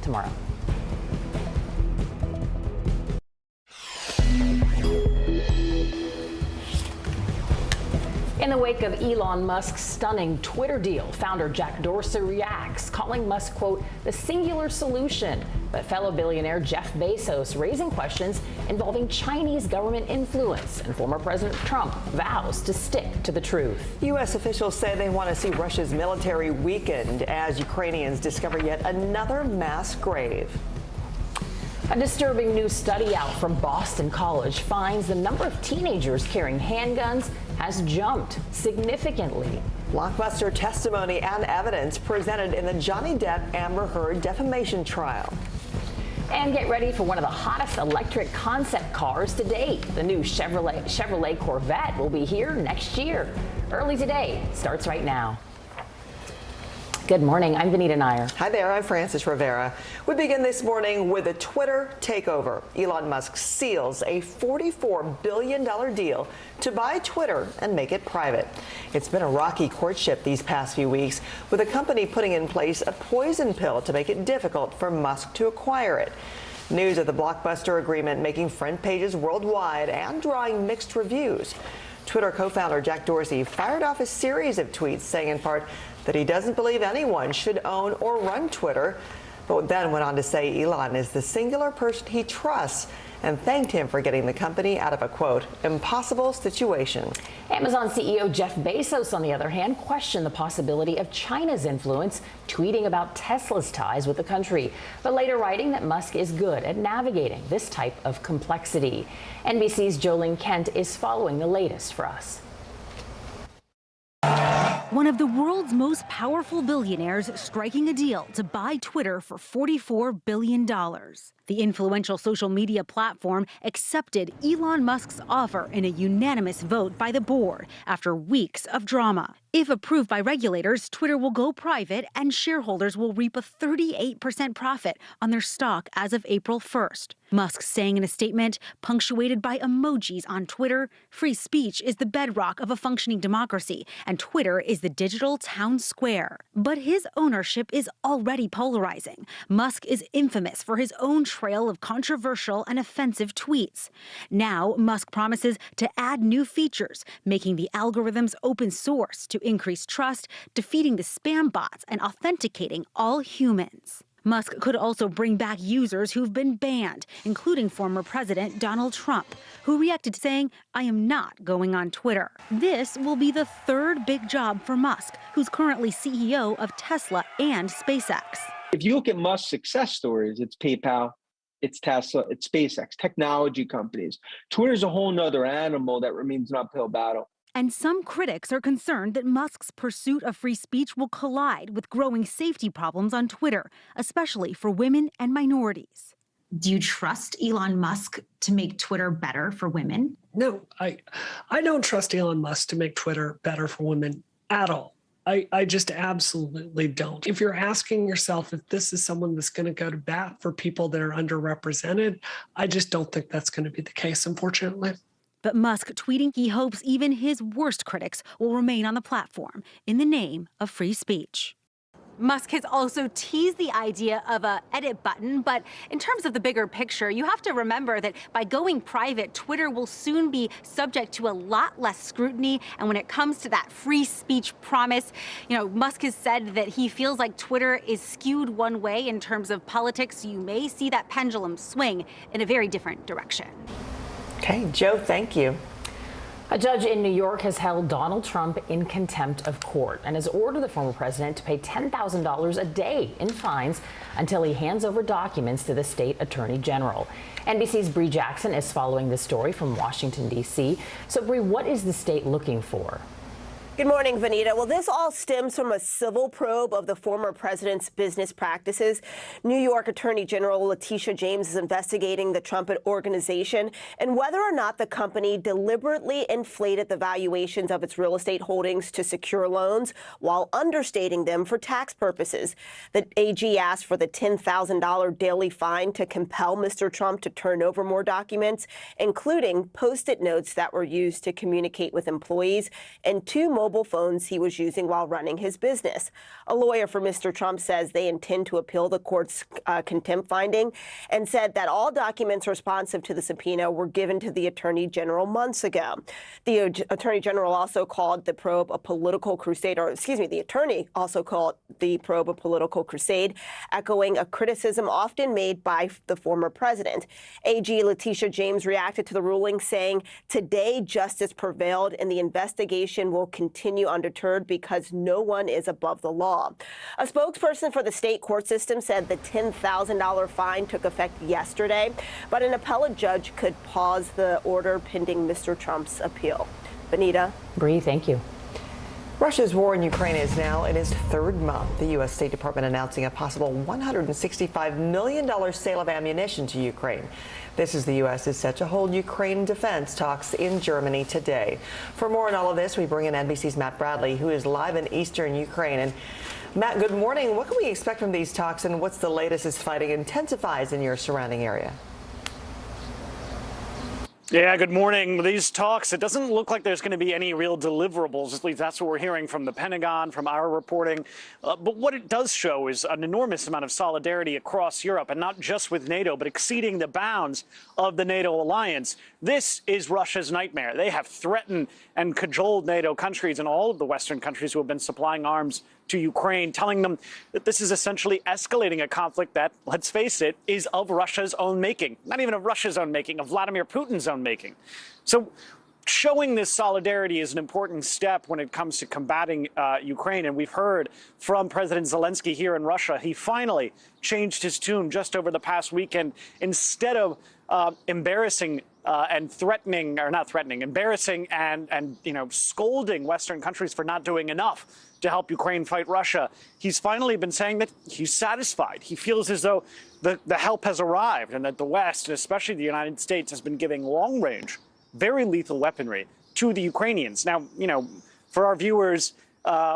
tomorrow. In the wake of Elon Musk's stunning Twitter deal, founder Jack Dorsey reacts, calling Musk, quote, the singular solution. But fellow billionaire Jeff Bezos raising questions involving Chinese government influence, and former President Trump vows to stick to the truth. U.S. officials say they want to see Russia's military weakened as Ukrainians discover yet another mass grave. A disturbing new study out from Boston College finds the number of teenagers carrying handguns has jumped significantly. Blockbuster testimony and evidence presented in the Johnny Depp Amber Heard defamation trial. And get ready for one of the hottest electric concept cars to date. The new Chevrolet Corvette will be here next year. Early today starts right now. Good morning. I'm Vanita Nair. Hi there. I'm Frances Rivera. We begin this morning with a Twitter takeover. Elon Musk seals a $44 billion deal to buy Twitter and make it private. It's been a rocky courtship these past few weeks, with the company putting in place a poison pill to make it difficult for Musk to acquire it. News of the blockbuster agreement making front pages worldwide and drawing mixed reviews. Twitter co-founder Jack Dorsey fired off a series of tweets saying in part that he doesn't believe anyone should own or run Twitter, but then went on to say Elon is the singular person he trusts and thanked him for getting the company out of a, quote, impossible situation. Amazon CEO Jeff Bezos, on the other hand, questioned the possibility of China's influence, tweeting about Tesla's ties with the country, but later writing that Musk is good at navigating this type of complexity. NBC's Jolene Kent is following the latest for us. One of the world's most powerful billionaires striking a deal to buy Twitter for $44 billion. The influential social media platform accepted Elon Musk's offer in a unanimous vote by the board after weeks of drama. If approved by regulators, Twitter will go private and shareholders will reap a 38% profit on their stock as of April 1st. Musk saying in a statement, punctuated by emojis on Twitter, free speech is the bedrock of a functioning democracy, and Twitter is the digital town square. But his ownership is already polarizing. Musk is infamous for his own trail of controversial and offensive tweets. Now, Musk promises to add new features, making the algorithms open source to increase trust, defeating the spam bots, and authenticating all humans. Musk could also bring back users who've been banned, including former President Donald Trump, who reacted saying, I am not going on Twitter. This will be the third big job for Musk, who's currently CEO of Tesla and SpaceX. If you look at Musk's success stories, it's PayPal, it's Tesla, it's SpaceX, technology companies. Twitter's a whole nother animal that remains an uphill battle. And some critics are concerned that Musk's pursuit of free speech will collide with growing safety problems on Twitter, especially for women and minorities. Do you trust Elon Musk to make Twitter better for women? No, I don't trust Elon Musk to make Twitter better for women at all. I just absolutely don't. If you're asking yourself if this is someone that's going to go to bat for people that are underrepresented, I just don't think that's going to be the case, unfortunately. But Musk tweeting he hopes even his worst critics will remain on the platform in the name of free speech. Musk has also teased the idea of a edit button, but in terms of the bigger picture, you have to remember that by going private, Twitter will soon be subject to a lot less scrutiny. And when it comes to that free speech promise, Musk has said that he feels like Twitter is skewed one way in terms of politics. So you may see that pendulum swing in a very different direction. Okay, Joe, thank you. A judge in New York has held Donald Trump in contempt of court and has ordered the former president to pay $10,000 a day in fines until he hands over documents to the state attorney general. NBC's Bree Jackson is following this story from Washington, D.C. So, Bree, what is the state looking for? Good morning, Vanita. Well, this all stems from a civil probe of the former president's business practices. New York Attorney General Letitia James is investigating the Trump organization and whether or not the company deliberately inflated the valuations of its real estate holdings to secure loans while understating them for tax purposes. The AG asked for the $10,000 daily fine to compel Mr. Trump to turn over more documents, including Post-it notes that were used to communicate with employees and two mobile phones he was using while running his business. A lawyer for Mr. Trump says they intend to appeal the court's contempt finding and said that all documents responsive to the subpoena were given to the Attorney General months ago. The Attorney General also called the probe a political crusade, or excuse me, the attorney also called the probe a political crusade, echoing a criticism often made by the former president. AG Letitia James reacted to the ruling, saying, "Today, justice prevailed and the investigation will continue undeterred because no one is above the law." A spokesperson for the state court system said the $10,000 fine took effect yesterday, but an appellate judge could pause the order pending Mr. Trump's appeal. Benita. Bree, thank you. Russia's war in Ukraine is now in its third month. The U.S. State Department announcing a possible $165 million sale of ammunition to Ukraine. This is the U.S. is set to hold Ukraine defense talks in Germany today. For more on all of this, we bring in NBC's Matt Bradley, who is live in eastern Ukraine. And Matt, good morning. What can we expect from these talks, and what's the latest as fighting intensifies in your surrounding area? Yeah, good morning. These talks, it doesn't look like there's going to be any real deliverables. At least that's what we're hearing from the Pentagon, from our reporting. But what it does show is an enormous amount of solidarity across Europe, and not just with NATO, but exceeding the bounds of the NATO alliance. This is Russia's nightmare. They have threatened and cajoled NATO countries and all of the Western countries who have been supplying arms to Ukraine, telling them that this is essentially escalating a conflict that, let's face it, is of Russia's own making. Not even of Russia's own making, of Vladimir Putin's own making. So showing this solidarity is an important step when it comes to combating Ukraine. And we've heard from President Zelensky here in Russia. He finally changed his tune just over the past weekend. Instead of embarrassing and threatening, or not threatening, embarrassing and scolding Western countries for not doing enough to help Ukraine fight Russia, he's finally been saying that he's satisfied. He feels as though the help has arrived and that the West, and especially the United States, has been giving long-range, very lethal weaponry to the Ukrainians. Now, for our viewers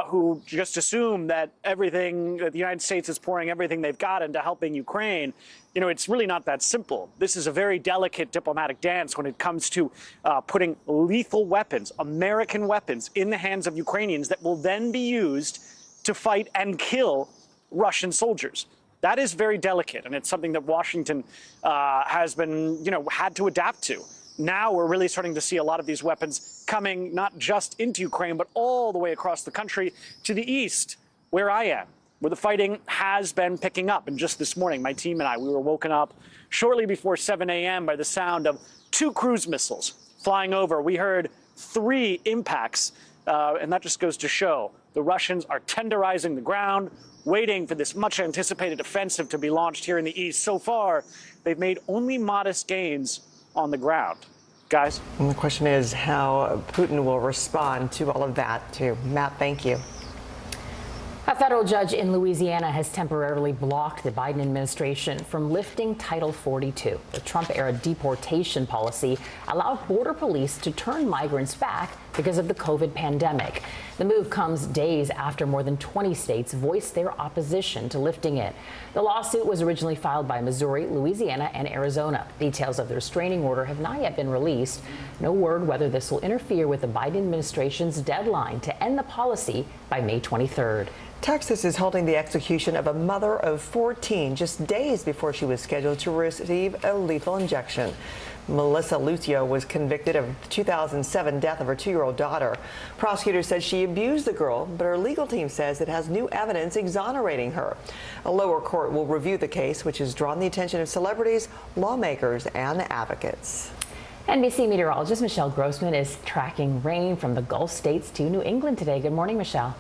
who just assume that that the United States is pouring everything they've got into helping Ukraine, it's really not that simple. This is a very delicate diplomatic dance when it comes to putting lethal weapons, American weapons, in the hands of Ukrainians that will then be used to fight and kill Russian soldiers. That is very delicate, and it's something that Washington has been, had to adapt to. Now we're really starting to see a lot of these weapons coming not just into Ukraine, but all the way across the country to the east, where I am, where the fighting has been picking up. And just this morning, my team and I, we were woken up shortly before 7 a.m. by the sound of 2 cruise missiles flying over. We heard 3 impacts, and that just goes to show the Russians are tenderizing the ground, waiting for this much anticipated offensive to be launched here in the east. So far, they've made only modest gains on the ground. Guys? And the question is how Putin will respond to all of that, too. Matt, thank you. A federal judge in Louisiana has temporarily blocked the Biden administration from lifting Title 42. The Trump-era deportation policy allowed border police to turn migrants back because of the COVID pandemic. The move comes days after more than 20 states voiced their opposition to lifting it. The lawsuit was originally filed by Missouri, Louisiana, and Arizona. Details of the restraining order have not yet been released. No word whether this will interfere with the Biden administration's deadline to end the policy by May 23rd. Texas is holding the execution of a mother of 14 just days before she was scheduled to receive a lethal injection. Melissa Lucio was convicted of the 2007 death of her 2-year-old daughter. Prosecutors said she abused the girl, but her legal team says it has new evidence exonerating her. A lower court will review the case, which has drawn the attention of celebrities, lawmakers, and advocates. NBC meteorologist Michelle Grossman is tracking rain from the Gulf states to New England today. Good morning, Michelle.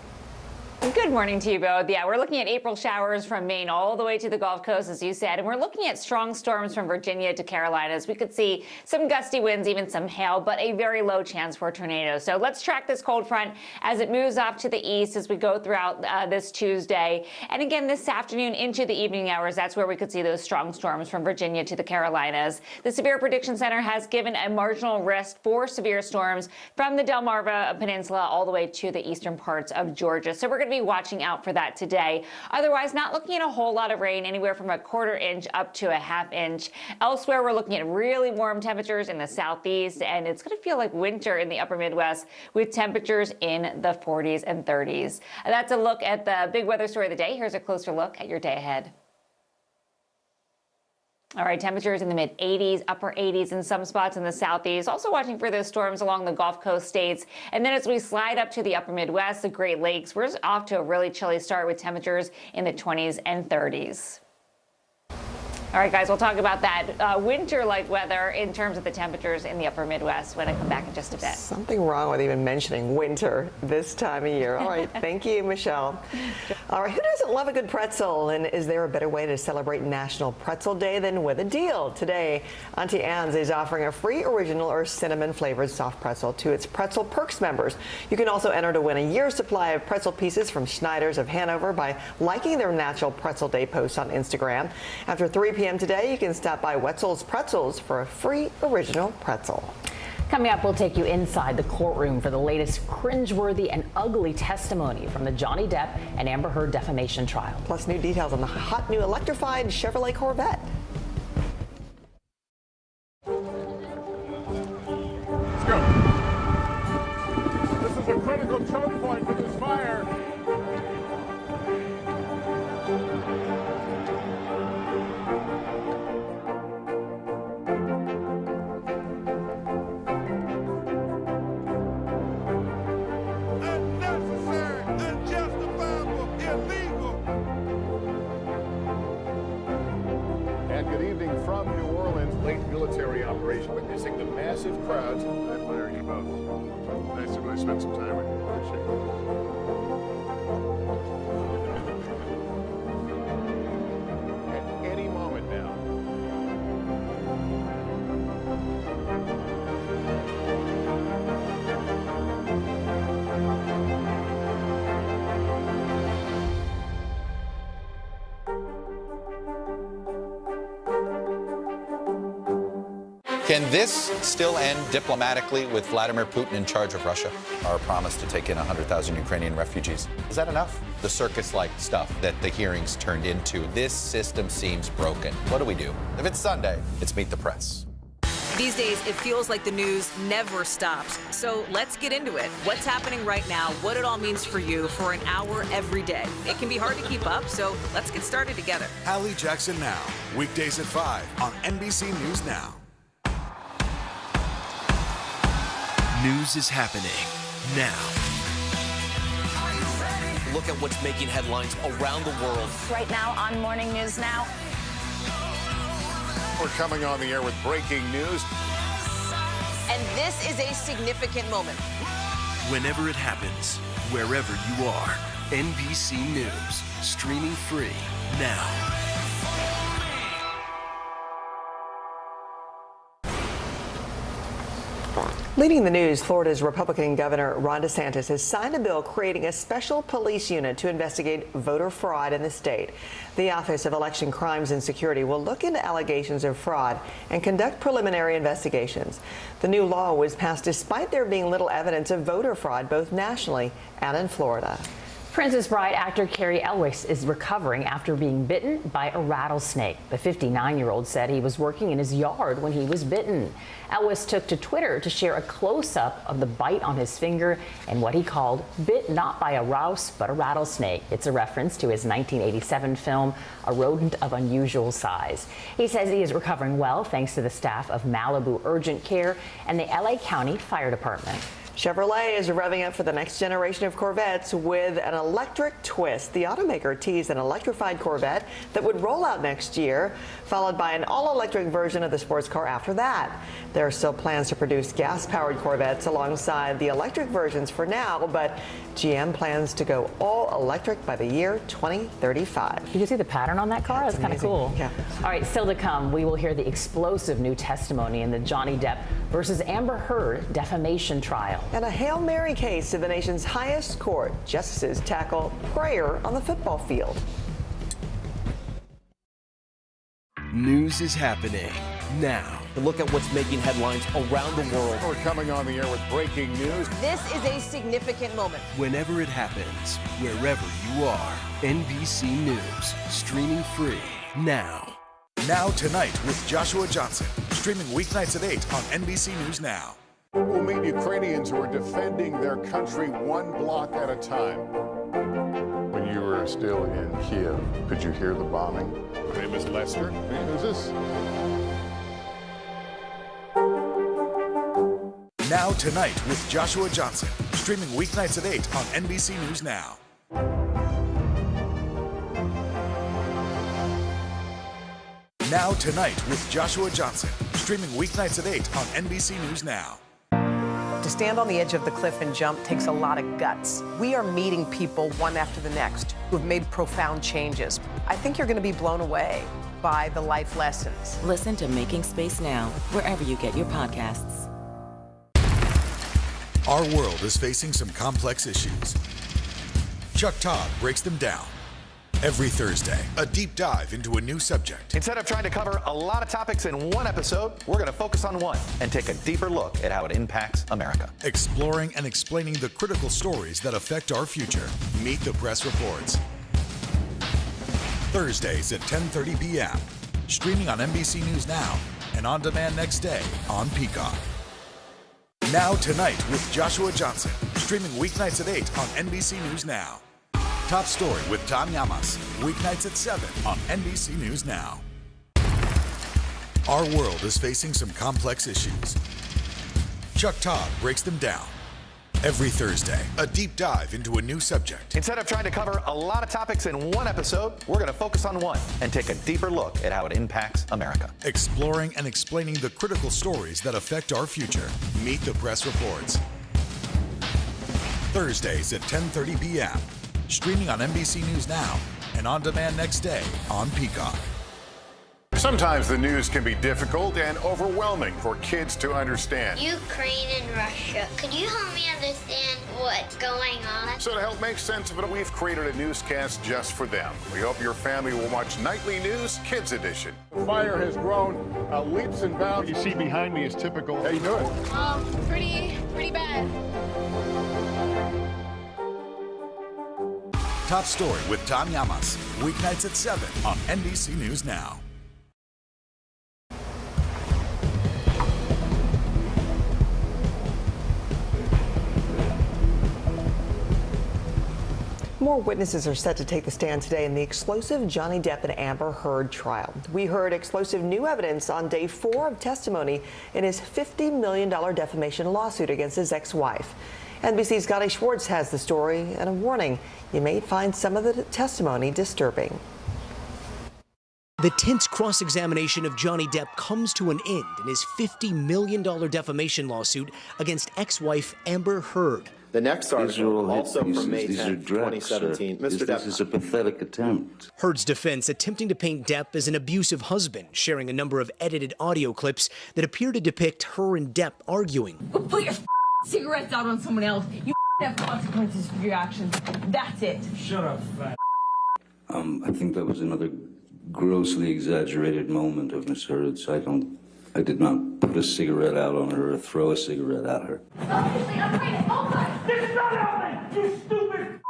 Good morning to you both. Yeah, we're looking at April showers from Maine all the way to the Gulf Coast, as you said, and we're looking at strong storms from Virginia to Carolinas. We could see some gusty winds, even some hail, but a very low chance for tornadoes. So let's track this cold front as it moves off to the east as we go throughout this Tuesday. And again, this afternoon into the evening hours, that's where we could see those strong storms from Virginia to the Carolinas. The Severe Prediction Center has given a marginal risk for severe storms from the Delmarva Peninsula all the way to the eastern parts of Georgia. So we're going to be watching out for that today. Otherwise, not looking at a whole lot of rain, anywhere from a 1/4 inch up to a 1/2 inch. Elsewhere, we're looking at really warm temperatures in the southeast, and it's going to feel like winter in the upper Midwest with temperatures in the 40s and 30s. That's a look at the big weather story of the day. Here's a closer look at your day ahead. All right, temperatures in the mid-80s, upper 80s in some spots in the southeast. Also watching for those storms along the Gulf Coast states. And then as we slide up to the upper Midwest, the Great Lakes, we're off to a really chilly start with temperatures in the 20s and 30s. All right, guys, we'll talk about that winter-like weather in terms of the temperatures in the upper Midwest when I come back in just a bit. Something wrong with even mentioning winter this time of year. All right, thank you, Michelle. All right, who doesn't love a good pretzel? And is there a better way to celebrate National Pretzel Day than with a deal? Today, Auntie Anne's is offering a free original or cinnamon-flavored soft pretzel to its Pretzel Perks members. You can also enter to win a year's supply of pretzel pieces from Schneider's of Hanover by liking their National Pretzel Day post on Instagram. After 3 p.m. today, you can stop by Wetzel's Pretzels for a free original pretzel. Coming up, we'll take you inside the courtroom for the latest cringeworthy and ugly testimony from the Johnny Depp and Amber Heard defamation trial. Plus new details on the hot new electrified Chevrolet Corvette. Let's go. This is a critical choke point for this fire. Military operation, witnessing the massive crowds. I admire you both. Nice to really spend some time with you. Appreciate it. At any moment now. Can this still end diplomatically with Vladimir Putin in charge of Russia? Our promise to take in 100,000 Ukrainian refugees. Is that enough? The circus-like stuff that the hearings turned into. This system seems broken. What do we do? If it's Sunday, it's Meet the Press. These days, it feels like the news never stops. So let's get into it. What's happening right now, what it all means for you for an hour every day. It can be hard to keep up, so let's get started together. Hallie Jackson Now, weekdays at 5 on NBC News Now. News is happening now. Look at what's making headlines around the world. Right now on Morning News Now. We're coming on the air with breaking news. And this is a significant moment. Whenever it happens, wherever you are, NBC News, streaming free now. Leading the news, Florida's Republican Governor Ron DeSantis has signed a bill creating a special police unit to investigate voter fraud in the state. The Office of Election Crimes and Security will look into allegations of fraud and conduct preliminary investigations. The new law was passed despite there being little evidence of voter fraud both nationally and in Florida. Princess Bride actor Cary Elwes is recovering after being bitten by a rattlesnake. The 59-year-old said he was working in his yard when he was bitten. Elwes took to Twitter to share a close-up of the bite on his finger and what he called bit not by a rouse but a rattlesnake. It's a reference to his 1987 film, A Rodent of Unusual Size. He says he is recovering well thanks to the staff of Malibu Urgent Care and the LA County Fire Department. Chevrolet is revving up for the next generation of Corvettes with an electric twist. The automaker teased an electrified Corvette that would roll out next year, followed by an all-electric version of the sports car after that. There are still plans to produce gas-powered Corvettes alongside the electric versions for now, but GM plans to go all-electric by the year 2035. You can see the pattern on that car? That's kind of cool. Yeah. All right, still to come, we will hear the explosive new testimony in the Johnny Depp versus Amber Heard defamation trial. And a Hail Mary case to the nation's highest court. Justices tackle prayer on the football field. News is happening now. Look at what's making headlines around the world. We're coming on the air with breaking news. This is a significant moment. Whenever it happens, wherever you are, NBC News, streaming free now. Now Tonight with Joshua Johnson, streaming weeknights at 8 on NBC News Now. We'll meet Ukrainians who are defending their country one block at a time. When you were still in Kiev, could you hear the bombing? My name is Lester. Who's this? Now Tonight with Joshua Johnson, streaming weeknights at 8 on NBC News Now. Now Tonight with Joshua Johnson, streaming weeknights at 8 on NBC News Now. To stand on the edge of the cliff and jump takes a lot of guts. We are meeting people one after the next who have made profound changes. I think you're going to be blown away by the life lessons. Listen to Making Space Now, wherever you get your podcasts. Our world is facing some complex issues. Chuck Todd breaks them down. Every Thursday, a deep dive into a new subject. Instead of trying to cover a lot of topics in one episode, we're going to focus on one and take a deeper look at how it impacts America. Exploring and explaining the critical stories that affect our future. Meet the Press Reports. Thursdays at 10:30 p.m. Streaming on NBC News Now and on demand next day on Peacock. Now Tonight with Joshua Johnson. Streaming weeknights at 8 on NBC News Now. Top Story with Tom Llamas. Weeknights at 7 on NBC News Now. Our world is facing some complex issues. Chuck Todd breaks them down. Every Thursday, a deep dive into a new subject. Instead of trying to cover a lot of topics in one episode, we're going to focus on one and take a deeper look at how it impacts America. Exploring and explaining the critical stories that affect our future. Meet the Press Reports. Thursdays at 10:30 p.m. Streaming on NBC News Now and on demand next day on Peacock. Sometimes the news can be difficult and overwhelming for kids to understand. Ukraine and Russia. Could you help me understand what's going on? So to help make sense of it, we've created a newscast just for them. We hope your family will watch Nightly News Kids Edition. The fire has grown leaps and bounds. What you see behind me is typical. How you doing? Pretty bad. Top Story with Tom Llamas. Weeknights at 7 on NBC News Now. More witnesses are set to take the stand today in the explosive Johnny Depp and Amber Heard trial. We heard explosive new evidence on day 4 of testimony in his $50 million defamation lawsuit against his ex-wife. NBC's Scotty Schwartz has the story and a warning. You may find some of the testimony disturbing. The tense cross-examination of Johnny Depp comes to an end in his $50 million defamation lawsuit against ex-wife Amber Heard. The next article, also from May 10, 2017. Mr. Depp. This is a pathetic attempt. Heard's defense attempting to paint Depp as an abusive husband, sharing a number of edited audio clips that appear to depict her and Depp arguing. Put your cigarettes out on someone else. You have consequences for your actions. That's it. Shut up, fat. I think that was another grossly exaggerated moment of Miss Heard's. I did not put a cigarette out on her or throw a cigarette at her. This is not helping, you stupid.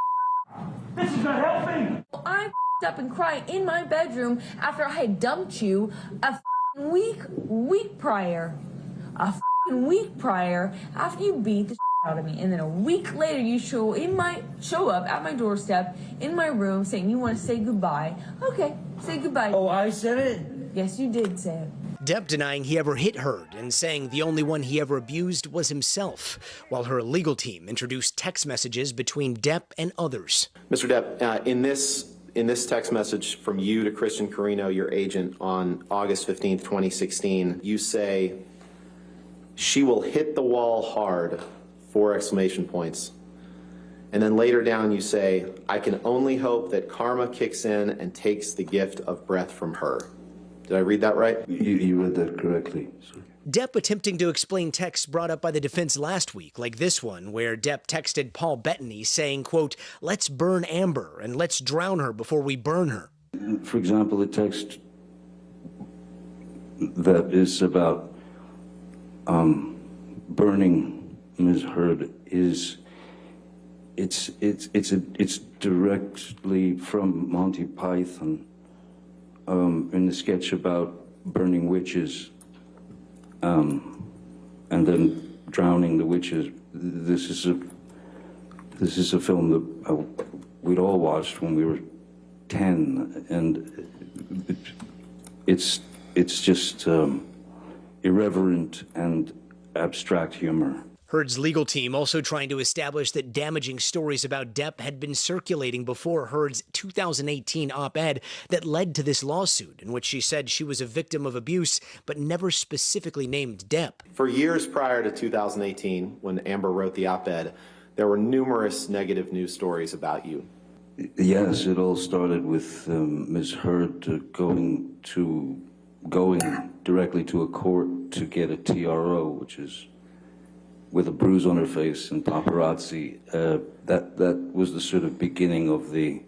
This is not helping. I up and cried in my bedroom after I had dumped you a week prior. A week prior after you beat the out of me, and then a week later you show up at my doorstep in my room saying you want to say goodbye. Okay, say goodbye. Oh, I said it? Yes, you did say it. Depp denying he ever hit Heard and saying the only one he ever abused was himself, while her legal team introduced text messages between Depp and others. Mr. Depp, in this text message from you to Christian Carino, your agent, on August 15th, 2016, you say, "She will hit the wall hard," 4 exclamation points. And then later down you say, "I can only hope that karma kicks in and takes the gift of breath from her." Did I read that right? You read that correctly, sir. Depp attempting to explain texts brought up by the defense last week, like this one, where Depp texted Paul Bettany saying, quote, "Let's burn Amber and let's drown her before we burn her." For example, the text that is about burning Ms. Heard it's directly from Monty Python in the sketch about burning witches and then drowning the witches. This is a film that we'd all watched when we were 10, and it's just irreverent and abstract humor. Heard's legal team also trying to establish that damaging stories about Depp had been circulating before Heard's 2018 op-ed that led to this lawsuit, in which she said she was a victim of abuse, but never specifically named Depp. For years prior to 2018, when Amber wrote the op-ed, there were numerous negative news stories about you. Yes, it all started with Ms. Heard going directly to a court to get a TRO, which is with a bruise on her face and paparazzi. That was the sort of beginning of the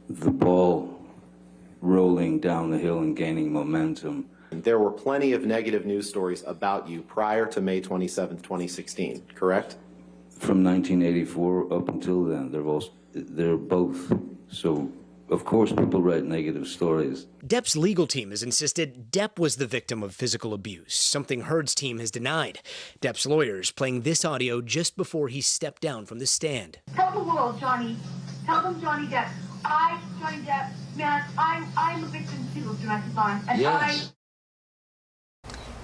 ball rolling down the hill and gaining momentum. There were plenty of negative news stories about you prior to May 27th, 2016, correct? From 1984 up until then, they're both. So, of course, people write negative stories. Depp's legal team has insisted Depp was the victim of physical abuse, something Heard's team has denied. Depp's lawyers playing this audio just before he stepped down from the stand. Tell the world, Johnny. Tell them Johnny Depp. Johnny Depp, man, I'm a victim too of domestic violence. And yes.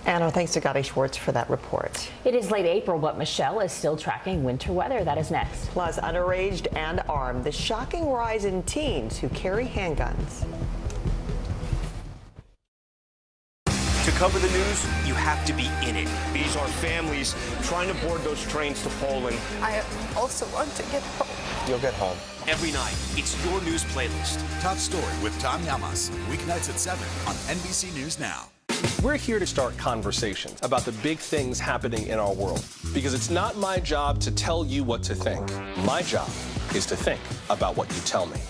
And our thanks to Gotti Schwartz for that report. It is late April, but Michelle is still tracking winter weather. That is next. Plus, underage and armed, the shocking rise in teens who carry handguns. To cover the news, you have to be in it. These are families trying to board those trains to Poland. I also want to get home. You'll get home. Every night, it's your news playlist. Top Story with Tom Llamas, weeknights at 7 on NBC News Now. We're here to start conversations about the big things happening in our world, because it's not my job to tell you what to think. My job is to think about what you tell me.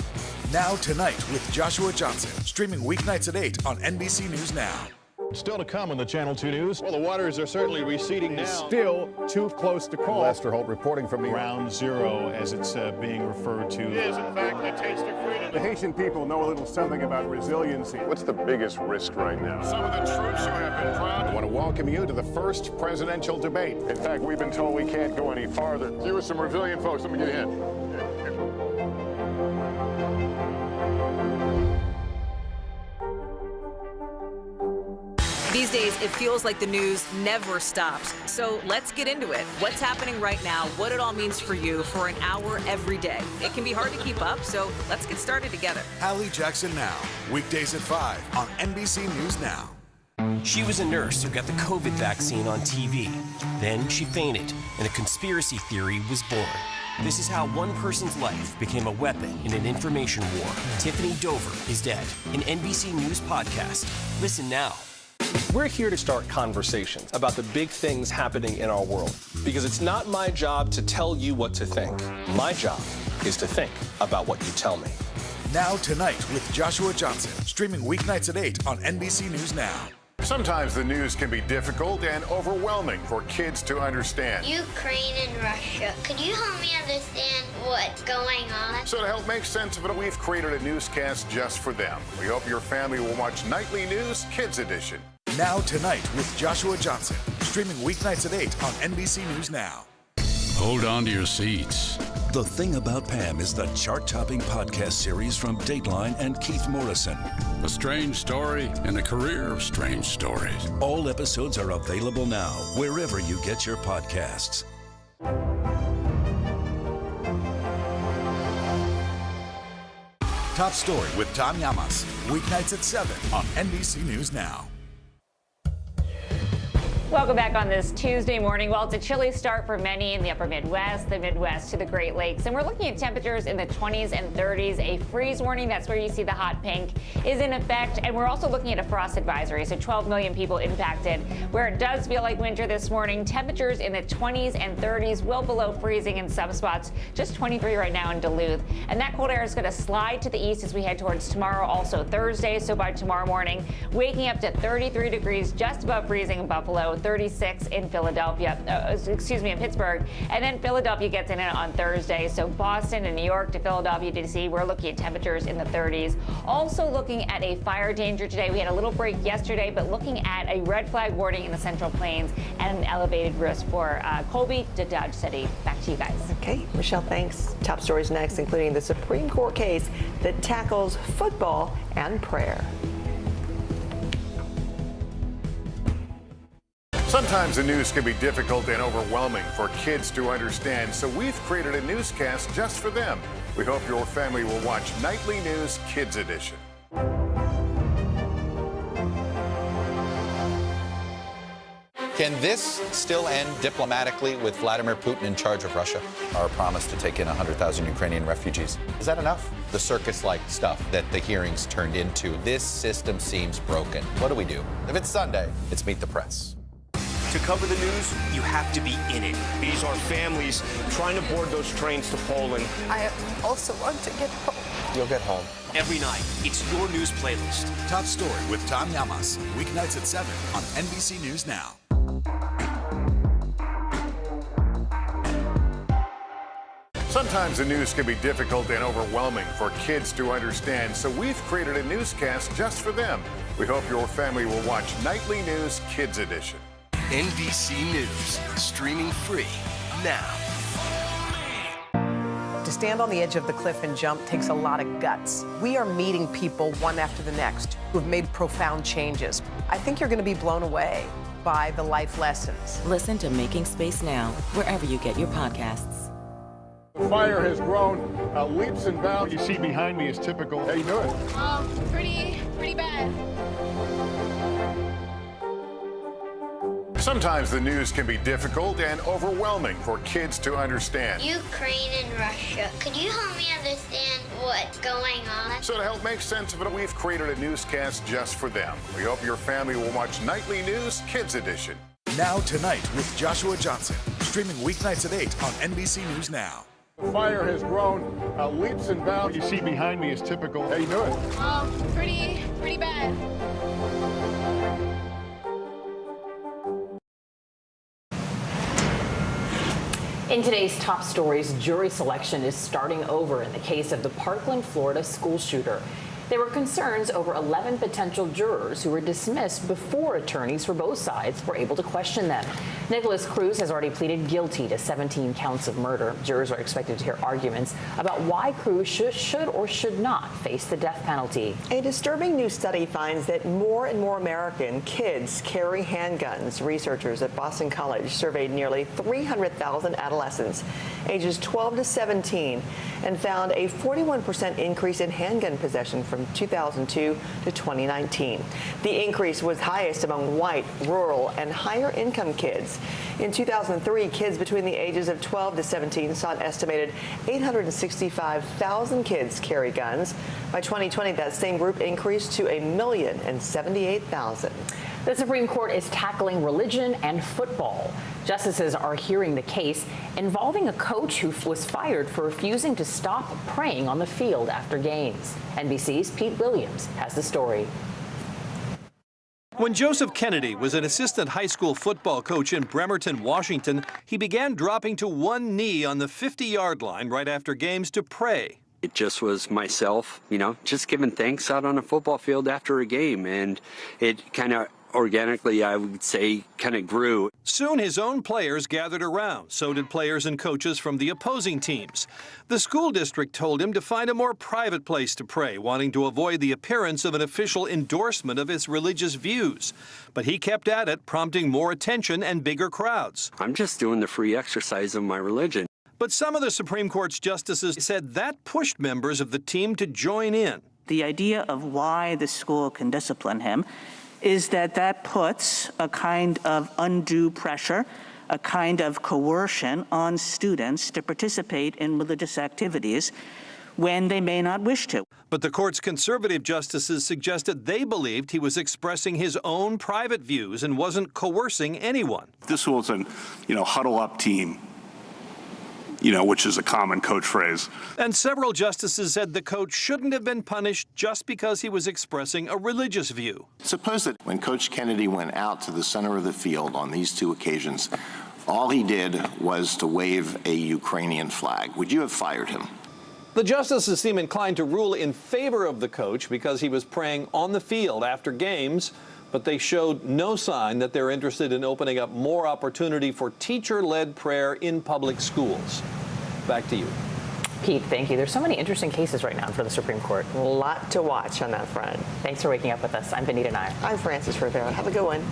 Now Tonight with Joshua Johnson, streaming weeknights at 8 on NBC News Now. Still to come on the Channel 2 News. Well, the waters are certainly receding now. Still too close to call. Lester Holt reporting from Ground Zero, as it's being referred to. It is, in fact, a taste of freedom. The Haitian people know a little something about resiliency. What's the biggest risk right now? Some of the troops who have been proud. I want to welcome you to the first presidential debate. In fact, we've been told we can't go any farther. You with some resilient folks, let me get in. These days, it feels like the news never stops. So let's get into it. What's happening right now, what it all means for you for an hour every day. It can be hard to keep up, so let's get started together. Hallie Jackson Now, weekdays at 5 on NBC News Now. She was a nurse who got the COVID vaccine on TV. Then she fainted, and a conspiracy theory was born. This is how one person's life became a weapon in an information war. Tiffany Dover is dead. An NBC News podcast. Listen now. We're here to start conversations about the big things happening in our world, because it's not my job to tell you what to think. My job is to think about what you tell me. Now Tonight with Joshua Johnson, streaming weeknights at 8 on NBC News Now. Sometimes the news can be difficult and overwhelming for kids to understand. Ukraine and Russia. Could you help me understand what's going on? So to help make sense of it, we've created a newscast just for them. We hope your family will watch Nightly News Kids Edition. Now Tonight with Joshua Johnson, streaming weeknights at 8 on NBC News Now. Hold on to your seats. The Thing About Pam is the chart-topping podcast series from Dateline and Keith Morrison. A strange story and a career of strange stories. All episodes are available now, wherever you get your podcasts. Top Story with Tom Llamas, weeknights at 7 on NBC News Now. Welcome back on this Tuesday morning. Well, it's a chilly start for many in the upper Midwest, the Midwest to the Great Lakes. And we're looking at temperatures in the 20s and 30s. A freeze warning, that's where you see the hot pink, is in effect. And we're also looking at a frost advisory. So 12 million people impacted. Where it does feel like winter this morning, temperatures in the 20s and 30s, well below freezing in some spots. Just 23 right now in Duluth. And that cold air is going to slide to the east as we head towards tomorrow, also Thursday. So by tomorrow morning, waking up to 33 degrees, just above freezing in Buffalo. 36 in Philadelphia, in Pittsburgh, and then Philadelphia gets in it on Thursday. So Boston and New York to Philadelphia, D.C., we're looking at temperatures in the 30s. Also looking at a fire danger today. We had a little break yesterday, but looking at a red flag warning in the Central Plains and an elevated risk for Colby to Dodge City. Back to you guys. Okay, Michelle, thanks. Top stories next, including the Supreme Court case that tackles football and prayer. Sometimes the news can be difficult and overwhelming for kids to understand, so we've created a newscast just for them. We hope your family will watch Nightly News Kids Edition. Can this still end diplomatically with Vladimir Putin in charge of Russia? Our promise to take in 100,000 Ukrainian refugees. Is that enough? The circus-like stuff that the hearings turned into. This system seems broken. What do we do? If it's Sunday, it's Meet the Press. To cover the news, you have to be in it. These are families trying to board those trains to Poland. I also want to get home. You'll get home. Every night, it's your news playlist. Top Story with Tom Yamas. Weeknights at 7 on NBC News Now. Sometimes the news can be difficult and overwhelming for kids to understand, so we've created a newscast just for them. We hope your family will watch Nightly News Kids Edition. NBC News, streaming free now. To stand on the edge of the cliff and jump takes a lot of guts. We are meeting people one after the next who have made profound changes. I think you're going to be blown away by the life lessons. Listen to Making Space Now, wherever you get your podcasts. The fire has grown leaps and bounds. You see behind me is typical. How you doing? Pretty bad. Sometimes the news can be difficult and overwhelming for kids to understand. Ukraine and Russia. Could you help me understand what's going on? So to help make sense of it, we've created a newscast just for them. We hope your family will watch Nightly News Kids Edition. Now Tonight with Joshua Johnson. Streaming weeknights at 8 on NBC News Now. The fire has grown leaps and bounds. You see behind me is typical. How you doing? Pretty bad. In today's top stories, jury selection is starting over in the case of the Parkland, Florida school shooter. There were concerns over 11 potential jurors who were dismissed before attorneys for both sides were able to question them. Nicholas Cruz has already pleaded guilty to 17 counts of murder. Jurors are expected to hear arguments about why Cruz should or should not face the death penalty. A disturbing new study finds that more and more American kids carry handguns. Researchers at Boston College surveyed nearly 300,000 adolescents ages 12 to 17 and found a 41% increase in handgun possession from 2002 to 2019. The increase was highest among white, rural, and higher income kids. In 2003, kids between the ages of 12 to 17 saw an estimated 865,000 kids carry guns. By 2020, that same group increased to 1,078,000. The Supreme Court is tackling religion and football. Justices are hearing the case involving a coach who was fired for refusing to stop praying on the field after games. NBC's Pete Williams has the story. When Joseph Kennedy was an assistant high school football coach in Bremerton, Washington, he began dropping to one knee on the 50-yard line right after games to pray. It just was myself, just giving thanks out on a football field after a game, and it kind of organically, I would say, kind of grew. Soon his own players gathered around. So did players and coaches from the opposing teams. The school district told him to find a more private place to pray, wanting to avoid the appearance of an official endorsement of his religious views. But he kept at it, prompting more attention and bigger crowds. I'm just doing the free exercise of my religion. But some of the Supreme Court's justices said that pushed members of the team to join in. The idea of why the school can discipline him is that puts a kind of undue pressure, a kind of coercion on students to participate in religious activities when they may not wish to. But the court's conservative justices suggested they believed he was expressing his own private views and wasn't coercing anyone. This was an, huddle up team, which is a common coach phrase. And several justices said the coach shouldn't have been punished just because he was expressing a religious view. Suppose that when Coach Kennedy went out to the center of the field on these two occasions, all he did was to wave a Ukrainian flag. Would you have fired him? The justices seem inclined to rule in favor of the coach because he was praying on the field after games, but they showed no sign that they're interested in opening up more opportunity for teacher-led prayer in public schools. Back to you. Pete, thank you. There's so many interesting cases right now for the Supreme Court. A lot to watch on that front. Thanks for waking up with us. I'm Vanita Nair. I'm Frances Rivera. Have a good one.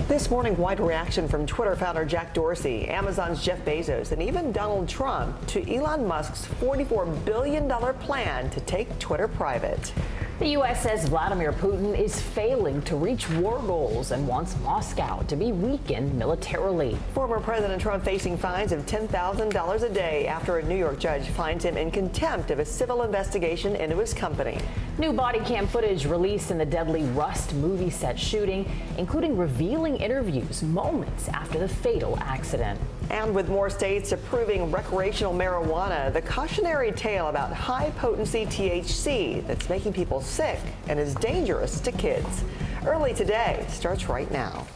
This morning, wide reaction from Twitter founder Jack Dorsey, Amazon's Jeff Bezos, and even Donald Trump to Elon Musk's $44 billion plan to take Twitter private. The U.S. says Vladimir Putin is failing to reach war goals and wants Moscow to be weakened militarily. Former President Trump facing fines of $10,000 a day after a New York judge finds him in contempt of a civil investigation into his company. New body cam footage released in the deadly Rust movie set shooting, including revealing interviews moments after the fatal accident. And with more states approving recreational marijuana, the cautionary tale about high-potency THC that's making people sick and is dangerous to kids. Early Today starts right now.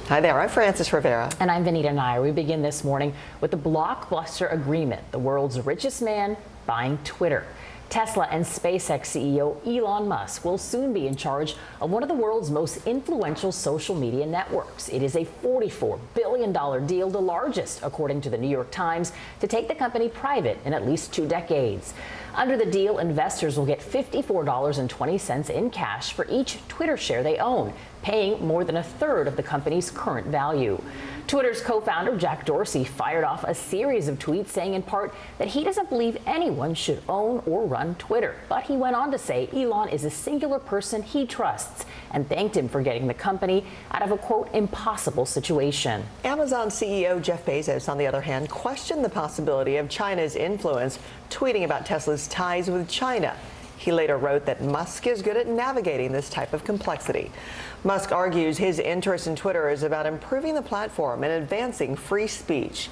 Hi there, I'm Frances Rivera. And I'm Vanita Nair. We begin this morning with the blockbuster agreement, the world's richest man buying Twitter. Tesla and SpaceX CEO Elon Musk will soon be in charge of one of the world's most influential social media networks. It is a $44 billion deal, the largest, according to the New York Times, to take the company private in at least 2 decades. Under the deal, investors will get $54.20 in cash for each Twitter share they own, paying more than a third of the company's current value. Twitter's co-founder Jack Dorsey fired off a series of tweets saying in part that he doesn't believe anyone should own or run Twitter. But he went on to say Elon is a singular person he trusts and thanked him for getting the company out of a, quote, impossible situation. Amazon CEO Jeff Bezos, on the other hand, questioned the possibility of China's influence, tweeting about Tesla's ties with China. He later wrote that Musk is good at navigating this type of complexity. Musk argues his interest in Twitter is about improving the platform and advancing free speech.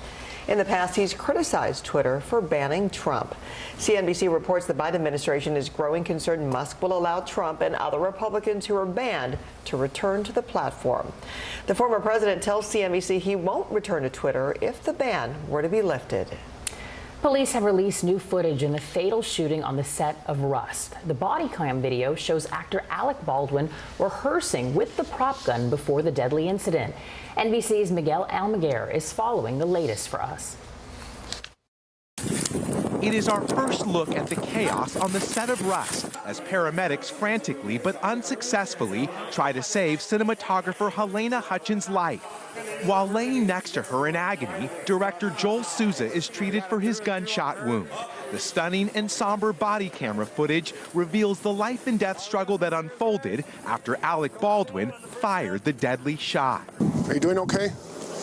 In the past, he's criticized Twitter for banning Trump. CNBC reports the Biden administration is growing concern Musk will allow Trump and other Republicans who are banned to return to the platform. The former president tells CNBC he won't return to Twitter if the ban were to be lifted. Police have released new footage in the fatal shooting on the set of Rust. The body cam video shows actor Alec Baldwin rehearsing with the prop gun before the deadly incident. NBC's Miguel Almaguer is following the latest for us. It is our first look at the chaos on the set of Rust as paramedics frantically but unsuccessfully try to save cinematographer Helena Hutchins' life. While laying next to her in agony, director Joel Souza is treated for his gunshot wound. The stunning and somber body camera footage reveals the life and death struggle that unfolded after Alec Baldwin fired the deadly shot. Are you doing okay?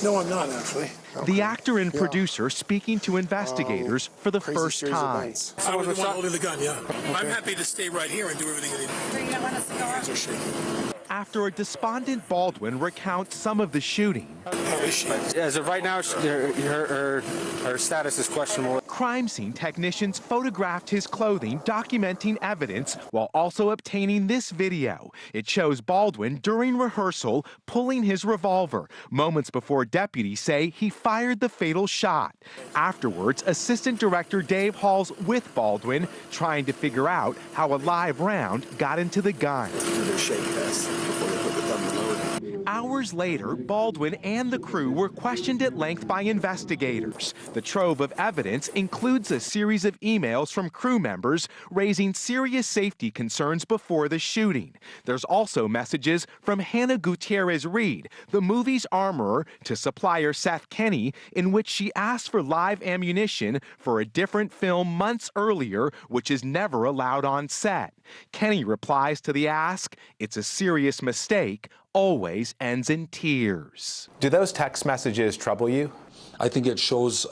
No, I'm not, actually. The actor and producer speaking to investigators for the first time. I was the one holding the gun, yeah. Okay. I'm happy to stay right here and do everything I need. You don't want a cigar? After a despondent Baldwin recounts some of the shooting. How is she? As of right now, her status is questionable. Crime scene technicians photographed his clothing, documenting evidence while also obtaining this video. It shows Baldwin during rehearsal pulling his revolver, moments before deputies say he fired the fatal shot. Afterwards, assistant director Dave Hall's with Baldwin, trying to figure out how a live round got into the gun. Hours later, Baldwin and the crew were questioned at length by investigators. The trove of evidence includes a series of emails from crew members raising serious safety concerns before the shooting. There's also messages from Hannah Gutierrez-Reed, the movie's armorer, to supplier Seth Kenney, in which she asked for live ammunition for a different film months earlier, which is never allowed on set. Kenney replies to the ask, "It's a serious mistake," always ends in tears. Do those text messages trouble you? I think it shows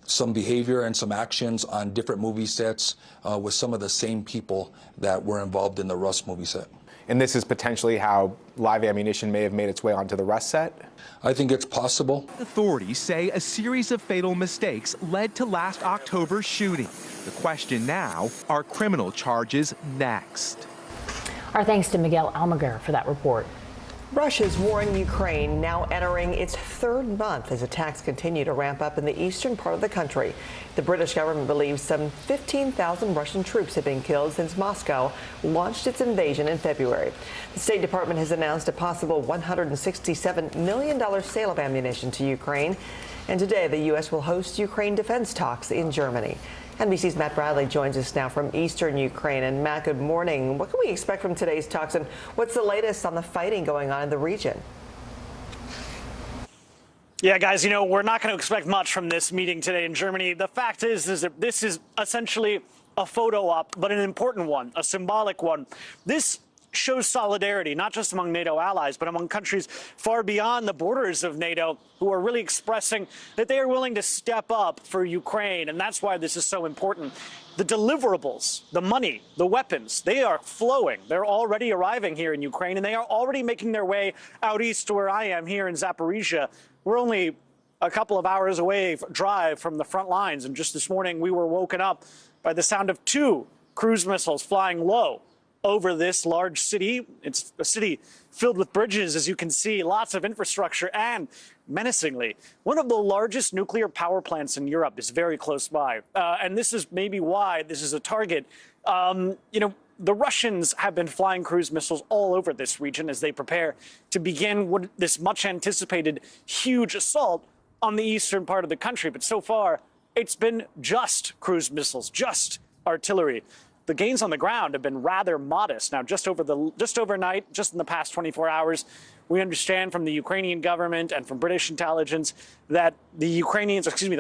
some behavior and some actions on different movie sets with some of the same people that were involved in the Rust movie set. And this is potentially how live ammunition may have made its way onto the Rust set? I think it's possible. Authorities say a series of fatal mistakes led to last October's shooting. The question now, are criminal charges next? Our thanks to Miguel Almaguer for that report. Russia's war in Ukraine now entering its third month as attacks continue to ramp up in the eastern part of the country. The British government believes some 15,000 Russian troops have been killed since Moscow launched its invasion in February. The State Department has announced a possible $167 million sale of ammunition to Ukraine. And today, the U.S. will host Ukraine defense talks in Germany. NBC's Matt Bradley joins us now from eastern Ukraine. And Matt, good morning. What can we expect from today's talks, and what's the latest on the fighting going on in the region? Yeah, guys, we're not going to expect much from this meeting today in Germany. The fact is that this is essentially a photo op, but an important one, a symbolic one. This shows solidarity, not just among NATO allies, but among countries far beyond the borders of NATO who are really expressing that they are willing to step up for Ukraine. And that's why this is so important. The deliverables, the money, the weapons, they are flowing. They're already arriving here in Ukraine, and they are already making their way out east to where I am here in Zaporizhia. We're only a couple of hours away drive from the front lines. And just this morning, we were woken up by the sound of 2 cruise missiles flying low over this large city. It's a city filled with bridges, as you can see, lots of infrastructure, and menacingly, one of the largest nuclear power plants in Europe is very close by. And this is maybe why this is a target. The Russians have been flying cruise missiles all over this region as they prepare to begin this much anticipated huge assault on the eastern part of the country. But so far, it's been just cruise missiles, just artillery. The gains on the ground have been rather modest. Now, just overnight, just in the past 24 hours, we understand from the Ukrainian government and from British intelligence that the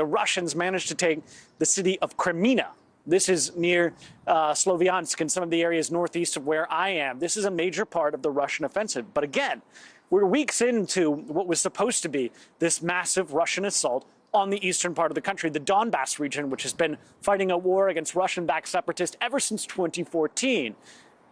Russians managed to take the city of Crimea. This is near Sloviansk and some of the areas northeast of where I am. This is a major part of the Russian offensive. But again, we're weeks into what was supposed to be this massive Russian assault on the eastern part of the country, the Donbass region, which has been fighting a war against Russian-backed separatists ever since 2014.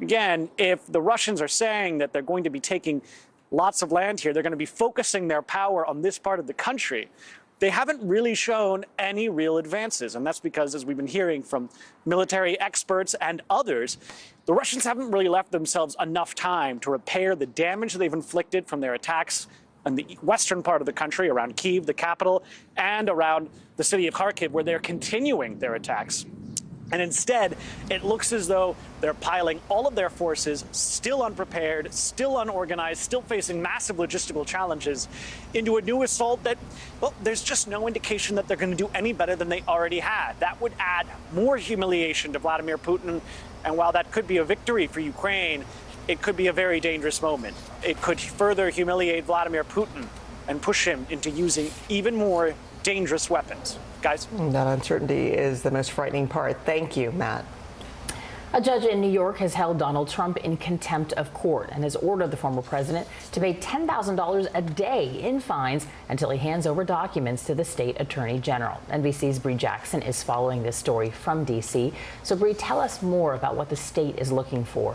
Again, if the Russians are saying that they're going to be taking lots of land here, they're going to be focusing their power on this part of the country, they haven't really shown any real advances. And that's because, as we've been hearing from military experts and others, the Russians haven't really left themselves enough time to repair the damage they've inflicted from their attacks in the western part of the country, around Kyiv, the capital, and around the city of Kharkiv, where they're continuing their attacks. And instead, it looks as though they're piling all of their forces, still unprepared, still unorganized, still facing massive logistical challenges, into a new assault that, well, there's just no indication that they're going to do any better than they already had. That would add more humiliation to Vladimir Putin. And while that could be a victory for Ukraine, it could be a very dangerous moment. It could further humiliate Vladimir Putin and push him into using even more dangerous weapons. Guys? That uncertainty is the most frightening part. Thank you, Matt. A judge in New York has held Donald Trump in contempt of court and has ordered the former president to pay $10,000 a day in fines until he hands over documents to the state attorney general. NBC's Bree Jackson is following this story from D.C. So, Bree, tell us more about what the state is looking for.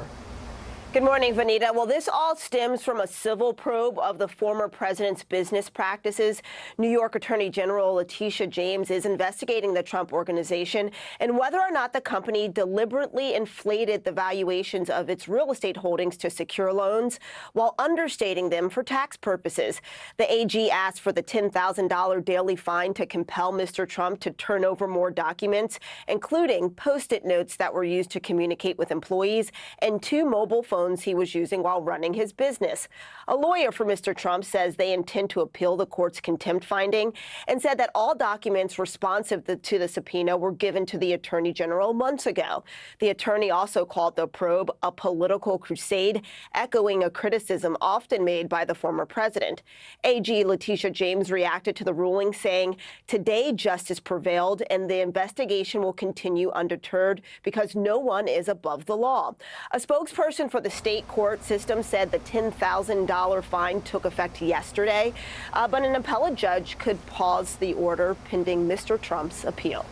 Good morning, Vanita. Well, this all stems from a civil probe of the former president's business practices. New York Attorney General Letitia James is investigating the Trump Organization and whether or not the company deliberately inflated the valuations of its real estate holdings to secure loans while understating them for tax purposes. The AG asked for the $10,000 daily fine to compel Mr. Trump to turn over more documents, including Post-it notes that were used to communicate with employees and 2 mobile phone phones he was using while running his business. A lawyer for Mr. Trump says they intend to appeal the court's contempt finding and said that all documents responsive to the subpoena were given to the Attorney General months ago. The attorney also called the probe a political crusade, echoing a criticism often made by the former president. AG Letitia James reacted to the ruling, saying, "Today, justice prevailed, and the investigation will continue undeterred because no one is above the law." A spokesperson for the state court system said the $10,000 fine took effect yesterday, but an appellate judge could pause the order pending Mr. Trump's appeal.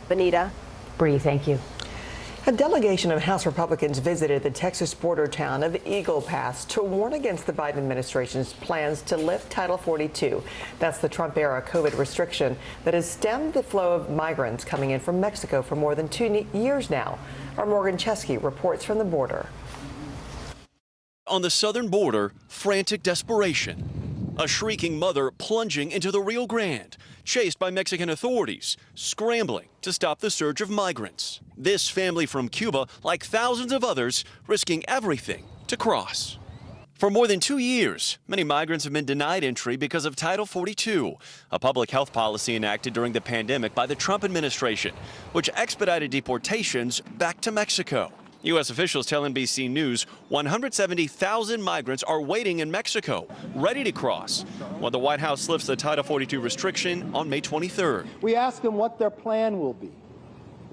Benita. Bree, thank you. A delegation of House Republicans visited the Texas border town of Eagle Pass to warn against the Biden administration's plans to lift Title 42. That's the Trump-era COVID restriction that has stemmed the flow of migrants coming in from Mexico for more than 2 years now. Our Morgan Chesky reports from the border. On the southern border, frantic desperation. A shrieking mother plunging into the Rio Grande, chased by Mexican authorities, scrambling to stop the surge of migrants. This family from Cuba, like thousands of others, risking everything to cross. For more than 2 years, many migrants have been denied entry because of Title 42, a public health policy enacted during the pandemic by the Trump administration, which expedited deportations back to Mexico. U.S. officials tell NBC News 170,000 migrants are waiting in Mexico, ready to cross, while the White House lifts the Title 42 restriction on May 23rd. We ask them what their plan will be.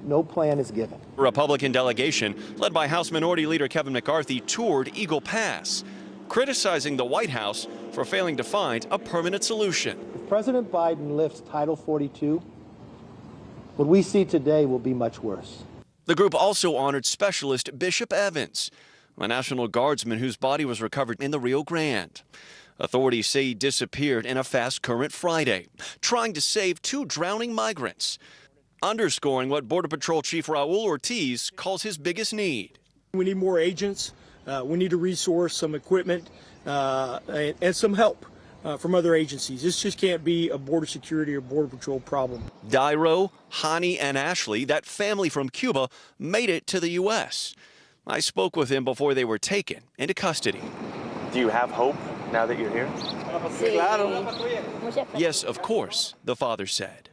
No plan is given. A Republican delegation, led by House Minority Leader Kevin McCarthy, toured Eagle Pass, criticizing the White House for failing to find a permanent solution. If President Biden lifts Title 42, what we see today will be much worse. The group also honored specialist Bishop Evans, a National Guardsman whose body was recovered in the Rio Grande. Authorities say he disappeared in a fast current Friday, trying to save 2 drowning migrants, underscoring what Border Patrol Chief Raul Ortiz calls his biggest need. We need more agents. We need to resource some equipment and some help from other agencies. This just can't be a border security or border patrol problem. Dairo, Hani, and Ashley, that family from Cuba, made it to the U.S. I spoke with them before they were taken into custody. Do you have hope now that you're here? Yes, of course, the father said.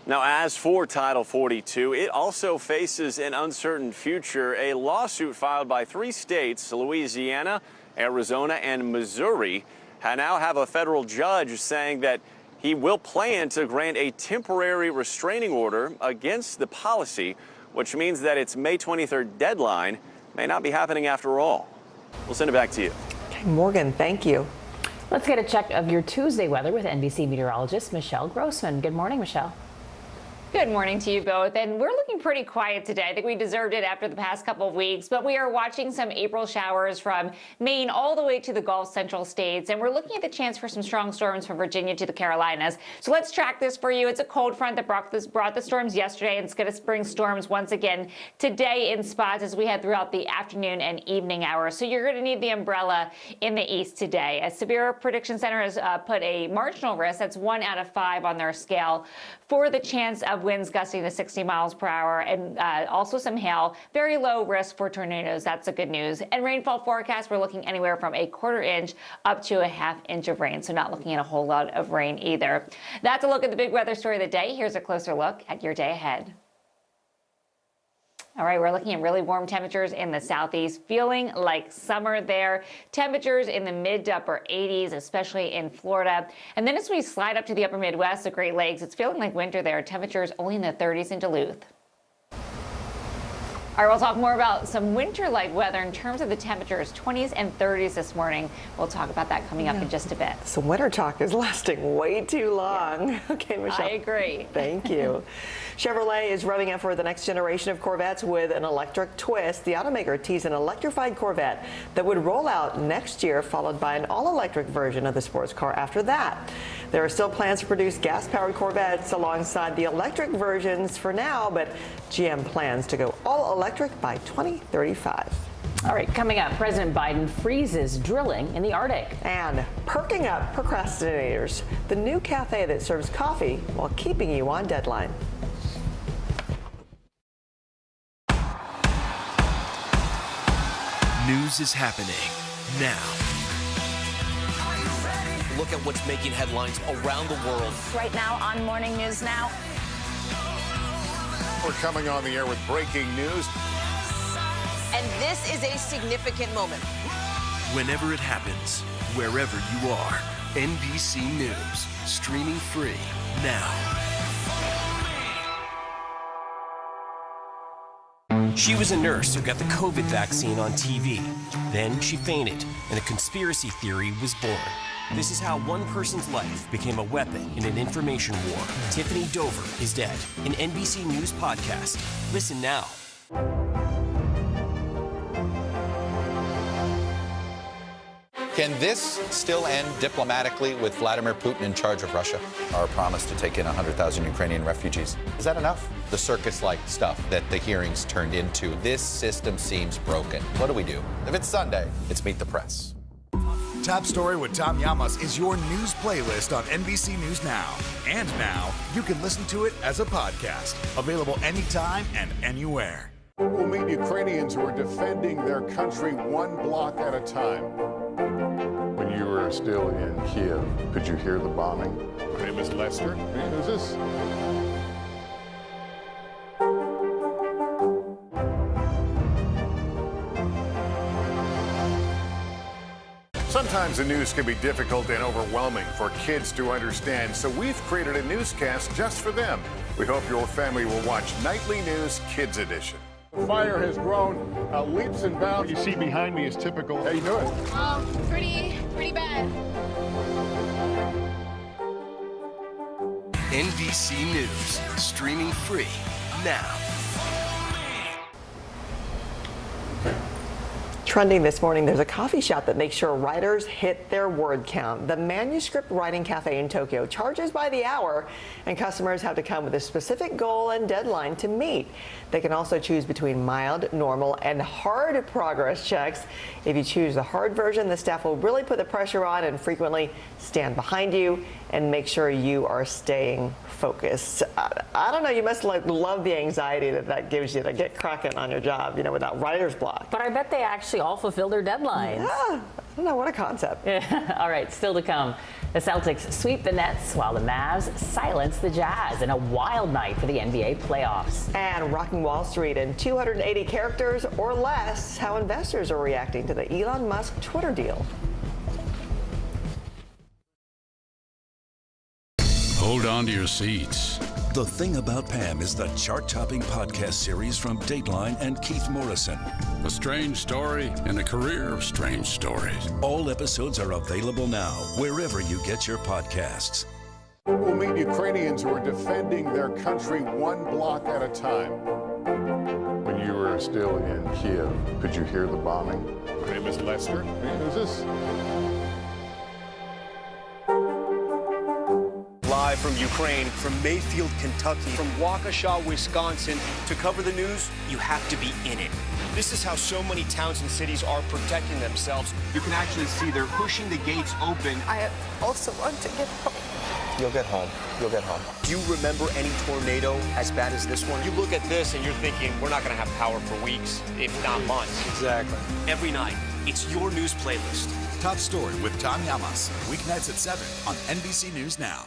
Now, as for Title 42, it also faces an uncertain future. A lawsuit filed by 3 states, Louisiana, Arizona, and Missouri, now have a federal judge saying that he will plan to grant a temporary restraining order against the policy, which means that its May 23rd deadline may not be happening after all. We'll send it back to you. Okay, Morgan, thank you. Let's get a check of your Tuesday weather with NBC meteorologist Michelle Grossman. Good morning, Michelle. Good morning to you both, and we're looking pretty quiet today. I think we deserved it after the past couple of weeks, but we are watching some April showers from Maine all the way to the Gulf Central states, and we're looking at the chance for some strong storms from Virginia to the Carolinas. So let's track this for you. It's a cold front that brought the storms yesterday, and it's going to bring storms once again today in spots as we head throughout the afternoon and evening hours. So you're going to need the umbrella in the east today. A Severe Prediction Center has put a marginal risk, that's 1 out of 5 on their scale, for the chance of winds gusting to 60 miles per hour and also some hail. Very low risk for tornadoes. That's the good news. And rainfall forecast, we're looking anywhere from a 1/4 inch up to a 1/2 inch of rain. So not looking at a whole lot of rain either. That's a look at the big weather story of the day. Here's a closer look at your day ahead. All right, we're looking at really warm temperatures in the southeast, feeling like summer there. Temperatures in the mid to upper 80s, especially in Florida. And then as we slide up to the upper Midwest, the Great Lakes, it's feeling like winter there. Temperatures only in the 30s in Duluth. All right, we'll talk more about some winter-like weather in terms of the temperatures, 20s and 30s this morning. We'll talk about that coming up in just a bit. So winter talk is lasting way too long. Yeah. Okay, Michelle. I agree. Thank you. Chevrolet is revving up for the next generation of Corvettes with an electric twist. The automaker teased an electrified Corvette that would roll out next year, followed by an all-electric version of the sports car after that. There are still plans to produce gas-powered Corvettes alongside the electric versions for now, but GM plans to go all electric by 2035. All right, coming up, President Biden freezes drilling in the Arctic. And perking up procrastinators, the new cafe that serves coffee while keeping you on deadline. News is happening now. Look at what's making headlines around the world. Right now on Morning News Now. We're coming on the air with breaking news. And this is a significant moment. Whenever it happens, wherever you are, NBC News, streaming free now. She was a nurse who got the COVID vaccine on TV. Then she fainted, and a conspiracy theory was born. This is how one person's life became a weapon in an information war. Tiffany Dover is dead. An NBC News podcast. Listen now. Can this still end diplomatically with Vladimir Putin in charge of Russia? Our promise to take in 100,000 Ukrainian refugees. Is that enough? The circus-like stuff that the hearings turned into. This system seems broken. What do we do? If it's Sunday, it's Meet the Press. Top Story with Tom Llamas is your news playlist on NBC News Now. And now, you can listen to it as a podcast. Available anytime and anywhere. We'll meet Ukrainians who are defending their country one block at a time. When you were still in Kiev, could you hear the bombing? My name is Lester. Hey, who's this? Sometimes the news can be difficult and overwhelming for kids to understand, so we've created a newscast just for them. We hope your family will watch Nightly News Kids Edition. The fire has grown leaps and bounds. You see behind me is typical. How you doing? Pretty bad. NBC News, streaming free now. Trending this morning, there's a coffee shop that makes sure writers hit their word count. The Manuscript Writing Cafe in Tokyo charges by the hour, and customers have to come with a specific goal and deadline to meet. They can also choose between mild, normal, and hard progress checks. If you choose the hard version, the staff will really put the pressure on and frequently stand behind you and make sure you are staying focused. I don't know, you must love the anxiety that gives you to get cracking on your job, without writer's block. But I bet they actually all fulfill their deadlines. Yeah, I don't know, what a concept. All right, still to come. The Celtics sweep the Nets while the Mavs silence the Jazz in a wild night for the NBA playoffs. And Rocking Wall Street in 280 characters or less, how investors are reacting to the Elon Musk Twitter deal. Hold on to your seats. The Thing About Pam is the chart-topping podcast series from Dateline and Keith Morrison. A strange story and a career of strange stories. All episodes are available now, wherever you get your podcasts. We'll meet Ukrainians who are defending their country one block at a time. When you were still in Kiev, could you hear the bombing? My name is Lester. Hey, who's this? Live from Ukraine, from Mayfield, Kentucky, from Waukesha, Wisconsin. To cover the news, you have to be in it. This is how so many towns and cities are protecting themselves. You can actually see they're pushing the gates open. I also want to get home. You'll get home. You'll get home. Do you remember any tornado as bad as this one? You look at this and you're thinking, we're not going to have power for weeks, if not months. Exactly. Every night, it's your news playlist. Top Story with Tom Llamas. Weeknights at 7 on NBC News Now.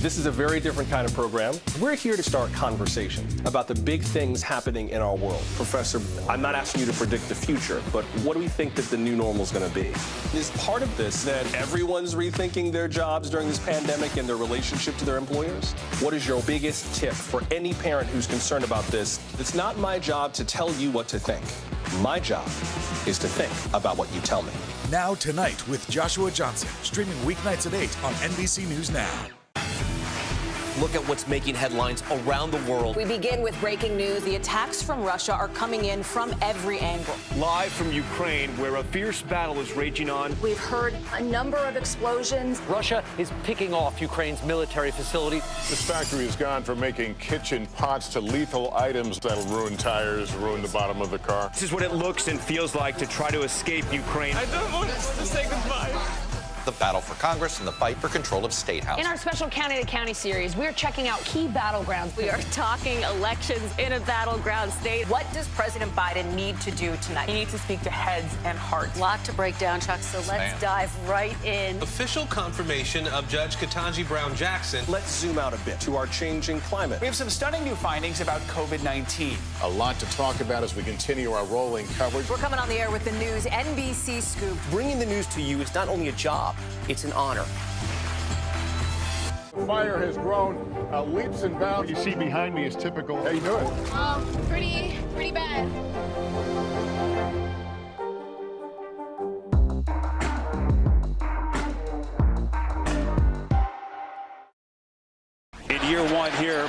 This is a very different kind of program. We're here to start conversation about the big things happening in our world. Professor, I'm not asking you to predict the future, but what do we think that the new normal is going to be? Is part of this that everyone's rethinking their jobs during this pandemic and their relationship to their employers? What is your biggest tip for any parent who's concerned about this? It's not my job to tell you what to think. My job is to think about what you tell me. Now Tonight with Joshua Johnson, streaming weeknights at 8 on NBC News Now. Look at what's making headlines around the world. We begin with breaking news. The attacks from Russia are coming in from every angle. Live from Ukraine, where a fierce battle is raging on. We've heard a number of explosions. Russia is picking off Ukraine's military facility. This factory has gone from making kitchen pots to lethal items that'll ruin tires, ruin the bottom of the car. This is what it looks and feels like to try to escape Ukraine. I don't want to say goodbye. the battle for Congress and the fight for control of State House. In our special County to County series, we're checking out key battlegrounds. We are talking elections in a battleground state. What does President Biden need to do tonight? He needs to speak to heads and hearts. A lot to break down, Chuck, so let's dive right in. Official confirmation of Judge Ketanji Brown Jackson. Let's zoom out a bit to our changing climate. We have some stunning new findings about COVID-19. A lot to talk about as we continue our rolling coverage. We're coming on the air with the news NBC Scoop. Bringing the news to you is not only a job, it's an honor. The fire has grown leaps and bounds. You see behind me is typical. How you doing? Pretty bad. In year one here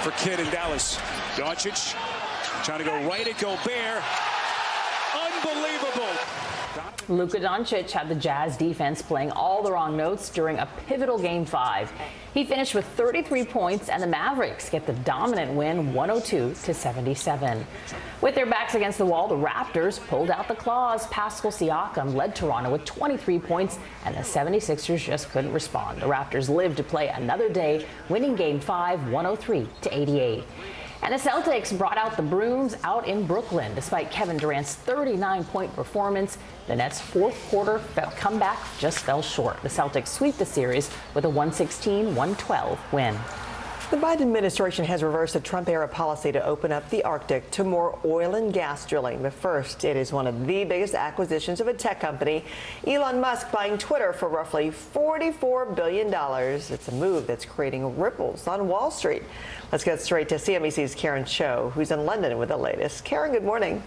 for Kidd in Dallas. Doncic trying to go right at Gobert. Unbelievable. Luka Doncic had the Jazz defense playing all the wrong notes during a pivotal Game 5. He finished with 33 points, and the Mavericks get the dominant win 102-77. With their backs against the wall, the Raptors pulled out the claws. Pascal Siakam led Toronto with 23 points, and the 76ers just couldn't respond. The Raptors lived to play another day, winning Game 5 103-88. And the Celtics brought out the brooms out in Brooklyn. Despite Kevin Durant's 39-point performance, the Nets' fourth quarter comeback just fell short. The Celtics sweep the series with a 116-112 win. The Biden administration has reversed the Trump-era policy to open up the Arctic to more oil and gas drilling. But first, it is one of the biggest acquisitions of a tech company. Elon Musk buying Twitter for roughly $44 billion. It's a move that's creating ripples on Wall Street. Let's get straight to CNBC's Karen Cho, who's in London with the latest. Karen, good morning.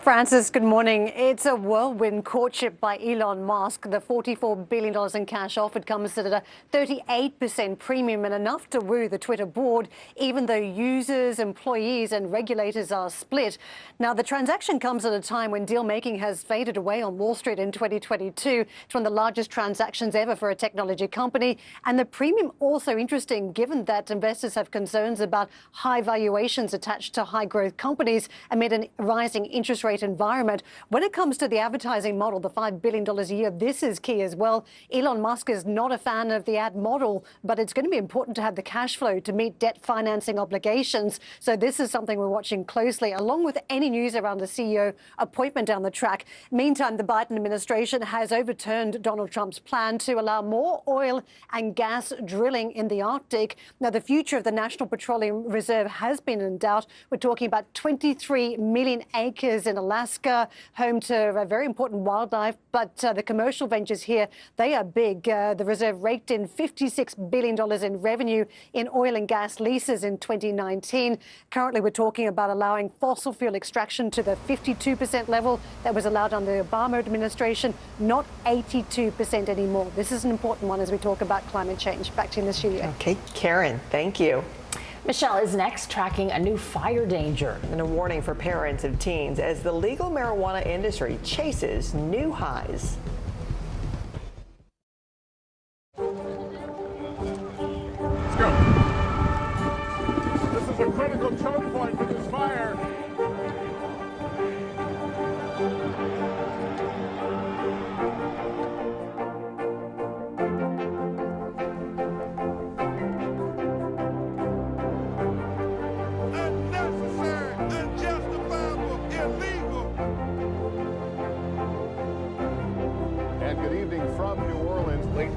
Francis, good morning. It's a whirlwind courtship by Elon Musk. The $44 billion in cash offered comes at a 38% premium and enough to woo the Twitter board, even though users, employees and regulators are split. Now, the transaction comes at a time when deal-making has faded away on Wall Street in 2022. It's one of the largest transactions ever for a technology company. And the premium also interesting, given that investors have concerns about high valuations attached to high-growth companies amid a rising interest rate environment. When it comes to the advertising model, the $5 billion a year, this is key as well. Elon Musk is not a fan of the ad model, but it's going to be important to have the cash flow to meet debt financing obligations. So this is something we're watching closely, along with any news around the CEO appointment down the track. Meantime, the Biden administration has overturned Donald Trump's plan to allow more oil and gas drilling in the Arctic. Now, the future of the National Petroleum Reserve has been in doubt. We're talking about 23 million acres in Alaska, home to a very important wildlife, but the commercial ventures here, they are big. The reserve raked in $56 billion in revenue in oil and gas leases in 2019. Currently, we're talking about allowing fossil fuel extraction to the 52% level that was allowed under the Obama administration, not 82% anymore. This is an important one as we talk about climate change. Back to you in the studio. Okay, Karen, thank you. Michelle is next, tracking a new fire danger. And a warning for parents of teens as the legal marijuana industry chases new highs. Let's go. This is a critical choke point for this fire.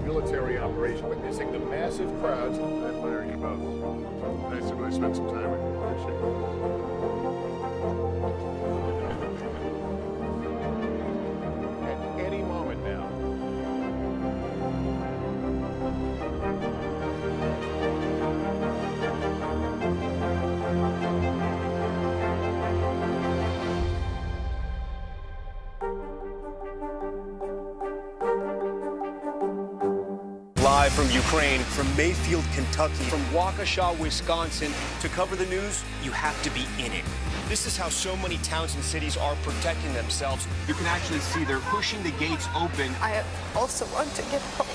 Military operation witnessing the massive crowds. I admire you both. Nice to spend some time with you. Appreciate it. At any moment now. Live from Ukraine, from Mayfield, Kentucky, from Waukesha, Wisconsin. To cover the news, you have to be in it. This is how so many towns and cities are protecting themselves. You can actually see they're pushing the gates open. I also want to get home.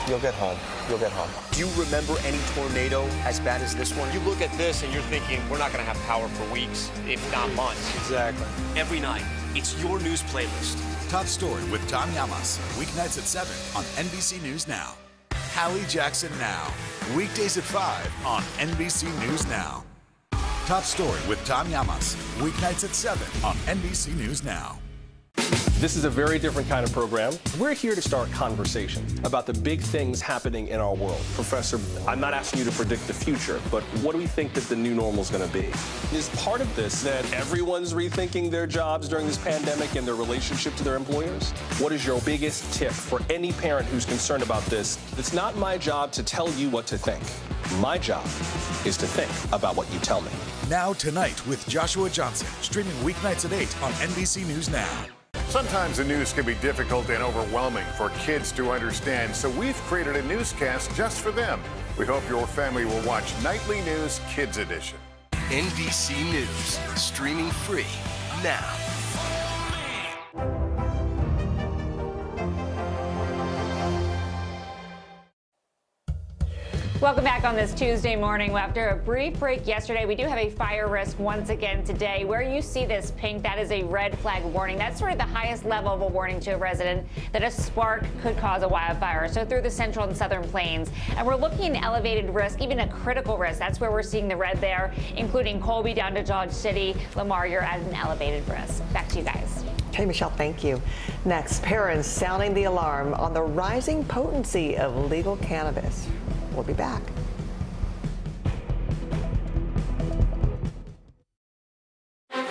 You'll get home. You'll get home. Do you remember any tornado as bad as this one? You look at this and you're thinking, we're not going to have power for weeks, if not months. Exactly. Every night, it's your news playlist. Top Story with Tom Llamas, weeknights at 7 on NBC News Now. Hallie Jackson Now, weekdays at 5 on NBC News Now. Top Story with Tom Llamas, weeknights at 7 on NBC News Now. This is a very different kind of program. We're here to start conversation about the big things happening in our world. Professor, I'm not asking you to predict the future, but what do we think that the new normal is going to be? Is part of this that everyone's rethinking their jobs during this pandemic and their relationship to their employers? What is your biggest tip for any parent who's concerned about this? It's not my job to tell you what to think. My job is to think about what you tell me. Now Tonight with Joshua Johnson, streaming weeknights at 8 on NBC News Now. Sometimes the news can be difficult and overwhelming for kids to understand, so we've created a newscast just for them. We hope your family will watch Nightly News Kids Edition. NBC News, streaming free now. Welcome back on this Tuesday morning. After a brief break yesterday, we do have a fire risk once again today. Where you see this pink, that is a red flag warning. That's sort of the highest level of a warning to a resident that a spark could cause a wildfire. So through the central and southern plains. And we're looking at elevated risk, even a critical risk. That's where we're seeing the red there, including Colby down to Dodge City. Lamar, you're at an elevated risk. Back to you guys. Okay, Michelle, thank you. Next, parents sounding the alarm on the rising potency of legal cannabis. We'll be back.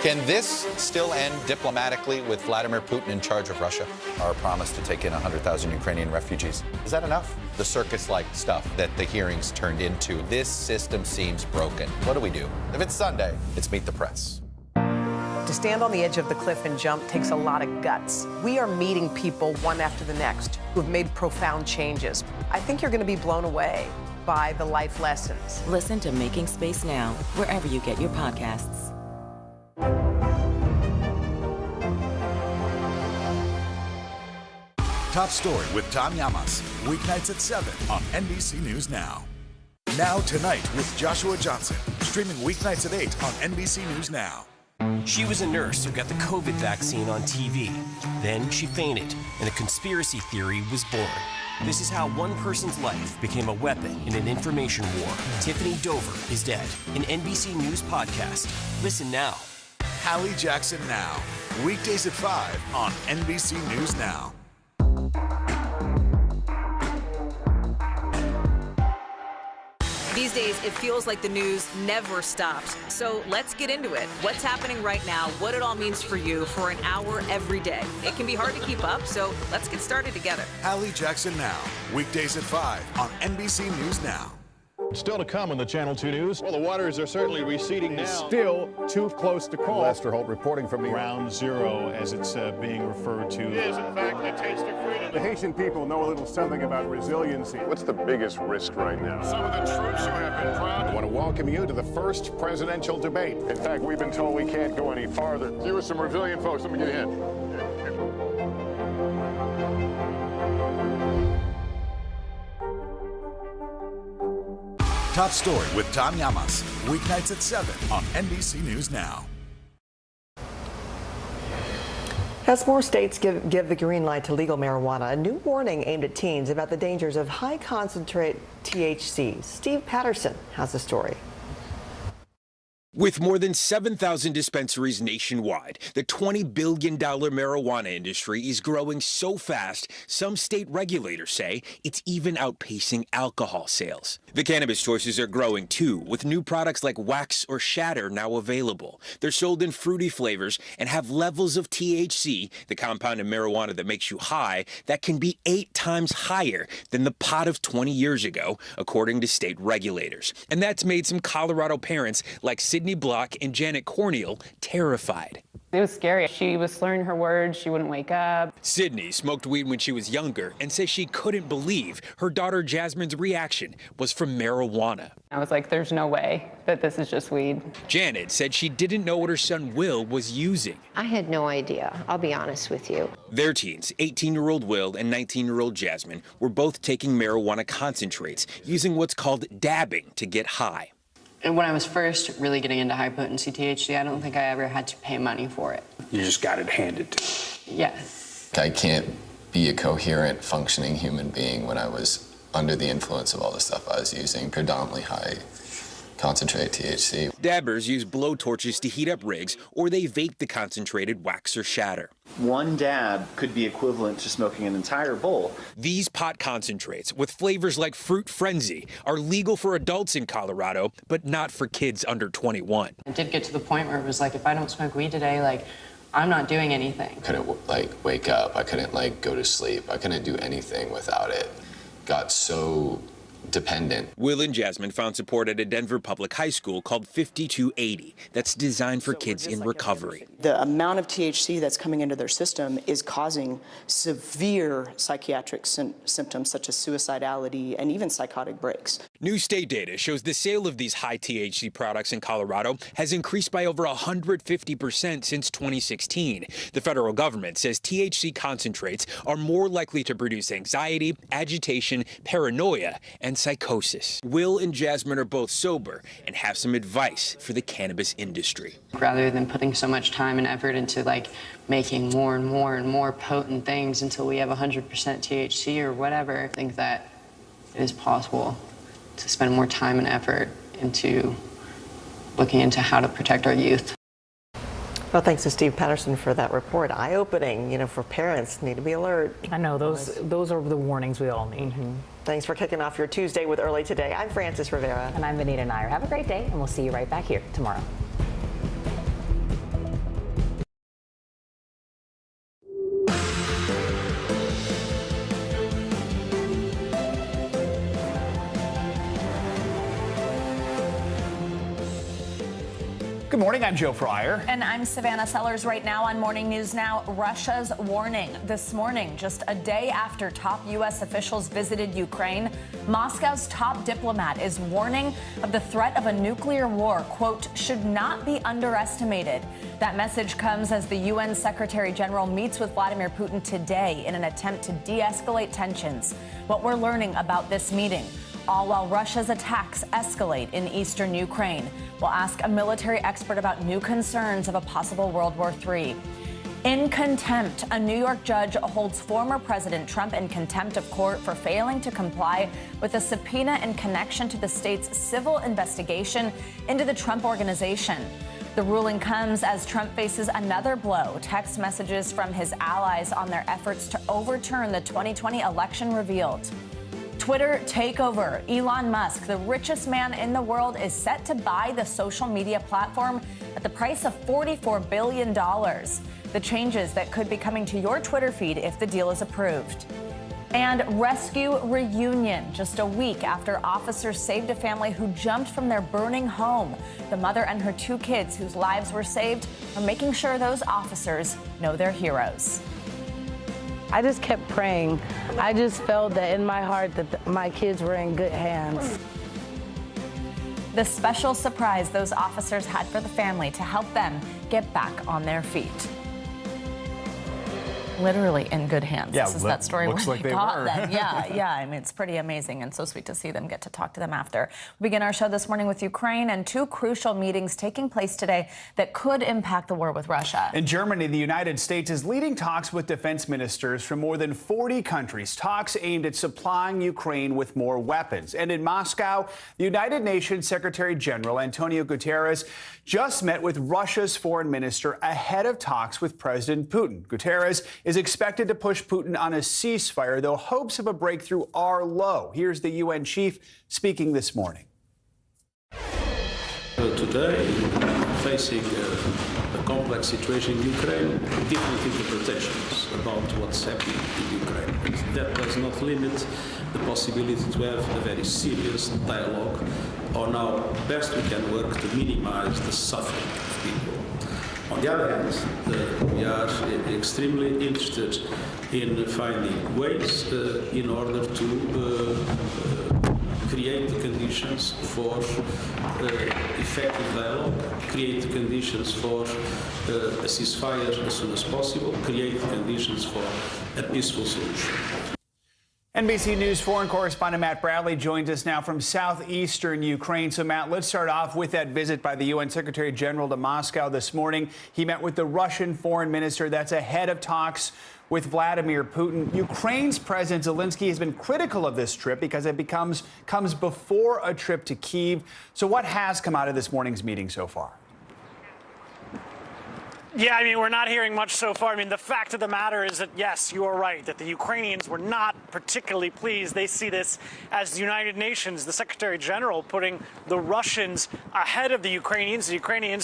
Can this still end diplomatically with Vladimir Putin in charge of Russia? Our promise to take in 100,000 Ukrainian refugees. Is that enough? The circus-like stuff that the hearings turned into. This system seems broken. What do we do? If it's Sunday, it's Meet the Press. To stand on the edge of the cliff and jump takes a lot of guts. We are meeting people one after the next who have made profound changes. I think you're going to be blown away by the life lessons. Listen to Making Space Now, wherever you get your podcasts. Top Story with Tom Llamas, weeknights at 7 on NBC News Now. Now Tonight with Joshua Johnson, streaming weeknights at 8 on NBC News Now. She was a nurse who got the COVID vaccine on TV. Then she fainted, and a conspiracy theory was born. This is how one person's life became a weapon in an information war. Tiffany Dover is dead. An NBC News podcast. Listen now. Hallie Jackson Now, weekdays at 5 on NBC News Now. These days, it feels like the news never stops. So let's get into it. What's happening right now, what it all means for you for an hour every day. It can be hard to keep up, so let's get started together. Hallie Jackson Now, weekdays at 5 on NBC News Now. Still to come on the Channel 2 News. Well, the waters are certainly receding now. Still too close to call. Lester Holt reporting from the Ground Zero, as it's being referred to. It is, in fact, the taste of freedom. The Haitian people know a little something about resiliency. What's the biggest risk right now? Some of the troops who have been proud. I want to welcome you to the first presidential debate. In fact, we've been told we can't go any farther. Here are some resilient folks. Let me get in. Top Story with Tom Llamas, weeknights at 7 on NBC News Now. As more states give the green light to legal marijuana, a new warning aimed at teens about the dangers of high concentrate THC. Steve Patterson has the story. With more than 7,000 dispensaries nationwide, the $20 billion marijuana industry is growing so fast, some state regulators say it's even outpacing alcohol sales. The cannabis choices are growing too, with new products like Wax or Shatter now available. They're sold in fruity flavors and have levels of THC, the compound in marijuana that makes you high, that can be 8 times higher than the pot of 20 years ago, according to state regulators. And that's made some Colorado parents like Sydney Block and Janet Corneal terrified. It was scary. She was slurring her words. She wouldn't wake up. Sydney smoked weed when she was younger and says she couldn't believe her daughter Jasmine's reaction was from marijuana. I was like, there's no way that this is just weed. Janet said she didn't know what her son Will was using. I had no idea, I'll be honest with you. Their teens, 18-year-old Will and 19-year-old Jasmine, were both taking marijuana concentrates, using what's called dabbing to get high. And when I was first really getting into high-potency THC, I don't think I ever had to pay money for it. You just got it handed to you. Yes. I can't be a coherent, functioning human being when I was under the influence of all the stuff I was using, predominantly high concentrated THC. Dabbers use blowtorches to heat up rigs, or they vape the concentrated wax or shatter. One dab could be equivalent to smoking an entire bowl. These pot concentrates, with flavors like Fruit Frenzy, are legal for adults in Colorado, but not for kids under 21. It did get to the point where it was like, if I don't smoke weed today, like, I'm not doing anything. I couldn't wake up, I couldn't go to sleep, I couldn't do anything without it. Got so dependent. Will and Jasmine found support at a Denver public high school called 5280 that's designed for kids in recovery. The amount of THC that's coming into their system is causing severe psychiatric symptoms such as suicidality and even psychotic breaks. New state data shows the sale of these high THC products in Colorado has increased by over 150% since 2016. The federal government says THC concentrates are more likely to produce anxiety, agitation, paranoia, and psychosis. Will and Jasmine are both sober and have some advice for the cannabis industry. Rather than putting so much time and effort into like making more and more and more potent things until we have 100% THC or whatever, I think that it is possible to spend more time and effort into looking into how to protect our youth. Well, thanks to Steve Patterson for that report. Eye-opening, for parents, need to be alert. I know, those are the warnings we all need. Thanks for kicking off your Tuesday with Early Today. I'm Frances Rivera. And I'm Vanita Nair. Have a great day, and we'll see you right back here tomorrow. Good morning, I'm Joe Fryer. And I'm Savannah Sellers. Right now on Morning News Now, Russia's warning. This morning, just a day after top U.S. officials visited Ukraine, Moscow's top diplomat is warning of the threat of a nuclear war, quote, should not be underestimated. That message comes as the UN Secretary General meets with Vladimir Putin today in an attempt to de-escalate tensions. What we're learning about this meeting, all while Russia's attacks escalate in eastern Ukraine. We'll ask a military expert about new concerns of a possible World War III. In contempt, a New York judge holds former President Trump in contempt of court for failing to comply with a subpoena in connection to the state's civil investigation into the Trump Organization. The ruling comes as Trump faces another blow. Text messages from his allies on their efforts to overturn the 2020 election revealed. Twitter takeover. Elon Musk, the richest man in the world, is set to buy the social media platform at the price of $44 billion. The changes that could be coming to your Twitter feed if the deal is approved. And rescue reunion. Just a week after officers saved a family who jumped from their burning home. The mother and her two kids whose lives were saved are making sure those officers know they're heroes. I just kept praying. I just felt that in my heart that my kids were in good hands. The special surprise those officers had for the family to help them get back on their feet. Literally in good hands. Yeah, this is that story looks where like they they got were. them. Yeah. I mean, it's pretty amazing and so sweet to see them get to talk to them after. We begin our show this morning with Ukraine and two crucial meetings taking place today that could impact the war with Russia. In Germany, the United States is leading talks with defense ministers from more than 40 countries, talks aimed at supplying Ukraine with more weapons. And in Moscow, the United Nations Secretary General Antonio Guterres just met with Russia's foreign minister ahead of talks with President Putin. Guterres is expected to push Putin on a ceasefire, though hopes of a breakthrough are low. Here's the UN chief speaking this morning. Today, facing a complex situation in Ukraine, different interpretations about what's happening in Ukraine. That does not limit the possibility to have a very serious dialogue on how best we can work to minimize the suffering of people. On the other hand, we are extremely interested in finding ways in order to create the conditions for effective dialogue, create the conditions for a ceasefire as soon as possible, create the conditions for a peaceful solution. NBC News foreign correspondent Matt Bradley joins us now from southeastern Ukraine. So, Matt, let's start off with that visit by the UN Secretary General to Moscow this morning. He met with the Russian foreign minister. That's ahead of talks with Vladimir Putin. Ukraine's President Zelensky has been critical of this trip because it comes before a trip to Kyiv. So what has come out of this morning's meeting so far? Yeah, I mean, we're not hearing much so far. I mean, the fact of the matter is that, yes, you are right, that the Ukrainians were not particularly pleased. They see this as the United Nations, the Secretary General, putting the Russians ahead of the Ukrainians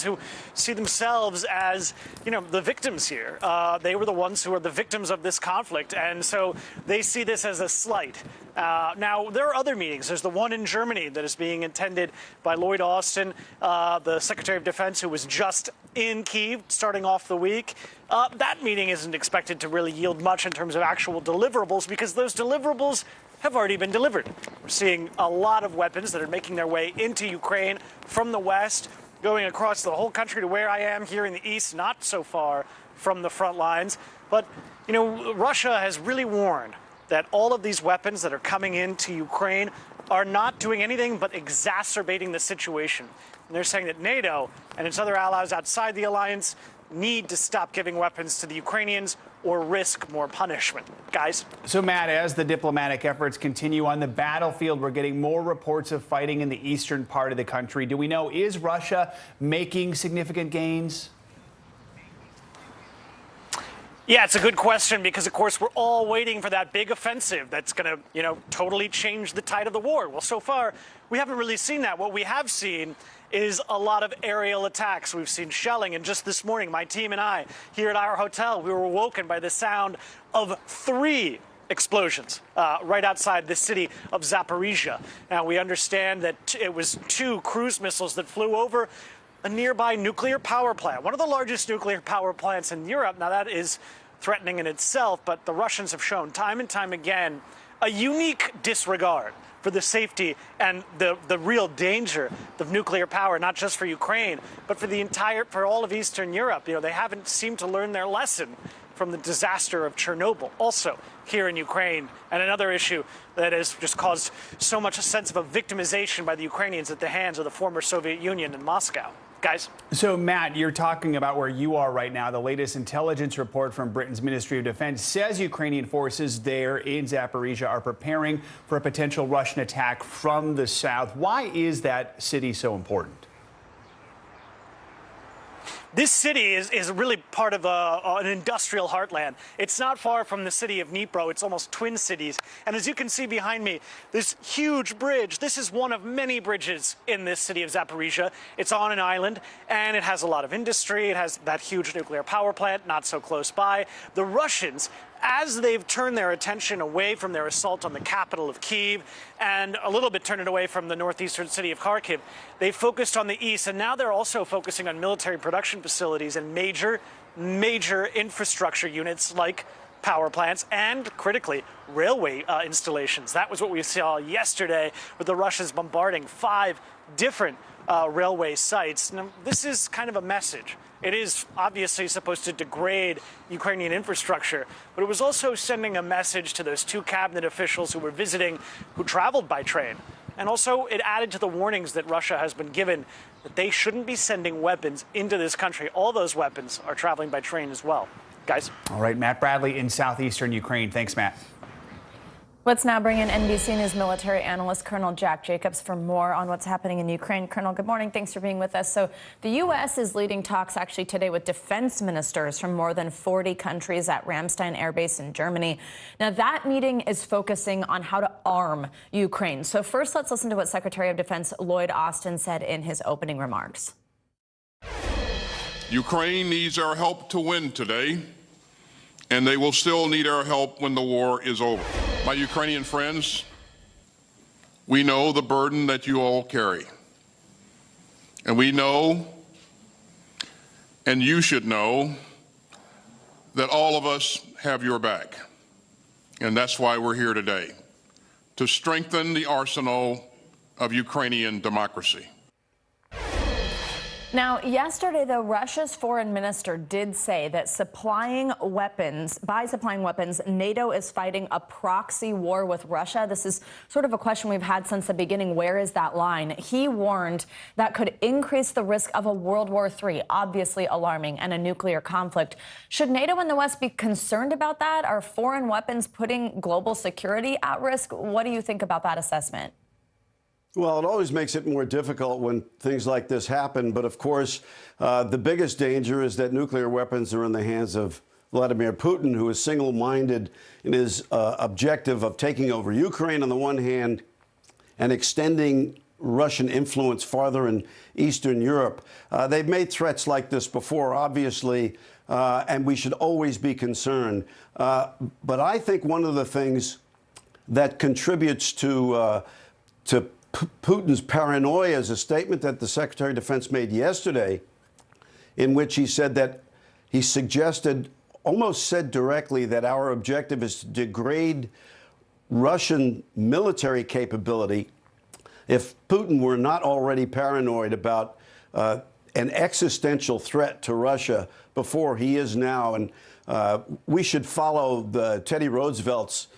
who see themselves as, you know, the victims here. They were the ones who are the victims of this conflict, and so they see this as a slight. Now, there are other meetings. There's the one in Germany that is being attended by Lloyd Austin, the Secretary of Defense, who was just in Kyiv starting off the week. That meeting isn't expected to really yield much in terms of actual deliverables because those deliverables have already been delivered. We're seeing a lot of weapons that are making their way into Ukraine from the west, going across the whole country to where I am here in the east, not so far from the front lines. But, you know, Russia has really warned that all of these weapons that are coming into Ukraine are not doing anything but exacerbating the situation. And they're saying that NATO and its other allies outside the alliance need to stop giving weapons to the Ukrainians or risk more punishment. Guys? So, Matt, as the diplomatic efforts continue on the battlefield, we're getting more reports of fighting in the eastern part of the country. Do we know, is Russia making significant gains? Yeah, it's a good question because, of course, we're all waiting for that big offensive that's going to, you know, totally change the tide of the war. Well, so far, we haven't really seen that. What we have seen is a lot of aerial attacks. We've seen shelling, and just this morning, my team and I, here at our hotel, we were woken by the sound of 3 explosions right outside the city of Zaporizhia. Now, we understand that it was 2 cruise missiles that flew over a nearby nuclear power plant, one of the largest nuclear power plants in Europe. Now, that is threatening in itself, but the Russians have shown time and time again a unique disregard for the safety and the real danger of nuclear power, not just for Ukraine, but for all of Eastern Europe. You know, they haven't seemed to learn their lesson from the disaster of Chernobyl, also here in Ukraine. And another issue that has just caused so much a sense of a victimization by the Ukrainians at the hands of the former Soviet Union in Moscow. Guys? So, Matt, you're talking about where you are right now. The latest intelligence report from Britain's Ministry of Defense says Ukrainian forces there in Zaporizhia are preparing for a potential Russian attack from the south. Why is that city so important? This city is really part of an industrial heartland. It's not far from the city of Dnipro. It's almost twin cities. And as you can see behind me, this huge bridge, this is one of many bridges in this city of Zaporizhia. It's on an island, and it has a lot of industry. It has that huge nuclear power plant not so close by. The Russians, as they've turned their attention away from their assault on the capital of Kyiv and a little bit turned it away from the northeastern city of Kharkiv, they focused on the east, and now they're also focusing on military production facilities and major infrastructure units like power plants and, critically, railway installations. That was what we saw yesterday with the Russians bombarding 5 different railway sites. Now, this is kind of a message. It is obviously supposed to degrade Ukrainian infrastructure, but it was also sending a message to those 2 cabinet officials who were visiting, who traveled by train. And also it added to the warnings that Russia has been given that they shouldn't be sending weapons into this country. All those weapons are traveling by train as well. Guys? All right, Matt Bradley in southeastern Ukraine. Thanks, Matt. Let's now bring in NBC News military analyst Colonel Jack Jacobs for more on what's happening in Ukraine. Colonel, good morning. Thanks for being with us. So the U.S. is leading talks actually today with defense ministers from more than 40 countries at Ramstein Air Base in Germany. Now, that meeting is focusing on how to arm Ukraine. So first, let's listen to what Secretary of Defense Lloyd Austin said in his opening remarks. Ukraine needs our help to win today, and they will still need our help when the war is over. My Ukrainian friends, we know the burden that you all carry. And we know, and you should know, that all of us have your back. And that's why we're here today, to strengthen the arsenal of Ukrainian democracy. Now, yesterday, though, Russia's foreign minister did say that by supplying weapons, NATO is fighting a proxy war with Russia. This is sort of a question we've had since the beginning. Where is that line? He warned that could increase the risk of a World War III, obviously alarming, and a nuclear conflict. Should NATO and the West be concerned about that? Are foreign weapons putting global security at risk? What do you think about that assessment? Well, it always makes it more difficult when things like this happen. But of course, the biggest danger is that nuclear weapons are in the hands of Vladimir Putin, who is single-minded in his objective of taking over Ukraine on the one hand and extending Russian influence farther in Eastern Europe. They've made threats like this before, obviously, and we should always be concerned. But I think one of the things that contributes to Putin's paranoia is a statement that the Secretary of Defense made yesterday, in which he said that he suggested, almost said directly, that our objective is to degrade Russian military capability. If Putin were not already paranoid about an existential threat to Russia before he is now, and we should follow the Teddy Roosevelt's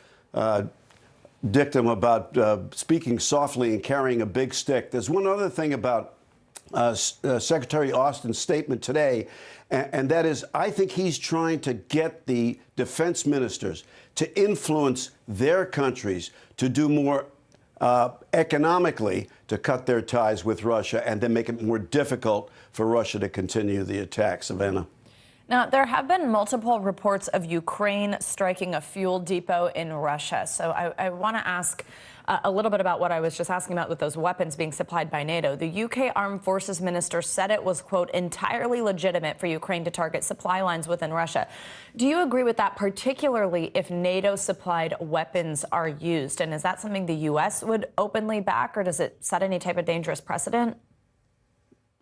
dictum about speaking softly and carrying a big stick. There's one other thing about Secretary Austin's statement today, and that is I think he's trying to get the defense ministers to influence their countries to do more economically to cut their ties with Russia and then make it more difficult for Russia to continue the attack. Savannah. Now, there have been multiple reports of Ukraine striking a fuel depot in Russia. So I want to ask a little bit about what I was just asking about with those weapons being supplied by NATO. The UK Armed Forces Minister said it was, quote, entirely legitimate for Ukraine to target supply lines within Russia. Do you agree with that, particularly if NATO-supplied weapons are used? And is that something the U.S. would openly back, or does it set any type of dangerous precedent?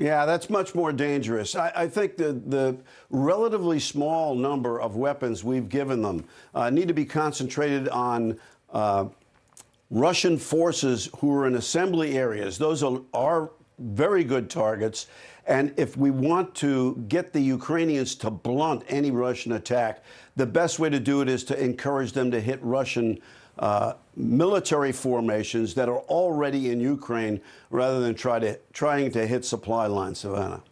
Yeah, that's much more dangerous. I think the relatively small number of weapons we've given them need to be concentrated on Russian forces who are in assembly areas. Those are very good targets. And if we want to get the Ukrainians to blunt any Russian attack, the best way to do it is to encourage them to hit Russian military formations that are already in Ukraine rather than trying to hit supply lines, Savannah.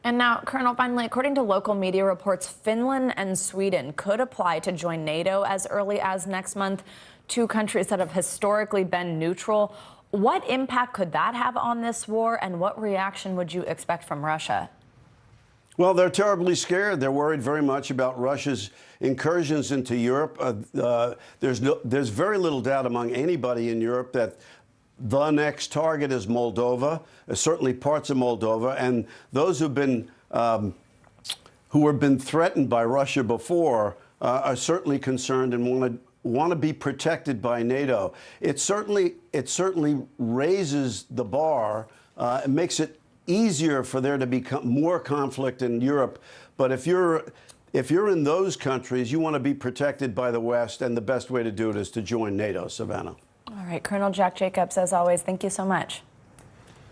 And now, Colonel, finally, according to local media reports, Finland and Sweden could apply to join NATO as early as next month, two countries that have historically been neutral. What impact could that have on this war, and what reaction would you expect from Russia? Well, they're terribly scared. They're worried very much about Russia's incursions into Europe. There's very little doubt among anybody in Europe that the next target is Moldova, certainly parts of Moldova, and those who have been threatened by Russia before are certainly concerned and want to be protected by NATO. It certainly raises the bar. It makes it easier for there to become more conflict in Europe. But if you're in those countries, you want to be protected by the West, and the best way to do it is to join NATO, Savannah. All right, Colonel Jack Jacobs, as always, thank you so much.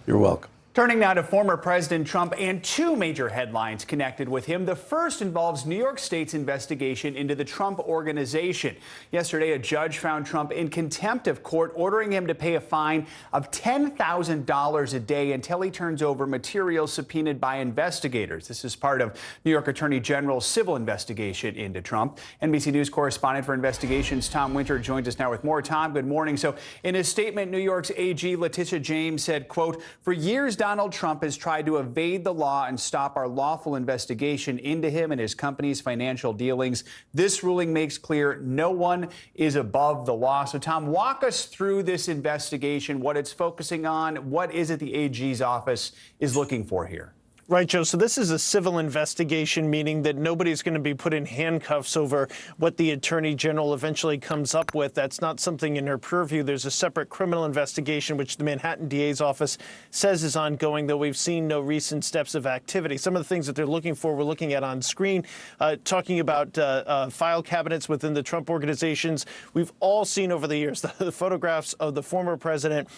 You're welcome. Turning now to former President Trump and two major headlines connected with him. The first involves New York State's investigation into the Trump Organization. Yesterday, a judge found Trump in contempt of court, ordering him to pay a fine of $10,000 a day until he turns over materials subpoenaed by investigators. This is part of New York Attorney General's civil investigation into Trump. NBC News correspondent for investigations Tom Winter joins us now with more. Tom, good morning. So in his statement, New York's AG Letitia James said, quote, "For years, Donald Trump has tried to evade the law and stop our lawful investigation into him and his company's financial dealings. This ruling makes clear no one is above the law." So, Tom, walk us through this investigation, what it's focusing on. What is it the AG's office is looking for here? Right, Joe. So this is a civil investigation, meaning that nobody's going to be put in handcuffs over what the Attorney General eventually comes up with. That's not something in her purview. There's a separate criminal investigation, which the Manhattan DA's office says is ongoing, though we've seen no recent steps of activity. Some of the things that they're looking for, we're looking at on screen, talking about file cabinets within the Trump organizations. We've all seen over the years the photographs of the former president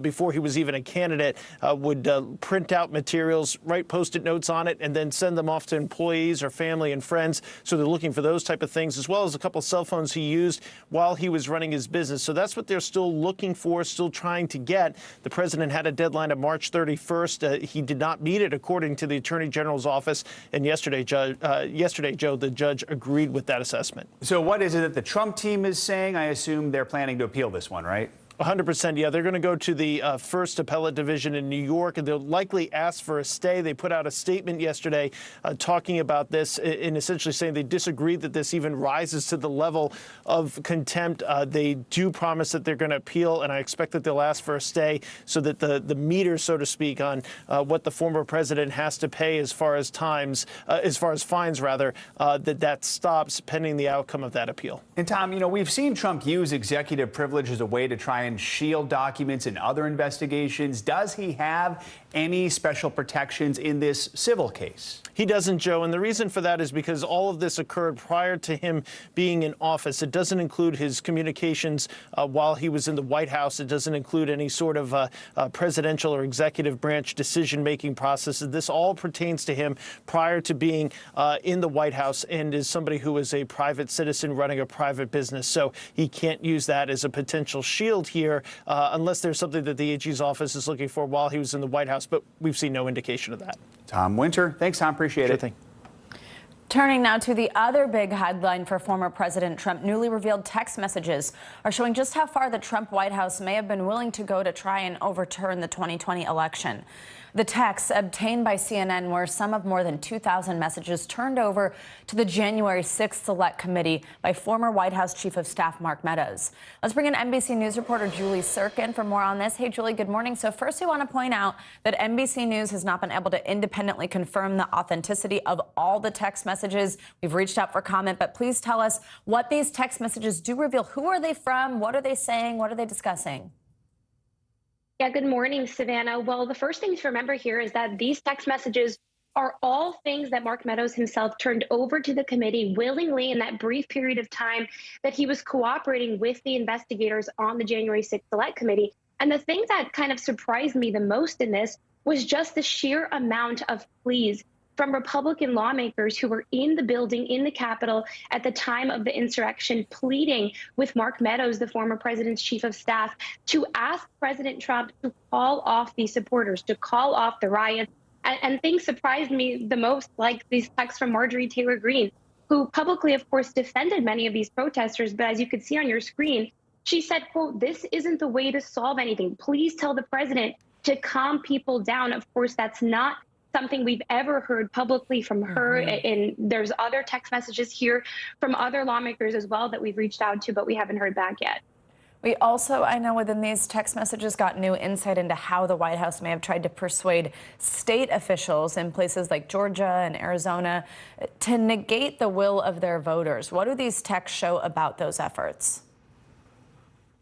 before he was even a candidate would print out materials materials, write Post-it notes on it, and then send them off to employees or family and friends. So they're looking for those type of things, as well as a couple of cell phones he used while he was running his business. So that's what they're still looking for, still trying to get. The president had a deadline of March 31st. He did not meet it, according to the Attorney General's office. And yesterday, Joe, the judge agreed with that assessment. So what is it that the Trump team is saying? I assume they're planning to appeal this one, right? 100%, yeah. They're going to go to the First Appellate Division in New York, and they'll likely ask for a stay. They put out a statement yesterday talking about this and essentially saying they disagree that this even rises to the level of contempt. They do promise that they're going to appeal, and I expect that they'll ask for a stay so that the meter, so to speak, on what the former president has to pay as far as fines, that stops pending the outcome of that appeal. And Tom, you know, we've seen Trump use executive privilege as a way to try and shield documents in other investigations. Does he have any special protections in this civil case? He doesn't, Joe, and the reason for that is because all of this occurred prior to him being in office. It doesn't include his communications while he was in the White House. It doesn't include any sort of presidential or executive branch decision-making processes. This all pertains to him prior to being in the White House and is somebody who is a private citizen running a private business. So he can't use that as a potential shield here unless there's something that the AG's office is looking for while he was in the White House. But we've seen no indication of that. Tom Winter. Thanks, Tom. Appreciate it. Thing. Turning now to the other big headline for former President Trump, newly revealed text messages are showing just how far the Trump White House may have been willing to go to try and overturn the 2020 election. The texts obtained by CNN were some of more than 2,000 messages turned over to the January 6th Select Committee by former White House Chief of Staff Mark Meadows. Let's bring in NBC News reporter Julie Sirkin for more on this. Hey, Julie, good morning. So first, we want to point out that NBC News has not been able to independently confirm the authenticity of all the text messages. We've reached out for comment, but please tell us what these text messages do reveal. Who are they from? What are they saying? What are they discussing? Yeah, good morning, Savannah. Well, the first thing to remember here is that these text messages are all things that Mark Meadows himself turned over to the committee willingly in that brief period of time that he was cooperating with the investigators on the January 6th Select Committee. And the thing that kind of surprised me the most in this was just the sheer amount of pleas from Republican lawmakers who were in the building, in the Capitol at the time of the insurrection, pleading with Mark Meadows, the former president's chief of staff, to ask President Trump to call off these supporters, to call off the riots. And things surprised me the most, like these texts from Marjorie Taylor Greene, who publicly, of course, defended many of these protesters. But as you could see on your screen, she said, quote, "This isn't the way to solve anything. Please tell the president to calm people down." Of course, that's not something we've ever heard publicly from her. And there's other text messages here from other lawmakers as well that we've reached out to, but we haven't heard back yet. We also, I know within these text messages, got new insight into how the White House may have tried to persuade state officials in places like Georgia and Arizona to negate the will of their voters. What do these texts show about those efforts?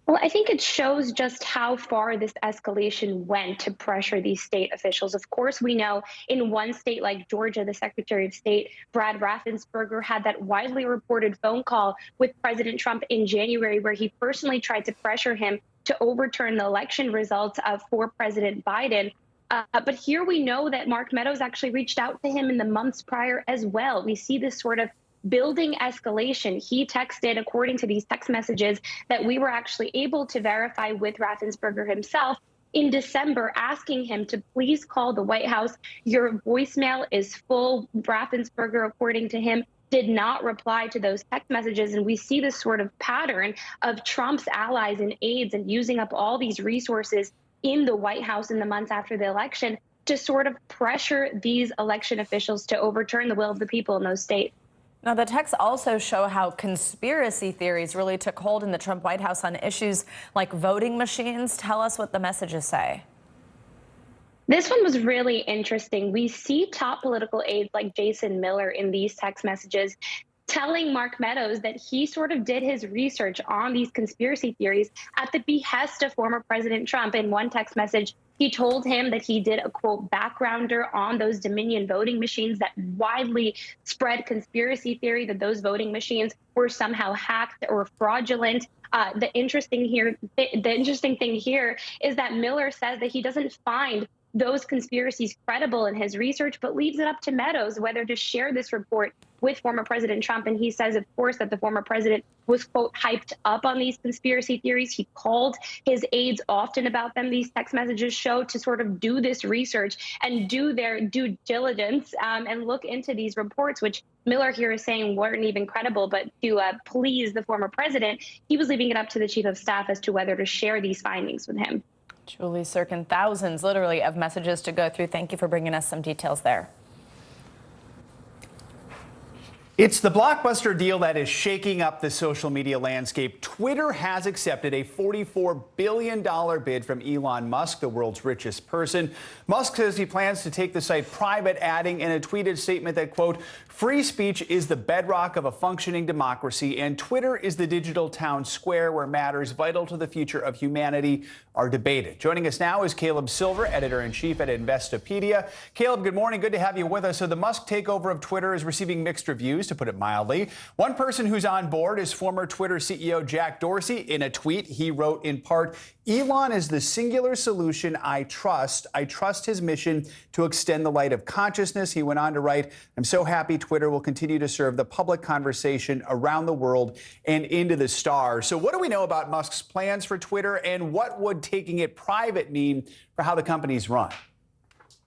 Well, I think it shows just how far this escalation went to pressure these state officials. Of course, we know in one state like Georgia, the Secretary of State, Brad Raffensperger, had that widely reported phone call with President Trump in January, where he personally tried to pressure him to overturn the election results for President Biden. But here we know that Mark Meadows actually reached out to him in the months prior as well. We see this sort of building escalation. He texted, according to these text messages, that we were actually able to verify with Raffensperger himself in December, asking him to please call the White House. Your voicemail is full. Raffensperger, according to him, did not reply to those text messages. And we see this sort of pattern of Trump's allies and aides and using up all these resources in the White House in the months after the election to sort of pressure these election officials to overturn the will of the people in those states. Now, the texts also show how conspiracy theories really took hold in the Trump White House on issues like voting machines. Tell us what the messages say. This one was really interesting. We see top political aides like Jason Miller in these text messages telling Mark Meadows that he sort of did his research on these conspiracy theories at the behest of former President Trump. In one text message, he told him that he did a, quote, backgrounder on those Dominion voting machines, that widely spread conspiracy theory that those voting machines were somehow hacked or fraudulent. The interesting thing here is that Miller says that he doesn't find those conspiracies credible in his research, but leaves it up to Meadows whether to share this report with former President Trump. And he says, of course, that the former president was, quote, hyped up on these conspiracy theories. He called his aides often about them. These text messages show to sort of do this research and do their due diligence and look into these reports, which Miller here is saying weren't even credible. But to please the former president, he was leaving it up to the chief of staff as to whether to share these findings with him. Julie Sirkin, thousands literally of messages to go through. Thank you for bringing us some details there. It's the blockbuster deal that is shaking up the social media landscape. Twitter has accepted a $44 billion bid from Elon Musk, the world's richest person. Musk says he plans to take the site private, adding in a tweeted statement that, quote, free speech is the bedrock of a functioning democracy, and Twitter is the digital town square where matters vital to the future of humanity are debated. Joining us now is Caleb Silver, editor-in-chief at Investopedia. Caleb, good morning. Good to have you with us. So the Musk takeover of Twitter is receiving mixed reviews, to put it mildly. One person who's on board is former Twitter CEO Jack Dorsey. In a tweet, he wrote in part, Elon is the singular solution I trust. I trust his mission to extend the light of consciousness. He went on to write, I'm so happy Twitter will continue to serve the public conversation around the world and into the stars. So what do we know about Musk's plans for Twitter, and what would taking it private mean for how the company's run?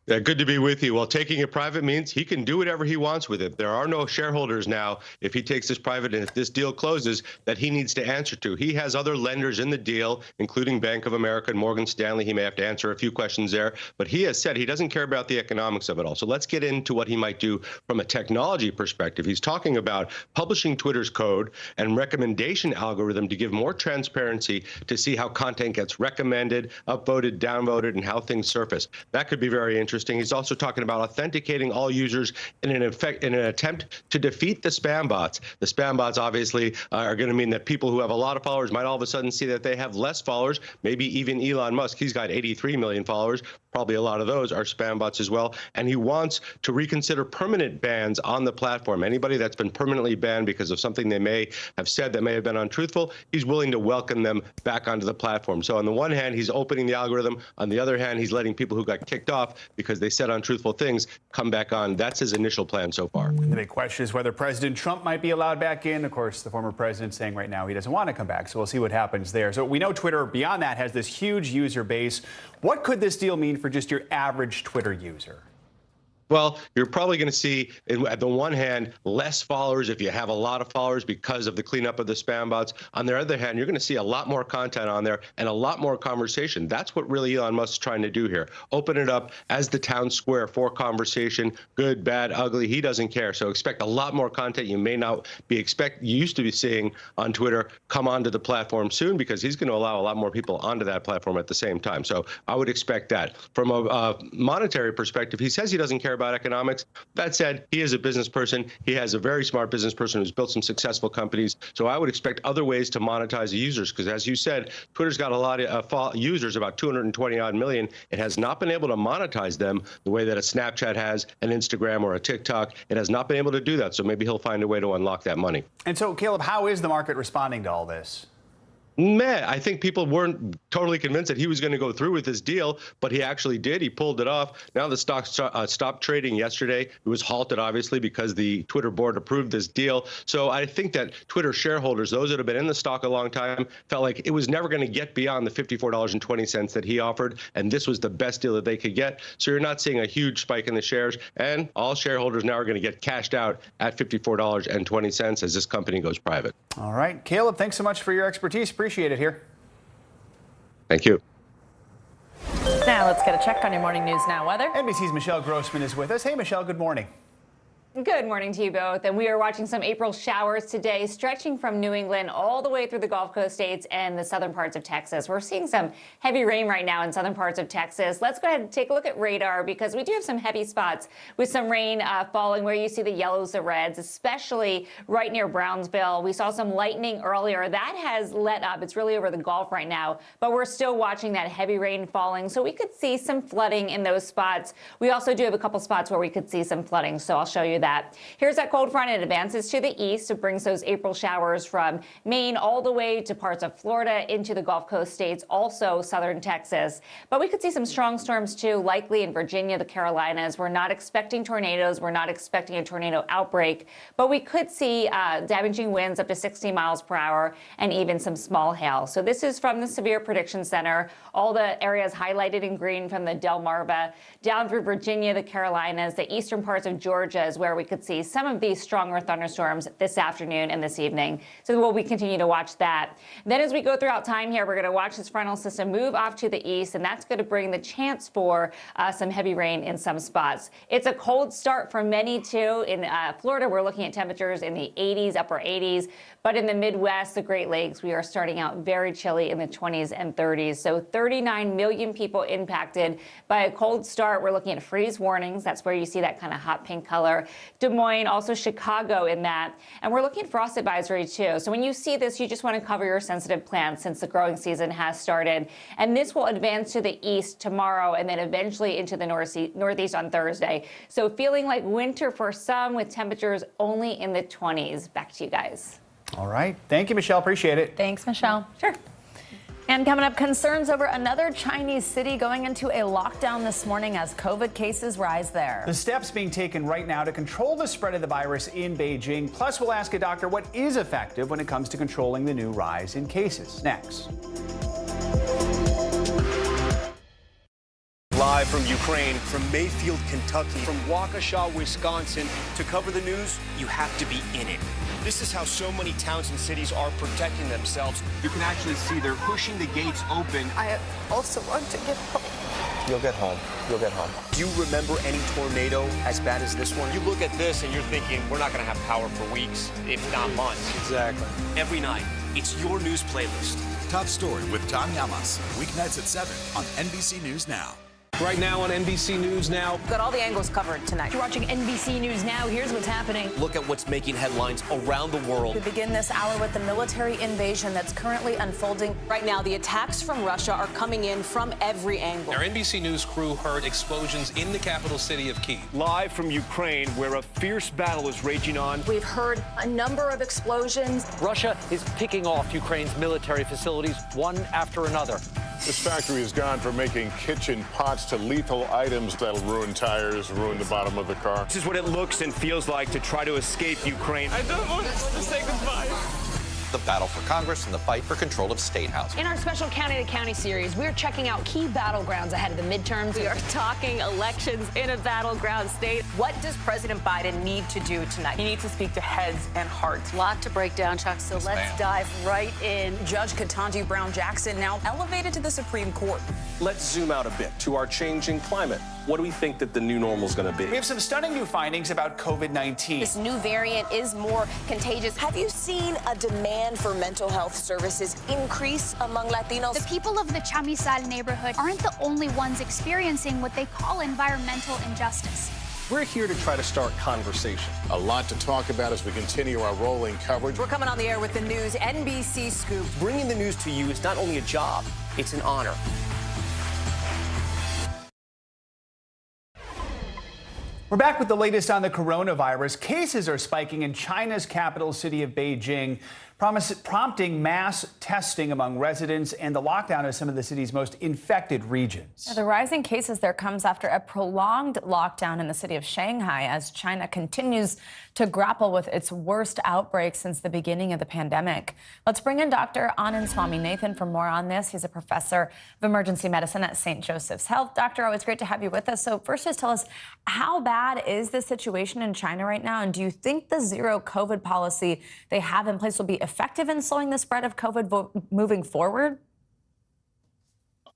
Yeah, good to be with you. Well, taking it private means he can do whatever he wants with it. There are no shareholders now, if he takes this private and if this deal closes, that he needs to answer to. He has other lenders in the deal, including Bank of America and Morgan Stanley. He may have to answer a few questions there, but he has said he doesn't care about the economics of it all. So let's get into what he might do from a technology perspective. He's talking about publishing Twitter's code and recommendation algorithm to give more transparency to see how content gets recommended, upvoted, downvoted, and how things surface. That could be very interesting. He's also talking about authenticating all users in an attempt to defeat the spam bots. The spam bots obviously are going to mean that people who have a lot of followers might all of a sudden see that they have less followers. Maybe even Elon Musk, he's got 83 million followers. Probably a lot of those are spam bots as well. And he wants to reconsider permanent bans on the platform. Anybody that's been permanently banned because of something they may have said that may have been untruthful, he's willing to welcome them back onto the platform. So on the one hand, he's opening the algorithm. On the other hand, he's letting people who got kicked off because they said untruthful things come back on. That's his initial plan so far. The big question is whether President Trump might be allowed back in. Of course, the former president saying right now he doesn't want to come back. So we'll see what happens there. So we know Twitter, beyond that, has this huge user base. What could this deal mean for just your average Twitter user? Well, you're probably going to see, at the one hand, less followers if you have a lot of followers because of the cleanup of the spam bots. On the other hand, you're going to see a lot more content on there and a lot more conversation. That's what really Elon Musk is trying to do here. Open it up as the town square for conversation, good, bad, ugly. He doesn't care. So expect a lot more content you may not be used to be seeing on Twitter come onto the platform soon, because he's going to allow a lot more people onto that platform at the same time. So I would expect that. From a monetary perspective, he says he doesn't care about economics. That said, he is a business person. He has a very smart business person who's built some successful companies. So I would expect other ways to monetize the users, because as you said, Twitter's got a lot of users, about 220 odd million. It has not been able to monetize them the way that a Snapchat has, an Instagram, or a TikTok. It has not been able to do that. So maybe he'll find a way to unlock that money. And so, Caleb, how is the market responding to all this? I think people weren't totally convinced that he was going to go through with this deal, but he actually did. He pulled it off. Now the stock stopped trading yesterday. It was halted, obviously, because the Twitter board approved this deal. So I think that Twitter shareholders, those that have been in the stock a long time, felt like it was never going to get beyond the $54.20 that he offered, and this was the best deal that they could get. So you're not seeing a huge spike in the shares, and all shareholders now are going to get cashed out at $54.20 as this company goes private. All right. Caleb, thanks so much for your expertise. Appreciate it here. Thank you. Now let's get a check on your morning news now weather. NBC's Michelle Grossman is with us. Hey, Michelle, good morning. Good morning to you both. And we are watching some April showers today, stretching from New England all the way through the Gulf Coast states and the southern parts of Texas. We're seeing some heavy rain right now in southern parts of Texas. Let's go ahead and take a look at radar, because we do have some heavy spots with some rain falling where you see the yellows, the reds, especially right near Brownsville. We saw some lightning earlier. That has let up. It's really over the Gulf right now, but we're still watching that heavy rain falling. So we could see some flooding in those spots. We also do have a couple spots where we could see some flooding. So I'll show you that that. Here's that cold front. It advances to the east. It brings those April showers from Maine all the way to parts of Florida into the Gulf Coast states, also southern Texas. But we could see some strong storms too, likely in Virginia, the Carolinas. We're not expecting tornadoes. We're not expecting a tornado outbreak, but we could see damaging winds up to 60 miles per hour and even some small hail. So this is from the Severe Prediction Center. All the areas highlighted in green from the Delmarva down through Virginia, the Carolinas, the eastern parts of Georgia is where we could see some of these stronger thunderstorms this afternoon and this evening. So we'll continue to watch that. Then as we go throughout time here, we're going to watch this frontal system move off to the east, and that's going to bring the chance for some heavy rain in some spots. It's a cold start for many too. In Florida, we're looking at temperatures in the 80s, upper 80s. But in the Midwest, the Great Lakes, we are starting out very chilly in the 20s and 30s. So 39 million people impacted by a cold start. We're looking at freeze warnings. That's where you see that kind of hot pink color. Des Moines, also Chicago in that. And we're looking at frost advisory too. So when you see this, you just want to cover your sensitive plants since the growing season has started. And this will advance to the east tomorrow and then eventually into the northeast on Thursday. So feeling like winter for some with temperatures only in the 20s. Back to you guys. All right. Thank you, Michelle. Appreciate it. Thanks, Michelle. Sure. And coming up, concerns over another Chinese city going into a lockdown this morning as COVID cases rise there. The steps being taken right now to control the spread of the virus in Beijing. Plus, we'll ask a doctor what is effective when it comes to controlling the new rise in cases. Next. Live from Ukraine, from Mayfield, Kentucky, from Waukesha, Wisconsin. To cover the news, you have to be in it. This is how so many towns and cities are protecting themselves. You can actually see they're pushing the gates open. I also want to get home. You'll get home. You'll get home. Do you remember any tornado as bad as this one? You look at this and you're thinking, we're not going to have power for weeks, if not months. Exactly. Every night, it's your news playlist. Top Story with Tom Llamas. Weeknights at 7 on NBC News Now. Right now on NBC News Now. Got all the angles covered tonight. You're watching NBC News Now. Here's what's happening. Look at what's making headlines around the world. We begin this hour with the military invasion that's currently unfolding. Right now, the attacks from Russia are coming in from every angle. Our NBC News crew heard explosions in the capital city of Kyiv. Live from Ukraine, where a fierce battle is raging on. We've heard a number of explosions. Russia is picking off Ukraine's military facilities one after another. This factory has gone from making kitchen pots to lethal items that'll ruin tires, ruin the bottom of the car. This is what it looks and feels like to try to escape Ukraine. I don't want to say goodbye. The battle for Congress and the fight for control of state housing. In our special County to County series, we're checking out key battlegrounds ahead of the midterms. We are talking elections in a battleground state. What does President Biden need to do tonight? He needs to speak to heads and hearts. A lot to break down, Chuck, so let's dive right in. Judge Ketanji Brown Jackson now elevated to the Supreme Court. Let's zoom out a bit to our changing climate. What do we think that the new normal is going to be? We have some stunning new findings about COVID-19. This new variant is more contagious. Have you seen a demand for mental health services increase among Latinos? The people of the Chamizal neighborhood aren't the only ones experiencing what they call environmental injustice. We're here to try to start conversation. A lot to talk about as we continue our rolling coverage. We're coming on the air with the news NBC Scoop. Bringing the news to you is not only a job, it's an honor. We're back with the latest on the coronavirus. Cases are spiking in China's capital city of Beijing, prompting mass testing among residents and the lockdown of some of the city's most infected regions. The rising cases there comes after a prolonged lockdown in the city of Shanghai as China continues to grapple with its worst outbreak since the beginning of the pandemic. Let's bring in Dr. Anand Swaminathan for more on this. He's a professor of emergency medicine at St. Joseph's Health. Doctor, always great to have you with us. So first, just tell us, how bad is the situation in China right now? And do you think the zero COVID policy they have in place will be effective in slowing the spread of COVID moving forward?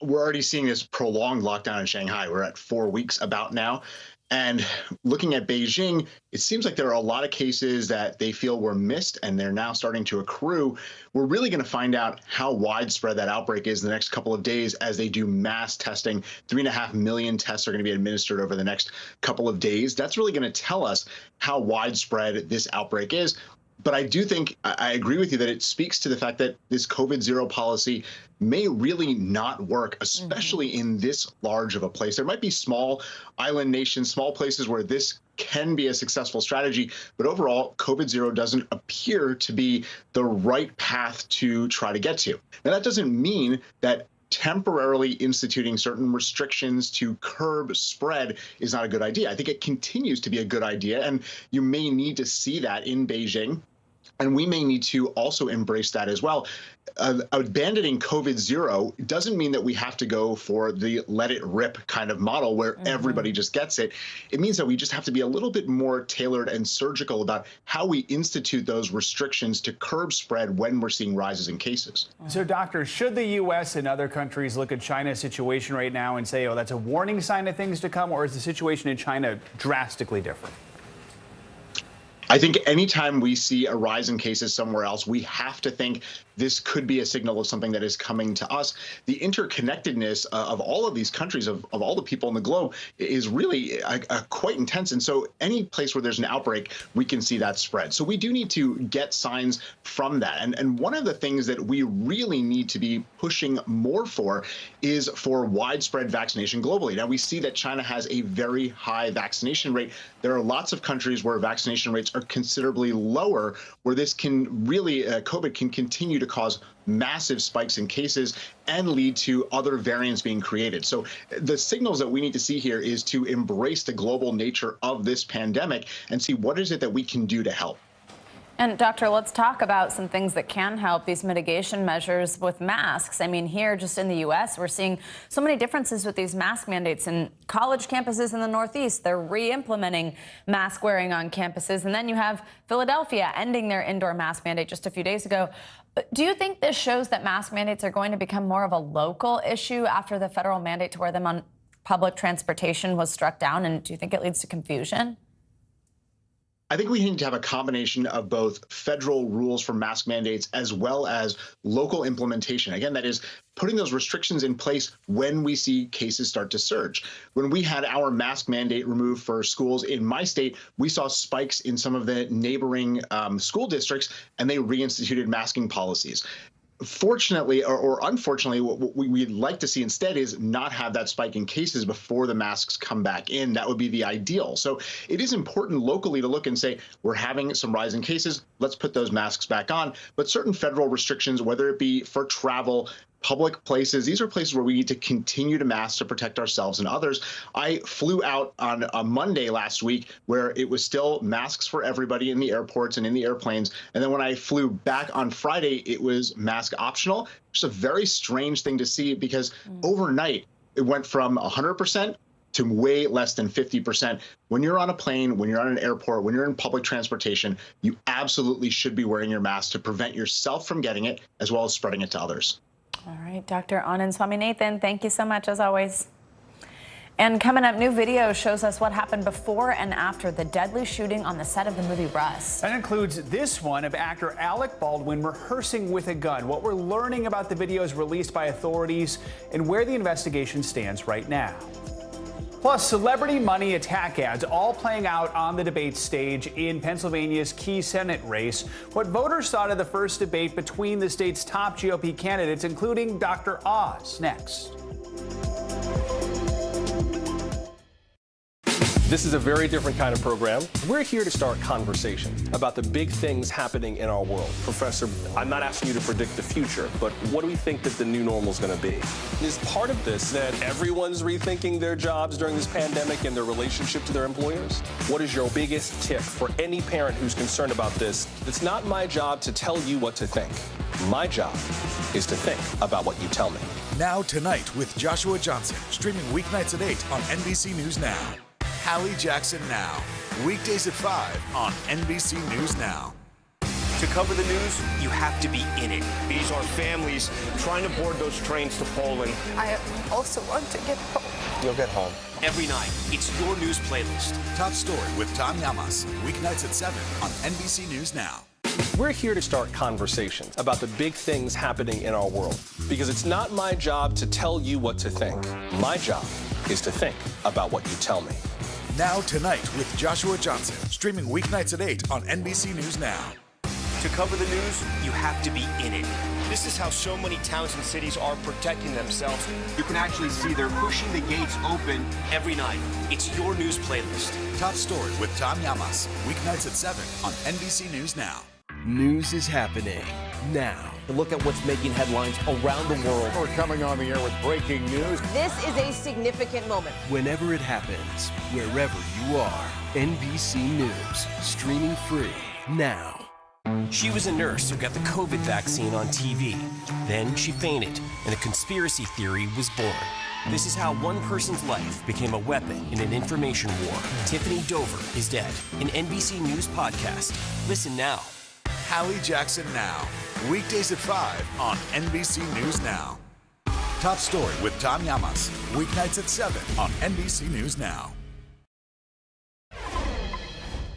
We're already seeing this prolonged lockdown in Shanghai. We're at 4 weeks about now. And looking at Beijing, it seems like there are a lot of cases that they feel were missed and they're now starting to accrue. We're really going to find out how widespread that outbreak is in the next couple of days as they do mass testing. 3.5 million tests are going to be administered over the next couple of days. That's really going to tell us how widespread this outbreak is. But I do think I agree with you that it speaks to the fact that this COVID-0 policy may really not work, especially in this large of a place. There might be small island nations, small places where this can be a successful strategy, but overall, COVID-0 doesn't appear to be the right path to try to get to. Now, that doesn't mean that temporarily instituting certain restrictions to curb spread is not a good idea. I think it continues to be a good idea, and you may need to see that in Beijing. And we may need to also embrace that as well. Abandoning COVID-0 doesn't mean that we have to go for the let it rip kind of model where everybody just gets it. It means that we just have to be a little bit more tailored and surgical about how we institute those restrictions to curb spread when we're seeing rises in cases. So, doctor, should the U.S. and other countries look at China's situation right now and say, oh, that's a warning sign of things to come, or is the situation in China drastically different? I think anytime we see a rise in cases somewhere else, we have to think this could be a signal of something that is coming to us. The interconnectedness of all of these countries, of all the people in the globe, is really quite intense. And so any place where there's an outbreak, we can see that spread. So we do need to get signs from that. And one of the things that we really need to be pushing more for is for widespread vaccination globally. Now, we see that China has a very high vaccination rate. There are lots of countries where vaccination rates are considerably lower, where this can really, COVID can continue to cause massive spikes in cases and lead to other variants being created. So the signals that we need to see here is to embrace the global nature of this pandemic and see what is it that we can do to help. And doctor, let's talk about some things that can help, these mitigation measures with masks. I mean, here just in the U.S., we're seeing so many differences with these mask mandates. In college campuses in the Northeast, they're re-implementing mask wearing on campuses. And then you have Philadelphia ending their indoor mask mandate just a few days ago. Do you think this shows that mask mandates are going to become more of a local issue after the federal mandate to wear them on public transportation was struck down? And do you think it leads to confusion? I think we need to have a combination of both federal rules for mask mandates as well as local implementation. Again, that is putting those restrictions in place when we see cases start to surge. When we had our mask mandate removed for schools in my state, we saw spikes in some of the neighboring school districts, and they reinstituted masking policies. Fortunately, or unfortunately, what we'd like to see instead is not have that spike in cases before the masks come back in. That would be the ideal. So it is important locally to look and say, we're having some rise in cases, let's put those masks back on. But certain federal restrictions, whether it be for travel, public places, these are places where we need to continue to mask to protect ourselves and others. I flew out on a Monday last week where it was still masks for everybody in the airports and in the airplanes. And then when I flew back on Friday, it was mask optional. It's a very strange thing to see because overnight it went from 100% to way less than 50%. When you're on a plane, when you're on an airport, when you're in public transportation, you absolutely should be wearing your mask to prevent yourself from getting it as well as spreading it to others. All right, Dr. Anand Swaminathan, thank you so much, as always. And coming up, new video shows us what happened before and after the deadly shooting on the set of the movie Rust. That includes this one of actor Alec Baldwin rehearsing with a gun. What we're learning about the videos released by authorities and where the investigation stands right now. Plus, celebrity money attack ads all playing out on the debate stage in Pennsylvania's key Senate race. What voters thought of the first debate between the state's top GOP candidates, including Dr. Oz. Next. This is a very different kind of program. We're here to start conversation about the big things happening in our world. Professor, I'm not asking you to predict the future, but what do we think that the new normal is going to be? Is part of this that everyone's rethinking their jobs during this pandemic and their relationship to their employers? What is your biggest tip for any parent who's concerned about this? It's not my job to tell you what to think. My job is to think about what you tell me. Now Tonight with Joshua Johnson, streaming weeknights at 8 on NBC News Now. Hallie Jackson Now, weekdays at 5 on NBC News Now. To cover the news, you have to be in it. These are families trying to board those trains to Poland. I also want to get home. You'll get home. Every night, it's your news playlist. Top Story with Tom Llamas, weeknights at 7 on NBC News Now. We're here to start conversations about the big things happening in our world, because it's not my job to tell you what to think. My job is to think about what you tell me. Now Tonight with Joshua Johnson, streaming weeknights at 8 on NBC News Now. To cover the news, you have to be in it. This is how so many towns and cities are protecting themselves. You can actually see they're pushing the gates open every night. It's your news playlist. Top Story with Tom Llamas, weeknights at 7 on NBC News Now. News is happening now. Look at what's making headlines around the world. We're coming on the air with breaking news. This is a significant moment. Whenever it happens, wherever you are, NBC News, streaming free now. She was a nurse who got the COVID vaccine on TV. Then she fainted, and a conspiracy theory was born. This is how one person's life became a weapon in an information war. Tiffany Dover is dead. An NBC News podcast. Listen now. Hallie Jackson Now, weekdays at 5 on NBC News Now. Top Story with Tom Llamas, weeknights at 7 on NBC News Now.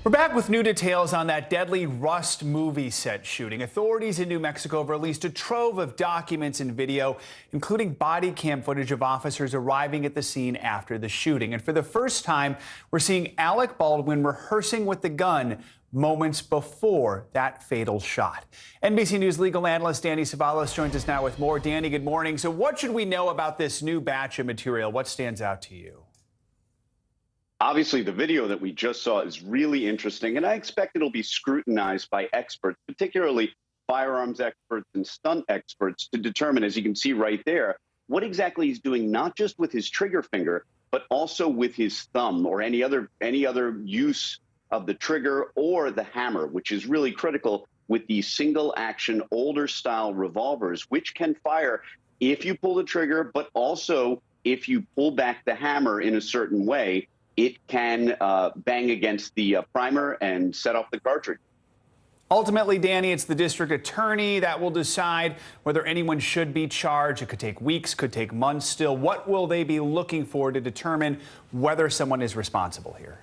We're back with new details on that deadly Rust movie set shooting. Authorities in New Mexico have released a trove of documents and video, including body cam footage of officers arriving at the scene after the shooting. And for the first time, we're seeing Alec Baldwin rehearsing with the gun moments before that fatal shot. NBC News legal analyst Danny Ceballos joins us now with more. Danny, good morning. So what should we know about this new batch of material? What stands out to you? Obviously, the video that we just saw is really interesting, and I expect it'll be scrutinized by experts, particularly firearms experts and stunt experts, to determine, as you can see right there, what exactly he's doing, not just with his trigger finger, but also with his thumb or any other use of the trigger or the hammer, which is really critical with these single action, older style revolvers, which can fire if you pull the trigger, but also if you pull back the hammer in a certain way, it can bang against the primer and set off the cartridge. Ultimately, Danny, it's the district attorney that will decide whether anyone should be charged. It could take weeks, could take months still. What will they be looking for to determine whether someone is responsible here?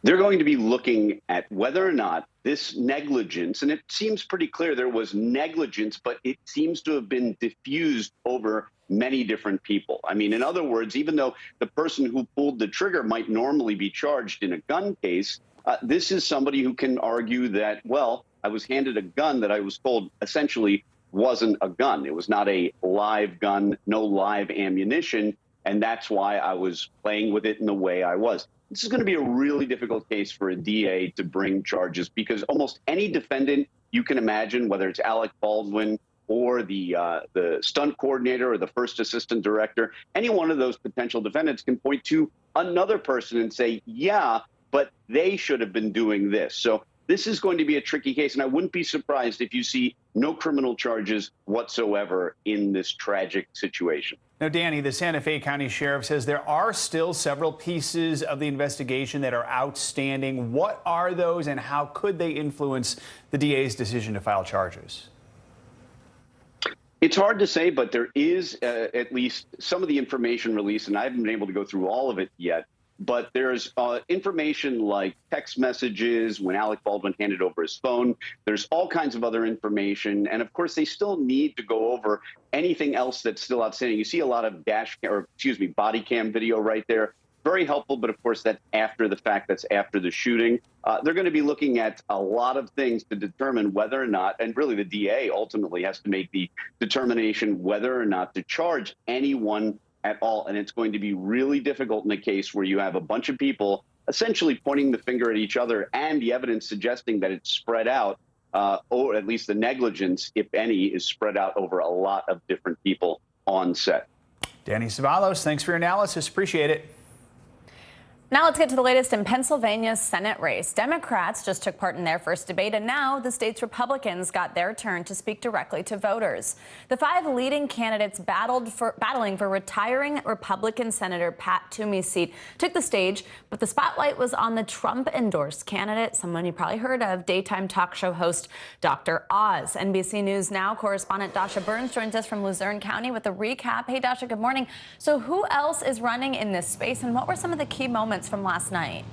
They're going to be looking at whether or not this negligence, and it seems pretty clear there was negligence, but it seems to have been diffused over many different people. I mean, in other words, even though the person who pulled the trigger might normally be charged in a gun case, this is somebody who can argue that, well, I was handed a gun that I was told essentially wasn't a gun. It was not a live gun, no live ammunition, and that's why I was playing with it in the way I was. This is going to be a really difficult case for a DA to bring charges because almost any defendant you can imagine, whether it's Alec Baldwin or the stunt coordinator or the first assistant director, any one of those potential defendants can point to another person and say, yeah, but they should have been doing this. So this is going to be a tricky case, and I wouldn't be surprised if you see no criminal charges whatsoever in this tragic situation. Now, Danny, the Santa Fe County Sheriff says there are still several pieces of the investigation that are outstanding. What are those, and how could they influence the DA's decision to file charges? It's hard to say, but there is at least some of the information released, and I haven't been able to go through all of it yet. But there's information like text messages when Alec Baldwin handed over his phone. There's all kinds of other information. And of course, they still need to go over anything else that's still outstanding. You see a lot of body cam video right there. Very helpful. But of course, that's after the fact. That's after the shooting. They're going to be looking at a lot of things to determine whether or not, and really the DA ultimately has to make the determination whether or not to charge anyone at all. And it's going to be really difficult in a case where you have a bunch of people essentially pointing the finger at each other and the evidence suggesting that it's spread out, or at least the negligence, if any, is spread out over a lot of different people on set. Danny Ceballos, thanks for your analysis. Appreciate it. Now let's get to the latest in Pennsylvania's Senate race. Democrats just took part in their first debate, and now the state's Republicans got their turn to speak directly to voters. The 5 leading candidates battling for retiring Republican Senator Pat Toomey's seat took the stage, but the spotlight was on the Trump-endorsed candidate, someone you probably heard of, daytime talk show host Dr. Oz. NBC News Now correspondent Dasha Burns joins us from Luzerne County with a recap. Hey, Dasha, good morning. So who else is running in this space, and what were some of the key moments from last night?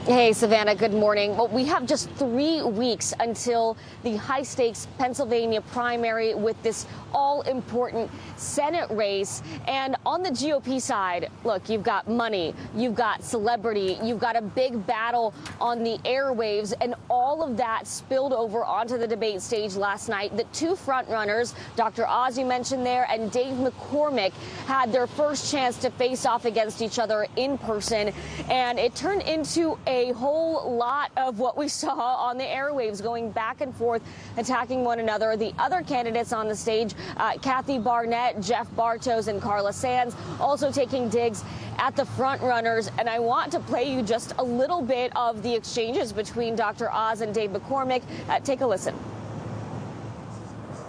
Hey, Savannah, good morning. Well, we have just 3 weeks until the high-stakes Pennsylvania primary with this all-important Senate race. And on the GOP side, look, you've got money, you've got celebrity, you've got a big battle on the airwaves, and all of that spilled over onto the debate stage last night. The two frontrunners, Dr. Oz, you mentioned there, and Dave McCormick, had their first chance to face off against each other in person, and it turned into a whole lot of what we saw on the airwaves, going back and forth, attacking one another. The other candidates on the stage, Kathy Barnett, Jeff Bartos, and Carla Sands, also taking digs at the front runners. And I want to play you just a little bit of the exchanges between Dr. Oz and Dave McCormick. Take a listen.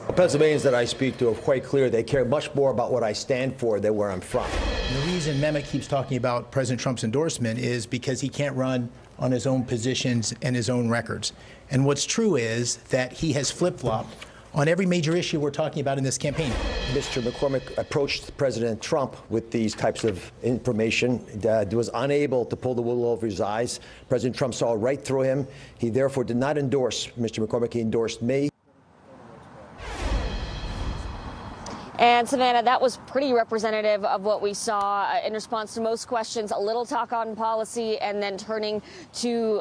The Pennsylvanians that I speak to are quite clear. They care much more about what I stand for than where I'm from. The reason Mehmet keeps talking about President Trump's endorsement is because he can't run on his own positions and his own records. And what's true is that he has flip-flopped on every major issue we're talking about in this campaign. Mr. McCormick approached President Trump with these types of information, was unable to pull the wool over his eyes. President Trump saw right through him. He therefore did not endorse Mr. McCormick. He endorsed me. And Savannah, that was pretty representative of what we saw in response to most questions. A little talk on policy and then turning to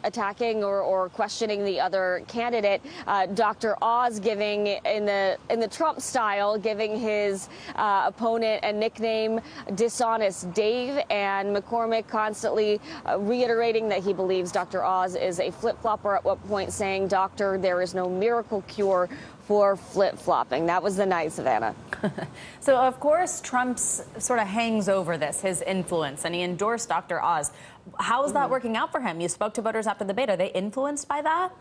attacking or questioning the other candidate. Dr. Oz giving in the Trump style, giving his opponent a nickname, Dishonest Dave, and McCormick constantly reiterating that he believes Dr. Oz is a flip-flopper, at one point saying, "Doctor, there is no miracle cure for flip-flopping." That was the night, Savannah. So, of course, Trump sort of hangs over this, his influence, and he endorsed Dr. Oz. How is that working out for him? You spoke to voters after the debate. Are they influenced by that?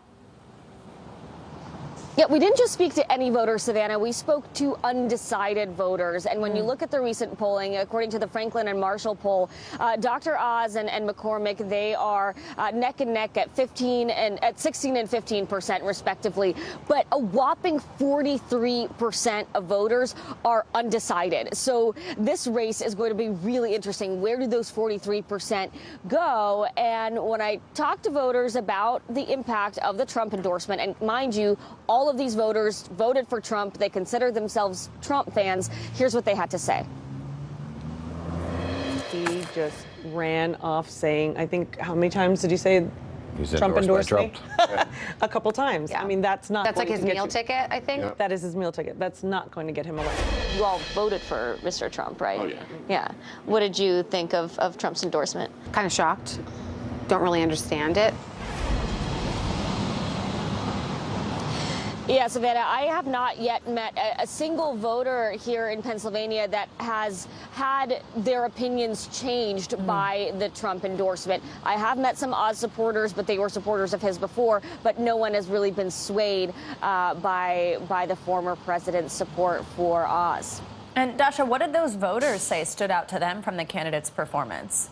Yeah, we didn't just speak to any voters, Savannah. We spoke to undecided voters. And when you look at the recent polling, according to the Franklin and Marshall poll, Dr. Oz and McCormick, they are neck and neck at 16 and 15%, respectively. But a whopping 43% of voters are undecided. So this race is going to be really interesting. Where do those 43% go? And when I talk to voters about the impact of the Trump endorsement, and mind you, all of these voters voted for Trump. They consider themselves Trump fans. Here's what they had to say. He just ran off saying, I think, how many times did you say Trump endorsed me? A couple times. Yeah. I mean, that's like his meal ticket, I think. Yeah. That is his meal ticket. That's not going to get him elected. You all voted for Mr. Trump, right? Oh, yeah. Yeah. What did you think of Trump's endorsement? Kind of shocked. Don't really understand it. Yeah, Savannah, I have not yet met a single voter here in Pennsylvania that has had their opinions changed by the Trump endorsement. I have met some Oz supporters, but they were supporters of his before, but no one has really been swayed by the former president's support for Oz. And Dasha, what did those voters say stood out to them from the candidate's performance?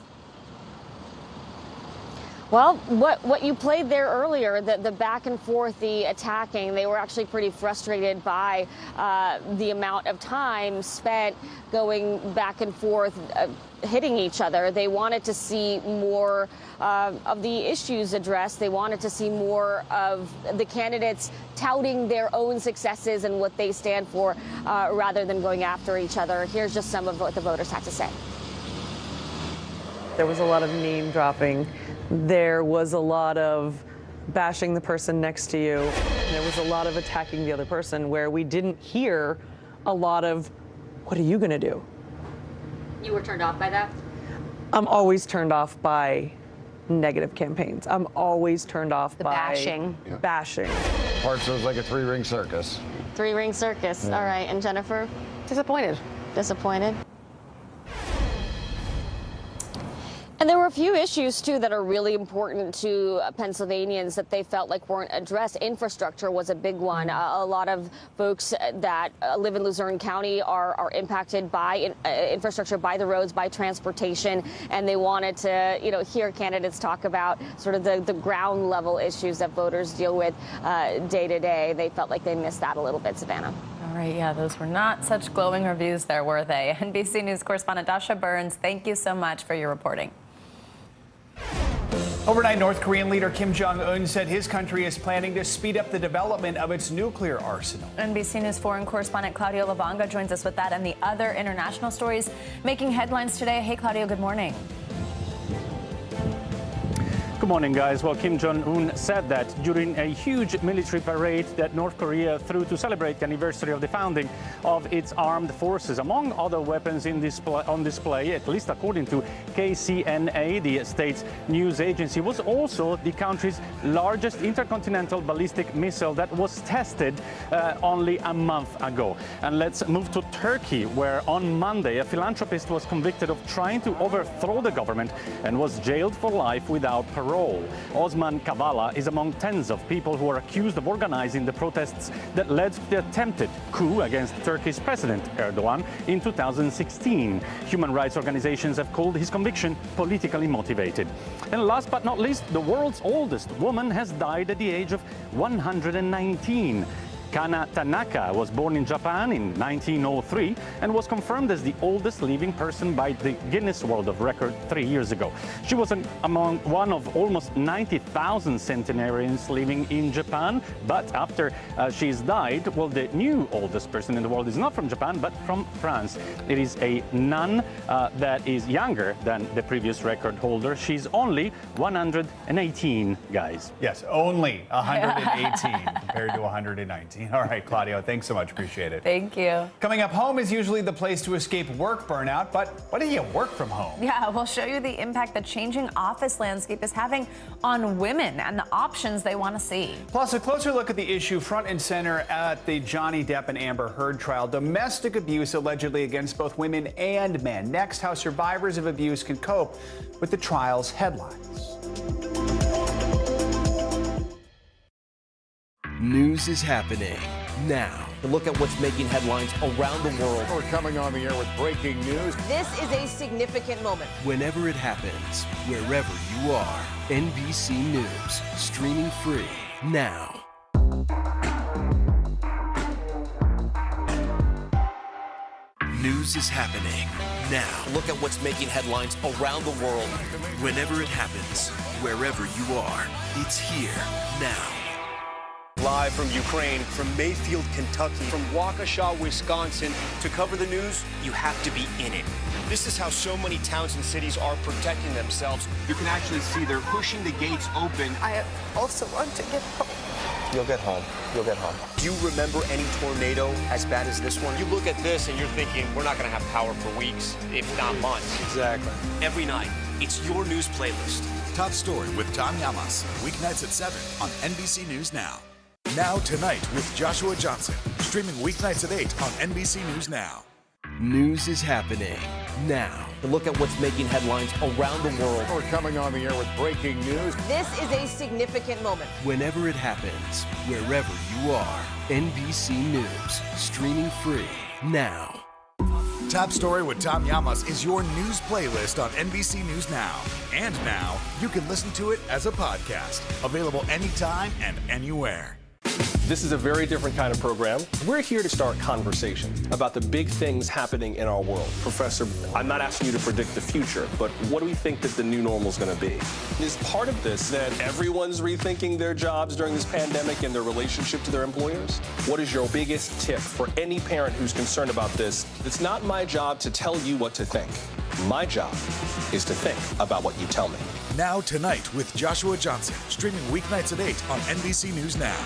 Well, what you played there earlier, the back and forth, the attacking, they were actually pretty frustrated by the amount of time spent going back and forth, hitting each other. They wanted to see more of the issues addressed. They wanted to see more of the candidates touting their own successes and what they stand for rather than going after each other. Here's just some of what the voters had to say. There was a lot of name dropping. There was a lot of bashing the person next to you. There was a lot of attacking the other person where we didn't hear a lot of, what are you going to do? You were turned off by that? I'm always turned off by negative campaigns. I'm always turned off by bashing. Yeah. Bashing. Parts of it was like a three-ring circus. Three-ring circus. Yeah. All right. And Jennifer? Disappointed. Disappointed. And there were a few issues, too, that are really important to Pennsylvanians that they felt like weren't addressed. Infrastructure was a big one. A lot of folks that live in Luzerne County are impacted by infrastructure, by the roads, by transportation, and they wanted to, hear candidates talk about sort of the ground level issues that voters deal with day to day. They felt like they missed that a little bit, Savannah. All right, yeah, those were not such glowing reviews there, were they? NBC News correspondent Dasha Burns, thank you so much for your reporting. Overnight, North Korean leader Kim Jong-un said his country is planning to speed up the development of its nuclear arsenal. NBC News foreign correspondent Claudio Lavanga joins us with that and the other international stories making headlines today. Hey, Claudio, good morning. Good morning, guys. Well, Kim Jong-un said that during a huge military parade that North Korea threw to celebrate the anniversary of the founding of its armed forces. Among other weapons on display, at least according to KCNA, the state's news agency, was also the country's largest intercontinental ballistic missile that was tested only a month ago. And let's move to Turkey, where on Monday a philanthropist was convicted of trying to overthrow the government and was jailed for life without parole. Osman Kavala is among tens of people who are accused of organizing the protests that led to the attempted coup against Turkey's President Erdogan in 2016. Human rights organizations have called his conviction politically motivated. And last but not least, the world's oldest woman has died at the age of 119. Kana Tanaka was born in Japan in 1903 and was confirmed as the oldest living person by the Guinness World of Record 3 years ago. She was among one of almost 90,000 centenarians living in Japan, but after she's died, well, the new oldest person in the world is not from Japan, but from France. It is a nun that is younger than the previous record holder. She's only 118, guys. Yes, only 118 compared to 119. All right, Claudio, thanks so much. Appreciate it. Thank you. Coming up, home is usually the place to escape work burnout, but what do you work from home? Yeah, we'll show you the impact the changing office landscape is having on women and the options they want to see. Plus, a closer look at the issue front and center at the Johnny Depp and Amber Heard trial. Domestic abuse allegedly against both women and men. Next, how survivors of abuse can cope with the trial's headlines. News is happening now. Look at what's making headlines around the world. We're coming on the air with breaking news. This is a significant moment. Whenever it happens, wherever you are, NBC News, streaming free now. News is happening now. Look at what's making headlines around the world. Whenever it happens, wherever you are, it's here now. Live from Ukraine, from Mayfield, Kentucky, from Waukesha, Wisconsin. To cover the news, you have to be in it. This is how so many towns and cities are protecting themselves. You can actually see they're pushing the gates open. I also want to get home. You'll get home. You'll get home. Do you remember any tornado as bad as this one? You look at this and you're thinking, we're not going to have power for weeks, if not months. Exactly. Every night, it's your news playlist. Top Story with Tom Llamas, weeknights at 7 on NBC News Now. Now Tonight with Joshua Johnson, streaming weeknights at 8 on NBC News Now. News is happening now. Look at what's making headlines around the world. We're coming on the air with breaking news. This is a significant moment. Whenever it happens, wherever you are, NBC News, streaming free now. Top Story with Tom Llamas is your news playlist on NBC News Now. And now, you can listen to it as a podcast. Available anytime and anywhere. This is a very different kind of program. We're here to start conversation about the big things happening in our world. Professor, I'm not asking you to predict the future, but what do we think that the new normal is going to be? Is part of this that everyone's rethinking their jobs during this pandemic and their relationship to their employers? What is your biggest tip for any parent who's concerned about this? It's not my job to tell you what to think. My job is to think about what you tell me. Now Tonight with Joshua Johnson, streaming weeknights at 8 on NBC News Now.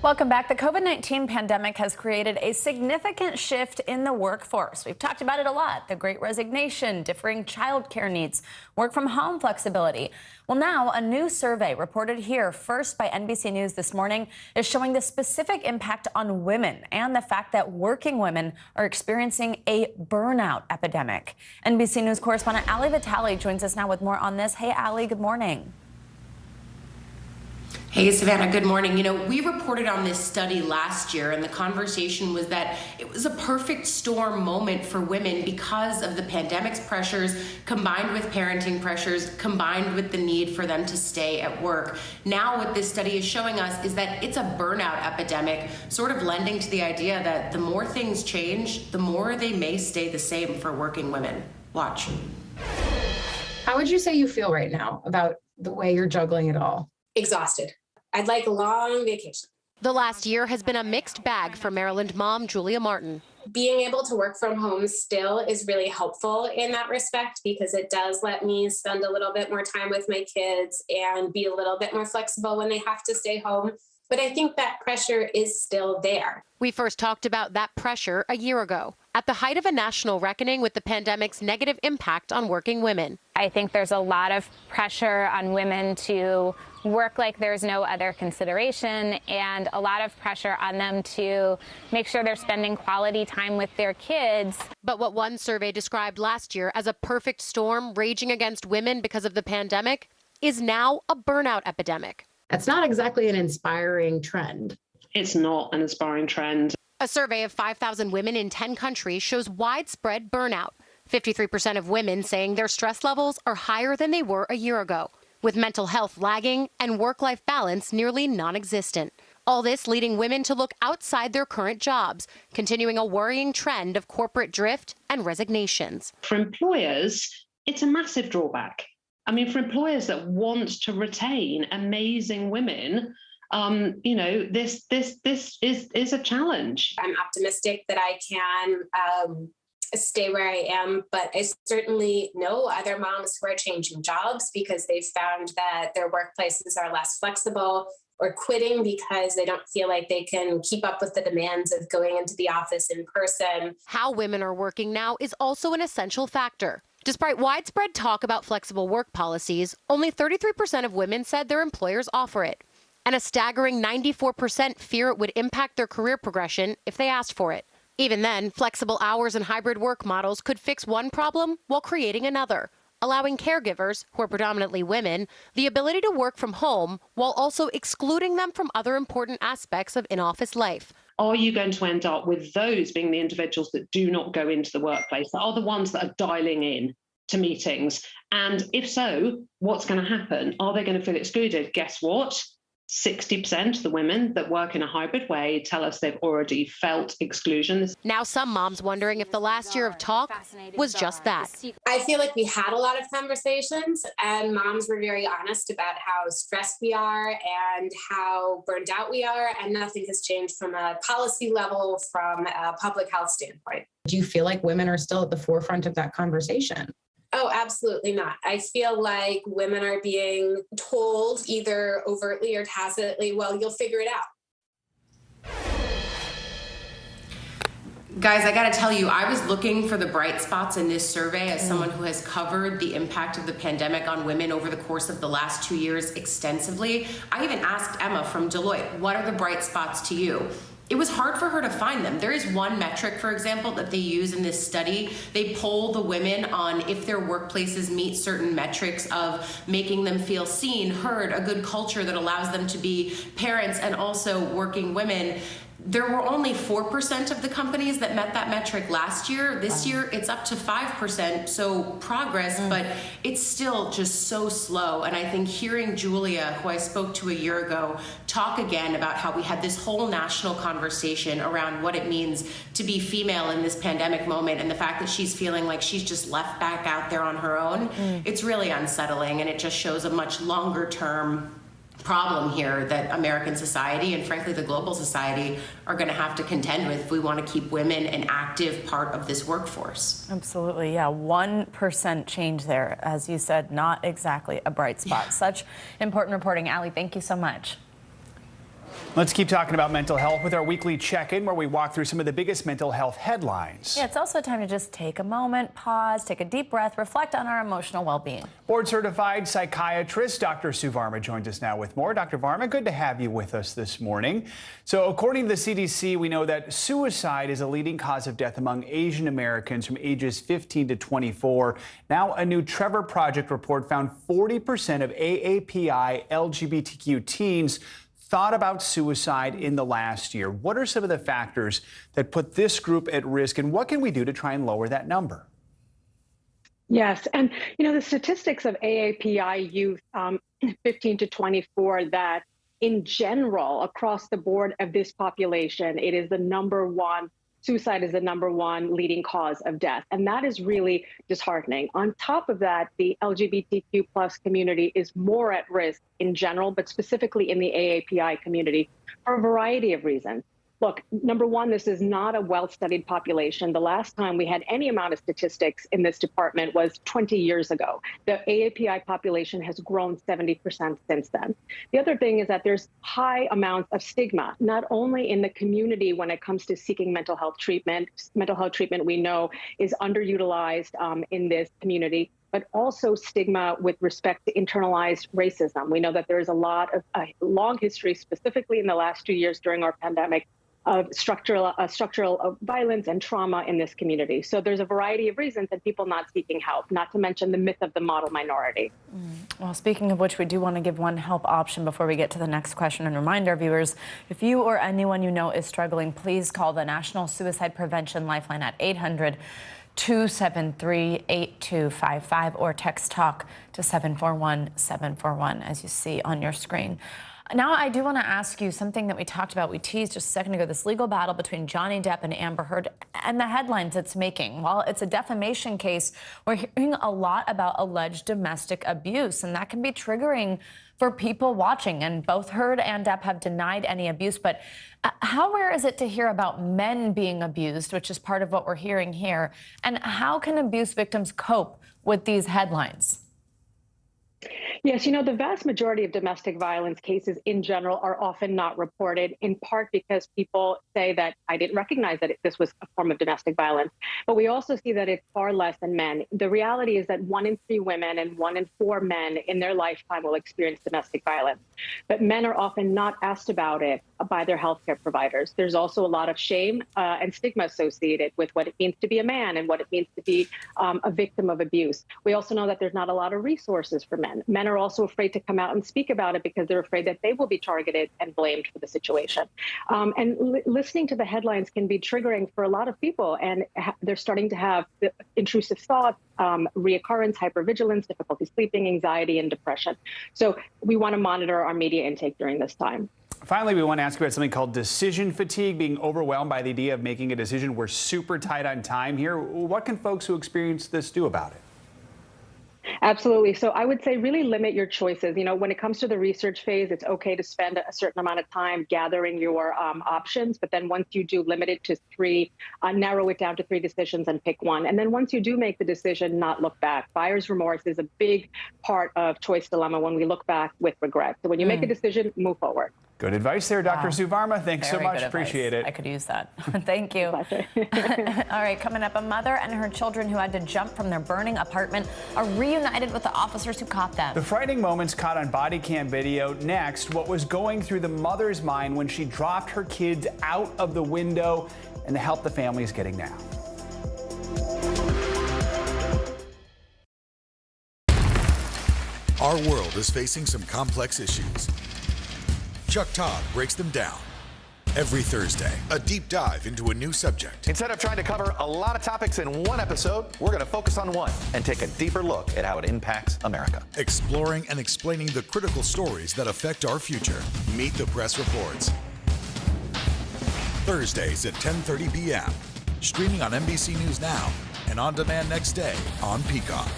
Welcome back. The COVID-19 pandemic has created a significant shift in the workforce. We've talked about it a lot. The Great Resignation, differing childcare needs, work from home flexibility. Well, now a new survey reported here first by NBC News this morning is showing the specific impact on women and the fact that working women are experiencing a burnout epidemic. NBC News correspondent Ali Vitale joins us now with more on this. Hey, Ali, good morning. Hey, Savannah, good morning. You know, we reported on this study last year, and the conversation was that it was a perfect storm moment for women because of the pandemic's pressures, combined with parenting pressures, combined with the need for them to stay at work. Now, what this study is showing us is that it's a burnout epidemic, sort of lending to the idea that the more things change, the more they may stay the same for working women. Watch. How would you say you feel right now about the way you're juggling it all? Exhausted. I'd like a long vacation. The last year has been a mixed bag for Maryland mom Julia Martin. Being able to work from home still is really helpful in that respect because it does let me spend a little bit more time with my kids and be a little bit more flexible when they have to stay home. But I think that pressure is still there. We first talked about that pressure a year ago, at the height of a national reckoning with the pandemic's negative impact on working women. I think there's a lot of pressure on women to work like there's no other consideration, and a lot of pressure on them to make sure they're spending quality time with their kids. But what one survey described last year as a perfect storm raging against women because of the pandemic is now a burnout epidemic. That's not exactly an inspiring trend. It's not an inspiring trend. A survey of 5,000 women in 10 countries shows widespread burnout. 53% of women saying their stress levels are higher than they were a year ago, with mental health lagging and work-life balance nearly non-existent. All this leading women to look outside their current jobs, continuing a worrying trend of corporate drift and resignations. For employers, it's a massive drawback. I mean, for employers that want to retain amazing women, this is a challenge. I'm optimistic that I can stay where I am, but I certainly know other moms who are changing jobs because they've found that their workplaces are less flexible or quitting because they don't feel like they can keep up with the demands of going into the office in person. How women are working now is also an essential factor. Despite widespread talk about flexible work policies, only 33% of women said their employers offer it. And a staggering 94% fear it would impact their career progression if they asked for it. Even then, flexible hours and hybrid work models could fix one problem while creating another, allowing caregivers, who are predominantly women, the ability to work from home while also excluding them from other important aspects of in-office life. Are you going to end up with those being the individuals that do not go into the workplace, that are the ones that are dialing in to meetings? And if so, what's going to happen? Are they going to feel excluded? Guess what? 60% of the women that work in a hybrid way tell us they've already felt exclusion. Now some moms wondering if the last year of talk was just that. I feel like we had a lot of conversations and moms were very honest about how stressed we are and how burned out we are, and nothing has changed from a policy level, from a public health standpoint. Do you feel like women are still at the forefront of that conversation? Oh, absolutely not. I feel like women are being told either overtly or tacitly, well, you'll figure it out. Guys, I got to tell you, I was looking for the bright spots in this survey as someone who has covered the impact of the pandemic on women over the course of the last 2 years extensively. I even asked Emma from Deloitte, what are the bright spots to you? It was hard for her to find them. There is one metric, for example, that they use in this study. They poll the women on if their workplaces meet certain metrics of making them feel seen, heard, a good culture that allows them to be parents and also working women. There were only 4% of the companies that met that metric last year. This year, it's up to 5%, so progress, but it's still just so slow. And I think hearing Julia, who I spoke to a year ago, talk again about how we had this whole national conversation around what it means to be female in this pandemic moment and the fact that she's feeling like she's just left back out there on her own, it's really unsettling, and it just shows a much longer term problem here that American society and frankly the global society are going to have to contend with if we want to keep women an active part of this workforce. Absolutely, yeah. 1% change there, as you said, not exactly a bright spot. Yeah. Such important reporting. Allie, thank you so much. Let's keep talking about mental health with our weekly check-in where we walk through some of the biggest mental health headlines. Yeah, it's also time to just take a moment, pause, take a deep breath, reflect on our emotional well-being. Board-certified psychiatrist Dr. Sue Varma joins us now with more. Dr. Varma, good to have you with us this morning. So according to the CDC, we know that suicide is a leading cause of death among Asian Americans from ages 15 to 24. Now, a new Trevor Project report found 40% of AAPI LGBTQ teens thought about suicide in the last year. What are some of the factors that put this group at risk, and what can we do to try and lower that number? Yes, and the statistics of AAPI youth 15 to 24, that in general, across the board of this population, it is the #1 suicide is the #1 leading cause of death. And that is really disheartening. On top of that, the LGBTQ plus community is more at risk in general, but specifically in the AAPI community for a variety of reasons. Look, #1, this is not a well-studied population. The last time we had any amount of statistics in this department was 20 years ago. The AAPI population has grown 70% since then. The other thing is that there's high amounts of stigma, not only in the community when it comes to seeking mental health treatment. Mental health treatment, we know, is underutilized in this community, but also stigma with respect to internalized racism. We know that there is a long history, specifically in the last 2 years during our pandemic, of structural violence and trauma in this community. So there's a variety of reasons and people not seeking help, not to mention the myth of the model minority. Well, speaking of which, we do want to give one help option before we get to the next question and remind our viewers, if you or anyone you know is struggling, please call the National Suicide Prevention Lifeline at 800-273-8255 or text TALK to 741-741, as you see on your screen. Now, I do want to ask you something that we talked about. We teased just a second ago, this legal battle between Johnny Depp and Amber Heard and the headlines it's making. While it's a defamation case, we're hearing a lot about alleged domestic abuse, and that can be triggering for people watching. And both Heard and Depp have denied any abuse. But how rare is it to hear about men being abused, which is part of what we're hearing here? And how can abuse victims cope with these headlines? Yes, you know, the vast majority of domestic violence cases in general are often not reported, in part because people say that I didn't recognize that this was a form of domestic violence. But we also see that it's far less than men. The reality is that 1 in 3 women and 1 in 4 men in their lifetime will experience domestic violence. But men are often not asked about it by their healthcare providers. There's also a lot of shame and stigma associated with what it means to be a man and what it means to be a victim of abuse. We also know that there's not a lot of resources for men. Men are also afraid to come out and speak about it because they're afraid that they will be targeted and blamed for the situation. Listening to the headlines can be triggering for a lot of people, and they're starting to have intrusive thoughts, reoccurrence, hypervigilance, difficulty sleeping, anxiety, and depression. So we want to monitor our media intake during this time. Finally, we want to ask you about something called decision fatigue, being overwhelmed by the idea of making a decision. We're super tight on time here. What can folks who experience this do about it? Absolutely. So I would say really limit your choices. You know, when it comes to the research phase, it's okay to spend a certain amount of time gathering your options. But then once you do, limit it to 3, narrow it down to 3 decisions and pick one. And then once you do make the decision, not look back. Buyer's remorse is a big part of choice dilemma when we look back with regret. So when you make a decision, move forward. Good advice there, Dr. Sue Varma. Thanks so much. Appreciate it. I could use that. Thank you. All right, coming up, a mother and her children who had to jump from their burning apartment are reunited with the officers who caught them. The frightening moments caught on body cam video. Next, what was going through the mother's mind when she dropped her kids out of the window, and the help the family is getting now. Our world is facing some complex issues. Chuck Todd breaks them down. Every Thursday, a deep dive into a new subject. Instead of trying to cover a lot of topics in one episode, we're going to focus on one and take a deeper look at how it impacts America. Exploring and explaining the critical stories that affect our future. Meet the Press Reports. Thursdays at 10:30 p.m. Streaming on NBC News Now and on demand next day on Peacock.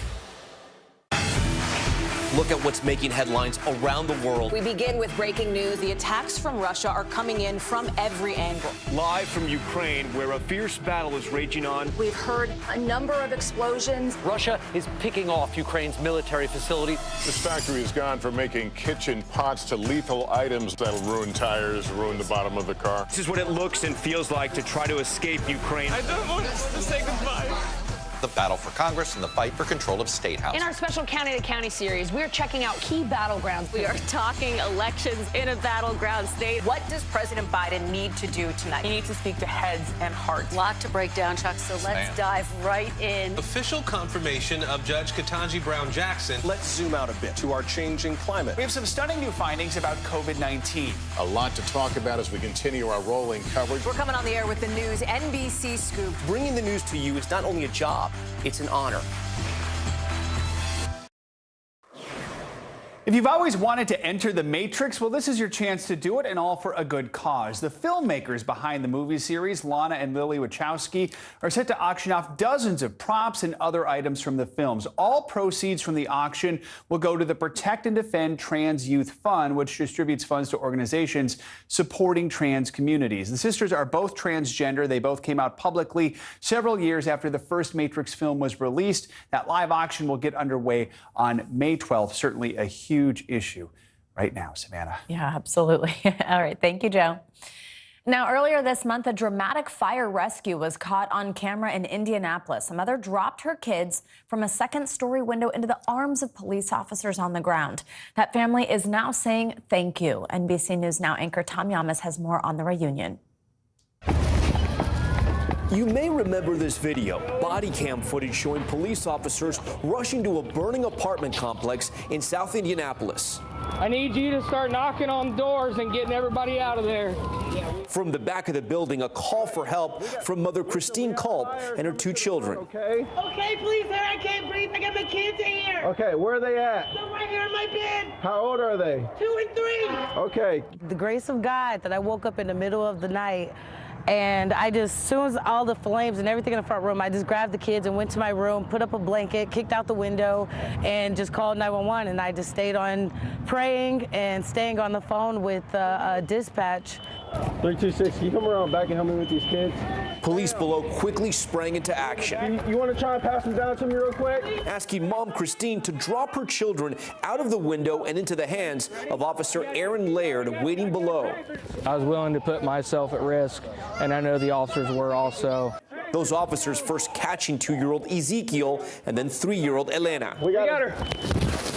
Look at what's making headlines around the world. We begin with breaking news. The attacks from Russia are coming in from every angle. Live from Ukraine, where a fierce battle is raging on. We've heard a number of explosions. Russia is picking off Ukraine's military facility. This factory has gone from making kitchen pots to lethal items that'll ruin tires, ruin the bottom of the car. This is what it looks and feels like to try to escape Ukraine. I don't want to say goodbye. The battle for Congress and the fight for control of State House. In our special County to County series, we're checking out key battlegrounds. We are talking elections in a battleground state. What does President Biden need to do tonight? He needs to speak to heads and hearts. A lot to break down, Chuck, so let's dive right in. Official confirmation of Judge Ketanji Brown Jackson. Let's zoom out a bit to our changing climate. We have some stunning new findings about COVID-19. A lot to talk about as we continue our rolling coverage. We're coming on the air with the news NBC Scoop. Bringing the news to you is not only a job, it's an honor. If you've always wanted to enter the Matrix, well, this is your chance to do it, and all for a good cause. The filmmakers behind the movie series, Lana and Lily Wachowski, are set to auction off dozens of props and other items from the films. All proceeds from the auction will go to the Protect and Defend Trans Youth Fund, which distributes funds to organizations supporting trans communities. The sisters are both transgender. They both came out publicly several years after the first Matrix film was released. That live auction will get underway on May 12th. Certainly a huge issue right now, Savannah. Yeah, absolutely. All right. Thank you, Joe. Now, earlier this month, a dramatic fire rescue was caught on camera in Indianapolis. A mother dropped her kids from a second-story window into the arms of police officers on the ground. That family is now saying thank you. NBC News Now anchor Tom Yamas has more on the reunion. You may remember this video, body cam footage showing police officers rushing to a burning apartment complex in South Indianapolis. I need you to start knocking on doors and getting everybody out of there. From the back of the building, a call for help from mother Christine Culp and her two children. Okay, please, sir, I can't breathe. I got my kids in here. Okay, where are they at? They're right here in my bed. How old are they? 2 and 3. Okay. The grace of God that I woke up in the middle of the night. And as soon as all the flames and everything in the front room, I just grabbed the kids and went to my room, put up a blanket, kicked out the window, and just called 911. And I just stayed on praying and staying on the phone with dispatch. 326, can you come around back and help me with these kids? Police below quickly sprang into action. You want to try and pass them down to me real quick? Asking mom Christine to drop her children out of the window and into the hands of Officer Aaron Laird waiting below. I was willing to put myself at risk, and I know the officers were also. Those officers first catching 2-year-old Ezekiel and then 3-year-old Elena. We got her.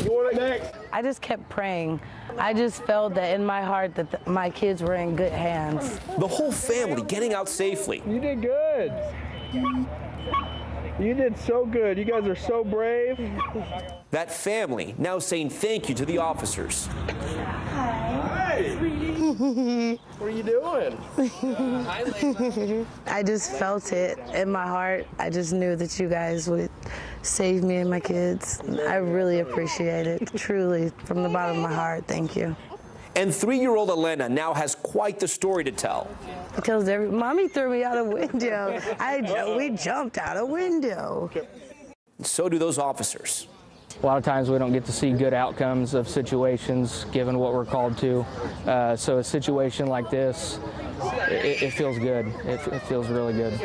You want it next? I just kept praying. I just felt that in my heart that my kids were in good hands. The whole family getting out safely. You did good. You did so good. You guys are so brave. That family now saying thank you to the officers. Hi. What are you doing? I just felt it in my heart. I just knew that you guys would save me and my kids. I really appreciate it. Truly, from the bottom of my heart, thank you. And 3-year-old Elena now has quite the story to tell. Because mommy threw me out a window. We jumped out a window. So do those officers. A lot of times we don't get to see good outcomes of situations given what we're called to. So a situation like this, it feels good. It feels really good.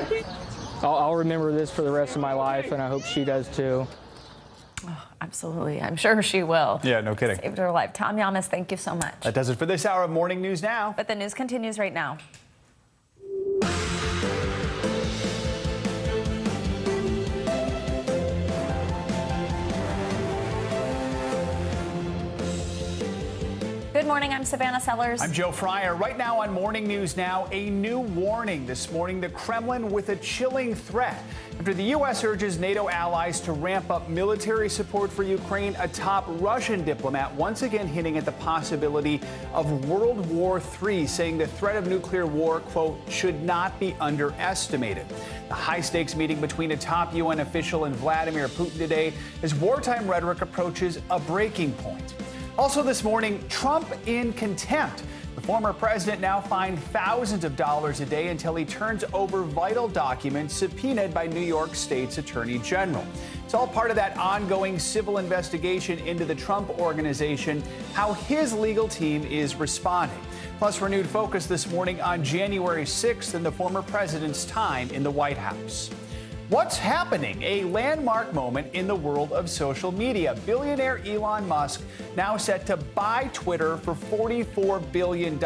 I'll remember this for the rest of my life, and I hope she does too. Oh, absolutely. I'm sure she will. Yeah, no kidding. Saved her life. Tom Yamas, thank you so much. That does it for this hour of Morning News Now. But the news continues right now. Good morning, I'm Savannah Sellers. I'm Joe Fryer. Right now on Morning News Now, a new warning this morning. The Kremlin with a chilling threat. After the U.S. urges NATO allies to ramp up military support for Ukraine, a top Russian diplomat once again hinting at the possibility of World War III, saying the threat of nuclear war, quote, should not be underestimated. The high-stakes meeting between a top UN official and Vladimir Putin today as wartime rhetoric approaches a breaking point. Also this morning, Trump in contempt. The former president now fined thousands of dollars a day until he turns over vital documents subpoenaed by New York State's Attorney General. It's all part of that ongoing civil investigation into the Trump Organization, how his legal team is responding. Plus, renewed focus this morning on January 6th and the former president's time in the White House. What's happening? A landmark moment in the world of social media. Billionaire Elon Musk now set to buy Twitter for $44 billion.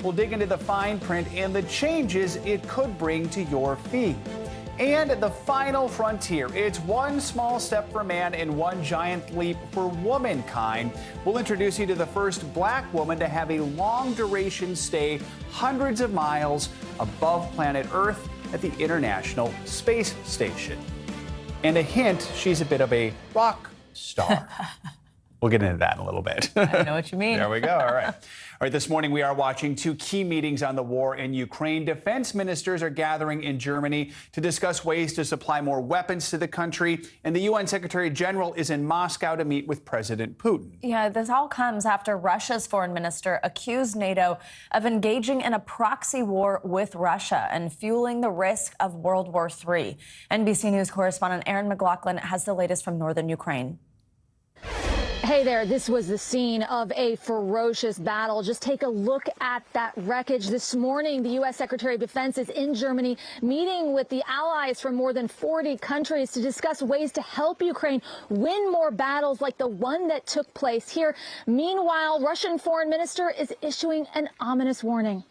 We'll dig into the fine print and the changes it could bring to your feed. And the final frontier. It's one small step for man and one giant leap for womankind. We'll introduce you to the first black woman to have a long-duration stay hundreds of miles above planet Earth at the International Space Station. And a hint, she's a bit of a rock star. We'll get into that in a little bit. I know what you mean. There we go. All right. All right. This morning, we are watching two key meetings on the war in Ukraine. Defense ministers are gathering in Germany to discuss ways to supply more weapons to the country. And the UN Secretary General is in Moscow to meet with President Putin. Yeah, this all comes after Russia's foreign minister accused NATO of engaging in a proxy war with Russia and fueling the risk of World War III. NBC News correspondent Erin McLaughlin has the latest from northern Ukraine. Hey there, this was the scene of a ferocious battle. Just take a look at that wreckage. This morning, the U.S. Secretary of Defense is in Germany meeting with the allies from more than 40 countries to discuss ways to help Ukraine win more battles like the one that took place here. Meanwhile, Russian foreign minister is issuing an ominous warning.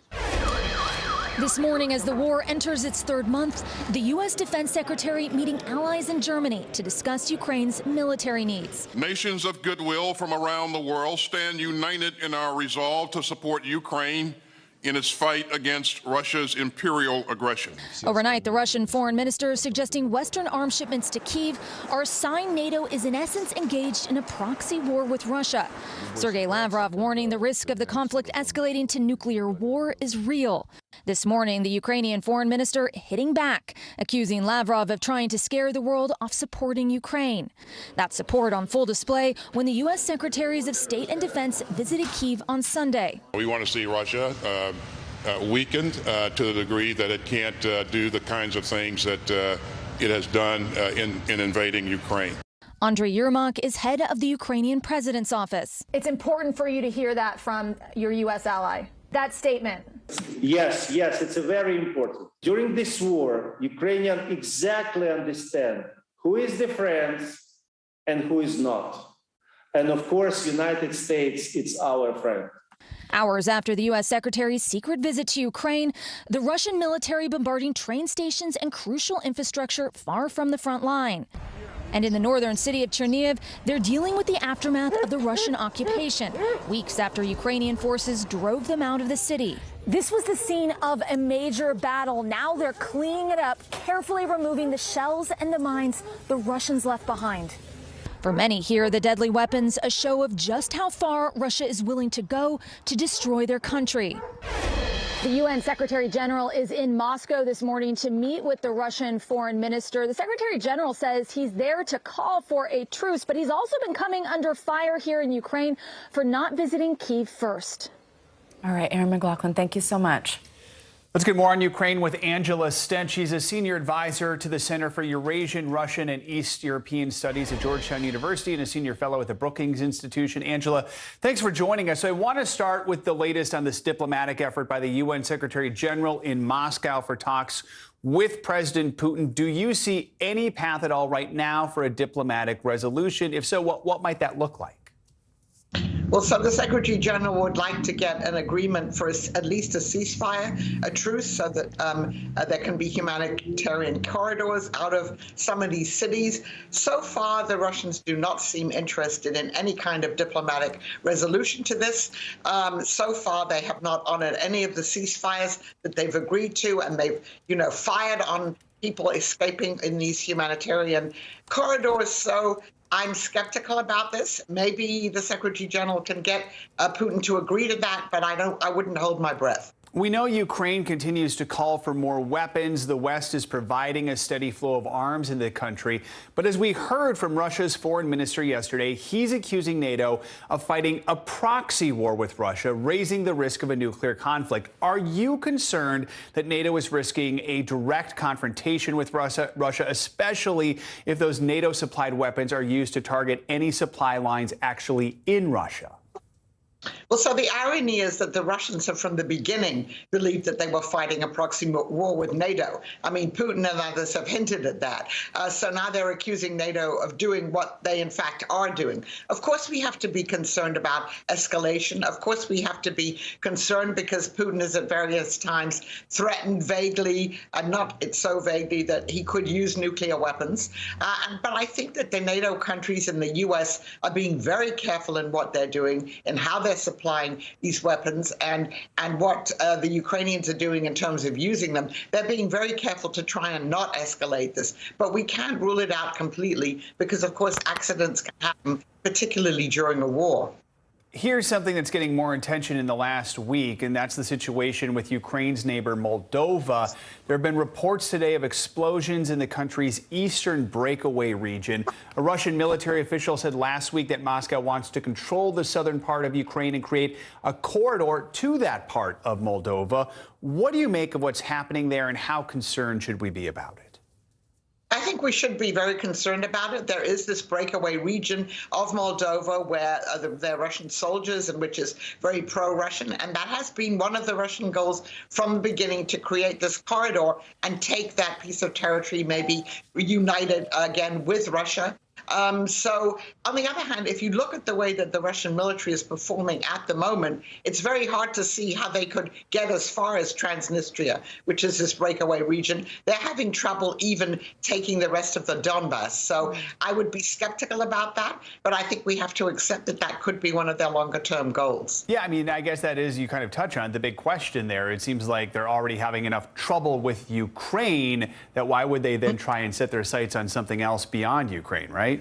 This morning, as the war enters its third month, the U.S. Defense Secretary meeting allies in Germany to discuss Ukraine's military needs. Nations of goodwill from around the world stand united in our resolve to support Ukraine in its fight against Russia's imperial aggression. Overnight, the Russian foreign minister is suggesting Western arms shipments to Kyiv are a sign NATO is in essence engaged in a proxy war with Russia. Sergei Lavrov warning the risk of the conflict escalating to nuclear war is real. This morning, the Ukrainian foreign minister hitting back, accusing Lavrov of trying to scare the world off supporting Ukraine. That support on full display when the U.S. Secretaries of State and Defense visited Kyiv on Sunday. We want to see Russia weakened to the degree that it can't do the kinds of things that it has done in invading Ukraine. Andriy Yermak is head of the Ukrainian president's office. It's important for you to hear that from your U.S. ally. That statement. Yes, it's very important. During this war, Ukrainians exactly understand who is the friends and who is not. And of course, United States, it's our friend. Hours after the U.S. Secretary's secret visit to Ukraine, the Russian military bombarding train stations and crucial infrastructure far from the front line. And in the northern city of Chernihiv, they're dealing with the aftermath of the Russian occupation, weeks after Ukrainian forces drove them out of the city. This was the scene of a major battle. Now they're cleaning it up, carefully removing the shells and the mines the Russians left behind. For many here, the deadly weapons, a show of just how far Russia is willing to go to destroy their country. The UN Secretary General is in Moscow this morning to meet with the Russian foreign minister. The Secretary General says he's there to call for a truce, but he's also been coming under fire here in Ukraine for not visiting Kyiv first. All right, Erin McLaughlin, thank you so much. Let's get more on Ukraine with Angela Stent. She's a senior advisor to the Center for Eurasian, Russian, and East European Studies at Georgetown University and a senior fellow at the Brookings Institution. Angela, thanks for joining us. So I want to start with the latest on this diplomatic effort by the UN Secretary General in Moscow for talks with President Putin. Do you see any path at all right now for a diplomatic resolution? If so, what might that look like? Well, so the Secretary General would like to get an agreement for at least a ceasefire, a truce, so that there can be humanitarian corridors out of some of these cities. So far, the Russians do not seem interested in any kind of diplomatic resolution to this. So far, they have not honored any of the ceasefires that they've agreed to, and they've, fired on people escaping in these humanitarian corridors. So I'm skeptical about this. Maybe the Secretary General can get Putin to agree to that, but I wouldn't hold my breath. We know Ukraine continues to call for more weapons. The West is providing a steady flow of arms in the country. But as we heard from Russia's foreign minister yesterday, he's accusing NATO of fighting a proxy war with Russia, raising the risk of a nuclear conflict. Are you concerned that NATO is risking a direct confrontation with Russia, especially if those NATO-supplied weapons are used to target any supply lines actually in Russia? Well, so the irony is that the Russians have from the beginning believed that they were fighting a proxy war with NATO. I mean, Putin and others have hinted at that. So now they're accusing NATO of doing what they, in fact, are doing. Of course, we have to be concerned about escalation. Of course, we have to be concerned because Putin has at various times threatened vaguely, not so vaguely that he could use nuclear weapons. But I think that the NATO countries and the U.S. are being very careful in what they're doing and how they're supplying these weapons and what the Ukrainians are doing in terms of using them. They're being very careful to try and not escalate this. But we can't rule it out completely because, of course, accidents can happen particularly during a war. Here's something that's getting more attention in the last week, and that's the situation with Ukraine's neighbor Moldova. There have been reports today of explosions in the country's eastern breakaway region. A Russian military official said last week that Moscow wants to control the southern part of Ukraine and create a corridor to that part of Moldova. What do you make of what's happening there, and how concerned should we be about it? I think we should be very concerned about it. There is this breakaway region of Moldova where there are Russian soldiers and which is very pro-Russian. And that has been one of the Russian goals from the beginning, to create this corridor and take that piece of territory, maybe reunited again with Russia. So on the other hand, if you look at the way that the Russian military is performing at the moment, it's very hard to see how they could get as far as Transnistria, which is this breakaway region. They're having trouble even taking the rest of the Donbass. So I would be skeptical about that, but I think we have to accept that that could be one of their longer term goals. Yeah, I mean, I guess that is, you kind of touch on the big question there. It seems like they're already having enough trouble with Ukraine that why would they then try and set their sights on something else beyond Ukraine, right?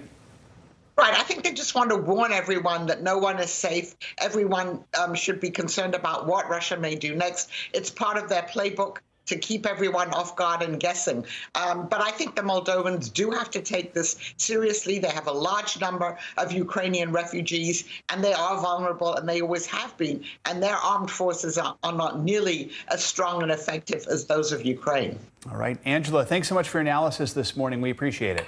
Right. I think they just want to warn everyone that no one is safe. Everyone should be concerned about what Russia may do next. It's part of their playbook to keep everyone off guard and guessing. But I think the Moldovans do have to take this seriously. They have a large number of Ukrainian refugees, and they are vulnerable, and they always have been. And their armed forces are not nearly as strong and effective as those of Ukraine. All right. Angela, thanks so much for your analysis this morning. We appreciate it.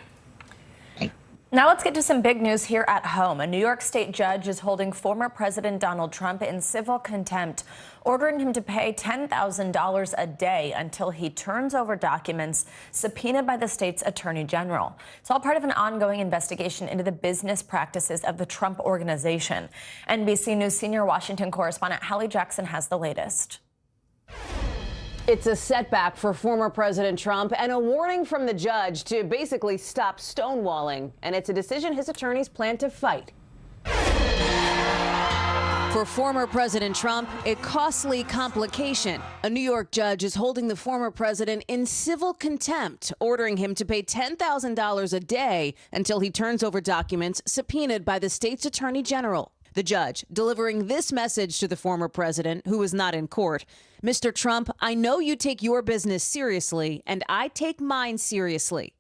Now let's get to some big news here at home. A New York State judge is holding former President Donald Trump in civil contempt, ordering him to pay $10,000 a day until he turns over documents subpoenaed by the state's attorney general. It's all part of an ongoing investigation into the business practices of the Trump Organization. NBC News senior Washington correspondent Hallie Jackson has the latest. It's a setback for former President Trump and a warning from the judge to basically stop stonewalling. And it's a decision his attorneys plan to fight. For former President Trump, a costly complication. A New York judge is holding the former president in civil contempt, ordering him to pay $10,000 a day until he turns over documents subpoenaed by the state's attorney general. The judge delivering this message to the former president, who was not in court. Mr. Trump, I know you take your business seriously, and I take mine seriously.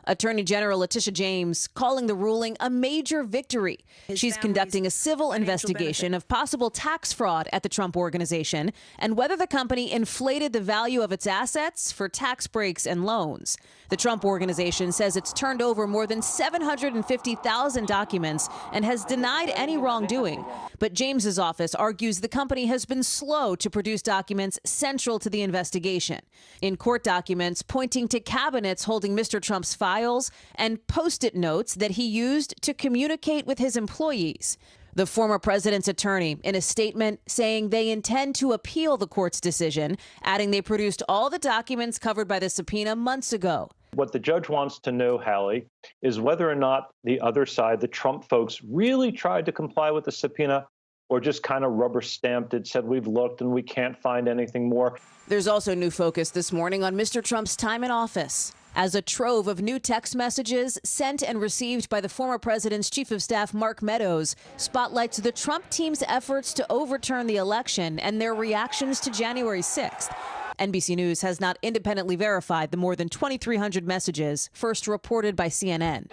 Attorney General Letitia James calling the ruling a major victory. She's conducting a civil investigation of possible tax fraud at the Trump Organization and whether the company inflated the value of its assets for tax breaks and loans. The Trump Organization says it's turned over more than 750,000 documents and has denied any wrongdoing. But James's office argues the company has been slow to produce documents central to the investigation. In court documents pointing to cabinets holding Mr. Trump's files and Post-it notes that he used to communicate with his employees. The former president's attorney in a statement saying they intend to appeal the court's decision, adding they produced all the documents covered by the subpoena months ago. What the judge wants to know, Hallie, is whether or not the other side, the Trump folks, really tried to comply with the subpoena or just kind of rubber stamped it, said we've looked and we can't find anything more. There's also new focus this morning on Mr. Trump's time in office, as a trove of new text messages sent and received by the former president's chief of staff, Mark Meadows, spotlights the Trump team's efforts to overturn the election and their reactions to January 6th. NBC News has not independently verified the more than 2,300 messages first reported by CNN.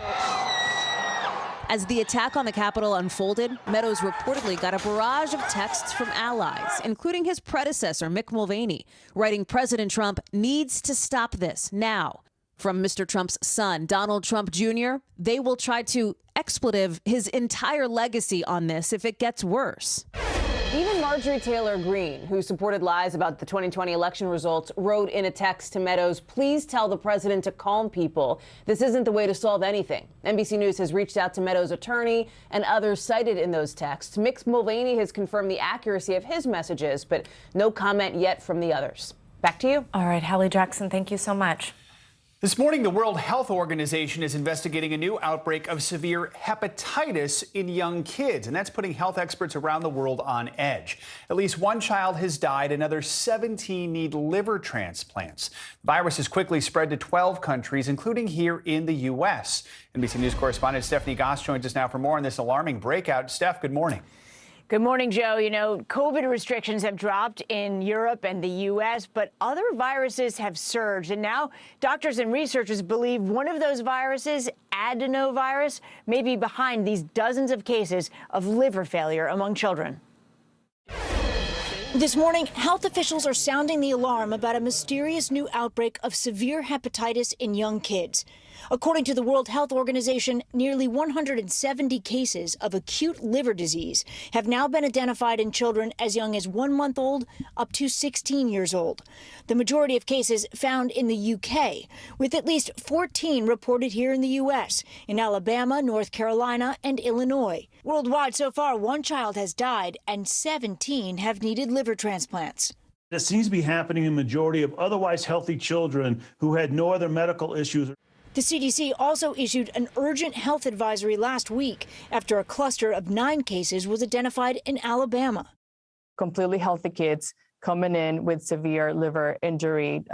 As the attack on the Capitol unfolded, Meadows reportedly got a barrage of texts from allies, including his predecessor, Mick Mulvaney, writing President Trump needs to stop this now. From Mr. Trump's son, Donald Trump Jr., they will try to expletive his entire legacy on this if it gets worse. Even Marjorie Taylor Greene, who supported lies about the 2020 election results, wrote in a text to Meadows, please tell the president to calm people. This isn't the way to solve anything. NBC News has reached out to Meadows' attorney and others cited in those texts. Mick Mulvaney has confirmed the accuracy of his messages, but no comment yet from the others. Back to you. All right, Hallie Jackson, thank you so much. This morning, the World Health Organization is investigating a new outbreak of severe hepatitis in young kids, and that's putting health experts around the world on edge. At least one child has died. Another 17 need liver transplants. The virus has quickly spread to 12 countries, including here in the U.S. NBC News correspondent Stephanie Goss joins us now for more on this alarming breakout. Steph, good morning. Good morning, Joe. You know, COVID restrictions have dropped in Europe and the U.S., but other viruses have surged. And now doctors and researchers believe one of those viruses, adenovirus, may be behind these dozens of cases of liver failure among children. This morning, health officials are sounding the alarm about a mysterious new outbreak of severe hepatitis in young kids. According to the World Health Organization, nearly 170 cases of acute liver disease have now been identified in children as young as 1 month old up to 16 years old. The majority of cases found in the UK, with at least 14 reported here in the U.S., in Alabama, North Carolina, and Illinois. Worldwide so far, one child has died and 17 have needed liver transplants. This seems to be happening in the majority of otherwise healthy children who had no other medical issues. The CDC also issued an urgent health advisory last week after a cluster of 9 cases was identified in Alabama. Completely healthy kids coming in with severe liver injury,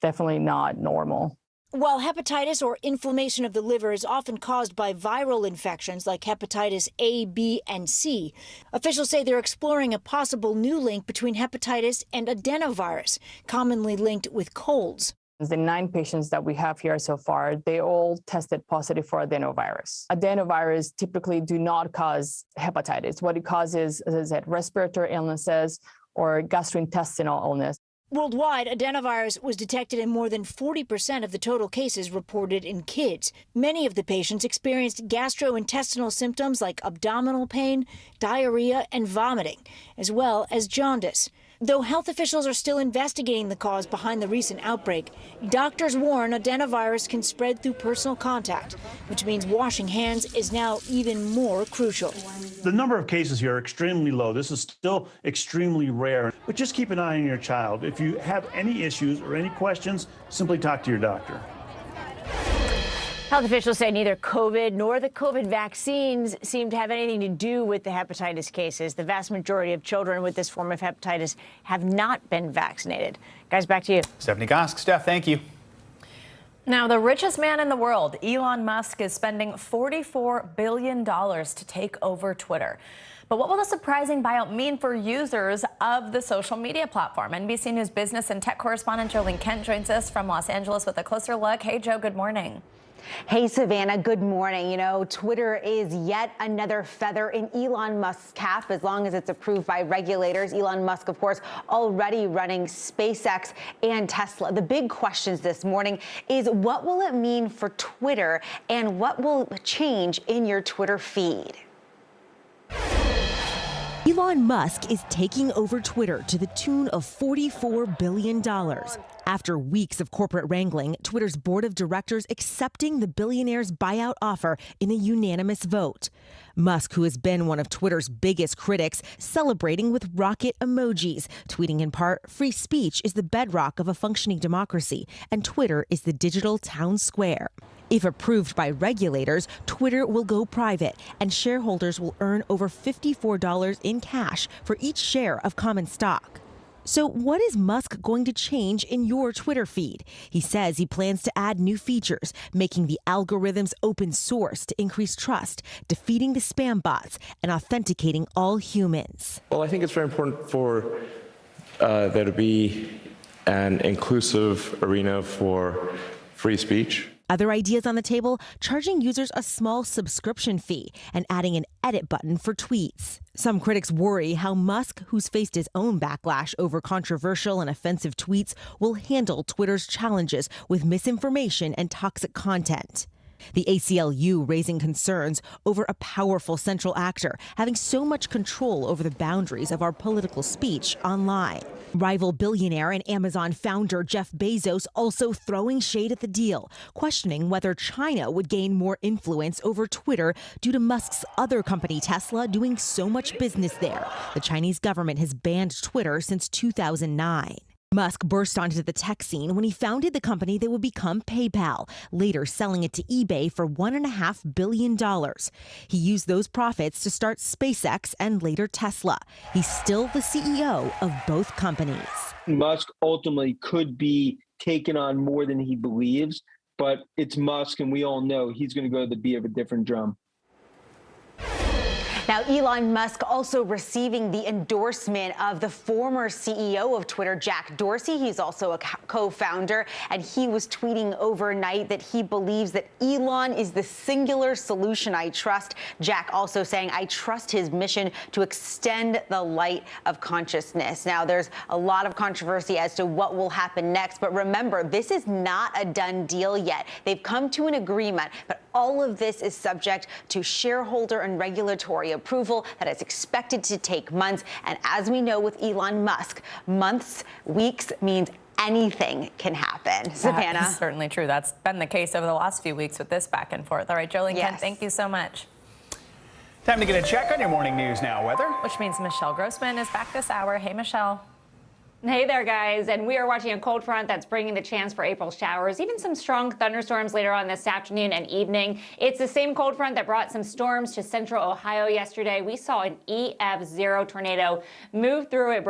definitely not normal. While hepatitis or inflammation of the liver is often caused by viral infections like hepatitis A, B, and C, officials say they're exploring a possible new link between hepatitis and adenovirus, commonly linked with colds. The 9 patients that we have here so far, they all tested positive for adenovirus. Adenovirus typically do not cause hepatitis. What it causes is that respiratory illnesses or gastrointestinal illness. Worldwide, adenovirus was detected in more than 40% of the total cases reported in kids. Many of the patients experienced gastrointestinal symptoms like abdominal pain, diarrhea, and vomiting, as well as jaundice. Though health officials are still investigating the cause behind the recent outbreak, doctors warn adenovirus can spread through personal contact, which means washing hands is now even more crucial. The number of cases here are extremely low. This is still extremely rare, but just keep an eye on your child. If you have any issues or any questions, simply talk to your doctor. Health officials say neither COVID nor the COVID vaccines seem to have anything to do with the hepatitis cases. The vast majority of children with this form of hepatitis have not been vaccinated. Guys, back to you. Stephanie Gosk. Steph, thank you. Now, the richest man in the world, Elon Musk, is spending $44 billion to take over Twitter. But what will the surprising buyout mean for users of the social media platform? NBC News business and tech correspondent Jolene Kent joins us from Los Angeles with a closer look. Hey, Joe, good morning. Hey, Savannah, good morning. You know, Twitter is yet another feather in Elon Musk's cap as long as it's approved by regulators. Elon Musk, of course, already running SpaceX and Tesla. The big questions this morning is what will it mean for Twitter and what will change in your Twitter feed? Elon Musk is taking over Twitter to the tune of $44 billion. After weeks of corporate wrangling, Twitter's board of directors accepting the billionaire's buyout offer in a unanimous vote. Musk, who has been one of Twitter's biggest critics, celebrating with rocket emojis, tweeting in part, "Free speech is the bedrock of a functioning democracy, and Twitter is the digital town square." If approved by regulators, Twitter will go private, and shareholders will earn over $54 in cash for each share of common stock. So what is Musk going to change in your Twitter feed? He says he plans to add new features, making the algorithms open source to increase trust, defeating the spam bots, and authenticating all humans. Well, I think it's very important for there to be an inclusive arena for free speech. Other ideas on the table, charging users a small subscription fee and adding an edit button for tweets. Some critics worry how Musk, who's faced his own backlash over controversial and offensive tweets, will handle Twitter's challenges with misinformation and toxic content. The ACLU raising concerns over a powerful central actor having so much control over the boundaries of our political speech online. Rival billionaire and Amazon founder Jeff Bezos also throwing shade at the deal, questioning whether China would gain more influence over Twitter due to Musk's other company, Tesla, doing so much business there. The Chinese government has banned Twitter since 2009. Musk burst onto the tech scene when he founded the company that would become PayPal, later selling it to eBay for $1.5 billion. He used those profits to start SpaceX and later Tesla. He's still the CEO of both companies. Musk ultimately could be taken on more than he believes, but it's Musk, and we all know he's going to go to the beat of a different drum. Now, Elon Musk also receiving the endorsement of the former CEO of Twitter, Jack Dorsey. He's also a co-founder, and he was tweeting overnight that he believes that Elon is the singular solution I trust. Jack also saying, I trust his mission to extend the light of consciousness. Now, there's a lot of controversy as to what will happen next, but remember, this is not a done deal yet. They've come to an agreement, but all of this is subject to shareholder and regulatory approval that is expected to take months. And as we know with Elon Musk, months, weeks means anything can happen. Savannah? That's certainly true. That's been the case over the last few weeks with this back and forth. All right, Jolie and Ken, Yes. thank you so much. Time to get a check on your morning news now weather. Which means Michelle Grossman is back this hour. Hey, Michelle. Hey there, guys. And we are watching a cold front that's bringing the chance for April showers, even some strong thunderstorms later on this afternoon and evening. It's the same cold front that brought some storms to central Ohio yesterday. We saw an EF0 tornado move through. It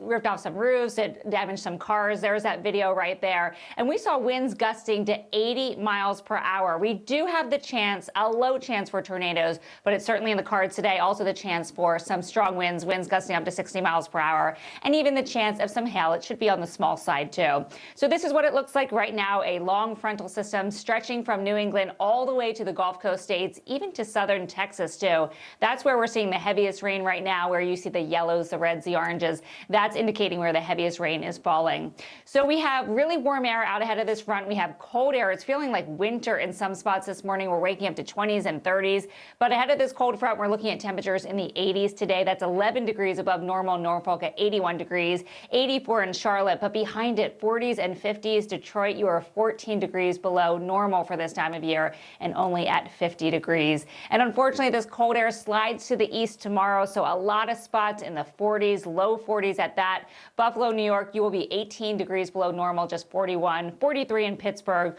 ripped off some roofs. It damaged some cars. There's that video right there. And we saw winds gusting to 80 miles per hour. We do have the chance, a low chance for tornadoes, but it's certainly in the cards today. Also the chance for some strong winds gusting up to 60 miles per hour, and even the chance of some hail. It should be on the small side too. So this is what it looks like right now, a long frontal system stretching from New England all the way to the Gulf Coast states, even to southern Texas too. That's where we're seeing the heaviest rain right now, where you see the yellows, the reds, the oranges. That's indicating where the heaviest rain is falling. So we have really warm air out ahead of this front. We have cold air. It's feeling like winter in some spots this morning. We're waking up to 20s and 30s. But ahead of this cold front, we're looking at temperatures in the 80s today. That's 11 degrees above normal. Norfolk at 81 degrees. 84 in Charlotte, but behind it, 40s and 50s. Detroit, you are 14 degrees below normal for this time of year and only at 50 degrees. And unfortunately, this cold air slides to the east tomorrow, so a lot of spots in the 40s, low 40s at that. Buffalo, New York, you will be 18 degrees below normal, just 41, 43 in Pittsburgh,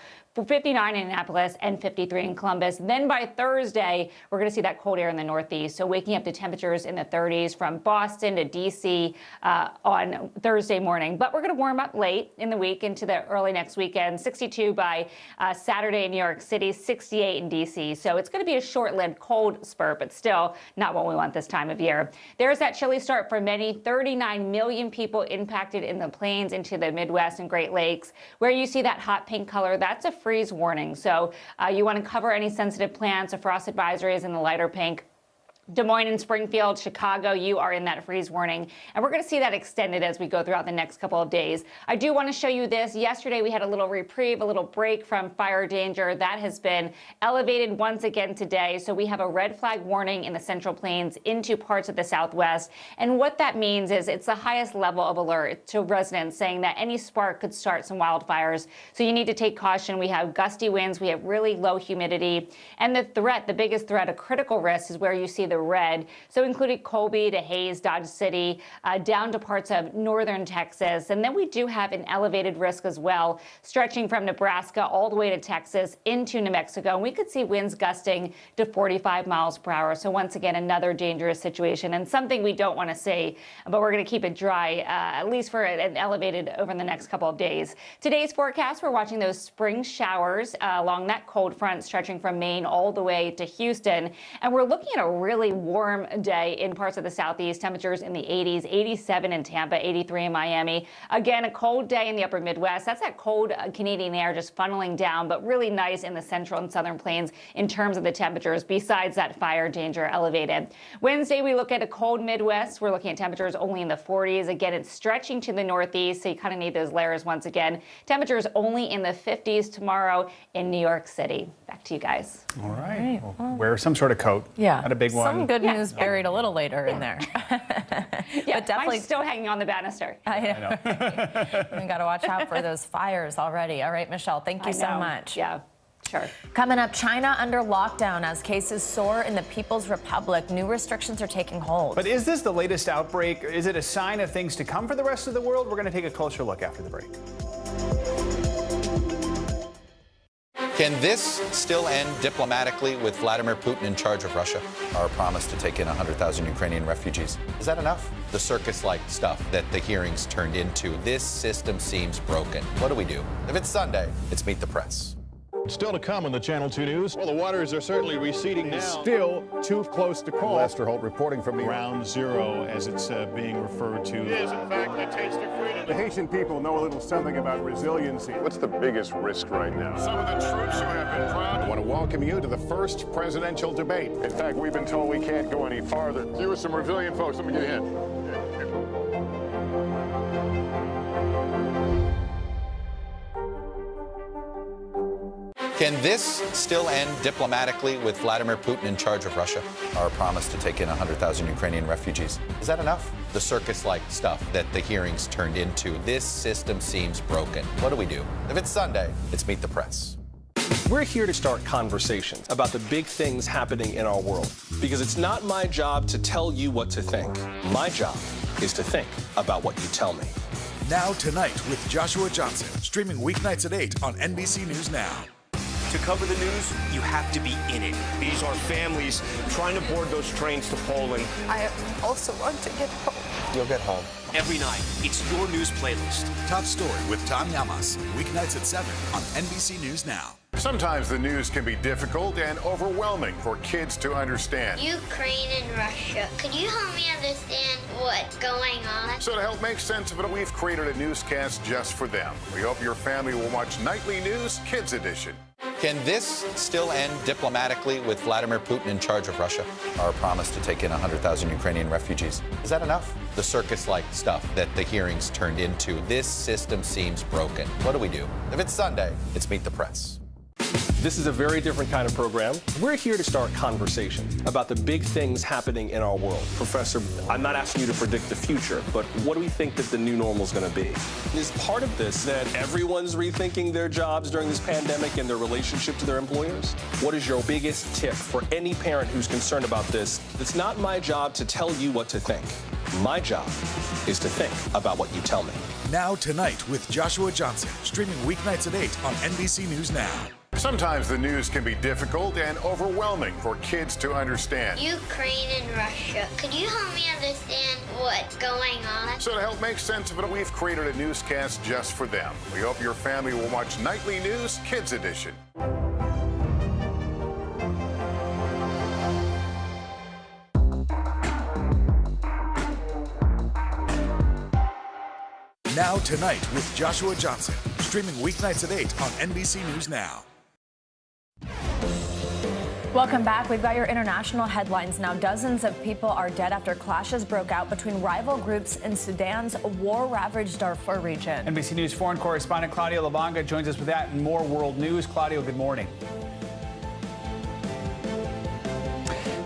59 in Annapolis, and 53 in Columbus. Then by Thursday, we're going to see that cold air in the Northeast. So waking up to temperatures in the 30s from Boston to D.C. On Thursday morning. But we're going to warm up late in the week into the early next weekend. 62 by Saturday in New York City, 68 in D.C. So it's going to be a short-lived cold spurt, but still not what we want this time of year. There's that chilly start for many. 39 million people impacted in the plains into the Midwest and Great Lakes. Where you see that hot pink color, that's a freeze warning. So you want to cover any sensitive plants. A frost advisory is in the lighter pink. Des Moines and Springfield, Chicago, you are in that freeze warning. And we're going to see that extended as we go throughout the next couple of days. I do want to show you this. Yesterday, we had a little reprieve, a little break from fire danger. That has been elevated once again today. So we have a red flag warning in the Central Plains into parts of the Southwest. And what that means is it's the highest level of alert to residents, saying that any spark could start some wildfires. So you need to take caution. We have gusty winds. We have really low humidity. And the threat, the biggest threat, a critical risk, is where you see the red. So including Colby to Hayes, Dodge City, down to parts of northern Texas. And then we do have an elevated risk as well, stretching from Nebraska all the way to Texas into New Mexico. And we could see winds gusting to 45 miles per hour. So once again, another dangerous situation and something we don't want to see, but we're going to keep it dry, at least for an elevated over the next couple of days. Today's forecast, we're watching those spring showers along that cold front stretching from Maine all the way to Houston. And we're looking at a really warm day in parts of the southeast. Temperatures in the 80s, 87 in Tampa, 83 in Miami. Again, a cold day in the upper Midwest. That's that cold Canadian air just funneling down, but really nice in the central and southern plains in terms of the temperatures, besides that fire danger elevated. Wednesday, we look at a cold Midwest. We're looking at temperatures only in the 40s. Again, it's stretching to the northeast, so you kind of need those layers once again. Temperatures only in the 50s tomorrow in New York City. Back to you guys. All right. Well, wear some sort of coat. Yeah. Not a big one. Some good news buried a little later in there. But definitely mine's still hanging on the banister. I know. We got to watch out for those fires already. All right, Michelle, thank you so much. Yeah. Sure. Coming up, China under lockdown as cases soar in the People's Republic. New restrictions are taking hold. But is this the latest outbreak? Is it a sign of things to come for the rest of the world? We're going to take a closer look after the break. Can this still end diplomatically with Vladimir Putin in charge of Russia? Our promise to take in 100,000 Ukrainian refugees. Is that enough? The circus-like stuff that the hearings turned into. This system seems broken. What do we do? If it's Sunday, it's Meet the Press. Still to come on the Channel 2 News. Well, the waters are certainly receding now. Still too close to call. Lester Holt reporting from Ground Zero, as it's being referred to. It is, in fact, a taste of freedom. The Haitian people know a little something about resiliency. What's the biggest risk right now? Some of the troops who have been proud. I want to welcome you to the first presidential debate. In fact, we've been told we can't go any farther. You with some resilient folks, let me get a hint. Can this still end diplomatically with Vladimir Putin in charge of Russia? Our promise to take in 100,000 Ukrainian refugees. Is that enough? The circus-like stuff that the hearings turned into. This system seems broken. What do we do? If it's Sunday, it's Meet the Press. We're here to start conversations about the big things happening in our world, because it's not my job to tell you what to think. My job is to think about what you tell me. Now Tonight with Joshua Johnson, streaming weeknights at 8 on NBC News Now. To cover the news, you have to be in it. These are families trying to board those trains to Poland. I also want to get home. You'll get home. Every night, it's your news playlist. Top Story with Tom Llamas, weeknights at 7 on NBC News Now. Sometimes the news can be difficult and overwhelming for kids to understand. Ukraine and Russia. Could you help me understand what's going on? So to help make sense of it, we've created a newscast just for them. We hope your family will watch Nightly News Kids Edition. Can this still end diplomatically with Vladimir Putin in charge of Russia? Our promise to take in 100,000 Ukrainian refugees. Is that enough? The circus-like stuff that the hearings turned into. This system seems broken. What do we do? If it's Sunday, it's Meet the Press. This is a very different kind of program. We're here to start conversation about the big things happening in our world. Professor, I'm not asking you to predict the future, but what do we think that the new normal is going to be? Is part of this that everyone's rethinking their jobs during this pandemic and their relationship to their employers? What is your biggest tip for any parent who's concerned about this? It's not my job to tell you what to think. My job is to think about what you tell me. Now Tonight with Joshua Johnson, streaming weeknights at 8 on NBC News Now. Sometimes the news can be difficult and overwhelming for kids to understand. Ukraine and Russia. Could you help me understand what's going on? So to help make sense of it, we've created a newscast just for them. We hope your family will watch Nightly News Kids Edition. Now Tonight with Joshua Johnson, streaming weeknights at 8 on NBC News Now. Welcome back. We've got your international headlines now. Dozens of people are dead after clashes broke out between rival groups in Sudan's war-ravaged Darfur region. NBC News foreign correspondent Claudio Labonga joins us with that and more world news. Claudio, good morning.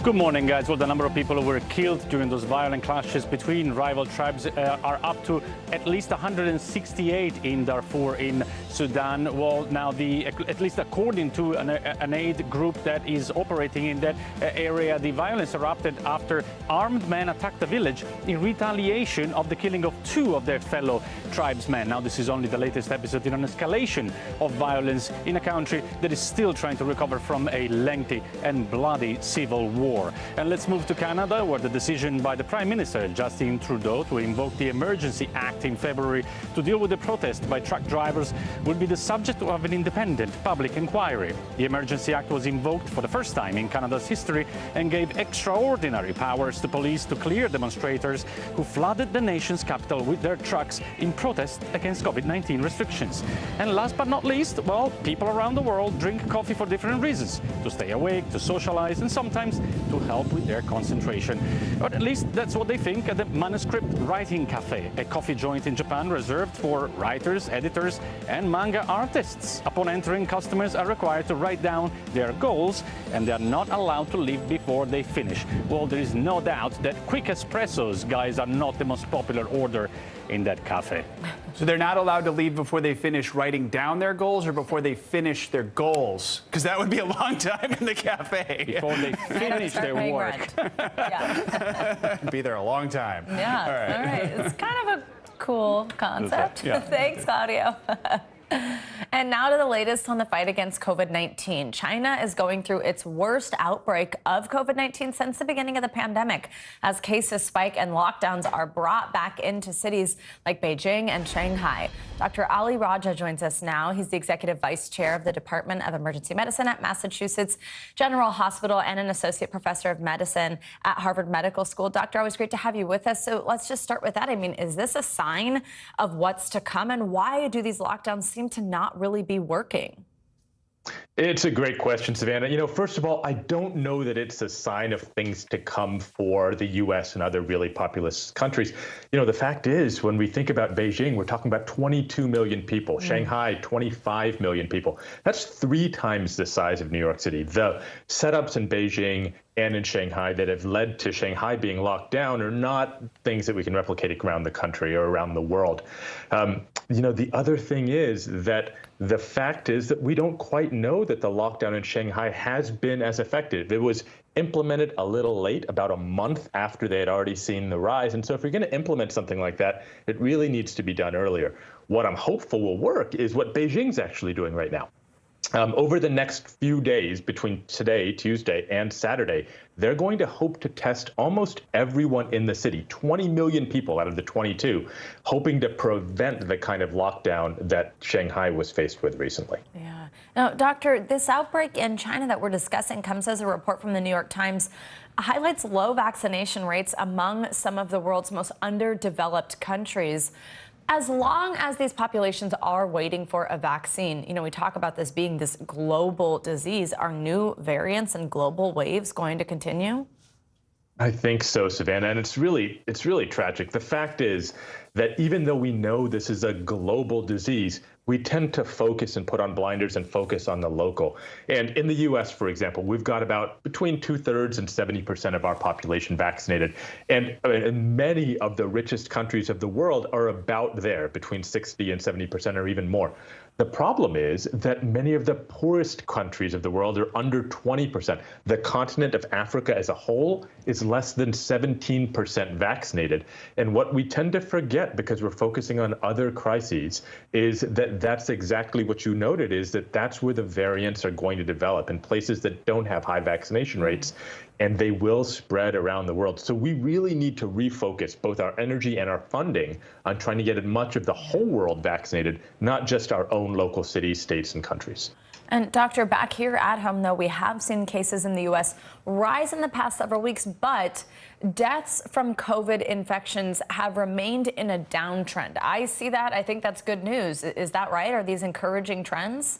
Good morning, guys. Well, the number of people who were killed during those violent clashes between rival tribes are up to at least 168 in Darfur in Sudan. Well, now, at least according to an aid group that is operating in that area, the violence erupted after armed men attacked a village in retaliation of the killing of 2 of their fellow tribesmen. Now, this is only the latest episode in an escalation of violence in a country that is still trying to recover from a lengthy and bloody civil war. And let's move to Canada, where the decision by the Prime Minister, Justin Trudeau, to invoke the Emergency Act in February to deal with the protest by truck drivers will be the subject of an independent public inquiry. The Emergency Act was invoked for the first time in Canada's history and gave extraordinary powers to police to clear demonstrators who flooded the nation's capital with their trucks in protest against COVID-19 restrictions. And last but not least, well, people around the world drink coffee for different reasons: to stay awake, to socialize, and sometimes to help with their concentration. Or at least that's what they think at the Manuscript Writing Cafe, a coffee joint in Japan reserved for writers, editors, and manga artists. Upon entering, customers are required to write down their goals, and they are not allowed to leave before they finish. Well, there is no doubt that quick espressos, guys, are not the most popular order in that cafe. So they're not allowed to leave before they finish writing down their goals or before they finish their goals? Because that would be a long time in the cafe. Before they finish their work. Be there a long time. Yeah, all right. It's kind of a cool concept. Yeah. Thanks, Claudio. And now to the latest on the fight against COVID-19. China is going through its worst outbreak of COVID-19 since the beginning of the pandemic, as cases spike and lockdowns are brought back into cities like Beijing and Shanghai. Dr. Ali Raja joins us now. He's the executive vice chair of the Department of Emergency Medicine at Massachusetts General Hospital and an associate professor of medicine at Harvard Medical School. Doctor, always great to have you with us. So let's just start with that. I mean, is this a sign of what's to come, and why do these lockdowns seem to not really be working? It's a great question, Savannah. You know, first of all, I don't know that it's a sign of things to come for the U.S. and other really populous countries. You know, the fact is, when we think about Beijing, we're talking about 22 million people. Shanghai, 25 million people. That's 3 times the size of New York City. The setups in Beijing and in Shanghai that have led to Shanghai being locked down are not things that we can replicate around the country or around the world. You know, the other thing is that the fact is that we don't quite know that the lockdown in Shanghai has been as effective. It was implemented a little late, about a month after they had already seen the rise. And so if you're going to implement something like that, it really needs to be done earlier. What I'm hopeful will work is what Beijing's actually doing right now. Over the next few days, between today, Tuesday, and Saturday, they're going to hope to test almost everyone in the city, 20 million people out of the 22, hoping to prevent the kind of lockdown that Shanghai was faced with recently. Yeah. Now, Doctor, this outbreak in China that we're discussing comes as a report from the New York Times highlights low vaccination rates among some of the world's most underdeveloped countries. As long as these populations are waiting for a vaccine, you know, we talk about this being this global disease. Are new variants and global waves going to continue? I think so, Savannah, and it's really tragic. The fact is that even though we know this is a global disease, we tend to focus and put on blinders and focus on the local. And in the U.S., for example, we've got about between 2/3 and 70% of our population vaccinated. And many of the richest countries of the world are about there, between 60 and 70% or even more. The problem is that many of the poorest countries of the world are under 20%. The continent of Africa as a whole is less than 17% vaccinated. And what we tend to forget, because we're focusing on other crises, is that that's exactly what you noted, is that that's where the variants are going to develop in places that don't have high vaccination rates. And they will spread around the world. So we really need to refocus both our energy and our funding on trying to get as much of the whole world vaccinated, not just our own local cities, states, and countries. And Doctor, back here at home, though, we have seen cases in the U.S. rise in the past several weeks, but deaths from COVID infections have remained in a downtrend. I see that. I think that's good news. Is that right? Are these encouraging trends?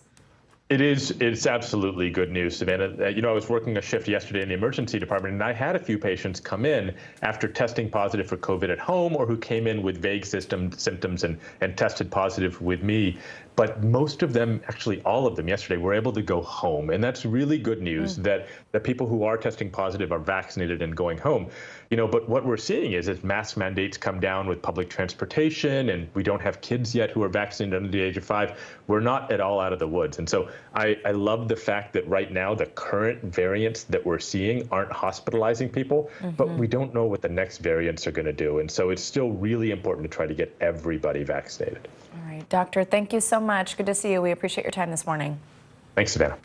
It is. It's absolutely good news, Savannah. You know, I was working a shift yesterday in the emergency department, and I had a few patients come in after testing positive for COVID at home, or who came in with vague symptoms and tested positive with me. But most of them, actually all of them yesterday, were able to go home. And that's really good news that the people who are testing positive are vaccinated and going home. You know, but what we're seeing is as mask mandates come down with public transportation, and we don't have kids yet who are vaccinated under the age of 5, we're not at all out of the woods. And so I love the fact that right now the current variants that we're seeing aren't hospitalizing people, but we don't know what the next variants are going to do. And so it's still really important to try to get everybody vaccinated. All right, Doctor, thank you so much. Good to see you. We appreciate your time this morning. Thanks, Savannah.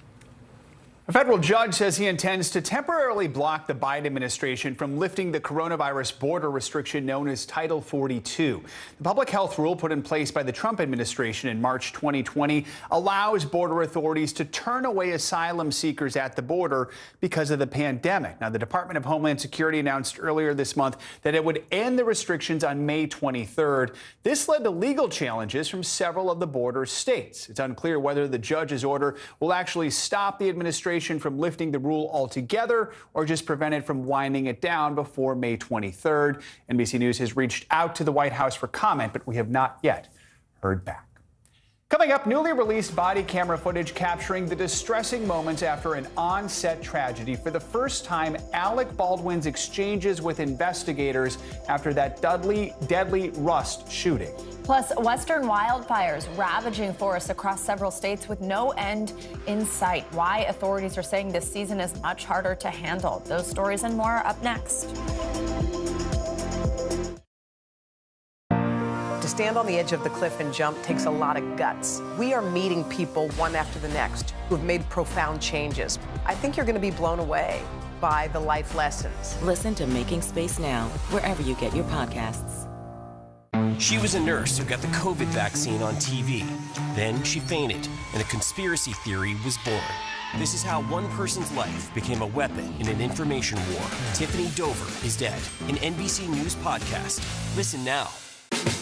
A federal judge says he intends to temporarily block the Biden administration from lifting the coronavirus border restriction known as Title 42. The public health rule put in place by the Trump administration in March 2020 allows border authorities to turn away asylum seekers at the border because of the pandemic. Now, the Department of Homeland Security announced earlier this month that it would end the restrictions on May 23rd. This led to legal challenges from several of the border states. It's unclear whether the judge's order will actually stop the administration administration from lifting the rule altogether or just prevent it from winding it down before May 23rd. NBC News has reached out to the White House for comment, but we have not yet heard back. Coming up, newly released body camera footage capturing the distressing moments after an on-set tragedy. For the first time, Alec Baldwin's exchanges with investigators after that deadly Rust shooting. Plus, western wildfires ravaging forests across several states with no end in sight. Why authorities are saying this season is much harder to handle. Those stories and more are up next. To stand on the edge of the cliff and jump takes a lot of guts. We are meeting people one after the next who have made profound changes. I think you're going to be blown away by the life lessons. Listen to Making Space Now, wherever you get your podcasts. She was a nurse who got the COVID vaccine on TV. Then she fainted, and a conspiracy theory was born. This is how one person's life became a weapon in an information war. Tiffany Dover is dead. An NBC News podcast. Listen now.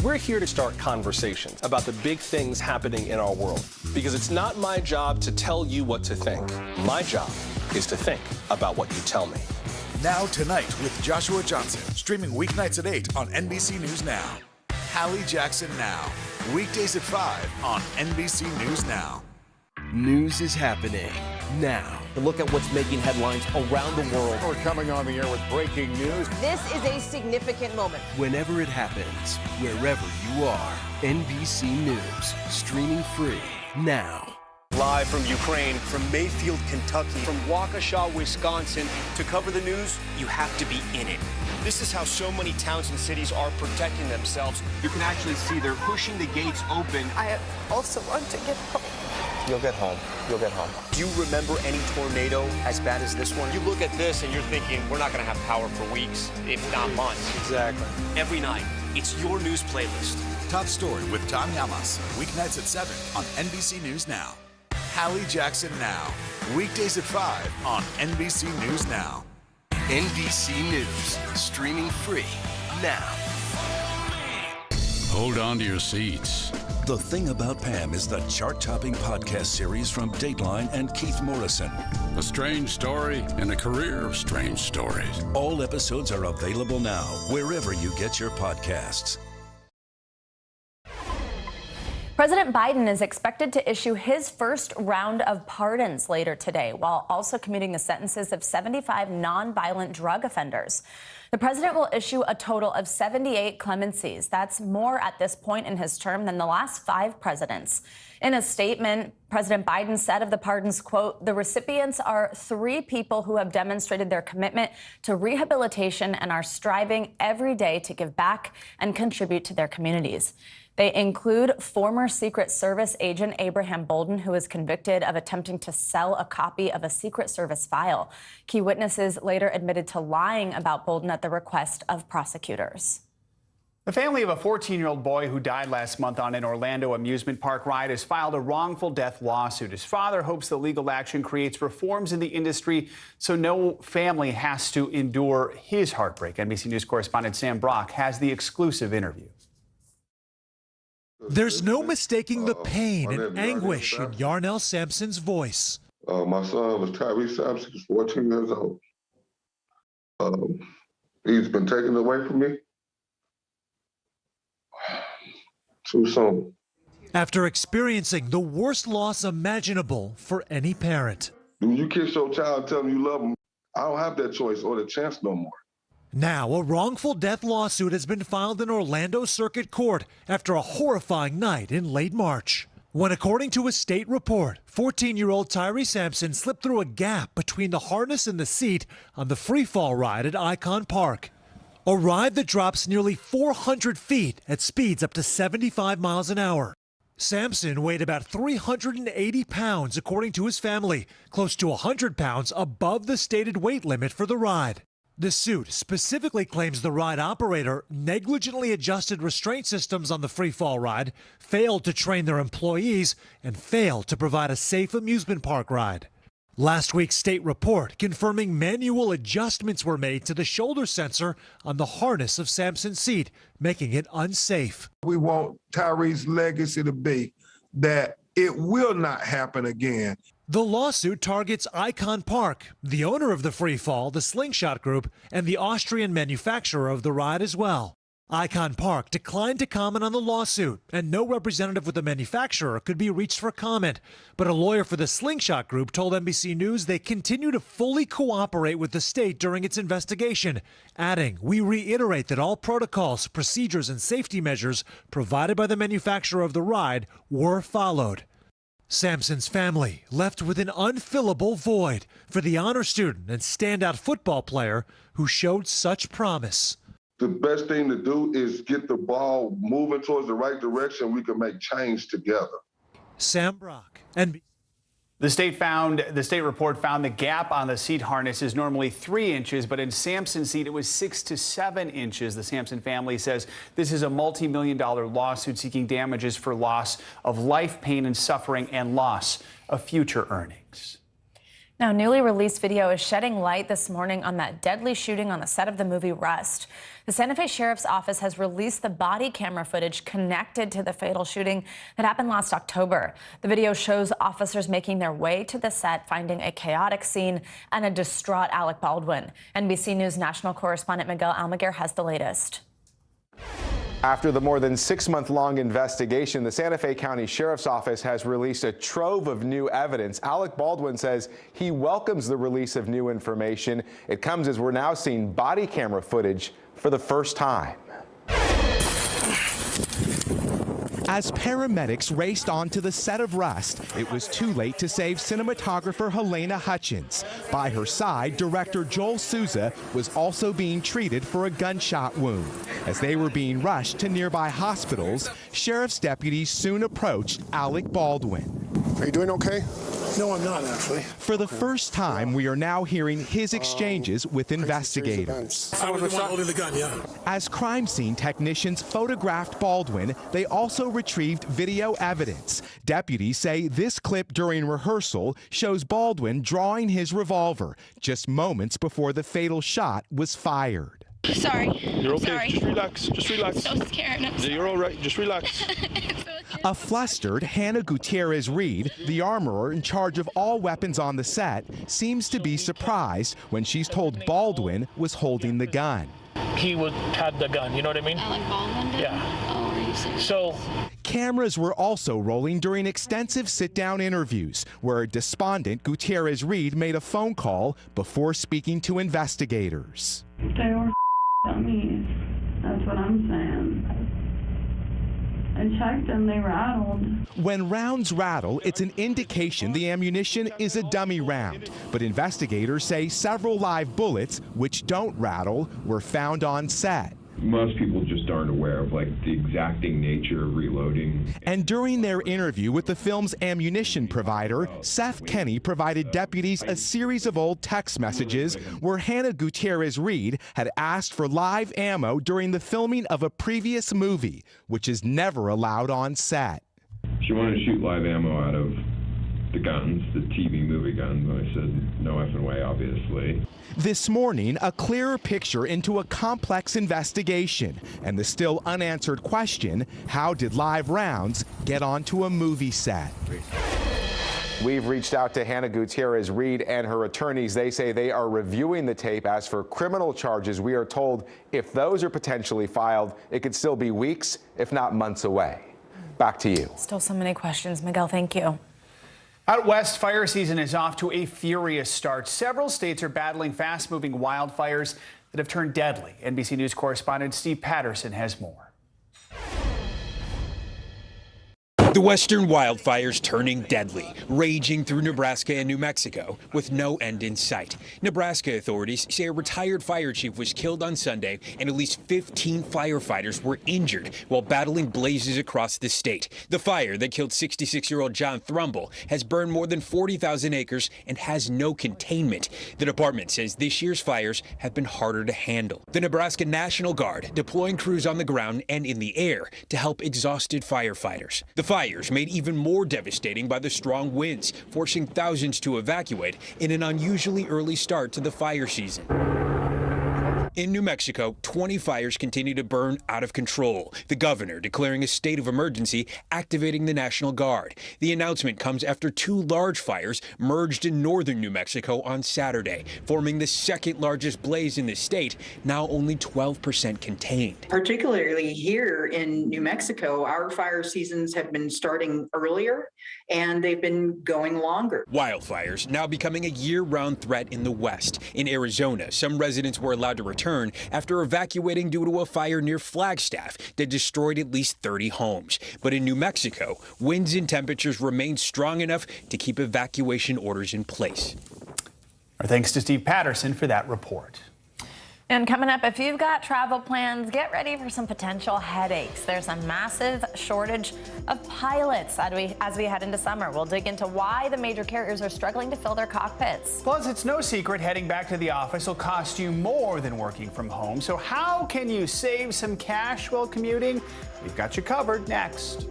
We're here to start conversations about the big things happening in our world, because it's not my job to tell you what to think. My job is to think about what you tell me. Now Tonight with Joshua Johnson, streaming weeknights at 8 on NBC News Now. Hallie Jackson Now, weekdays at 5 on NBC News Now. News is happening now. Look at what's making headlines around the world. We're coming on the air with breaking news. This is a significant moment. Whenever it happens, wherever you are, NBC News, streaming free now. Live from Ukraine, from Mayfield, Kentucky, from Waukesha, Wisconsin. To cover the news, you have to be in it. This is how so many towns and cities are protecting themselves. You can actually see they're pushing the gates open. I also want to get home. You'll get home. You'll get home. Do you remember any tornado as bad as this one? You look at this and you're thinking, we're not going to have power for weeks, if not months. Exactly. Every night, it's your news playlist. Top Story with Tom Llamas, weeknights at 7 on NBC News Now. Hallie Jackson Now, weekdays at 5 on NBC News Now. NBC News, streaming free now. Hold on to your seats. The Thing About Pam is the chart-topping podcast series from Dateline and Keith Morrison. A strange story and a career of strange stories. All episodes are available now, wherever you get your podcasts. President Biden is expected to issue his first round of pardons later today, while also commuting the sentences of 75 nonviolent drug offenders. The president will issue a total of 78 clemencies. That's more at this point in his term than the last 5 presidents. In a statement, President Biden said of the pardons, quote, "The recipients are 3 people who have demonstrated their commitment to rehabilitation and are striving every day to give back and contribute to their communities." They include former Secret Service agent Abraham Bolden, who was convicted of attempting to sell a copy of a Secret Service file. Key witnesses later admitted to lying about Bolden at the request of prosecutors. The family of a 14-year-old boy who died last month on an Orlando amusement park ride has filed a wrongful death lawsuit. His father hopes that legal action creates reforms in the industry so no family has to endure his heartbreak. NBC News correspondent Sam Brock has the exclusive interview. There's no mistaking the pain and anguish in Yarnell Sampson's voice. My son was Tyree Sampson, he's 14 years old. He's been taken away from me too soon. After experiencing the worst loss imaginable for any parent. When you kiss your child and tell them you love them, I don't have that choice or the chance no more. Now, a wrongful death lawsuit has been filed in Orlando Circuit Court after a horrifying night in late March, when, according to a state report, 14-year-old Tyree Sampson slipped through a gap between the harness and the seat on the freefall ride at Icon Park, a ride that drops nearly 400 feet at speeds up to 75 miles an hour. Sampson weighed about 380 pounds, according to his family, close to 100 pounds above the stated weight limit for the ride. The suit specifically claims the ride operator negligently adjusted restraint systems on the freefall ride, failed to train their employees, and failed to provide a safe amusement park ride. Last week's state report confirming manual adjustments were made to the shoulder sensor on the harness of Sampson's seat, making it unsafe. We want Tyree's legacy to be that it will not happen again. The lawsuit targets Icon Park, the owner of the free fall, the Slingshot Group, and the Austrian manufacturer of the ride as well. Icon Park declined to comment on the lawsuit, and no representative with the manufacturer could be reached for comment. But a lawyer for the Slingshot Group told NBC News they continue to fully cooperate with the state during its investigation, adding, "We reiterate that all protocols, procedures, and safety measures provided by the manufacturer of the ride were followed." Sampson's family left with an unfillable void for the honor student and standout football player who showed such promise. The best thing to do is get the ball moving towards the right direction. We can make change together. Sam Brock, NBC. The state report found the gap on the seat harness is normally 3 inches, but in Sampson's seat it was 6 to 7 inches. The Sampson family says this is a multi-million-dollar lawsuit seeking damages for loss of life, pain, and suffering, and loss of future earnings. Now, newly released video is shedding light this morning on that deadly shooting on the set of the movie Rust. The Santa Fe Sheriff's Office has released the body camera footage connected to the fatal shooting that happened last October. The video shows officers making their way to the set, finding a chaotic scene and a distraught Alec Baldwin. NBC News national correspondent Miguel Almaguer has the latest. After the more than 6-month-long investigation, the Santa Fe County Sheriff's Office has released a trove of new evidence. Alec Baldwin says he welcomes the release of new information. It comes as we're now seeing body camera footage for the first time. As paramedics raced onto the set of Rust, it was too late to save cinematographer Helena Hutchins. By her side, director Joel Souza was also being treated for a gunshot wound. As they were being rushed to nearby hospitals, sheriff's deputies soon approached Alec Baldwin. Are you doing okay? No, I'm not, actually. For the first time, we are now hearing his exchanges with investigators. I was the one holding the gun, yeah. As crime scene technicians photographed Baldwin, they also retrieved video evidence. Deputies say this clip during rehearsal shows Baldwin drawing his revolver just moments before the fatal shot was fired. Sorry. You're okay. Sorry. Just relax. Just relax. So scared. You're all right. Just relax. A flustered Hannah Gutierrez-Reed, the armorer in charge of all weapons on the set, seems to be surprised when she's told Baldwin was holding the gun. He had the gun, you know what I mean? Alec Baldwin did? Yeah. Oh, are you serious? So cameras were also rolling during extensive sit-down interviews where a despondent Gutierrez-Reed made a phone call before speaking to investigators. They were dummies. That's what I'm saying. I checked them, they rattled. When rounds rattle, it's an indication the ammunition is a dummy round. But investigators say several live bullets, which don't rattle, were found on set. Most people just aren't aware of the exacting nature of reloading. And during their interview with the film's ammunition provider, Seth Kenny provided deputies a series of old text messages where Hannah Gutierrez-Reed had asked for live ammo during the filming of a previous movie, which is never allowed on set. She wanted to shoot live ammo out of the guns, the TV movie guns, and I said, no effing way, obviously. This morning, a clearer picture into a complex investigation and the still unanswered question, how did live rounds get onto a movie set? We've reached out to Hannah Gutierrez-Reed and her attorneys. They say they are reviewing the tape. As for criminal charges, we are told if those are potentially filed, it could still be weeks, if not months away. Back to you. Still so many questions. Miguel, thank you. Out west, fire season is off to a furious start. Several states are battling fast-moving wildfires that have turned deadly. NBC News correspondent Steve Patterson has more. The western wildfires turning deadly, raging through Nebraska and New Mexico with no end in sight. Nebraska authorities say a retired fire chief was killed on Sunday and at least 15 firefighters were injured while battling blazes across the state. The fire that killed 66-year-old John Thrumble has burned more than 40,000 acres and has no containment. The department says this year's fires have been harder to handle. The Nebraska National Guard deploying crews on the ground and in the air to help exhausted firefighters. The fires made even more devastating by the strong winds, forcing thousands to evacuate in an unusually early start to the fire season. In New Mexico, 20 fires continue to burn out of control. The governor declaring a state of emergency, activating the National Guard. The announcement comes after 2 large fires merged in northern New Mexico on Saturday, forming the second largest blaze in the state, now only 12% contained. Particularly here in New Mexico, our fire seasons have been starting earlier and they've been going longer. Wildfires now becoming a year-round threat in the West. In Arizona, some residents were allowed to return after evacuating due to a fire near Flagstaff that destroyed at least 30 homes. But in New Mexico, winds and temperatures remain strong enough to keep evacuation orders in place. Our thanks to Steve Patterson for that report. And coming up, if you've got travel plans, get ready for some potential headaches. There's a massive shortage of pilots as we head into summer. We'll dig into why the major carriers are struggling to fill their cockpits. Plus, it's no secret heading back to the office will cost you more than working from home. So how can you save some cash while commuting? We've got you covered next.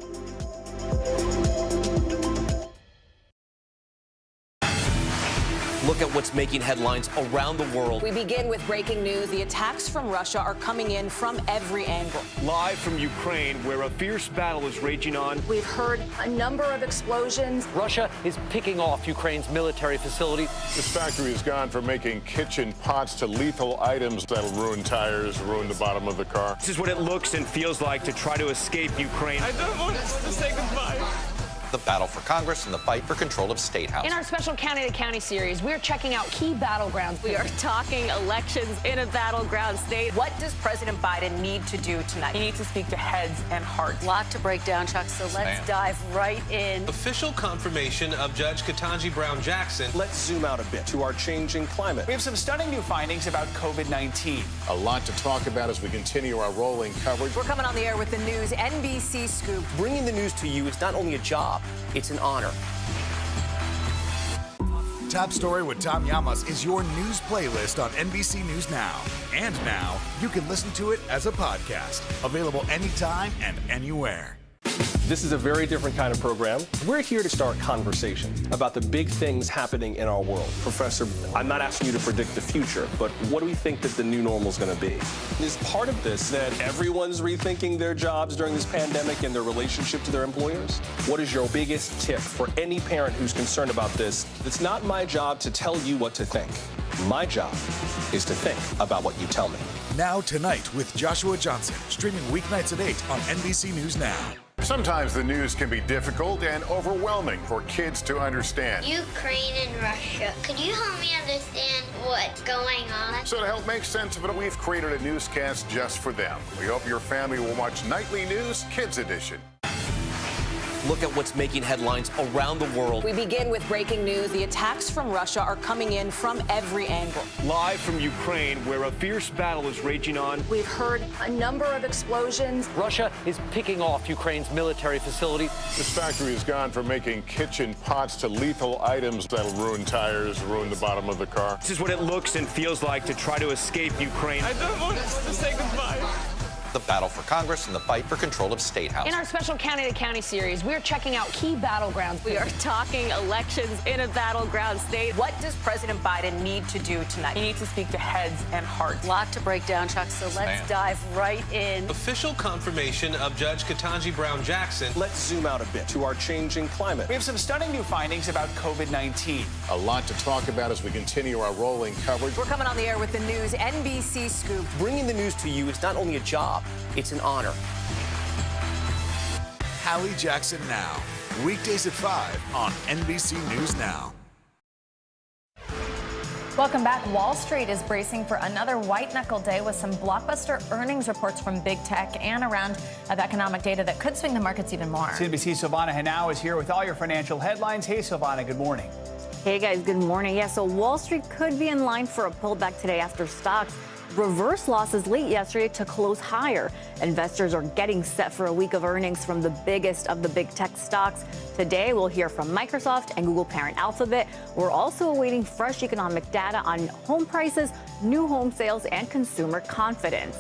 Look at what's making headlines around the world. We begin with breaking news. The attacks from Russia are coming in from every angle. Live from Ukraine, where a fierce battle is raging on. We've heard a number of explosions. Russia is picking off Ukraine's military facility. This factory has gone from making kitchen pots to lethal items that'll ruin tires, ruin the bottom of the car. This is what it looks and feels like to try to escape Ukraine. I don't want to say goodbye. The battle for Congress and the fight for control of State House. In our special County to County series, we're checking out key battlegrounds. We are talking elections in a battleground state. What does President Biden need to do tonight? He needs to speak to heads and hearts. A lot to break down, Chuck, so let's dive right in. Official confirmation of Judge Ketanji Brown Jackson. Let's zoom out a bit to our changing climate. We have some stunning new findings about COVID-19. A lot to talk about as we continue our rolling coverage. We're coming on the air with the news NBC Scoop. Bringing the news to you is not only a job, it's an honor. Top Story with Tom Llamas is your news playlist on NBC News Now. And now, you can listen to it as a podcast. Available anytime and anywhere. This is a very different kind of program. We're here to start conversation about the big things happening in our world. Professor, I'm not asking you to predict the future, but what do we think that the new normal is going to be? Is part of this that everyone's rethinking their jobs during this pandemic and their relationship to their employers? What is your biggest tip for any parent who's concerned about this? It's not my job to tell you what to think. My job is to think about what you tell me. Now Tonight with Joshua Johnson, streaming weeknights at 8 on NBC News Now. Sometimes the news can be difficult and overwhelming for kids to understand. Ukraine and Russia. Could you help me understand what's going on? So to help make sense of it, we've created a newscast just for them. We hope your family will watch Nightly News Kids Edition. Look at what's making headlines around the world. We begin with breaking news. The attacks from Russia are coming in from every angle. Live from Ukraine, where a fierce battle is raging on. We've heard a number of explosions. Russia is picking off Ukraine's military facility. This factory has gone from making kitchen pots to lethal items that'll ruin tires, ruin the bottom of the car. This is what it looks and feels like to try to escape Ukraine. I don't want to say goodbye. The battle for Congress and the fight for control of State House. In our special County to County series, we're checking out key battlegrounds. We are talking elections in a battleground state. What does President Biden need to do tonight? He needs to speak to heads and hearts. A lot to break down, Chuck, so let's dive right in. Official confirmation of Judge Ketanji Brown Jackson. Let's zoom out a bit to our changing climate. We have some stunning new findings about COVID-19. A lot to talk about as we continue our rolling coverage. We're coming on the air with the news NBC Scoop. Bringing the news to you is not only a job, it's an honor. Hallie Jackson Now. Weekdays at 5 on NBC News Now. Welcome back. Wall Street is bracing for another white-knuckle day with some blockbuster earnings reports from big tech and a round of economic data that could swing the markets even more. CNBC's Silvana Henao is here with all your financial headlines. Hey, Silvana, good morning. Hey, guys, good morning. Yeah, so Wall Street could be in line for a pullback today after stocks reversed losses late yesterday to close higher. Investors are getting set for a week of earnings from the biggest of the big tech stocks. Today, we'll hear from Microsoft and Google parent Alphabet. We're also awaiting fresh economic data on home prices, new home sales, and consumer confidence.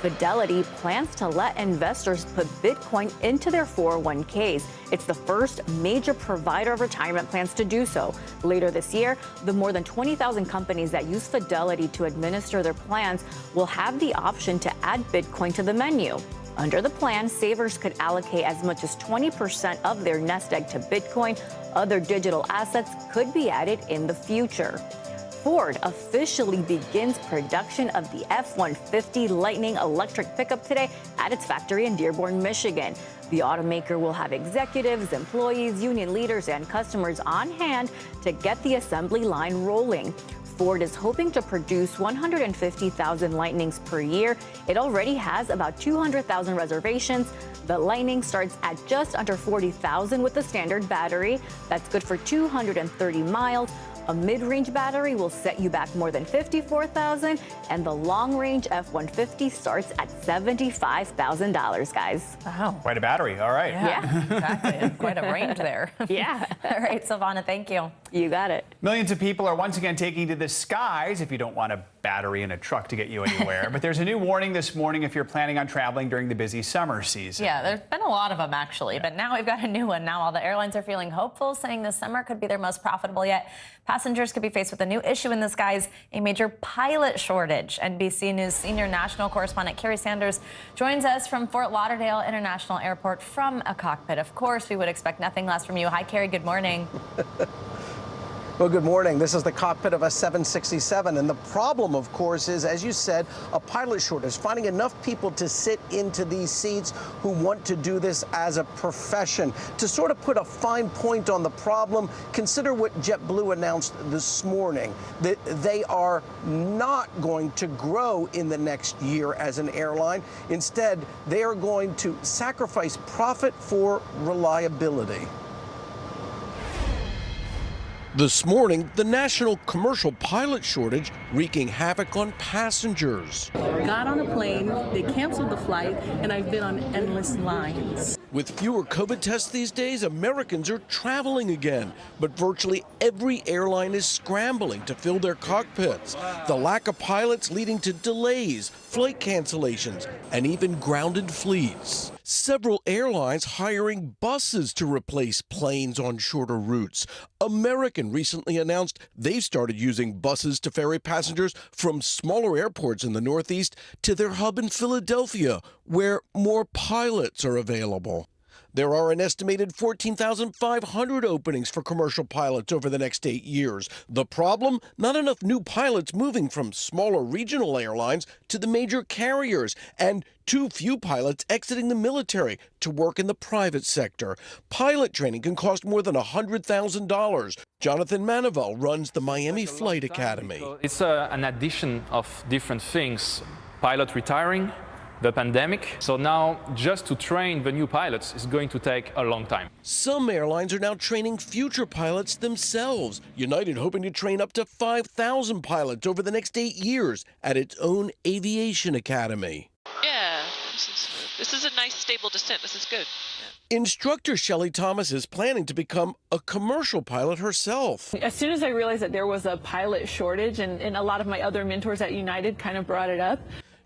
Fidelity plans to let investors put Bitcoin into their 401ks. It's the first major provider of retirement plans to do so. Later this year, the more than 20,000 companies that use Fidelity to administer their plans will have the option to add Bitcoin to the menu. Under the plan, savers could allocate as much as 20% of their nest egg to Bitcoin. Other digital assets could be added in the future. Ford officially begins production of the F-150 Lightning electric pickup today at its factory in Dearborn, Michigan. The automaker will have executives, employees, union leaders, and customers on hand to get the assembly line rolling. Ford is hoping to produce 150,000 Lightnings per year. It already has about 200,000 reservations. The Lightning starts at just under $40,000 with the standard battery. That's good for 230 miles. A mid-range battery will set you back more than $54,000, and the long-range F-150 starts at $75,000, guys. Wow. Quite a battery. All right. Yeah, exactly. Quite a range there. Yeah. All right, Silvana, thank you. You got it. Millions of people are once again taking to the skies if you don't want a battery in a truck to get you anywhere. But there's a new warning this morning if you're planning on traveling during the busy summer season. Yeah, there's been a lot of them, actually. But now we've got a new one. Now all the airlines are feeling hopeful, saying this summer could be their most profitable yet. Passengers could be faced with a new issue in the skies, a major pilot shortage. NBC News senior national correspondent Carrie Sanders joins us from Fort Lauderdale International Airport from a cockpit. Of course, we would expect nothing less from you. Hi, Carrie. Good morning. Well, good morning. This is the cockpit of a 767, and the problem, of course, is, as you said, a pilot shortage, finding enough people to sit into these seats who want to do this as a profession. To sort of put a fine point on the problem, consider what JetBlue announced this morning, that they are not going to grow in the next year as an airline. Instead, they are going to sacrifice profit for reliability. This morning, the national commercial pilot shortage wreaking havoc on passengers. Got on a plane, they canceled the flight, and I've been on endless lines. With fewer COVID tests these days, Americans are traveling again, but virtually every airline is scrambling to fill their cockpits. The lack of pilots leading to delays, flight cancellations, and even grounded fleets. Several airlines hiring buses to replace planes on shorter routes. American recently announced they've started using buses to ferry passengers from smaller airports in the Northeast to their hub in Philadelphia, where more pilots are available. There are an estimated 14,500 openings for commercial pilots over the next 8 years. The problem? Not enough new pilots moving from smaller regional airlines to the major carriers, and too few pilots exiting the military to work in the private sector. Pilot training can cost more than $100,000. Jonathan Manivel runs the Miami Flight Academy. It's an addition of different things. Pilot retiring, the pandemic. So now just to train the new pilots is going to take a long time. Some airlines are now training future pilots themselves. United hoping to train up to 5,000 pilots over the next 8 years at its own aviation academy. Yeah, this is a nice stable descent. This is good. Instructor Shelley Thomas is planning to become a commercial pilot herself. As soon as I realized that there was a pilot shortage, and a lot of my other mentors at United kind of brought it up.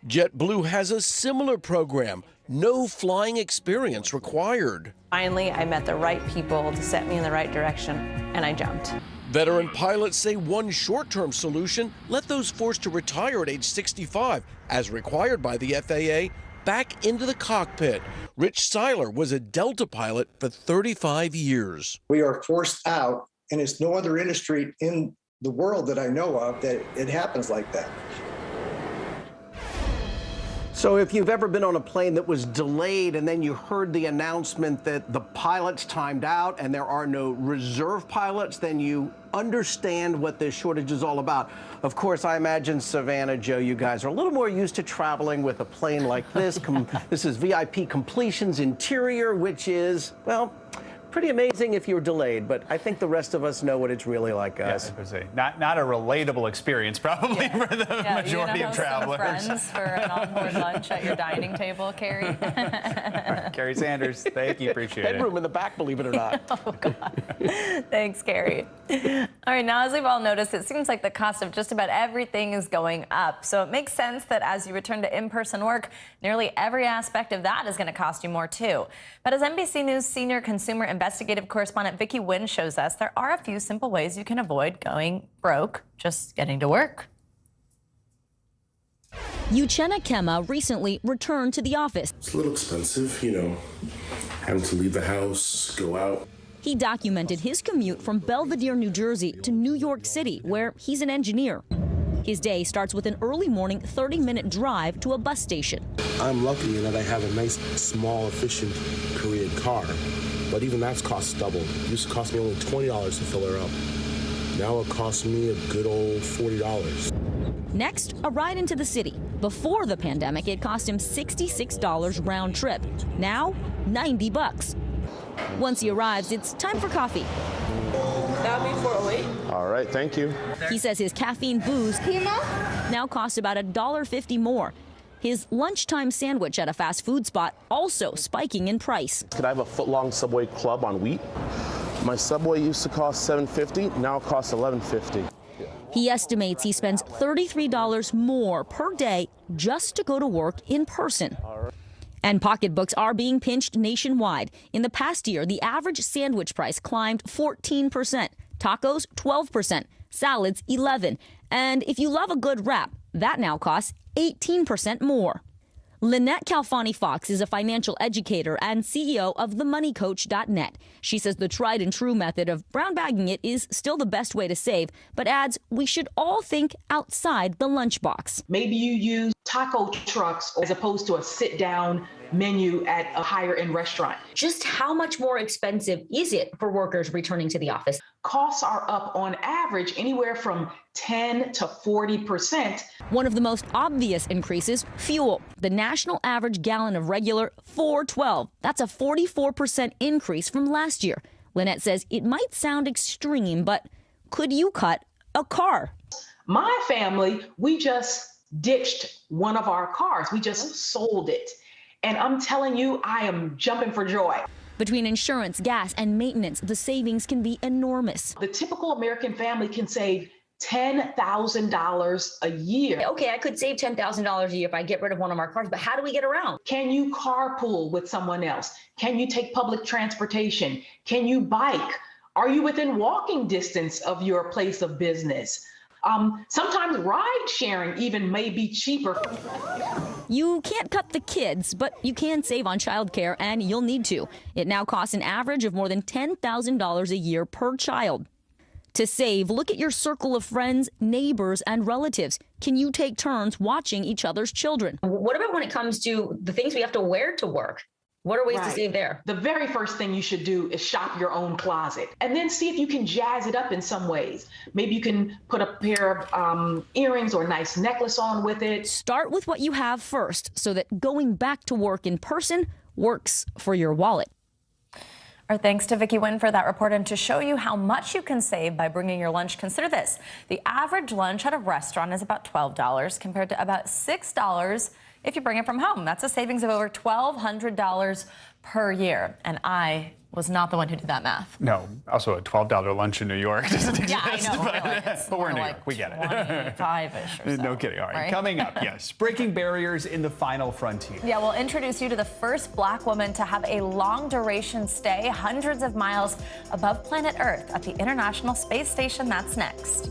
JetBlue has a similar program. No flying experience required. Finally, I met the right people to set me in the right direction, and I jumped. Veteran pilots say one short-term solution, let those forced to retire at age 65, as required by the FAA, back into the cockpit. Rich Seiler was a Delta pilot for 35 years. We are forced out, and it's no other industry in the world that I know of that it happens like that. So if you've ever been on a plane that was delayed and then you heard the announcement that the pilot's timed out and there are no reserve pilots, then you understand what this shortage is all about. Of course, I imagine Savannah, Joe, you guys are a little more used to traveling with a plane like this. This is VIP Completion's interior, which is, well, pretty amazing if you're delayed, but I think the rest of us know what it's really like, guys. Yeah, not a relatable experience, probably, for the majority of travelers. Friends for an on-board lunch at your dining table, Carrie. Right, Carrie Sanders, thank you, appreciate it. Headroom in the back, believe it or not. Oh, God. Thanks, Carrie. All right, now as we've all noticed, it seems like the cost of just about everything is going up. So it makes sense that as you return to in-person work, nearly every aspect of that is going to cost you more too. But as NBC News senior consumer investigative correspondent Vicki Nguyen shows us, there are a few simple ways you can avoid going broke just getting to work. Uchenna Kema recently returned to the office. It's a little expensive, you know, having to leave the house, go out. He documented his commute from Belvedere, New Jersey to New York City, where he's an engineer. His day starts with an early morning 30-minute drive to a bus station. I'm lucky in that I have a nice, small, efficient Korean car, but even that's cost double. It used to cost me only $20 to fill her up. Now it costs me a good old $40. Next, a ride into the city. Before the pandemic, it cost him $66 round trip. Now, $90. Once he arrives, it's time for coffee. That'll be $4.08. All right, thank you. He says his caffeine booze now costs about $1.50 more. His lunchtime sandwich at a fast food spot also spiking in price. Could I have a foot-long Subway club on wheat? My Subway used to cost $7.50, now it costs $11.50. He estimates he spends $33 more per day just to go to work in person. And pocketbooks are being pinched nationwide. In the past year, the average sandwich price climbed 14%, tacos 12%, salads 11%. And if you love a good wrap, that now costs 18% more. Lynette Calfani-Fox is a financial educator and CEO of themoneycoach.net. She says the tried and true method of brown bagging it is still the best way to save, but adds we should all think outside the lunchbox. Maybe you use taco trucks as opposed to a sit-down menu at a higher-end restaurant. Just how much more expensive is it for workers returning to the office? Costs are up on average anywhere from 10 to 40%. One of the most obvious increases, fuel. The national average gallon of regular, $4.12. That's a 44% increase from last year. Lynette says it might sound extreme, but could you cut a car? My family, we just ditched one of our cars. We just sold it. And I'm telling you, I am jumping for joy. Between insurance, gas, and maintenance, the savings can be enormous. The typical American family can save $10,000 a year. Okay, I could save $10,000 a year if I get rid of one of our cars, but how do we get around? Can you carpool with someone else? Can you take public transportation? Can you bike? Are you within walking distance of your place of business? Sometimes ride sharing even may be cheaper. You can't cut the kids, but you can save on childcare, and you'll need to. It now costs an average of more than $10,000 a year per child. To save, look at your circle of friends, neighbors, and relatives. Can you take turns watching each other's children? What about when it comes to the things we have to wear to work? What are ways to save there? The very first thing you should do is shop your own closet and then see if you can jazz it up in some ways. Maybe you can put a pair of earrings or a nice necklace on with it. Start with what you have first so that going back to work in person works for your wallet. Our thanks to Vicki Nguyen for that report. And to show you how much you can save by bringing your lunch, consider this. The average lunch at a restaurant is about $12 compared to about $6 if you bring it from home. That's a savings of over $1,200 per year. And I was not the one who did that math. No, also a $12 lunch in New York doesn't exist. Yeah, I know. But we're in New York. We get it. 25-ish or so. No kidding. All right. Right? Coming up, yes. Breaking barriers in the final frontier. Yeah, we'll introduce you to the first black woman to have a long-duration stay hundreds of miles above planet Earth at the International Space Station. That's next.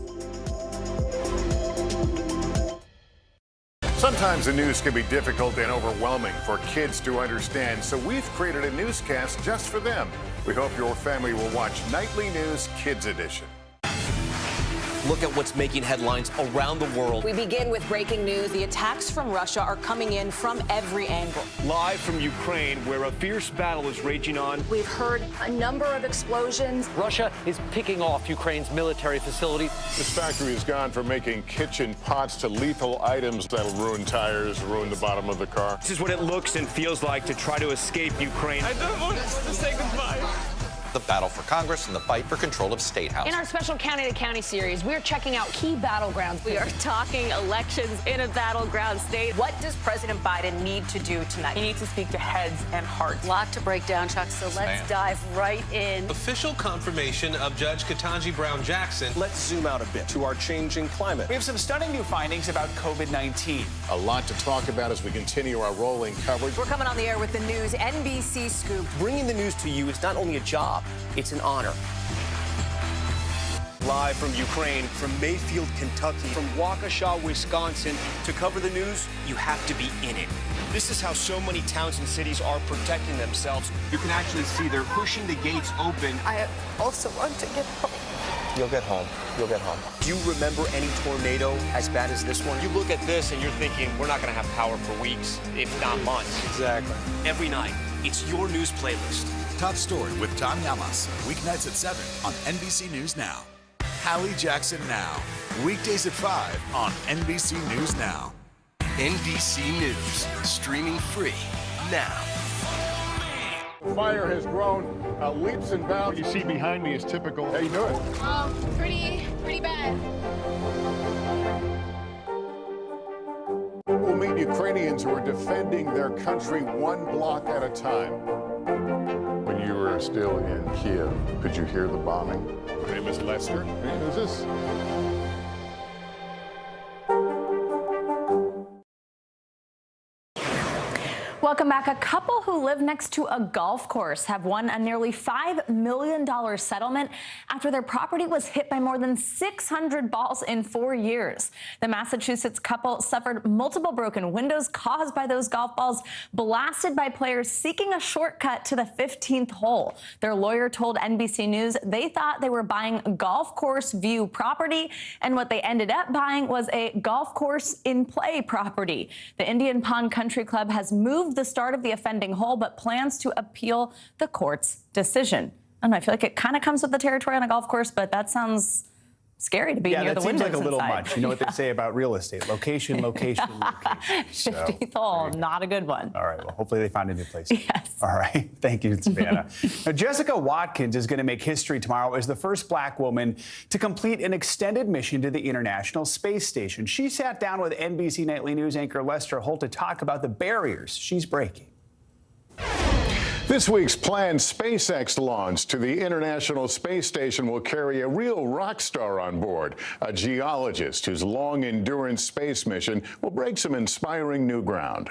Sometimes the news can be difficult and overwhelming for kids to understand, so we've created a newscast just for them. We hope your family will watch Nightly News Kids Edition. Look at what's making headlines around the world. We begin with breaking news. The attacks from Russia are coming in from every angle. Live from Ukraine, where a fierce battle is raging on. We've heard a number of explosions. Russia is picking off Ukraine's military facility. This factory has gone from making kitchen pots to lethal items that'll ruin tires, ruin the bottom of the car. This is what it looks and feels like to try to escape Ukraine. I don't want to say goodbye. the battle for Congress and the fight for control of State House. In our special County to County series, we're checking out key battlegrounds. We are talking elections in a battleground state. What does President Biden need to do tonight? He needs to speak to heads and hearts. A lot to break down, Chuck, so let's dive right in. Official confirmation of Judge Ketanji Brown Jackson. Let's zoom out a bit to our changing climate. We have some stunning new findings about COVID-19. A lot to talk about as we continue our rolling coverage. We're coming on the air with the news NBC Scoop. Bringing the news to you is not only a job, it's an honor. Live from Ukraine, from Mayfield, Kentucky, from Waukesha, Wisconsin, to cover the news, you have to be in it. This is how so many towns and cities are protecting themselves. You can actually see they're pushing the gates open. I also want to get home. You'll get home. You'll get home. Do you remember any tornado as bad as this one? You look at this and you're thinking, we're not going to have power for weeks, if not months. Exactly. Every night, it's your news playlist. Top Story with Tom Llamas. Weeknights at 7 on NBC News Now. Hallie Jackson Now. Weekdays at 5 on NBC News Now. NBC News, streaming free now. Fire has grown leaps and bounds. You see behind me is typical. How you doing? Pretty bad. We'll meet Ukrainians who are defending their country one block at a time. When you were still in Kiev, could you hear the bombing? My name is Lester. Hey, who's this? Welcome back. A couple who live next to a golf course have won a nearly $5 million settlement after their property was hit by more than 600 balls in 4 years. The Massachusetts couple suffered multiple broken windows caused by those golf balls blasted by players seeking a shortcut to the 15th hole. Their lawyer told NBC News they thought they were buying golf course view property, and what they ended up buying was a golf course in play property. The Indian Pond Country Club has moved the start of the offending hole, but plans to appeal the court's decision. I don't know, I feel like it kind of comes with the territory on a golf course, but that sounds scary to be near the windows. Yeah, that seems like a little inside. much. You know what they say about real estate: location, location, location. 15th hole, not a good one. All right, well, hopefully they find a new place. Yes. All right, thank you, Savannah. Now, Jessica Watkins is going to make history tomorrow as the first black woman to complete an extended mission to the International Space Station. She sat down with NBC Nightly News anchor Lester Holt to talk about the barriers she's breaking. This week's planned SpaceX launch to the International Space Station will carry a real rock star on board, a geologist whose long-endurance space mission will break some inspiring new ground.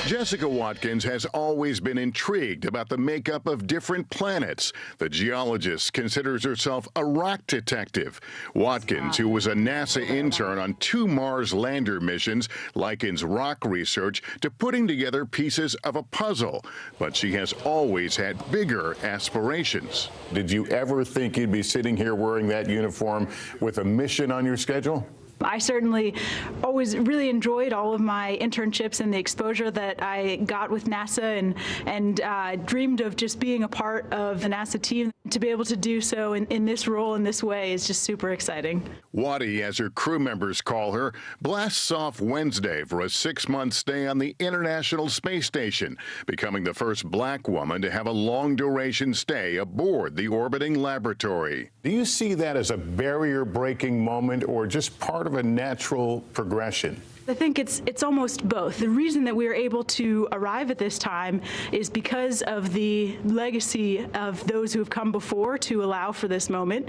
Jessica Watkins has always been intrigued about the makeup of different planets. The geologist considers herself a rock detective. Watkins, who was a NASA intern on 2 Mars lander missions, likens rock research to putting together pieces of a puzzle. But she has always had bigger aspirations. Did you ever think you'd be sitting here wearing that uniform with a mission on your schedule? I certainly always really enjoyed all of my internships and the exposure that I got with NASA, and dreamed of just being a part of the NASA team. To be able to do so in this role, in this way, is just super exciting. Waddy, as her crew members call her, blasts off Wednesday for a 6-month stay on the International Space Station, becoming the first black woman to have a long-duration stay aboard the orbiting laboratory. Do you see that as a barrier-breaking moment or just part of a natural progression? I think it's almost both. The reason that we are able to arrive at this time is because of the legacy of those who have come before to allow for this moment.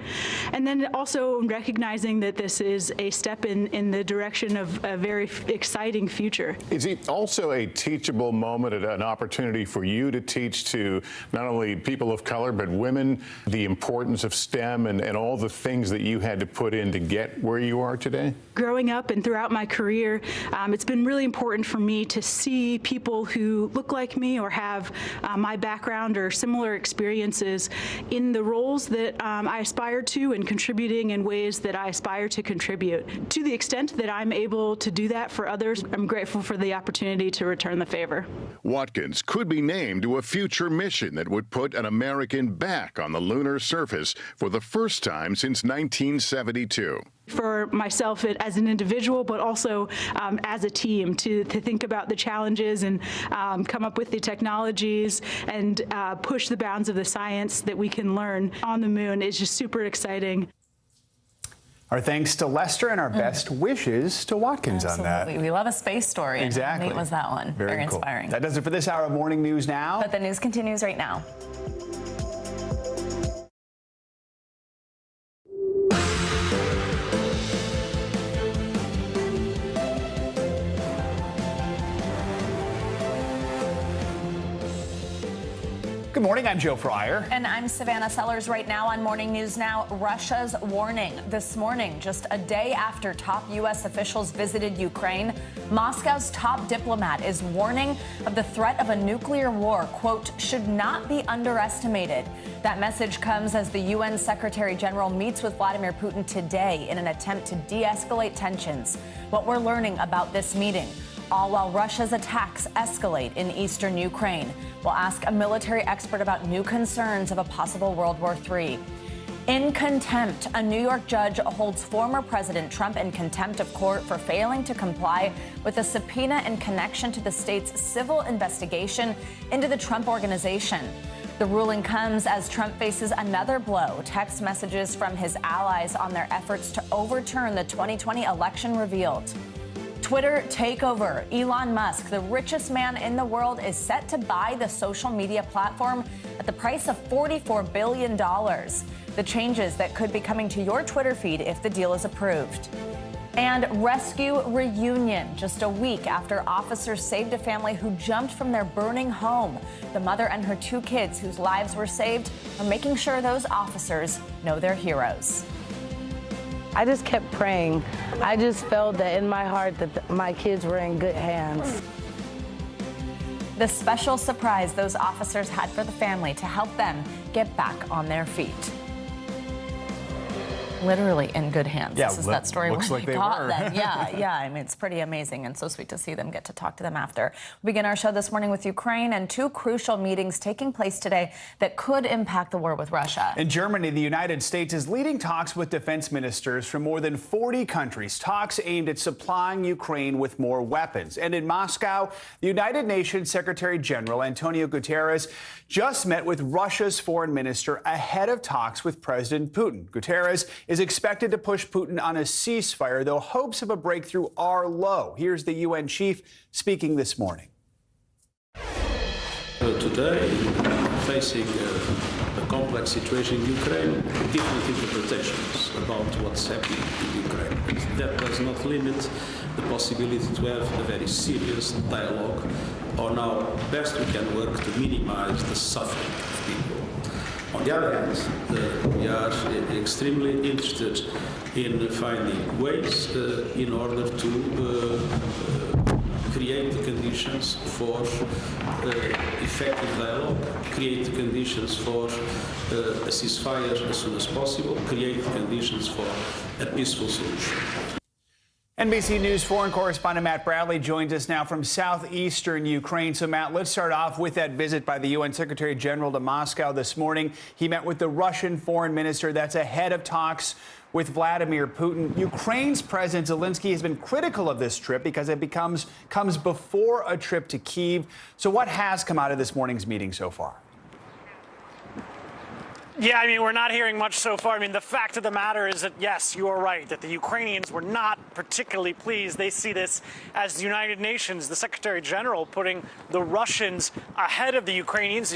And then also recognizing that this is a step in the direction of a very exciting future. Is it also a teachable moment, an opportunity for you to teach to not only people of color, but women, the importance of STEM and all the things that you had to put in to get where you are today? Growing up and throughout my career, it's been really important for me to see people who look like me or have my background or similar experiences in the roles that I aspire to and contributing in ways that I aspire to contribute. To the extent that I'm able to do that for others, I'm grateful for the opportunity to return the favor. Watkins could be named to a future mission that would put an American back on the lunar surface for the first time since 1972. for myself as an individual, but also as a team to think about the challenges and come up with the technologies and push the bounds of the science that we can learn on the moon is just super exciting. Our thanks to Lester and our best wishes to Watkins on that. Absolutely. We love a space story. Exactly. And how neat was that one? Very cool. inspiring. That does it for this hour of Morning News Now. But the news continues right now. Good morning, I'm Joe Fryer. And I'm Savannah Sellers. Right now on Morning News Now, Russia's warning. This morning, just a day after top U.S. officials visited Ukraine, Moscow's top diplomat is warning of the threat of a nuclear war, quote, should not be underestimated. That message comes as the UN Secretary General meets with Vladimir Putin today in an attempt to de-escalate tensions. What we're learning about this meeting, all while Russia's attacks escalate in eastern Ukraine. We'll ask a military expert about new concerns of a possible World War III. In contempt, a New York judge holds former President Trump in contempt of court for failing to comply with a subpoena in connection to the state's civil investigation into the Trump Organization. The ruling comes as Trump faces another blow. Text messages from his allies on their efforts to overturn the 2020 election revealed. Twitter takeover. Elon Musk, the richest man in the world, is set to buy the social media platform at the price of $44 billion. The changes that could be coming to your Twitter feed if the deal is approved. And rescue reunion. Just a week after officers saved a family who jumped from their burning home. The mother and her two kids, whose lives were saved, are making sure those officers know they're heroes. I just kept praying. I just felt that in my heart that my kids were in good hands. The special surprise those officers had for the family to help them get back on their feet. Literally in good hands. Yeah, this is that story looks where like they they got were. them. Yeah. I mean, it's pretty amazing and so sweet to see them, get to talk to them after. We begin our show this morning with Ukraine and two crucial meetings taking place today that could impact the war with Russia. In Germany, the United States is leading talks with defense ministers from more than 40 countries, talks aimed at supplying Ukraine with more weapons. And in Moscow, the United Nations Secretary General Antonio Guterres just met with Russia's foreign minister ahead of talks with President Putin. Guterres is expected to push Putin on a ceasefire, though hopes of a breakthrough are low. Here's the UN chief speaking this morning. Today, facing a complex situation in Ukraine, different interpretations about what's happening in Ukraine. But that does not limit the possibility to have a very serious dialogue on how best we can work to minimize the suffering of people. On the other hand, we are extremely interested in finding ways in order to create the conditions for effective dialogue, create the conditions for a ceasefire as soon as possible, create the conditions for a peaceful solution. NBC News foreign correspondent Matt Bradley joins us now from southeastern Ukraine. So, Matt, let's start off with that visit by the UN Secretary General to Moscow this morning. He met with the Russian foreign minister. That's ahead of talks with Vladimir Putin. Ukraine's President Zelensky has been critical of this trip because it comes before a trip to Kyiv. So what has come out of this morning's meeting so far? Yeah, I mean, we're not hearing much so far. I mean, the fact of the matter is that, yes, you are right, that the Ukrainians were not particularly pleased. They see this as the United Nations, the Secretary General, putting the Russians ahead of the Ukrainians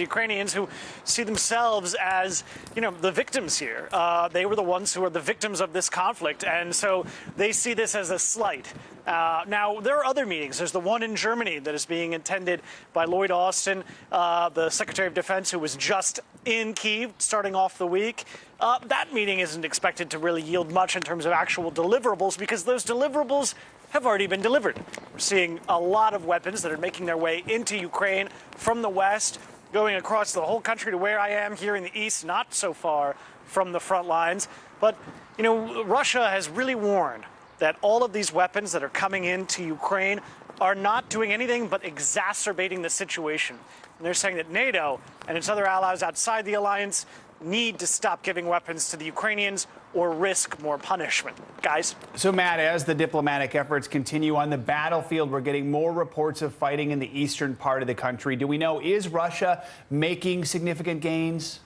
who see themselves as, the victims here. They were the ones who are the victims of this conflict, and so they see this as a slight. Now, there are other meetings. There's the one in Germany that is being attended by Lloyd Austin, the Secretary of Defense, who was just in Kyiv starting off the week. That meeting isn't expected to really yield much in terms of actual deliverables because those deliverables have already been delivered. We're seeing a lot of weapons that are making their way into Ukraine from the west, going across the whole country to where I am here in the east, not so far from the front lines. But, Russia has really warned that all of these weapons that are coming into Ukraine are not doing anything but exacerbating the situation. And they're saying that NATO and its other allies outside the alliance need to stop giving weapons to the Ukrainians or risk more punishment. Guys? So, Matt, as the diplomatic efforts continue on the battlefield, we're getting more reports of fighting in the eastern part of the country. Do we know, is Russia making significant gains?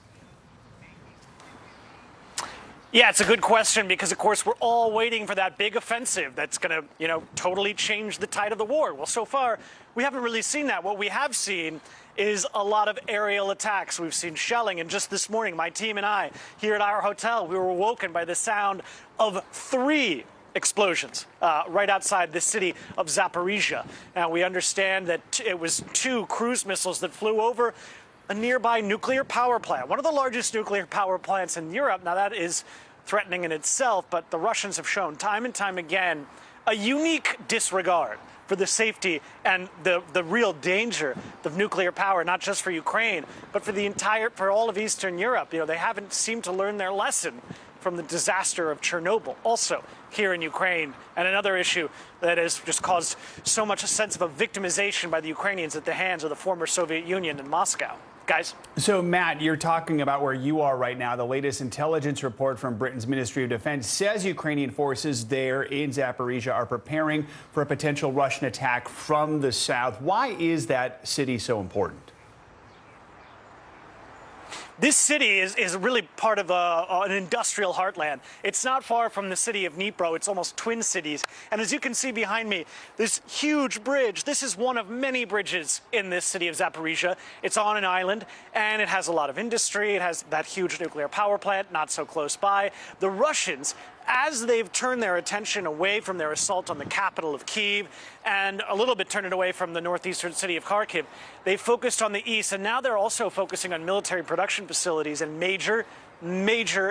Yeah, it's a good question because, of course, we're all waiting for that big offensive that's going to, totally change the tide of the war. Well, so far, we haven't really seen that. What we have seen is a lot of aerial attacks. We've seen shelling, and just this morning, my team and I, here at our hotel, we were awoken by the sound of 3 explosions right outside the city of Zaporizhia. Now, we understand that it was 2 cruise missiles that flew over a nearby nuclear power plant, one of the largest nuclear power plants in Europe. Now, that is threatening in itself, but the Russians have shown time and time again a unique disregard for the safety and the real danger of nuclear power, not just for Ukraine, but for all of Eastern Europe. They haven't seemed to learn their lesson from the disaster of Chernobyl, also here in Ukraine. And another issue that has just caused so much a sense of a victimization by the Ukrainians at the hands of the former Soviet Union in Moscow. Guys? So, Matt, you're talking about where you are right now. The latest intelligence report from Britain's Ministry of Defense says Ukrainian forces there in Zaporizhia are preparing for a potential Russian attack from the south. Why is that city so important? This city is really part of an industrial heartland. It's not far from the city of Dnipro. It's almost twin cities. And as you can see behind me, this huge bridge, this is one of many bridges in this city of Zaporizhia. It's on an island, and it has a lot of industry. It has that huge nuclear power plant not so close by. The Russians, as they've turned their attention away from their assault on the capital of Kyiv and a little bit turned it away from the northeastern city of Kharkiv, they focused on the east, and now they're also focusing on military production facilities and major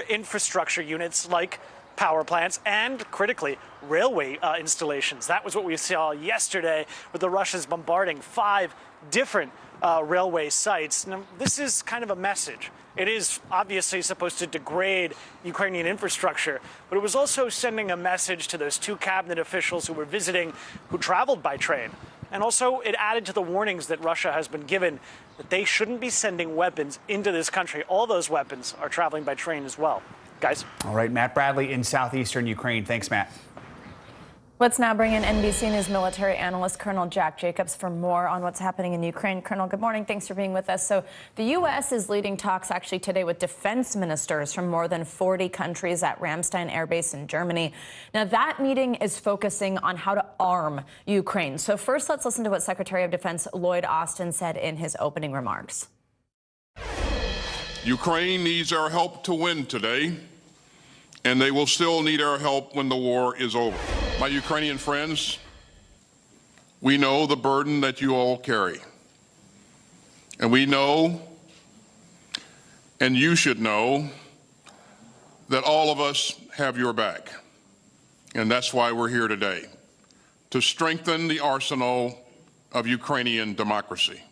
infrastructure units like power plants and, critically, railway installations. That was what we saw yesterday with the Russians bombarding 5 different railway sites. Now, this is kind of a message. It is obviously supposed to degrade Ukrainian infrastructure, but it was also sending a message to those 2 cabinet officials who were visiting, who traveled by train. And also, it added to the warnings that Russia has been given that they shouldn't be sending weapons into this country. All those weapons are traveling by train as well. Guys? All right, Matt Bradley in southeastern Ukraine. Thanks, Matt. Let's now bring in NBC News military analyst Colonel Jack Jacobs for more on what's happening in Ukraine. Colonel, good morning. Thanks for being with us. So the U.S. is leading talks actually today with defense ministers from more than 40 countries at Ramstein Air Base in Germany. Now, that meeting is focusing on how to arm Ukraine. So first, let's listen to what Secretary of Defense Lloyd Austin said in his opening remarks. Ukraine needs our help to win today, and they will still need our help when the war is over. My Ukrainian friends, we know the burden that you all carry. And we know, and you should know, that all of us have your back. And that's why we're here today, to strengthen the arsenal of Ukrainian democracy.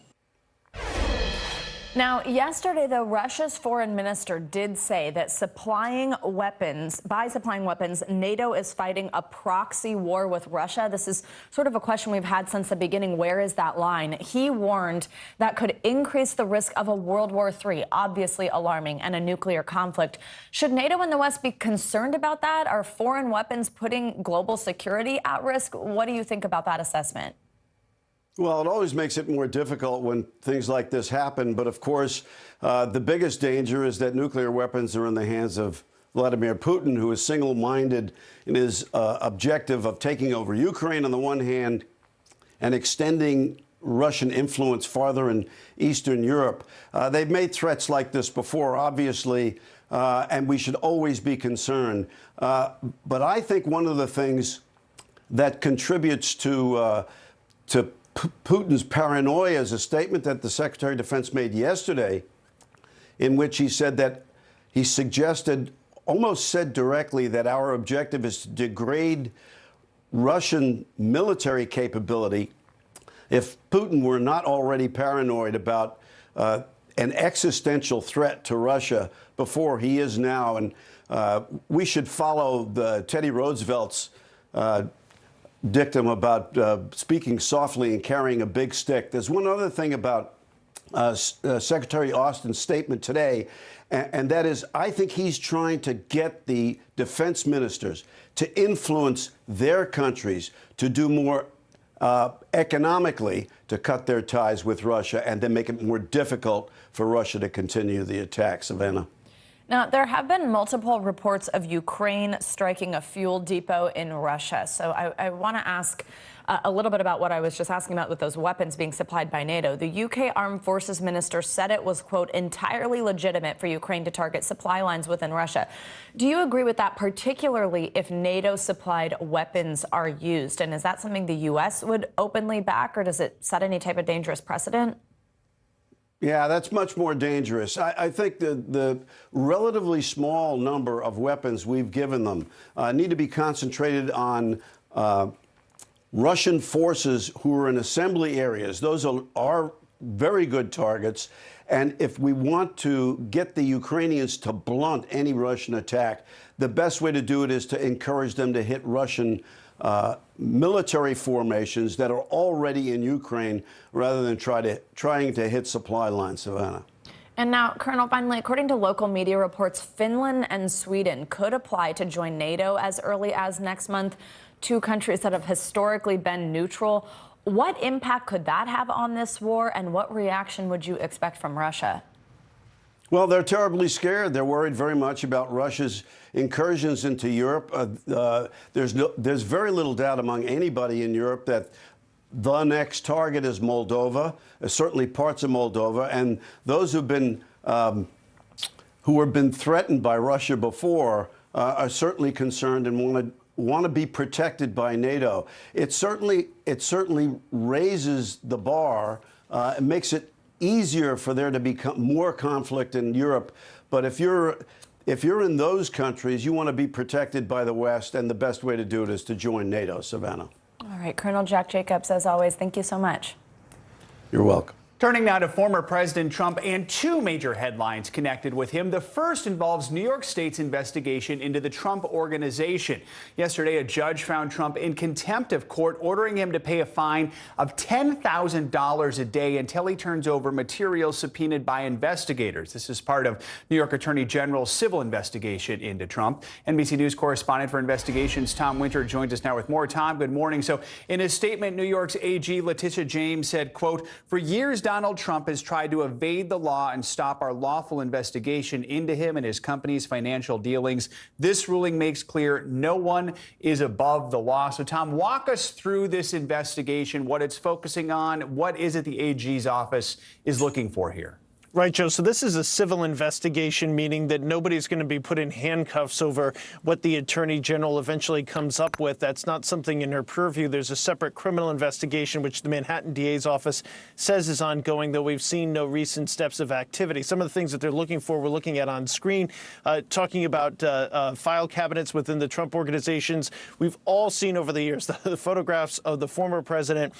Now, yesterday, though, Russia's foreign minister did say that by supplying weapons, NATO is fighting a proxy war with Russia. This is sort of a question we've had since the beginning. Where is that line? He warned that could increase the risk of a World War III, obviously alarming, and a nuclear conflict. Should NATO and the West be concerned about that? Are foreign weapons putting global security at risk? What do you think about that assessment? Well, it always makes it more difficult when things like this happen. But of course, the biggest danger is that nuclear weapons are in the hands of Vladimir Putin, who is single-minded in his objective of taking over Ukraine on the one hand and extending Russian influence farther in Eastern Europe. They've made threats like this before, obviously, and we should always be concerned. But I think one of the things that contributes to Putin's paranoia is a statement that the Secretary of Defense made yesterday, in which he said that he suggested, almost said directly, that our objective is to degrade Russian military capability. If Putin were not already paranoid about an existential threat to Russia before, he is now. And we should follow Teddy Roosevelt's dictum about speaking softly and carrying a big stick. There's one other thing about Secretary Austin's statement today, and that is, I think he's trying to get the defense ministers to influence their countries to do more economically to cut their ties with Russia and then make it more difficult for Russia to continue the attack. Savannah. Now, there have been multiple reports of Ukraine striking a fuel depot in Russia. So I want to ask a little bit about what I was just asking about with those weapons being supplied by NATO. The UK Armed Forces Minister said it was, quote, entirely legitimate for Ukraine to target supply lines within Russia. Do you agree with that, particularly if NATO-supplied weapons are used? And is that something the U.S. would openly back, or does it set any type of dangerous precedent? Yeah, that's much more dangerous. I think the relatively small number of weapons we've given them need to be concentrated on Russian forces who are in assembly areas. Those are very good targets. And if we want to get the Ukrainians to blunt any Russian attack, the best way to do it is to encourage them to hit Russian military formations that are already in Ukraine rather than trying to hit supply lines, Savannah. And now, Colonel, finally, according to local media reports, Finland and Sweden could apply to join NATO as early as next month, two countries that have historically been neutral. What impact could that have on this war, and what reaction would you expect from Russia? Well, they're terribly scared. They're worried very much about Russia's incursions into Europe. There's very little doubt among anybody in Europe that the next target is Moldova, certainly parts of Moldova, and those who have been threatened by Russia before are certainly concerned and want to be protected by NATO. It certainly raises the bar. It makes it easier for there to become more conflict in Europe. But if you're in those countries, you want to be protected by the West, and the best way to do it is to join NATO, Savannah. All right, Colonel Jack Jacobs, as always, thank you so much. You're welcome. Turning now to former President Trump and two major headlines connected with him. The first involves New York State's investigation into the Trump Organization. Yesterday, a judge found Trump in contempt of court, ordering him to pay a fine of $10,000 a day until he turns over materials subpoenaed by investigators. This is part of New York Attorney General's civil investigation into Trump. NBC News correspondent for investigations Tom Winter joins us now with more. Tom, good morning. So in his statement, New York's AG Letitia James said, quote, "For years, Donald Trump has tried to evade the law and stop our lawful investigation into him and his company's financial dealings. This ruling makes clear no one is above the law." So, Tom, walk us through this investigation, what it's focusing on. What is it the AG's office is looking for here? Right, Joe. So this is a civil investigation, meaning that nobody's going to be put in handcuffs over what the attorney general eventually comes up with. That's not something in her purview. There's a separate criminal investigation, which the Manhattan DA's office says is ongoing, though we've seen no recent steps of activity. Some of the things that they're looking for, we're looking at on screen, talking about file cabinets within the Trump organizations. We've all seen over the years the photographs of the former president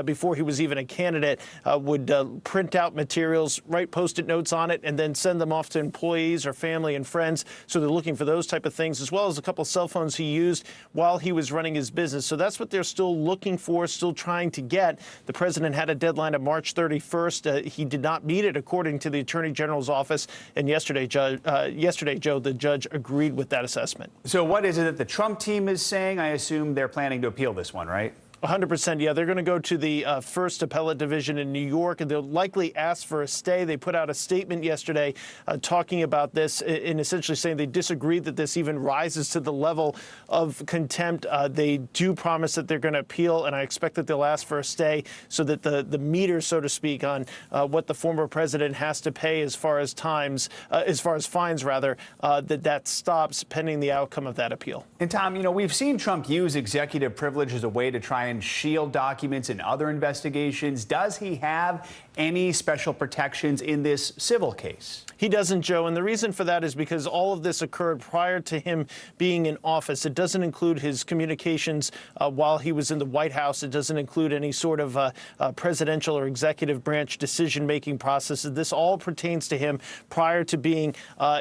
before he was even a candidate would print out materials, write Post-it notes on it, and then send them off to employees or family and friends. So they're looking for those type of things, as well as a couple of cell phones he used while he was running his business. So that's what they're still looking for, still trying to get. The president had a deadline of March 31st. He did not meet it, according to the Attorney General's office. And yesterday, Joe, the judge agreed with that assessment. So what is it that the Trump team is saying? I assume they're planning to appeal this one, right? 100%, yeah. They're going to go to the First Appellate Division in New York, and they'll likely ask for a stay. They put out a statement yesterday talking about this and essentially saying they disagree that this even rises to the level of contempt. They do promise that they're going to appeal, and I expect that they'll ask for a stay so that the meter, so to speak, on what the former president has to pay as far as fines, that stops pending the outcome of that appeal. And Tom, we've seen Trump use executive privilege as a way to try and shield documents in other investigations. Does he have any special protections in this civil case? He doesn't, Joe, and the reason for that is because all of this occurred prior to him being in office. It doesn't include his communications while he was in the White House. It doesn't include any sort of presidential or executive branch decision-making processes. This all pertains to him prior to being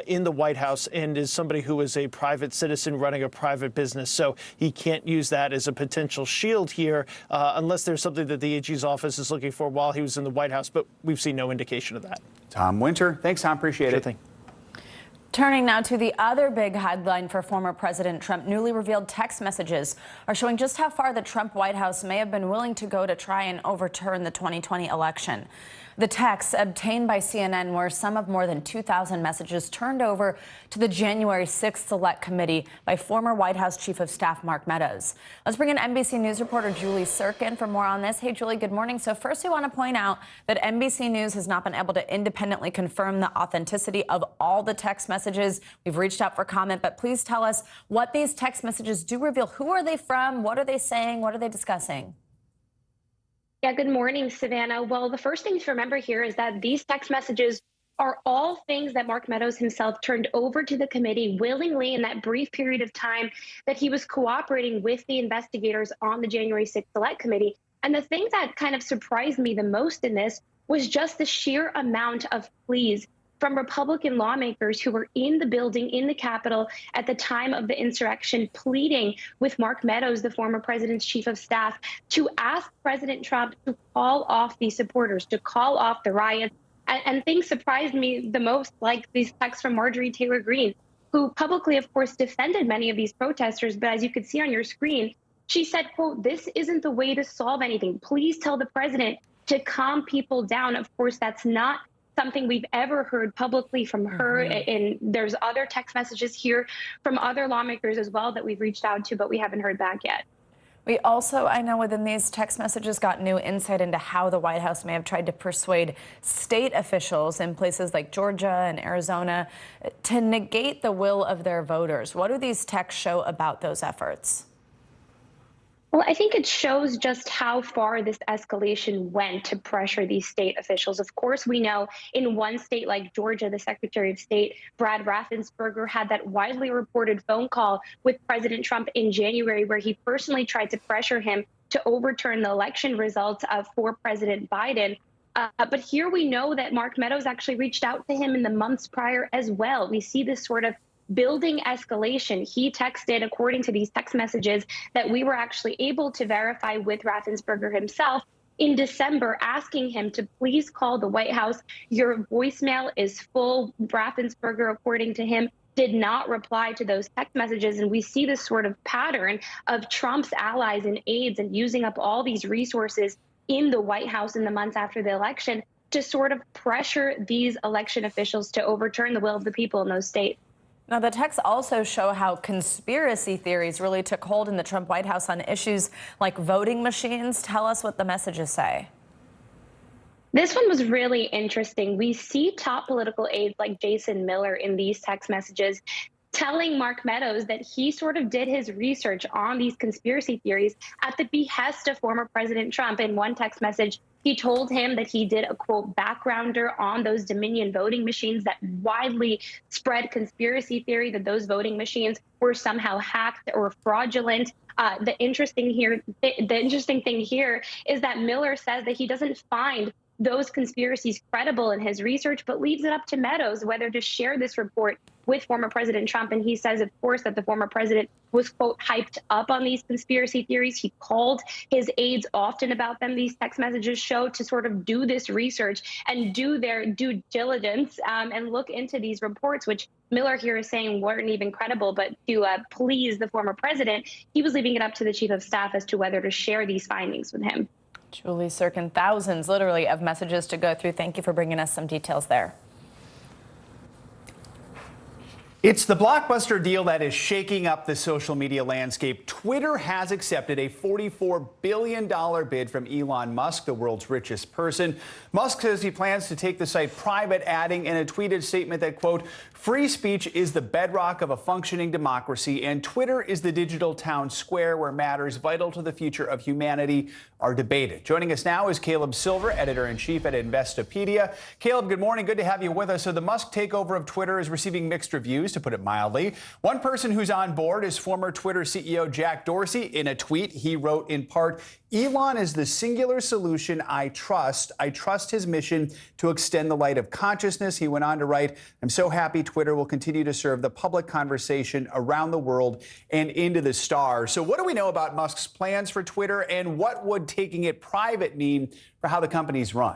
in the White House and is somebody who is a private citizen running a private business. So he can't use that as a potential shield here. here unless there's something that the AG's office is looking for while he was in the White House. But we've seen no indication of that. Tom Winter. Thanks, Tom. Appreciate it. Thing. Turning now to the other big headline for former President Trump, newly revealed text messages are showing just how far the Trump White House may have been willing to go to try and overturn the 2020 election. The texts obtained by CNN were some of more than 2,000 messages turned over to the January 6th Select Committee by former White House Chief of Staff Mark Meadows. Let's bring in NBC News reporter Julie Sirkin for more on this. Hey, Julie, good morning. So first, we want to point out that NBC News has not been able to independently confirm the authenticity of all the text messages. We've reached out for comment, but please tell us what these text messages do reveal. Who are they from? What are they saying? What are they discussing? Yeah, good morning, Savannah. Well, the first thing to remember here is that these text messages are all things that Mark Meadows himself turned over to the committee willingly in that brief period of time that he was cooperating with the investigators on the January 6th Select Committee. And the thing that kind of surprised me the most in this was just the sheer amount of pleas from Republican lawmakers who were in the building, in the Capitol at the time of the insurrection, pleading with Mark Meadows, the former president's chief of staff, to ask President Trump to call off these supporters, to call off the riots. And things surprised me the most, like these texts from Marjorie Taylor Greene, who publicly, of course, defended many of these protesters. But as you could see on your screen, she said, quote, "This isn't the way to solve anything. Please tell the president to calm people down." Of course, that's not something we've ever heard publicly from her. And there's other text messages here from other lawmakers as well that we've reached out to, but we haven't heard back yet. We also, I know within these text messages, got new insight into how the White House may have tried to persuade state officials in places like Georgia and Arizona to negate the will of their voters. What do these texts show about those efforts? Well, I think it shows just how far this escalation went to pressure these state officials. Of course, we know in one state like Georgia, the Secretary of State, Brad Raffensperger, had that widely reported phone call with President Trump in January, where he personally tried to pressure him to overturn the election results for President Biden. But here we know that Mark Meadows actually reached out to him in the months prior as well. We see this sort of building escalation. He texted, according to these text messages that we were actually able to verify with Raffensperger himself, in December, asking him to please call the White House. Your voicemail is full. Raffensperger, according to him, did not reply to those text messages. And we see this sort of pattern of Trump's allies and aides and using up all these resources in the White House in the months after the election to sort of pressure these election officials to overturn the will of the people in those states. Now, the texts also show how conspiracy theories really took hold in the Trump White House on issues like voting machines. Tell us what the messages say. This one was really interesting. We see top political aides like Jason Miller in these text messages telling Mark Meadows that he sort of did his research on these conspiracy theories at the behest of former President Trump. In one text message, he told him that he did a, quote, backgrounder on those Dominion voting machines, that widely spread conspiracy theory that those voting machines were somehow hacked or fraudulent. The interesting thing here is that Miller says that he doesn't find those conspiracies credible in his research, but leaves it up to Meadows whether to share this report with former President Trump. And he says, of course, that the former president was, quote, hyped up on these conspiracy theories. He called his aides often about them. These text messages show to sort of do this research and do their due diligence and look into these reports, which Miller here is saying weren't even credible. But to please the former president, he was leaving it up to the chief of staff as to whether to share these findings with him. Julie Sirkin, thousands literally of messages to go through. Thank you for bringing us some details there. It's the blockbuster deal that is shaking up the social media landscape. Twitter has accepted a $44 billion bid from Elon Musk, the world's richest person. Musk says he plans to take the site private, adding in a tweeted statement that, quote, free speech is the bedrock of a functioning democracy, and Twitter is the digital town square where matters vital to the future of humanity are debated. Joining us now is Caleb Silver, editor-in-chief at Investopedia. Caleb, good morning. Good to have you with us. So the Musk takeover of Twitter is receiving mixed reviews. to put it mildly. One person who's on board is former Twitter CEO Jack Dorsey. In a tweet, he wrote in part, "Elon is the singular solution I trust. I trust his mission to extend the light of consciousness." He went on to write, "I'm so happy Twitter will continue to serve the public conversation around the world and into the stars." So what do we know about Musk's plans for Twitter, and what would taking it private mean for how the company's run?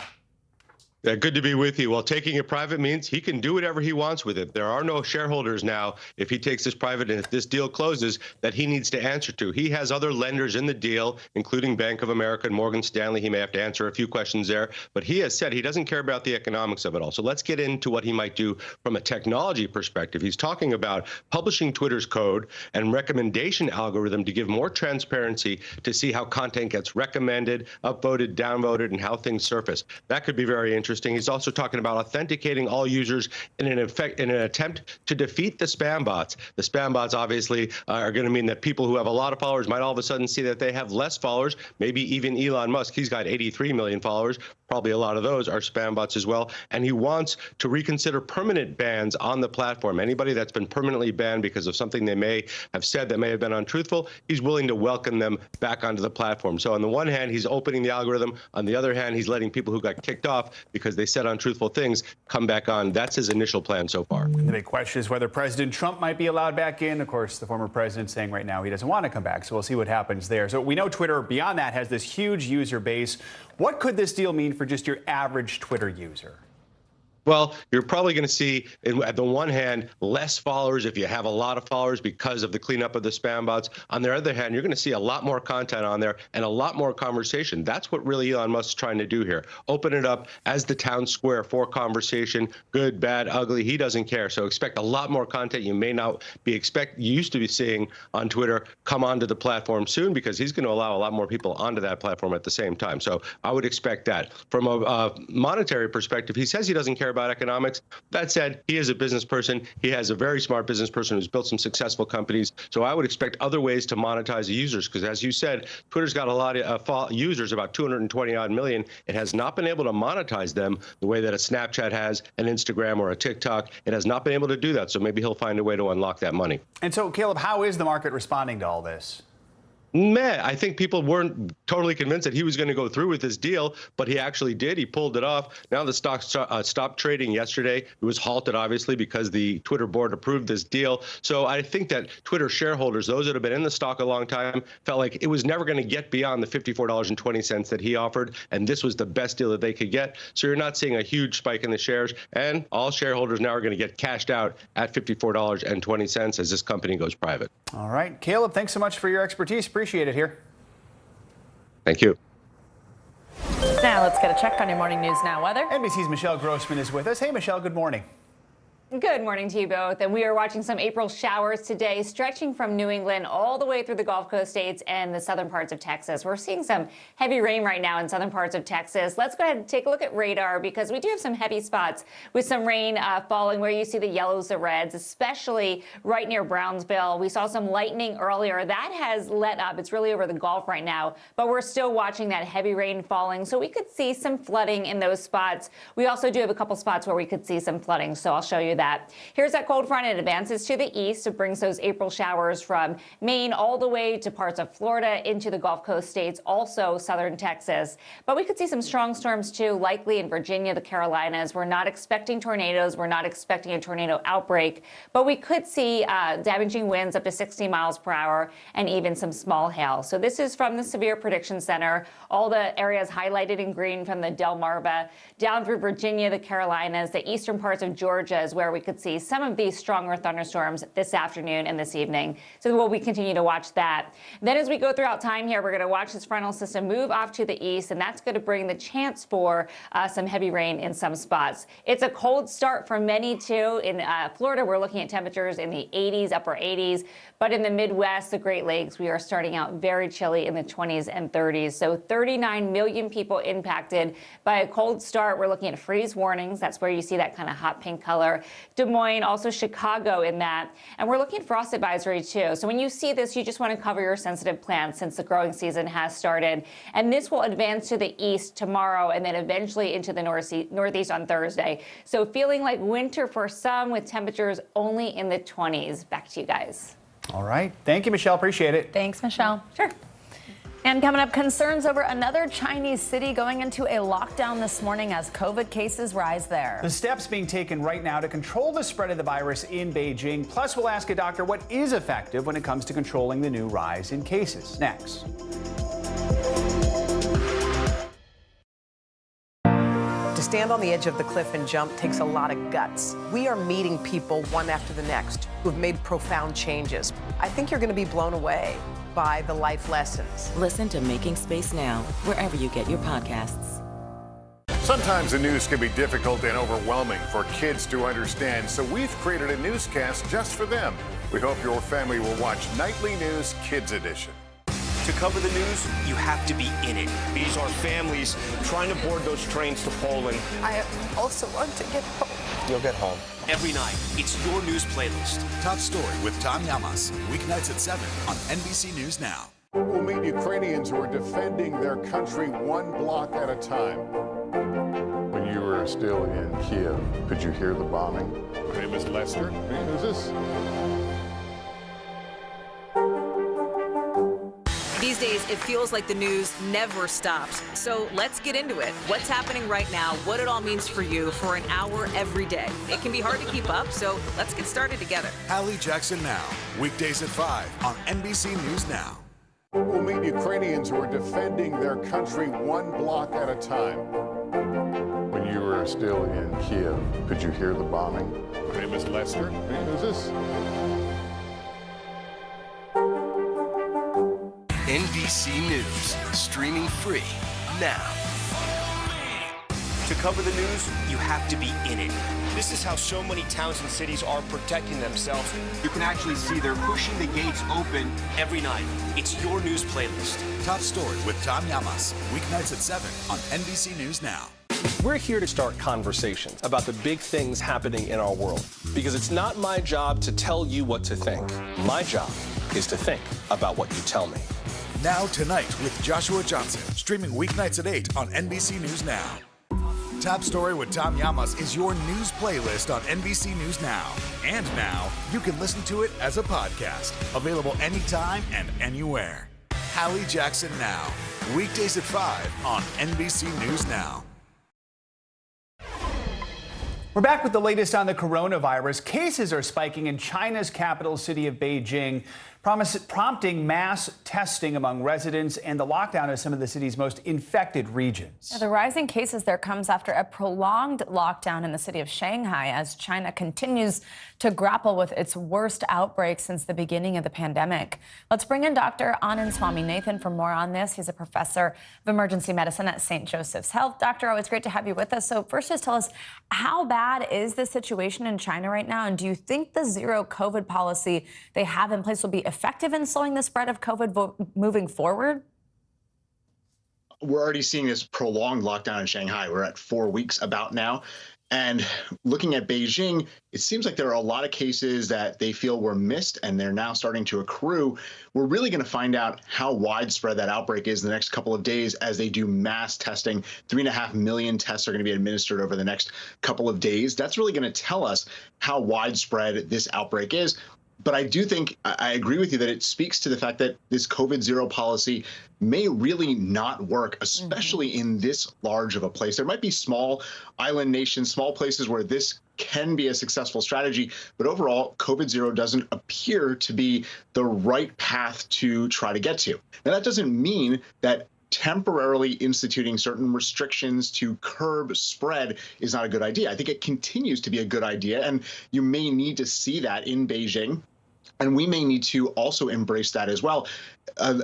Yeah, good to be with you. Well, taking it private means he can do whatever he wants with it. There are no shareholders now, if he takes this private and if this deal closes, that he needs to answer to. He has other lenders in the deal, including Bank of America and Morgan Stanley. He may have to answer a few questions there, but he has said he doesn't care about the economics of it all. So let's get into what he might do from a technology perspective. He's talking about publishing Twitter's code and recommendation algorithm to give more transparency to see how content gets recommended, upvoted, downvoted, and how things surface. That could be very interesting. He's also talking about authenticating all users in an attempt to defeat the spam bots. The spam bots obviously are going to mean that people who have a lot of followers might all of a sudden see that they have less followers. Maybe even Elon Musk, he's got 83 million followers. Probably a lot of those are spam bots as well. And he wants to reconsider permanent bans on the platform. Anybody that's been permanently banned because of something they may have said that may have been untruthful, he's willing to welcome them back onto the platform. So on the one hand, he's opening the algorithm. On the other hand, he's letting people who got kicked off because they said untruthful things come back on. That's his initial plan so far. The big question is whether President Trump might be allowed back in. Of course, the former president saying right now he doesn't want to come back. So we'll see what happens there. So we know Twitter, beyond that, has this huge user base. What could this deal mean for just your average Twitter user? Well, you're probably going to see, at the one hand, less followers if you have a lot of followers because of the cleanup of the spam bots. On the other hand, you're going to see a lot more content on there and a lot more conversation. That's what really Elon Musk's trying to do here. Open it up as the town square for conversation, good, bad, ugly. He doesn't care. So expect a lot more content you may not be used to be seeing on Twitter come onto the platform soon, because he's going to allow a lot more people onto that platform at the same time. So I would expect that. From a monetary perspective, he says he doesn't care about economics. That said, he is a business person. He has a very smart business person who's built some successful companies. So I would expect other ways to monetize the users, because as you said, Twitter's got a lot of users, about 220 odd million. It has not been able to monetize them the way that a Snapchat has, an Instagram, or a TikTok. It has not been able to do that. So maybe he'll find a way to unlock that money. And so, Caleb, how is the market responding to all this? I think people weren't totally convinced that he was going to go through with this deal, but he actually did. He pulled it off. Now the stock stopped trading yesterday. It was halted, obviously, because the Twitter board approved this deal. So I think that Twitter shareholders, those that have been in the stock a long time, felt like it was never going to get beyond the $54.20 that he offered, and this was the best deal that they could get. So you're not seeing a huge spike in the shares, and all shareholders now are going to get cashed out at $54.20 as this company goes private. All right. Caleb, thanks so much for your expertise. Appreciate it here. Thank you. Now let's get a check on your morning news now weather. NBC's Michelle Grossman is with us. Hey, Michelle, good morning. Good morning to you both. And we are watching some April showers today, stretching from New England all the way through the Gulf Coast states and the southern parts of Texas. We're seeing some heavy rain right now in southern parts of Texas. Let's go ahead and take a look at radar, because we do have some heavy spots with some rain falling where you see the yellows, the reds, especially right near Brownsville. We saw some lightning earlier. That has let up. It's really over the Gulf right now, but we're still watching that heavy rain falling. So we could see some flooding in those spots. We also do have a couple spots where we could see some flooding, so I'll show you that. Here's that cold front. It advances to the east. It brings those April showers from Maine all the way to parts of Florida into the Gulf Coast states, also southern Texas. But we could see some strong storms too, likely in Virginia, the Carolinas. We're not expecting tornadoes. We're not expecting a tornado outbreak, but we could see damaging winds up to 60 miles per hour and even some small hail. So this is from the Severe Prediction Center. All the areas highlighted in green from the Delmarva down through Virginia, the Carolinas, the eastern parts of Georgia is where we could see some of these stronger thunderstorms this afternoon and this evening. So we'll continue to watch that. Then as we go throughout time here, we're going to watch this frontal system move off to the east, and that's going to bring the chance for some heavy rain in some spots. It's a cold start for many too. In Florida, we're looking at temperatures in the 80s, upper 80s. But in the Midwest, the Great Lakes, we are starting out very chilly in the 20s and 30s. So 39 million people impacted by a cold start. We're looking at freeze warnings. That's where you see that kind of hot pink color. Des Moines, also Chicago in that. And we're looking at frost advisory too. So when you see this, you just want to cover your sensitive plants since the growing season has started. And this will advance to the east tomorrow and then eventually into the northeast on Thursday. So feeling like winter for some with temperatures only in the 20s. Back to you guys. All right. Thank you, Michelle. Appreciate it. Thanks, Michelle. Sure. And coming up, concerns over another Chinese city going into a lockdown this morning as COVID cases rise there. The steps being taken right now to control the spread of the virus in Beijing. Plus, we'll ask a doctor what is effective when it comes to controlling the new rise in cases. Next. To stand on the edge of the cliff and jump takes a lot of guts. We are meeting people one after the next who've made profound changes. I think you're going to be blown away by the life lessons. Listen to Making Space Now, wherever you get your podcasts. Sometimes the news can be difficult and overwhelming for kids to understand, so we've created a newscast just for them. We hope your family will watch Nightly News Kids Edition. To cover the news, you have to be in it. These are families trying to board those trains to Poland. I also want to get home. You'll get home. Every night, it's your news playlist. Top Story with Tom Yamas, weeknights at 7 on NBC News Now. We'll meet Ukrainians who are defending their country one block at a time. When you were still in Kiev, could you hear the bombing? My name is Lester. Who's this? These days, it feels like the news never stops. So let's get into it. What's happening right now, what it all means for you for an hour every day. It can be hard to keep up, so let's get started together. Hallie Jackson Now, weekdays at 5 on NBC News Now. We'll meet Ukrainians who are defending their country one block at a time. When you were still in Kiev, could you hear the bombing? My name is Lester. Who's this? NBC News, streaming free now. To cover the news, you have to be in it. This is how so many towns and cities are protecting themselves. You can actually see they're pushing the gates open every night. It's your news playlist. Top Story with Tom Yamas, weeknights at 7 on NBC News Now. We're here to start conversations about the big things happening in our world, because it's not my job to tell you what to think. My job is to think about what you tell me. Now Tonight with Joshua Johnson, streaming weeknights at 8 on NBC News Now. Top Story with Tom Yamas is your news playlist on NBC News Now. And now, you can listen to it as a podcast, available anytime and anywhere. Hallie Jackson Now, weekdays at 5 on NBC News Now. We're back with the latest on the coronavirus. Cases are spiking in China's capital city of Beijing, prompting mass testing among residents and the lockdown of some of the city's most infected regions. The rising cases there comes after a prolonged lockdown in the city of Shanghai as China continues to grapple with its worst outbreak since the beginning of the pandemic. Let's bring in Dr. Anand Swaminathan for more on this. He's a professor of emergency medicine at St. Joseph's Health. Doctor, always great to have you with us. So first, just tell us, how bad is the situation in China right now? And do you think the zero COVID policy they have in place will be effective in slowing the spread of COVID moving forward? We're already seeing this prolonged lockdown in Shanghai. We're at 4 weeks about now. And looking at Beijing, it seems like there are a lot of cases that they feel were missed and they're now starting to accrue. We're really going to find out how widespread that outbreak is in the next couple of days as they do mass testing. 3.5 million tests are going to be administered over the next couple of days. That's really going to tell us how widespread this outbreak is. But I do think, I agree with you that it speaks to the fact that this COVID zero policy may really not work, especially in this large of a place. There might be small island nations, small places where this can be a successful strategy, but overall, COVID zero doesn't appear to be the right path to try to get to. Now, that doesn't mean that temporarily instituting certain restrictions to curb spread is not a good idea. I think it continues to be a good idea, and you may need to see that in Beijing. And we may need to also embrace that as well.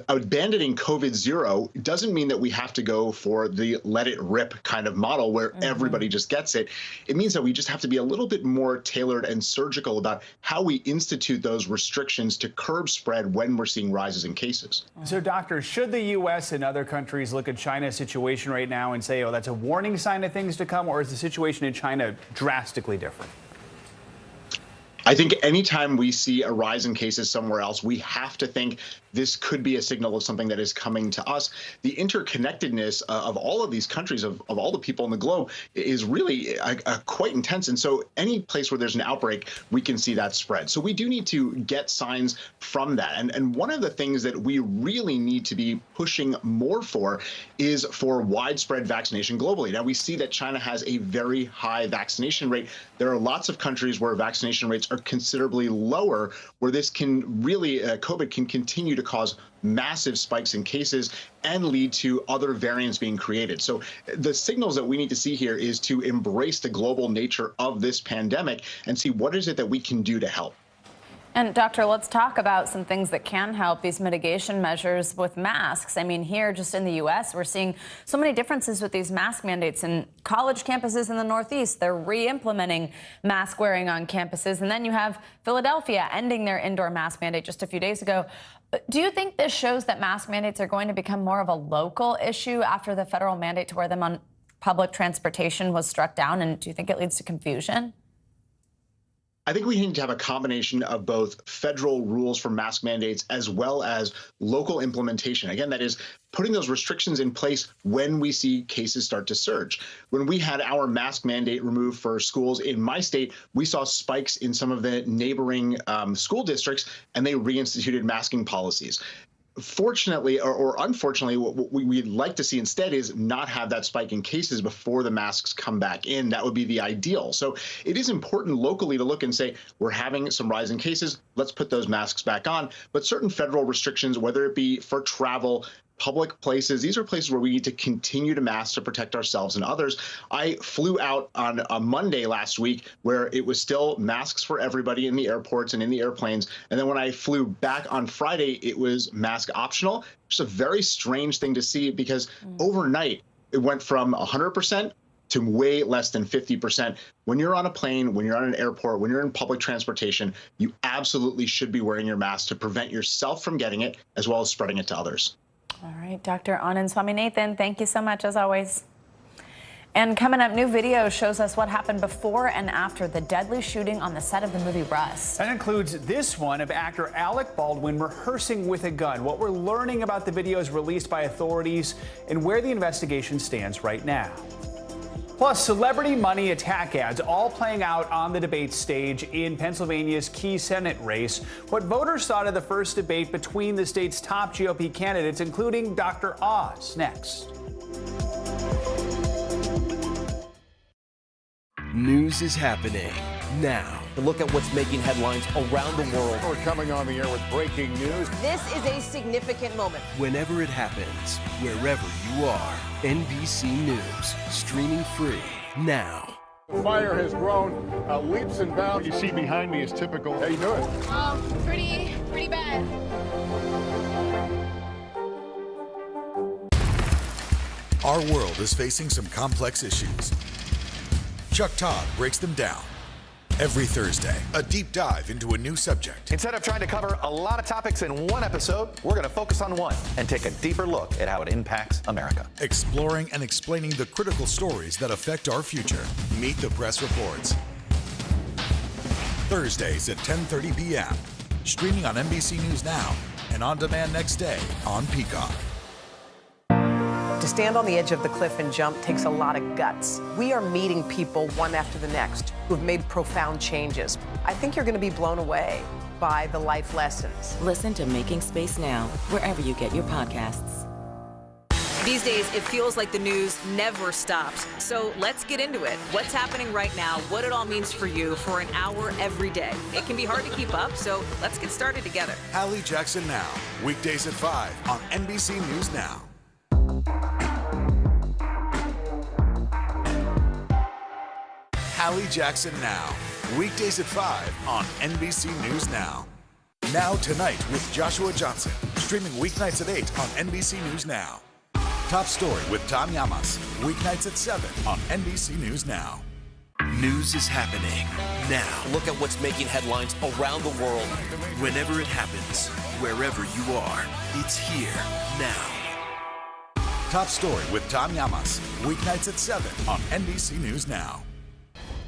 Abandoning COVID zero doesn't mean that we have to go for the let it rip kind of model where everybody just gets it. It means that we just have to be a little bit more tailored and surgical about how we institute those restrictions to curb spread when we're seeing rises in cases. So, doctor, should the U.S. and other countries look at China's situation right now and say, oh, that's a warning sign of things to come, or is the situation in China drastically different? I think anytime we see a rise in cases somewhere else, we have to think this could be a signal of something that is coming to us. The interconnectedness of all of these countries, of all the people in the globe, is really quite intense. And so any place where there's an outbreak, we can see that spread. So we do need to get signs from that. And one of the things that we really need to be pushing more for is for widespread vaccination globally. Now, we see that China has a very high vaccination rate. There are lots of countries where vaccination rates are considerably lower, where this can really, COVID can continue to cause massive spikes in cases and lead to other variants being created. So the signals that we need to see here is to embrace the global nature of this pandemic and see what is it that we can do to help. And Doctor, let's talk about some things that can help, these mitigation measures with masks. I mean, here just in the U.S., we're seeing so many differences with these mask mandates. In college campuses in the Northeast, they're re-implementing mask wearing on campuses. And then you have Philadelphia ending their indoor mask mandate just a few days ago. Do you think this shows that mask mandates are going to become more of a local issue after the federal mandate to wear them on public transportation was struck down? And do you think it leads to confusion? I think we need to have a combination of both federal rules for mask mandates as well as local implementation. Again, that is putting those restrictions in place when we see cases start to surge. When we had our mask mandate removed for schools in my state, we saw spikes in some of the neighboring school districts, and they reinstituted masking policies. Fortunately, or unfortunately, what we'd like to see instead is not have that spike in cases before the masks come back in. That would be the ideal. So it is important locally to look and say, we're having some rise in cases, let's put those masks back on. But certain federal restrictions, whether it be for travel, public places, these are places where we need to continue to mask to protect ourselves and others. I flew out on a Monday last week where it was still masks for everybody in the airports and in the airplanes. And then when I flew back on Friday, it was mask optional. It's a very strange thing to see because overnight it went from 100% to way less than 50%. When you're on a plane, when you're on an airport, when you're in public transportation, you absolutely should be wearing your mask to prevent yourself from getting it as well as spreading it to others. All right, Dr. Anand Swaminathan, thank you so much, as always. And coming up, new video shows us what happened before and after the deadly shooting on the set of the movie Rust. That includes this one of actor Alec Baldwin rehearsing with a gun. What we're learning about the videos released by authorities and where the investigation stands right now. Plus, celebrity money attack ads all playing out on the debate stage in Pennsylvania's key Senate race. What voters thought of the first debate between the state's top GOP candidates, including Dr. Oz, next. News is happening now. Look at what's making headlines around the world. We're coming on the air with breaking news. This is a significant moment. Whenever it happens, wherever you are, NBC News, streaming free now. The fire has grown leaps and bounds. You see behind me is typical. How you doing? Pretty bad. Our world is facing some complex issues. Chuck Todd breaks them down. Every Thursday, a deep dive into a new subject. Instead of trying to cover a lot of topics in one episode, we're going to focus on one and take a deeper look at how it impacts America. Exploring and explaining the critical stories that affect our future. Meet the Press Reports. Thursdays at 10:30 p.m. Streaming on NBC News Now and on demand next day on Peacock. To stand on the edge of the cliff and jump takes a lot of guts. We are meeting people one after the next who've made profound changes. I think you're going to be blown away by the life lessons. Listen to Making Space Now, wherever you get your podcasts. These days, it feels like the news never stops. So let's get into it. What's happening right now, what it all means for you for an hour every day. It can be hard to keep up, so let's get started together. Hallie Jackson Now, weekdays at 5 on NBC News Now. Hallie Jackson Now, weekdays at 5 on NBC News Now. Now Tonight with Joshua Johnson, streaming weeknights at 8 on NBC News Now. Top Story with Tom Llamas, weeknights at 7 on NBC News Now. News is happening now. Look at what's making headlines around the world. Whenever it happens, wherever you are, it's here now. Top Story with Tom Llamas, weeknights at 7 on NBC News Now.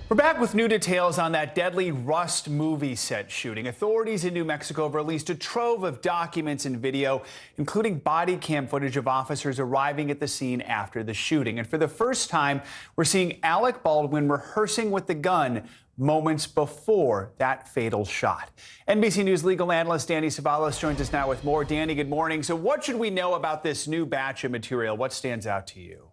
We're back with new details on that deadly Rust movie set shooting. Authorities in New Mexico have released a trove of documents and video, including body cam footage of officers arriving at the scene after the shooting. And for the first time, we're seeing Alec Baldwin rehearsing with the gun moments before that fatal shot. NBC News legal analyst Danny Savalos joins us now with more. Danny, good morning. So what should we know about this new batch of material? What stands out to you?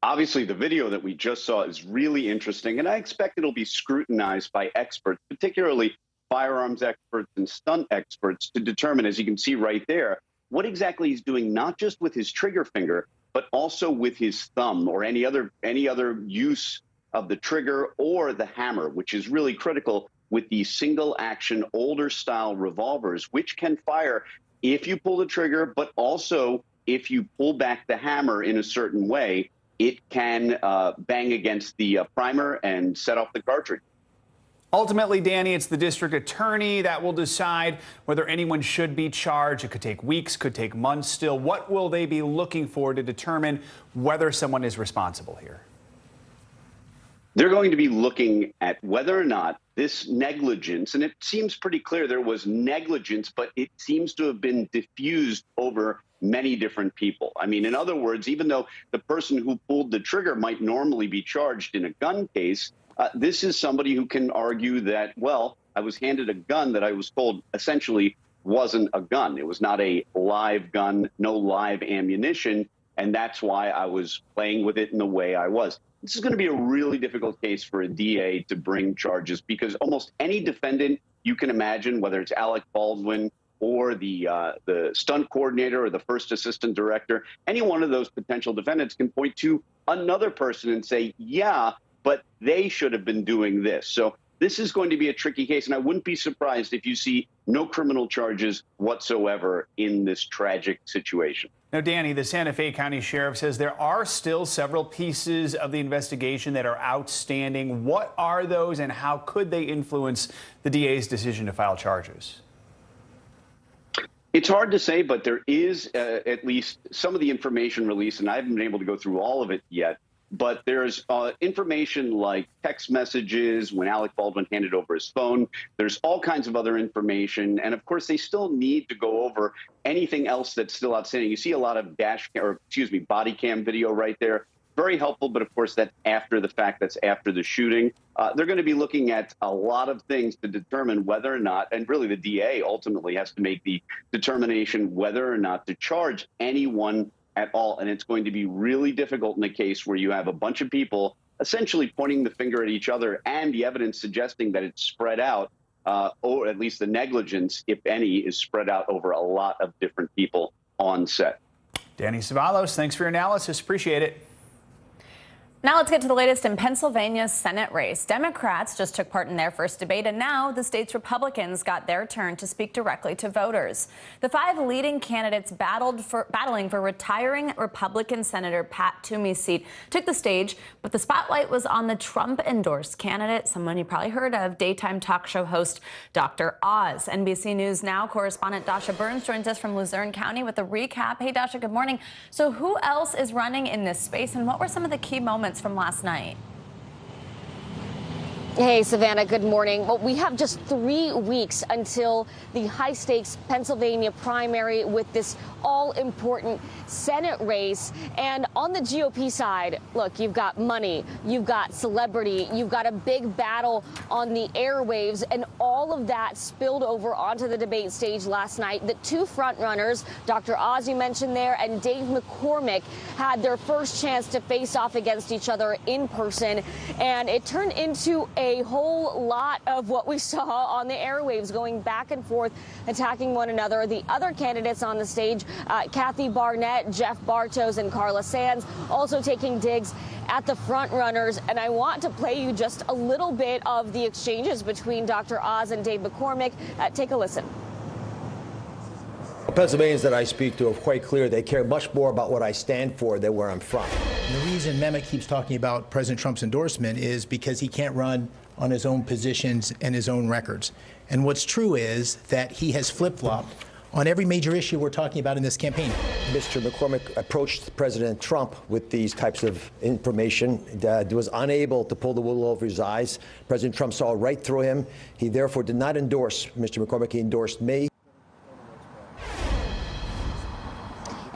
Obviously, the video that we just saw is really interesting, and I expect it'll be scrutinized by experts, particularly firearms experts and stunt experts, to determine, as you can see right there, what exactly he's doing, not just with his trigger finger, but also with his thumb or any other use of the trigger or the hammer, which is really critical with these single action, older style revolvers, which can fire if you pull the trigger, but also if you pull back the hammer in a certain way, it can bang against the primer and set off the cartridge. Ultimately, Danny, it's the district attorney that will decide whether anyone should be charged. It could take weeks, could take months still. What will they be looking for to determine whether someone is responsible here? They're going to be looking at whether or not this negligence, and it seems pretty clear there was negligence, but it seems to have been diffused over many different people. I mean, in other words, even though the person who pulled the trigger might normally be charged in a gun case, this is somebody who can argue that, well, I was handed a gun that I was told essentially wasn't a gun. It was not a live gun, no live ammunition, and that's why I was playing with it in the way I was. This is going to be a really difficult case for a DA to bring charges because almost any defendant you can imagine, whether it's Alec Baldwin or the stunt coordinator or the first assistant director, any one of those potential defendants can point to another person and say, yeah, but they should have been doing this. So this is going to be a tricky case, and I wouldn't be surprised if you see no criminal charges whatsoever in this tragic situation. Now, Danny, the Santa Fe County Sheriff says there are still several pieces of the investigation that are outstanding. What are those, and how could they influence the DA's decision to file charges? It's hard to say, but there is at least some of the information released, and I haven't been able to go through all of it yet. But there's information like text messages when Alec Baldwin handed over his phone. There's all kinds of other information. And of course, they still need to go over anything else that's still outstanding. You see a lot of body cam video right there. Very helpful. But of course, that's after the fact. That's after the shooting. They're going to be looking at a lot of things to determine whether or not, and really the DA ultimately has to make the determination whether or not to charge anyone at all. And it's going to be really difficult in a case where you have a bunch of people essentially pointing the finger at each other and the evidence suggesting that it's spread out, or at least the negligence, if any, is spread out over a lot of different people on set. Danny Savalos, thanks for your analysis. Appreciate it. Now let's get to the latest in Pennsylvania's Senate race. Democrats just took part in their first debate, and now the state's Republicans got their turn to speak directly to voters. The 5 leading candidates battling for retiring Republican Senator Pat Toomey's seat took the stage, but the spotlight was on the Trump-endorsed candidate, someone you probably heard of, daytime talk show host Dr. Oz. NBC News Now correspondent Dasha Burns joins us from Luzerne County with a recap. Hey, Dasha, good morning. So who else is running in this space, and what were some of the key moments from last night? Hey, Savannah, good morning. Well, we have just 3 weeks until the high-stakes Pennsylvania primary with this all-important Senate race. And on the GOP side, look, you've got money, you've got celebrity, you've got a big battle on the airwaves, and all of that spilled over onto the debate stage last night. The 2 frontrunners, Dr. Oz, you mentioned there, and Dave McCormick, had their first chance to face off against each other in person, and it turned into a whole lot of what we saw on the airwaves, going back and forth, attacking one another. The other candidates on the stage, Kathy Barnett, Jeff Bartos, and Carla Sands, also taking digs at the front runners. And I want to play you just a little bit of the exchanges between Dr. Oz and Dave McCormick. Take a listen. Pennsylvanians that I speak to are quite clear. They care much more about what I stand for than where I'm from. And the reason Mehmet keeps talking about President Trump's endorsement is because he can't run on his own positions and his own records. And what's true is that he has flip-flopped on every major issue we're talking about in this campaign. Mr. McCormick approached President Trump with these types of information, was unable to pull the wool over his eyes. President Trump saw right through him. He therefore did not endorse Mr. McCormick. He endorsed me.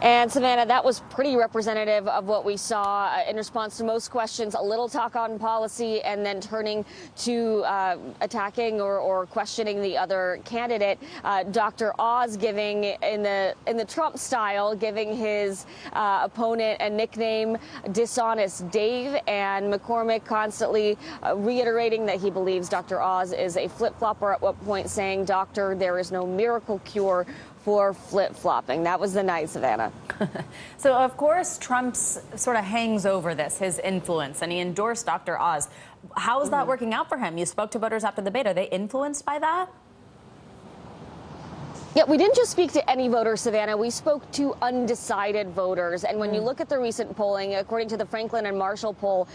And Savannah, that was pretty representative of what we saw in response to most questions, a little talk on policy and then turning to attacking or questioning the other candidate. Dr. Oz giving, in the Trump style, giving his opponent a nickname, Dishonest Dave, and McCormick constantly reiterating that he believes Dr. Oz is a flip-flopper, at one point saying, "Doctor, there is no miracle cure for flip-flopping." That was the night, Savannah. So, of course, Trump sort of hangs over this, his influence, and he endorsed Dr. Oz. How is that working out for him? You spoke to voters after the debate. Are they influenced by that? Yeah, we didn't just speak to any voters, Savannah. We spoke to undecided voters. And when you look at the recent polling, according to the Franklin and Marshall poll,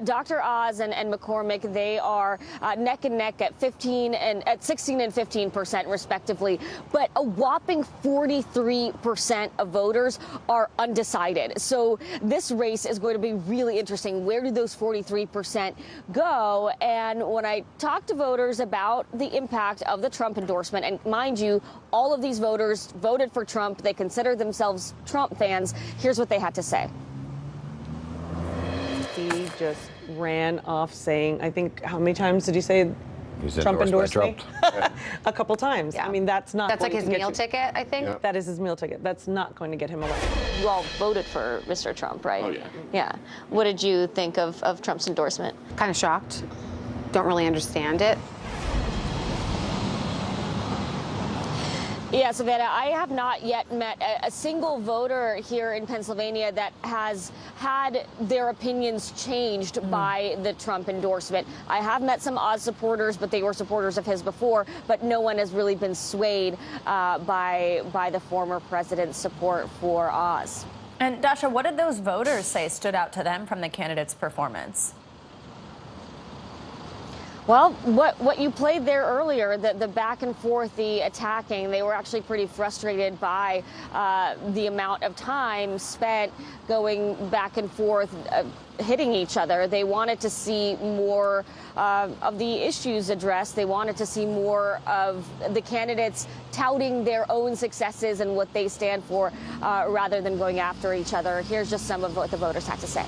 Dr. Oz and McCormick, they are neck and neck at 16 and 15%, respectively. But a whopping 43% of voters are undecided. So this race is going to be really interesting. Where do those 43% go? And when I talk to voters about the impact of the Trump endorsement, and mind you, all of these voters voted for Trump. They consider themselves Trump fans. Here's what they had to say. He just ran off saying, I think, how many times did you say Trump endorsed me? A couple times. Yeah. I mean, that's not. That's like his meal ticket, I think. Yeah. That is his meal ticket. That's not going to get him elected. You all voted for Mr. Trump, right? Oh, yeah. Yeah. What did you think of Trump's endorsement? Kind of shocked. Don't really understand it. Yeah, Savannah, I have not yet met a single voter here in Pennsylvania that has had their opinions changed by the Trump endorsement. I have met some Oz supporters, but they were supporters of his before, but no one has really been swayed by the former president's support for Oz. And Dasha, what did those voters say stood out to them from the candidate's performance? Well, what you played there earlier, the back and forth, the attacking, they were actually pretty frustrated by the amount of time spent going back and forth, hitting each other. They wanted to see more of the issues addressed. They wanted to see more of the candidates touting their own successes and what they stand for rather than going after each other. Here's just some of what the voters had to say.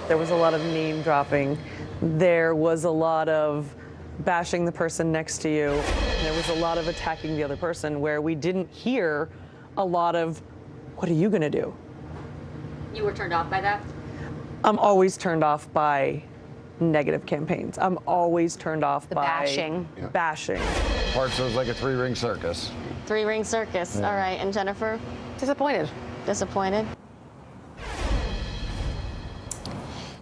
There was a lot of name dropping. There was a lot of bashing the person next to you. There was a lot of attacking the other person where we didn't hear a lot of, what are you going to do? You were turned off by that? I'm always turned off by negative campaigns. I'm always turned off by bashing. Bashing. Parts was like a three-ring circus. Three-ring circus. Yeah. All right. And Jennifer? Disappointed. Disappointed.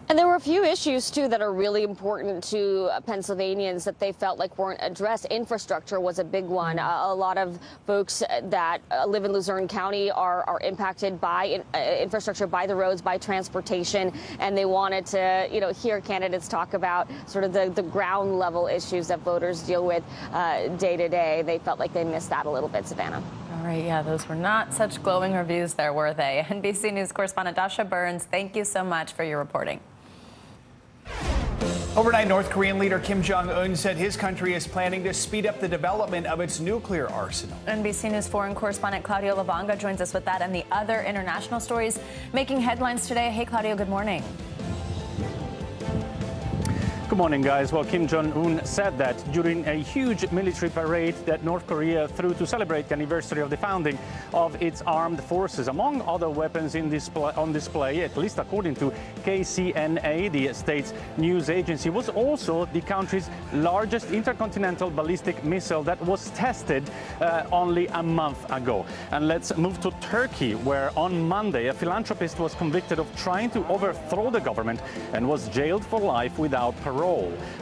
And there were a few issues, too, that are really important to Pennsylvanians that they felt like weren't addressed. Infrastructure was a big one. A lot of folks that live in Luzerne County are impacted by infrastructure, by the roads, by transportation, and they wanted to, hear candidates talk about sort of the ground level issues that voters deal with day to day. They felt like they missed that a little bit, Savannah. All right, yeah, those were not such glowing reviews there, were they? NBC News correspondent Dasha Burns, thank you so much for your reporting. Overnight, North Korean leader Kim Jong-un said his country is planning to speed up the development of its nuclear arsenal. NBC News foreign correspondent Claudio Lavanga joins us with that and the other international stories making headlines today. Hey, Claudio, good morning. Good morning, guys. Well, Kim Jong-un said that during a huge military parade that North Korea threw to celebrate the anniversary of the founding of its armed forces. Among other weapons on display, at least according to KCNA, the state's news agency, was also the country's largest intercontinental ballistic missile that was tested only a month ago. And let's move to Turkey, where on Monday a philanthropist was convicted of trying to overthrow the government and was jailed for life without parole.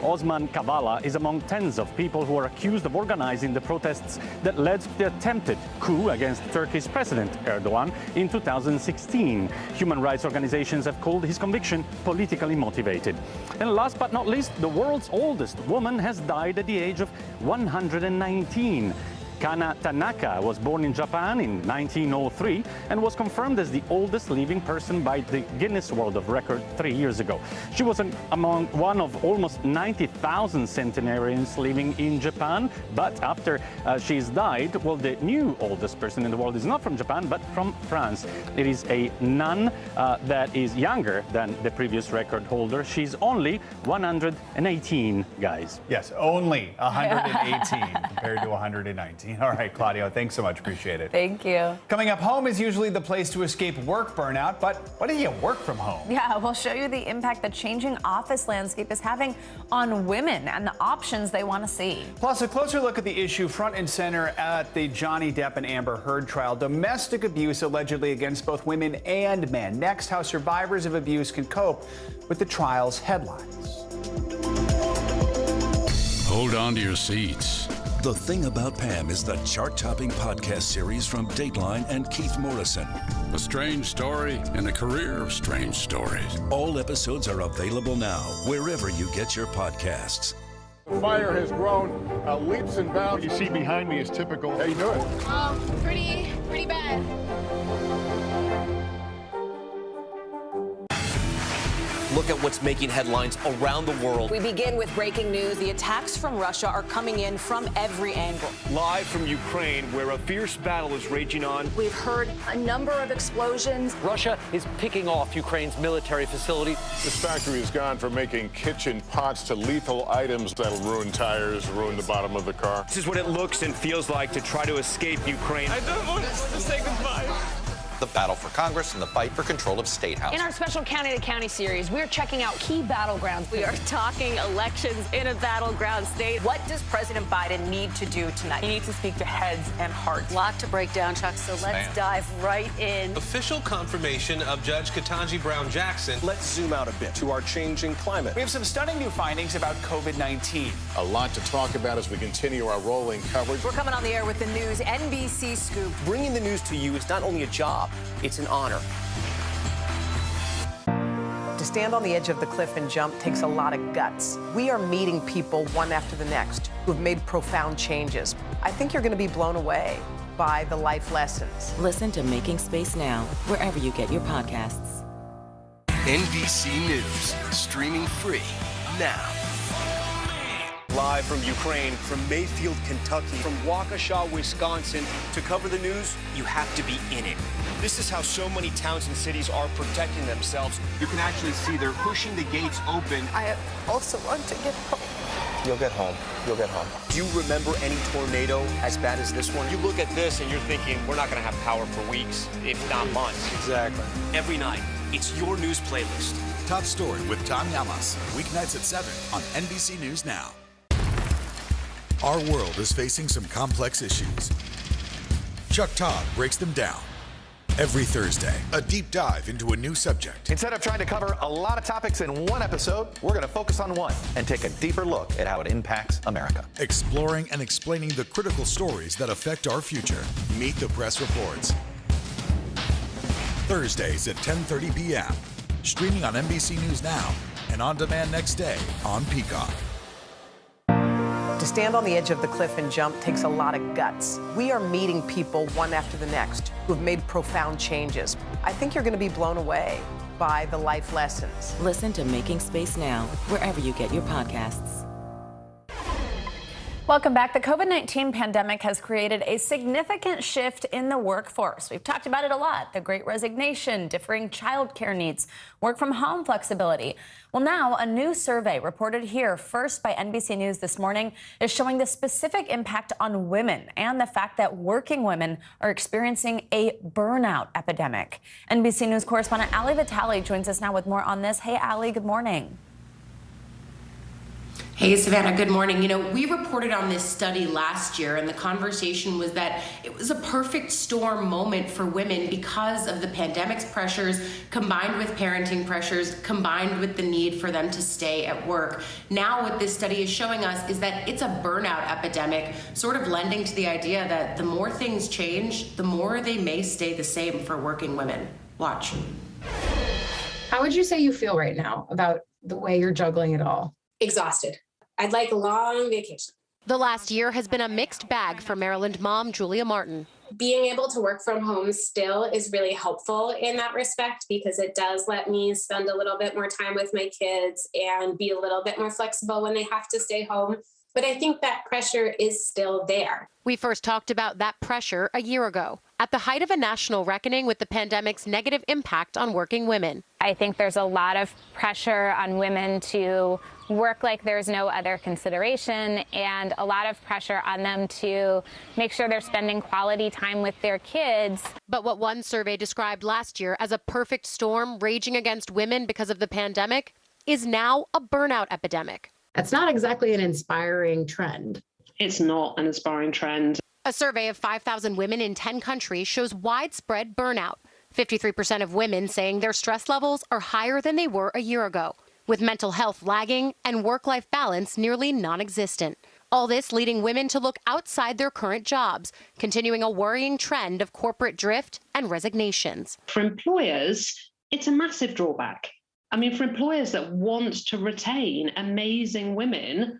Osman Kavala is among tens of people who are accused of organizing the protests that led to the attempted coup against Turkey's President Erdogan in 2016. Human rights organizations have called his conviction politically motivated. And last but not least, the world's oldest woman has died at the age of 119. Kana Tanaka was born in Japan in 1903 and was confirmed as the oldest living person by the Guinness World of Record 3 years ago. She was among one of almost 90,000 centenarians living in Japan, but after she's died, well, the new oldest person in the world is not from Japan, but from France. It is a nun that is younger than the previous record holder. She's only 118, guys. Yes, only 118 compared to 119. All right, Claudio, thanks so much. Appreciate it. Thank you. Coming up, home is usually the place to escape work burnout, but what do you work from home? Yeah, we'll show you the impact the changing office landscape is having on women and the options they want to see. Plus, a closer look at the issue front and center at the Johnny Depp and Amber Heard trial. Domestic abuse allegedly against both women and men. Next, how survivors of abuse can cope with the trial's headlines. Hold on to your seats. The Thing About Pam is the chart-topping podcast series from Dateline and Keith Morrison. A strange story and a career of strange stories. All episodes are available now, wherever you get your podcasts. The fire has grown leaps and bounds. What you see behind me is typical. How you doing? Pretty bad. Look at what's making headlines around the world. We begin with breaking news. The attacks from Russia are coming in from every angle. Live from Ukraine, where a fierce battle is raging on. We've heard a number of explosions. Russia is picking off Ukraine's military facility. This factory has gone from making kitchen pots to lethal items that'll ruin tires, ruin the bottom of the car. This is what it looks and feels like to try to escape Ukraine. I don't want to say goodbye. The battle for Congress and the fight for control of State House. In our special County to County series, we're checking out key battlegrounds. We are talking elections in a battleground state. What does President Biden need to do tonight? He needs to speak to heads and hearts. Lot to break down, Chuck, so let's dive right in. Official confirmation of Judge Ketanji Brown Jackson. Let's zoom out a bit to our changing climate. We have some stunning new findings about COVID-19. A lot to talk about as we continue our rolling coverage. We're coming on the air with the news NBC Scoop. Bringing the news to you is not only a job, it's an honor. To stand on the edge of the cliff and jump takes a lot of guts. We are meeting people one after the next who've made profound changes. I think you're going to be blown away by the life lessons. Listen to Making Space Now, wherever you get your podcasts. NBC News, streaming free now. Live from Ukraine, from Mayfield, Kentucky, from Waukesha, Wisconsin, to cover the news, you have to be in it. This is how so many towns and cities are protecting themselves. You can actually see they're pushing the gates open. I also want to get home. You'll get home. You'll get home. Do you remember any tornado as bad as this one? You look at this and you're thinking, we're not going to have power for weeks, if not months. Exactly. Every night, it's your news playlist. Top Story with Tom Llamas, weeknights at 7 on NBC News Now. Our world is facing some complex issues. Chuck Todd breaks them down. Every Thursday, a deep dive into a new subject. Instead of trying to cover a lot of topics in one episode, we're going to focus on one and take a deeper look at how it impacts America. Exploring and explaining the critical stories that affect our future. Meet the Press Reports. Thursdays at 10:30 p.m. Streaming on NBC News Now and on demand next day on Peacock. To stand on the edge of the cliff and jump takes a lot of guts. We are meeting people one after the next who've made profound changes. I think you're going to be blown away by the life lessons. Listen to Making Space Now, wherever you get your podcasts. Welcome back. The COVID-19 pandemic has created a significant shift in the workforce. We've talked about it a lot. The Great Resignation, differing childcare needs, work from home flexibility. Well, now a new survey reported here first by NBC News this morning is showing the specific impact on women and the fact that working women are experiencing a burnout epidemic. NBC News correspondent Ali Vitale joins us now with more on this. Hey, Ali, good morning. Hey, Savannah, good morning. You know, we reported on this study last year, and the conversation was that it was a perfect storm moment for women because of the pandemic's pressures, combined with parenting pressures, combined with the need for them to stay at work. Now, what this study is showing us is that it's a burnout epidemic, sort of lending to the idea that the more things change, the more they may stay the same for working women. Watch. How would you say you feel right now about the way you're juggling it all? Exhausted. I'd like a long vacation. The last year has been a mixed bag for Maryland mom Julia Martin. Being able to work from home still is really helpful in that respect because it does let me spend a little bit more time with my kids and be a little bit more flexible when they have to stay home. But I think that pressure is still there. We first talked about that pressure a year ago, at the height of a national reckoning with the pandemic's negative impact on working women. I think there's a lot of pressure on women to work like there's no other consideration, and a lot of pressure on them to make sure they're spending quality time with their kids. But what one survey described last year as a perfect storm raging against women because of the pandemic is now a burnout epidemic. That's not exactly an inspiring trend. It's not an inspiring trend. A survey of 5,000 women in 10 countries shows widespread burnout. 53% of women saying their stress levels are higher than they were a year ago, with mental health lagging and work-life balance nearly non-existent. All this leading women to look outside their current jobs, continuing a worrying trend of corporate drift and resignations. For employers, it's a massive drawback. I mean, for employers that want to retain amazing women,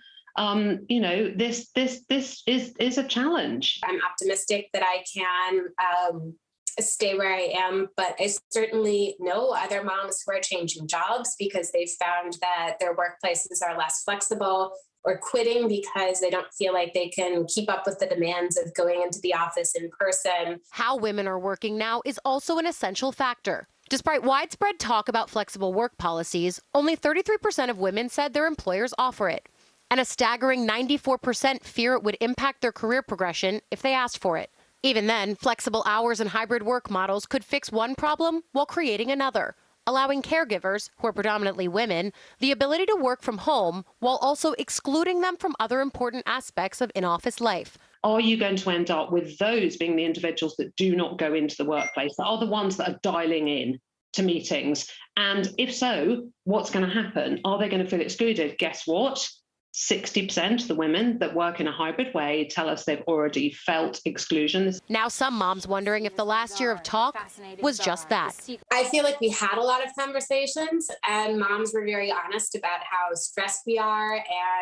this is a challenge. I'm optimistic that I can stay where I am, but I certainly know other moms who are changing jobs because they've found that their workplaces are less flexible or quitting because they don't feel like they can keep up with the demands of going into the office in person. How women are working now is also an essential factor. Despite widespread talk about flexible work policies, only 33% of women said their employers offer it. And a staggering 94% fear it would impact their career progression if they asked for it. Even then, flexible hours and hybrid work models could fix one problem while creating another, allowing caregivers, who are predominantly women, the ability to work from home while also excluding them from other important aspects of in-office life. Are you going to end up with those being the individuals that do not go into the workplace, that are the ones that are dialing in to meetings? And if so, what's going to happen? Are they going to feel excluded? Guess what? 60% of the women that work in a hybrid way tell us they've already felt exclusion. Now some moms wondering if the last year of talk was just that. I feel like we had a lot of conversations and moms were very honest about how stressed we are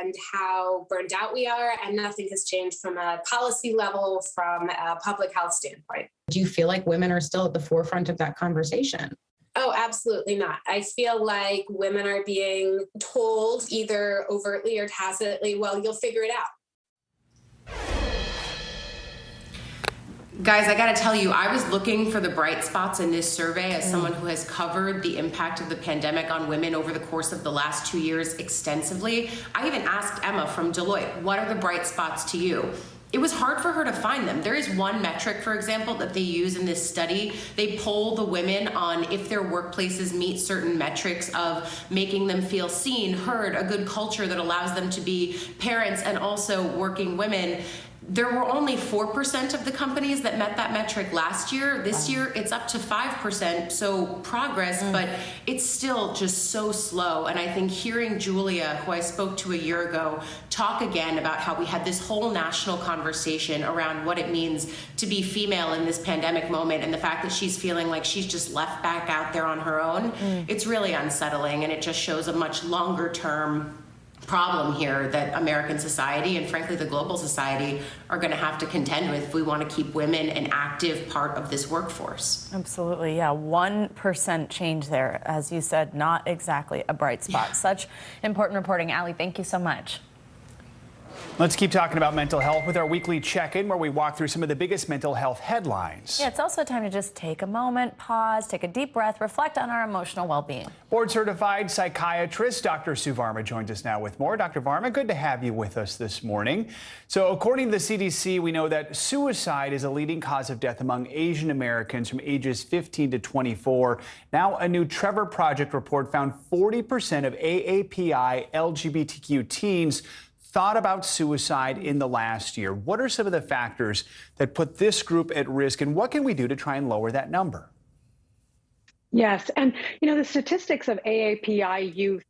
and how burned out we are, and nothing has changed from a policy level, from a public health standpoint. Do you feel like women are still at the forefront of that conversation? Oh, absolutely not. I feel like women are being told either overtly or tacitly, well, you'll figure it out. Guys, I got to tell you, I was looking for the bright spots in this survey as someone who has covered the impact of the pandemic on women over the course of the last 2 years extensively. I even asked Emma from Deloitte, what are the bright spots to you? It was hard for her to find them. There is one metric, for example, that they use in this study. They poll the women on if their workplaces meet certain metrics of making them feel seen, heard, a good culture that allows them to be parents and also working women. There were only 4% of the companies that met that metric last year. This year, it's up to 5%, so progress, but it's still just so slow. And I think hearing Julia, who I spoke to a year ago, talk again about how we had this whole national conversation around what it means to be female in this pandemic moment and the fact that she's feeling like she's just left back out there on her own, it's really unsettling, and it just shows a much longer term problem here that American society and frankly the global society are going to have to contend with if we want to keep women an active part of this workforce. Absolutely, yeah. 1% change there, as you said, not exactly a bright spot. Yeah. Such important reporting. Allie, thank you so much. Let's keep talking about mental health with our weekly check-in, where we walk through some of the biggest mental health headlines. Yeah, it's also time to just take a moment, pause, take a deep breath, reflect on our emotional well-being. Board-certified psychiatrist Dr. Sue Varma joins us now with more. Dr. Varma, good to have you with us this morning. So according to the CDC, we know that suicide is a leading cause of death among Asian Americans from ages 15 to 24. Now, a new Trevor Project report found 40% of AAPI LGBTQ teens thought about suicide in the last year. What are some of the factors that put this group at risk, and what can we do to try and lower that number? Yes, and the statistics of AAPI youth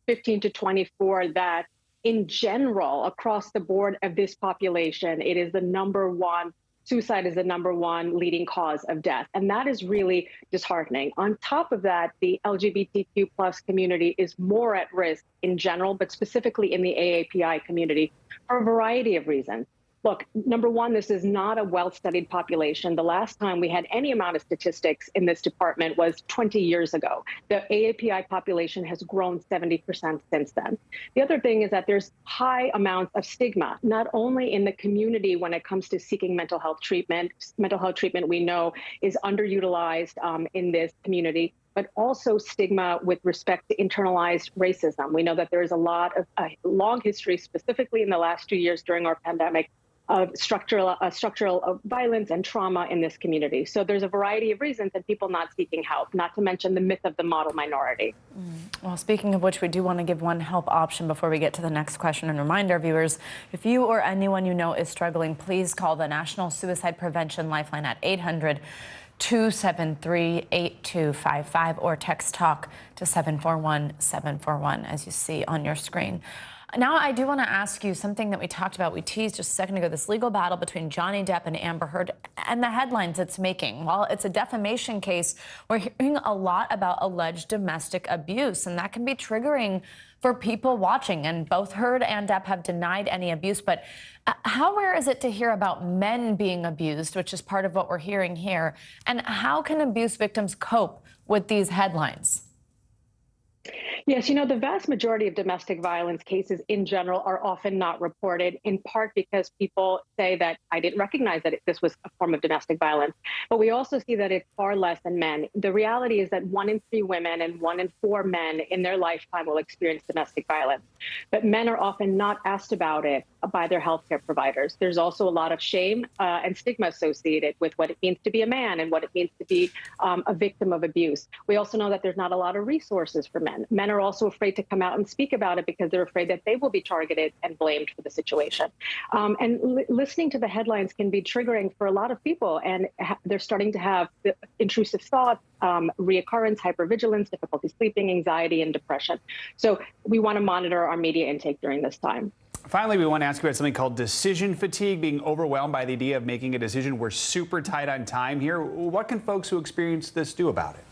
15 to 24, that in general, across the board of this population, it is the #1 suicide is the #1 leading cause of death. And that is really disheartening. On top of that, the LGBTQ plus community is more at risk in general, but specifically in the AAPI community for a variety of reasons. Look, #1, this is not a well-studied population. The last time we had any amount of statistics in this department was 20 years ago. The AAPI population has grown 70% since then. The other thing is that there's high amounts of stigma, not only in the community when it comes to seeking mental health treatment. Mental health treatment, we know, is underutilized in this community, but also stigma with respect to internalized racism. We know that there is a long history, specifically in the last 2 years during our pandemic, of structural violence and trauma in this community. So there's a variety of reasons and people not seeking help, not to mention the myth of the model minority. Well, speaking of which, we do want to give one help option before we get to the next question and remind our viewers, if you or anyone you know is struggling, please call the National Suicide Prevention Lifeline at 800-273-8255 or text TALK to 741-741, as you see on your screen. Now, I do want to ask you something that we talked about. We teased just a second ago, this legal battle between Johnny Depp and Amber Heard and the headlines it's making. While it's a defamation case, we're hearing a lot about alleged domestic abuse, and that can be triggering for people watching. And both Heard and Depp have denied any abuse. But how rare is it to hear about men being abused, which is part of what we're hearing here? And how can abuse victims cope with these headlines? Yes, you know, the vast majority of domestic violence cases in general are often not reported, in part because people say that I didn't recognize that this was a form of domestic violence. But we also see that it's far less than men. The reality is that 1 in 3 women and 1 in 4 men in their lifetime will experience domestic violence. But men are often not asked about it by their healthcare providers. There's also a lot of shame and stigma associated with what it means to be a man and what it means to be a victim of abuse. We also know that there's not a lot of resources for men. Men are also afraid to come out and speak about it because they're afraid that they will be targeted and blamed for the situation. Listening to the headlines can be triggering for a lot of people, and they're starting to have intrusive thoughts, reoccurrence, hypervigilance, difficulty sleeping, anxiety, and depression. So we want to monitor our media intake during this time. Finally, we want to ask you about something called decision fatigue, being overwhelmed by the idea of making a decision. We're super tight on time here. What can folks who experience this do about it?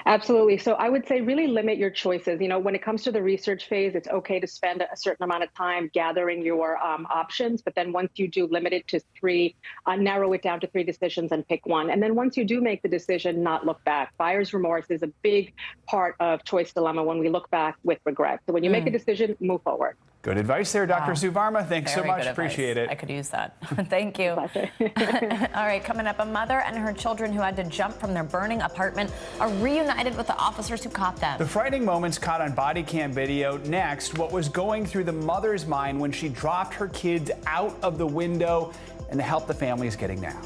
Absolutely. So I would say really limit your choices. You know, when it comes to the research phase, it's okay to spend a certain amount of time gathering your options. But then once you do, limit it to 3, narrow it down to 3 decisions and pick one. And then once you do make the decision, not look back. Buyer's remorse is a big part of choice dilemma when we look back with regret. So when you make a decision, move forward. Good advice there, Dr. Sue Varma. Thanks so much. Appreciate it. I could use that. Thank you. All right, coming up, a mother and her children who had to jump from their burning apartment are reunited with the officers who caught them. The frightening moments caught on body cam video. Next, what was going through the mother's mind when she dropped her kids out of the window, and the help the family is getting now.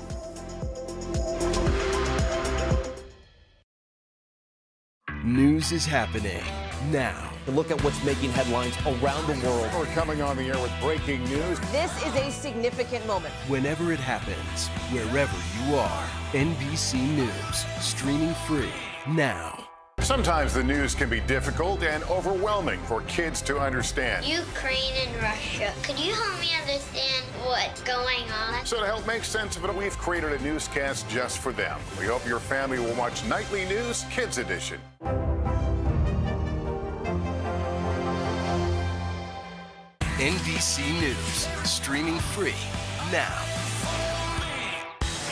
News is happening now. To look at what's making headlines around the world. We're coming on the air with breaking news. This is a significant moment. Whenever it happens, wherever you are, NBC News, streaming free now. Sometimes the news can be difficult and overwhelming for kids to understand. Ukraine and Russia. Could you help me understand what's going on? So to help make sense of it, we've created a newscast just for them. We hope your family will watch Nightly News Kids Edition. NBC News, streaming free now.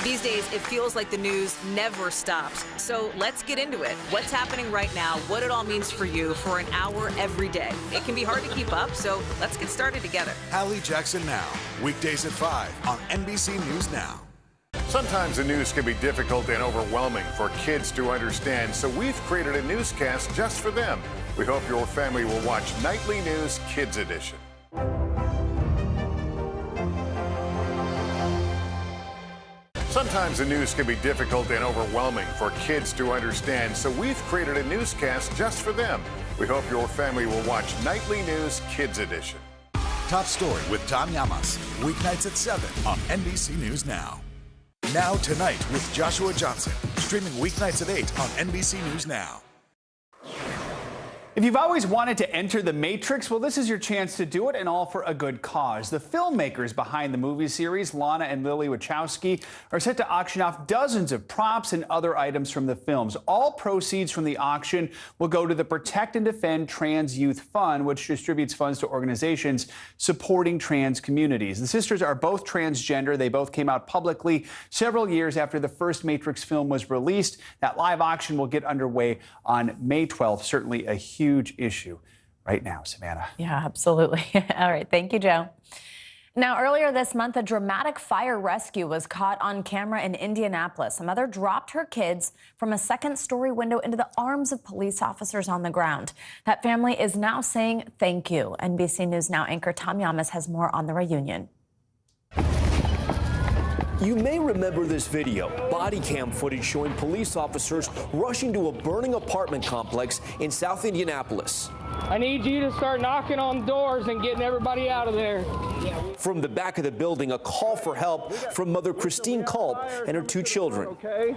These days, it feels like the news never stops. So let's get into it. What's happening right now, what it all means for you for an hour every day. It can be hard to keep up, so let's get started together. Hallie Jackson Now, weekdays at 5 on NBC News Now. Sometimes the news can be difficult and overwhelming for kids to understand, so we've created a newscast just for them. We hope your family will watch Nightly News Kids Edition. Sometimes the news can be difficult and overwhelming for kids to understand, so we've created a newscast just for them. We hope your family will watch Nightly News Kids Edition. Top Story with Tom Llamas, weeknights at 7 on NBC News Now. Now Tonight with Joshua Johnson, streaming weeknights at 8 on NBC News Now. If you've always wanted to enter the Matrix, well, this is your chance to do it, and all for a good cause. The filmmakers behind the movie series, Lana and Lily Wachowski, are set to auction off dozens of props and other items from the films. All proceeds from the auction will go to the Protect and Defend Trans Youth Fund, which distributes funds to organizations supporting trans communities. The sisters are both transgender. They both came out publicly several years after the first Matrix film was released. That live auction will get underway on May 12th. Certainly a huge issue right now, Savannah. Yeah, absolutely. All right. Thank you, Joe. Now, earlier this month, a dramatic fire rescue was caught on camera in Indianapolis. A mother dropped her kids from a second-story window into the arms of police officers on the ground. That family is now saying thank you. NBC News Now anchor Tom Yamas has more on the reunion. You may remember this video, body cam footage showing police officers rushing to a burning apartment complex in South Indianapolis. I need you to start knocking on doors and getting everybody out of there. From the back of the building, a call for help from mother Christine Culp and her two children. Okay,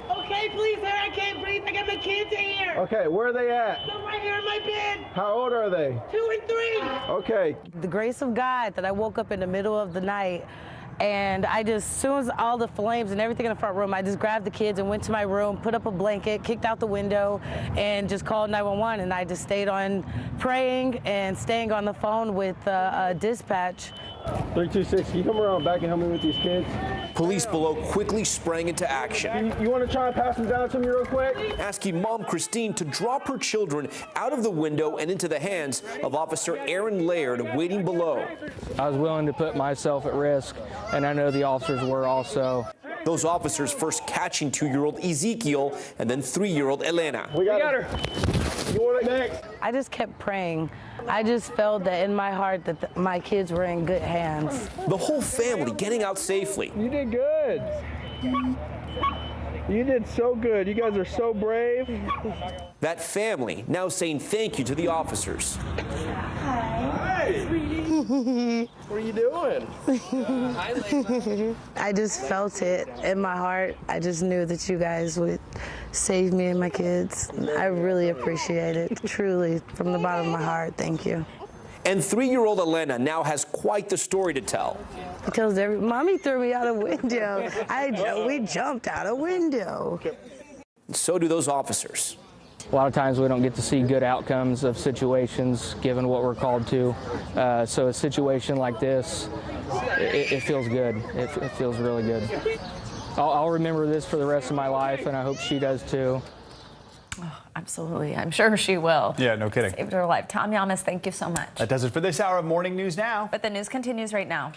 please, sir, I can't breathe. I got my kids in here. Okay, where are they at? They're right here in my bed. How old are they? 2 and 3. Okay. The grace of God that I woke up in the middle of the night, and as soon as all the flames and everything in the front room, I just grabbed the kids and went to my room, put up a blanket, kicked out the window, and just called 911. And I just stayed on praying and staying on the phone with dispatch. 326, can you come around back and help me with these kids? Police below quickly sprang into action. You want to try and pass them down to me real quick? Asking mom Christine to drop her children out of the window and into the hands of Officer Aaron Laird waiting below. I was willing to put myself at risk, and I know the officers were also. Those officers first catching 2-year-old Ezekiel and then 3-year-old Elena. We got her. You want it next? I just kept praying. I just felt that in my heart that my kids were in good hands. The whole family getting out safely. You did good. You did so good. You guys are so brave. That family now saying thank you to the officers. Hi. What are you doing? Hi, Layla. I just felt it in my heart. I just knew that you guys would save me and my kids. I really appreciate it. Truly, from the bottom of my heart, thank you. And 3-year-old Elena now has quite the story to tell. Because mommy threw me out a window. We jumped out a window. So do those officers. A lot of times we don't get to see good outcomes of situations given what we're called to. So a situation like this, it feels good. It feels really good. I'll remember this for the rest of my life, and I hope she does too. Oh, absolutely. I'm sure she will. Yeah, no kidding. Saved her life. Tom Yamas, thank you so much. That does it for this hour of Morning News Now. But the news continues right now.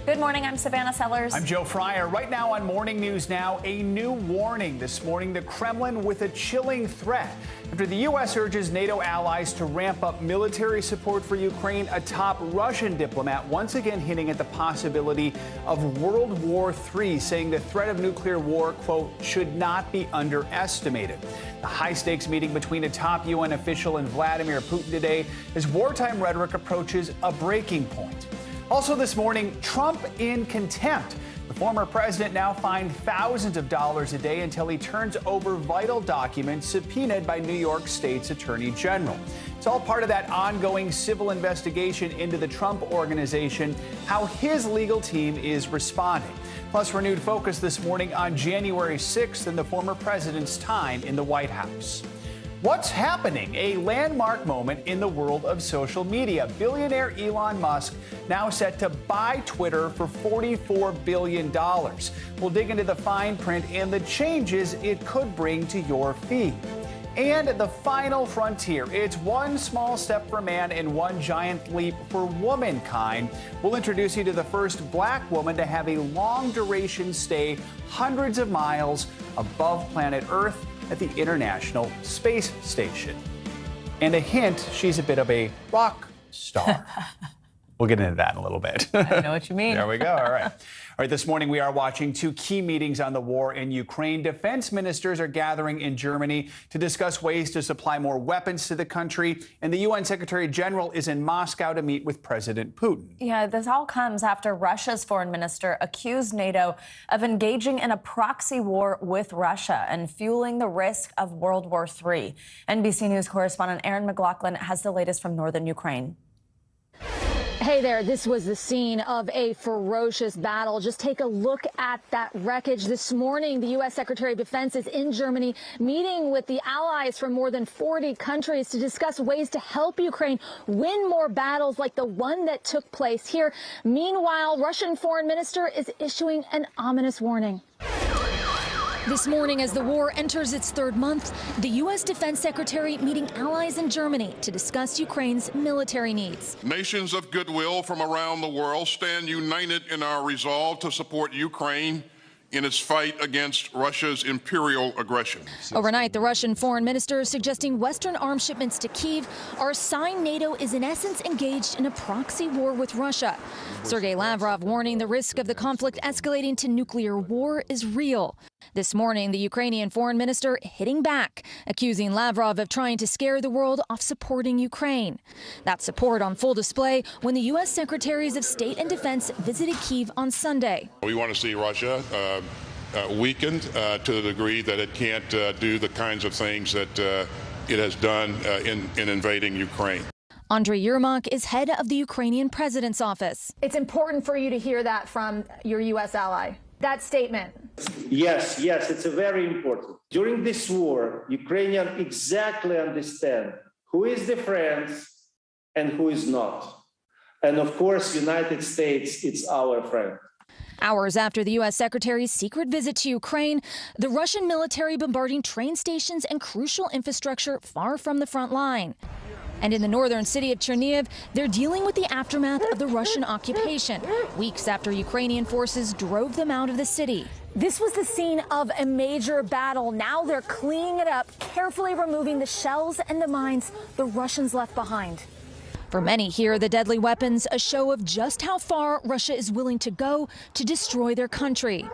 Good morning, I'm Savannah Sellers. I'm Joe Fryer. Right now on Morning News Now, a new warning this morning. The Kremlin with a chilling threat. After the U.S. urges NATO allies to ramp up military support for Ukraine, a top Russian diplomat once again hinting at the possibility of World War III, saying the threat of nuclear war, quote, should not be underestimated. The high-stakes meeting between a top UN official and Vladimir Putin today as wartime rhetoric approaches a breaking point. Also this morning, Trump in contempt. The former president now fined thousands of dollars a day until he turns over vital documents subpoenaed by New York State's Attorney General. It's all part of that ongoing civil investigation into the Trump Organization, how his legal team is responding. Plus, renewed focus this morning on January 6th and the former president's time in the White House. What's happening? A landmark moment in the world of social media. Billionaire Elon Musk now set to buy Twitter for $44 billion. We'll dig into the fine print and the changes it could bring to your feed. And the final frontier. It's one small step for man and one giant leap for womankind. We'll introduce you to the first black woman to have a long-duration stay hundreds of miles above planet Earth at the International Space Station. And a hint, she's a bit of a rock star. We'll get into that in a little bit. I know what you mean. There we go. All right. All right. This morning, we are watching two key meetings on the war in Ukraine. Defense ministers are gathering in Germany to discuss ways to supply more weapons to the country. And the UN Secretary General is in Moscow to meet with President Putin. Yeah, this all comes after Russia's foreign minister accused NATO of engaging in a proxy war with Russia and fueling the risk of World War III. NBC News correspondent Erin McLaughlin has the latest from northern Ukraine. Hey there, this was the scene of a ferocious battle. Just take a look at that wreckage. This morning, the U.S. Secretary of Defense is in Germany meeting with the allies from more than 40 countries to discuss ways to help Ukraine win more battles like the one that took place here. Meanwhile, Russian foreign minister is issuing an ominous warning. This morning, as the war enters its third month, the U.S. Defense Secretary meeting allies in Germany to discuss Ukraine's military needs. Nations of goodwill from around the world stand united in our resolve to support Ukraine in its fight against Russia's imperial aggression. Overnight, the Russian foreign minister is suggesting Western arms shipments to Kyiv are a sign NATO is in essence engaged in a proxy war with Russia. Sergei Lavrov warning the risk of the conflict escalating to nuclear war is real. This morning, the Ukrainian foreign minister hitting back, accusing Lavrov of trying to scare the world off supporting Ukraine. That support on full display when the U.S. Secretaries of State and Defense visited Kyiv on Sunday. We want to see Russia weakened to the degree that it can't do the kinds of things that it has done in invading Ukraine. Andriy Yermak is head of the Ukrainian president's office. It's important for you to hear that from your U.S. ally. That statement. Yes, it's very important. During this war, Ukrainians exactly understand who is the friends and who is not. And of course, United States, it's our friend. Hours after the U.S. Secretary's secret visit to Ukraine, the Russian military bombarding train stations and crucial infrastructure far from the front line. And in the northern city of Chernihiv, they're dealing with the aftermath of the Russian occupation, weeks after Ukrainian forces drove them out of the city. This was the scene of a major battle. Now they're cleaning it up, carefully removing the shells and the mines the Russians left behind. For many here, the deadly weapons, a show of just how far Russia is willing to go to destroy their country.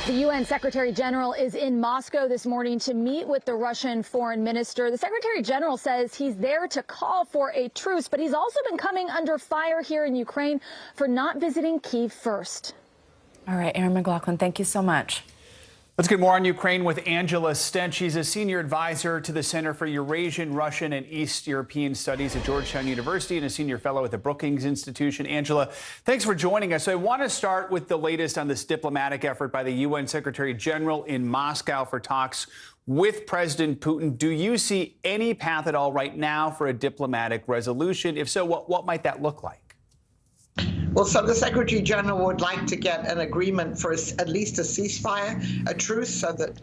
The UN Secretary General is in Moscow this morning to meet with the Russian foreign minister. The Secretary General says he's there to call for a truce, but he's also been coming under fire here in Ukraine for not visiting Kyiv first. All right, Erin McLaughlin, thank you so much. Let's get more on Ukraine with Angela Stent. She's a senior advisor to the Center for Eurasian, Russian, and East European Studies at Georgetown University and a senior fellow at the Brookings Institution. Angela, thanks for joining us. So I want to start with the latest on this diplomatic effort by the UN Secretary General in Moscow for talks with President Putin. Do you see any path at all right now for a diplomatic resolution? If so, what might that look like? Well, so the Secretary General would like to get an agreement for at least a ceasefire, a truce, so that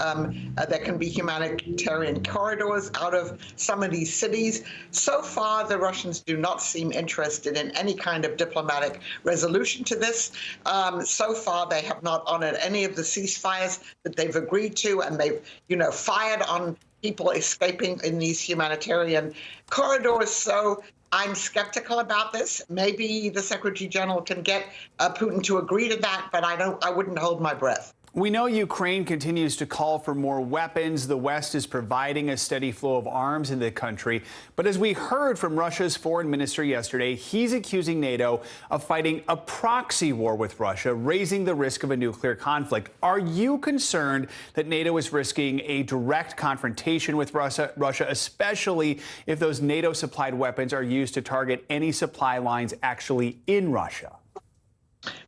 there can be humanitarian corridors out of some of these cities. So far, the Russians do not seem interested in any kind of diplomatic resolution to this. So far, they have not honored any of the ceasefires that they've agreed to, and they've, fired on people escaping in these humanitarian corridors. So I'm skeptical about this. Maybe the Secretary General can get Putin to agree to that, but I wouldn't hold my breath. We know Ukraine continues to call for more weapons. The West is providing a steady flow of arms in the country. But as we heard from Russia's foreign minister yesterday, he's accusing NATO of fighting a proxy war with Russia, raising the risk of a nuclear conflict. Are you concerned that NATO is risking a direct confrontation with Russia, especially if those NATO-supplied weapons are used to target any supply lines actually in Russia?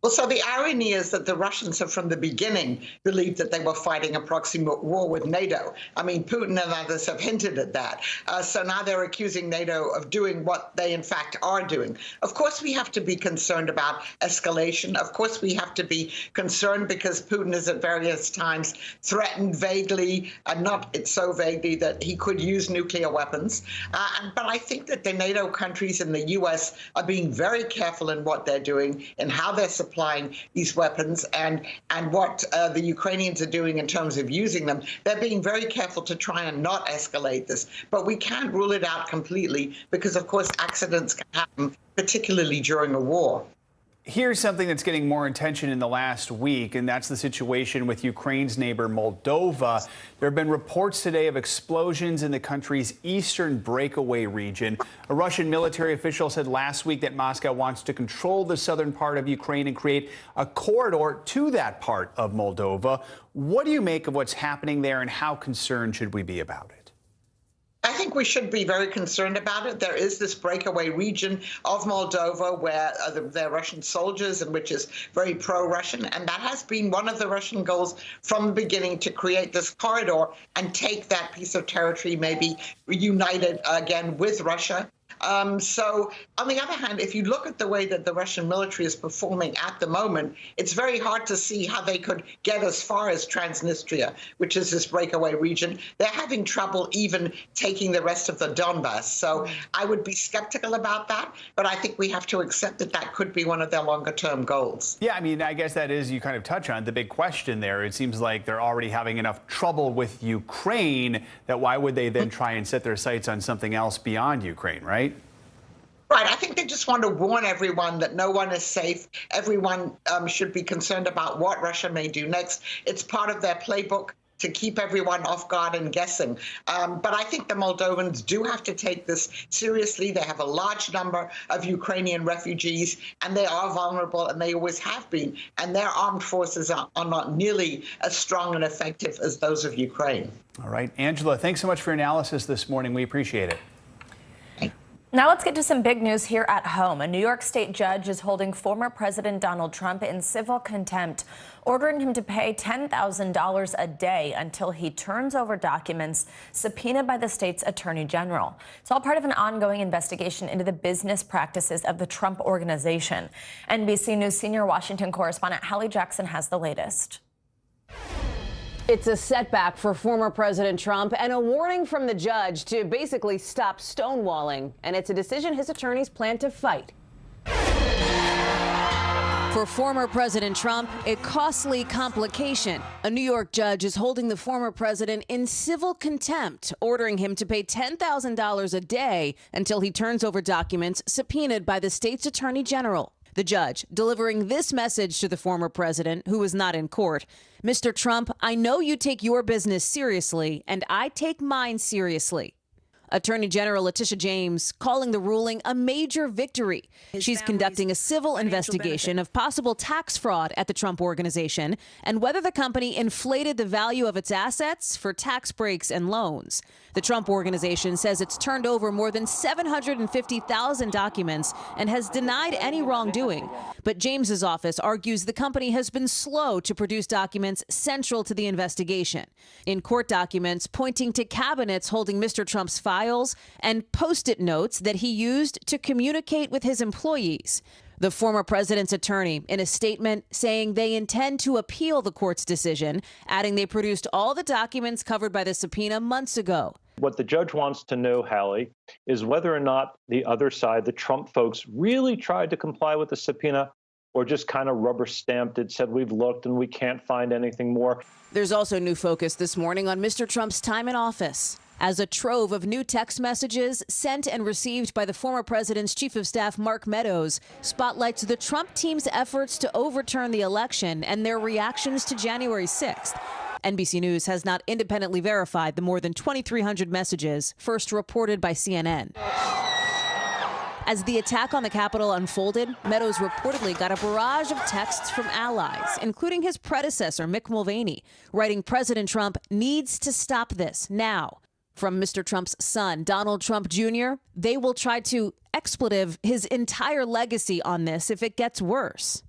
Well, so the irony is that the Russians have from the beginning believed that they were fighting a proxy war with NATO. I mean, Putin and others have hinted at that. So now they're accusing NATO of doing what they in fact are doing. Of course, we have to be concerned about escalation. Of course, we have to be concerned because Putin has at various times threatened vaguely, not so vaguely that he could use nuclear weapons. But I think that the NATO countries and the U.S. are being very careful in what they're doing and how they're supplying supplying these weapons and what the Ukrainians are doing in terms of using them. They're being very careful to try and not escalate this. But we can't rule it out completely because, of course, accidents can happen, particularly during a war. Here's something that's getting more attention in the last week, and that's the situation with Ukraine's neighbor Moldova. There have been reports today of explosions in the country's eastern breakaway region. A Russian military official said last week that Moscow wants to control the southern part of Ukraine and create a corridor to that part of Moldova. What do you make of what's happening there, and how concerned should we be about it? I think we should be very concerned about it. There is this breakaway region of Moldova where there are Russian soldiers and which is very pro-Russian. And that has been one of the Russian goals from the beginning, to create this corridor and take that piece of territory, maybe reunited again with Russia. So, on the other hand, if you look at the way that the Russian military is performing at the moment, it's very hard to see how they could get as far as Transnistria, which is this breakaway region. They're having trouble even taking the rest of the Donbass. So I would be skeptical about that, but I think we have to accept that that could be one of their longer-term goals. Yeah, I mean, I guess that is, you kind of touch on the big question there. It seems like they're already having enough trouble with Ukraine that why would they then try and set their sights on something else beyond Ukraine, right? Right. I think they just want to warn everyone that no one is safe. Everyone should be concerned about what Russia may do next. It's part of their playbook to keep everyone off guard and guessing. But I think the Moldovans do have to take this seriously. They have a large number of Ukrainian refugees, and they are vulnerable, and they always have been. And their armed forces are not nearly as strong and effective as those of Ukraine. All right. Angela, thanks so much for your analysis this morning. We appreciate it. Now let's get to some big news here at home. A New York State judge is holding former President Donald Trump in civil contempt, ordering him to pay $10,000 a day until he turns over documents subpoenaed by the state's attorney general. It's all part of an ongoing investigation into the business practices of the Trump organization. NBC News senior Washington correspondent Hallie Jackson has the latest. It's a setback for former President Trump and a warning from the judge to basically stop stonewalling. And it's a decision his attorneys plan to fight. For former President Trump, a costly complication. A New York judge is holding the former president in civil contempt, ordering him to pay $10,000 a day until he turns over documents subpoenaed by the state's attorney general. The judge delivering this message to the former president, who was not in court. Mr. Trump, I know you take your business seriously, and I take mine seriously. Attorney General Letitia James calling the ruling a major victory. She's conducting a civil investigation of possible tax fraud at the Trump organization and whether the company inflated the value of its assets for tax breaks and loans. The Trump organization says it's turned over more than 750,000 documents and has denied any wrongdoing. But James's office argues the company has been slow to produce documents central to the investigation. In court documents pointing to cabinets holding Mr. Trump's files and Post-it notes that he used to communicate with his employees. The former president's attorney in a statement saying they intend to appeal the court's decision, adding they produced all the documents covered by the subpoena months ago. What the judge wants to know, Hallie, is whether or not the other side, the Trump folks, really tried to comply with the subpoena or just kind of rubber stamped it, said we've looked and we can't find anything more. There's also new focus this morning on Mr. Trump's time in office, as a trove of new text messages sent and received by the former president's chief of staff, Mark Meadows, spotlights the Trump team's efforts to overturn the election and their reactions to January 6th. NBC News has not independently verified the more than 2,300 messages first reported by CNN. As the attack on the Capitol unfolded, Meadows reportedly got a barrage of texts from allies, including his predecessor, Mick Mulvaney, writing President Trump needs to stop this now. From Mr. Trump's son, Donald Trump Jr., they will try to expletive his entire legacy on this if it gets worse.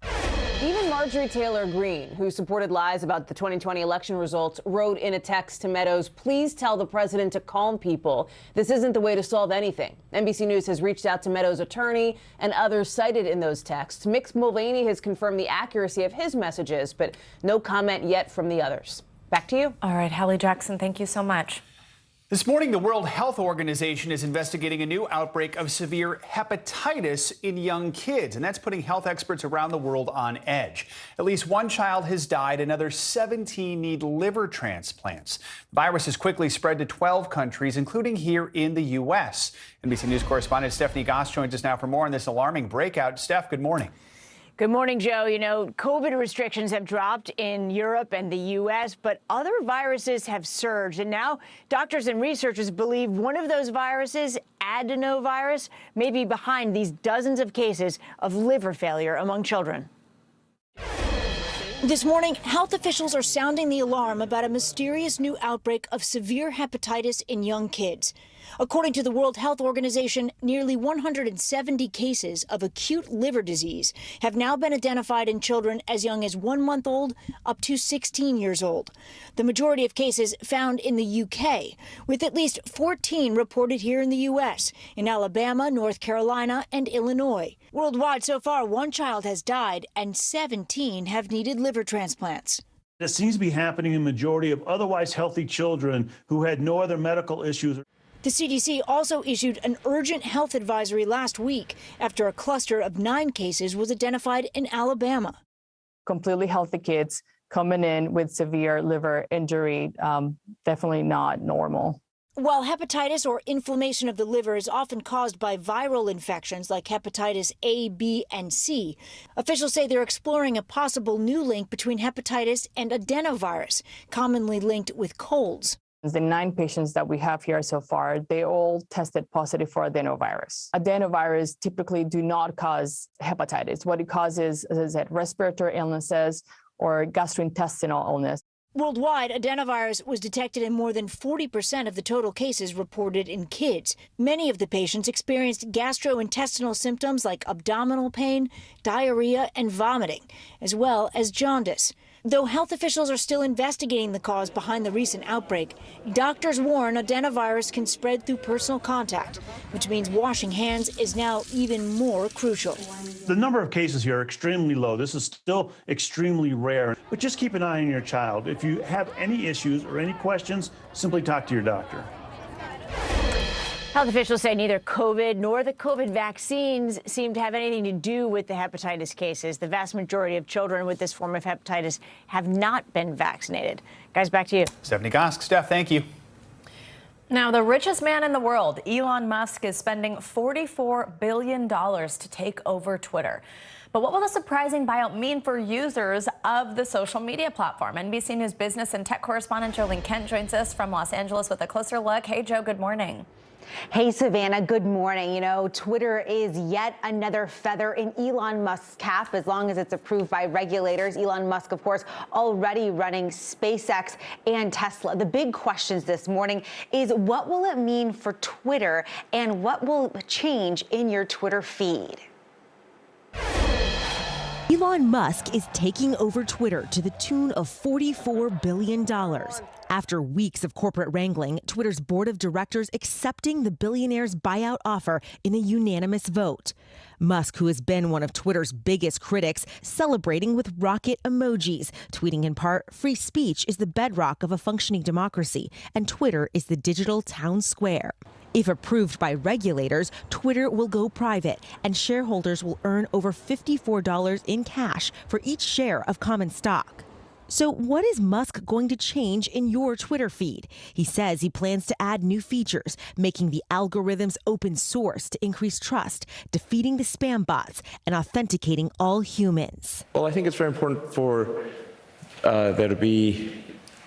Even Marjorie Taylor Greene, who supported lies about the 2020 election results, wrote in a text to Meadows, please tell the president to calm people. This isn't the way to solve anything. NBC News has reached out to Meadows' attorney and others cited in those texts. Mick Mulvaney has confirmed the accuracy of his messages, but no comment yet from the others. Back to you. All right, Hallie Jackson, thank you so much. This morning, the World Health Organization is investigating a new outbreak of severe hepatitis in young kids, and that's putting health experts around the world on edge. At least one child has died. Another 17 need liver transplants. The virus has quickly spread to 12 countries, including here in the U.S. NBC News correspondent Stephanie Goss joins us now for more on this alarming breakout. Steph, good morning. Good morning, Joe. You know, COVID restrictions have dropped in Europe and the U.S., but other viruses have surged. And now doctors and researchers believe one of those viruses, adenovirus, may be behind these dozens of cases of liver failure among children. This morning, health officials are sounding the alarm about a mysterious new outbreak of severe hepatitis in young kids. According to the World Health Organization, nearly 170 cases of acute liver disease have now been identified in children as young as 1 month old up to 16 years old. The majority of cases found in the UK, with at least 14 reported here in the U.S., in Alabama, North Carolina, and Illinois. Worldwide, so far, one child has died and 17 have needed liver transplants. It seems to be happening in the majority of otherwise healthy children who had no other medical issues. The CDC also issued an urgent health advisory last week after a cluster of 9 cases was identified in Alabama. Completely healthy kids coming in with severe liver injury, definitely not normal. While hepatitis or inflammation of the liver is often caused by viral infections like hepatitis A, B, and C, officials say they're exploring a possible new link between hepatitis and adenovirus, commonly linked with colds. The 9 patients that we have here so far, they all tested positive for adenovirus. Adenovirus typically do not cause hepatitis. What it causes is respiratory illnesses or gastrointestinal illness. Worldwide, adenovirus was detected in more than 40% of the total cases reported in kids. Many of the patients experienced gastrointestinal symptoms like abdominal pain, diarrhea, and vomiting, as well as jaundice. Though health officials are still investigating the cause behind the recent outbreak, doctors warn adenovirus can spread through personal contact, which means washing hands is now even more crucial. The number of cases here are extremely low. This is still extremely rare, but just keep an eye on your child. If you have any issues or any questions, simply talk to your doctor. Health officials say neither COVID nor the COVID vaccines seem to have anything to do with the hepatitis cases. The vast majority of children with this form of hepatitis have not been vaccinated. Guys, back to you. Stephanie Gosk. Steph, thank you. Now, the richest man in the world, Elon Musk, is spending $44 billion to take over Twitter. But what will the surprising buyout mean for users of the social media platform? NBC News business and tech correspondent Jolene Kent joins us from Los Angeles with a closer look. Hey, Joe, good morning. Hey, Savannah, good morning. You know, Twitter is yet another feather in Elon Musk's cap as long as it's approved by regulators. Elon Musk, of course, already running SpaceX and Tesla. The big questions this morning is what will it mean for Twitter and what will change in your Twitter feed? Elon Musk is taking over Twitter to the tune of $44 billion. After weeks of corporate wrangling, Twitter's board of directors accepting the billionaire's buyout offer in a unanimous vote. Musk, who has been one of Twitter's biggest critics, celebrating with rocket emojis, tweeting in part, "Free speech is the bedrock of a functioning democracy, and Twitter is the digital town square." If approved by regulators, Twitter will go private, and shareholders will earn over $54 in cash for each share of common stock. So what is Musk going to change in your Twitter feed? He says he plans to add new features, making the algorithms open source to increase trust, defeating the spam bots, and authenticating all humans. Well, I think it's very important for there to be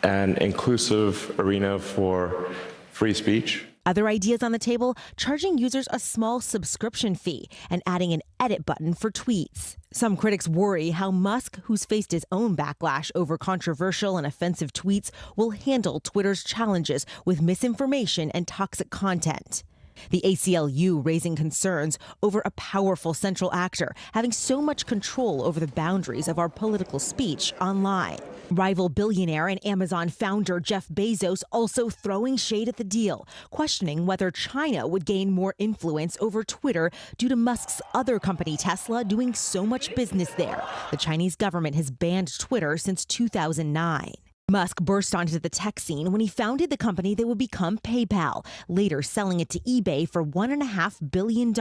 an inclusive arena for free speech. Other ideas on the table, charging users a small subscription fee and adding an edit button for tweets. Some critics worry how Musk, who's faced his own backlash over controversial and offensive tweets, will handle Twitter's challenges with misinformation and toxic content. The ACLU raising concerns over a powerful central actor having so much control over the boundaries of our political speech online. Rival billionaire and Amazon founder Jeff Bezos also throwing shade at the deal, questioning whether China would gain more influence over Twitter due to Musk's other company Tesla doing so much business there. The Chinese government has banned Twitter since 2009. Musk burst onto the tech scene when he founded the company that would become PayPal, later selling it to eBay for $1.5 billion.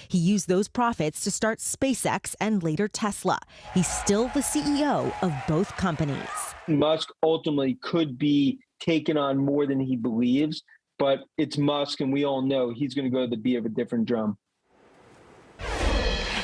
He used those profits to start SpaceX and later Tesla. He's still the CEO of both companies. Musk ultimately could be taking on more than he believes, but it's Musk, and we all know he's going to go to the beat of a different drum.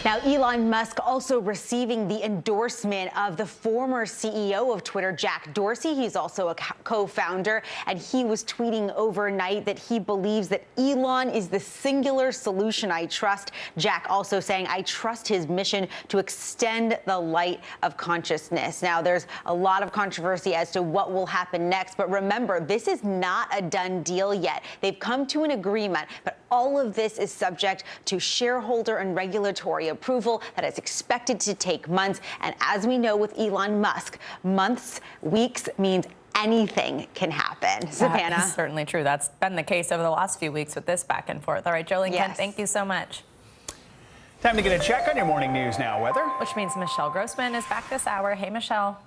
Now, Elon Musk also receiving the endorsement of the former CEO of Twitter, Jack Dorsey. He's also a co-founder, and he was tweeting overnight that he believes that Elon is the singular solution I trust. Jack also saying, I trust his mission to extend the light of consciousness. Now, there's a lot of controversy as to what will happen next, but remember, this is not a done deal yet. They've come to an agreement, but all of this is subject to shareholder and regulatory approval that is expected to take months. And as we know with Elon Musk, months, weeks means anything can happen. Savannah? That's certainly true. That's been the case over the last few weeks with this back and forth. All right, Jolie and Ken, thank you so much. Time to get a check on your morning news now weather. Which means Michelle Grossman is back this hour. Hey, Michelle.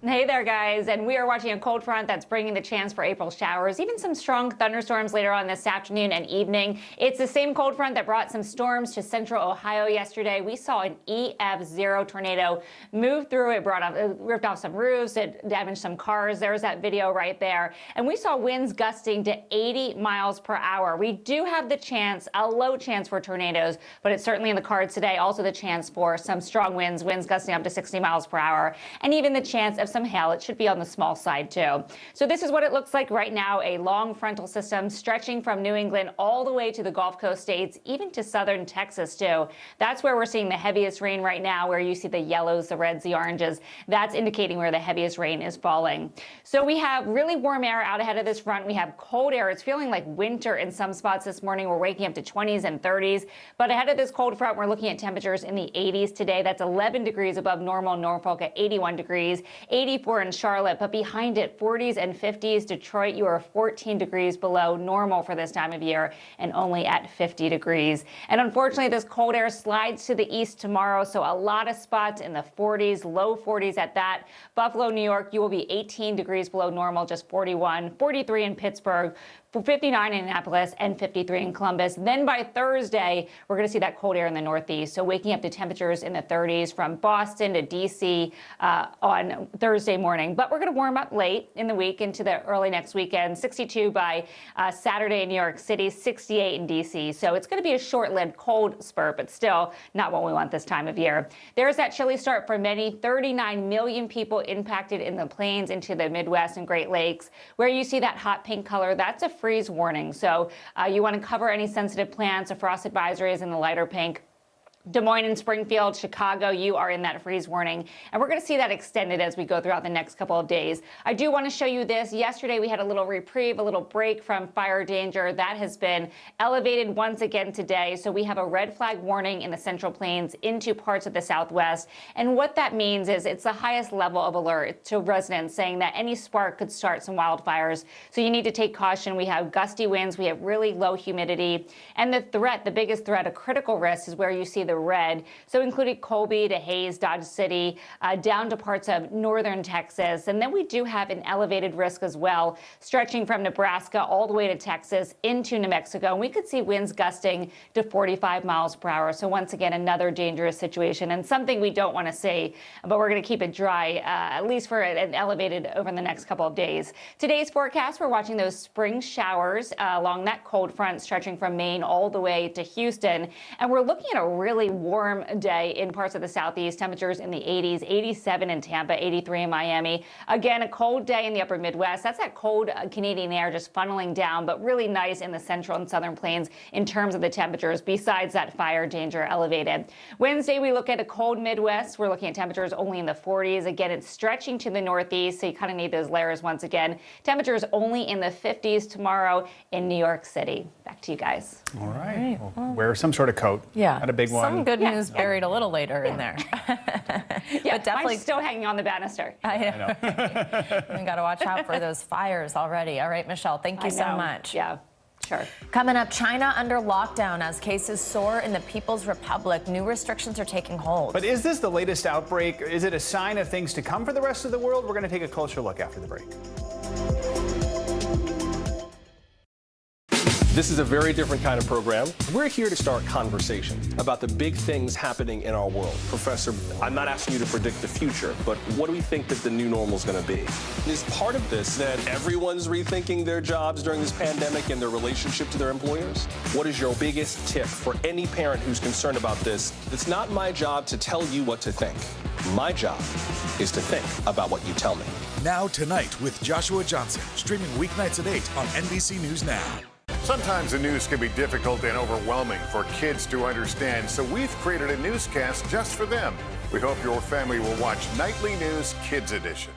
Hey there, guys. And we are watching a cold front that's bringing the chance for April showers, even some strong thunderstorms later on this afternoon and evening. It's the same cold front that brought some storms to central Ohio yesterday. We saw an EF0 tornado move through. It ripped off some roofs. It damaged some cars. There's that video right there. And we saw winds gusting to 80 miles per hour. We do have the chance, a low chance for tornadoes, but it's certainly in the cards today. Also the chance for some strong winds gusting up to 60 miles per hour, and even the chance of some hail. It should be on the small side too. So this is what it looks like right now, a long frontal system stretching from New England all the way to the Gulf Coast states, even to southern Texas too. That's where we're seeing the heaviest rain right now, where you see the yellows, the reds, the oranges. That's indicating where the heaviest rain is falling. So we have really warm air out ahead of this front. We have cold air. It's feeling like winter in some spots this morning. We're waking up to 20s and 30s. But ahead of this cold front, we're looking at temperatures in the 80s today. That's 11 degrees above normal. Norfolk at 81 degrees. 84 in Charlotte, but behind it, 40s and 50s. Detroit, you are 14 degrees below normal for this time of year and only at 50 degrees. And unfortunately, this cold air slides to the east tomorrow, so a lot of spots in the 40s, low 40s at that. Buffalo, New York, you will be 18 degrees below normal, just 41, 43 in Pittsburgh, 59 in Annapolis, and 53 in Columbus. Then by Thursday, we're going to see that cold air in the Northeast. So waking up to temperatures in the 30s from Boston to D.C. On Thursday morning. But we're going to warm up late in the week into the early next weekend. 62 by Saturday in New York City, 68 in D.C. So it's going to be a short-lived cold spurt, but still not what we want this time of year. There's that chilly start for many. 39 million people impacted in the plains into the Midwest and Great Lakes. Where you see that hot pink color, that's a freeze warning. So you want to cover any sensitive plants. A frost advisory is in the lighter pink. Des Moines and Springfield, Chicago, you are in that freeze warning. And we're going to see that extended as we go throughout the next couple of days. I do want to show you this. Yesterday, we had a little reprieve, a little break from fire danger. That has been elevated once again today. So we have a red flag warning in the Central Plains into parts of the Southwest. And what that means is it's the highest level of alert to residents, saying that any spark could start some wildfires. So you need to take caution. We have gusty winds. We have really low humidity. And the threat, the biggest threat, a critical risk, is where you see the red. So including Colby to Hayes, Dodge City, down to parts of northern Texas. And then we do have an elevated risk as well, stretching from Nebraska all the way to Texas into New Mexico. And we could see winds gusting to 45 miles per hour. So once again, another dangerous situation and something we don't want to see, but we're going to keep it dry, at least for an elevated over the next couple of days. Today's forecast, we're watching those spring showers along that cold front stretching from Maine all the way to Houston. And we're looking at a really warm day in parts of the Southeast. Temperatures in the 80s, 87 in Tampa, 83 in Miami. Again, a cold day in the upper Midwest. That's that cold Canadian air just funneling down, but really nice in the central and southern plains in terms of the temperatures, besides that fire danger elevated. Wednesday, we look at a cold Midwest. We're looking at temperatures only in the 40s. Again, it's stretching to the Northeast, so you kind of need those layers once again. Temperatures only in the 50s tomorrow in New York City. Back to you guys. All right. Well, wear some sort of coat. Yeah. Not a big one. Some good news buried a little later in there. Yeah, but definitely mine's still hanging on the banister. I know. We got to watch out for those fires already. All right, Michelle, thank you so much. Yeah. Sure. Coming up, China under lockdown as cases soar in the People's Republic. New restrictions are taking hold. But is this the latest outbreak? Is it a sign of things to come for the rest of the world? We're going to take a closer look after the break. This is a very different kind of program. We're here to start conversation about the big things happening in our world. Professor, I'm not asking you to predict the future, but what do we think that the new normal is going to be? Is part of this that everyone's rethinking their jobs during this pandemic and their relationship to their employers? What is your biggest tip for any parent who's concerned about this? It's not my job to tell you what to think. My job is to think about what you tell me. Now Tonight with Joshua Johnson, streaming weeknights at 8 on NBC News Now. Sometimes the news can be difficult and overwhelming for kids to understand, so we've created a newscast just for them. We hope your family will watch Nightly News Kids Edition.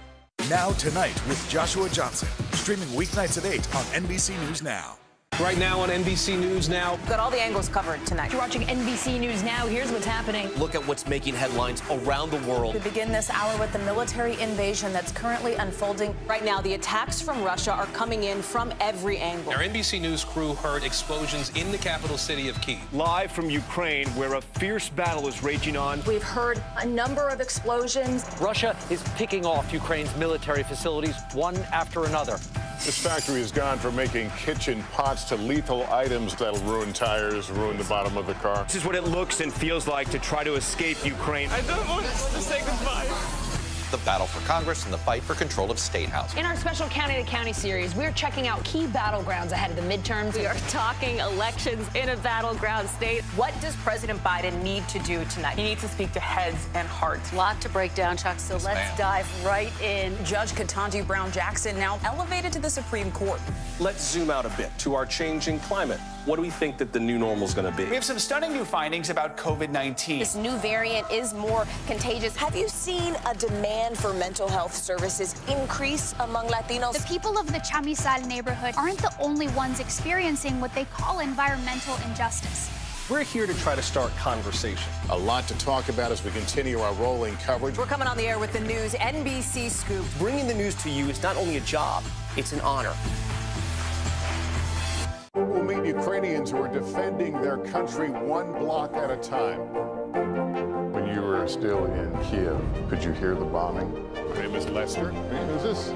Now Tonight with Joshua Johnson, streaming weeknights at 8 on NBC News Now. Right now on NBC News Now. We've got all the angles covered tonight. You're watching NBC News Now. Here's what's happening. Look at what's making headlines around the world. We begin this hour with the military invasion that's currently unfolding. Right now, the attacks from Russia are coming in from every angle. Our NBC News crew heard explosions in the capital city of Kyiv. Live from Ukraine, where a fierce battle is raging on. We've heard a number of explosions. Russia is picking off Ukraine's military facilities one after another. This factory has gone from making kitchen pots to lethal items that'll ruin tires, ruin the bottom of the car. This is what it looks and feels like to try to escape Ukraine. I don't want to say goodbye. The battle for Congress and the fight for control of state housing. In our special County to County series, we're checking out key battlegrounds ahead of the midterms. We are talking elections in a battleground state. What does President Biden need to do tonight? He needs to speak to heads and hearts. A lot to break down, Chuck, so let's dive right in. Judge Ketanji Brown Jackson now elevated to the Supreme Court. Let's zoom out a bit to our changing climate. What do we think that the new normal is going to be? We have some stunning new findings about COVID-19. This new variant is more contagious. Have you seen a demand for mental health services increase among Latinos? The people of the Chamizal neighborhood aren't the only ones experiencing what they call environmental injustice. We're here to try to start conversation. A lot to talk about as we continue our rolling coverage. We're coming on the air with the news NBC Scoop. Bringing the news to you is not only a job, it's an honor. We'll meet Ukrainians who are defending their country one block at a time. When you were still in Kiev, could you hear the bombing? My name is Lester. Hey, who's this?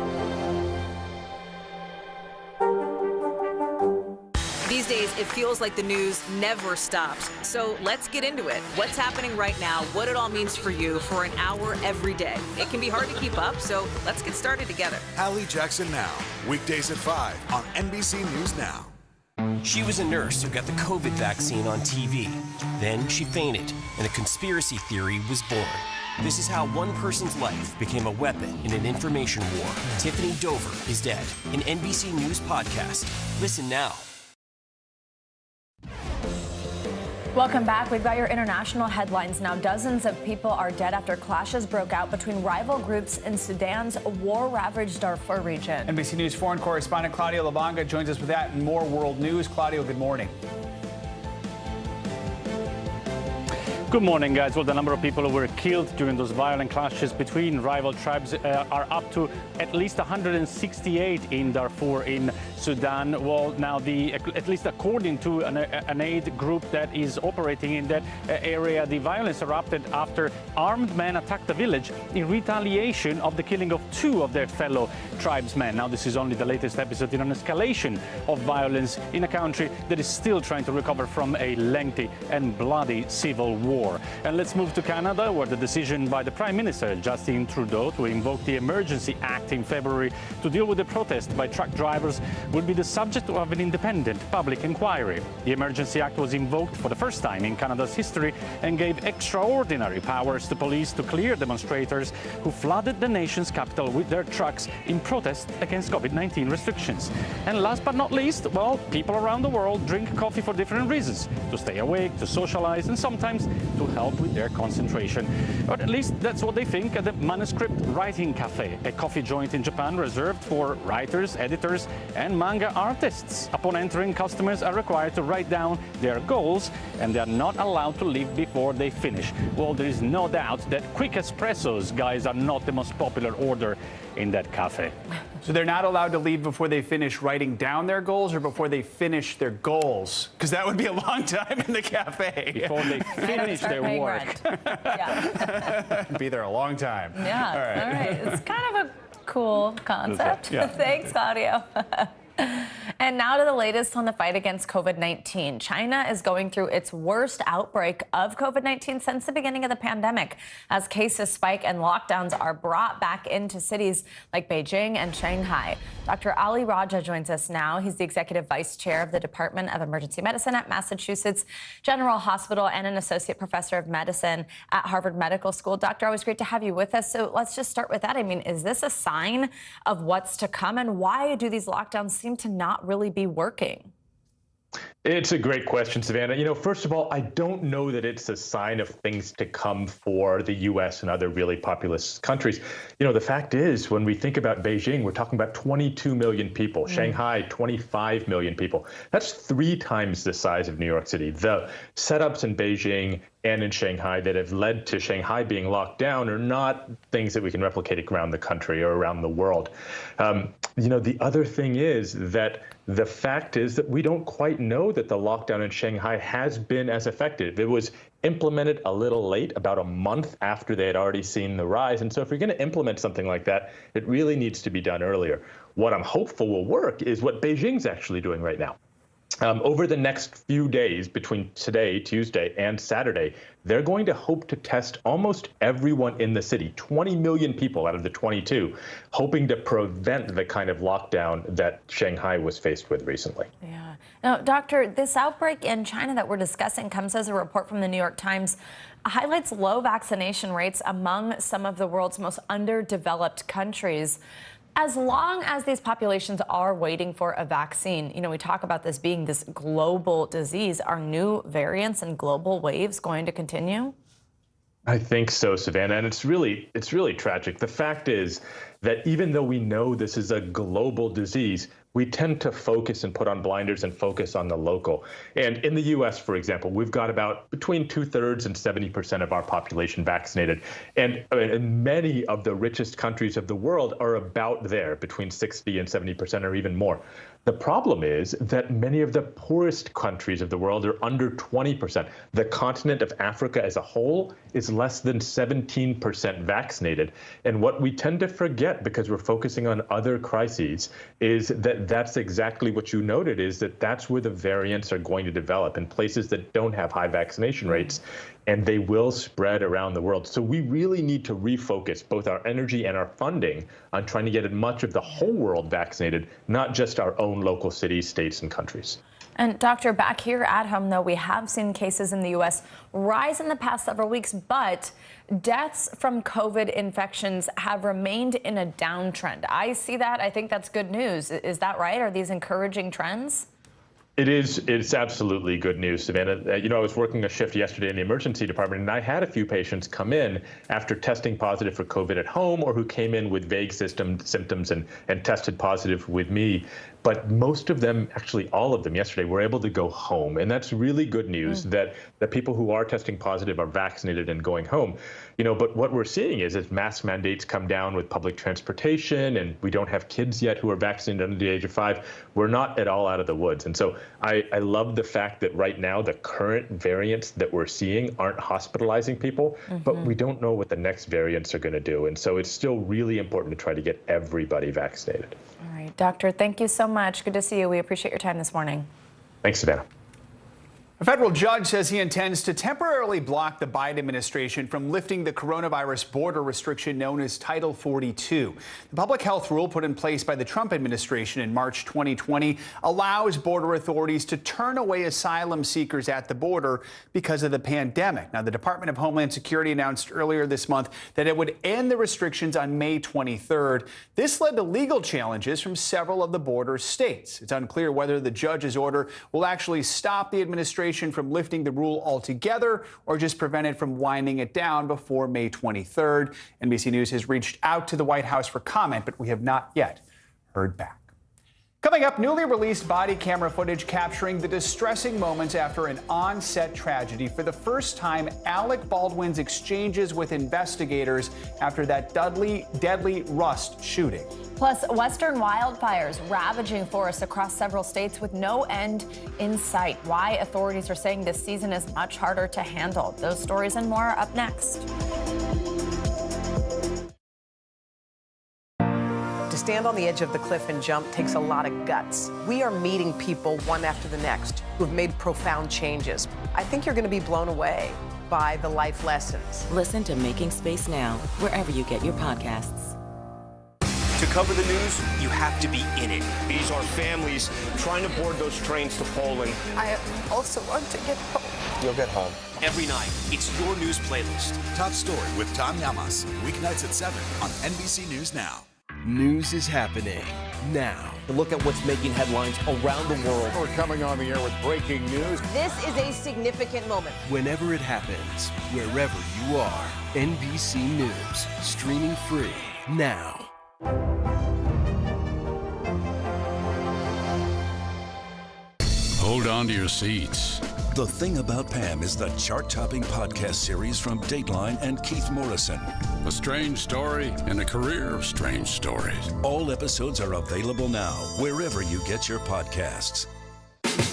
These days, it feels like the news never stops. So let's get into it. What's happening right now, what it all means for you for an hour every day. It can be hard to keep up, so let's get started together. Hallie Jackson Now, weekdays at 5 on NBC News Now. She was a nurse who got the COVID vaccine on TV. Then she fainted, and a conspiracy theory was born. This is how one person's life became a weapon in an information war. Tiffany Dover is dead. An NBC News podcast. Listen now. Welcome back. We've got your international headlines now. Dozens of people are dead after clashes broke out between rival groups in Sudan's war-ravaged Darfur region. NBC News foreign correspondent Claudio Labanga joins us with that and more world news. Claudio, good morning. Good morning, guys. Well, the number of people who were killed during those violent clashes between rival tribes are up to at least 168 in Darfur in Sudan. Well, now, at least according to an aid group that is operating in that area, the violence erupted after armed men attacked the village in retaliation of the killing of 2 of their fellow tribesmen. Now, this is only the latest episode in an escalation of violence in a country that is still trying to recover from a lengthy and bloody civil war. And let's move to Canada, where the decision by the Prime Minister, Justin Trudeau, to invoke the Emergency Act in February to deal with the protest by truck drivers will be the subject of an independent public inquiry. The Emergency Act was invoked for the first time in Canada's history and gave extraordinary powers to police to clear demonstrators who flooded the nation's capital with their trucks in protest against COVID-19 restrictions. And last but not least, well, people around the world drink coffee for different reasons: to stay awake, to socialize, and sometimes to help with their concentration. Or at least that's what they think at the Manuscript Writing Cafe, a coffee joint in Japan reserved for writers, editors, and manga artists. Upon entering, customers are required to write down their goals, and they are not allowed to leave before they finish. Well, there is no doubt that quick espressos, guys, are not the most popular order in that cafe. So they're not allowed to leave before they finish writing down their goals or before they finish their goals? Because that would be a long time in the cafe. Before they finish their work. Be there a long time. Yeah, all right. It's kind of a cool concept. Yeah. Thanks, Claudio. And now to the latest on the fight against COVID-19. China is going through its worst outbreak of COVID-19 since the beginning of the pandemic, as cases spike and lockdowns are brought back into cities like Beijing and Shanghai. Dr. Ali Raja joins us now. He's the executive vice chair of the Department of Emergency Medicine at Massachusetts General Hospital and an associate professor of medicine at Harvard Medical School. Doctor, always great to have you with us. So let's just start with that. I mean, is this a sign of what's to come? And why do these lockdowns seem to not really be working? It's a great question, Savannah. You know, first of all, I don't know that it's a sign of things to come for the U.S. and other really populous countries. You know, the fact is, when we think about Beijing, we're talking about 22 million people. Shanghai, 25 million people. That's 3 times the size of New York City. The setups in Beijing and in Shanghai that have led to Shanghai being locked down are not things that we can replicate around the country or around the world. You know, the other thing is that the fact is that we don't quite know that the lockdown in Shanghai has been as effective. It was implemented a little late, about a month after they had already seen the rise. And so if you're going to implement something like that, it really needs to be done earlier. What I'm hopeful will work is what Beijing's actually doing right now. Over the next few days, between today, Tuesday, and Saturday, they're going to hope to test almost everyone in the city, 20 million people out of the 22, hoping to prevent the kind of lockdown that Shanghai was faced with recently. Yeah. Now, Doctor, this outbreak in China that we're discussing comes as a report from the New York Times, highlights low vaccination rates among some of the world's most underdeveloped countries. As long as these populations are waiting for a vaccine, you know, we talk about this being this global disease. Are new variants and global waves going to continue? I think so, Savannah, and it's really tragic. The fact is that even though we know this is a global disease, we tend to focus and put on blinders and focus on the local. And in the U.S., for example, we've got about between 2/3 and 70% of our population vaccinated. And many of the richest countries of the world are about there, between 60 and 70% or even more. The problem is that many of the poorest countries of the world are under 20%. The continent of Africa as a whole is less than 17% vaccinated. And what we tend to forget, because we're focusing on other crises, is that that's exactly what you noted, is that that's where the variants are going to develop in places that don't have high vaccination rates, and they will spread around the world. So we really need to refocus both our energy and our funding on trying to get as much of the whole world vaccinated, not just our own local cities, states, and countries. And Doctor, back here at home, though, we have seen cases in the U.S. rise in the past several weeks, but deaths from COVID infections have remained in a downtrend. I see that. I think that's good news. Is that right? Are these encouraging trends? It is. It's absolutely good news, Savannah. You know, I was working a shift yesterday in the emergency department, and I had a few patients come in after testing positive for COVID at home, or who came in with vague symptoms and tested positive with me. But most of them, actually all of them yesterday, were able to go home. And that's really good news that the people who are testing positive are vaccinated and going home. You know, but what we're seeing is as mask mandates come down with public transportation, and we don't have kids yet who are vaccinated under the age of 5, we're not at all out of the woods. And so I love the fact that right now the current variants that we're seeing aren't hospitalizing people, but we don't know what the next variants are going to do. And so it's still really important to try to get everybody vaccinated. All right, Doctor, thank you so much. Good to see you. We appreciate your time this morning. Thanks, Savannah. A federal judge says he intends to temporarily block the Biden administration from lifting the coronavirus border restriction known as Title 42. The public health rule put in place by the Trump administration in March 2020 allows border authorities to turn away asylum seekers at the border because of the pandemic. Now, the Department of Homeland Security announced earlier this month that it would end the restrictions on May 23rd. This led to legal challenges from several of the border states. It's unclear whether the judge's order will actually stop the administration administration from lifting the rule altogether or just prevent it from winding it down before May 23rd. NBC News has reached out to the White House for comment, but we have not yet heard back. Coming up, newly released body camera footage capturing the distressing moments after an on-set tragedy. For the first time, Alec Baldwin's exchanges with investigators after that deadly Rust shooting. Plus, western wildfires ravaging forests across several states with no end in sight. Why authorities are saying this season is much harder to handle. Those stories and more up next. To stand on the edge of the cliff and jump takes a lot of guts. We are meeting people one after the next who have made profound changes. I think you're going to be blown away by the life lessons. Listen to Making Space Now, wherever you get your podcasts. To cover the news, you have to be in it. These are families trying to board those trains to Poland. I also want to get home. You'll get home. Every night, it's your news playlist. Top Story with Tom Yamas, weeknights at 7 on NBC News Now. News is happening now. Look at what's making headlines around the world. We're coming on the air with breaking news. This is a significant moment. Whenever it happens, wherever you are, NBC News, streaming free now. Hold on to your seats. The Thing About Pam is the chart-topping podcast series from Dateline and Keith Morrison. A strange story and a career of strange stories. All episodes are available now, wherever you get your podcasts.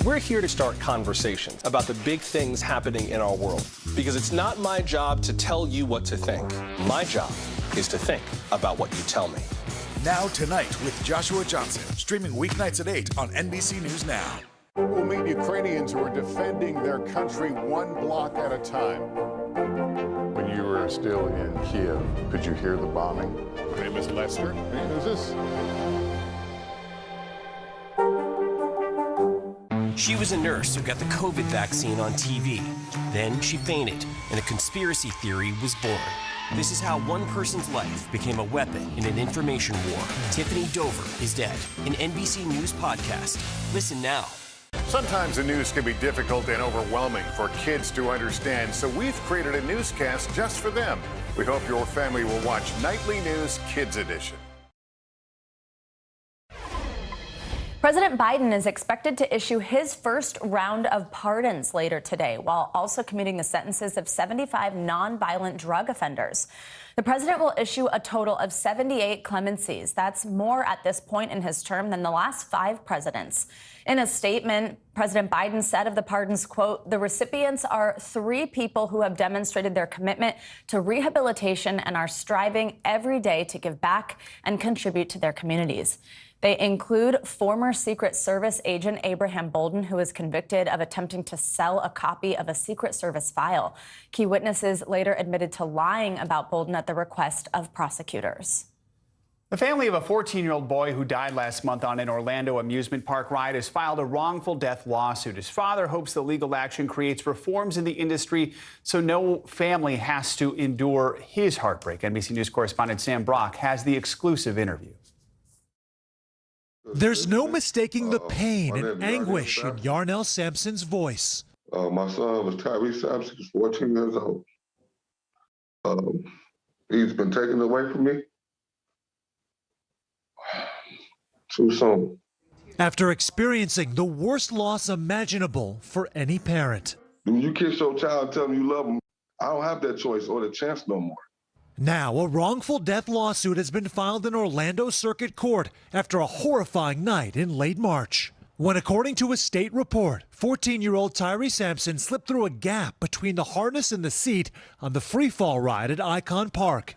We're here to start conversations about the big things happening in our world, because it's not my job to tell you what to think. My job is to think about what you tell me. Now Tonight with Joshua Johnson, streaming weeknights at 8 on NBC News Now. We'll meet Ukrainians who are defending their country one block at a time. When you were still in Kiev, could you hear the bombing? Her name is Lester. Hey, who's this? She was a nurse who got the COVID vaccine on TV. Then she fainted, and a conspiracy theory was born. This is how one person's life became a weapon in an information war. Tiffany Dover is dead. An NBC News podcast. Listen now. Sometimes the news can be difficult and overwhelming for kids to understand, so we've created a newscast just for them. We hope your family will watch Nightly News Kids Edition. President Biden is expected to issue his first round of pardons later today, while also commuting the sentences of 75 nonviolent drug offenders. The president will issue a total of 78 clemencies. That's more at this point in his term than the last 5 presidents. In a statement, President Biden said of the pardons, quote, "The recipients are 3 people who have demonstrated their commitment to rehabilitation and are striving every day to give back and contribute to their communities." They include former Secret Service agent Abraham Bolden, who was convicted of attempting to sell a copy of a Secret Service file. Key witnesses later admitted to lying about Bolden at the request of prosecutors. The family of a 14-year-old boy who died last month on an Orlando amusement park ride has filed a wrongful death lawsuit. His father hopes the legal action creates reforms in the industry so no family has to endure his heartbreak. NBC News correspondent Sam Brock has the exclusive interview. There's no mistaking the pain and anguish in Yarnell Sampson's voice. My son was Tyrese Sampson, he's 14 years old. He's been taken away from me too soon. After experiencing the worst loss imaginable for any parent. When you kiss your child and tell them you love them, I don't have that choice or the chance no more. Now, a wrongful death lawsuit has been filed in Orlando Circuit Court after a horrifying night in late March, when, according to a state report, 14-year-old Tyree Sampson slipped through a gap between the harness and the seat on the freefall ride at Icon Park,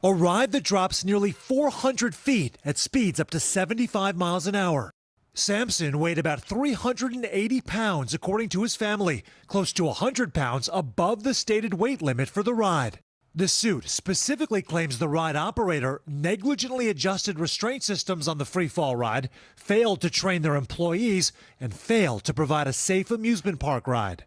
a ride that drops nearly 400 feet at speeds up to 75 miles an hour. Sampson weighed about 380 pounds, according to his family, close to 100 pounds above the stated weight limit for the ride. The suit specifically claims the ride operator negligently adjusted restraint systems on the freefall ride, failed to train their employees, and failed to provide a safe amusement park ride.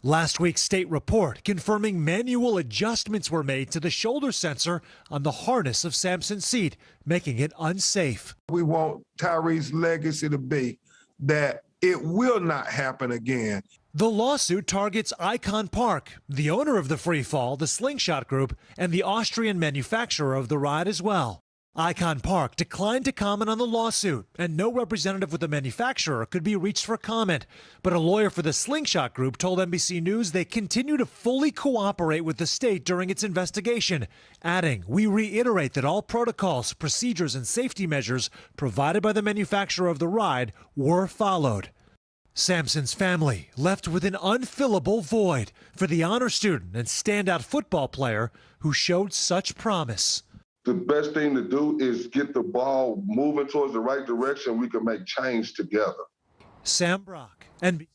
Last week's state report confirming manual adjustments were made to the shoulder sensor on the harness of Sampson's seat, making it unsafe. We want Tyree's legacy to be that it will not happen again. The lawsuit targets Icon Park, the owner of the free fall, the Slingshot Group, and the Austrian manufacturer of the ride as well. Icon Park declined to comment on the lawsuit, and no representative with the manufacturer could be reached for comment. But a lawyer for the Slingshot Group told NBC News they continue to fully cooperate with the state during its investigation, adding, "We reiterate that all protocols, procedures, and safety measures provided by the manufacturer of the ride were followed." Sampson's family left with an unfillable void for the honor student and standout football player who showed such promise. The best thing to do is get the ball moving towards the right direction. We can make change together. Sam Brock, NBC.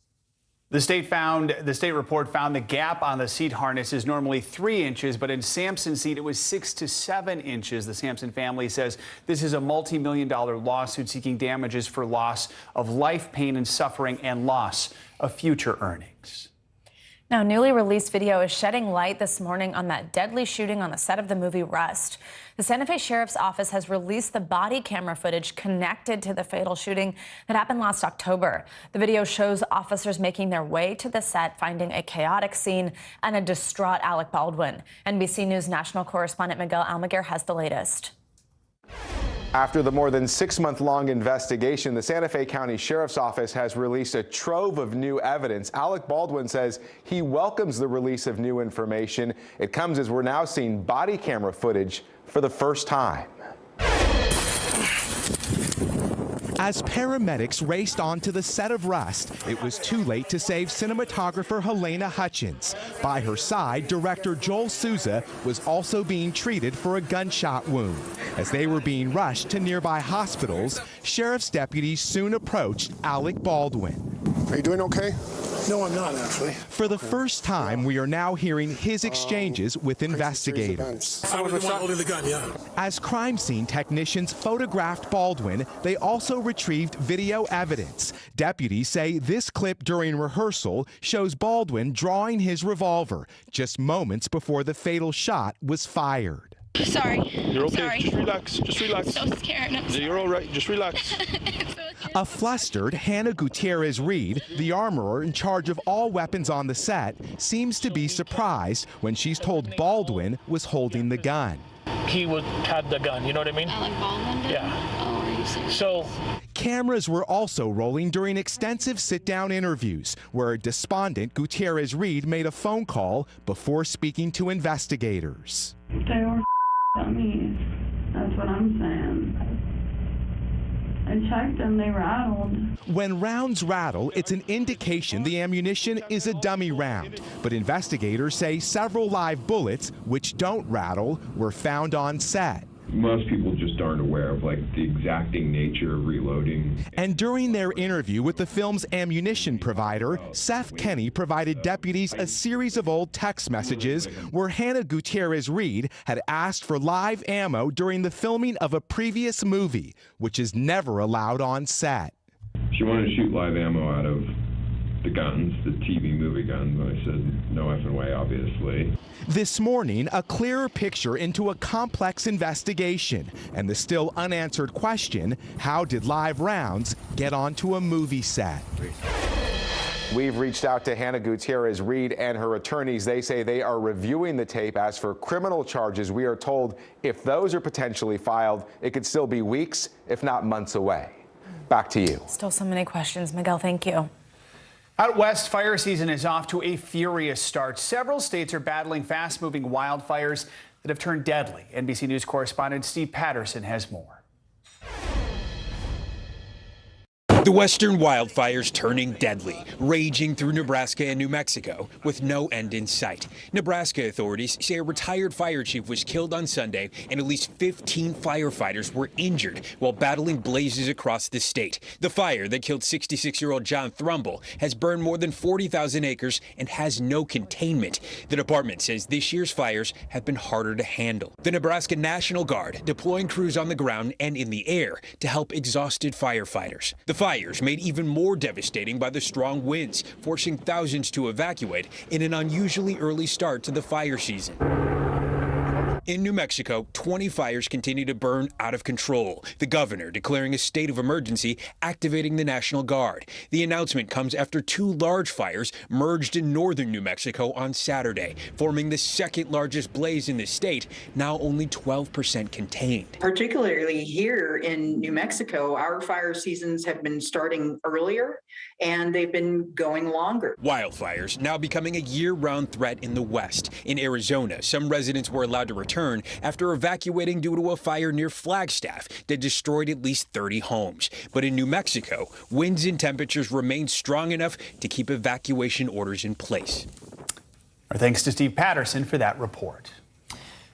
The state report found the gap on the seat harness is normally 3 inches, but in Sampson's seat it was 6 to 7 inches. The Sampson family says this is a multi-million-dollar lawsuit seeking damages for loss of life, pain, and suffering, and loss of future earnings. Now, newly released video is shedding light this morning on that deadly shooting on the set of the movie Rust. The Santa Fe Sheriff's Office has released the body camera footage connected to the fatal shooting that happened last October. The video shows officers making their way to the set, finding a chaotic scene and a distraught Alec Baldwin. NBC News national correspondent Miguel Almaguer has the latest. After the more than 6-month-long investigation, the Santa Fe County Sheriff's Office has released a trove of new evidence. Alec Baldwin says he welcomes the release of new information. It comes as we're now seeing body camera footage for the first time. As paramedics raced onto the set of Rust, it was too late to save cinematographer Helena Hutchins. By her side, director Joel Souza was also being treated for a gunshot wound. As they were being rushed to nearby hospitals, sheriff's deputies soon approached Alec Baldwin. Are you doing okay? No, I'm not, actually. For the first time, we are now hearing his exchanges with investigators. I was the one holding the gun, yeah. As crime scene technicians photographed Baldwin, they also retrieved video evidence. Deputies say this clip during rehearsal shows Baldwin drawing his revolver just moments before the fatal shot was fired. Sorry. You're okay. Sorry. Just relax. Just relax. I'm so scared. You're all right. Just relax. A flustered Hannah Gutierrez-Reed, the armorer in charge of all weapons on the set, seems to be surprised when she's told Baldwin was holding the gun. He had the gun, you know what I mean? Alec Baldwin did? Yeah. Oh, are you serious? So cameras were also rolling during extensive sit-down interviews where a despondent Gutierrez-Reed made a phone call before speaking to investigators. They were dummies. That's what I'm saying. I checked them, they rattled. When rounds rattle, it's an indication the ammunition is a dummy round. But investigators say several live bullets, which don't rattle, were found on set. Most people just aren't aware of the exacting nature of reloading. And during their interview with the film's ammunition provider, Seth Kenny provided deputies a series of old text messages where Hannah Gutierrez-Reed had asked for live ammo during the filming of a previous movie, which is never allowed on set. She wanted to shoot live ammo out of the guns, the TV movie guns, and I said, no effing way, obviously. This morning, a clearer picture into a complex investigation and the still unanswered question, how did live rounds get onto a movie set? We've reached out to Hannah Gutierrez-Reed and her attorneys. They say they are reviewing the tape. As for criminal charges, we are told if those are potentially filed, it could still be weeks, if not months away. Back to you. Still so many questions. Miguel, thank you. Out west, fire season is off to a furious start. Several states are battling fast-moving wildfires that have turned deadly. NBC News correspondent Steve Patterson has more. The western wildfires turning deadly, raging through Nebraska and New Mexico with no end in sight. Nebraska authorities say a retired fire chief was killed on Sunday and at least 15 firefighters were injured while battling blazes across the state. The fire that killed 66-year-old John Thrumble has burned more than 40,000 acres and has no containment. The department says this year's fires have been harder to handle. The Nebraska National Guard deploying crews on the ground and in the air to help exhausted firefighters. The fires made even more devastating by the strong winds, forcing thousands to evacuate in an unusually early start to the fire season. In New Mexico, 20 fires continue to burn out of control. The governor declaring a state of emergency, activating the National Guard. The announcement comes after 2 large fires merged in northern New Mexico on Saturday, forming the second largest blaze in the state, now only 12% contained. Particularly here in New Mexico, our fire seasons have been starting earlier and they've been going longer. Wildfires now becoming a year-round threat in the West. In Arizona, some residents were allowed to return after evacuating due to a fire near Flagstaff that destroyed at least 30 homes. But in New Mexico, winds and temperatures remain strong enough to keep evacuation orders in place. Our thanks to Steve Patterson for that report.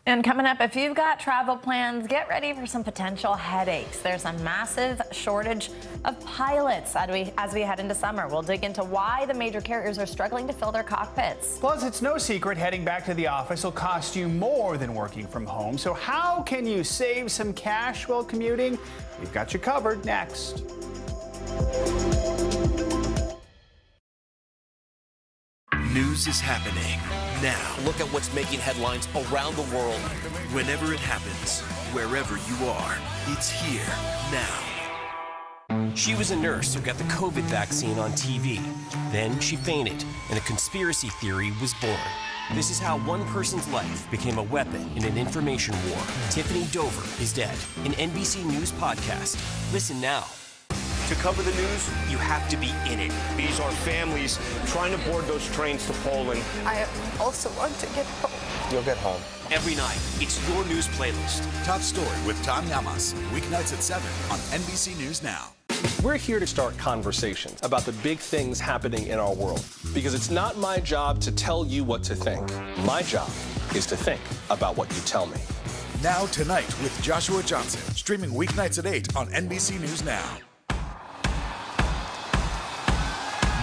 And coming up, if you've got travel plans, get ready for some potential headaches. There's a massive shortage of pilots as we head into summer. We'll dig into why the major carriers are struggling to fill their cockpits. Plus, it's no secret heading back to the office will cost you more than working from home. So how can you save some cash while commuting? We've got you covered next. News is happening now. Look at what's making headlines around the world. Whenever it happens, wherever you are, it's here now. She was a nurse who got the COVID vaccine on TV. Then she fainted, and a conspiracy theory was born. This is how one person's life became a weapon in an information war. Tiffany Dover is dead. An NBC News podcast. Listen now. To cover the news, you have to be in it. These are families trying to board those trains to Poland. I also want to get home. You'll get home. Every night, it's your news playlist. Top Story with Tom Llamas, weeknights at 7 on NBC News Now. We're here to start conversations about the big things happening in our world, because it's not my job to tell you what to think. My job is to think about what you tell me. Now Tonight with Joshua Johnson, streaming weeknights at 8 on NBC News Now.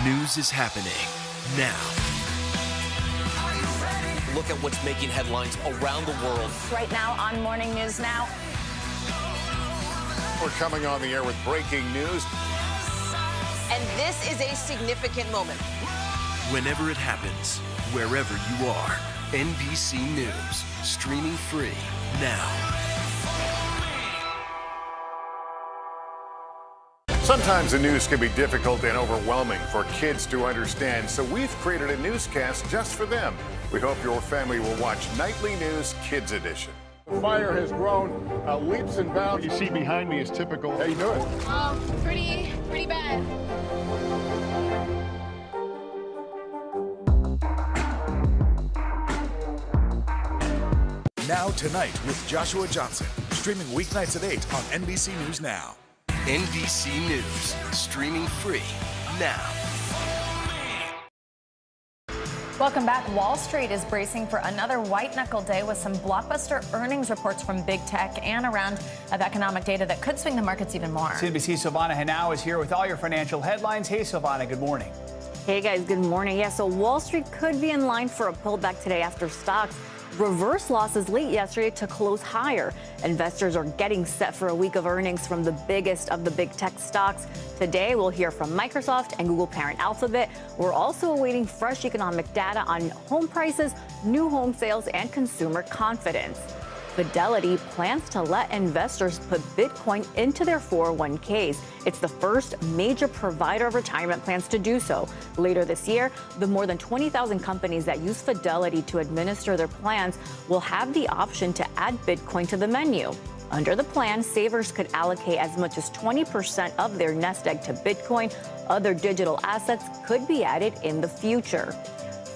News is happening now. Look at what's making headlines around the world. Right now on Morning News Now. We're coming on the air with breaking news. And this is a significant moment. Whenever it happens, wherever you are, NBC News, streaming free now. Sometimes the news can be difficult and overwhelming for kids to understand, so we've created a newscast just for them. We hope your family will watch Nightly News Kids Edition. The fire has grown leaps and bounds. What you see behind me is typical. How you doing? Pretty bad. Now Tonight with Joshua Johnson, streaming weeknights at 8 on NBC News Now. NBC News, streaming free now. Welcome back. Wall Street is bracing for another white-knuckle day with some blockbuster earnings reports from big tech and a round of economic data that could swing the markets even more. CNBC's Silvana Henao is here with all your financial headlines. Hey, Silvana, good morning. Hey, guys, good morning. Yeah, so Wall Street could be in line for a pullback today after stocks reversed losses late yesterday to close higher. Investors are getting set for a week of earnings from the biggest of the big tech stocks. Today, we'll hear from Microsoft and Google parent Alphabet. We're also awaiting fresh economic data on home prices, new home sales, and consumer confidence. Fidelity plans to let investors put Bitcoin into their 401ks. It's the first major provider of retirement plans to do so. Later this year, the more than 20,000 companies that use Fidelity to administer their plans will have the option to add Bitcoin to the menu. Under the plan, savers could allocate as much as 20% of their nest egg to Bitcoin. Other digital assets could be added in the future.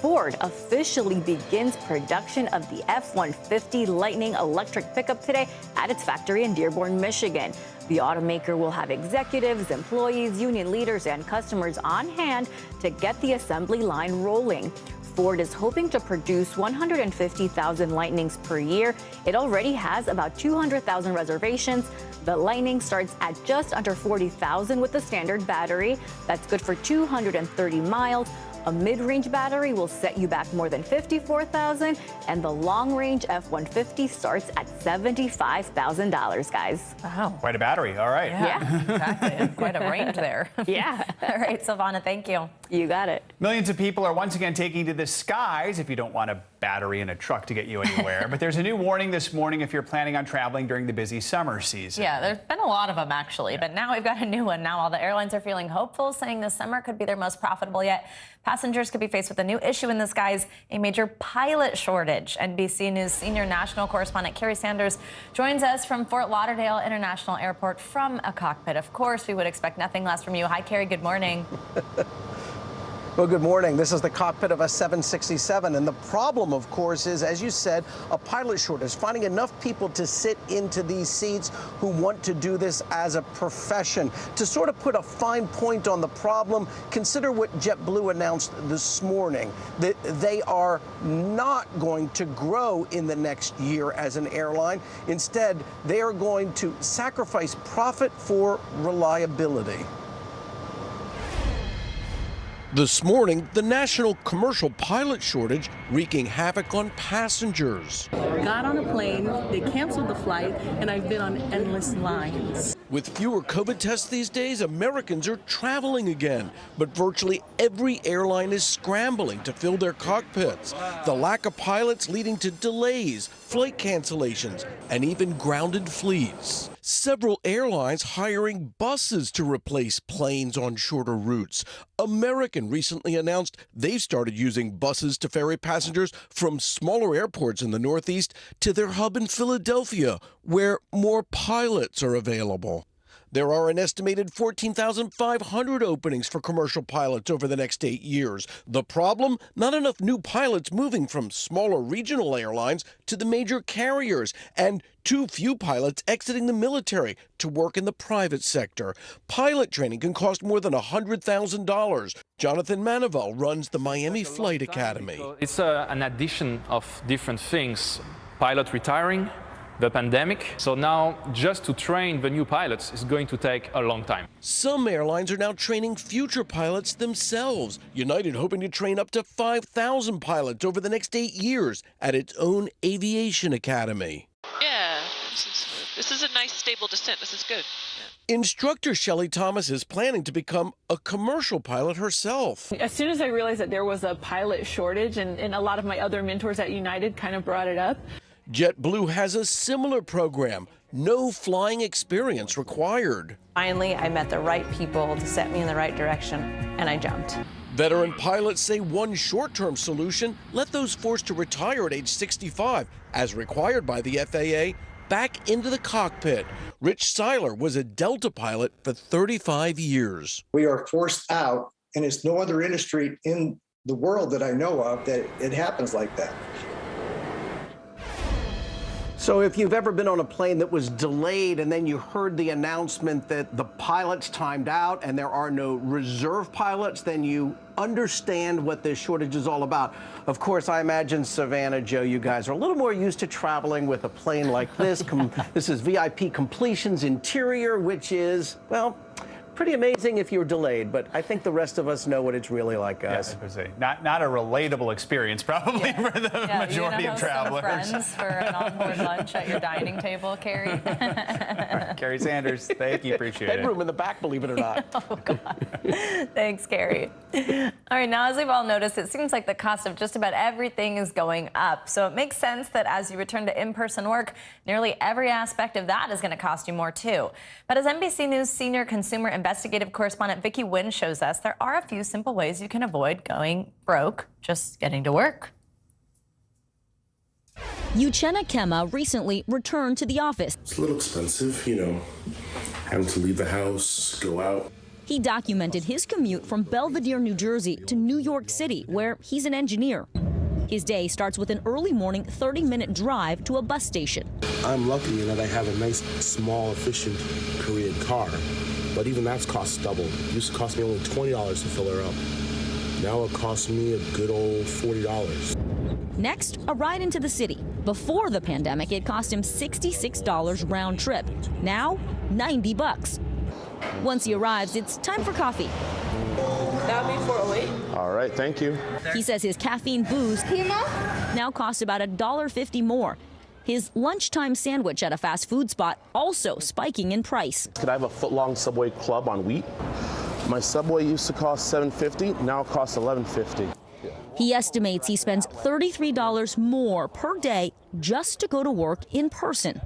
Ford officially begins production of the F-150 Lightning electric pickup today at its factory in Dearborn, Michigan. The automaker will have executives, employees, union leaders, and customers on hand to get the assembly line rolling. Ford is hoping to produce 150,000 Lightnings per year. It already has about 200,000 reservations. The Lightning starts at just under 40,000 with the standard battery. That's good for 230 miles. A mid-range battery will set you back more than 54,000, and the long-range F-150 starts at $75,000, guys. Wow. Quite a battery. All right. Yeah, exactly. Quite a range there. Yeah. All right, Silvana, thank you. You got it. Millions of people are once again taking to the skies if you don't want a battery in a truck to get you anywhere. But there's a new warning this morning if you're planning on traveling during the busy summer season. Yeah, there's been a lot of them actually, but now we've got a new one. Now all the airlines are feeling hopeful, saying this summer could be their most profitable yet. Passengers could be faced with a new issue in the skies, a major pilot shortage. NBC News senior national correspondent Carrie Sanders joins us from Fort Lauderdale International Airport from a cockpit. Of course, we would expect nothing less from you. Hi, Carrie. Good morning. Well, good morning. This is the cockpit of a 767. And the problem, of course, is, as you said, a pilot shortage, finding enough people to sit into these seats who want to do this as a profession. To sort of put a fine point on the problem, consider what JetBlue announced this morning, that they are not going to grow in the next year as an airline. Instead, they are going to sacrifice profit for reliability. This morning, the national commercial pilot shortage wreaking havoc on passengers. Got on a plane, they canceled the flight, and I've been on endless lines. With fewer COVID tests these days, Americans are traveling again, but virtually every airline is scrambling to fill their cockpits. The lack of pilots leading to delays, flight cancellations, and even grounded fleets. Several airlines hiring buses to replace planes on shorter routes. American recently announced they've started using buses to ferry passengers from smaller airports in the Northeast to their hub in Philadelphia, where more pilots are available. There are an estimated 14,500 openings for commercial pilots over the next 8 years. The problem? Not enough new pilots moving from smaller regional airlines to the major carriers, and too few pilots exiting the military to work in the private sector. Pilot training can cost more than $100,000. Jonathan Manivel runs the Miami Flight Academy. It's an addition of different things. Pilot retiring, the pandemic. So now just to train the new pilots is going to take a long time. Some airlines are now training future pilots themselves. United hoping to train up to 5,000 pilots over the next 8 years at its own aviation academy. Yeah, this is a nice stable descent. This is good. Instructor Shelley Thomas is planning to become a commercial pilot herself. As soon as I realized that there was a pilot shortage, and a lot of my other mentors at United kind of brought it up. JetBlue has a similar program. No flying experience required. Finally, I met the right people to set me in the right direction, and I jumped. Veteran pilots say one short-term solution, let those forced to retire at age 65, as required by the FAA, back into the cockpit. Rich Seiler was a Delta pilot for 35 years. We are forced out, and it's no other industry in the world that I know of that it happens like that. So if you've ever been on a plane that was delayed and then you heard the announcement that the pilots timed out and there are no reserve pilots, then you understand what this shortage is all about. Of course, I imagine Savannah, Joe, you guys are a little more used to traveling with a plane like this. This is VIP Completion's interior, which is, well, pretty amazing if you're delayed, but I think the rest of us know what it's really like, guys. Yeah, not a relatable experience, probably, for the majority of travelers. Friends for an onboard lunch at your dining table, Carrie. Carrie Sanders, thank you, appreciate it. Headroom in the back, believe it or not. Oh, God. Thanks, Carrie. All right, now, as we've all noticed, it seems like the cost of just about everything is going up. So it makes sense that as you return to in-person work, nearly every aspect of that is going to cost you more, too. But as NBC News senior consumer investigative correspondent Vicki Wynn shows us, there are a few simple ways you can avoid going broke just getting to work. Uchenna Kema recently returned to the office. It's a little expensive, you know, having to leave the house, go out. He documented his commute from Belvedere, New Jersey to New York City, where he's an engineer. His day starts with an early morning 30-minute drive to a bus station. I'm lucky in that I have a nice, small, efficient Korean car. But even that's cost double. It used to cost me only $20 to fill her up. Now it costs me a good old $40. Next, a ride into the city. Before the pandemic, it cost him $66 round trip. Now, $90. Once he arrives, it's time for coffee. That'll be $4.08. All right, thank you. He says his caffeine booze now costs about $1.50 more. His lunchtime sandwich at a fast food spot also spiking in price. Could I have a foot-long Subway club on wheat? My Subway used to cost $7.50, now it costs $11.50. He estimates he spends $33 more per day just to go to work in person.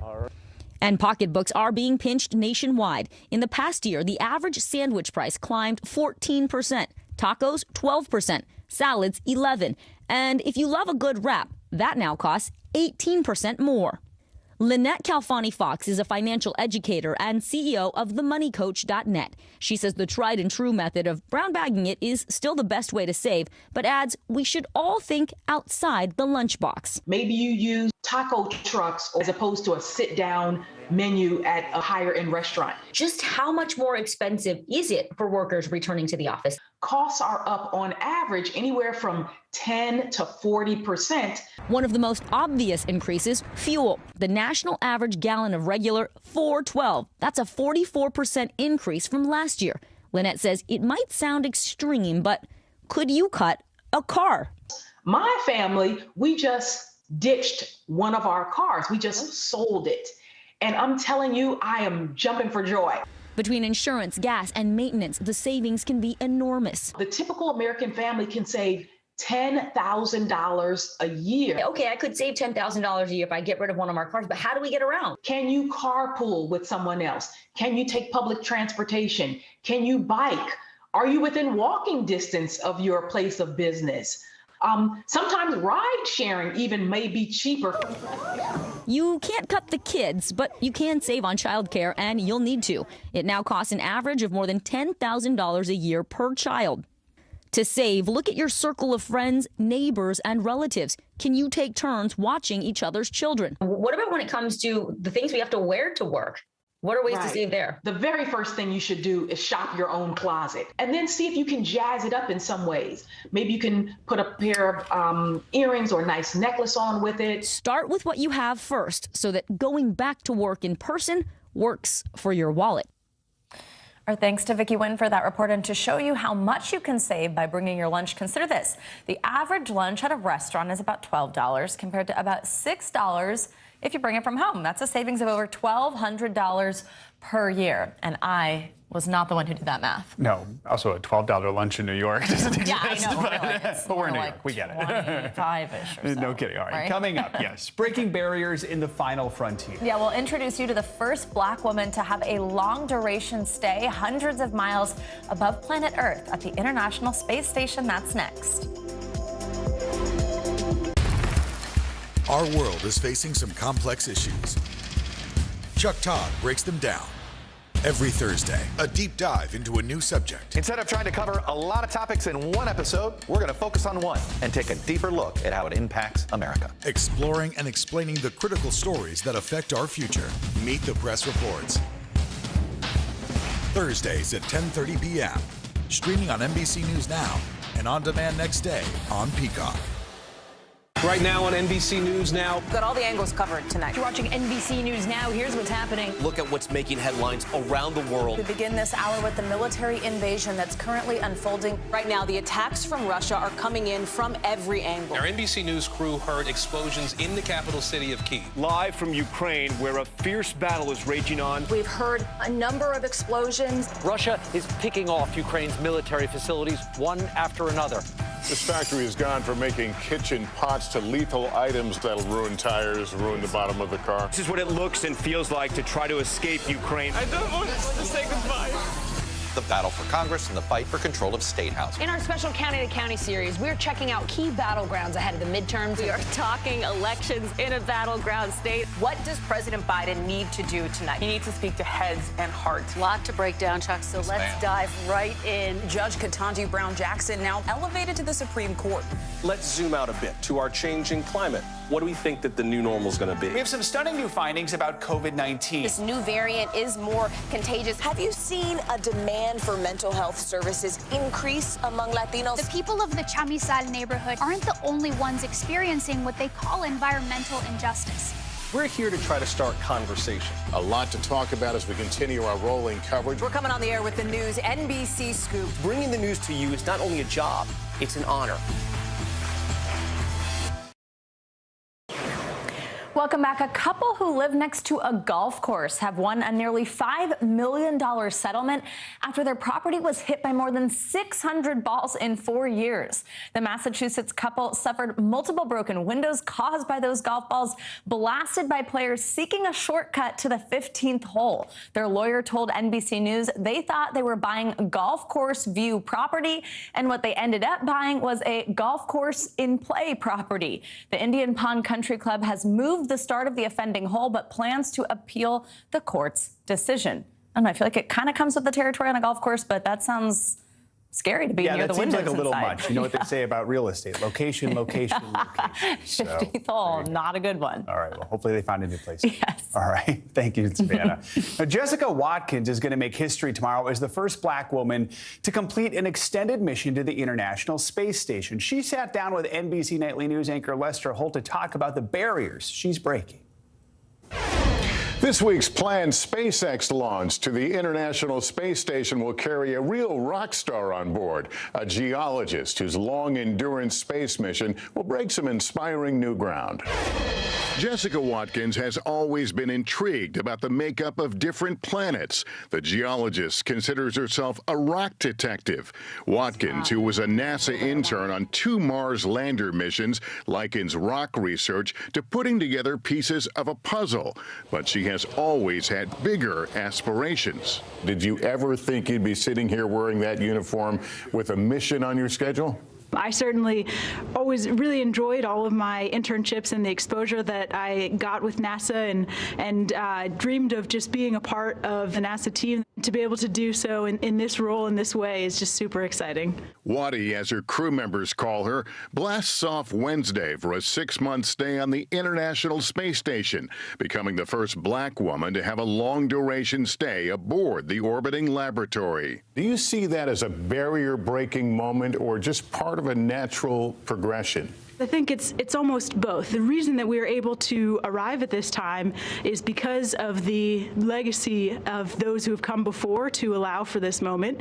And pocketbooks are being pinched nationwide. In the past year, the average sandwich price climbed 14%, tacos 12%, salads 11%. And if you love a good wrap, that now costs 18% more. Lynette Calfani-Fox is a financial educator and CEO of themoneycoach.net. She says the tried and true method of brown bagging it is still the best way to save, but adds we should all think outside the lunchbox. Maybe you use taco trucks as opposed to a sit-down menu at a higher-end restaurant. Just how much more expensive is it for workers returning to the office? Costs are up on average anywhere from 10 to 40%. One of the most obvious increases, fuel. The national average gallon of regular, $4.12. That's a 44% increase from last year. Lynette says it might sound extreme, but could you cut a car? My family, we just ditched one of our cars. We just sold it. And I'm telling you, I am jumping for joy. Between insurance, gas, and maintenance, the savings can be enormous. The typical American family can save $10,000 a year. Okay, I could save $10,000 a year if I get rid of one of our cars, but how do we get around? Can you carpool with someone else? Can you take public transportation? Can you bike? Are you within walking distance of your place of business? Sometimes ride sharing even may be cheaper. You can't cut the kids, but you can save on childcare, and you'll need to. It now costs an average of more than $10,000 a year per child. To save, look at your circle of friends, neighbors, and relatives. Can you take turns watching each other's children? What about when it comes to the things we have to wear to work? What are ways to save there? The very first thing you should do is shop your own closet and then see if you can jazz it up in some ways. Maybe you can put a pair of earrings or a nice necklace on with it. Start with what you have first so that going back to work in person works for your wallet. Our thanks to Vicki Nguyen for that report. And to show you how much you can save by bringing your lunch, consider this. The average lunch at a restaurant is about $12 compared to about $6 if you bring it from home. That's a savings of over $1,200 per year. And I was not the one who did that math. No, also a $12 lunch in New York doesn't exist. Yeah, I know. But we're in New York. We get it. 25-ish or so. No kidding. All right. Right? Coming up, yes. Breaking barriers in the final frontier. Yeah, we'll introduce you to the first black woman to have a long-duration stay hundreds of miles above planet Earth at the International Space Station. That's next. Our world is facing some complex issues. Chuck Todd breaks them down. Every Thursday, a deep dive into a new subject. Instead of trying to cover a lot of topics in one episode, we're going to focus on one and take a deeper look at how it impacts America. Exploring and explaining the critical stories that affect our future. Meet the Press Reports. Thursdays at 10:30 p.m. Streaming on NBC News Now and on demand next day on Peacock. Right now on NBC News Now. Got all the angles covered tonight. You're watching NBC News Now. Here's what's happening. Look at what's making headlines around the world. We begin this hour with the military invasion that's currently unfolding. Right now, the attacks from Russia are coming in from every angle. Our NBC News crew heard explosions in the capital city of Kyiv. Live from Ukraine, where a fierce battle is raging on. We've heard a number of explosions. Russia is picking off Ukraine's military facilities one after another. This factory has gone from making kitchen pots to lethal items that'll ruin tires, ruin the bottom of the car. This is what it looks and feels like to try to escape Ukraine. I don't want to say goodbye. The battle for Congress and the fight for control of state housing. In our special County to County series, we're checking out key battlegrounds ahead of the midterms. We are talking elections in a battleground state. What does President Biden need to do tonight? He needs to speak to heads and hearts. A lot to break down, Chuck, so let's dive right in. Judge Ketanji Brown Jackson now elevated to the Supreme Court. Let's zoom out a bit to our changing climate. What do we think that the new normal is going to be? We have some stunning new findings about COVID-19. This new variant is more contagious. Have you seen a demand for mental health services increase among Latinos? The people of the Chamizal neighborhood aren't the only ones experiencing what they call environmental injustice. We're here to try to start conversation. A lot to talk about as we continue our rolling coverage. We're coming on the air with the news NBC Scoop. Bringing the news to you is not only a job, it's an honor. Welcome back. A couple who live next to a golf course have won a nearly $5 million settlement after their property was hit by more than 600 balls in 4 years. The Massachusetts couple suffered multiple broken windows caused by those golf balls blasted by players seeking a shortcut to the 15th hole. Their lawyer told NBC News they thought they were buying golf course view property, and what they ended up buying was a golf course in play property. The Indian Pond Country Club has moved the start of the offending hole, but plans to appeal the court's decision. I don't know, I feel like it kind of comes with the territory on a golf course, but that sounds scary to be near the windows inside. Yeah, that seems like a little much. You know what they say about real estate: location, location, location. 15th hole, not a good one. All right, well, hopefully they find a new place. Yes. All right, thank you, Savannah. Now, Jessica Watkins is going to make history tomorrow as the first black woman to complete an extended mission to the International Space Station. She sat down with NBC Nightly News anchor Lester Holt to talk about the barriers she's breaking. This week's planned SpaceX launch to the International Space Station will carry a real rock star on board, a geologist whose long-endurance space mission will break some inspiring new ground. Jessica Watkins has always been intrigued about the makeup of different planets. The geologist considers herself a rock detective. Watkins, who was a NASA intern on 2 Mars lander missions, likens rock research to putting together pieces of a puzzle. But she has always had bigger aspirations. Did you ever think you'd be sitting here wearing that uniform with a mission on your schedule? I certainly always really enjoyed all of my internships and the exposure that I got with NASA, and dreamed of just being a part of the NASA team. To be able to do so in this role, in this way, is just super exciting. Waddy, as her crew members call her, blasts off Wednesday for a 6-month stay on the International Space Station, becoming the first black woman to have a long-duration stay aboard the orbiting laboratory. Do you see that as a barrier-breaking moment or just part of a natural progression? I think it's almost both. The reason that we are able to arrive at this time is because of the legacy of those who have come before to allow for this moment,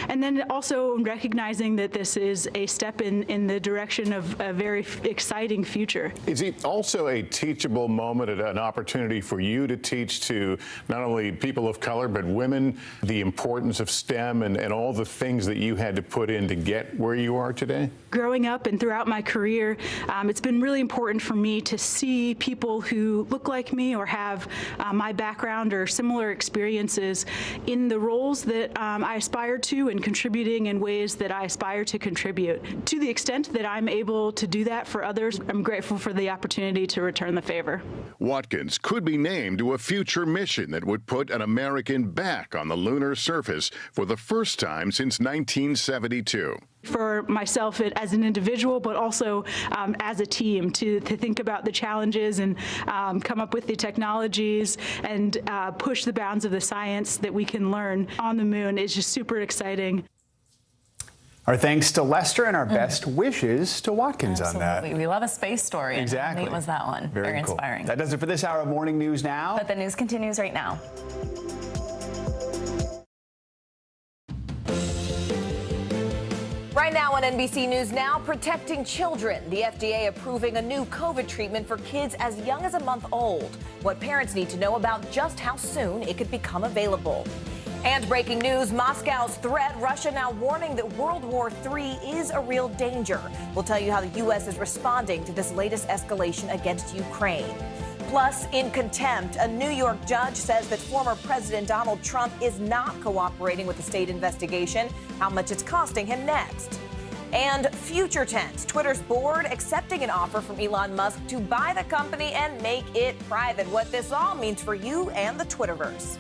and then also recognizing that this is a step in the direction of a very exciting future. Is it also a teachable moment, an opportunity for you to teach to not only people of color but women the importance of STEM and all the things that you had to put in to get where you are today? Growing up and throughout my career, it's been really important for me to see people who look like me or have my background or similar experiences in the roles that I aspire to and contributing in ways that I aspire to contribute. To the extent that I'm able to do that for others, I'm grateful for the opportunity to return the favor. Watkins could be named to a future mission that would put an American back on the lunar surface for the first time since 1972. For myself as an individual, but also as a team, to think about the challenges and come up with the technologies and push the bounds of the science that we can learn on the moon is just super exciting. Our thanks to Lester and our best wishes to Watkins on that. We love a space story. Exactly. How neat was that one? Very cool. Inspiring. That does it for this hour of Morning News Now. But the news continues right now. Right now on NBC News Now, protecting children. The FDA approving a new COVID treatment for kids as young as a month old. What parents need to know about just how soon it could become available. And breaking news, Moscow's threat, Russia now warning that World War III is a real danger. We'll tell you how the U.S. is responding to this latest escalation against Ukraine. Plus, in contempt, a New York judge says that former President Donald Trump is not cooperating with the state investigation, how much it's costing him next. And future tense, Twitter's board accepting an offer from Elon Musk to buy the company and make it private. What this all means for you and the Twitterverse.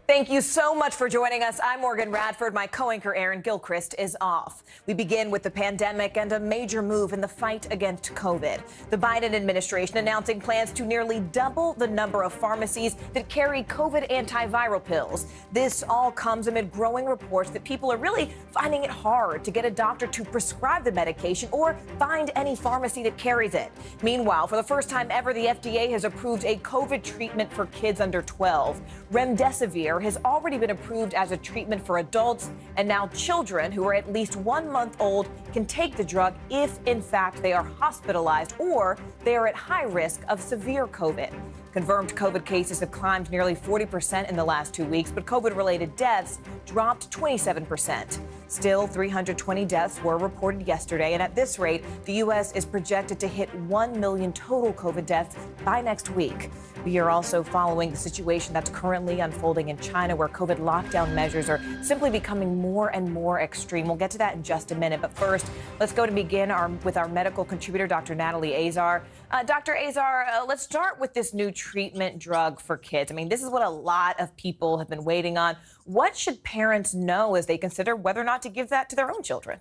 Thank you so much for joining us. I'm Morgan Radford. My co-anchor Aaron Gilchrist is off. We begin with the pandemic and a major move in the fight against COVID. The Biden administration announcing plans to nearly double the number of pharmacies that carry COVID antiviral pills. This all comes amid growing reports that people are really finding it hard to get a doctor to prescribe the medication or find any pharmacy that carries it. Meanwhile, for the first time ever, the FDA has approved a COVID treatment for kids under 12. Remdesivir Pfizer has already been approved as a treatment for adults, and now children who are at least 1 month old can take the drug if, in fact, they are hospitalized or they are at high risk of severe COVID. Confirmed COVID cases have climbed nearly 40% in the last 2 weeks, but COVID-related deaths dropped 27%. Still, 320 deaths were reported yesterday, and at this rate, the U.S. is projected to hit 1 million total COVID deaths by next week. We are also following the situation that's currently unfolding in China, where COVID lockdown measures are simply becoming more and more extreme. We'll get to that in just a minute, but first, let's go to begin with our medical contributor, Dr. Natalie Azar. Dr. Azar, let's start with this new treatment drug for kids. I mean, this is what a lot of people have been waiting on. What should parents know as they consider whether or not to give that to their own children?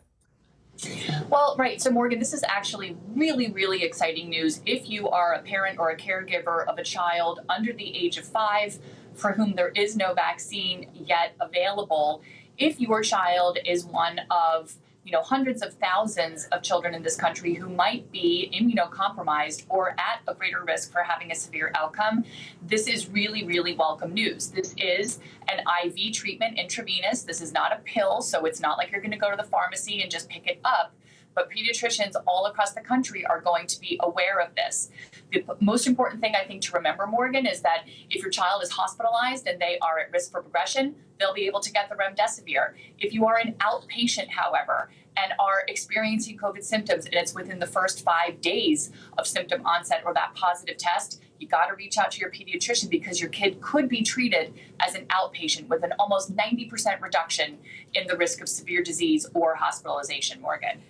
Well, right. So, Morgan, this is actually really, really exciting news. If you are a parent or a caregiver of a child under the age of 5 for whom there is no vaccine yet available, if your child is one of hundreds of thousands of children in this country who might be immunocompromised or at a greater risk for having a severe outcome, this is really, really welcome news. This is an IV treatment, intravenous. This is not a pill, so it's not like you're going to go to the pharmacy and just pick it up. But pediatricians all across the country are going to be aware of this. The most important thing I think to remember, Morgan, is that if your child is hospitalized and they are at risk for progression, they'll be able to get the remdesivir. If you are an outpatient, however, and are experiencing COVID symptoms, and it's within the first 5 days of symptom onset or that positive test, you got to reach out to your pediatrician because your kid could be treated as an outpatient with an almost 90% reduction in the risk of severe disease or hospitalization, Morgan.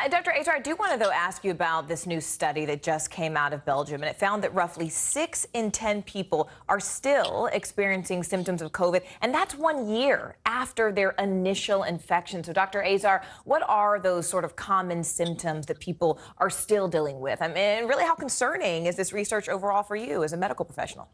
Dr. Azar, I do want to, though, ask you about this new study that just came out of Belgium, and it found that roughly 6 in 10 people are still experiencing symptoms of COVID, and that's 1 year after their initial infection. So, Dr. Azar, what are those sort of common symptoms that people are still dealing with? I mean, really, how concerning is this research overall for you as a medical professional?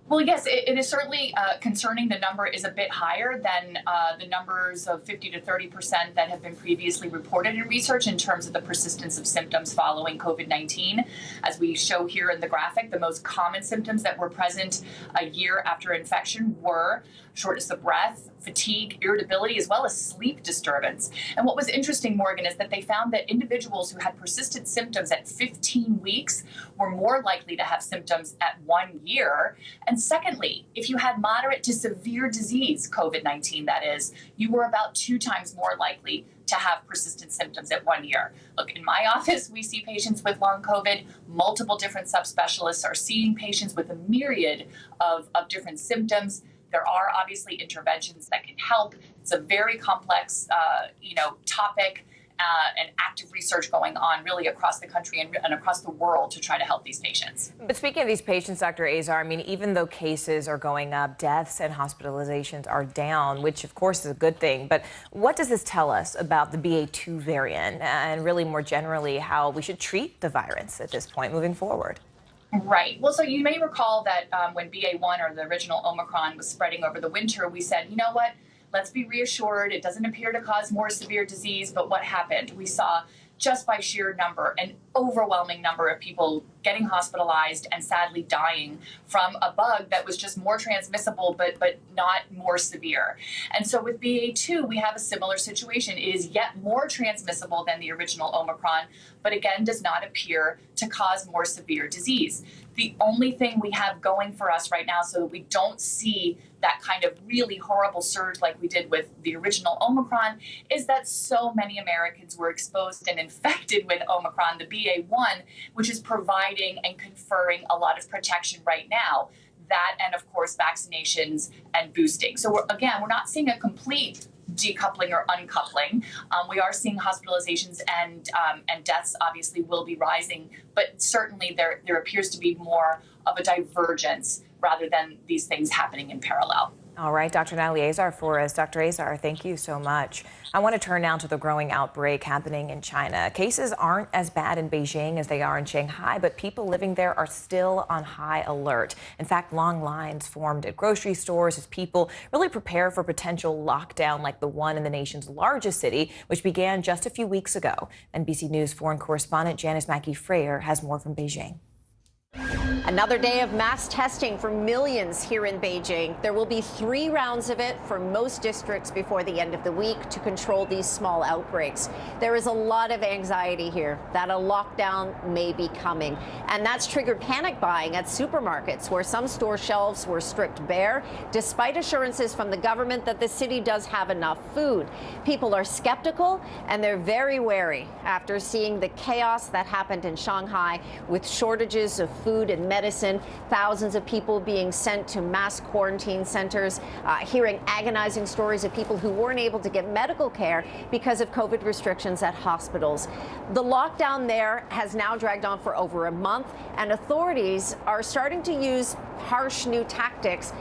Well, yes, it is certainly concerning. The number is a bit higher than the numbers of 50 to 30% that have been previously reported in research in terms of the persistence of symptoms following COVID-19. As we show here in the graphic, the most common symptoms that were present a year after infection were shortness of breath, fatigue, irritability, as well as sleep disturbance. And what was interesting, Morgan, is that they found that individuals who had persistent symptoms at 15 weeks were more likely to have symptoms at 1 year. And secondly, if you had moderate to severe disease, COVID-19 that is, you were about 2 times more likely to have persistent symptoms at 1 year. Look, in my office, we see patients with long COVID. Multiple different subspecialists are seeing patients with a myriad of different symptoms. There are obviously interventions that can help. It's a very complex, topic and active research going on really across the country and across the world to try to help these patients. But speaking of these patients, Dr. Azar, I mean, even though cases are going up, deaths and hospitalizations are down, which of course is a good thing. But what does this tell us about the BA.2 variant and really more generally how we should treat the virus at this point moving forward? Right. Well, so you may recall that when BA.1 or the original Omicron was spreading over the winter, we said, you know what, let's be reassured. It doesn't appear to cause more severe disease. But what happened? We saw just by sheer number, an overwhelming number of people getting hospitalized and sadly dying from a bug that was just more transmissible, but not more severe. And so with BA.2, we have a similar situation. It is yet more transmissible than the original Omicron, but again, does not appear to cause more severe disease. The only thing we have going for us right now so that we don't see that kind of really horrible surge like we did with the original Omicron is that so many Americans were exposed and infected with Omicron, the BA.1, which is providing and conferring a lot of protection right now. That and, of course, vaccinations and boosting. So, we're not seeing a complete decoupling or uncoupling. We are seeing hospitalizations and deaths obviously will be rising, but certainly there appears to be more of a divergence rather than these things happening in parallel. All right, Dr. Natalie Azar for us. Dr. Azar, thank you so much. I want to turn now to the growing outbreak happening in China. Cases aren't as bad in Beijing as they are in Shanghai, but people living there are still on high alert. In fact, long lines formed at grocery stores as people really prepare for potential lockdown like the one in the nation's largest city, which began just a few weeks ago. NBC News foreign correspondent Janice Mackey-Freyer has more from Beijing. Another day of mass testing for millions here in Beijing. There will be 3 rounds of it for most districts before the end of the week to control these small outbreaks. There is a lot of anxiety here that a lockdown may be coming, and that's triggered panic buying at supermarkets, where some store shelves were stripped bare, despite assurances from the government that the city does have enough food. People are skeptical, and they're very wary after seeing the chaos that happened in Shanghai with shortages of food and medicine, thousands of people being sent to mass quarantine centers, hearing agonizing stories of people who weren't able to get medical care because of COVID restrictions at hospitals. The lockdown there has now dragged on for over a month, and authorities are starting to use harsh new tactics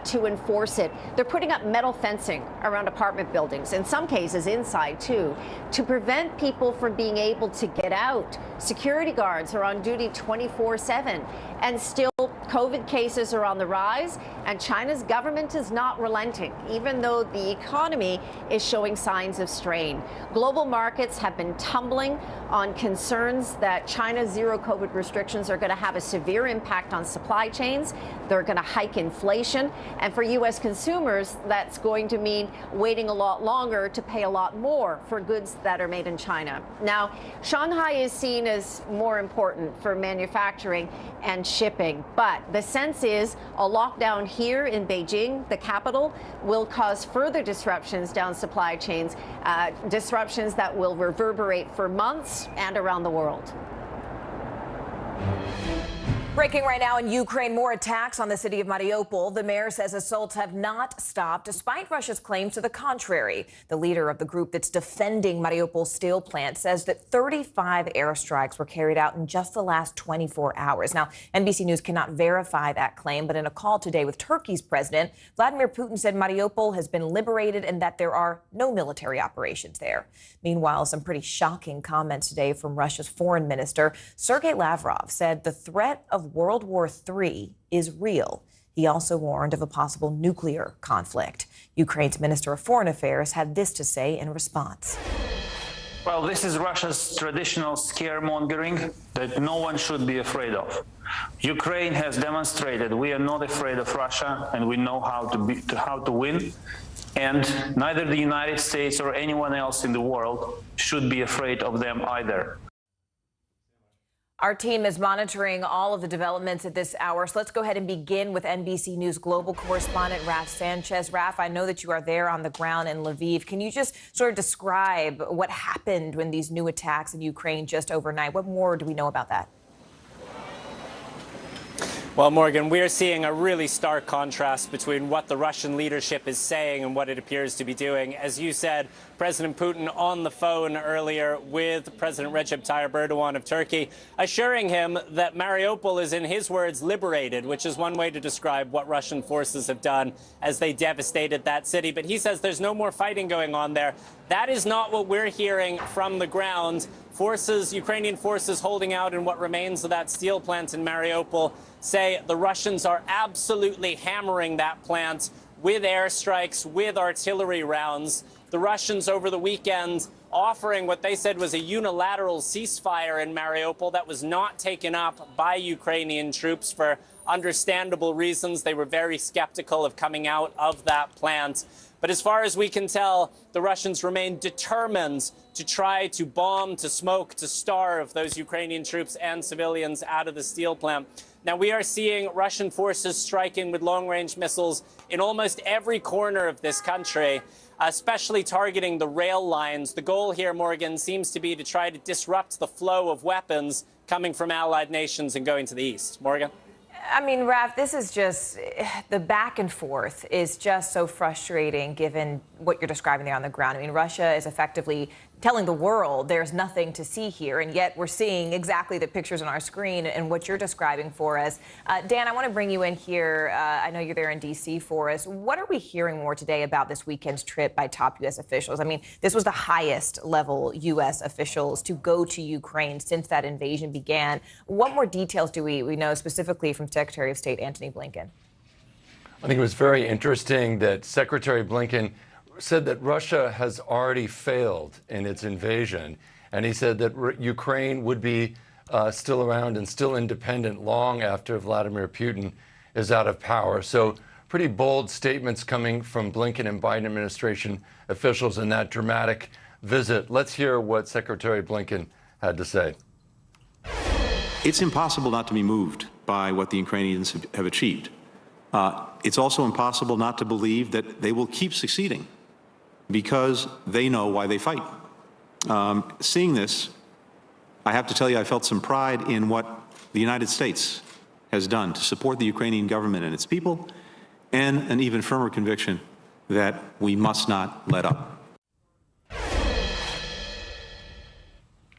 to enforce it. They're putting up metal fencing around apartment buildings, in some cases inside too, to prevent people from being able to get out. Security guards are on duty 24/7, and still COVID cases are on the rise, and China's government is not relenting, even though the economy is showing signs of strain. Global markets have been tumbling on concerns that China's zero COVID restrictions are going to have a severe impact on supply chains. They're going to hike inflation, and for U.S. consumers, that's going to mean waiting a lot longer to pay a lot more for goods that are made in China. Now, Shanghai is seen as more important for manufacturing and shipping, but the sense is a lockdown here in Beijing, the capital, will cause further disruptions down supply chains, disruptions that will reverberate for months and around the world. Breaking right now in Ukraine, more attacks on the city of Mariupol. The mayor says assaults have not stopped, despite Russia's claims to the contrary. The leader of the group that's defending Mariupol's steel plant says that 35 airstrikes were carried out in just the last 24 hours. Now, NBC News cannot verify that claim, but in a call today with Turkey's president, Vladimir Putin said Mariupol has been liberated and that there are no military operations there. Meanwhile, some pretty shocking comments today from Russia's foreign minister. Sergei Lavrov said the threat of World War III is real. He also warned of a possible nuclear conflict. Ukraine's Minister of Foreign Affairs had this to say in response. Well, this is Russia's traditional scaremongering that no one should be afraid of. Ukraine has demonstrated we are not afraid of Russia, and we know how to win. And neither the United States or anyone else in the world should be afraid of them either. Our team is monitoring all of the developments at this hour. So let's go ahead and begin with NBC News global correspondent Raf Sanchez. Raf, I know that you are there on the ground in Lviv. Can you just sort of describe what happened when these new attacks in Ukraine just overnight? What more do we know about that? Well, Morgan, we are seeing a really stark contrast between what the Russian leadership is saying and what it appears to be doing. As you said, President Putin on the phone earlier with President Recep Tayyip Erdogan of Turkey, assuring him that Mariupol is, in his words, liberated, which is one way to describe what Russian forces have done as they devastated that city. But he says there's no more fighting going on there. That is not what we're hearing from the ground. Ukrainian forces holding out in what remains of that steel plant in Mariupol say the Russians are absolutely hammering that plant with airstrikes, with artillery rounds. The Russians over the weekend offering what they said was a unilateral ceasefire in Mariupol that was not taken up by Ukrainian troops for understandable reasons. They were very skeptical of coming out of that plant. But as far as we can tell, the Russians remain determined to try to bomb, to smoke, to starve those Ukrainian troops and civilians out of the steel plant. Now, we are seeing Russian forces striking with long-range missiles in almost every corner of this country, especially targeting the rail lines. The goal here, Morgan, seems to be to try to disrupt the flow of weapons coming from allied nations and going to the east. Morgan? I mean, Raf, this is just, the back and forth is just so frustrating given what you're describing there on the ground. I mean, Russia is effectively telling the world there's nothing to see here, and yet we're seeing exactly the pictures on our screen and what you're describing for us. Dan, I want to bring you in here. I know you're there in D.C. for us. What are we hearing more today about this weekend's trip by top U.S. officials? I mean, this was the highest level U.S. officials to go to Ukraine since that invasion began. What more details do we know specifically from Secretary of State Antony Blinken? I think it was very interesting that Secretary Blinken said that Russia has already failed in its invasion. And he said that Ukraine would be still around and still independent long after Vladimir Putin is out of power. So pretty bold statements coming from Blinken and Biden administration officials in that dramatic visit. Let's hear what Secretary Blinken had to say. It's impossible not to be moved by what the Ukrainians have achieved. It's also impossible not to believe that they will keep succeeding because they know why they fight. Seeing this, I have to tell you, I felt some pride in what the United States has done to support the Ukrainian government and its people, and an even firmer conviction that we must not let up.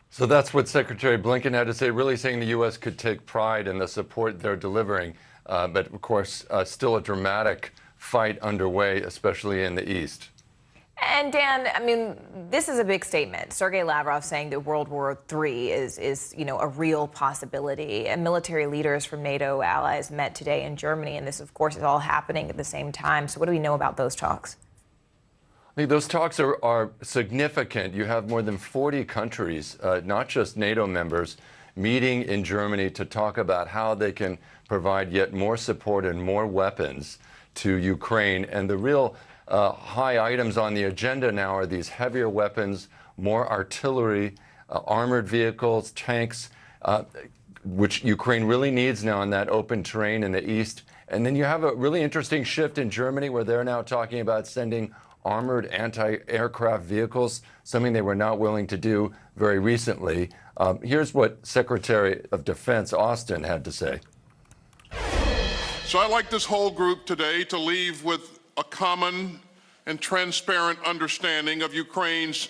So that's what Secretary Blinken had to say, really saying the U.S. could take pride in the support they're delivering. But of course, still a dramatic fight underway, especially in the East. And Dan, I mean, this is a big statement. Sergei Lavrov saying that World War III is a real possibility. And military leaders from NATO allies met today in Germany, and this, of course, is all happening at the same time. So what do we know about those talks? I think those talks are significant. You have more than 40 countries, not just NATO members, meeting in Germany to talk about how they can provide yet more support and more weapons to Ukraine. And the real high items on the agenda now are these heavier weapons, more artillery, armored vehicles, tanks, which Ukraine really needs now in that open terrain in the east. And then you have a really interesting shift in Germany where they're now talking about sending armored anti-aircraft vehicles, something they were not willing to do very recently. Here's what Secretary of Defense Austin had to say. So I'd like this whole group today to leave with a common and transparent understanding of Ukraine's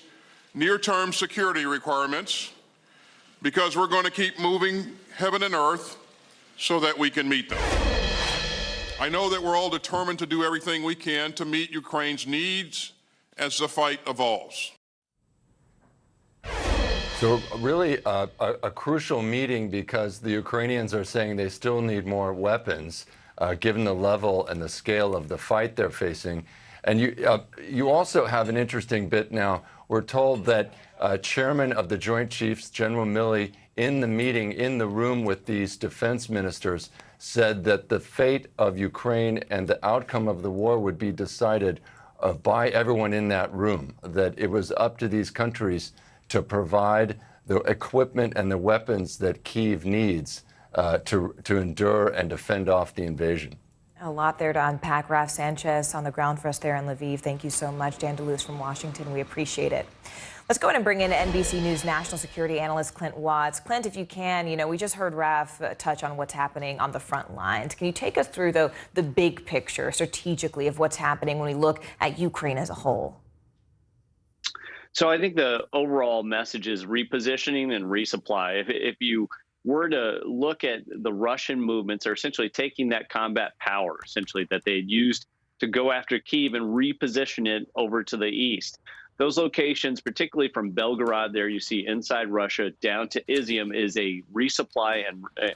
near-term security requirements, because we're going to keep moving heaven and earth so that we can meet them. I know that we're all determined to do everything we can to meet Ukraine's needs as the fight evolves. So really a crucial meeting, because the Ukrainians are saying they still need more weapons, given the level and the scale of the fight they're facing. And you also have an interesting bit now. We're told that Chairman of the Joint Chiefs, General Milley, in the meeting, in the room with these defense ministers, said that the fate of Ukraine and the outcome of the war would be decided by everyone in that room, that it was up to these countries to provide the equipment and the weapons that Kyiv needs to endure and to fend off the invasion. A lot there to unpack. Raf Sanchez on the ground for us there in Lviv. Thank you so much. Dan DeLuce from Washington. We appreciate it. Let's go ahead and bring in NBC News national security analyst Clint Watts. Clint, if you can, we just heard Raf touch on what's happening on the front lines. Can you take us through the big picture strategically of what's happening when we look at Ukraine as a whole? So I think the overall message is repositioning and resupply. If you were to look at the Russian movements, they're essentially taking that combat power, essentially, that they had used to go after Kyiv and reposition it over to the east. Those locations, particularly from Belgorod, there you see inside Russia, down to Izium, is a resupply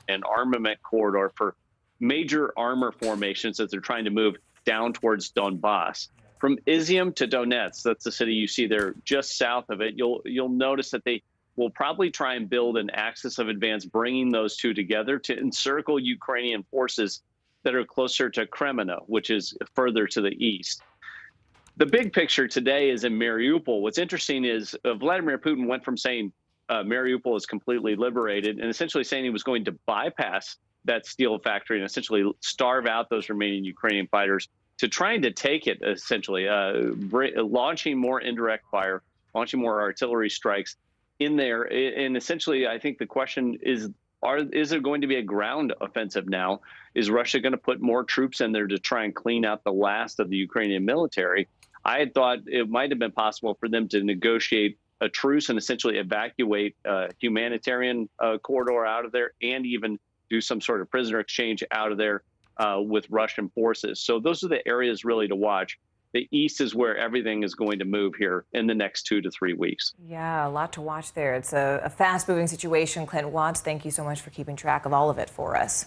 and armament corridor for major armor formations that they're trying to move down towards Donbass. From Izium to Donetsk, that's the city you see there just south of it, you'll notice that they will probably try and build an axis of advance, bringing those two together to encircle Ukrainian forces that are closer to Kreminna, which is further to the east. The big picture today is in Mariupol. What's interesting is Vladimir Putin went from saying Mariupol is completely liberated and essentially saying he was going to bypass that steel factory and essentially starve out those remaining Ukrainian fighters, to trying to take it, essentially, launching more indirect fire, launching more artillery strikes in there. And essentially, I think the question is there going to be a ground offensive now? Is Russia going to put more troops in there to try and clean out the last of the Ukrainian military? I had thought it might have been possible for them to negotiate a truce and essentially evacuate a humanitarian corridor out of there, and even do some sort of prisoner exchange out of there with Russian forces. So those are the areas really to watch. The east is where everything is going to move here in the next 2 to 3 weeks. Yeah, a lot to watch there. It's a fast-moving situation. Clint Watts, thank you so much for keeping track of all of it for us.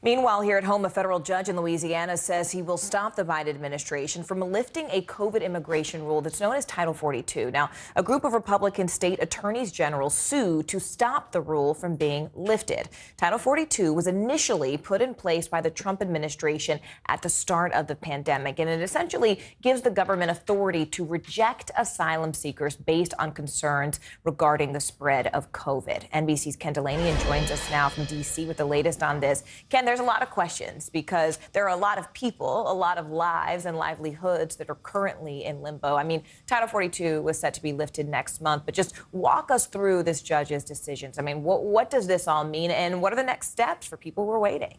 Meanwhile, here at home, a federal judge in Louisiana says he will stop the Biden administration from lifting a COVID immigration rule that's known as Title 42. Now, a group of Republican state attorneys general sued to stop the rule from being lifted. Title 42 was initially put in place by the Trump administration at the start of the pandemic, and it essentially gives the government authority to reject asylum seekers based on concerns regarding the spread of COVID. NBC's Ken Delaney joins us now from D.C. with the latest on this. Ken, there's a lot of questions because there are a lot of people, a lot of lives and livelihoods that are currently in limbo. I mean, Title 42 was set to be lifted next month, but just walk us through this judge's decisions. I mean, what does this all mean, and what are the next steps for people who are waiting?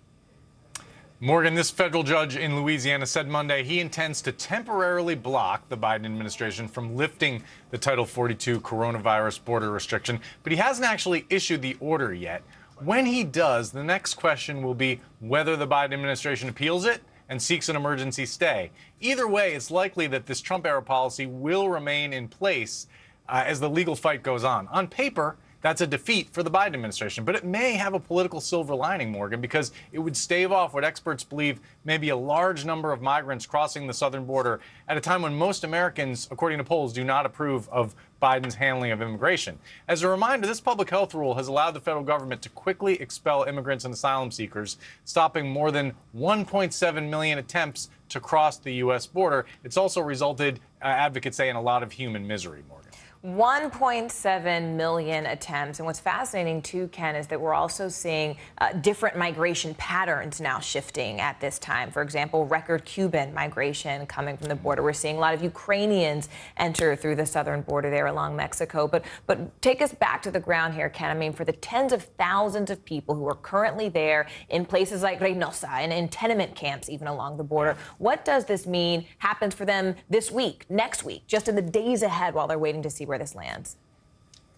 Morgan, this federal judge in Louisiana said Monday he intends to temporarily block the Biden administration from lifting the Title 42 coronavirus border restriction, but he hasn't actually issued the order yet. When he does, the next question will be whether the Biden administration appeals it and seeks an emergency stay. Either way, it's likely that this Trump-era policy will remain in place as the legal fight goes on. On paper, that's a defeat for the Biden administration, but it may have a political silver lining, Morgan, because it would stave off what experts believe may be a large number of migrants crossing the southern border at a time when most Americans, according to polls, do not approve of Biden's handling of immigration. As a reminder, this public health rule has allowed the federal government to quickly expel immigrants and asylum seekers, stopping more than 1.7 million attempts to cross the U.S. border. It's also resulted, advocates say, in a lot of human misery, Morgan. 1.7 million attempts. And what's fascinating, too, Ken, is that we're also seeing different migration patterns now shifting at this time. For example, record Cuban migration coming from the border. We're seeing a lot of Ukrainians enter through the southern border there along Mexico. But take us back to the ground here, Ken. I mean, for the tens of thousands of people who are currently there in places like Reynosa and in tenement camps even along the border, what does this mean happens for them this week, next week, just in the days ahead while they're waiting to see where this lands?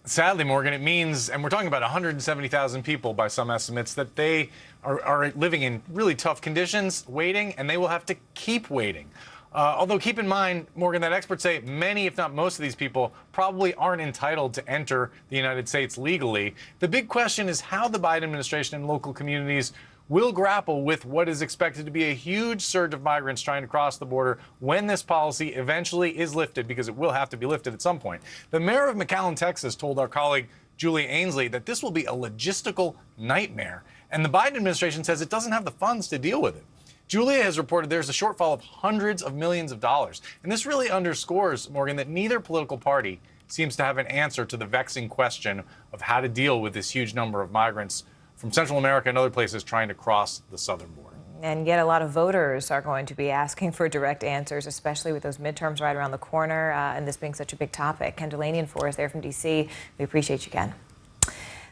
Sadly, Morgan, it means, and we're talking about 170,000 people by some estimates, that they are living in really tough conditions, waiting, and they will have to keep waiting. Although keep in mind, Morgan, that experts say many, if not most of these people probably aren't entitled to enter the United States legally. The big question is how the Biden administration and local communities will grapple with what is expected to be a huge surge of migrants trying to cross the border when this policy eventually is lifted, because it will have to be lifted at some point. The mayor of McAllen, Texas, told our colleague Julia Ainsley that this will be a logistical nightmare, and the Biden administration says it doesn't have the funds to deal with it. Julia has reported there's a shortfall of hundreds of millions of dollars, and this really underscores, Morgan, that neither political party seems to have an answer to the vexing question of how to deal with this huge number of migrants from Central America and other places trying to cross the southern border. And yet a lot of voters are going to be asking for direct answers, especially with those midterms right around the corner and this being such a big topic. Ken Delaney for us there from D.C. We appreciate you, Ken.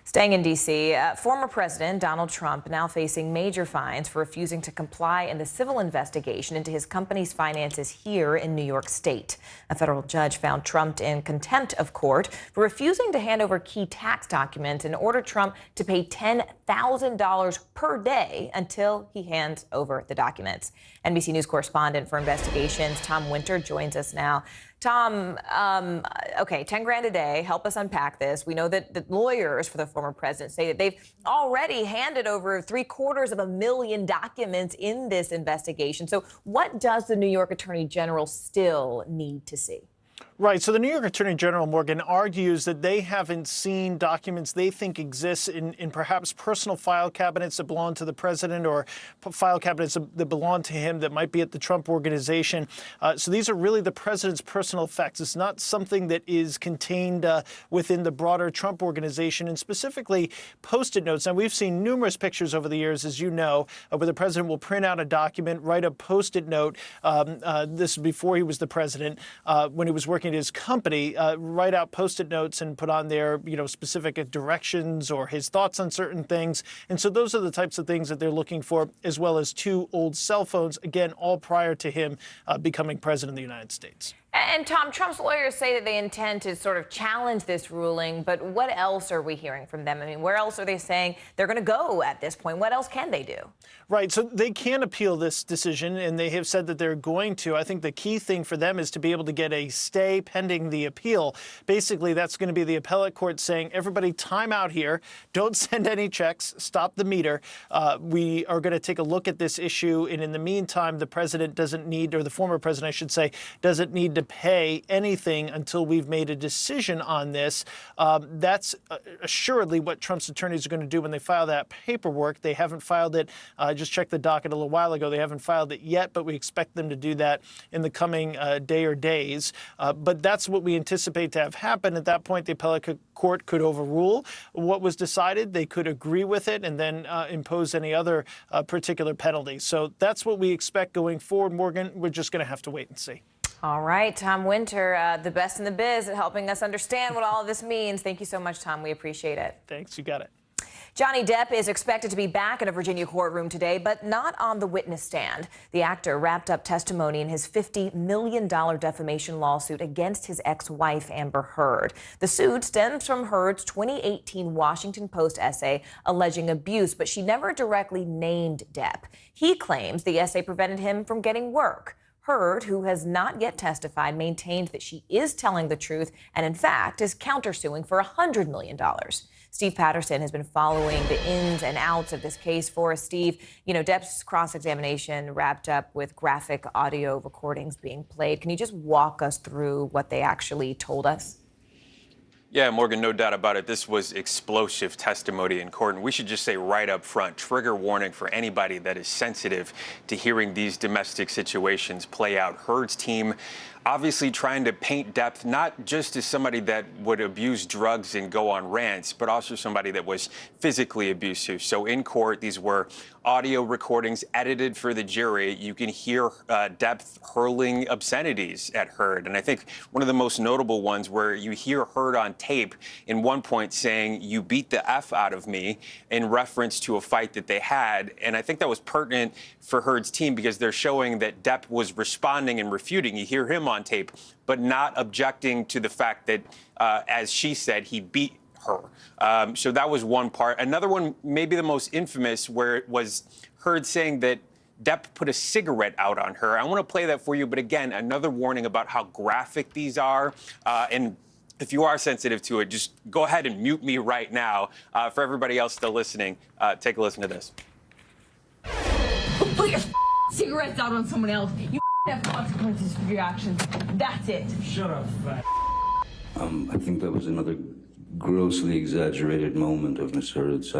Staying in D.C., former President Donald Trump now facing major fines for refusing to comply in the civil investigation into his company's finances here in New York State. A federal judge found Trump in contempt of court for refusing to hand over key tax documents and ordered Trump to pay $10,000 per day until he hands over the documents. NBC News correspondent for investigations Tom Winter joins us now. Tom, okay, 10 grand a day. Help us unpack this. We know that the lawyers for the former president say that they've already handed over 750,000 documents in this investigation. So what does the New York Attorney General still need to see? Right. So the New York Attorney General, Morgan, argues that they haven't seen documents they think exist in perhaps personal file cabinets that belong to the president or file cabinets that belong to him that might be at the Trump organization. So these are really the president's personal effects. It's not something that is contained within the broader Trump organization, and specifically Post-it notes. Now, we've seen numerous pictures over the years, as you know, where the president will print out a document, write a Post-it note. This is before he was the president, when he was working at his company, write out Post-it notes and put on there, specific directions or his thoughts on certain things. And so those are the types of things that they're looking for, as well as 2 old cell phones, again, all prior to him becoming president of the United States. And Tom, Trump's lawyers say that they intend to sort of challenge this ruling, but what else are we hearing from them? I mean, where else are they saying they're going to go at this point? What else can they do? Right. So they can appeal this decision, and they have said that they're going to. I think the key thing for them is to be able to get a stay pending the appeal. Basically, that's going to be the appellate court saying, everybody time out here. Don't send any checks. Stop the meter. We are going to take a look at this issue. And in the meantime, the president doesn't need, or the former president, I should say, doesn't need to pay anything until we've made a decision on this. That's assuredly what Trump's attorneys are going to do when they file that paperwork. They haven't filed it. I just checked the docket a little while ago. They haven't filed it yet, but we expect them to do that in the coming day or days. But that's what we anticipate to have happen. At that point, the appellate court could overrule what was decided. They could agree with it and then impose any other particular penalty. So that's what we expect going forward, Morgan. We're just going to have to wait and see. All right, Tom Winter, the best in the biz at helping us understand what all of this means. Thank you so much, Tom. We appreciate it. Thanks. You got it. Johnny Depp is expected to be back in a Virginia courtroom today, but not on the witness stand. The actor wrapped up testimony in his $50 million defamation lawsuit against his ex-wife, Amber Heard. The suit stems from Heard's 2018 Washington Post essay alleging abuse, but she never directly named Depp. He claims the essay prevented him from getting work. Heard, who has not yet testified, maintained that she is telling the truth and, in fact, is countersuing for $100 million. Steve Patterson has been following the ins and outs of this case for us. Steve, you know, Depp's cross-examination wrapped up with graphic audio recordings being played. Can you just walk us through what they actually told us? Yeah, Morgan, no doubt about it. This was explosive testimony in court. And we should just say right up front, trigger warning for anybody that is sensitive to hearing these domestic situations play out. Heard's team obviously trying to paint Depp not just as somebody that would abuse drugs and go on rants, but also somebody that was physically abusive. So in court, these were audio recordings edited for the jury. You can hear Depp hurling obscenities at Heard. And I think one of the most notable ones where you hear Heard on tape in one point saying, "You beat the F out of me," in reference to a fight that they had. And I think that was pertinent for Heard's team because they're showing that Depp was responding and refuting. You hear him on tape, but not objecting to the fact that, as she said, he beat her. So that was one part. Another one, maybe the most infamous, where it was Heard saying that Depp put a cigarette out on her. I want to play that for you, but again, another warning about how graphic these are. And if you are sensitive to it, just go ahead and mute me right now. For everybody else still listening, take a listen to this. Put your cigarettes out on someone else. You have consequences for your actions. That's it. Shut up, fat. I think that was another grossly exaggerated moment of Miss Heard's.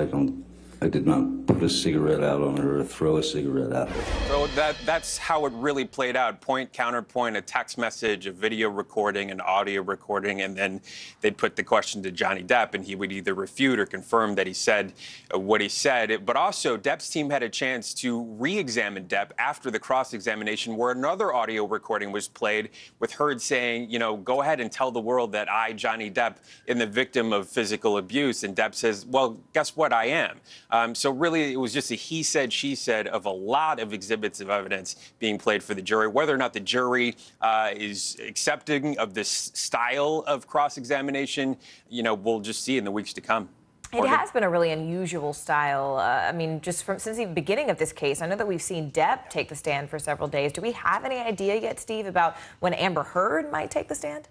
I did not put a cigarette out on her or throw a cigarette at her. So that's how it really played out. Point, counterpoint, a text message, a video recording, an audio recording, and then they'd put the question to Johnny Depp, and he would either refute or confirm that he said what he said. But also, Depp's team had a chance to re-examine Depp after the cross-examination, where another audio recording was played with Heard saying, you know, go ahead and tell the world that I, Johnny Depp, am the victim of physical abuse. And Depp says, well, guess what? I am. So really, it was just a he said, she said of a lot of exhibits of evidence being played for the jury. Whether or not the jury is accepting of this style of cross-examination, you know, we'll just see in the weeks to come. It has been a really unusual style. I mean, just since the beginning of this case, I know that we've seen Depp take the stand for several days. Do we have any idea yet, Steve, about when Amber Heard might take the stand?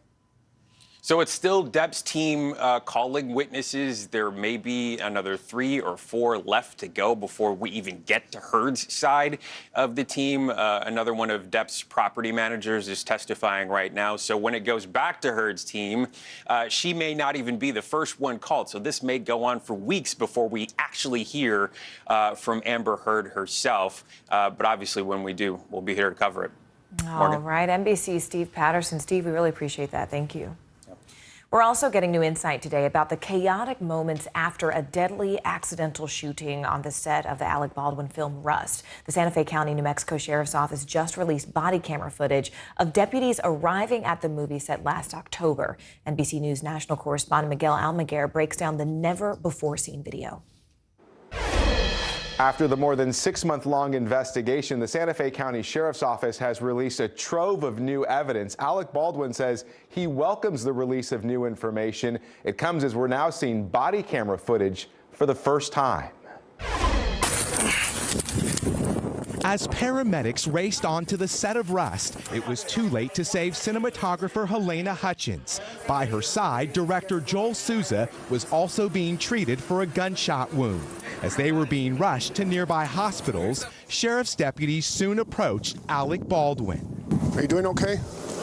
So it's still Depp's team calling witnesses. There may be another 3 or 4 left to go before we even get to Heard's side of the team. Another one of Depp's property managers is testifying right now. So when it goes back to Heard's team, she may not even be the first one called. So this may go on for weeks before we actually hear from Amber Heard herself. But obviously, when we do, we'll be here to cover it. All right, NBC's Steve Patterson. Steve, we really appreciate that. Thank you. We're also getting new insight today about the chaotic moments after a deadly accidental shooting on the set of the Alec Baldwin film Rust. The Santa Fe County, New Mexico Sheriff's Office just released body camera footage of deputies arriving at the movie set last October. NBC News national correspondent Miguel Almaguer breaks down the never-before-seen video. After the more than 6-month-long investigation, the Santa Fe County Sheriff's Office has released a trove of new evidence. Alec Baldwin says he welcomes the release of new information. It comes as we're now seeing body camera footage for the first time. As paramedics raced onto the set of Rust, it was too late to save cinematographer Helena Hutchins. By her side, director Joel Souza was also being treated for a gunshot wound. As they were being rushed to nearby hospitals, sheriff's deputies soon approached Alec Baldwin. Are you doing okay?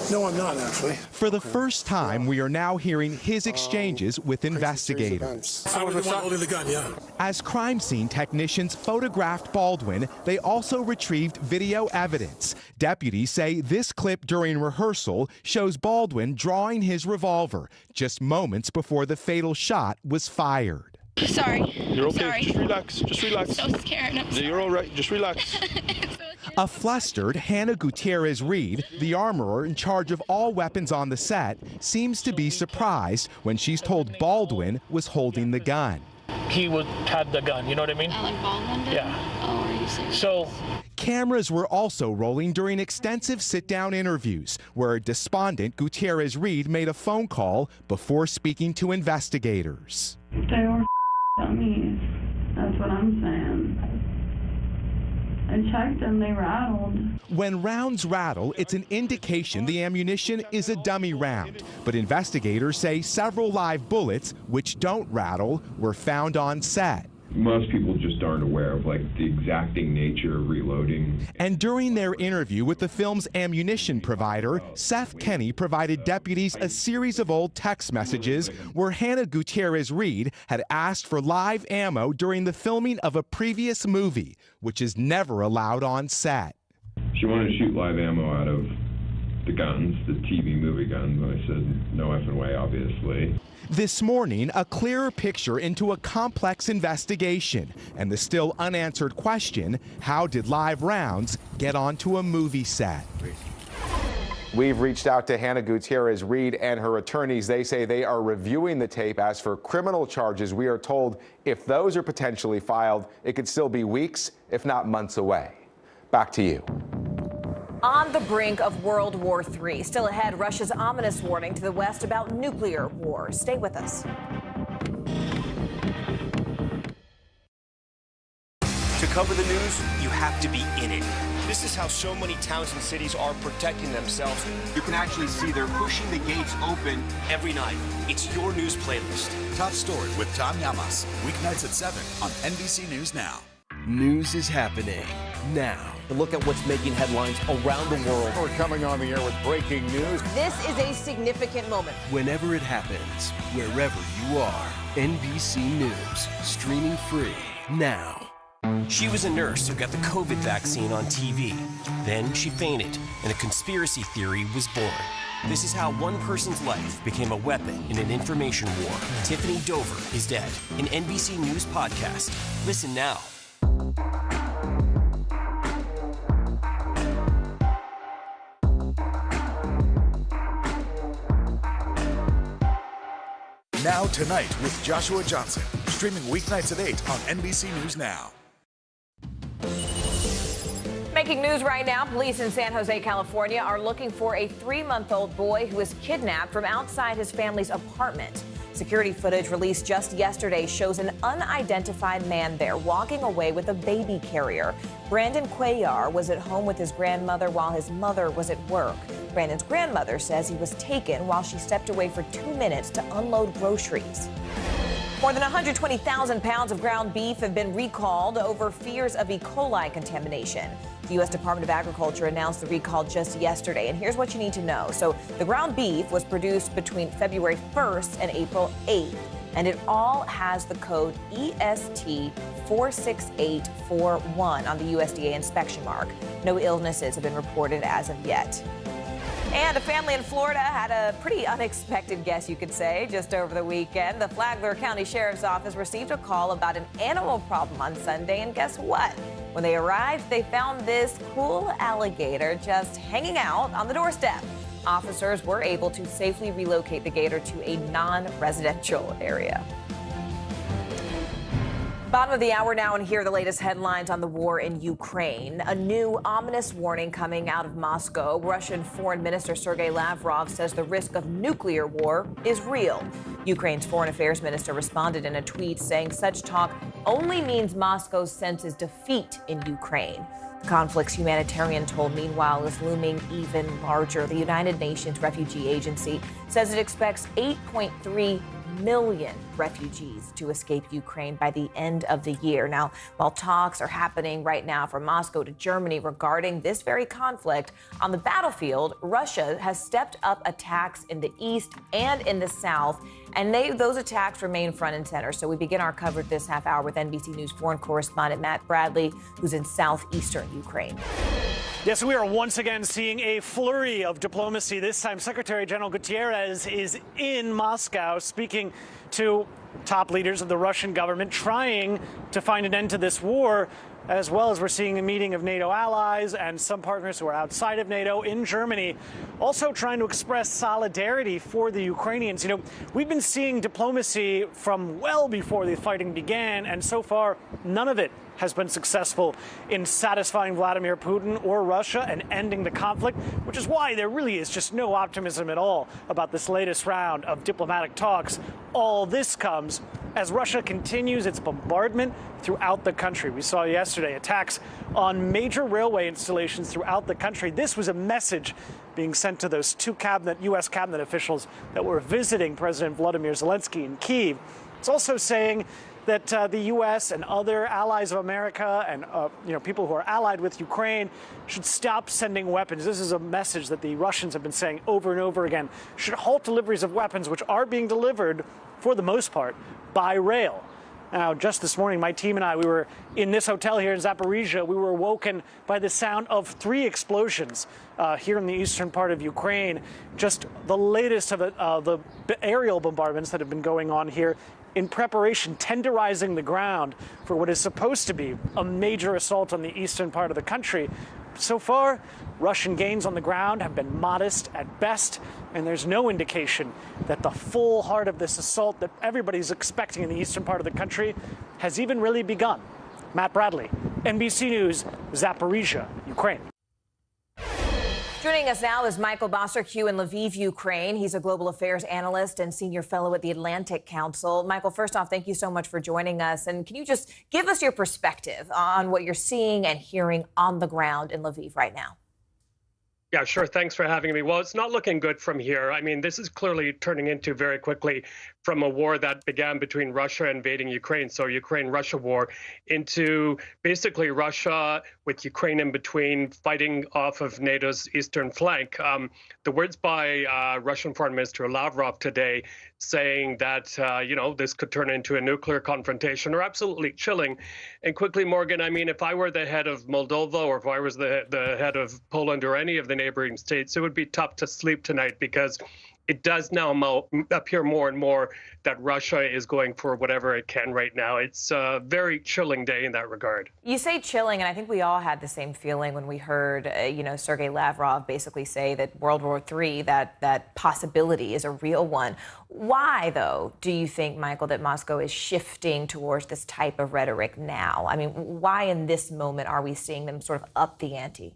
No, I'm not, actually. For the first time, we are now hearing his exchanges with investigators. I was the one holding the gun, yeah. As crime scene technicians photographed Baldwin, they also retrieved video evidence. Deputies say this clip during rehearsal shows Baldwin drawing his revolver just moments before the fatal shot was fired. Sorry. You're okay. Sorry. Just relax. Just relax. I'm so scared. You're all right. Just relax. A flustered Hannah Gutierrez-Reed, the armorer in charge of all weapons on the set, seems to be surprised when she's told Baldwin was holding the gun. He had the gun, you know what I mean? Alec Baldwin did? Yeah. Oh, are you serious? So cameras were also rolling during extensive sit-down interviews where a despondent Gutierrez-Reed made a phone call before speaking to investigators. They were dummies. That's what I'm saying. I checked them, they rattled. When rounds rattle, it's an indication the ammunition is a dummy round. But investigators say several live bullets, which don't rattle, were found on set. Most people just aren't aware of the exacting nature of reloading. And during their interview with the film's ammunition provider, Seth Kenny provided deputies a series of old text messages where Hannah Gutierrez-Reed had asked for live ammo during the filming of a previous movie, which is never allowed on set. She wanted to shoot live ammo out of the guns, the TV movie guns, and I said, no effing way, obviously. This morning, a clearer picture into a complex investigation and the still unanswered question, how did live rounds get onto a movie set? We've reached out to Hannah Gutierrez-Reed and her attorneys. They say they are reviewing the tape. As for criminal charges, we are told if those are potentially filed, it could still be weeks, if not months away. Back to you. On the brink of World War III. Still ahead, Russia's ominous warning to the West about nuclear war. Stay with us. To cover the news, you have to be in it. This is how so many towns and cities are protecting themselves. You can actually see they're pushing the gates open every night. It's your news playlist. Top Story with Tom Llamas. Weeknights at 7 on NBC News Now. News is happening now. Look at what's making headlines around the world. We're coming on the air with breaking news. This is a significant moment. Whenever it happens, wherever you are, NBC News, streaming free now. She was a nurse who got the COVID vaccine on TV. Then she fainted, and a conspiracy theory was born. This is how one person's life became a weapon in an information war. Tiffany Dover is dead. An NBC News podcast. Listen now. Now Tonight with Joshua Johnson. Streaming weeknights at 8 on NBC News Now. Making news right now, police in San Jose, California are looking for a 3-month-old boy who was kidnapped from outside his family's apartment. Security footage released just yesterday shows an unidentified man there walking away with a baby carrier. Brandon Cuellar was at home with his grandmother while his mother was at work. Brandon's grandmother says he was taken while she stepped away for 2 minutes to unload groceries. More than 120,000 pounds of ground beef have been recalled over fears of E. coli contamination. The U.S. Department of Agriculture announced the recall just yesterday, and here's what you need to know. So the ground beef was produced between February 1st and April 8th, and it all has the code EST 46841 on the USDA inspection mark. No illnesses have been reported as of yet. And a family in Florida had a pretty unexpected guess, you could say, just over the weekend. The Flagler County Sheriff's Office received a call about an animal problem on Sunday, and guess what? When they arrived, they found this cool alligator just hanging out on the doorstep. Officers were able to safely relocate the gator to a non-residential area. Bottom of the hour now, and here are the latest headlines on the war in Ukraine. A new ominous warning coming out of Moscow. Russian Foreign Minister Sergei Lavrov says the risk of nuclear war is real. Ukraine's Foreign Affairs Minister responded in a tweet saying such talk only means Moscow senses defeat in Ukraine. The conflict's humanitarian toll, meanwhile, is looming even larger. The United Nations Refugee Agency says it expects 8.3 million refugees to escape Ukraine by the end of the year. Now, while talks are happening right now from Moscow to Germany regarding this very conflict, on the battlefield, Russia has stepped up attacks in the east and in the south, and those attacks remain front and center. So we begin our coverage this half hour with NBC News foreign correspondent Matt Bradley, who's in southeastern Ukraine. Yes, we are once again seeing a flurry of diplomacy. This time, Secretary General Guterres is in Moscow speaking to top leaders of the Russian government, trying to find an end to this war, as well as we're seeing a meeting of NATO allies and some partners who are outside of NATO in Germany, also trying to express solidarity for the Ukrainians. You know, we've been seeing diplomacy from well before the fighting began, and so far, none of it has been successful in satisfying Vladimir Putin or Russia and ending the conflict, which is why there really is just no optimism at all about this latest round of diplomatic talks. All this comes as Russia continues its bombardment throughout the country. We saw yesterday attacks on major railway installations throughout the country. This was a message being sent to those two U.S. cabinet officials that were visiting President Vladimir Zelensky in Kyiv. It's also saying that the U.S. and other allies of America and people who are allied with Ukraine should stop sending weapons. This is a message that the Russians have been saying over and over again. Should halt deliveries of weapons, which are being delivered, for the most part, by rail. Now, just this morning, my team and I, we were in this hotel here in Zaporizhia. We were awoken by the sound of 3 explosions here in the eastern part of Ukraine. Just the latest of the aerial bombardments that have been going on here in preparation, tenderizing the ground for what is supposed to be a major assault on the eastern part of the country. So far, Russian gains on the ground have been modest at best, and there's no indication that the full heart of this assault that everybody's expecting in the eastern part of the country has even really begun. Matt Bradley, NBC News, Zaporizhia, Ukraine. Joining us now is Michael Bosserque in Lviv, Ukraine. He's a global affairs analyst and senior fellow at the Atlantic Council. Michael, first off, thank you so much for joining us. And can you just give us your perspective on what you're seeing and hearing on the ground in Lviv right now? Yeah, sure. Thanks for having me. Well, it's not looking good from here. I mean, this is clearly turning into very quickly from a war that began between Russia invading Ukraine, so Ukraine-Russia war, into basically Russia with Ukraine in between, fighting off of NATO's eastern flank. The words by Russian Foreign Minister Lavrov today saying that, this could turn into a nuclear confrontation are absolutely chilling. And quickly, Morgan, I mean, if I were the head of Moldova or if I was the head of Poland or any of the neighboring states, it would be tough to sleep tonight because it does now appear more and more that Russia is going for whatever it can right now. It's a very chilling day in that regard. You say chilling, and I think we all had the same feeling when we heard, Sergei Lavrov basically say that World War III, that possibility is a real one. Why, though, do you think, Michael, that Moscow is shifting towards this type of rhetoric now? I mean, why in this moment are we seeing them sort of up the ante?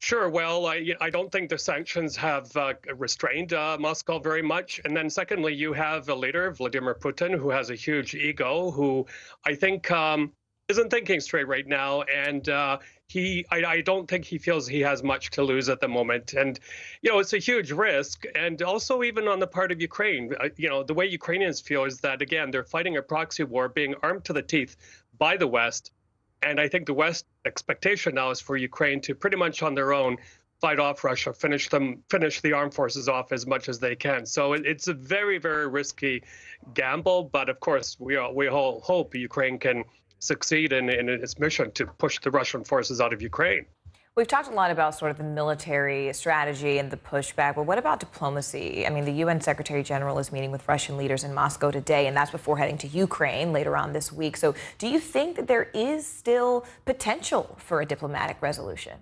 Sure. Well, I don't think the sanctions have restrained Moscow very much. And then secondly, you have a leader, Vladimir Putin, who has a huge ego, who I think isn't thinking straight right now. And I don't think he feels he has much to lose at the moment. And, it's a huge risk. And also even on the part of Ukraine, the way Ukrainians feel is that, again, they're fighting a proxy war, being armed to the teeth by the West. And I think the West expectation now is for Ukraine to pretty much on their own fight off Russia, finish the armed forces off as much as they can. So it's a very, very risky gamble. But of course, we all hope Ukraine can succeed in its mission to push the Russian forces out of Ukraine. We've talked a lot about sort of the military strategy and the pushback, but what about diplomacy? I mean, the UN Secretary General is meeting with Russian leaders in Moscow today, and that's before heading to Ukraine later on this week. So do you think that there is still potential for a diplomatic resolution?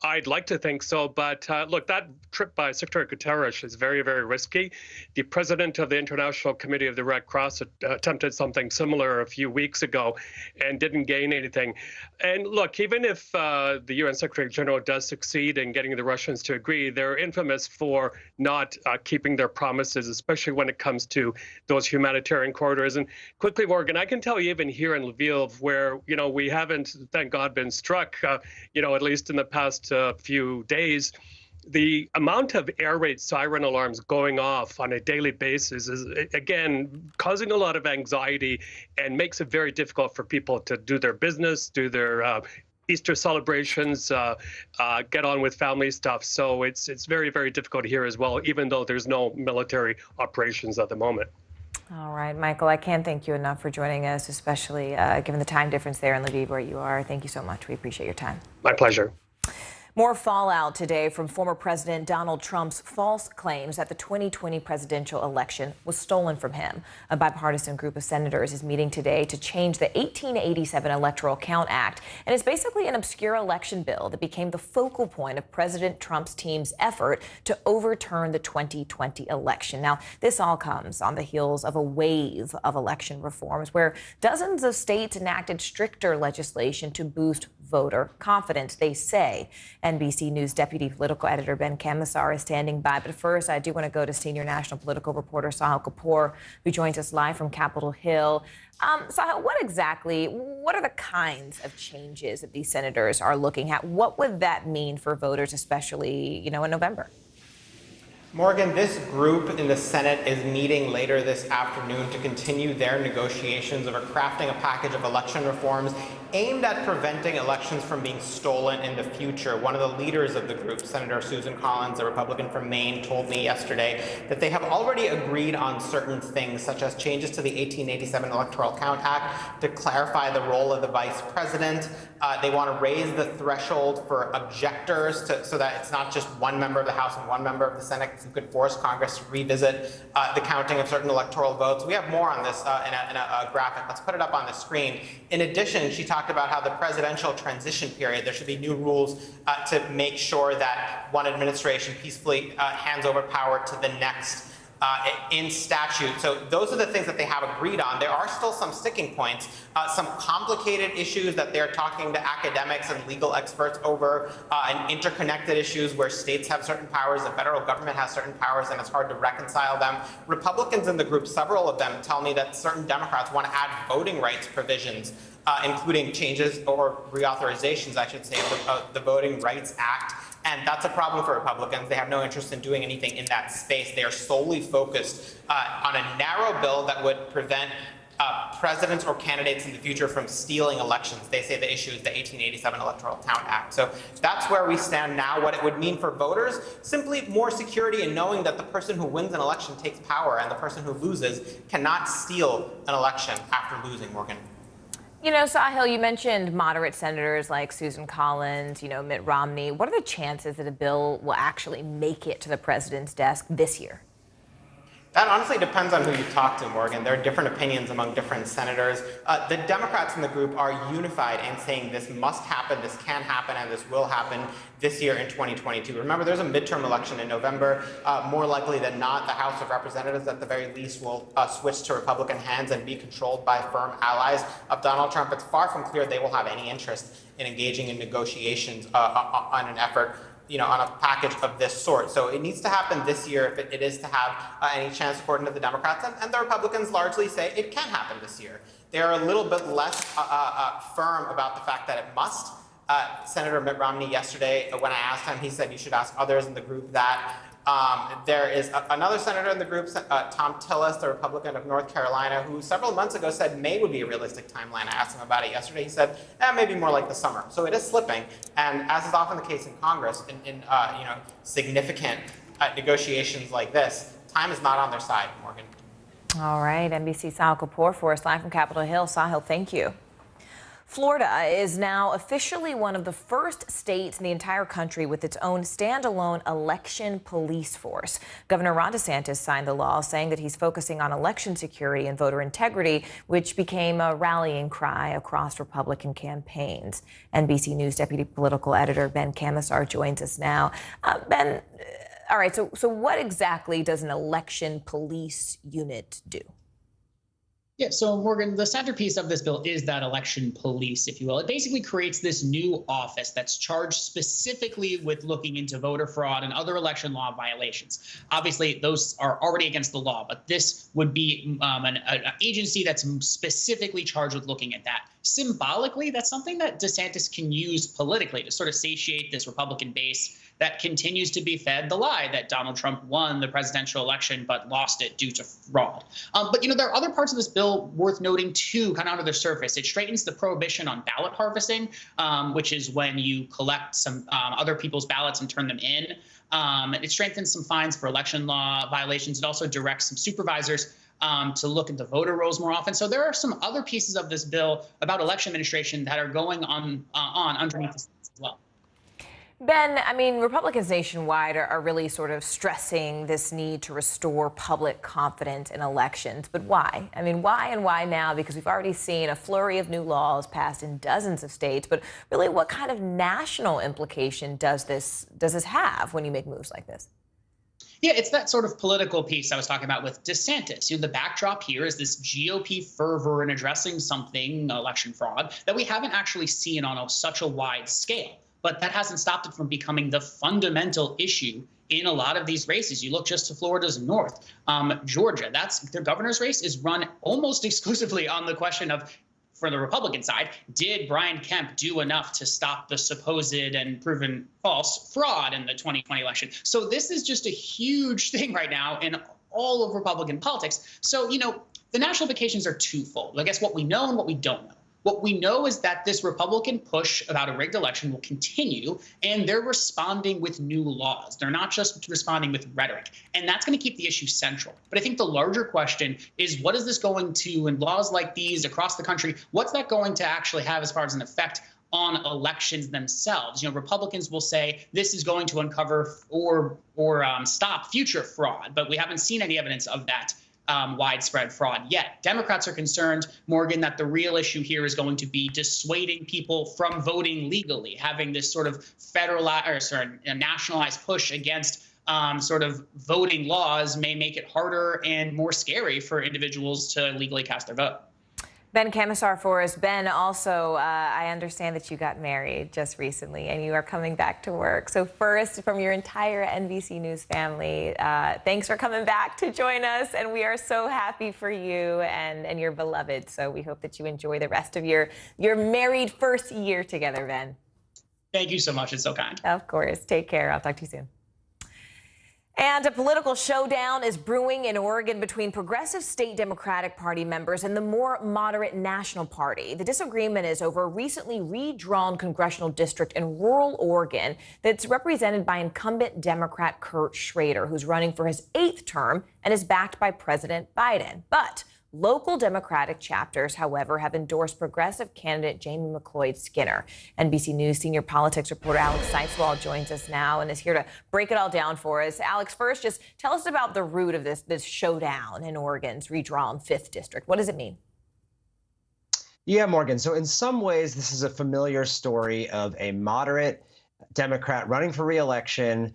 I'd like to think so, but look, that trip by Secretary Guterres is very, very risky. The president of the International Committee of the Red Cross attempted something similar a few weeks ago and didn't gain anything. And look, even if the UN Secretary General does succeed in getting the Russians to agree, they're infamous for not keeping their promises, especially when it comes to those humanitarian corridors. And quickly, Morgan, I can tell you even here in Lviv, where, we haven't, thank God, been struck, at least in the past few days, the amount of air raid siren alarms going off on a daily basis is, again, causing a lot of anxiety and makes it very difficult for people to do their business, do their Easter celebrations, get on with family stuff. So it's very, very difficult here as well, even though there's no military operations at the moment. All right, Michael, I can't thank you enough for joining us, especially given the time difference there in Lviv where you are. Thank you so much. We appreciate your time. My pleasure. More fallout today from former President Donald Trump's false claims that the 2020 presidential election was stolen from him. A bipartisan group of senators is meeting today to change the 1887 Electoral Count Act, and it's basically an obscure election bill that became the focal point of President Trump's team's effort to overturn the 2020 election. Now, this all comes on the heels of a wave of election reforms where dozens of states enacted stricter legislation to boost voter confidence, they say. NBC News deputy political editor Ben Camisar is standing by. But first, I do want to go to senior national political reporter Sahil Kapoor, who joins us live from Capitol Hill. Sahil, what are the kinds of changes that these senators are looking at? What would that mean for voters, especially, in November? Morgan, this group in the Senate is meeting later this afternoon to continue their negotiations over crafting a package of election reforms aimed at preventing elections from being stolen in the future. One of the leaders of the group, Senator Susan Collins, a Republican from Maine, told me yesterday that they have already agreed on certain things, such as changes to the 1887 Electoral Count Act to clarify the role of the vice president. They want to raise the threshold for objectors so that it's not just one member of the House and one member of the Senate, who could force Congress to revisit the counting of certain electoral votes. We have more on this in a graphic. Let's put it up on the screen. In addition, she talked about how the presidential transition period, there should be new rules to make sure that one administration peacefully hands over power to the next in statute. So those are the things that they have agreed on. There are still some sticking points, some complicated issues that they're talking to academics and legal experts over, and interconnected issues where states have certain powers, the federal government has certain powers, and it's hard to reconcile them. Republicans in the group, several of them, tell me that certain Democrats want to add voting rights provisions, including changes or reauthorizations, I should say, of the Voting Rights Act. And that's a problem for Republicans. They have no interest in doing anything in that space. They are solely focused on a narrow bill that would prevent presidents or candidates in the future from stealing elections. They say the issue is the 1887 Electoral Count Act. So that's where we stand now. What it would mean for voters, simply more security in knowing that the person who wins an election takes power and the person who loses cannot steal an election after losing, Morgan. Sahil, you mentioned moderate senators like Susan Collins, Mitt Romney. What are the chances that a bill will actually make it to the president's desk this year? That honestly depends on who you talk to, Morgan. There are different opinions among different senators. The Democrats in the group are unified in saying this must happen, this can happen, and this will happen this year in 2022. Remember, there's a midterm election in November. More likely than not, the House of Representatives at the very least will switch to Republican hands and be controlled by firm allies of Donald Trump. It's far from clear they will have any interest in engaging in negotiations on an effort on a package of this sort. So it needs to happen this year if it is to have any chance, according to the Democrats. And the Republicans largely say it can happen this year. They're a little bit less firm about the fact that it must. Senator Mitt Romney yesterday, when I asked him, he said you should ask others in the group that. There is another senator in the group, Tom Tillis, the Republican of North Carolina, who several months ago said May would be a realistic timeline. I asked him about it yesterday. He said, maybe more like the summer. So it is slipping. And as is often the case in Congress, in significant negotiations like this, time is not on their side, Morgan. All right, NBC Sahil Kapoor for us live from Capitol Hill. Sahil, thank you. Florida is now officially one of the first states in the entire country with its own standalone election police force. Governor Ron DeSantis signed the law saying that he's focusing on election security and voter integrity, which became a rallying cry across Republican campaigns. NBC News deputy political editor Ben Camisar joins us now. Ben, all right, so what exactly does an election police unit do? Yeah, so Morgan, the centerpiece of this bill is that election police, if you will. It basically creates this new office that's charged specifically with looking into voter fraud and other election law violations. Obviously, those are already against the law, but this would be an agency that's specifically charged with looking at that. Symbolically, that's something that DeSantis can use politically to sort of satiate this Republican base that continues to be fed the lie that Donald Trump won the presidential election but lost it due to fraud. But, there are other parts of this bill worth noting, too, kind of under the surface. It straightens the prohibition on ballot harvesting, which is when you collect some other people's ballots and turn them in. It strengthens some fines for election law violations. It also directs some supervisors to look into voter rolls more often. So there are some other pieces of this bill about election administration that are going on underneath this as well. Ben, I mean, Republicans nationwide are really sort of stressing this need to restore public confidence in elections. But why? I mean, why and why now? Because we've already seen a flurry of new laws passed in dozens of states. But really, what kind of national implication does this have when you make moves like this? Yeah, it's that sort of political piece I was talking about with DeSantis. The backdrop here is this GOP fervor in addressing something, election fraud, that we haven't actually seen on such a wide scale. But that hasn't stopped it from becoming the fundamental issue in a lot of these races. You look just to Florida's north, Georgia. Their governor's race is run almost exclusively on the question of, for the Republican side, did Brian Kemp do enough to stop the supposed and proven false fraud in the 2020 election? So this is just a huge thing right now in all of Republican politics. So, the national implications are twofold. I guess what we know and what we don't know. What we know is that this Republican push about a rigged election will continue, and they're responding with new laws. They're not just responding with rhetoric, and that's going to keep the issue central. But I think the larger question is, what is this going to, in laws like these across the country, what's that going to actually have as far as an effect on elections themselves? Republicans will say this is going to uncover or stop future fraud, but we haven't seen any evidence of that widespread fraud yet. Democrats are concerned, Morgan, that the real issue here is going to be dissuading people from voting legally, having this sort of nationalized push against sort of voting laws may make it harder and more scary for individuals to legally cast their vote. Ben Camisar for us. Ben, also, I understand that you got married just recently and you are coming back to work. So first, from your entire NBC News family, thanks for coming back to join us. And we are so happy for you and your beloved. So we hope that you enjoy the rest of your married first year together, Ben. Thank you so much. It's so kind. Of course. Take care. I'll talk to you soon. And a political showdown is brewing in Oregon between progressive state Democratic Party members and the more moderate National Party. The disagreement is over a recently redrawn congressional district in rural Oregon that's represented by incumbent Democrat Kurt Schrader, who's running for his 8th term and is backed by President Biden. But local Democratic chapters, however, have endorsed progressive candidate Jamie McLeod-Skinner. NBC News senior politics reporter Alex Seiswald joins us now and is here to break it all down for us. Alex, first, just tell us about the root of this showdown in Oregon's redrawn 5th district. What does it mean? Yeah, Morgan. So in some ways, this is a familiar story of a moderate Democrat running for re-election,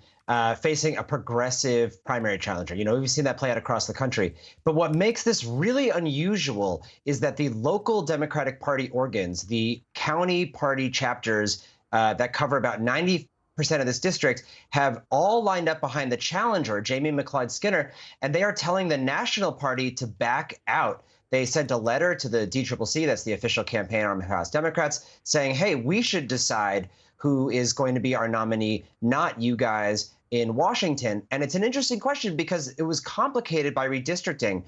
facing a progressive primary challenger. We've seen that play out across the country. But what makes this really unusual is that the local Democratic Party organs, the county party chapters that cover about 90% of this district, have all lined up behind the challenger, Jamie McLeod-Skinner, and they are telling the National Party to back out. They sent a letter to the DCCC, that's the official campaign arm of House Democrats, saying, hey, we should decide who is going to be our nominee, not you guys in Washington. And it's an interesting question because it was complicated by redistricting.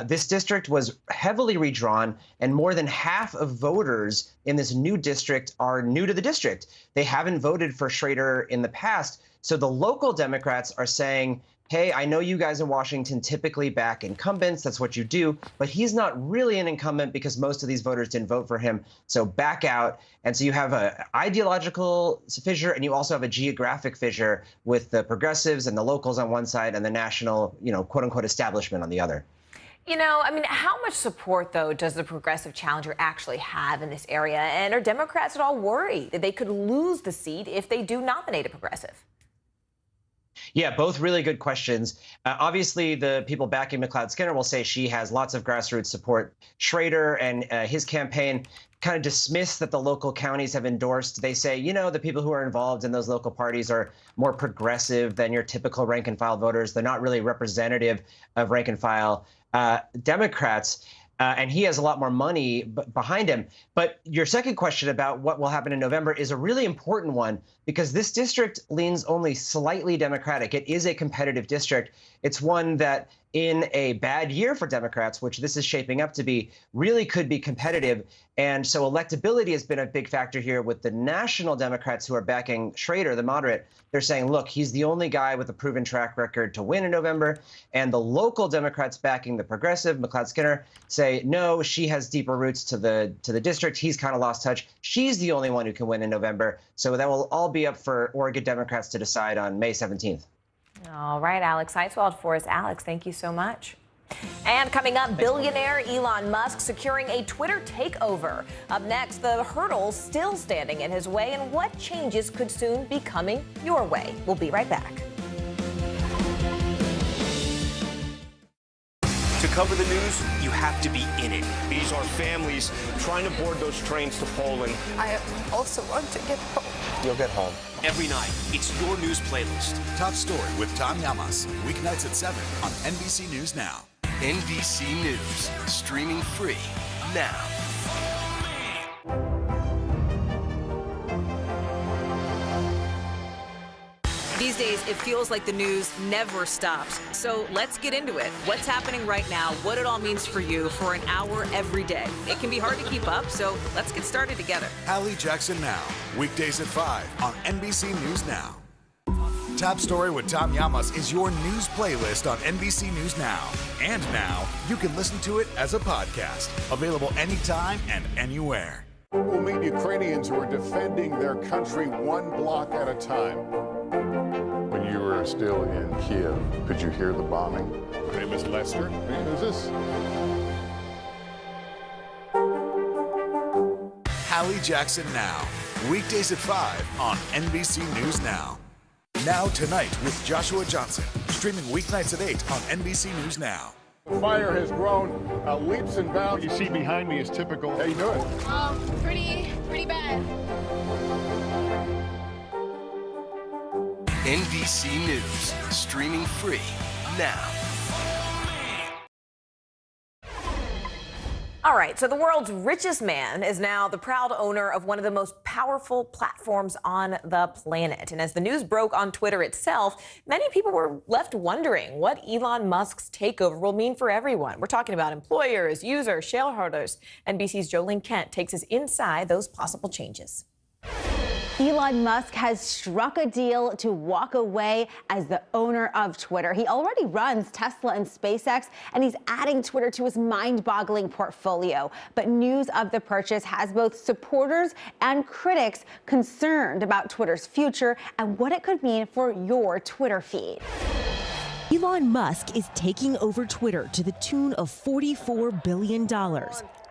This district was heavily redrawn, and more than half of voters in this new district are new to the district. They haven't voted for Schrader in the past. So the local Democrats are saying hey, I know you guys in Washington typically back incumbents. That's what you do. But he's not really an incumbent because most of these voters didn't vote for him. So back out. And so you have an ideological fissure, and you also have a geographic fissure with the progressives and the locals on one side and the national, quote unquote, establishment on the other. I mean, how much support, though, does the progressive challenger actually have in this area? And are Democrats at all worried that they could lose the seat if they do nominate a progressive? Yeah, both really good questions. Obviously, the people backing McLeod Skinner will say she has lots of grassroots support. Schrader and his campaign kind of dismiss that the local counties have endorsed. They say, the people who are involved in those local parties are more progressive than your typical rank and file voters. They're not really representative of rank and file Democrats. And he has a lot more money behind him. But your second question about what will happen in November is a really important one, because this district leans only slightly Democratic. It is a competitive district. It's one that in a bad year for Democrats, which this is shaping up to be, really could be competitive. And so electability has been a big factor here with the national Democrats who are backing Schrader, the moderate. They're saying, look, he's the only guy with a proven track record to win in November. And the local Democrats backing the progressive, McLeod Skinner, say, no, she has deeper roots to the district. He's kind of lost touch. She's the only one who can win in November. So that will all be up for Oregon Democrats to decide on May 17th. All right, Alex Heiswald for us. Alex, thank you so much. And coming up, billionaire Elon Musk securing a Twitter takeover. Up next, the hurdles still standing in his way and what changes could soon be coming your way. We'll be right back. To cover the news, you have to be in it. These are families trying to board those trains to Poland. I also want to get home. You'll get home. Every night, it's your news playlist. Top Story with Tom Llamas, weeknights at 7 on NBC News Now. NBC News, streaming free now. These days, it feels like the news never stops. So let's get into it. What's happening right now, what it all means for you for an hour every day. It can be hard to keep up, so let's get started together. Hallie Jackson Now, weekdays at 5 on NBC News Now. Top Story with Tom Llamas is your news playlist on NBC News Now. And now, you can listen to it as a podcast. Available anytime and anywhere. We'll meet Ukrainians who are defending their country one block at a time. When you were still in Kiev, could you hear the bombing? My name is Lester. Who's this? Hallie Jackson Now, weekdays at 5 on NBC News Now. Now Tonight with Joshua Johnson, streaming weeknights at 8 on NBC News Now. The fire has grown leaps and bounds. What you see behind me is typical. How you doing? Pretty bad. NBC News, streaming free now. All right, so the world's richest man is now the proud owner of one of the most powerful platforms on the planet. And as the news broke on Twitter itself, many people were left wondering what Elon Musk's takeover will mean for everyone. We're talking about employers, users, shareholders. NBC's Jolene Kent takes us inside those possible changes. Elon Musk has struck a deal to walk away as the owner of Twitter. He already runs Tesla and SpaceX, and he's adding Twitter to his mind-boggling portfolio. But news of the purchase has both supporters and critics concerned about Twitter's future and what it could mean for your Twitter feed. Elon Musk is taking over Twitter to the tune of $44 billion.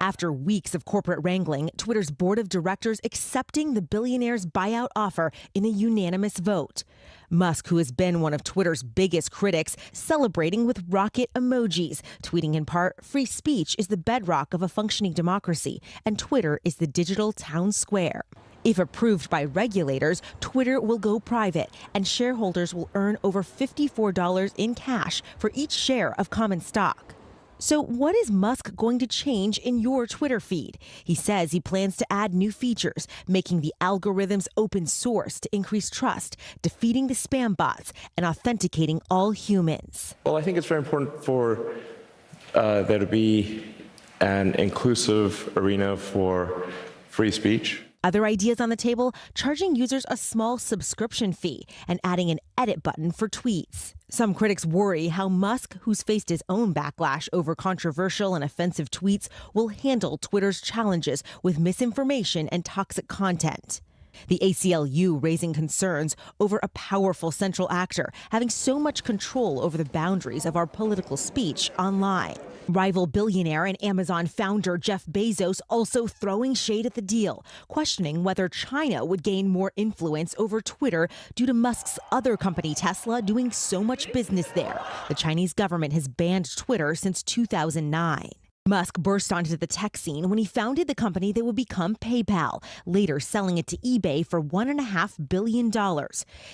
After weeks of corporate wrangling, Twitter's board of directors accepting the billionaire's buyout offer in a unanimous vote. Musk, who has been one of Twitter's biggest critics, celebrating with rocket emojis, tweeting in part, "Free speech is the bedrock of a functioning democracy, and Twitter is the digital town square." If approved by regulators, Twitter will go private, and shareholders will earn over $54 in cash for each share of common stock. So what is Musk going to change in your Twitter feed? He says he plans to add new features, making the algorithms open source to increase trust, defeating the spam bots, and authenticating all humans. Well, I think it's very important for there to be an inclusive arena for free speech. Other ideas on the table, charging users a small subscription fee and adding an edit button for tweets. Some critics worry how Musk, who's faced his own backlash over controversial and offensive tweets, will handle Twitter's challenges with misinformation and toxic content. The ACLU raising concerns over a powerful central actor having so much control over the boundaries of our political speech online. Rival billionaire and Amazon founder Jeff Bezos also throwing shade at the deal, questioning whether China would gain more influence over Twitter due to Musk's other company, Tesla, doing so much business there. The Chinese government has banned Twitter since 2009. Musk burst onto the tech scene when he founded the company that would become PayPal, later selling it to eBay for $1.5 billion.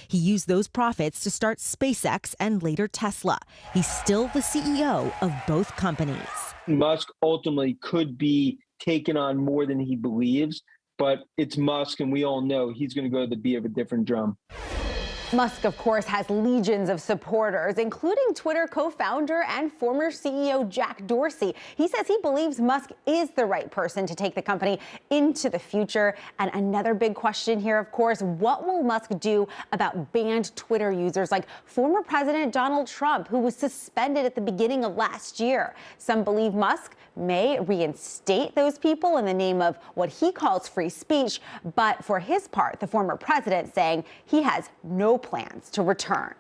He used those profits to start SpaceX and later Tesla. He's still the CEO of both companies. Musk ultimately could be taking on more than he believes, but it's Musk, and we all know he's going to go to the beat of a different drum. Musk, of course, has legions of supporters, including Twitter co-founder and former CEO Jack Dorsey. He says he believes Musk is the right person to take the company into the future. And another big question here, of course, what will Musk do about banned Twitter users like former President Donald Trump, who was suspended at the beginning of last year? Some believe Musk may reinstate those people in the name of what he calls free speech. But for his part, the former president saying he has no plans to return.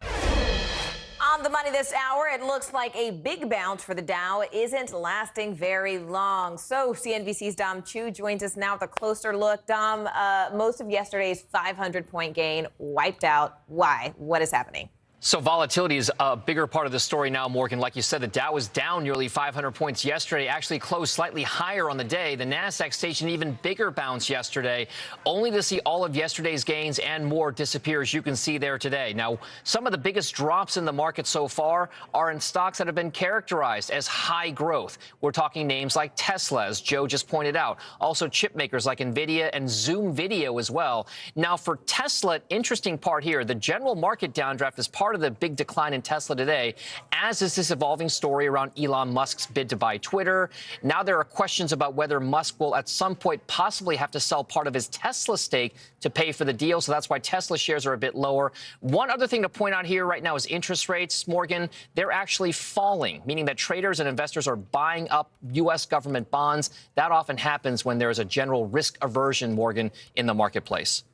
On the money this hour, it looks like a big bounce for the Dow isn't lasting very long. So CNBC's Dom Chu joins us now with a closer look. Dom, most of yesterday's 500-point gain wiped out. Why? What is happening? So volatility is a bigger part of the story now, Morgan. Like you said, the Dow was down nearly 500 points yesterday, actually closed slightly higher on the day. The Nasdaq staged an even bigger bounce yesterday, only to see all of yesterday's gains and more disappear, as you can see there today. Now, some of the biggest drops in the market so far are in stocks that have been characterized as high growth. We're talking names like Tesla, as Joe just pointed out, also chip makers like NVIDIA and Zoom Video as well. Now, for Tesla, interesting part here, the general market downdraft is part of the big decline in Tesla today, as is this evolving story around Elon Musk's bid to buy Twitter. Now there are questions about whether Musk will at some point possibly have to sell part of his Tesla stake to pay for the deal, so that's why Tesla shares are a bit lower. One other thing to point out here right now is interest rates, Morgan. They're actually falling, meaning that traders and investors are buying up U.S. government bonds. That often happens when there is a general risk aversion, Morgan, in the marketplace.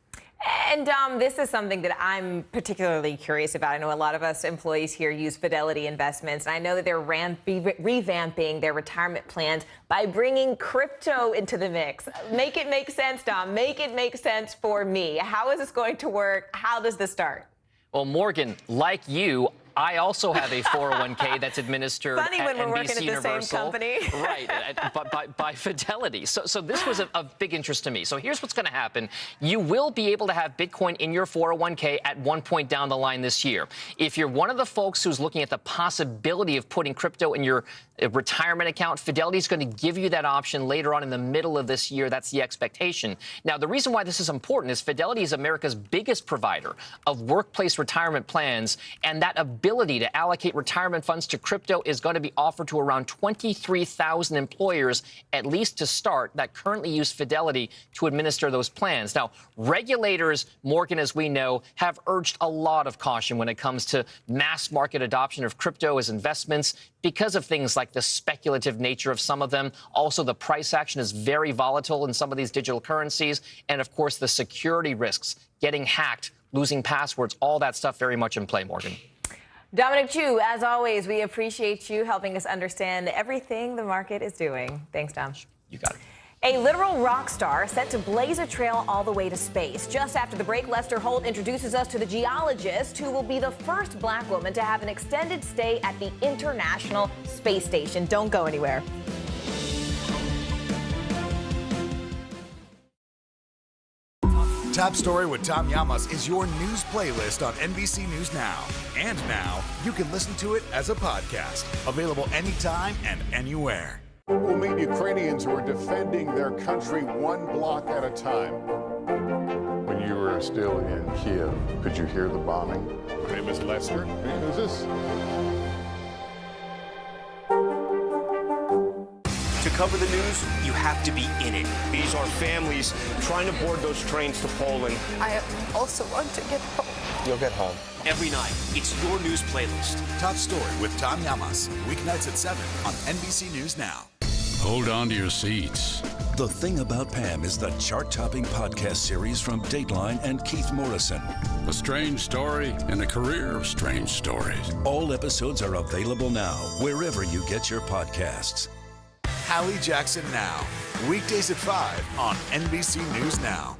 And this is something that I'm particularly curious about. I know a lot of us employees here use Fidelity Investments, and I know that they're revamping their retirement plans by bringing crypto into the mix. Make it make sense, Dom. Make it make sense for me. How is this going to work? How does this start? Well, Morgan, like you, I also have a 401k that's administered Funny at when we're NBC working at the Universal, same company. Right, by Fidelity. So this was of big interest to me. So here's what's going to happen. You will be able to have Bitcoin in your 401k at one point down the line this year. If you're one of the folks who's looking at the possibility of putting crypto in your retirement account, Fidelity is going to give you that option later on in the middle of this year. That's the expectation. Now, the reason why this is important is Fidelity is America's biggest provider of workplace retirement plans, and that ability to allocate retirement funds to crypto is going to be offered to around 23,000 employers, at least to start, that currently use Fidelity to administer those plans. Now, regulators, Morgan, as we know, have urged a lot of caution when it comes to mass market adoption of crypto as investments because of things like the speculative nature of some of them. Also, the price action is very volatile in some of these digital currencies. And, of course, the security risks, getting hacked, losing passwords, all that stuff very much in play, Morgan. Dominic Chu, as always, we appreciate you helping us understand everything the market is doing. Thanks, Dom. You got it. A literal rock star set to blaze a trail all the way to space. Just after the break, Lester Holt introduces us to the geologist who will be the first black woman to have an extended stay at the International Space Station. Don't go anywhere. Top Story with Tom Llamas is your news playlist on NBC News Now. And now, you can listen to it as a podcast. Available anytime and anywhere. We'll meet Ukrainians who are defending their country one block at a time. When you were still in Kiev, could you hear the bombing? My name is Lester. Who's this? To cover the news, you have to be in it. These are families trying to board those trains to Poland. I also want to get home. You'll get home. Every night, it's your news playlist. Top Story with Tom Llamas. Weeknights at 7 on NBC News Now. Hold on to your seats. The Thing About Pam is the chart-topping podcast series from Dateline and Keith Morrison. A strange story and a career of strange stories. All episodes are available now, wherever you get your podcasts. Hallie Jackson Now. Weekdays at 5 on NBC News Now.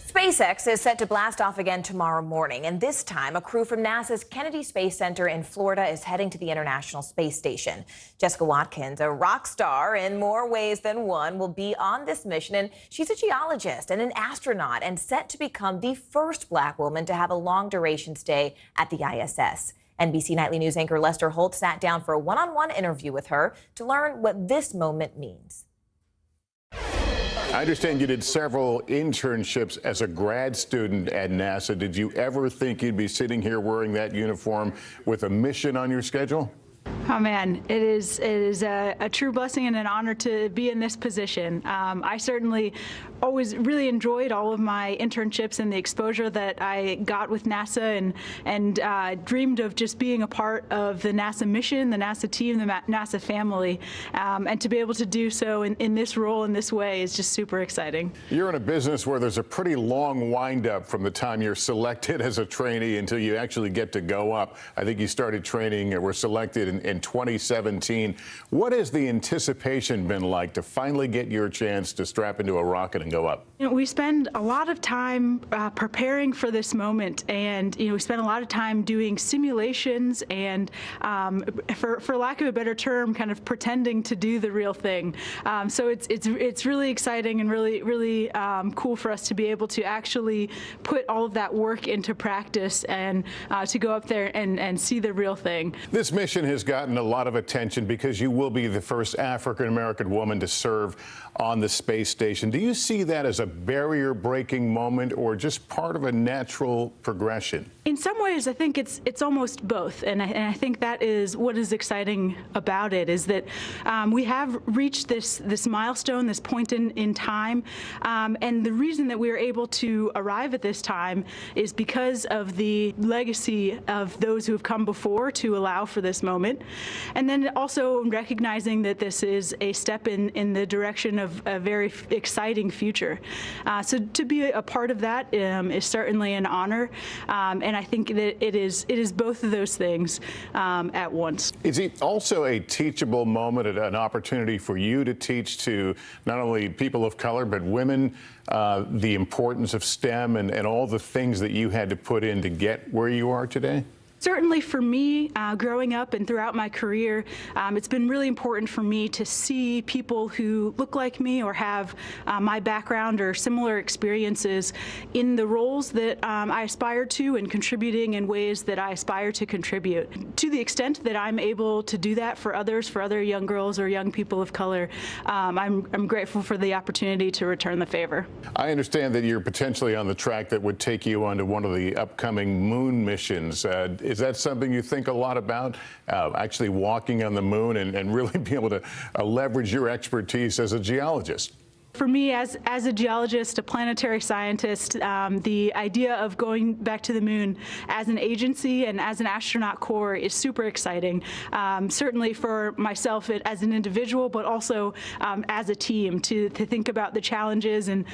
SpaceX is set to blast off again tomorrow morning, and this time a crew from NASA's Kennedy Space Center in Florida is heading to the International Space Station. Jessica Watkins, a rock star in more ways than one, will be on this mission, and she's a geologist and an astronaut and set to become the first Black woman to have a long-duration stay at the ISS. NBC Nightly News anchor Lester Holt sat down for a one-on-one interview with her to learn what this moment means. I understand you did several internships as a grad student at NASA. Did you ever think you'd be sitting here wearing that uniform with a mission on your schedule? Oh man, it is a true blessing and an honor to be in this position. I certainly always really enjoyed all of my internships and the exposure that I got with NASA, and dreamed of just being a part of the NASA mission, the NASA team, the NASA family, and to be able to do so in this role in this way is just super exciting. You're in a business where there's a pretty long wind-up from the time you're selected as a trainee until you actually get to go up. I think you started training and were selected in 2017. What has the anticipation been like to finally get your chance to strap into a rocket and go up? You know, we spend a lot of time preparing for this moment, and we spend a lot of time doing simulations and, for lack of a better term, kind of pretending to do the real thing. So it's really exciting and really cool for us to be able to actually put all of that work into practice and to go up there and see the real thing. This mission has gotten a lot of attention because you will be the first African-American woman to serve on the space station. Do you see that as a barrier-breaking moment or just part of a natural progression? In some ways, I think it's almost both, and I think that is what is exciting about it, is that we have reached this milestone, this point in time, and the reason that we are able to arrive at this time is because of the legacy of those who have come before to allow for this moment, and then also recognizing that this is a step in the direction of a very exciting future. So to be a part of that is certainly an honor, and I think that it is both of those things at once. Is it also a teachable moment, an opportunity for you to teach to not only people of color but women the importance of STEM and all the things that you had to put in to get where you are today? Certainly for me, growing up and throughout my career, it's been really important for me to see people who look like me or have my background or similar experiences in the roles that I aspire to and contributing in ways that I aspire to contribute. To the extent that I'm able to do that for others, for other young girls or young people of color, I'm grateful for the opportunity to return the favor. I understand that you're potentially on the track that would take you onto one of the upcoming moon missions. Is that something you think a lot about, actually walking on the moon and really be able to leverage your expertise as a geologist? For me, as a geologist, a planetary scientist, the idea of going back to the moon as an agency and as an astronaut corps is super exciting. Certainly for myself as an individual, but also as a team to think about the challenges and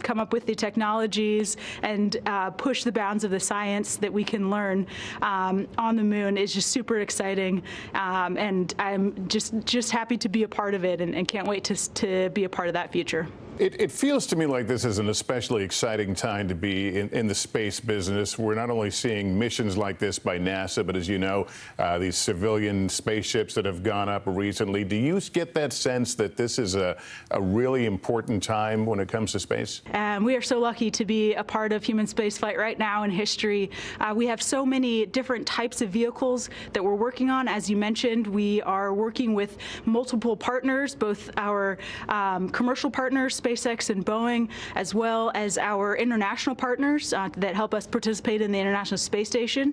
come up with the technologies and push the bounds of the science that we can learn on the moon is just super exciting. And I'm just happy to be a part of it and can't wait to be a part of that future. It feels to me like this is an especially exciting time to be in the space business. We're not only seeing missions like this by NASA, but as you know, these civilian spaceships that have gone up recently. Do you get that sense that this is a really important time when it comes to space? We are so lucky to be a part of human spaceflight right now in history. We have so many different types of vehicles that we're working on. As you mentioned, we are working with multiple partners, both our commercial partners, SpaceX and Boeing, as well as our international partners that help us participate in the International Space Station.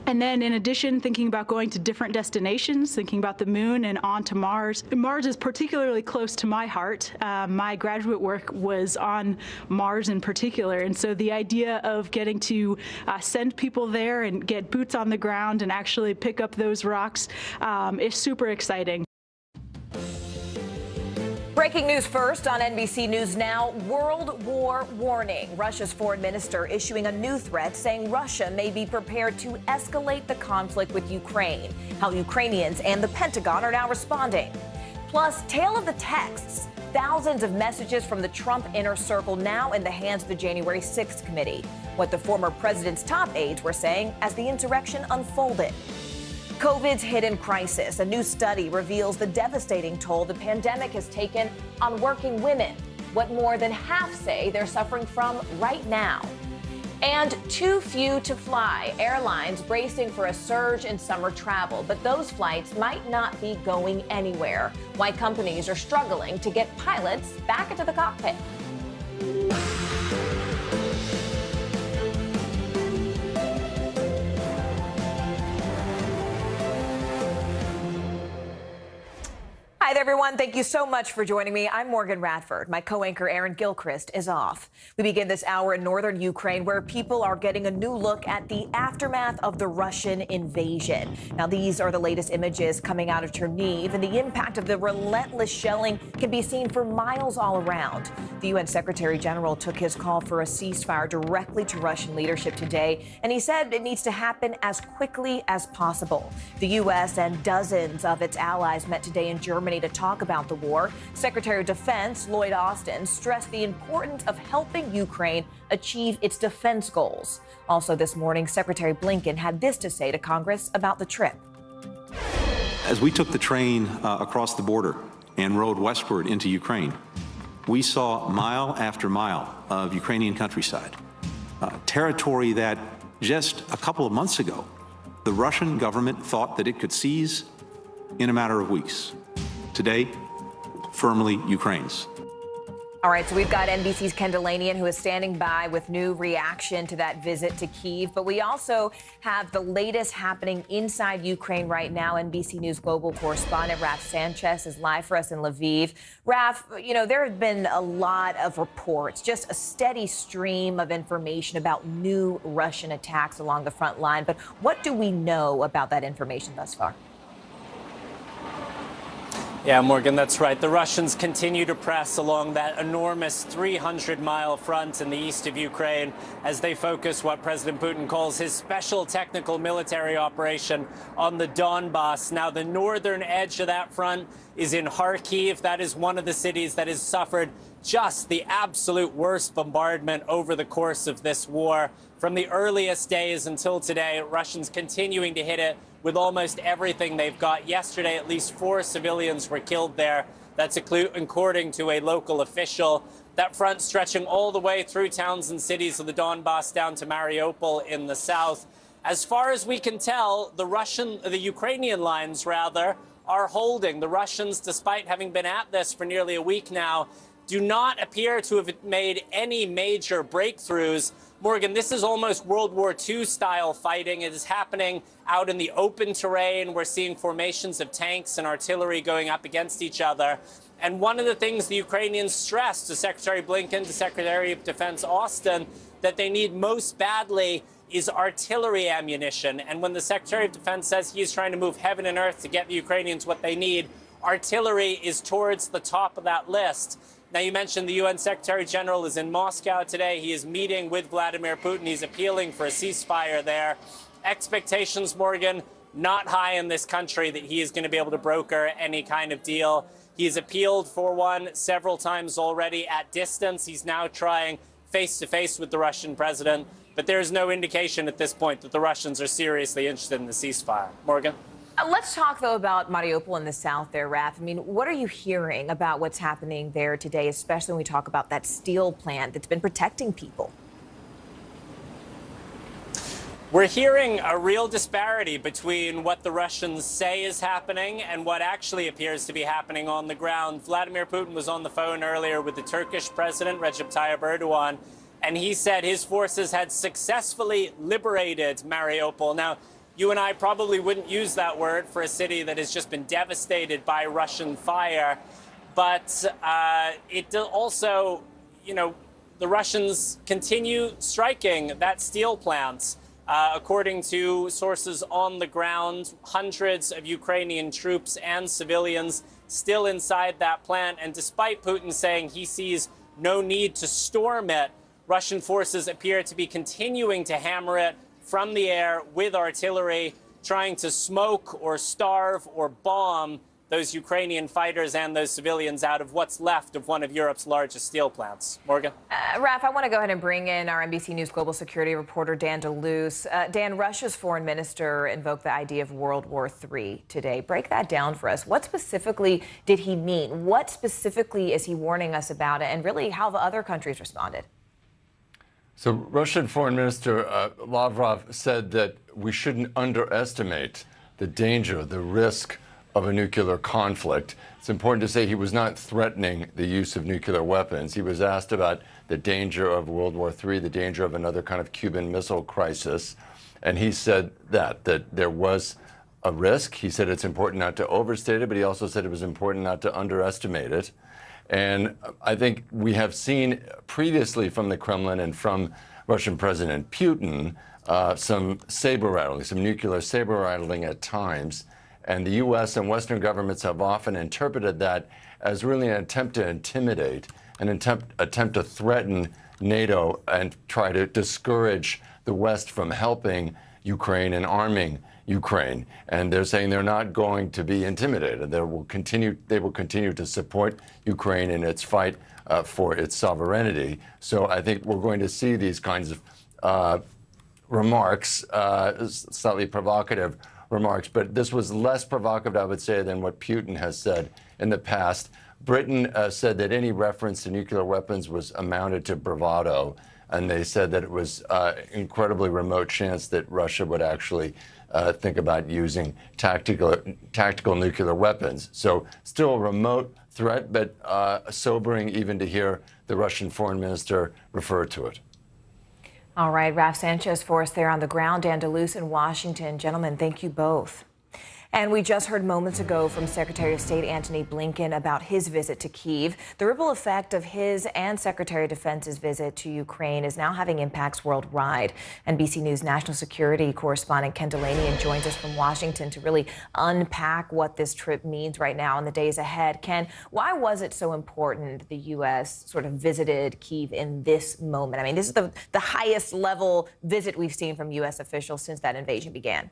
And then in addition, thinking about going to different destinations, thinking about the moon and on to Mars. Mars is particularly close to my heart. My graduate work was on Mars in particular. And so the idea of getting to send people there and get boots on the ground and actually pick up those rocks is super exciting. Breaking news first on NBC News Now. World War warning. Russia's foreign minister issuing a new threat saying Russia may be prepared to escalate the conflict with Ukraine. How Ukrainians and the Pentagon are now responding. Plus, tale of the texts. Thousands of messages from the Trump inner circle now in the hands of the January 6th committee. What the former president's top aides were saying as the insurrection unfolded. COVID's hidden crisis. A new study reveals the devastating toll the pandemic has taken on working women. What more than half say they're suffering from right now. And too few to fly. Airlines bracing for a surge in summer travel, but those flights might not be going anywhere. Why companies are struggling to get pilots back into the cockpit. Hi there, everyone. Thank you so much for joining me. I'm Morgan Radford. My co-anchor Aaron Gilchrist is off. We begin this hour in northern Ukraine, where people are getting a new look at the aftermath of the Russian invasion. Now, these are the latest images coming out of Chernihiv, and the impact of the relentless shelling can be seen for miles all around. The UN Secretary General took his call for a ceasefire directly to Russian leadership today, and he said it needs to happen as quickly as possible. The U.S. and dozens of its allies met today in Germany to talk about the war. Secretary of Defense Lloyd Austin stressed the importance of helping Ukraine achieve its defense goals. Also this morning, Secretary Blinken had this to say to Congress about the trip. As we took the train across the border and rode westward into Ukraine, we saw mile after mile of Ukrainian countryside, territory that just a couple of months ago, the Russian government thought that it could seize in a matter of weeks. Today, firmly Ukraine's. All right, so we've got NBC's Ken Delanian, who is standing by with new reaction to that visit to Kyiv. But we also have the latest happening inside Ukraine right now. NBC News global correspondent Raf Sanchez is live for us in Lviv. Raf, you know, there have been a lot of reports, just a steady stream of information about new Russian attacks along the front line. But what do we know about that information thus far? Yeah, Morgan, that's right. The Russians continue to press along that enormous 300-mile front in the east of Ukraine as they focus what President Putin calls his special technical military operation on the Donbass. Now, the northern edge of that front is in Kharkiv. That is one of the cities that has suffered just the absolute worst bombardment over the course of this war. From the earliest days until today, Russians continuing to hit it with almost everything they've got. Yesterday, at least 4 civilians were killed there. That's according to a local official. That front stretching all the way through towns and cities of the Donbass down to Mariupol in the south. As far as we can tell, the Ukrainian lines, rather, are holding. The Russians, despite having been at this for nearly a week now, do not appear to have made any major breakthroughs. Morgan, this is almost World War II style fighting. It is happening out in the open terrain. We're seeing formations of tanks and artillery going up against each other. And one of the things the Ukrainians stressed to Secretary Blinken, to Secretary of Defense Austin, that they need most badly is artillery ammunition. And when the Secretary of Defense says he's trying to move heaven and earth to get the Ukrainians what they need, artillery is towards the top of that list. Now, you mentioned the UN Secretary General is in Moscow today. He is meeting with Vladimir Putin. He's appealing for a ceasefire there. Expectations, Morgan, not high in this country that he is going to be able to broker any kind of deal. He's appealed for one several times already at distance. He's now trying face-to-face with the Russian president. But there is no indication at this point that the Russians are seriously interested in the ceasefire. Morgan? Let's talk, though, about Mariupol in the south there, Raf. I mean, what are you hearing about what's happening there today, especially when we talk about that steel plant that's been protecting people? We're hearing a real disparity between what the Russians say is happening and what actually appears to be happening on the ground. Vladimir Putin was on the phone earlier with the Turkish president, Recep Tayyip Erdogan, and he said his forces had successfully liberated Mariupol. Now, you and I probably wouldn't use that word for a city that has just been devastated by Russian fire. But it also, the Russians continue striking that steel plant. According to sources on the ground, hundreds of Ukrainian troops and civilians still inside that plant. And despite Putin saying he sees no need to storm it, Russian forces appear to be continuing to hammer it from the air with artillery, trying to smoke or starve or bomb those Ukrainian fighters and those civilians out of what's left of one of Europe's largest steel plants. Morgan? Raph, I want to go ahead and bring in our NBC News global security reporter, Dan DeLuce. Dan, Russia's foreign minister invoked the idea of World War III today. Break that down for us. What specifically did he mean? What specifically is he warning us about it? And really, how have other countries responded? So Russian Foreign Minister Lavrov said that we shouldn't underestimate the danger, the risk of a nuclear conflict. It's important to say he was not threatening the use of nuclear weapons. He was asked about the danger of World War III, the danger of another kind of Cuban Missile Crisis. And he said that there was a risk. He said it's important not to overstate it, but he also said it was important not to underestimate it. And I think we have seen previously from the Kremlin and from Russian President Putin some saber rattling, some nuclear saber rattling at times. And the U.S. and Western governments have often interpreted that as really an attempt to intimidate, an attempt to threaten NATO and try to discourage the West from helping Ukraine and arming Ukraine. And they're saying they're not going to be intimidated. They will continue to support Ukraine in its fight for its sovereignty. So I think we're going to see these kinds of remarks, slightly provocative remarks, but this was less provocative, I would say, than what Putin has said in the past. Britain said that any reference to nuclear weapons was amounted to bravado, and they said that it was incredibly remote chance that Russia would actually think about using tactical nuclear weapons. So still a remote threat, but sobering even to hear the Russian foreign minister refer to it. All right, Raph Sanchez for us there on the ground. Dan DeLuce in Washington. Gentlemen, thank you both. And we just heard moments ago from Secretary of State Antony Blinken about his visit to Kyiv. The ripple effect of his and Secretary of Defense's visit to Ukraine is now having impacts worldwide. NBC News national security correspondent Ken Delaney joins us from Washington to really unpack what this trip means right now in the days ahead. Ken, why was it so important that the U.S. sort of visited Kyiv in this moment? I mean, this is the highest level visit we've seen from U.S. officials since that invasion began.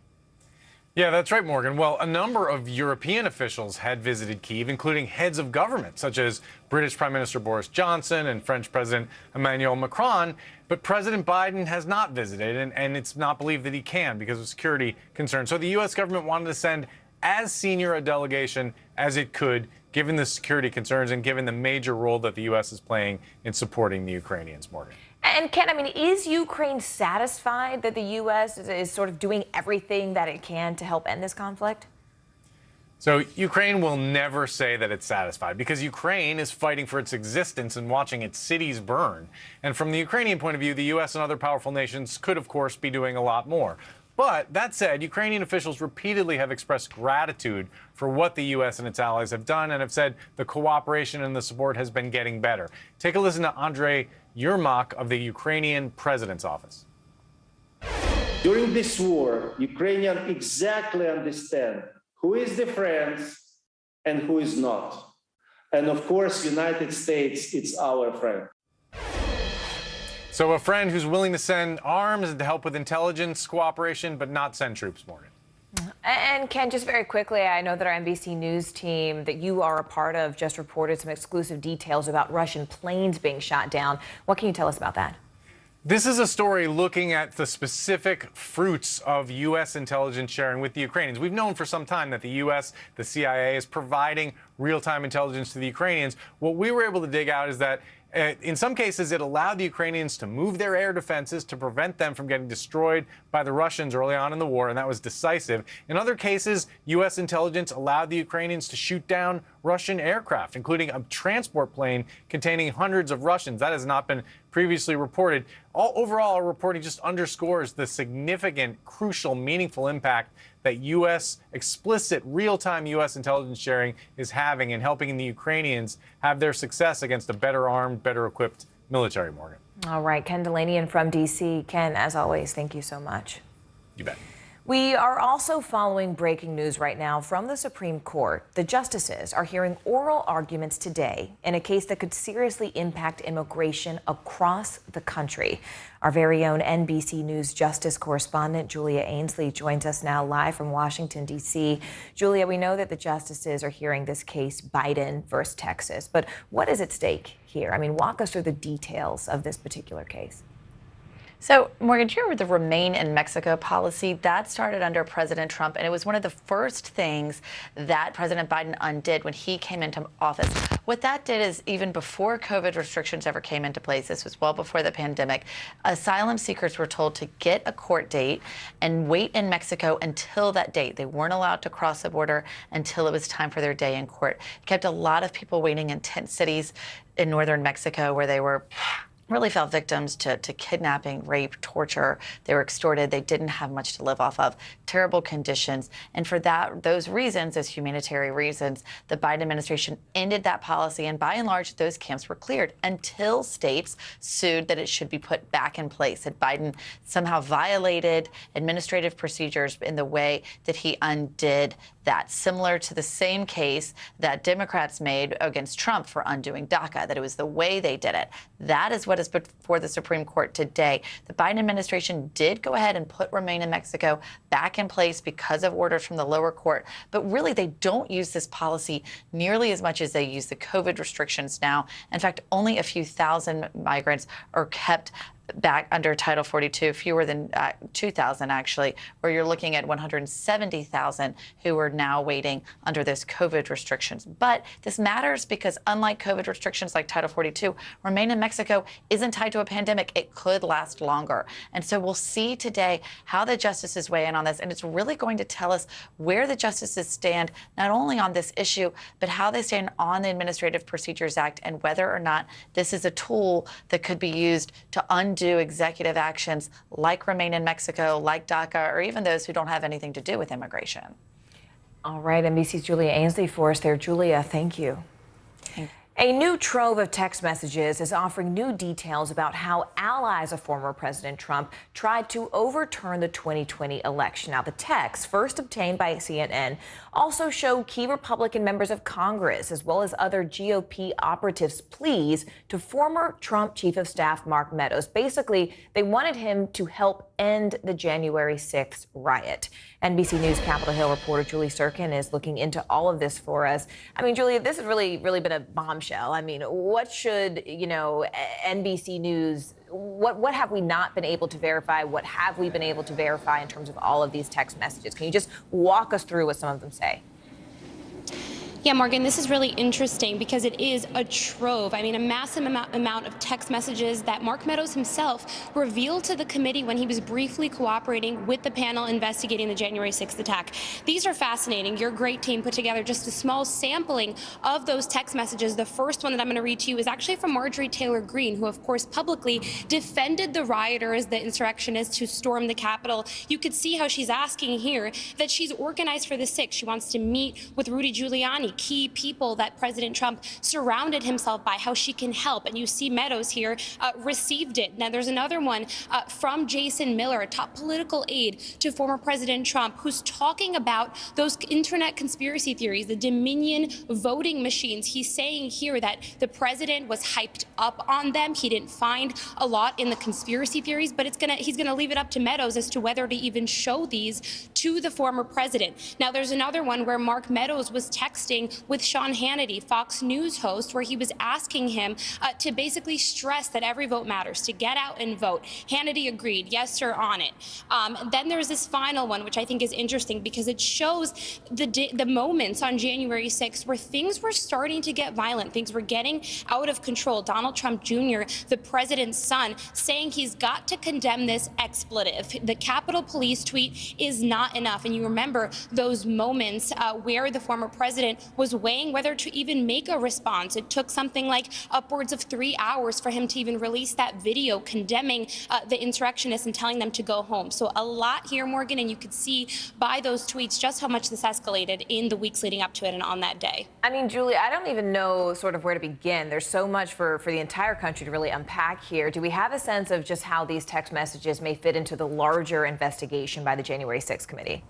Yeah, that's right, Morgan. Well, a number of European officials had visited Kyiv, including heads of government, such as British Prime Minister Boris Johnson and French President Emmanuel Macron. But President Biden has not visited, and it's not believed that he can because of security concerns. So the U.S. government wanted to send as senior a delegation as it could, given the security concerns and given the major role that the U.S. is playing in supporting the Ukrainians, Morgan. And Ken, I mean, is Ukraine satisfied that the U.S. is sort of doing everything that it can to help end this conflict? So Ukraine will never say that it's satisfied because Ukraine is fighting for its existence and watching its cities burn. And from the Ukrainian point of view, the U.S. and other powerful nations could, of course, be doing a lot more. But that said, Ukrainian officials repeatedly have expressed gratitude for what the U.S. and its allies have done and have said the cooperation and the support has been getting better. Take a listen to Andrei Yermak of the Ukrainian president's office. During this war, Ukrainians exactly understand who is the friends and who is not. And of course, United States, it's our friend. So a friend who's willing to send arms and to help with intelligence cooperation, but not send troops, Morgan. And Ken, just very quickly, I know that our NBC News team that you are a part of just reported some exclusive details about Russian planes being shot down. What can you tell us about that? This is a story looking at the specific fruits of U.S. intelligence sharing with the Ukrainians. We've known for some time that the U.S., the CIA, is providing real-time intelligence to the Ukrainians. What we were able to dig out is that in some cases, it allowed the Ukrainians to move their air defenses to prevent them from getting destroyed by the Russians early on in the war, and that was decisive. In other cases, U.S. intelligence allowed the Ukrainians to shoot down Russian aircraft, including a transport plane containing hundreds of Russians. That has not been previously reported. Overall, our reporting just underscores the significant, crucial, meaningful impact that explicit, real-time U.S. intelligence sharing is having in helping the Ukrainians have their success against a better armed, better equipped military, Morgan. All right, Ken Delanian from D.C. Ken, as always, thank you so much. You bet. We are also following breaking news right now from the Supreme Court. The justices are hearing oral arguments today in a case that could seriously impact immigration across the country. Our very own NBC News Justice correspondent Julia Ainsley joins us now live from Washington, D.C. Julia, we know that the justices are hearing this case, Biden versus Texas, but what is at stake here? I mean, walk us through the details of this particular case. So, Morgan, do you remember the Remain in Mexico policy? That started under President Trump, and it was one of the first things that President Biden undid when he came into office. What that did is, even before COVID restrictions ever came into place, this was well before the pandemic, asylum seekers were told to get a court date and wait in Mexico until that date. They weren't allowed to cross the border until it was time for their day in court. It kept a lot of people waiting in tent cities in northern Mexico where they really fell victims to kidnapping, rape, torture. They were extorted. They didn't have much to live off of. Terrible conditions. And for those reasons, those humanitarian reasons, the Biden administration ended that policy. And by and large, those camps were cleared until states sued that it should be put back in place. That Biden somehow violated administrative procedures in the way that he undid that, similar to the same case that Democrats made against Trump for undoing DACA, that it was the way they did it. That is what is before the Supreme Court today. The Biden administration did go ahead and put Remain in Mexico back in place because of orders from the lower court, but really they don't use this policy nearly as much as they use the COVID restrictions now. In fact, only a few thousand migrants are kept back under Title 42, fewer than 2,000 actually, where you're looking at 170,000 who are now waiting under those COVID restrictions. But this matters because unlike COVID restrictions like Title 42, Remain in Mexico isn't tied to a pandemic. It could last longer. And so we'll see today how the justices weigh in on this. And it's really going to tell us where the justices stand, not only on this issue, but how they stand on the Administrative Procedures Act and whether or not this is a tool that could be used to undo executive actions like Remain in Mexico, like DACA, or even those who don't have anything to do with immigration. All right, NBC's Julia Ainsley for us there. Julia, thank you. A new trove of text messages is offering new details about how allies of former President Trump tried to overturn the 2020 election. Now, the texts, first obtained by CNN, also show key Republican members of Congress, as well as other GOP operatives' pleas to former Trump Chief of Staff Mark Meadows. Basically, they wanted him to help end the January 6th riot. NBC News Capitol Hill reporter Julie Sirkin is looking into all of this for us. I mean, Julia, this has really been a bombshell. I mean, what should, NBC News, what have we not been able to verify? What have we been able to verify in terms of all of these text messages? Can you just walk us through what some of them say? Yeah, Morgan, this is really interesting because it is a trove. I mean, a massive amount of text messages that Mark Meadows himself revealed to the committee when he was briefly cooperating with the panel investigating the January 6th attack. These are fascinating. Your great team put together just a small sampling of those text messages. The first one that I'm going to read to you is actually from Marjorie Taylor Greene, who, of course, publicly defended the rioters, the insurrectionists who stormed the Capitol. You could see how she's asking here that she's organized for the 6th. She wants to meet with Rudy Giuliani, key people that President Trump surrounded himself by, how she can help. And you see Meadows here received it. Now, there's another one from Jason Miller, a top political aide to former President Trump, who's talking about those internet conspiracy theories, the Dominion voting machines. He's saying here that the president was hyped up on them. He didn't find a lot in the conspiracy theories, but he's gonna leave it up to Meadows as to whether to even show these to the former president. Now, there's another one where Mark Meadows was texting with Sean Hannity, Fox News host, where he was asking him to basically stress that every vote matters, to get out and vote. Hannity agreed, yes, sir, on it. Then there's this final one, which I think is interesting because it shows the moments on January 6th where things were starting to get violent. Things were getting out of control. Donald Trump Jr., the president's son, saying he's got to condemn this expletive. The Capitol Police tweet is not enough. And you remember those moments where the former president was weighing whether to even make a response. It took something like upwards of 3 hours for him to even release that video condemning the insurrectionists and telling them to go home. So a lot here, Morgan, and you could see by those tweets just how much this escalated in the weeks leading up to it and on that day. I mean, Julie, I don't even know sort of where to begin. There's so much for the entire country to really unpack here. Do we have a sense of just how these text messages may fit into the larger investigation by the January 6th committee?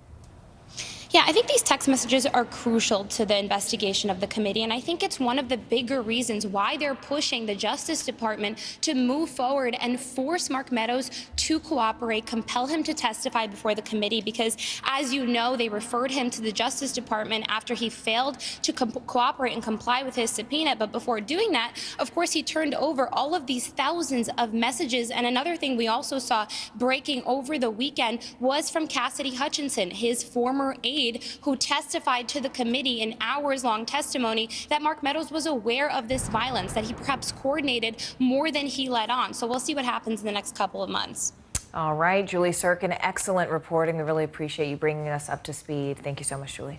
Yeah, I think these text messages are crucial to the investigation of the committee, and I think it's one of the bigger reasons why they're pushing the Justice Department to move forward and force Mark Meadows to cooperate, compel him to testify before the committee, because, as you know, they referred him to the Justice Department after he failed to cooperate and comply with his subpoena. But before doing that, of course, he turned over all of these thousands of messages. And another thing we also saw breaking over the weekend was from Cassidy Hutchinson, his former aide, who testified to the committee in hours-long testimony that Mark Meadows was aware of this violence, that he perhaps coordinated more than he let on. So we'll see what happens in the next couple of months. All right, Julie Sirkin, excellent reporting. We really appreciate you bringing us up to speed. Thank you so much, Julie.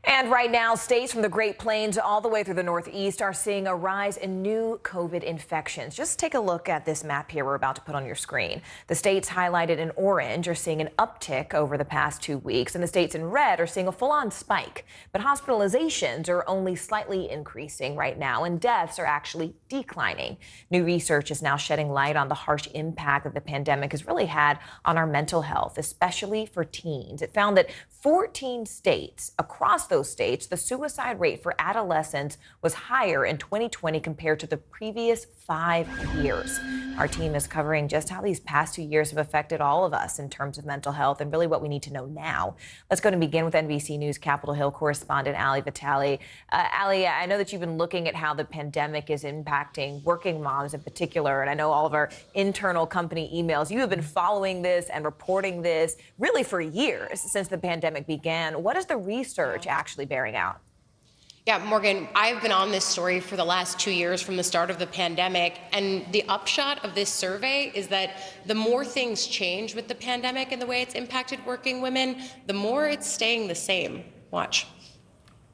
And right now, states from the Great Plains all the way through the Northeast are seeing a rise in new COVID infections. Just take a look at this map here we're about to put on your screen. The states highlighted in orange are seeing an uptick over the past 2 weeks, and the states in red are seeing a full-on spike. But hospitalizations are only slightly increasing right now, and deaths are actually declining. New research is now shedding light on the harsh impact that the pandemic has really had on our mental health, especially for teens. It found that 14 states across those states, the suicide rate for adolescents was higher in 2020 compared to the previous 5 years. Our team is covering just how these past 2 years have affected all of us in terms of mental health and really what we need to know now. Let's go and begin with NBC News Capitol Hill correspondent Ali Vitale. Ali, I know that you've been looking at how the pandemic is impacting working moms in particular, and I know all of our internal company emails. You have been following this and reporting this really for years since the pandemic began. What is the research actually bearing out? Yeah, Morgan, I've been on this story for the last 2 years from the start of the pandemic, and the upshot of this survey is that the more things change with the pandemic and the way it's impacted working women, the more it's staying the same. Watch.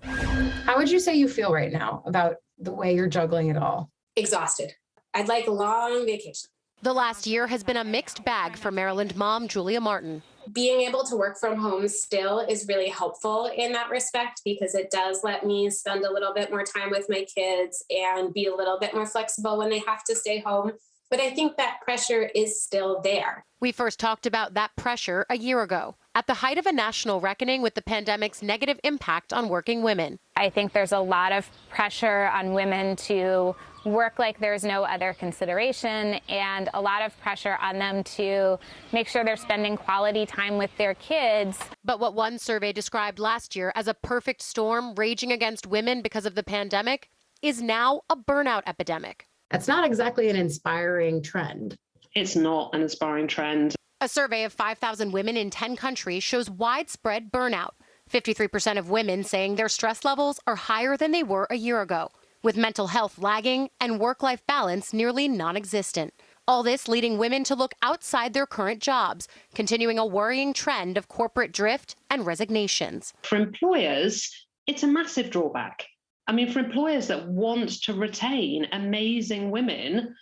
How would you say you feel right now about the way you're juggling it all? Exhausted. I'd like a long vacation. The last year has been a mixed bag for Maryland mom Julia Martin. Being able to work from home still is really helpful in that respect, because it does let me spend a little bit more time with my kids and be a little bit more flexible when they have to stay home. But I think that pressure is still there. We first talked about that pressure a year ago, at the height of a national reckoning with the pandemic's negative impact on working women. I think there's a lot of pressure on women to work like there's no other consideration, and a lot of pressure on them to make sure they're spending quality time with their kids. But what one survey described last year as a perfect storm raging against women because of the pandemic is now a burnout epidemic. That's not exactly an inspiring trend. It's not an inspiring trend. A survey of 5,000 women in 10 countries shows widespread burnout. 53% of women saying their stress levels are higher than they were a year ago, with mental health lagging and work-life balance nearly non-existent. All this leading women to look outside their current jobs, continuing a worrying trend of corporate drift and resignations. For employers, it's a massive drawback. I mean, for employers that want to retain amazing women,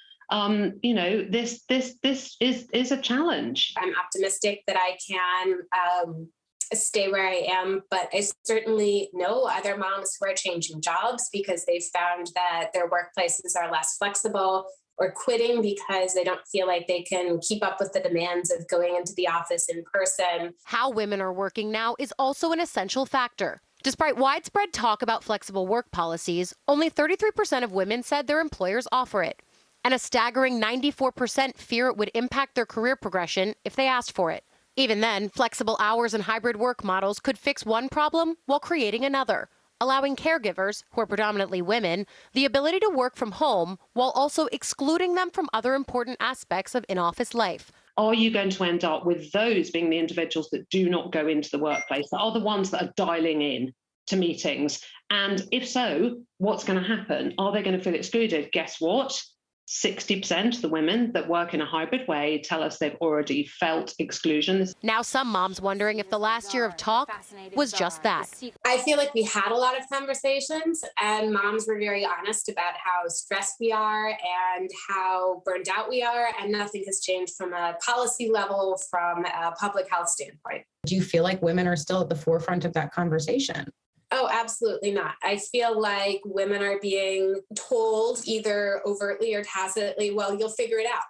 this is a challenge. I'm optimistic that I can stay where I am, but I certainly know other moms who are changing jobs because they've found that their workplaces are less flexible, or quitting because they don't feel like they can keep up with the demands of going into the office in person. How women are working now is also an essential factor. Despite widespread talk about flexible work policies, only 33% of women said their employers offer it. And a staggering 94% fear it would impact their career progression if they asked for it. Even then, flexible hours and hybrid work models could fix one problem while creating another, allowing caregivers, who are predominantly women, the ability to work from home while also excluding them from other important aspects of in-office life. Are you going to end up with those being the individuals that do not go into the workplace, that are the ones that are dialing in to meetings? And if so, what's going to happen? Are they going to feel excluded? Guess what? 60% of the women that work in a hybrid way tell us they've already felt exclusion. Now some moms wondering if the last year of talk was just that. I feel like we had a lot of conversations and moms were very honest about how stressed we are and how burned out we are, and nothing has changed from a policy level, from a public health standpoint. Do you feel like women are still at the forefront of that conversation? Oh, absolutely not. I feel like women are being told either overtly or tacitly, well, you'll figure it out.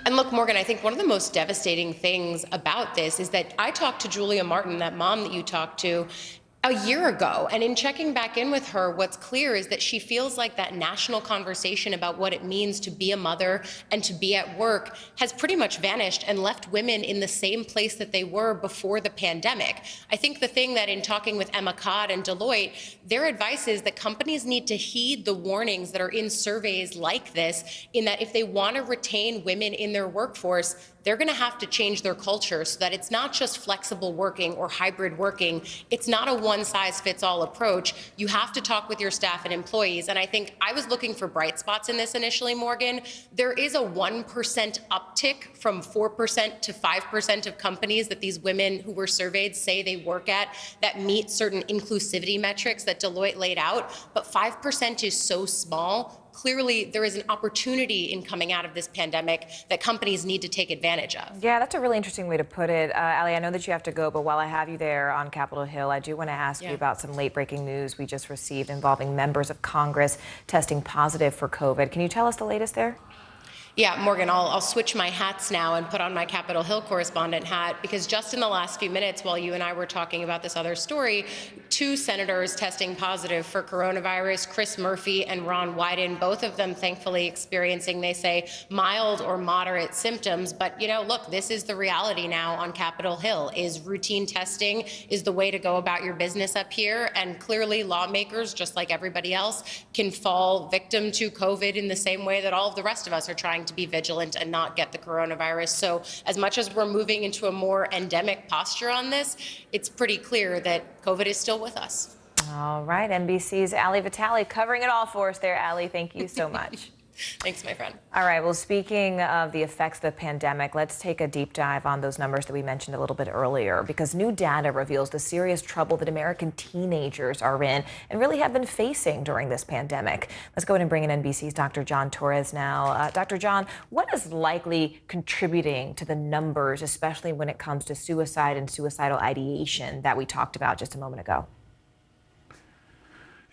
And look, Morgan, I think one of the most devastating things about this is that I talked to Julia Martin, that mom that you talked to, a year ago. And in checking back in with her, what's clear is that she feels like that national conversation about what it means to be a mother and to be at work has pretty much vanished and left women in the same place that they were before the pandemic. I think the thing that in talking with Emma Codd and Deloitte, their advice is that companies need to heed the warnings that are in surveys like this, in that if they want to retain women in their workforce, they're going to have to change their culture so that it's not just flexible working or hybrid working. It's not a one-size-fits-all approach. You have to talk with your staff and employees. And I think I was looking for bright spots in this initially, Morgan. There is a 1% uptick from 4% to 5% of companies that these women who were surveyed say they work at that meet certain inclusivity metrics that Deloitte laid out. But 5% is so small. Clearly, there is an opportunity in coming out of this pandemic that companies need to take advantage of. Yeah, that's a really interesting way to put it. Ali, I know that you have to go, but while I have you there on Capitol Hill, I do want to ask you about some late-breaking news we just received involving members of Congress testing positive for COVID. Can you tell us the latest there? Yeah, Morgan, I'll switch my hats now and put on my Capitol Hill correspondent hat, because just in the last few minutes while you and I were talking about this other story, 2 senators testing positive for coronavirus, Chris Murphy and Ron Wyden, both of them thankfully experiencing, they say, mild or moderate symptoms. But, you know, look, this is the reality now on Capitol Hill, is routine testing is the way to go about your business up here. And clearly lawmakers, just like everybody else, can fall victim to COVID in the same way that all of the rest of us are trying to be vigilant and not get the coronavirus. So as much as we're moving into a more endemic posture on this, it's pretty clear that COVID is still with us. All right, NBC's Ali Vitale covering it all for us there, Ali. Thank you so much. Thanks, my friend. All right, well, speaking of the effects of the pandemic, let's take a deep dive on those numbers that we mentioned a little bit earlier, because new data reveals the serious trouble that American teenagers are in and really have been facing during this pandemic. Let's go ahead and bring in NBC's Dr. John Torres now. Dr. John, what is likely contributing to the numbers, especially when it comes to suicide and suicidal ideation that we talked about just a moment ago?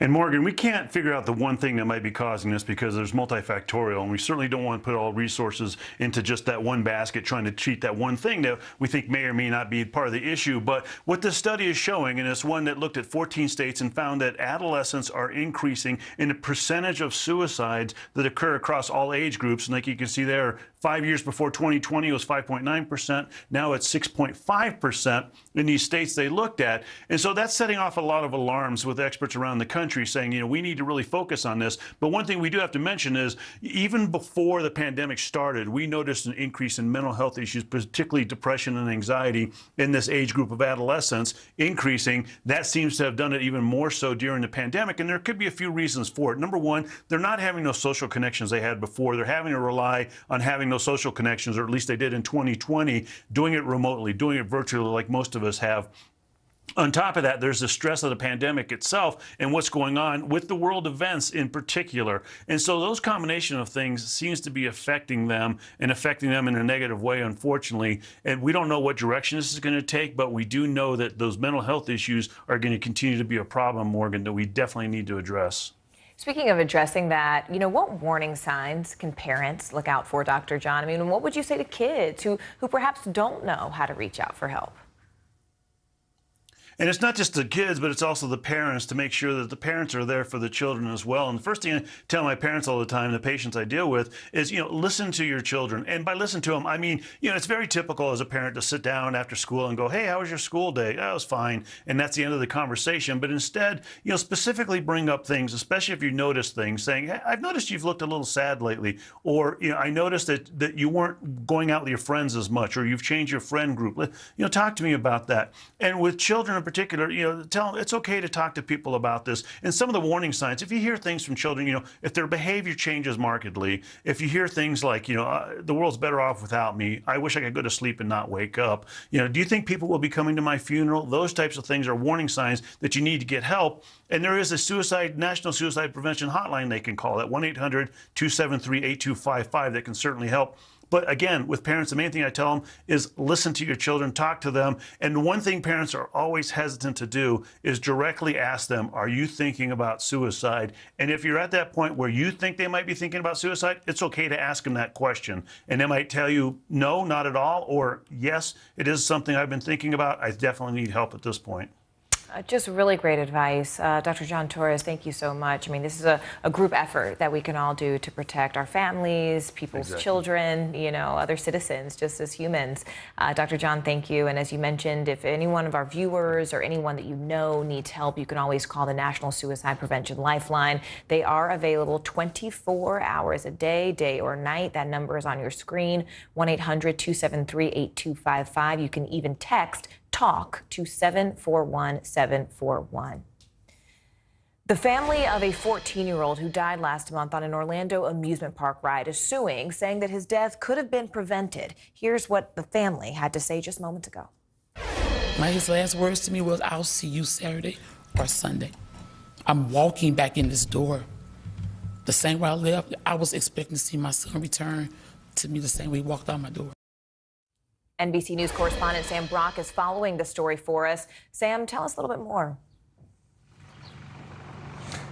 And Morgan, we can't figure out the one thing that might be causing this because there's multifactorial, and we certainly don't want to put all resources into just that one basket trying to treat that one thing that we think may or may not be part of the issue. But what this study is showing, and it's one that looked at 14 states and found that adolescents are increasing in the percentage of suicides that occur across all age groups. And like you can see there, 5 years before 2020 it was 5.9%. Now it's 6.5% in these states they looked at. And so that's setting off a lot of alarms with experts around the country saying, you know, we need to really focus on this. But one thing we do have to mention is even before the pandemic started, we noticed an increase in mental health issues, particularly depression and anxiety in this age group of adolescents increasing. That seems to have done it even more so during the pandemic. And there could be a few reasons for it. Number one, they're not having those social connections they had before. They're having to rely on having those social connections, or at least they did in 2020, doing it remotely, doing it virtually like most of us have. On top of that, there's the stress of the pandemic itself and what's going on with the world events in particular. And so those combination of things seems to be affecting them and affecting them in a negative way, unfortunately. And we don't know what direction this is going to take, but we do know that those mental health issues are going to continue to be a problem, Morgan, that we definitely need to address. Speaking of addressing that, you know, what warning signs can parents look out for, Dr. John? I mean, what would you say to kids who perhaps don't know how to reach out for help? And it's not just the kids, but it's also the parents, to make sure that the parents are there for the children as well. And the first thing I tell my parents all the time, the patients I deal with, is, you know, listen to your children. And by listen to them, I mean, you know, it's very typical as a parent to sit down after school and go, hey, how was your school day? Oh, it was fine. And that's the end of the conversation. But instead, you know, specifically bring up things, especially if you notice things, saying, hey, I've noticed you've looked a little sad lately. Or, you know, I noticed that you weren't going out with your friends as much, or you've changed your friend group. You know, talk to me about that. And with children particular, tell them it's okay to talk to people about this. And some of the warning signs, if you hear things from children, if their behavior changes markedly, if you hear things like, the world's better off without me, I wish I could go to sleep and not wake up. Do you think people will be coming to my funeral? Those types of things are warning signs that you need to get help. And there is a National Suicide Prevention Hotline they can call, at 1-800-273-8255, that can certainly help. But again, with parents, the main thing I tell them is listen to your children, talk to them. And one thing parents are always hesitant to do is directly ask them, are you thinking about suicide? And if you're at that point where you think they might be thinking about suicide, it's okay to ask them that question. And they might tell you, no, not at all, or yes, it is something I've been thinking about. I definitely need help at this point. Just really great advice. Dr. John Torres, thank you so much. I mean, this is a group effort that we can all do to protect our families, people's children, other citizens, just as humans. Dr. John, thank you. And as you mentioned, if any one of our viewers or anyone that needs help, you can always call the National Suicide Prevention Lifeline. They are available 24 hours a day or night. That number is on your screen, 1-800-273-8255. You can even text TALK to 741-741. The family of a 14-year-old who died last month on an Orlando amusement park ride is suing, saying that his death could have been prevented. Here's what the family had to say just moments ago. His last words to me was, I'll see you Saturday or Sunday. I'm walking back in this door. The same way I left, I was expecting to see my son return to me the same way he walked out my door. NBC News correspondent Sam Brock is following the story for us. Sam, tell us a little bit more.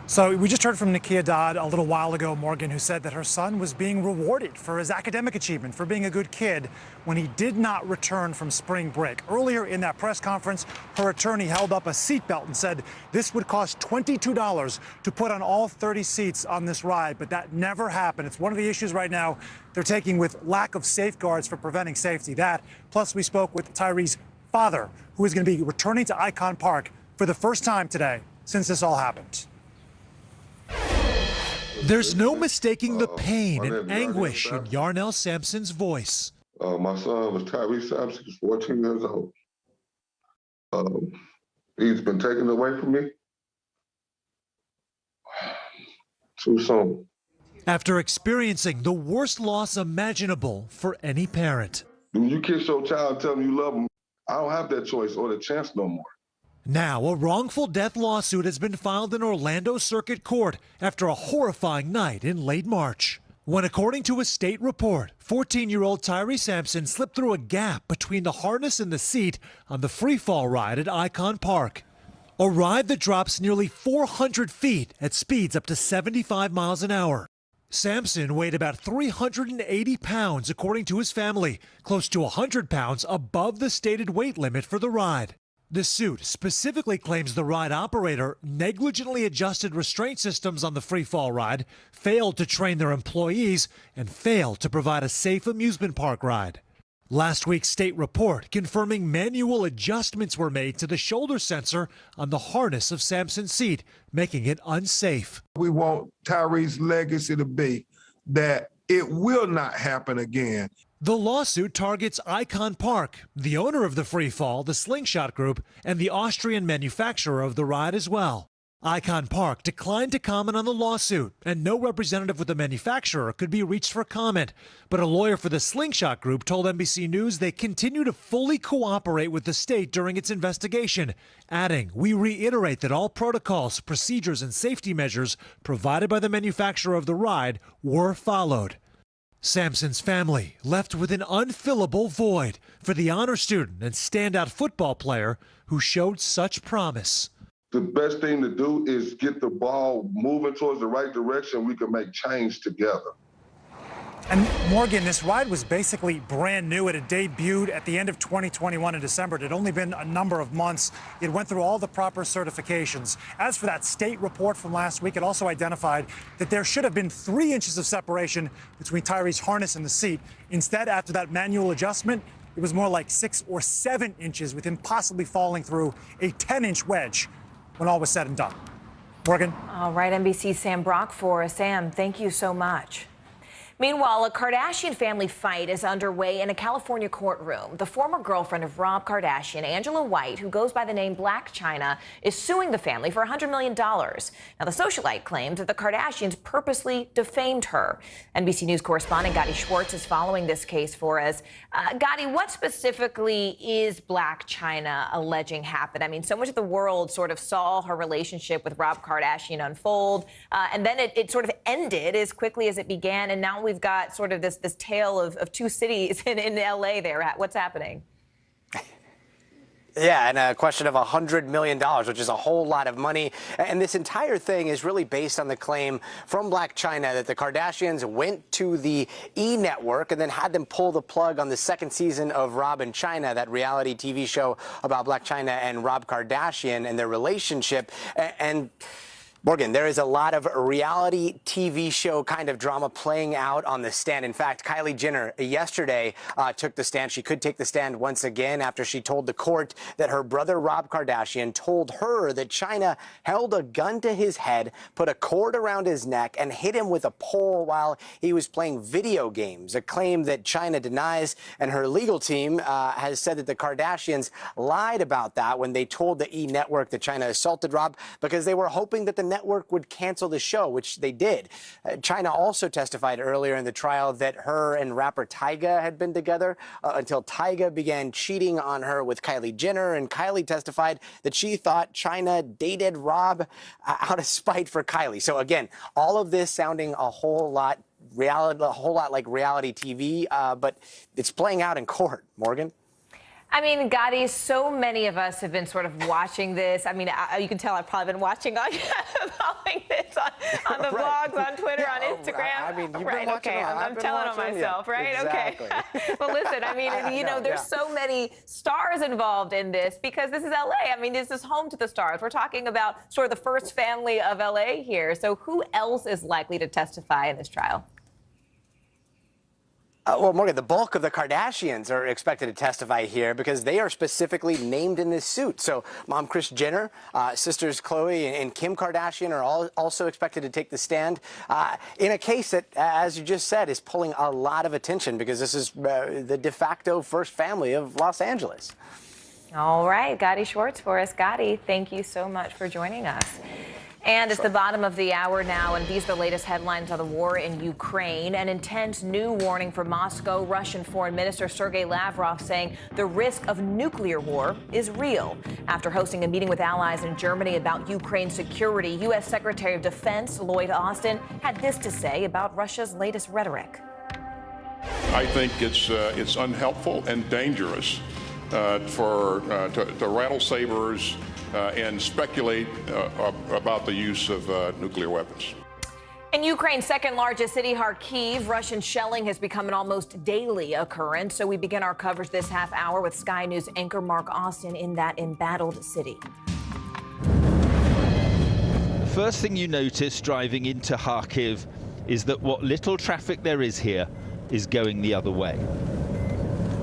So we just heard from Nakia Dodd a little while ago, Morgan, who said that her son was being rewarded for his academic achievement, for being a good kid, when he did not return from spring break. Earlier in that press conference, her attorney held up a seatbelt and said this would cost $22 to put on all 30 seats on this ride, but that never happened. It's one of the issues right now they're taking with lack of safeguards for preventing safety. That, plus we spoke with Tyree's father, who is going to be returning to Icon Park for the first time today since this all happened. There's no mistaking the pain and anguish in Yarnell Sampson's voice. My son was Tyree Sampson. He's 14 years old. He's been taken away from me too soon. After experiencing the worst loss imaginable for any parent. When you kiss your child and tell them you love them, I don't have that choice or the chance no more. Now, a wrongful death lawsuit has been filed in Orlando Circuit Court after a horrifying night in late March, when, according to a state report, 14-year-old Tyree Sampson slipped through a gap between the harness and the seat on the freefall ride at Icon Park, a ride that drops nearly 400 feet at speeds up to 75 miles an hour. Sampson weighed about 380 pounds, according to his family, close to 100 pounds above the stated weight limit for the ride. The suit specifically claims the ride operator negligently adjusted restraint systems on the freefall ride, failed to train their employees, and failed to provide a safe amusement park ride. Last week's state report confirming manual adjustments were made to the shoulder sensor on the harness of Sampson's seat, making it unsafe. We want Tyree's legacy to be that it will not happen again. The lawsuit targets Icon Park, the owner of the freefall, the Slingshot Group, and the Austrian manufacturer of the ride as well. Icon Park declined to comment on the lawsuit, and no representative with the manufacturer could be reached for comment. But a lawyer for the Slingshot Group told NBC News they continue to fully cooperate with the state during its investigation, adding, "We reiterate that all protocols, procedures, and safety measures provided by the manufacturer of the ride were followed." Sampson's family left with an unfillable void for the honor student and standout football player who showed such promise. The best thing to do is get the ball moving towards the right direction. We can make change together. And Morgan, this ride was basically brand new. It had debuted at the end of 2021 in December. It had only been a number of months. It went through all the proper certifications. As for that state report from last week, it also identified that there should have been 3 inches of separation between Tyree's harness and the seat. Instead, after that manual adjustment, it was more like 6 or 7 inches, with him possibly falling through a 10-inch wedge when all was said and done. Morgan? All right, NBC's Sam Brock for us. Sam, thank you so much. Meanwhile, a Kardashian family fight is underway in a California courtroom. The former girlfriend of Rob Kardashian, Angela White, who goes by the name Blac Chyna, is suing the family for $100 million. Now, the socialite claimed that the Kardashians purposely defamed her. NBC News correspondent Gadi Schwartz is following this case for us. Gadi, what specifically is Blac Chyna alleging happened? I mean, so much of the world sort of saw her relationship with Rob Kardashian unfold, and then it sort of ended as quickly as it began, and now we've got sort of this tale of two cities in L.A. there. What's happening? Yeah, and a question of $100 million, which is a whole lot of money. And this entire thing is really based on the claim from Blac Chyna that the Kardashians went to the E! Network and then had them pull the plug on the second season of Rob and Chyna, that reality TV show about Blac Chyna and Rob Kardashian and their relationship. And Morgan, there is a lot of reality TV show kind of drama playing out on the stand. In fact, Kylie Jenner yesterday took the stand. She could take the stand once again after she told the court that her brother Rob Kardashian told her that Chyna held a gun to his head, put a cord around his neck, and hit him with a pole while he was playing video games, a claim that Chyna denies. And her legal team has said that the Kardashians lied about that when they told the E! Network that Chyna assaulted Rob because they were hoping that the network would cancel the show, which they did. Chyna also testified earlier in the trial that her and rapper Tyga had been together until Tyga began cheating on her with Kylie Jenner, and Kylie testified that she thought Chyna dated Rob out of spite for Kylie. So again, all of this sounding a whole lot like reality TV, but it's playing out in court. Morgan? I mean, Gadi, so many of us have been sort of watching this. I mean, you can tell I've probably been watching following this on the blogs, on Twitter, on Instagram. I mean, you've right, been watching. Okay, I'm telling on myself, right? Exactly. Okay. But listen, I mean, you know, there's so many stars involved in this because this is LA. I mean, this is home to the stars. We're talking about sort of the first family of LA here. So who else is likely to testify in this trial? Well, Morgan, the bulk of the Kardashians are expected to testify here because they are specifically named in this suit. So Mom Kris Jenner, sisters Khloe and Kim Kardashian are also expected to take the stand in a case that, as you just said, is pulling a lot of attention because this is the de facto first family of Los Angeles. All right, Gadi Schwartz for us. Gadi, thank you so much for joining us. And it's the bottom of the hour now, and these are the latest headlines on the war in Ukraine. An intense new warning from Moscow. Russian Foreign Minister Sergei Lavrov saying the risk of nuclear war is real. After hosting a meeting with allies in Germany about Ukraine's security, U.S. Secretary of Defense Lloyd Austin had this to say about Russia's latest rhetoric. I think it's unhelpful and dangerous to rattle sabers and speculate about the use of nuclear weapons. In Ukraine's second largest city, Kharkiv, Russian shelling has become an almost daily occurrence. So we begin our coverage this half hour with Sky News anchor Mark Austin in that embattled city. The first thing you notice driving into Kharkiv is that what little traffic there is here is going the other way.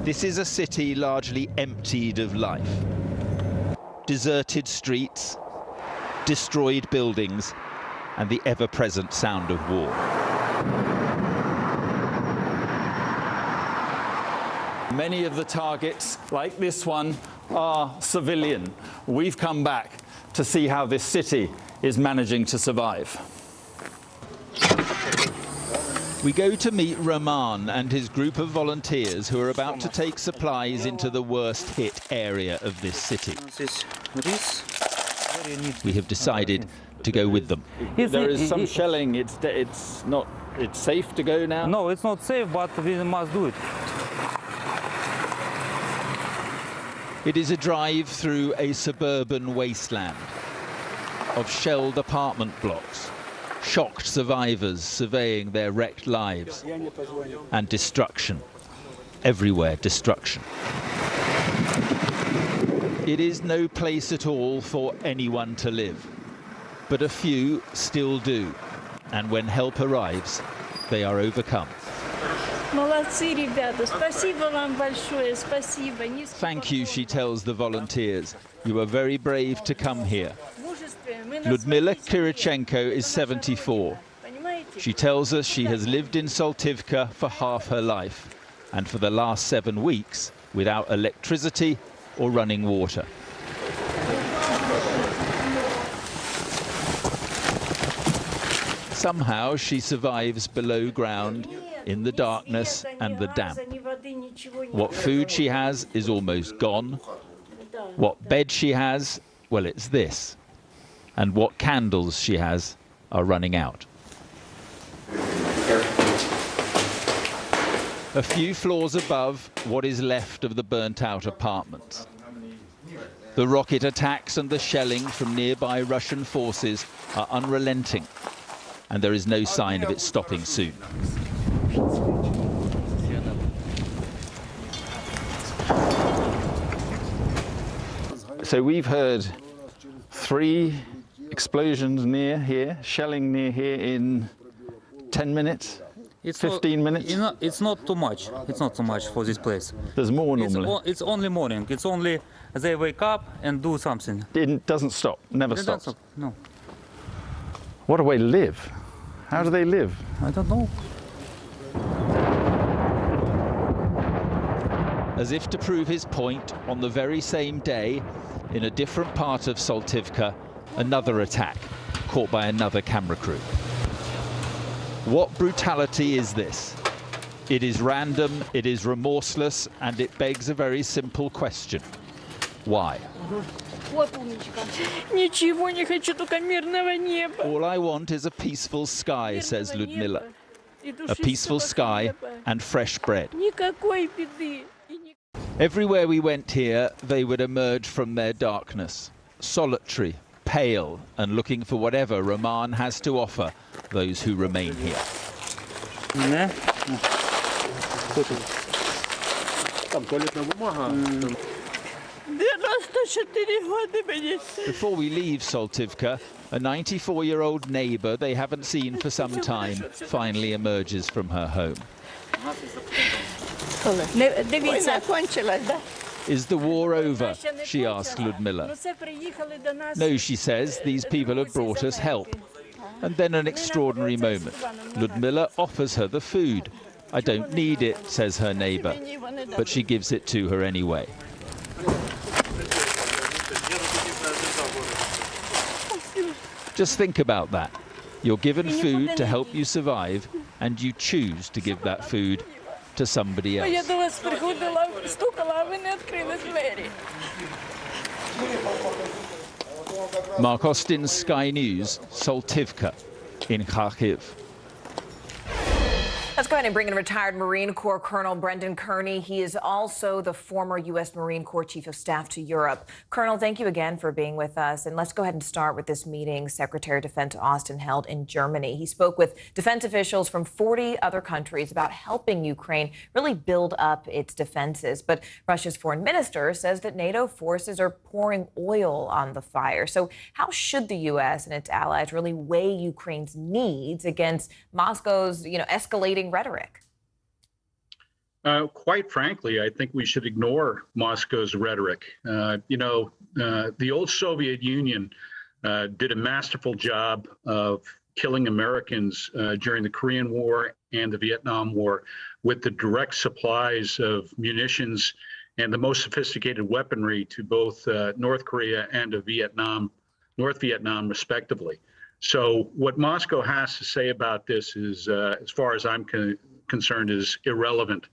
This is a city largely emptied of life. Deserted streets, destroyed buildings, and the ever-present sound of war. Many of the targets, like this one, are civilian. We've come back to see how this city is managing to survive. We go to meet Roman and his group of volunteers who are about to take supplies into the worst hit area of this city. We have decided to go with them. There is some shelling. It's safe to go now? No, it's not safe, but we must do it. It is a drive through a suburban wasteland of shelled apartment blocks. Shocked survivors surveying their wrecked lives, and destruction. Everywhere destruction. It is no place at all for anyone to live, but a few still do, and when help arrives, they are overcome. Thank you, she tells the volunteers. You are very brave to come here. Ludmila Kirichenko is 74. She tells us she has lived in Saltivka for half her life, and for the last 7 weeks without electricity or running water. Somehow she survives below ground in the darkness and the damp. What food she has is almost gone. What bed she has, well, it's this. And what candles she has are running out. A few floors above what is left of the burnt-out apartments. The rocket attacks and the shelling from nearby Russian forces are unrelenting, and there is no sign of it stopping soon. So we've heard 3 explosions near here, shelling near here in 10 minutes, 15 minutes. It's not too much. It's not too much for this place. There's more normally. It's only morning. It's only they wake up and do something. It doesn't stop, never stops. Stop. No. What a way to live. How do they live? I don't know. As if to prove his point, on the very same day, in a different part of Saltivka, another attack, caught by another camera crew. What brutality is this? It is random, it is remorseless, and it begs a very simple question. Why? All I want is a peaceful sky, says Ludmila. A peaceful sky and fresh bread. Everywhere we went here, they would emerge from their darkness, solitary, pale, and looking for whatever Roman has to offer those who remain here. Before we leave Saltivka, a 94-year-old neighbour they haven't seen for some time finally emerges from her home. Is the war over? She asks Ludmila. No, she says, these people have brought us help. And then an extraordinary moment. Ludmila offers her the food. I don't need it, says her neighbour, but she gives it to her anyway. Just think about that. You're given food to help you survive, and you choose to give that food to somebody else. Mark Austin, Sky News, Saltivka in Kharkiv. Let's go ahead and bring in retired Marine Corps Colonel Brendan Kearney. He is also the former U.S. Marine Corps Chief of Staff to Europe. Colonel, thank you again for being with us. And let's go ahead and start with this meeting Secretary of Defense Austin held in Germany. He spoke with defense officials from 40 other countries about helping Ukraine really build up its defenses. But Russia's foreign minister says that NATO forces are pouring oil on the fire. So how should the U.S. and its allies really weigh Ukraine's needs against Moscow's, escalating rhetoric? Quite frankly, I think we should ignore Moscow's rhetoric. The old Soviet Union did a masterful job of killing Americans during the Korean War and the Vietnam War with the direct supplies of munitions and the most sophisticated weaponry to both North Korea and North Vietnam, respectively. So what Moscow has to say about this is, as far as I'm concerned, is irrelevant.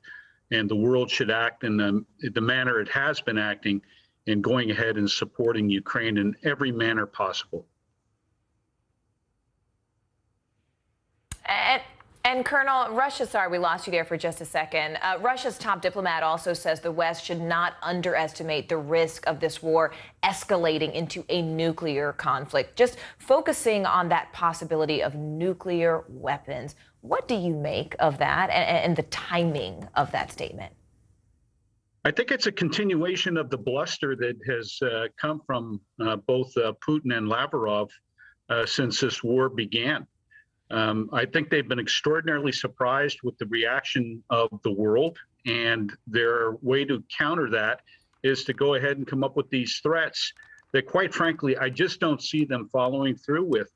And the world should act in the manner it has been acting in going ahead and supporting Ukraine in every manner possible. And Colonel, sorry, we lost you there for just a second. Russia's top diplomat also says the West should not underestimate the risk of this war escalating into a nuclear conflict. Just focusing on that possibility of nuclear weapons. What do you make of that and the timing of that statement? I think it's a continuation of the bluster that has come from both Putin and Lavrov since this war began. I think they've been extraordinarily surprised with the reaction of the world, and their way to counter that is to go ahead and come up with these threats that, quite frankly, I just don't see them following through with.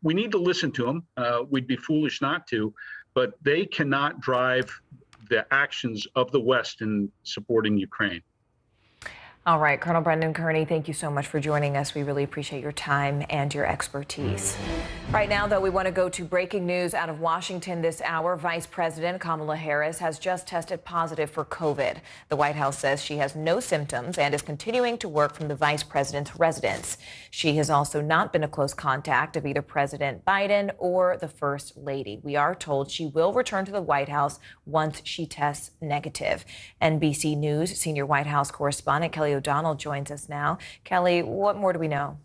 We need to listen to them. We'd be foolish not to, but they cannot drive the actions of the West in supporting Ukraine. All right, Colonel Brendan Kearney, thank you so much for joining us. We really appreciate your time and your expertise. Right now, though, we want to go to breaking news out of Washington this hour. Vice President Kamala Harris has just tested positive for COVID. The White House says she has no symptoms and is continuing to work from the vice president's residence. She has also not been a close contact of either President Biden or the First Lady. We are told she will return to the White House once she tests negative. NBC News senior White House correspondent Kelly O'Donnell joins us now. Kelly, what more do we know?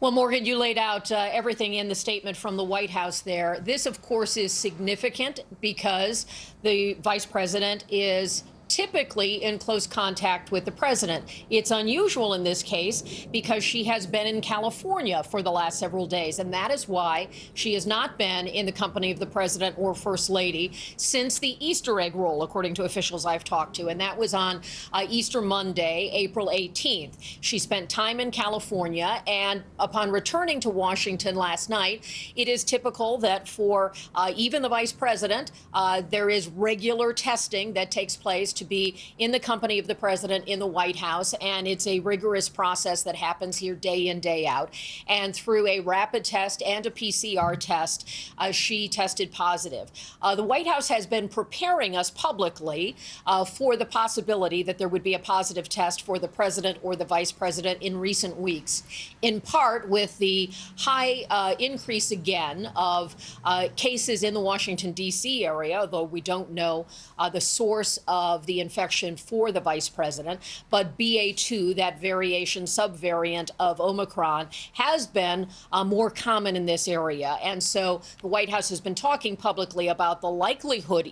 Well, Morgan, you laid out everything in the statement from the White House there. This, of course, is significant because the vice president is typically in close contact with the president. It's unusual in this case because she has been in California for the last several days, and that is why she has not been in the company of the president or first lady since the Easter egg roll, according to officials I've talked to, and that was on Easter Monday, April 18th. She spent time in California, and upon returning to Washington last night, it is typical that for even the vice president, there is regular testing that takes place to be in the company of the president in the White House, and it's a rigorous process that happens here day in, day out. And through a rapid test and a PCR test, she tested positive. The White House has been preparing us publicly for the possibility that there would be a positive test for the president or the vice president in recent weeks, in part with the high increase again of cases in the Washington, D.C. area, although we don't know the source of the infection for the vice president. But BA2, that variation, subvariant of Omicron, has been more common in this area. And so the White House has been talking publicly about the likelihood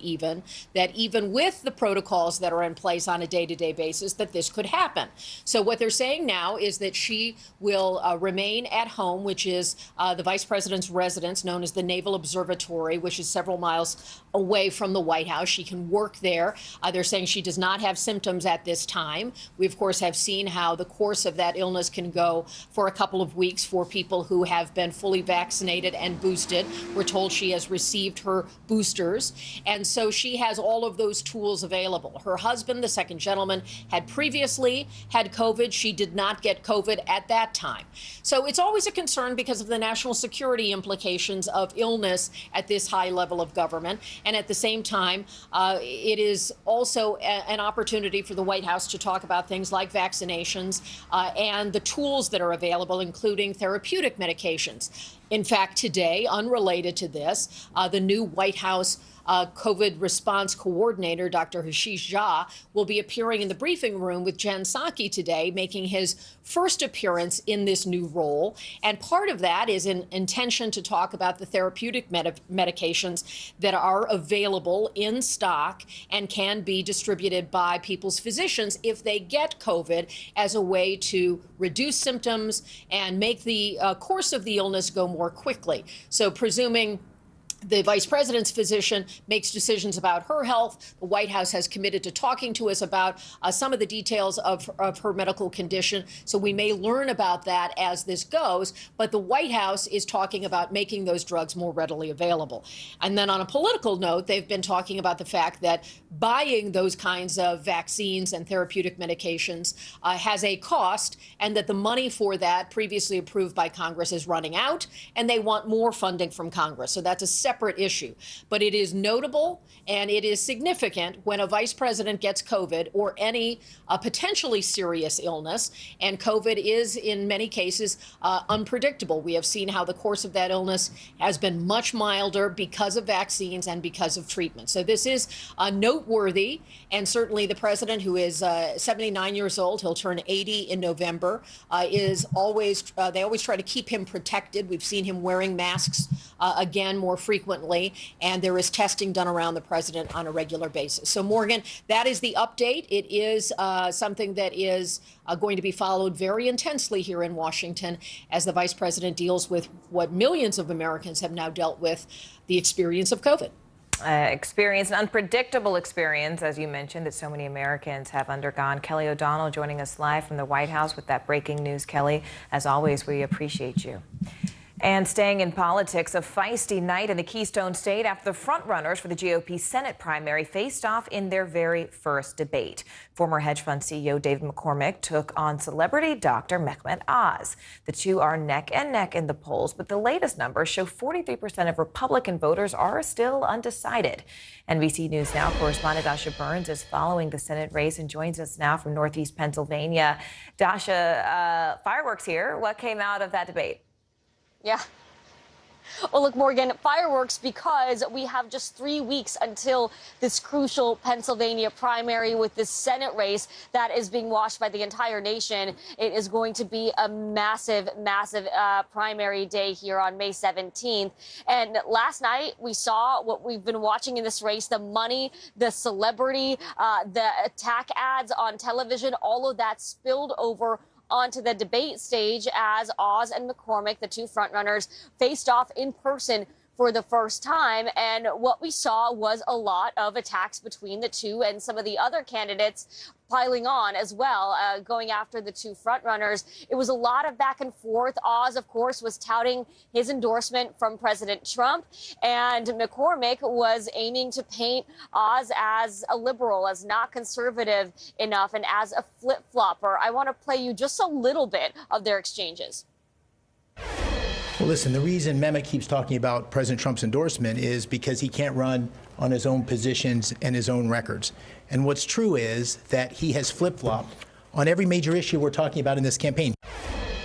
that even with the protocols that are in place on a day-to-day basis, that this could happen. So what they're saying now is that she will remain at home, which is the vice president's residence, known as the Naval Observatory, which is several miles away from the White House. She can work there. They're saying she does not have symptoms at this time. We, of course, have seen how the course of that illness can go for a couple of weeks for people who have been fully vaccinated and boosted. We're told she has received her boosters. And so she has all of those tools available. Her husband, the second gentleman, had previously had COVID. She did not get COVID at that time. So it's always a concern because of the national security implications of illness at this high level of government. And at the same time, it is also an opportunity for the White House to talk about things like vaccinations and the tools that are available, including therapeutic medications. In fact, today, unrelated to this, the new White House COVID response coordinator, Dr. Ashish Jha, will be appearing in the briefing room with Jen Psaki today, making his first appearance in this new role. And part of that is an intention to talk about the therapeutic medications that are available in stock and can be distributed by people's physicians if they get COVID, as a way to reduce symptoms and make the course of the illness go more quickly. So presuming the vice president's physician makes decisions about her health, the White House has committed to talking to us about some of the details of her medical condition. So we may learn about that as this goes. But the White House is talking about making those drugs more readily available. And then on a political note, they've been talking about the fact that buying those kinds of vaccines and therapeutic medications has a cost, and that the money for that, previously approved by Congress, is running out, and they want more funding from Congress. So that's a separate issue. But it is notable and it is significant when a vice president gets COVID or any potentially serious illness. And COVID is, in many cases, unpredictable. We have seen how the course of that illness has been much milder because of vaccines and because of treatment. So this is noteworthy. And certainly the president, who is 79 years old, he'll turn 80 in November, is always, they always try to keep him protected. We've seen him wearing masks again more frequently, and there is testing done around the president on a regular basis. So, Morgan, that is the update. It is something that is going to be followed very intensely here in Washington as the vice president deals with what millions of Americans have now dealt with, the experience of COVID. Experience, an unpredictable experience, as you mentioned, that so many Americans have undergone. Kelly O'Donnell joining us live from the White House with that breaking news. Kelly, as always, we appreciate you. And staying in politics, a feisty night in the Keystone State after the frontrunners for the GOP Senate primary faced off in their very first debate. Former hedge fund CEO David McCormick took on celebrity Dr. Mehmet Oz. The two are neck and neck in the polls, but the latest numbers show 43% of Republican voters are still undecided. NBC News Now correspondent Dasha Burns is following the Senate race and joins us now from Northeast Pennsylvania. Dasha, fireworks here. What came out of that debate? Yeah. Well, look, Morgan, fireworks because we have just 3 weeks until this crucial Pennsylvania primary with this Senate race that is being watched by the entire nation. It is going to be a massive, massive primary day here on May 17th. And last night we saw what we've been watching in this race, the money, the celebrity, the attack ads on television, all of that spilled over onto the debate stage as Oz and McCormick, the two frontrunners, faced off in person for the first time. And what we saw was a lot of attacks between the two and some of the other candidates piling on as well, going after the two frontrunners. It was a lot of back and forth. Oz, of course, was touting his endorsement from President Trump, and McCormick was aiming to paint Oz as a liberal, as not conservative enough, and as a flip-flopper. I want to play you just a little bit of their exchanges. Well, listen, the reason Mehmet keeps talking about President Trump's endorsement is because he can't run on his own positions and his own records. And what's true is that he has flip-flopped on every major issue we're talking about in this campaign.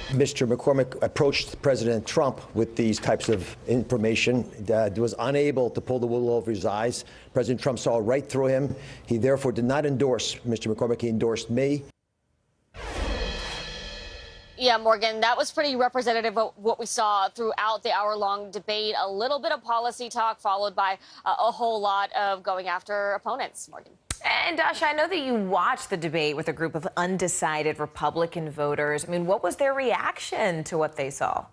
Mr. McCormick approached President Trump with these types of information, was unable to pull the wool over his eyes. President Trump saw right through him. He therefore did not endorse Mr. McCormick. He endorsed me. Yeah, Morgan, that was pretty representative of what we saw throughout the hour-long debate. A little bit of policy talk followed by a whole lot of going after opponents, Morgan. And Dasha, I know that you watched the debate with a group of undecided Republican voters. I mean, what was their reaction to what they saw?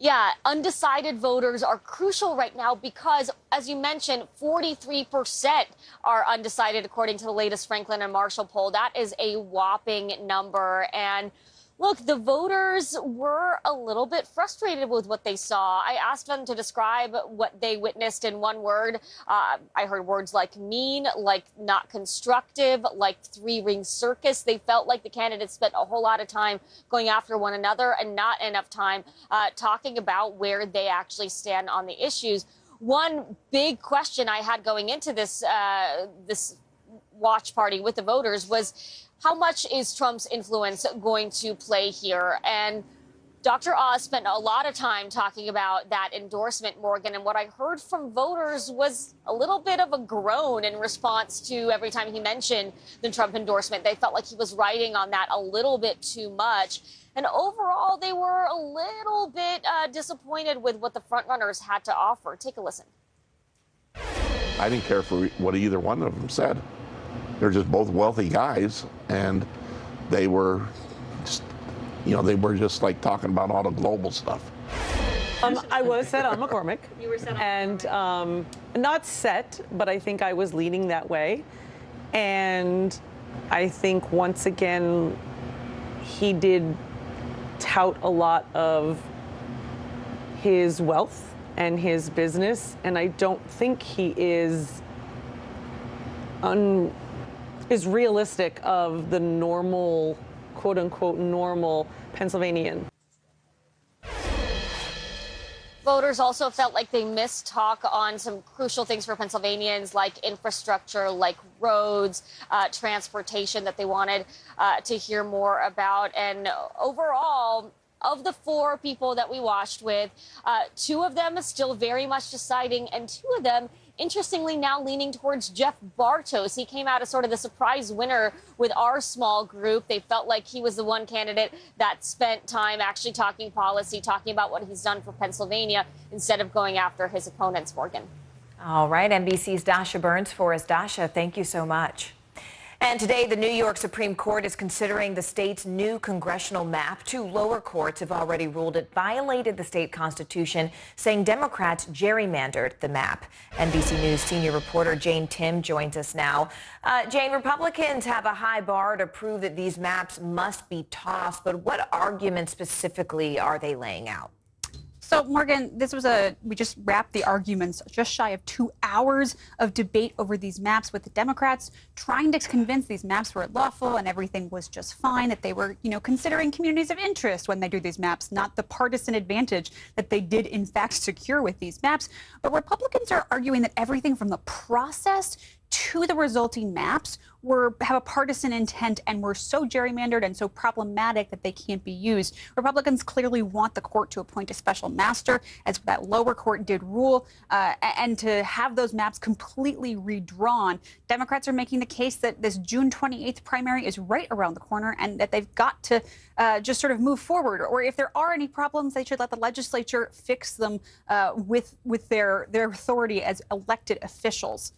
Yeah, undecided voters are crucial right now because, as you mentioned, 43% are undecided, according to the latest Franklin and Marshall poll. That is a whopping number. And look, the voters were a little bit frustrated with what they saw. I asked them to describe what they witnessed in one word. I heard words like mean, like not constructive, like three-ring circus. They felt like the candidates spent a whole lot of time going after one another and not enough time talking about where they actually stand on the issues. One big question I had going into this this watch party with the voters was, how much is Trump's influence going to play here? And Dr. Oz spent a lot of time talking about that endorsement, Morgan, and what I heard from voters was a little bit of a groan in response to every time he mentioned the Trump endorsement. They felt like he was writing on that a little bit too much. And overall, they were a little bit disappointed with what the frontrunners had to offer. Take a listen. I didn't care for what either one of them said. They're just both wealthy guys, and they were just, they were just like talking about all the global stuff. I was set on McCormick. You were set on and not set, but I think I was leaning that way. And I think once again, he did tout a lot of his wealth and his business, and I don't think he is realistic of the normal, quote unquote, normal Pennsylvanian. Voters also felt like they missed talk on some crucial things for Pennsylvanians, like infrastructure, like roads, transportation, that they wanted to hear more about. And overall, of the four people that we watched with, two of them are still very much deciding, and two of them, interestingly, now leaning towards Jeff Bartos. He came out as sort of the surprise winner with our small group. They felt like he was the one candidate that spent time actually talking policy, talking about what he's done for Pennsylvania, instead of going after his opponents, Morgan. All right, NBC's Dasha Burns for us. Dasha, thank you so much. And today, the New York Supreme Court is considering the state's new congressional map. Two lower courts have already ruled it violated the state constitution, saying Democrats gerrymandered the map. NBC News senior reporter Jane Tim joins us now. Jane, Republicans have a high bar to prove that these maps must be tossed, but what arguments specifically are they laying out? So, Morgan, we just wrapped the arguments, just shy of 2 hours of debate over these maps, with the Democrats trying to convince these maps were lawful and everything was just fine, that they were, considering communities of interest when they do these maps, not the partisan advantage that they did in fact secure with these maps. But Republicans are arguing that everything from the process to the resulting maps have a partisan intent and were so gerrymandered and so problematic that they can't be used. Republicans clearly want the court to appoint a special master, as that lower court did rule, and to have those maps completely redrawn. Democrats are making the case that this June 28th primary is right around the corner and that they've got to just sort of move forward. Or if there are any problems, they should let the legislature fix them with their authority as elected officials.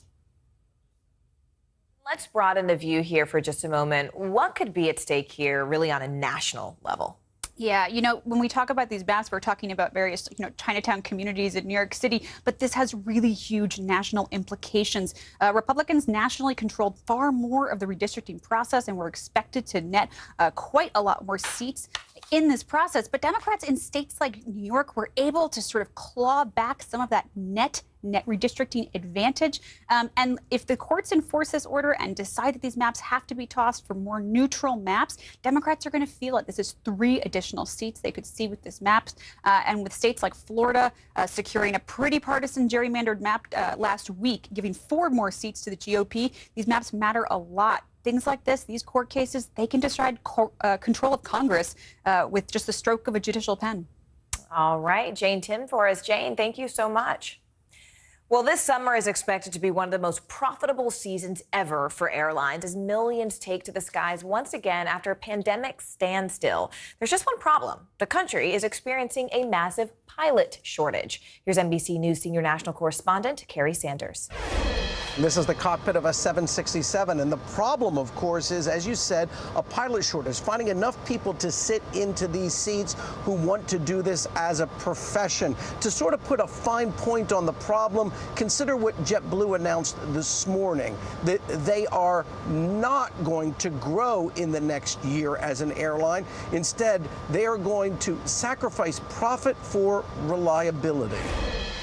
Let's broaden the view here for just a moment. What could be at stake here really on a national level? Yeah, when we talk about these maps, we're talking about various, Chinatown communities in New York City, but this has really huge national implications. Republicans nationally controlled far more of the redistricting process and were expected to net quite a lot more seats in this process. But Democrats in states like New York were able to sort of claw back some of that net redistricting advantage. And if the courts enforce this order and decide that these maps have to be tossed for more neutral maps, Democrats are going to feel it. This is 3 additional seats they could see with this maps. And with states like Florida securing a pretty partisan gerrymandered map last week, giving 4 more seats to the GOP, these maps matter a lot. Things like this, these court cases, they can decide control of Congress with just the stroke of a judicial pen. All right, Jane Tim for us. Jane, thank you so much. Well, this summer is expected to be one of the most profitable seasons ever for airlines as millions take to the skies once again after a pandemic standstill. There's just one problem. The country is experiencing a massive pilot shortage. Here's NBC News senior national correspondent Carrie Sanders. This is the cockpit of a 767, and the problem, of course, is, as you said, a pilot shortage, finding enough people to sit into these seats who want to do this as a profession. To sort of put a fine point on the problem, consider what JetBlue announced this morning, that they are not going to grow in the next year as an airline. Instead, they are going to sacrifice profit for reliability.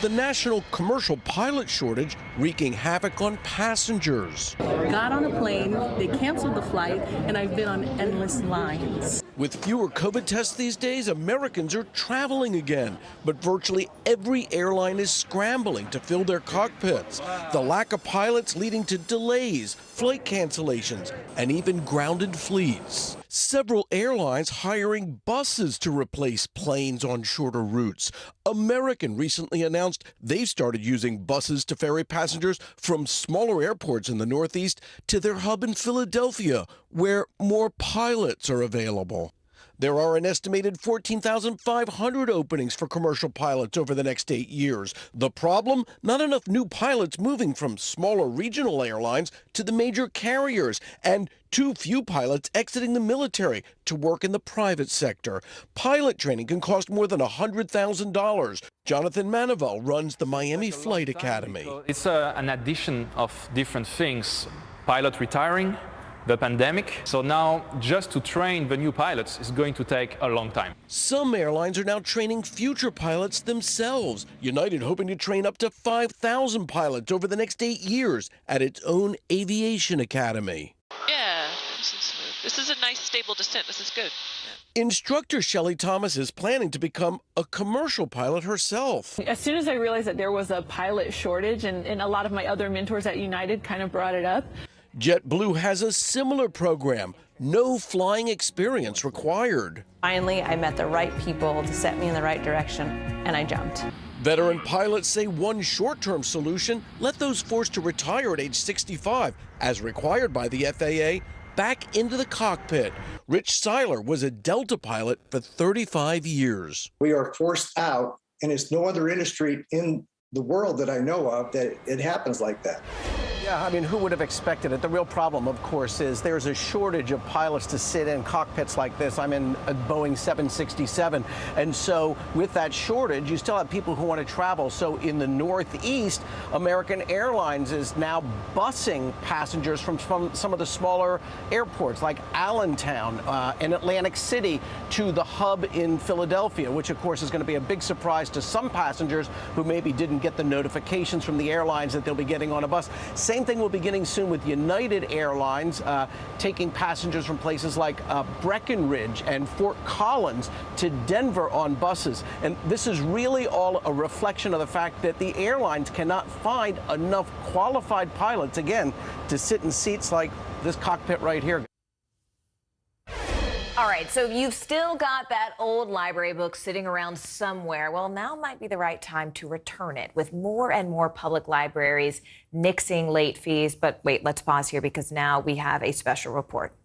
The national commercial pilot shortage wreaking havoc on passengers. Got on a plane, they canceled the flight, and I've been on endless lines. With fewer COVID tests these days, Americans are traveling again, but virtually every airline is scrambling to fill their cockpits. The lack of pilots leading to delays, flight cancellations, and even grounded fleets. Several airlines hiring buses to replace planes on shorter routes. American recently announced they've started using buses to ferry passengers from smaller airports in the Northeast to their hub in Philadelphia, where more pilots are available. There are an estimated 14,500 openings for commercial pilots over the next 8 years. The problem? Not enough new pilots moving from smaller regional airlines to the major carriers, and too few pilots exiting the military to work in the private sector. Pilot training can cost more than $100,000. Jonathan Manivel runs the Miami Flight Academy. It's an addition of different things. Pilot retiring, the pandemic. So now just to train the new pilots is going to take a long time. Some airlines are now training future pilots themselves. United hoping to train up to 5,000 pilots over the next 8 years at its own aviation academy. Yeah, this is a nice stable descent. This is good. Instructor Shelley Thomas is planning to become a commercial pilot herself. As soon as I realized that there was a pilot shortage, and a lot of my other mentors at United kind of brought it up. JetBlue has a similar program. No flying experience required. Finally, I met the right people to set me in the right direction, and I jumped. Veteran pilots say one short-term solution, let those forced to retire at age 65, as required by the FAA, back into the cockpit. Rich Seiler was a Delta pilot for 35 years. We are forced out, and it's no other industry in the world that I know of that it happens like that. Yeah, I mean, who would have expected it? The real problem, of course, is there's a shortage of pilots to sit in cockpits like this. I'm in a Boeing 767. And so with that shortage, you still have people who want to travel. So in the Northeast, American Airlines is now busing passengers from some of the smaller airports like Allentown and Atlantic City to the hub in Philadelphia, which, of course, is going to be a big surprise to some passengers who maybe didn't get the notifications from the airlines that they'll be getting on a bus. Same thing will be beginning soon with United Airlines, taking passengers from places like Breckenridge and Fort Collins to Denver on buses. And this is really all a reflection of the fact that the airlines cannot find enough qualified pilots, again, to sit in seats like this cockpit right here. All right, so you've still got that old library book sitting around somewhere. Well, now might be the right time to return it, with more and more public libraries nixing late fees. But wait, let's pause here because now we have a special report.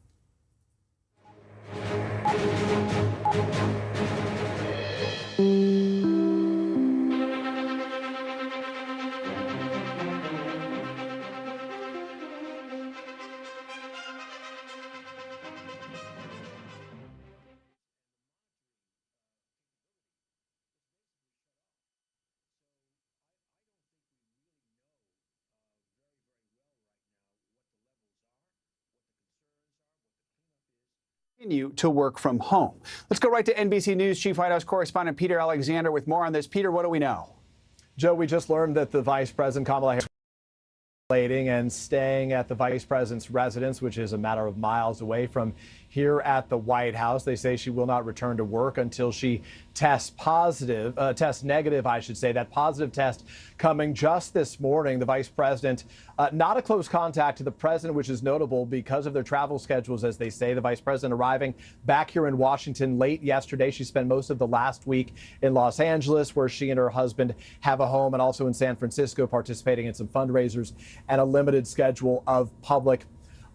Continue to work from home. Let's go right to NBC News Chief White House correspondent Peter Alexander with more on this. Peter, what do we know? Joe, we just learned that the Vice President Kamala Harris and staying at the Vice President's residence, which is a matter of miles away from here at the White House. They say she will not return to work until she tests negative, I should say. That positive test coming just this morning. The Vice President, not a close contact to the President, which is notable because of their travel schedules, as they say. The Vice President arriving back here in Washington late yesterday. She spent most of the last week in Los Angeles, where she and her husband have a home, and also in San Francisco, participating in some fundraisers and a limited schedule of public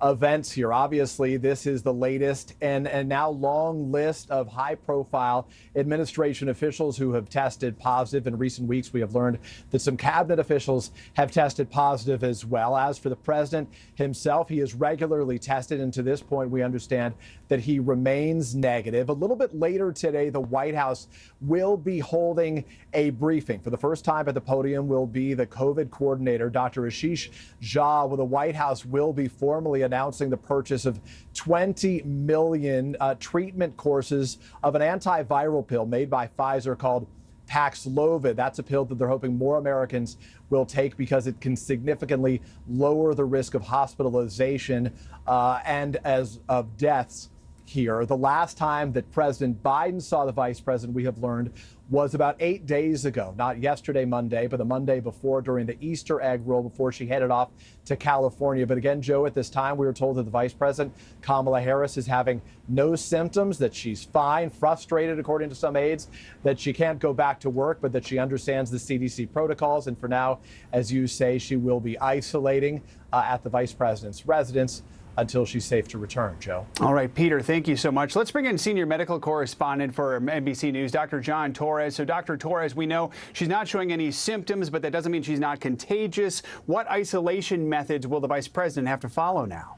events here. Obviously, this is the latest and now long list of high-profile administration officials who have tested positive. In recent weeks, we have learned that some cabinet officials have tested positive as well. As for the president himself, he is regularly tested, and to this point, we understand that he remains negative. A little bit later today, the White House will be holding a briefing. For the first time at the podium will be the COVID coordinator, Dr. Ashish Jha. Well, the White House will be formally announcing the purchase of 20 million treatment courses of an antiviral pill made by Pfizer called Paxlovid. That's a pill that they're hoping more Americans will take because it can significantly lower the risk of hospitalization and of deaths here. The last time that President Biden saw the Vice President, we have learned, was about 8 days ago. Not yesterday, Monday, but the Monday before, during the Easter egg roll before she headed off to California. But again, Joe, at this time, we were told that the Vice President, Kamala Harris, is having no symptoms, that she's fine, frustrated, according to some aides, that she can't go back to work, but that she understands the CDC protocols. And for now, as you say, she will be isolating at the Vice President's residence until she's safe to return, Joe. All right, Peter, thank you so much. Let's bring in senior medical correspondent for NBC News, Dr. John Torres. So, Dr. Torres, we know she's not showing any symptoms, but that doesn't mean she's not contagious. What isolation methods will the Vice President have to follow now?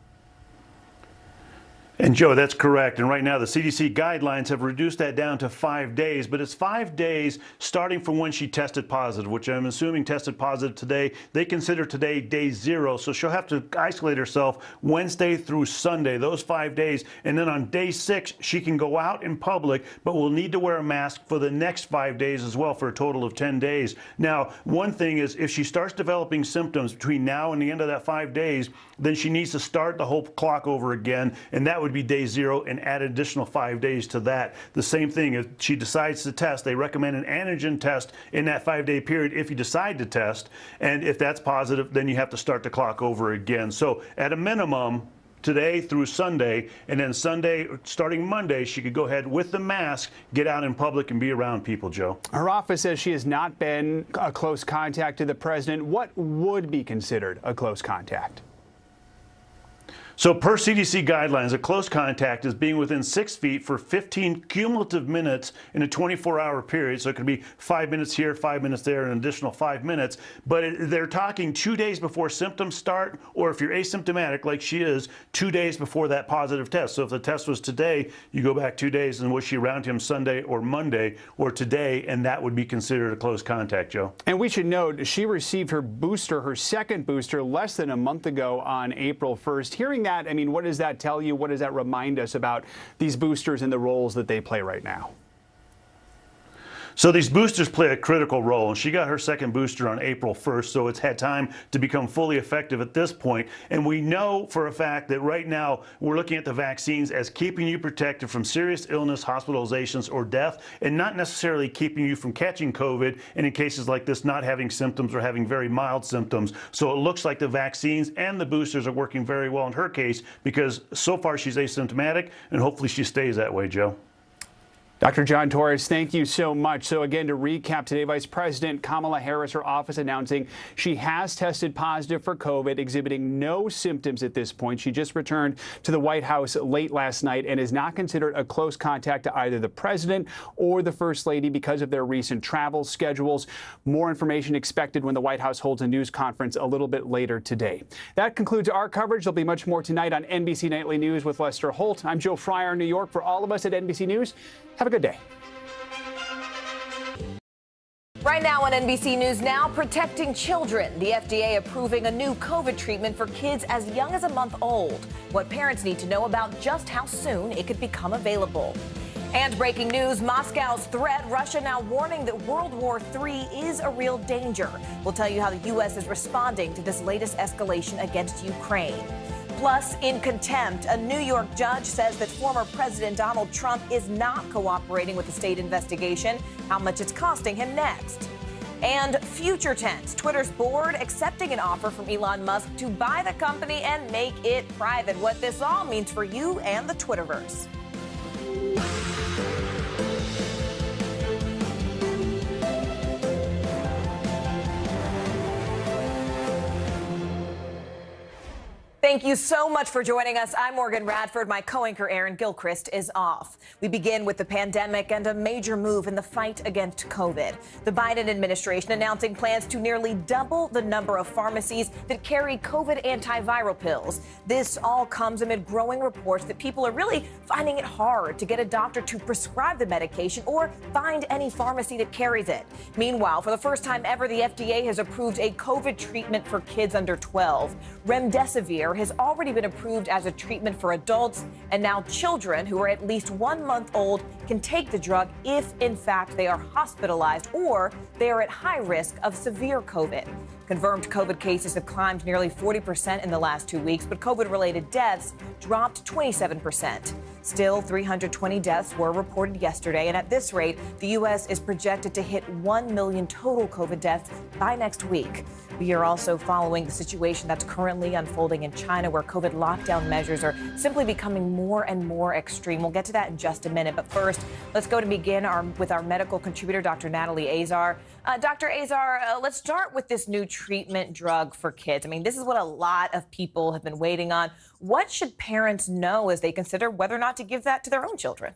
And Joe, that's correct. And right now, the CDC guidelines have reduced that down to 5 days, but it's 5 days starting from when she tested positive, which I'm assuming tested positive today. They consider today day 0, so she'll have to isolate herself Wednesday through Sunday, those 5 days. And then on day 6, she can go out in public, but will need to wear a mask for the next 5 days as well, for a total of 10 days. Now, one thing is, if she starts developing symptoms between now and the end of that 5 days, then she needs to start the whole clock over again, and that would be day 0, and add an additional 5 days to that. The same thing, if she decides to test, they recommend an antigen test in that 5-day period if you decide to test, and if that's positive, then you have to start the clock over again. So at a minimum, today through Sunday, and then Sunday, starting Monday, she could go ahead with the mask, get out in public and be around people, Joe. Her office says she has not been a close contact to the president. What would be considered a close contact? So per CDC guidelines, a close contact is being within 6 feet for 15 cumulative minutes in a 24-hour period. So it could be 5 minutes here, 5 minutes there, an additional 5 minutes. But they're talking 2 days before symptoms start, or if you're asymptomatic, like she is, 2 days before that positive test. So if the test was today, you go back 2 days, and was she around him Sunday or Monday or today, and that would be considered a close contact, Joe. And we should note, she received her booster, her second booster, less than a month ago on April 1st. Hearing that, I mean, what does that tell you? What does that remind us about these boosters and the roles that they play right now? So these boosters play a critical role, and she got her second booster on April 1st, so it's had time to become fully effective at this point. And we know for a fact that right now we're looking at the vaccines as keeping you protected from serious illness, hospitalizations, or death, and not necessarily keeping you from catching COVID, and in cases like this, not having symptoms or having very mild symptoms. So it looks like the vaccines and the boosters are working very well in her case, because so far she's asymptomatic, and hopefully she stays that way, Joe. Dr. John Torres, thank you so much. So again, to recap today, Vice President Kamala Harris, her office announcing she has tested positive for COVID, exhibiting no symptoms at this point. She just returned to the White House late last night and is not considered a close contact to either the president or the First Lady because of their recent travel schedules. More information expected when the White House holds a news conference a little bit later today. That concludes our coverage. There'll be much more tonight on NBC Nightly News with Lester Holt. I'm Joe Fryer in New York. For all of us at NBC News, have a good day. Right now on NBC News Now, protecting children. The FDA approving a new COVID treatment for kids as young as a month old. What parents need to know about just how soon it could become available. And breaking news, Moscow's threat, Russia now warning that World War III is a real danger. We'll tell you how the U.S. is responding to this latest escalation against Ukraine. Plus, in contempt, a New York judge says that former President Donald Trump is not cooperating with the state investigation, how much it's costing him next. And future tense, Twitter's board accepting an offer from Elon Musk to buy the company and make it private. What this all means for you and the Twitterverse. Thank you so much for joining us. I'm Morgan Radford. My co-anchor Aaron Gilchrist is off. We begin with the pandemic and a major move in the fight against COVID. The Biden administration announcing plans to nearly double the number of pharmacies that carry COVID antiviral pills. This all comes amid growing reports that people are really finding it hard to get a doctor to prescribe the medication or find any pharmacy that carries it. Meanwhile, for the first time ever, the FDA has approved a COVID treatment for kids under 12. Remdesivir has already been approved as a treatment for adults, and now children who are at least 1 month old can take the drug if, in fact, they are hospitalized or they are at high risk of severe COVID. Confirmed COVID cases have climbed nearly 40% in the last 2 weeks, but COVID-related deaths dropped 27%. Still, 320 deaths were reported yesterday, and at this rate, the U.S. is projected to hit 1 million total COVID deaths by next week. We are also following the situation that's currently unfolding in China, where COVID lockdown measures are simply becoming more and more extreme. We'll get to that in just a minute. But first, let's go to begin with our medical contributor, Dr. Natalie Azar. Dr. Azar, let's start with this new treatment drug for kids. I mean, this is what a lot of people have been waiting on. What should parents know as they consider whether or not to give that to their own children?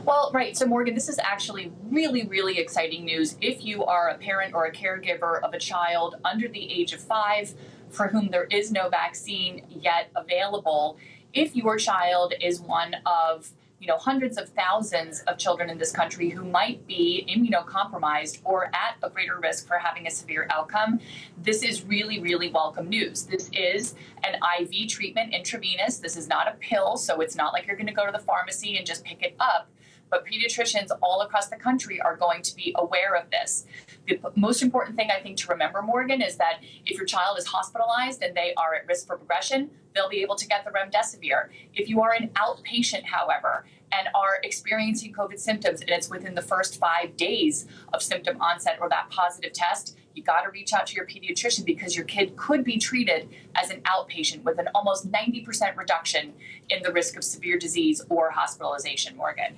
Well, right. So, Morgan, this is actually really, really exciting news. If you are a parent or a caregiver of a child under the age of 5 for whom there is no vaccine yet available, if your child is one of hundreds of thousands of children in this country who might be immunocompromised or at a greater risk for having a severe outcome, this is really, really welcome news. This is an IV treatment, intravenous. This is not a pill, so it's not like you're going to go to the pharmacy and just pick it up. But pediatricians all across the country are going to be aware of this. The most important thing I think to remember, Morgan, is that if your child is hospitalized and they are at risk for progression, they'll be able to get the remdesivir. If you are an outpatient, however, and are experiencing COVID symptoms and it's within the first 5 days of symptom onset or that positive test, you got to reach out to your pediatrician because your kid could be treated as an outpatient with an almost 90% reduction in the risk of severe disease or hospitalization, Morgan.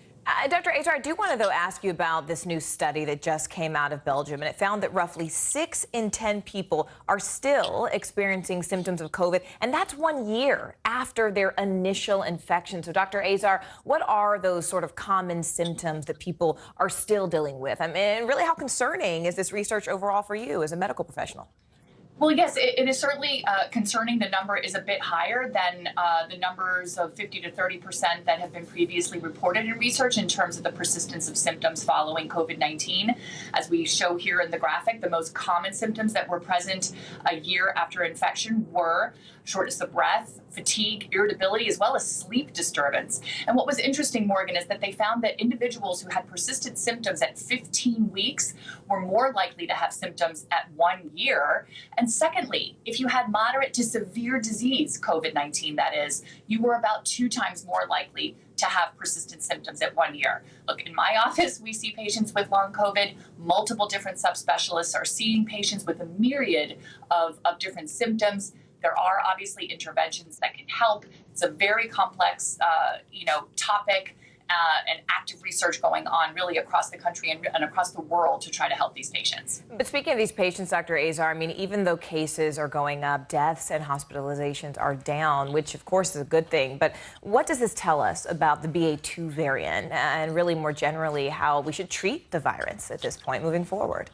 Dr. Azar, I do want to, though, ask you about this new study that just came out of Belgium, and it found that roughly 6 in 10 people are still experiencing symptoms of COVID, and that's 1 year after their initial infection. So, Dr. Azar, what are those sort of common symptoms that people are still dealing with? I mean, really, how concerning is this research overall for you as a medical professional? Well, yes, it is certainly concerning. The number is a bit higher than the numbers of 50 to 30% that have been previously reported in research in terms of the persistence of symptoms following COVID-19. As we show here in the graphic, the most common symptoms that were present a year after infection were shortness of breath, fatigue, irritability, as well as sleep disturbance. And what was interesting, Morgan, is that they found that individuals who had persistent symptoms at 15 weeks were more likely to have symptoms at 1 year. And secondly, if you had moderate to severe disease, COVID-19 that is, you were about 2 times more likely to have persistent symptoms at 1 year. Look, in my office, we see patients with long COVID. Multiple different subspecialists are seeing patients with a myriad of different symptoms. There are obviously interventions that can help. It's a very complex, topic and active research going on really across the country and across the world to try to help these patients. But speaking of these patients, Dr. Azar, I mean, even though cases are going up, deaths and hospitalizations are down, which of course is a good thing. But what does this tell us about the BA2 variant and really more generally how we should treat the virus at this point moving forward?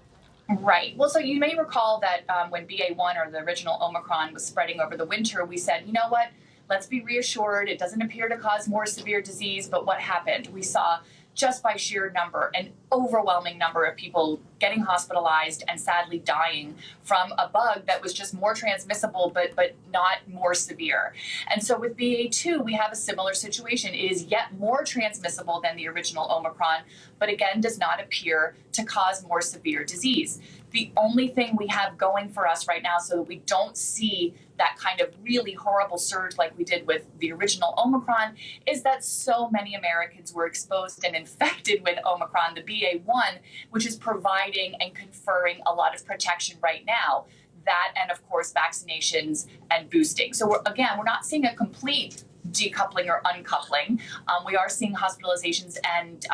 Right. Well, so you may recall that when BA1 or the original Omicron was spreading over the winter, we said, you know what, let's be reassured. It doesn't appear to cause more severe disease. But what happened? We saw just by sheer number, an overwhelming number of people getting hospitalized and sadly dying from a bug that was just more transmissible, but not more severe. And so with BA2, we have a similar situation. It is yet more transmissible than the original Omicron, but again, does not appear to cause more severe disease. The only thing we have going for us right now so that we don't see that kind of really horrible surge like we did with the original Omicron is that so many Americans were exposed and infected with Omicron, the BA1, which is providing and conferring a lot of protection right now. That and, of course, vaccinations and boosting. So, we're not seeing a complete decoupling or uncoupling. We are seeing hospitalizations and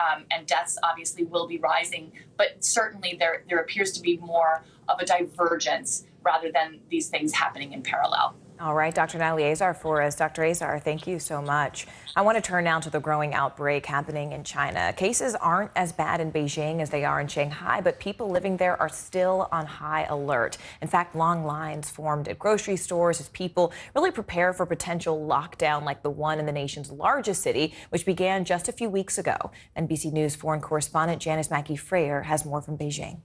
deaths obviously will be rising, but certainly there appears to be more of a divergence rather than these things happening in parallel. All right, Dr. Natalie Azar for us. Dr. Azar, thank you so much. I want to turn now to the growing outbreak happening in China. Cases aren't as bad in Beijing as they are in Shanghai, but people living there are still on high alert. In fact, long lines formed at grocery stores as people really prepare for potential lockdown like the one in the nation's largest city, which began just a few weeks ago. NBC News foreign correspondent Janice Mackey-Frayer has more from Beijing.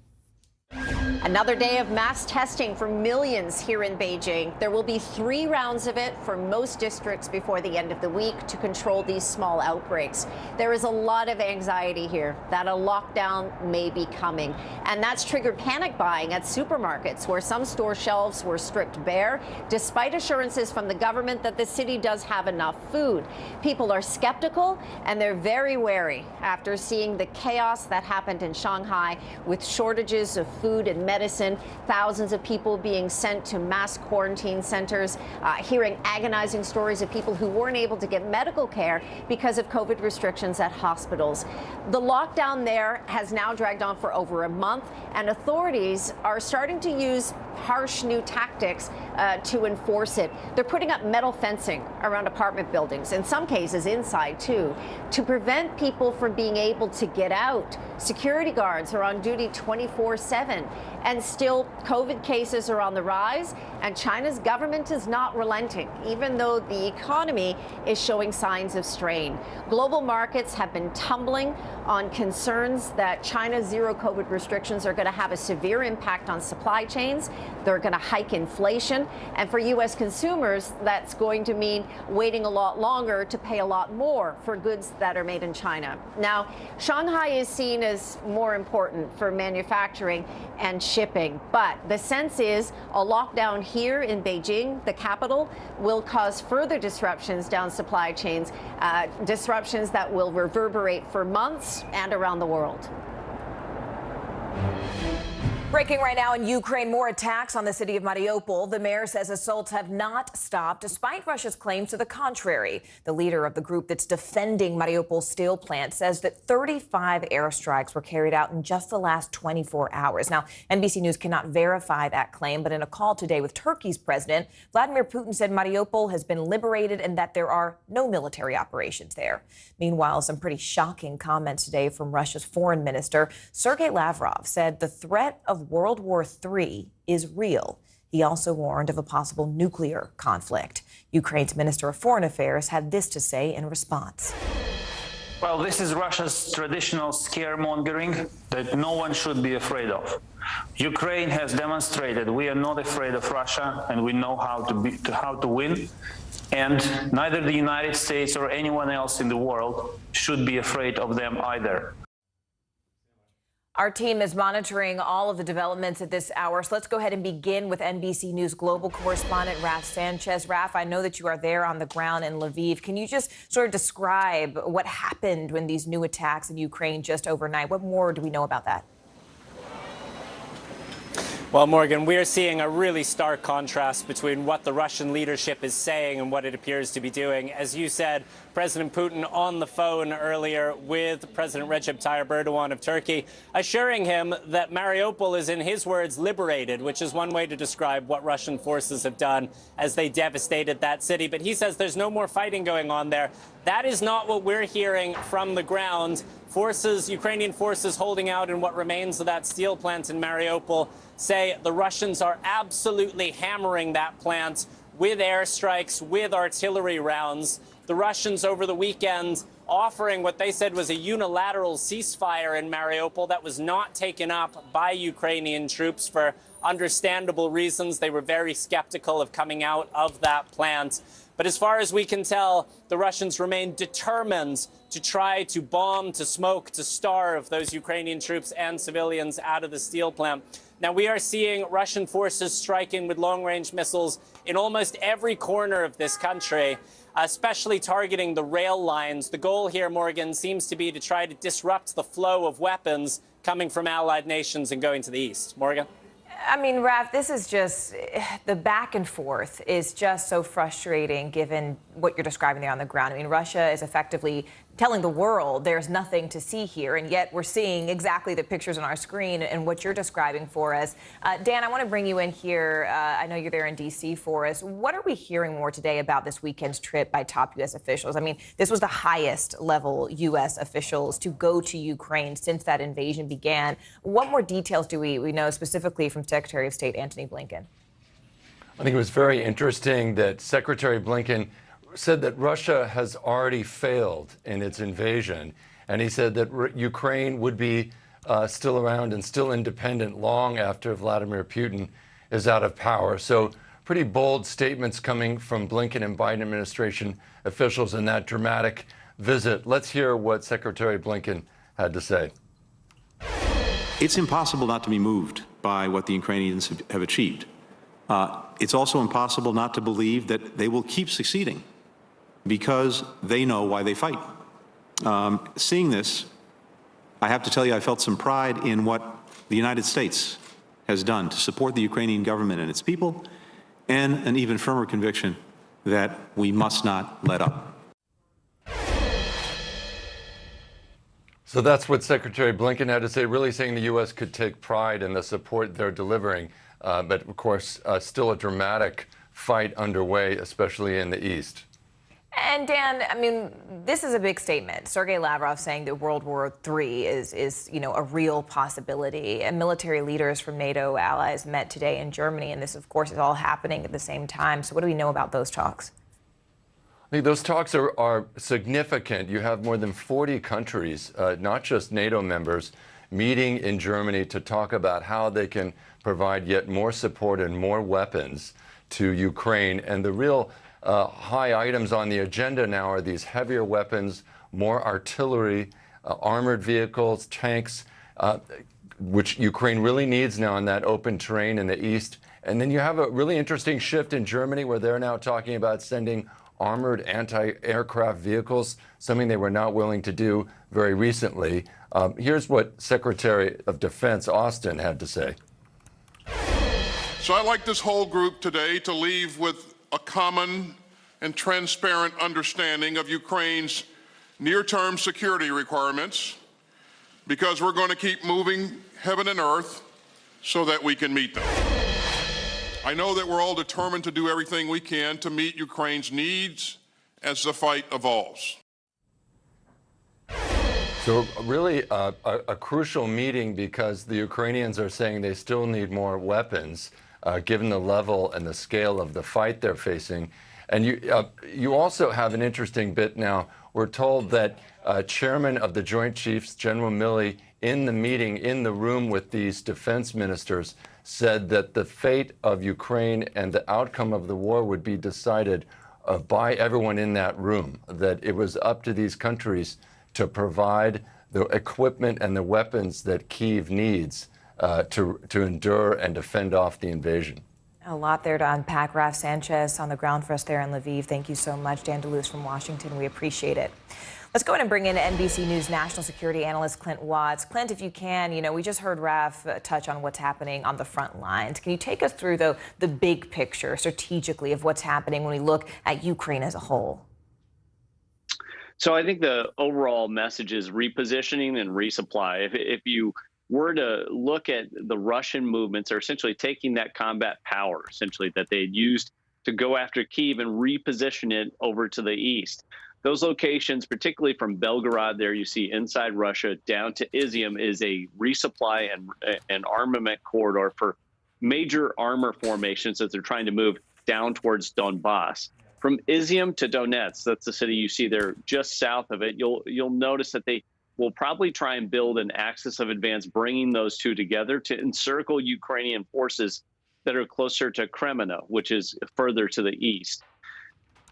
Another day of mass testing for millions here in Beijing. There will be 3 rounds of it for most districts before the end of the week to control these small outbreaks. There is a lot of anxiety here that a lockdown may be coming, and that's triggered panic buying at supermarkets where some store shelves were stripped bare, despite assurances from the government that the city does have enough food. People are skeptical and they're very wary after seeing the chaos that happened in Shanghai with shortages of food and medicine, thousands of people being sent to mass quarantine centers, hearing agonizing stories of people who weren't able to get medical care because of COVID restrictions at hospitals. The lockdown there has now dragged on for over a month, and authorities are starting to use harsh new tactics to enforce it. They're putting up metal fencing around apartment buildings, in some cases inside too, to prevent people from being able to get out. Security guards are on duty 24/7. And still, COVID cases are on the rise, and China's government is not relenting, even though the economy is showing signs of strain. Global markets have been tumbling on concerns that China's zero COVID restrictions are going to have a severe impact on supply chains. They're going to hike inflation. And for U.S. consumers, that's going to mean waiting a lot longer to pay a lot more for goods that are made in China. Now, Shanghai is seen as more important for manufacturing and shipping, but the sense is a lockdown here in Beijing, the capital, will cause further disruptions down supply chains, disruptions that will reverberate for months and around the world. Breaking right now in Ukraine, more attacks on the city of Mariupol. The mayor says assaults have not stopped, despite Russia's claims to the contrary. The leader of the group that's defending Mariupol's steel plant says that 35 airstrikes were carried out in just the last 24 hours. Now, NBC News cannot verify that claim, but in a call today with Turkey's president, Vladimir Putin said Mariupol has been liberated and that there are no military operations there. Meanwhile, some pretty shocking comments today from Russia's foreign minister. Sergei Lavrov said the threat of World War III is real. He also warned of a possible nuclear conflict. Ukraine's Minister of Foreign Affairs had this to say in response. Well, this is Russia's traditional scaremongering that no one should be afraid of. Ukraine has demonstrated we are not afraid of Russia, and we know how to win. And neither the United States or anyone else in the world should be afraid of them either. Our team is monitoring all of the developments at this hour. So let's go ahead and begin with NBC News global correspondent Raf Sanchez. Raf, I know that you are there on the ground in Lviv. Can you just sort of describe what happened when these new attacks in Ukraine just overnight? What more do we know about that? Well, Morgan, we are seeing a really stark contrast between what the Russian leadership is saying and what it appears to be doing. As you said, President Putin on the phone earlier with President Recep Tayyip Erdogan of Turkey, assuring him that Mariupol is, in his words, liberated, which is one way to describe what Russian forces have done as they devastated that city. But he says there's no more fighting going on there. That is not what we're hearing from the ground. Ukrainian forces holding out in what remains of that steel plant in Mariupol say the Russians are absolutely hammering that plant with airstrikes, with artillery rounds. The Russians over the weekend offering what they said was a unilateral ceasefire in Mariupol that was not taken up by Ukrainian troops for understandable reasons. They were very skeptical of coming out of that plant. But as far as we can tell, the Russians remain determined to try to bomb, to smoke, to starve those Ukrainian troops and civilians out of the steel plant. Now, we are seeing Russian forces striking with long-range missiles in almost every corner of this country, especially targeting the rail lines. The goal here, Morgan, seems to be to try to disrupt the flow of weapons coming from allied nations and going to the east. Morgan? I mean, Raf, this is just, the back and forth is just so frustrating given what you're describing there on the ground. I mean, Russia is effectively telling the world there's nothing to see here, and yet we're seeing exactly the pictures on our screen and what you're describing for us. Dan, I want to bring you in here. I know you're there in D.C. for us. What are we hearing more today about this weekend's trip by top U.S. officials? I mean, this was the highest level U.S. officials to go to Ukraine since that invasion began. What more details do we know specifically from Secretary of State Antony Blinken? I think it was very interesting that Secretary Blinken said that Russia has already failed in its invasion. And he said that Ukraine would be still around and still independent long after Vladimir Putin is out of power. So pretty bold statements coming from Blinken and Biden administration officials in that dramatic visit. Let's hear what Secretary Blinken had to say. It's impossible not to be moved by what the Ukrainians have achieved. It's also impossible not to believe that they will keep succeeding because they know why they fight. Seeing this, I have to tell you, I felt some pride in what the United States has done to support the Ukrainian government and its people, and an even firmer conviction that we must not let up. So that's what Secretary Blinken had to say, really saying the U.S. could take pride in the support they're delivering. But of course, still a dramatic fight underway, especially in the East. And Dan, I mean, this is a big statement. Sergei Lavrov saying that World War III is a real possibility. And military leaders from NATO allies met today in Germany, and this, of course, is all happening at the same time. So what do we know about those talks? I think those talks are significant. You have more than 40 countries, not just NATO members, meeting in Germany to talk about how they can provide yet more support and more weapons to Ukraine. And the real high items on the agenda now are these heavier weapons, more artillery, armored vehicles, tanks, which Ukraine really needs now in that open terrain in the east. And then you have a really interesting shift in Germany where they're now talking about sending armored anti-aircraft vehicles, something they were not willing to do very recently. Here's what Secretary of Defense Austin had to say. So I'd like this whole group today to leave with a common and transparent understanding of Ukraine's near-term security requirements, because we're going to keep moving heaven and earth so that we can meet them. I know that we're all determined to do everything we can to meet Ukraine's needs as the fight evolves. So really a crucial meeting, because the Ukrainians are saying they still need more weapons, given the level and the scale of the fight they're facing. And you also have an interesting bit now. We're told that Chairman of the Joint Chiefs, General Milley, in the meeting, in the room with these defense ministers, said that the fate of Ukraine and the outcome of the war would be decided by everyone in that room, that it was up to these countries to provide the equipment and the weapons that Kyiv needs to endure and to fend off the invasion. A lot there to unpack. Raf Sanchez on the ground for us there in Lviv. Thank you so much. Dan DeLuce from Washington. We appreciate it. Let's go ahead and bring in NBC News national security analyst Clint Watts. Clint, if you can, we just heard Raf touch on what's happening on the front lines. Can you take us through, though, the big picture strategically of what's happening when we look at Ukraine as a whole? So I think the overall message is repositioning and resupply. If you were to look at the Russian movements, are essentially taking that combat power, essentially, that they had used to go after Kyiv and reposition it over to the east. Those locations, particularly from Belgorod, there you see inside Russia, down to Izium, is a resupply and armament corridor for major armor formations that they're trying to move down towards Donbass. From Izium to Donetsk, that's the city you see there just south of it, you'll notice that they will probably try and build an axis of advance, bringing those two together to encircle Ukrainian forces that are closer to Kreminna, which is further to the east.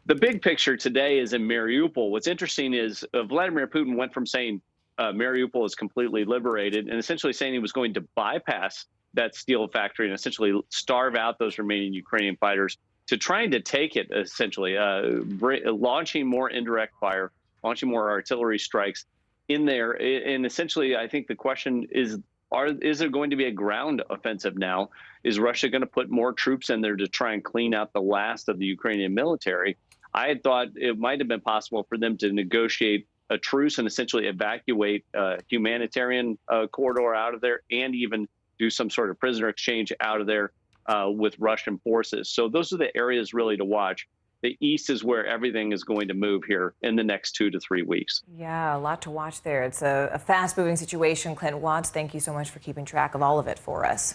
The big picture today is in Mariupol. What's interesting is Vladimir Putin went from saying Mariupol is completely liberated and essentially saying he was going to bypass that steel factory and essentially starve out those remaining Ukrainian fighters, to trying to take it, essentially, launching more indirect fire, launching more artillery strikes in there. And essentially, I think the question is there going to be a ground offensive now? Is Russia going to put more troops in there to try and clean out the last of the Ukrainian military? I had thought it might have been possible for them to negotiate a truce and essentially evacuate a humanitarian corridor out of there, and even do some sort of prisoner exchange out of there with Russian forces. So those are the areas really to watch. The east is where everything is going to move here in the next 2 to 3 weeks. Yeah, a lot to watch there. It's a fast-moving situation. Clint Watts, thank you so much for keeping track of all of it for us.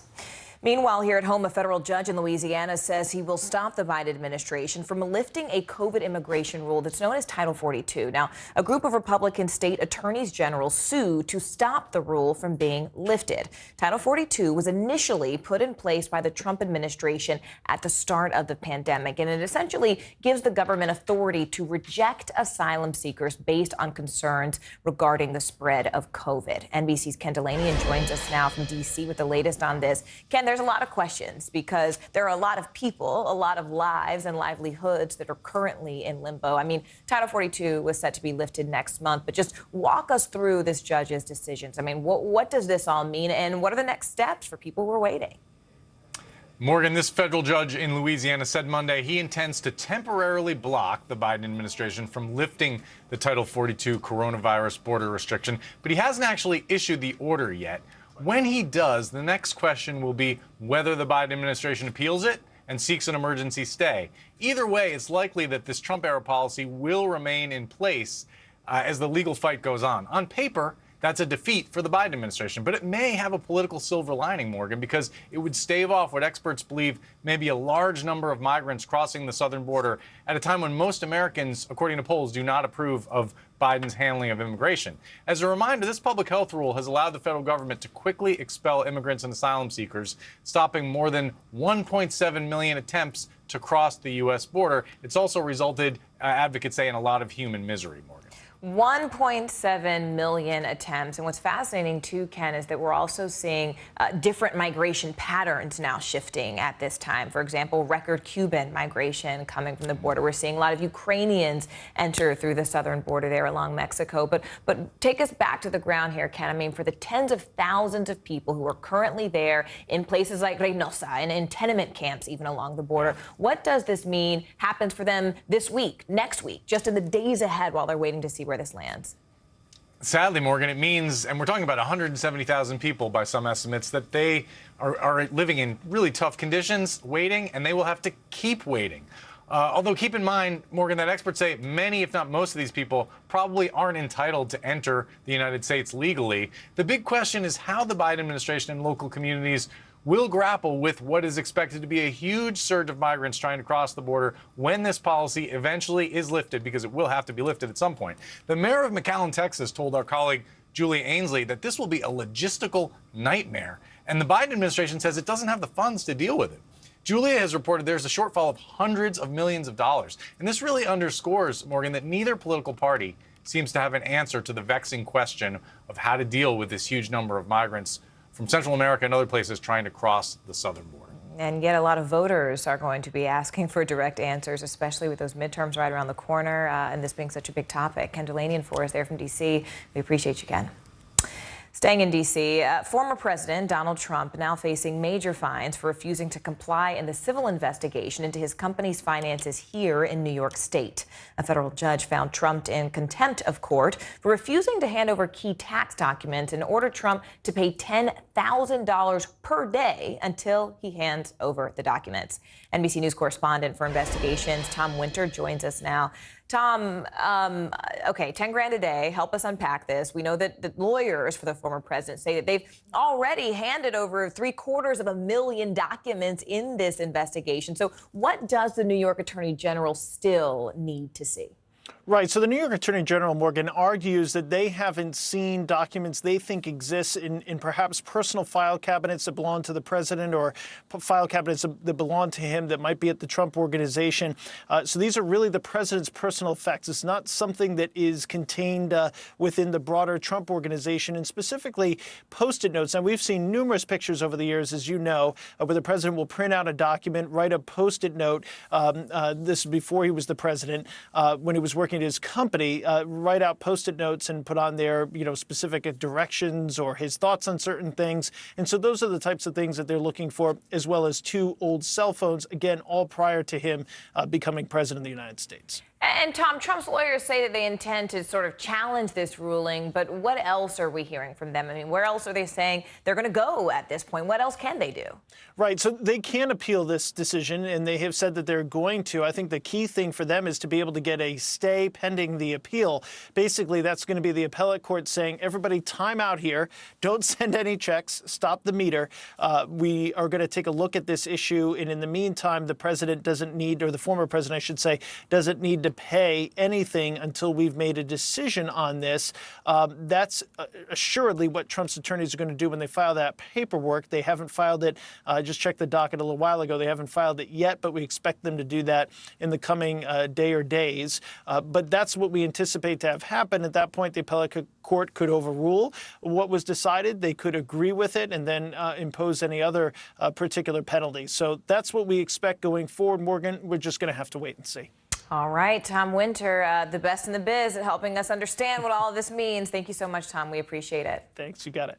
Meanwhile, here at home, a federal judge in Louisiana says he will stop the Biden administration from lifting a COVID immigration rule that's known as Title 42. Now, a group of Republican state attorneys general sued to stop the rule from being lifted. Title 42 was initially put in place by the Trump administration at the start of the pandemic, and it essentially gives the government authority to reject asylum seekers based on concerns regarding the spread of COVID. NBC's Ken Delaney joins us now from D.C. with the latest on this. Ken, there's a lot of questions because there are a lot of people, a lot of lives and livelihoods that are currently in limbo. I mean, Title 42 was set to be lifted next month, but just walk us through this judge's decisions. I mean, what does this all mean, and what are the next steps for people who are waiting? Morgan, this federal judge in Louisiana said Monday he intends to temporarily block the Biden administration from lifting the Title 42 coronavirus border restriction, but he hasn't actually issued the order yet. When he does, the next question will be whether the Biden administration appeals it and seeks an emergency stay. Either way, it's likely that this Trump-era policy will remain in place as the legal fight goes on. On paper, that's a defeat for the Biden administration, but it may have a political silver lining, Morgan, because it would stave off what experts believe may be a large number of migrants crossing the southern border at a time when most Americans, according to polls, do not approve of Biden's handling of immigration. As a reminder, this public health rule has allowed the federal government to quickly expel immigrants and asylum seekers, stopping more than 1.7 million attempts to cross the U.S. border. It's also resulted, advocates say, in a lot of human misery, Morgan. 1.7 million attempts. And what's fascinating, too, Ken, is that we're also seeing different migration patterns now shifting at this time. For example, record Cuban migration coming from the border. We're seeing a lot of Ukrainians enter through the southern border there along Mexico. But take us back to the ground here, Ken. I mean, for the tens of thousands of people who are currently there in places like Reynosa and in tenement camps even along the border, what does this mean happens for them this week, next week, just in the days ahead while they're waiting to see where this lands? Sadly, Morgan, it means, and we're talking about 170,000 people by some estimates, that they are living in really tough conditions, waiting, and they will have to keep waiting. Although keep in mind, Morgan, that experts say many, if not most of these people probably aren't entitled to enter the United States legally. The big question is how the Biden administration and local communities will grapple with what is expected to be a huge surge of migrants trying to cross the border when this policy eventually is lifted, because it will have to be lifted at some point. The mayor of McAllen, Texas, told our colleague Julia Ainsley that this will be a logistical nightmare, and the Biden administration says it doesn't have the funds to deal with it. Julia has reported there's a shortfall of hundreds of millions of dollars, and this really underscores, Morgan, that neither political party seems to have an answer to the vexing question of how to deal with this huge number of migrants from Central America and other places trying to cross the southern border. And yet a lot of voters are going to be asking for direct answers, especially with those midterms right around the corner and this being such a big topic. Ken Delaney and for us there from D.C. We appreciate you, Ken. Staying in D.C., former President Donald Trump now facing major fines for refusing to comply in the civil investigation into his company's finances here in New York State. A federal judge found Trump in contempt of court for refusing to hand over key tax documents and ordered Trump to pay $10,000 per day until he hands over the documents. NBC News correspondent for investigations Tom Winter joins us now. Tom, okay, 10 grand a day. Help us unpack this. We know that the lawyers for the former president say that they've already handed over 750,000 documents in this investigation. So what does the New York Attorney General still need to see? Right. So the New York Attorney General, Morgan, argues that they haven't seen documents they think exist in perhaps personal file cabinets that belong to the president or file cabinets that belong to him that might be at the Trump organization. So these are really the president's personal effects. It's not something that is contained within the broader Trump organization, and specifically Post-it notes. Now, we've seen numerous pictures over the years, as you know, where the president will print out a document, write a Post-it note. This is before he was the president, when he was working at his company, write out Post-it notes and put on there, specific directions or his thoughts on certain things. And so those are the types of things that they're looking for, as well as 2 old cell phones, again, all prior to him becoming president of the United States. And Tom, Trump's lawyers say that they intend to sort of challenge this ruling, but what else are we hearing from them? I mean, where else are they saying they're going to go at this point? What else can they do? Right. So they can appeal this decision, and they have said that they're going to. I think the key thing for them is to be able to get a stay pending the appeal. Basically, that's going to be the appellate court saying, everybody time out here. Don't send any checks. Stop the meter. We are going to take a look at this issue. And in the meantime, the president doesn't need, or the former president, I should say, doesn't need to pay anything until we've made a decision on this. That's assuredly what Trump's attorneys are going to do when they file that paperwork. They haven't filed it. I just checked the docket a little while ago. They haven't filed it yet, but we expect them to do that in the coming day or days. But that's what we anticipate to have happen. At that point, the appellate court could overrule what was decided. They could agree with it and then impose any other particular penalty. So that's what we expect going forward, Morgan. We're just going to have to wait and see. All right, Tom Winter, the best in the biz at helping us understand what all of this means. Thank you so much, Tom. We appreciate it. Thanks. You got it.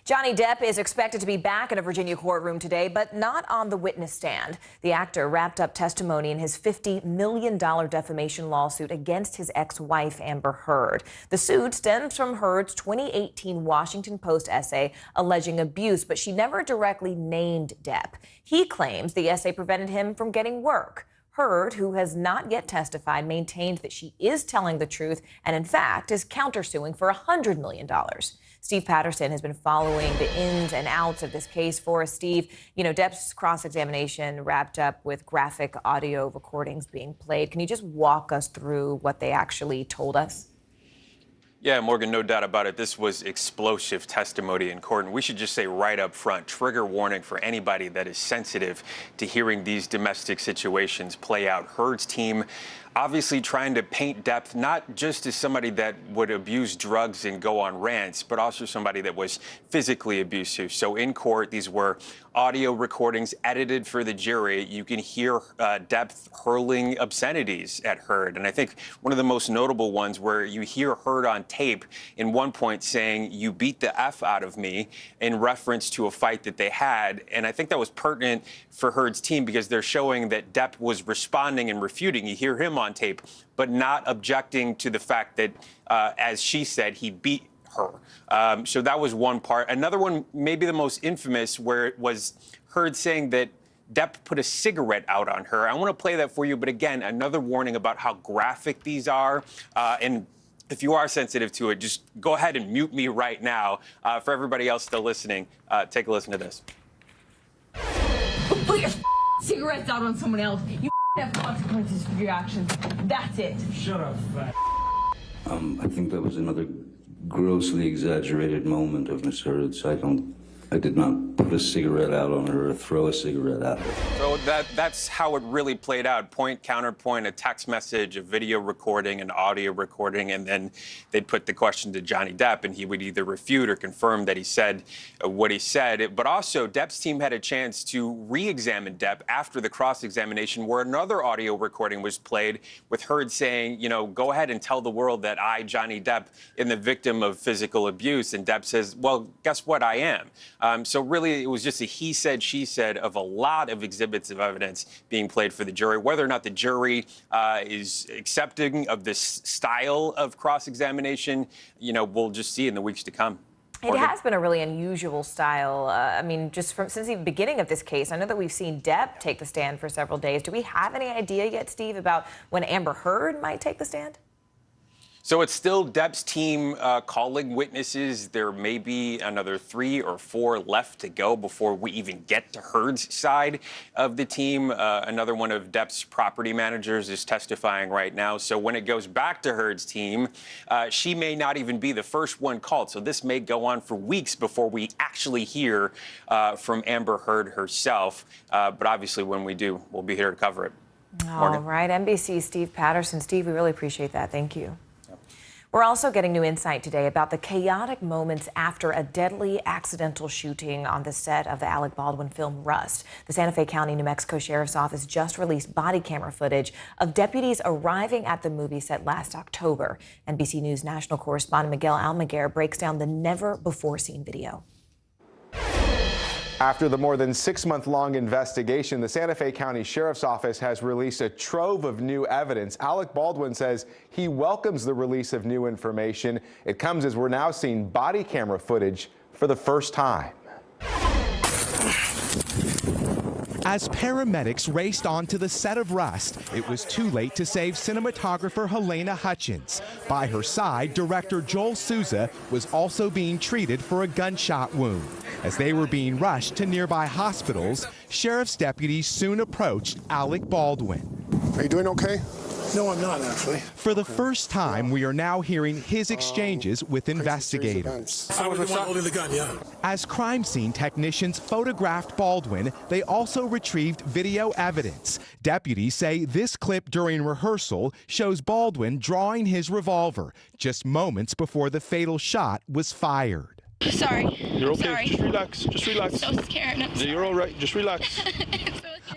Johnny Depp is expected to be back in a Virginia courtroom today, but not on the witness stand. The actor wrapped up testimony in his $50 million defamation lawsuit against his ex-wife, Amber Heard. The suit stems from Heard's 2018 Washington Post essay alleging abuse, but she never directly named Depp. He claims the essay prevented him from getting work. Heard, who has not yet testified, maintained that she is telling the truth and, in fact, is countersuing for $100 million. Steve Patterson has been following the ins and outs of this case for us. Steve, Depp's cross-examination wrapped up with graphic audio recordings being played. Can you just walk us through what they actually told us? Yeah, Morgan, no doubt about it. This was explosive testimony in court. And we should just say right up front, trigger warning for anybody that is sensitive to hearing these domestic situations play out. Heard's team obviously trying to paint Depp not just as somebody that would abuse drugs and go on rants, but also somebody that was physically abusive. So in court, these were audio recordings edited for the jury. You can hear Depp hurling obscenities at Heard. And I think one of the most notable ones where you hear Heard on tape in one point saying, "You beat the F out of me," in reference to a fight that they had. And I think that was pertinent for Heard's team because they're showing that Depp was responding and refuting. You hear him on tape, but not objecting to the fact that, as she said, he beat her. So that was one part. Another one, maybe the most infamous, where it was Heard saying that Depp put a cigarette out on her. I want to play that for you, but again, another warning about how graphic these are. And if you are sensitive to it, just go ahead and mute me right now. For everybody else still listening, take a listen to this. Put your cigarettes out on someone else. You have consequences for your actions. That's it. Shut up, fat. I think that was another grossly exaggerated moment of Miss Heard's. I did not put a cigarette out on her or throw a cigarette at her. So that's how it really played out. Point, counterpoint, a text message, a video recording, an audio recording, and then they'd put the question to Johnny Depp, and he would either refute or confirm that he said what he said. But also, Depp's team had a chance to re-examine Depp after the cross-examination, where another audio recording was played with Heard saying, you know, go ahead and tell the world that I, Johnny Depp, am the victim of physical abuse. And Depp says, well, guess what? I am. So really, it was just a he said, she said of a lot of exhibits of evidence being played for the jury. Whether or not the jury is accepting of this style of cross-examination, you know, we'll just see in the weeks to come. It has been a really unusual style. I mean, just since the beginning of this case, I know that we've seen Depp take the stand for several days. Do we have any idea yet, Steve, about when Amber Heard might take the stand? So it's still Depp's team calling witnesses. There may be another 3 or 4 left to go before we even get to Heard's side of the team. Another one of Depp's property managers is testifying right now. So when it goes back to Heard's team, she may not even be the first one called. So this may go on for weeks before we actually hear from Amber Heard herself. But obviously, when we do, we'll be here to cover it. All right, NBC's Steve Patterson. Steve, we really appreciate that. Thank you. We're also getting new insight today about the chaotic moments after a deadly accidental shooting on the set of the Alec Baldwin film Rust. The Santa Fe County, New Mexico Sheriff's Office just released body camera footage of deputies arriving at the movie set last October. NBC News national correspondent Miguel Almaguer breaks down the never-before-seen video. After the more than 6-month-long investigation, the Santa Fe County Sheriff's Office has released a trove of new evidence. Alec Baldwin says he welcomes the release of new information. It comes as we're now seeing body camera footage for the first time. As paramedics raced onto the set of Rust, it was too late to save cinematographer Helena Hutchins. By her side, director Joel Souza was also being treated for a gunshot wound. As they were being rushed to nearby hospitals, sheriff's deputies soon approached Alec Baldwin. Are you doing okay? No, I'm not, actually. For the first time, we are now hearing his exchanges with investigators. I was the one holding the gun, yeah. As crime scene technicians photographed Baldwin, they also retrieved video evidence. Deputies say this clip during rehearsal shows Baldwin drawing his revolver just moments before the fatal shot was fired. Sorry. You're okay. Sorry. Just relax. Just relax. I'm so scared. You're all right. Just relax.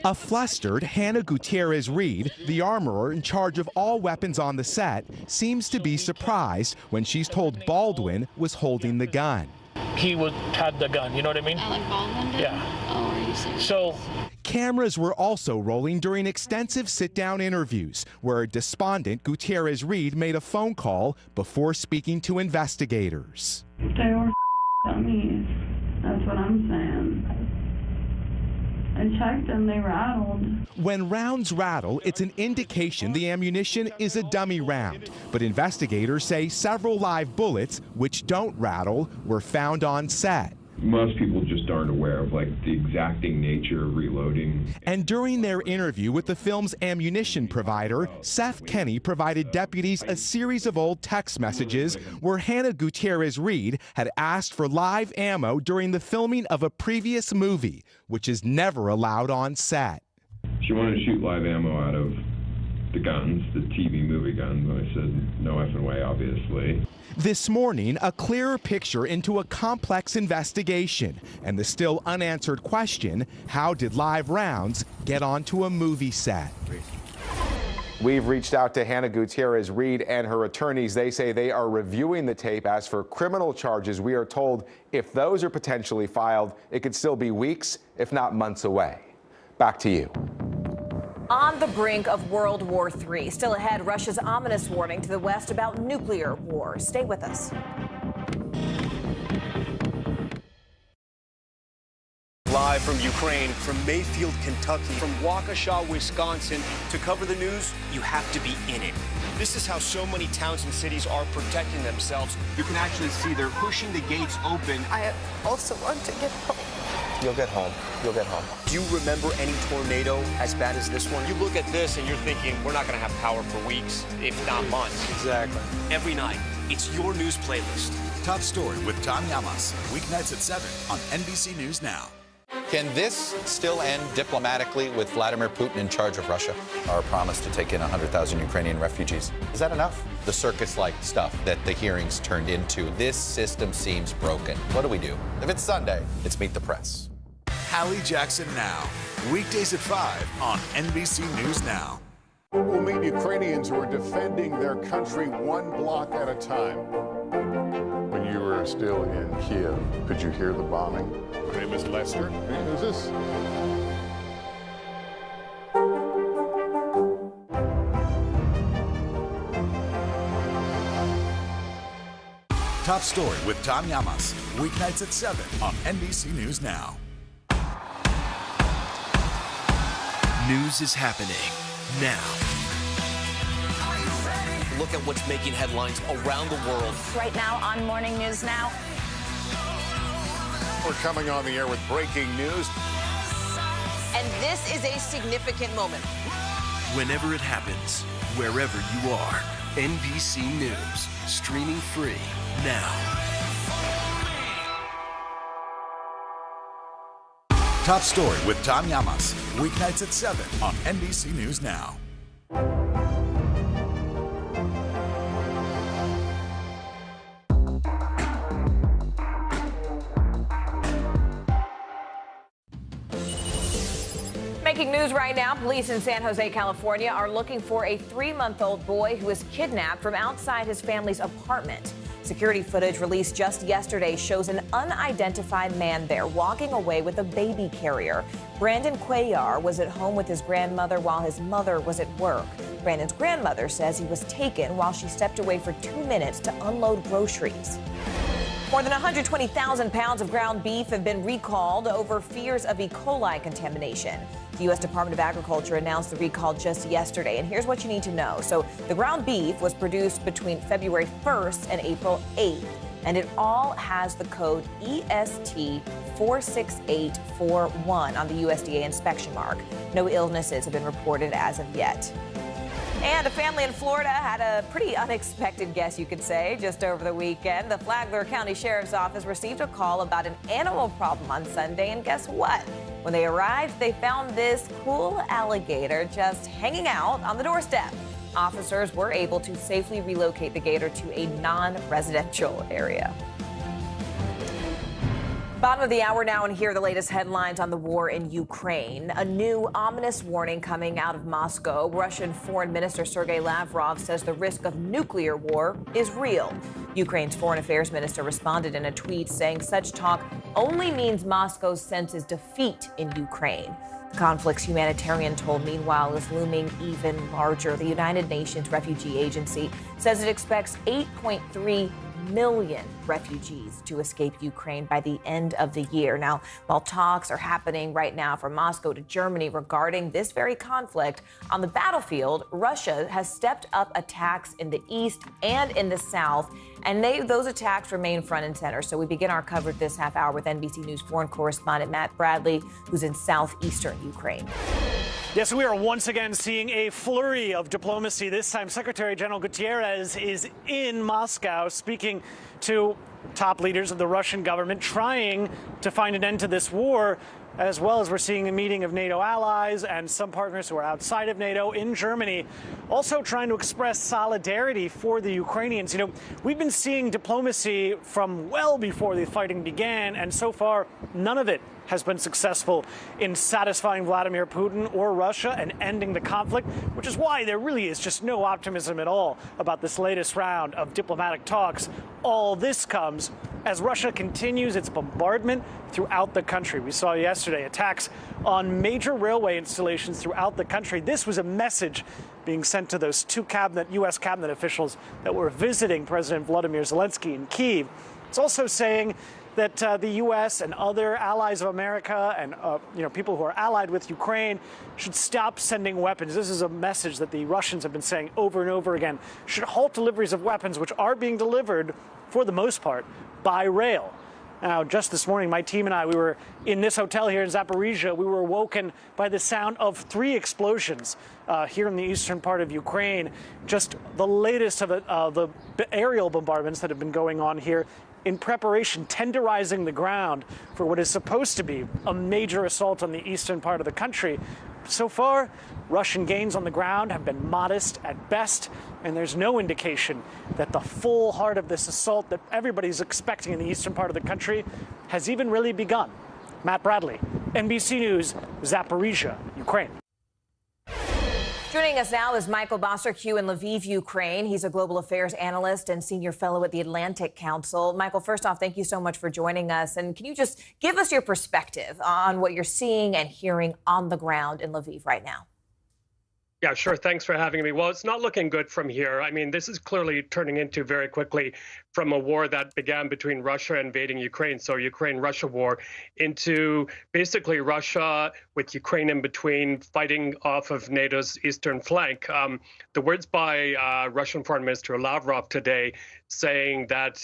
A flustered Hannah Gutierrez-Reed, the armorer in charge of all weapons on the set, seems to be surprised when she's told Baldwin was holding the gun. He had the gun, you know what I mean? Alec Baldwin did? Yeah. Oh, are you serious? So cameras were also rolling during extensive sit-down interviews where a despondent Gutierrez-Reed made a phone call before speaking to investigators. They were dummies. That's what I'm saying. I checked them, they rattled. When rounds rattle, it's an indication the ammunition is a dummy round. But investigators say several live bullets, which don't rattle, were found on set. Most people just aren't aware of the exacting nature of reloading. And during their interview with the film's ammunition provider, Seth Kenny provided deputies a series of old text messages where Hannah Gutierrez-Reed had asked for live ammo during the filming of a previous movie, which is never allowed on set. She wanted to shoot live ammo out of the guns, the TV movie guns. And I said, no effing way, obviously. This morning, a clearer picture into a complex investigation and the still unanswered question, how did live rounds get onto a movie set? We've reached out to Hannah Gutierrez Reed and her attorneys. They say they are reviewing the tape. As for criminal charges, we are told if those are potentially filed, it could still be weeks, if not months away. Back to you. On the brink of World War III. Still ahead, Russia's ominous warning to the West about nuclear war. Stay with us. Live from Ukraine, from Mayfield, Kentucky, from Waukesha, Wisconsin. To cover the news, you have to be in it. This is how so many towns and cities are protecting themselves. You can actually see they're pushing the gates open. I also want to get home. You'll get home. You'll get home. Do you remember any tornado as bad as this one? You look at this and you're thinking, we're not going to have power for weeks, if not months. Exactly. Every night, it's your news playlist. Top Story with Tom Llamas, weeknights at 7 on NBC News Now. Can this still end diplomatically with Vladimir Putin in charge of Russia? Our promise to take in 100,000 Ukrainian refugees. Is that enough? The circus-like stuff that the hearings turned into. This system seems broken. What do we do? If it's Sunday, it's Meet the Press. Hallie Jackson Now, weekdays at 5 on NBC News Now. We'll meet Ukrainians who are defending their country one block at a time. When you were still in Kiev, could you hear the bombing? My name is Lester. Who's this? Top Story with Tom Llamas, weeknights at 7 on NBC News Now. News is happening now. Look at what's making headlines around the world. Right now on Morning News Now. We're coming on the air with breaking news. And this is a significant moment. Whenever it happens, wherever you are, NBC News, streaming free now. Top Story with Tom Llamas, weeknights at 7 on NBC News Now. Making news right now, police in San Jose, California are looking for a 3-month-old boy who was kidnapped from outside his family's apartment. Security footage released just yesterday shows an unidentified man there walking away with a baby carrier. Brandon Cuellar was at home with his grandmother while his mother was at work. Brandon's grandmother says he was taken while she stepped away for 2 minutes to unload groceries. More than 120,000 pounds of ground beef have been recalled over fears of E. coli contamination. The U.S. Department of Agriculture announced the recall just yesterday, and here's what you need to know. So the ground beef was produced between February 1st and April 8th, and it all has the code EST 46841 on the USDA inspection mark. No illnesses have been reported as of yet. And a family in Florida had a pretty unexpected guess, you could say, just over the weekend. The Flagler County Sheriff's Office received a call about an animal problem on Sunday, and guess what? When they arrived, they found this cool alligator just hanging out on the doorstep. Officers were able to safely relocate the gator to a non-residential area. Bottom of the hour now, and here are the latest headlines on the war in Ukraine. A new ominous warning coming out of Moscow. Russian Foreign Minister Sergei Lavrov says the risk of nuclear war is real. Ukraine's Foreign Affairs Minister responded in a tweet saying such talk only means Moscow senses defeat in Ukraine. The conflict's humanitarian toll, meanwhile, is looming even larger. The United Nations Refugee Agency says it expects 8.3 million refugees to escape Ukraine by the end of the year. Now, while talks are happening right now from Moscow to Germany regarding this very conflict, on the battlefield, Russia has stepped up attacks in the east and in the south, and those attacks remain front and center. So we begin our coverage this half hour with NBC News foreign correspondent Matt Bradley, who's in southeastern Ukraine. Yes, we are once again seeing a flurry of diplomacy. This time, Secretary General Gutierrez is in Moscow speaking to top leaders of the Russian government, trying to find an end to this war. as well as we're seeing a meeting of NATO allies and some partners who are outside of NATO in Germany, also trying to express solidarity for the Ukrainians. You know, we've been seeing diplomacy from well before the fighting began, and so far, none of it has been successful in satisfying Vladimir Putin or Russia and ending the conflict, which is why there really is just no optimism at all about this latest round of diplomatic talks. All this comes as Russia continues its bombardment throughout the country. We saw yesterday attacks on major railway installations throughout the country. This was a message being sent to those two U.S. cabinet officials that were visiting President Vladimir Zelensky in Kyiv. It's also saying that the U.S. and other allies of America and people who are allied with Ukraine should stop sending weapons. This is a message that the Russians have been saying over and over again. Should halt deliveries of weapons, which are being delivered, for the most part, by rail. Now, just this morning, my team and I, we were in this hotel here in Zaporizhia. We were awoken by the sound of 3 explosions here in the eastern part of Ukraine. Just the latest of the aerial bombardments that have been going on here in preparation, tenderizing the ground for what is supposed to be a major assault on the eastern part of the country. So far, Russian gains on the ground have been modest at best, and there's no indication that the full heart of this assault that everybody's expecting in the eastern part of the country has even really begun. Matt Bradley, NBC News, Zaporizhia, Ukraine. Joining us now is Michael Bosserque in Lviv, Ukraine. He's a global affairs analyst and senior fellow at the Atlantic Council. Michael, first off, thank you so much for joining us. And can you just give us your perspective on what you're seeing and hearing on the ground in Lviv right now? Yeah, sure. Thanks for having me. Well, it's not looking good from here. I mean, this is clearly turning into very quickly from a war that began between Russia invading Ukraine, so Ukraine-Russia war, into basically Russia with Ukraine in between, fighting off of NATO's eastern flank. The words by Russian Foreign Minister Lavrov today saying that,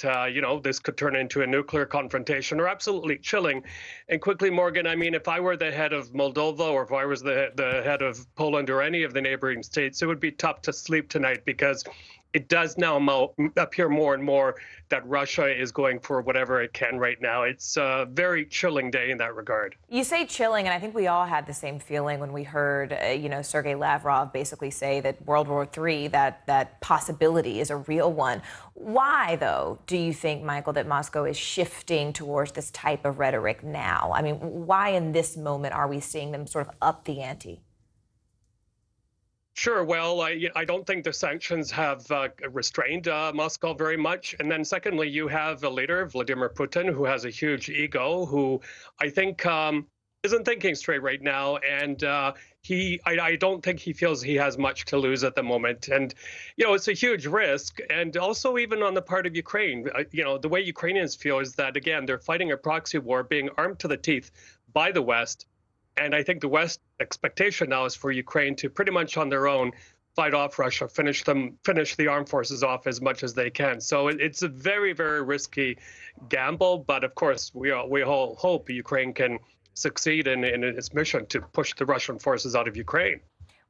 this could turn into a nuclear confrontation are absolutely chilling. And quickly, Morgan, I mean, if I were the head of Moldova or if I was the head of Poland or any of the neighboring states, it would be tough to sleep tonight because it does now appear more and more that Russia is going for whatever it can right now. It's a very chilling day in that regard. You say chilling, and I think we all had the same feeling when we heard, Sergei Lavrov basically say that World War III, that possibility is a real one. Why, though, do you think, Michael, that Moscow is shifting towards this type of rhetoric now? I mean, why in this moment are we seeing them sort of up the ante? Sure. Well, I don't think the sanctions have restrained Moscow very much. And then secondly, you have a leader, Vladimir Putin, who has a huge ego, who I think isn't thinking straight right now. And I don't think he feels he has much to lose at the moment. And, it's a huge risk. And also even on the part of Ukraine, the way Ukrainians feel is that, again, they're fighting a proxy war, being armed to the teeth by the West. And I think the West expectation now is for Ukraine to pretty much on their own fight off Russia, finish the armed forces off as much as they can. So it's a very, very risky gamble. But of course, we all hope Ukraine can succeed in its mission to push the Russian forces out of Ukraine.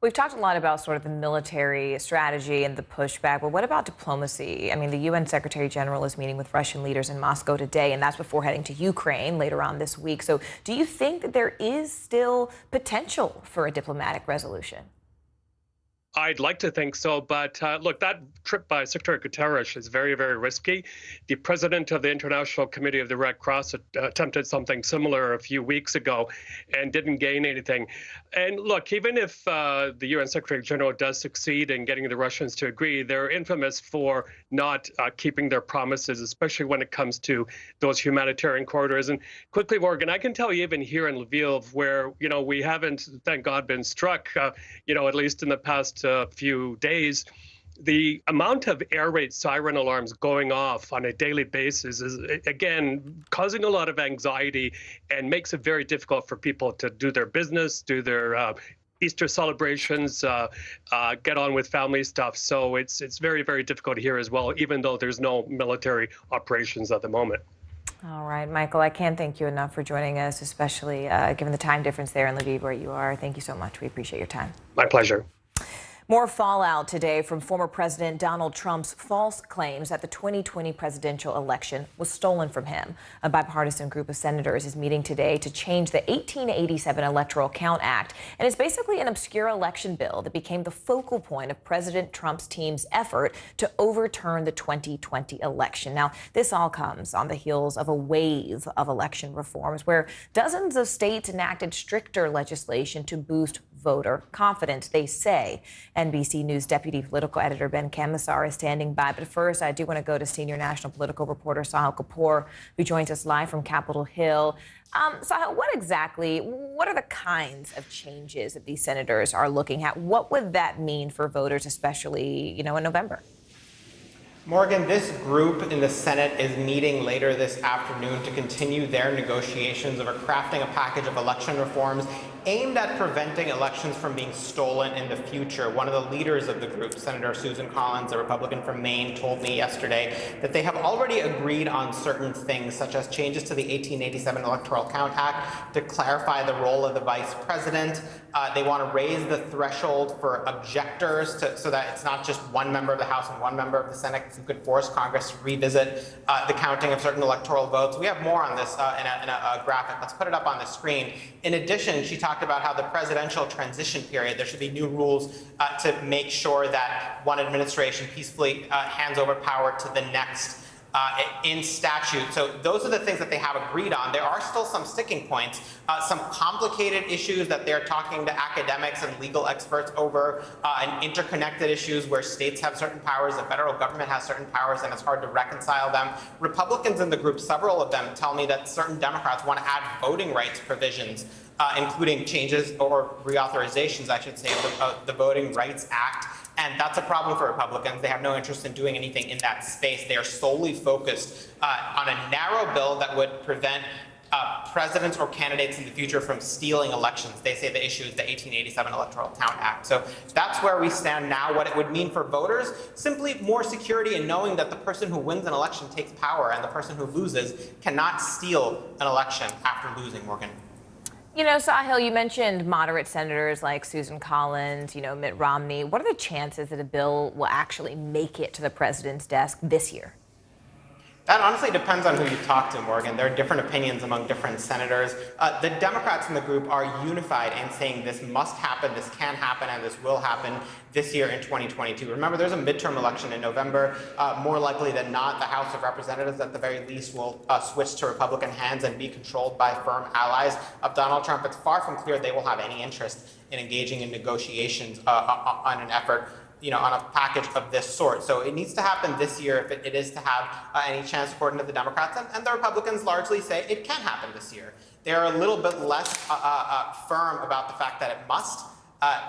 We've talked a lot about sort of the military strategy and the pushback, but what about diplomacy? I mean, the UN Secretary General is meeting with Russian leaders in Moscow today, and that's before heading to Ukraine later on this week. So do you think that there is still potential for a diplomatic resolution? I'd like to think so, but look, that trip by Secretary Guterres is very, very risky. The president of the International Committee of the Red Cross attempted something similar a few weeks ago and didn't gain anything. And look, even if the UN Secretary General does succeed in getting the Russians to agree, they're infamous for not keeping their promises, especially when it comes to those humanitarian corridors. And quickly, Morgan, I can tell you even here in Lviv, where, we haven't, thank God, been struck, at least in the past few days, the amount of air raid siren alarms going off on a daily basis is, again, causing a lot of anxiety and makes it very difficult for people to do their business, do their Easter celebrations, get on with family stuff. So it's very, very difficult here as well, even though there's no military operations at the moment. All right, Michael, I can't thank you enough for joining us, especially given the time difference there in Lviv where you are. Thank you so much. We appreciate your time. My pleasure. More fallout today from former President Donald Trump's false claims that the 2020 presidential election was stolen from him. A bipartisan group of senators is meeting today to change the 1887 Electoral Count Act. And it's basically an obscure election bill that became the focal point of President Trump's team's effort to overturn the 2020 election. Now, this all comes on the heels of a wave of election reforms where dozens of states enacted stricter legislation to boost voter confidence, they say. NBC News deputy political editor Ben Camisar is standing by. But first, I do want to go to senior national political reporter Sahil Kapoor, who joins us live from Capitol Hill. Sahil, what are the kinds of changes that these senators are looking at? What would that mean for voters, especially, in November? Morgan, this group in the Senate is meeting later this afternoon to continue their negotiations over crafting a package of election reforms aimed at preventing elections from being stolen in the future. One of the leaders of the group, Senator Susan Collins, a Republican from Maine, told me yesterday that they have already agreed on certain things, such as changes to the 1887 Electoral Count Act to clarify the role of the vice president. They want to raise the threshold for objectors so that it's not just one member of the House and one member of the Senate, who could force Congress to revisit the counting of certain electoral votes. We have more on this in a graphic. Let's put it up on the screen. In addition, she talked about how the presidential transition period, there should be new rules to make sure that one administration peacefully hands over power to the next in statute. So those are the things that they have agreed on. There are still some sticking points, some complicated issues that they're talking to academics and legal experts over, and interconnected issues where states have certain powers, the federal government has certain powers, and it's hard to reconcile them. Republicans in the group, several of them, tell me that certain Democrats want to add voting rights provisions, including changes or reauthorizations, I should say, of the Voting Rights Act. And that's a problem for Republicans. They have no interest in doing anything in that space. They are solely focused on a narrow bill that would prevent presidents or candidates in the future from stealing elections. They say the issue is the 1887 Electoral Count Act. So that's where we stand now. What it would mean for voters, simply more security in knowing that the person who wins an election takes power and the person who loses cannot steal an election after losing, Morgan. Sahil, you mentioned moderate senators like Susan Collins, Mitt Romney. What are the chances that a bill will actually make it to the president's desk this year? That honestly depends on who you talk to, Morgan. There are different opinions among different senators. The Democrats in the group are unified in saying this must happen, this can happen, and this will happen this year in 2022. Remember, there's a midterm election in November. More likely than not, the House of Representatives at the very least will switch to Republican hands and be controlled by firm allies of Donald Trump. It's far from clear they will have any interest in engaging in negotiations on an effort on a package of this sort. So it needs to happen this year if it is to have any chance, according to the Democrats. And the Republicans largely say it can happen this year. They're a little bit less firm about the fact that it must.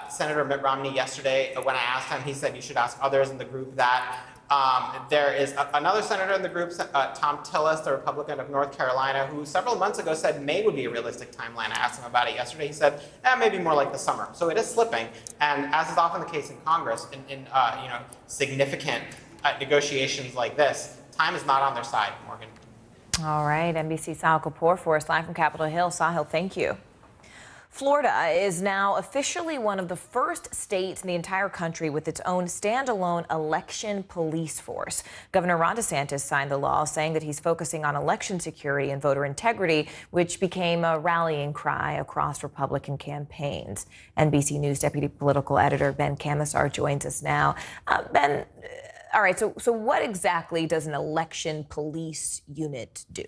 Senator Mitt Romney yesterday, when I asked him, he said you should ask others in the group that. There is another senator in the group, Tom Tillis, the Republican of North Carolina, who several months ago said May would be a realistic timeline. I asked him about it yesterday. He said, maybe more like the summer. So it is slipping. And as is often the case in Congress, in significant negotiations like this, time is not on their side, Morgan. All right. NBC Sahil Kapoor for us live from Capitol Hill. Sahil, thank you. Florida is now officially one of the first states in the entire country with its own standalone election police force. Governor Ron DeSantis signed the law saying that he's focusing on election security and voter integrity, which became a rallying cry across Republican campaigns. NBC News deputy political editor Ben Camisar joins us now. Ben, all right, so what exactly does an election police unit do?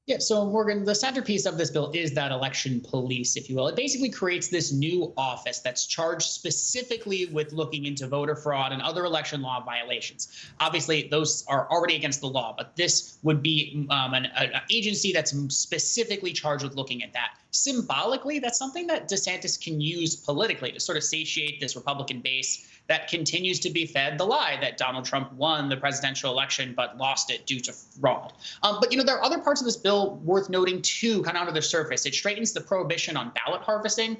Yeah, so Morgan, the centerpiece of this bill is that election police, if you will. It basically creates this new office that's charged specifically with looking into voter fraud and other election law violations. Obviously, those are already against the law, but this would be an agency that's specifically charged with looking at that. Symbolically, that's something that DeSantis can use politically to sort of satiate this Republican base that continues to be fed the lie that Donald Trump won the presidential election but lost it due to fraud. But, there are other parts of this bill worth noting, too, kind of under the surface. It straightens the prohibition on ballot harvesting,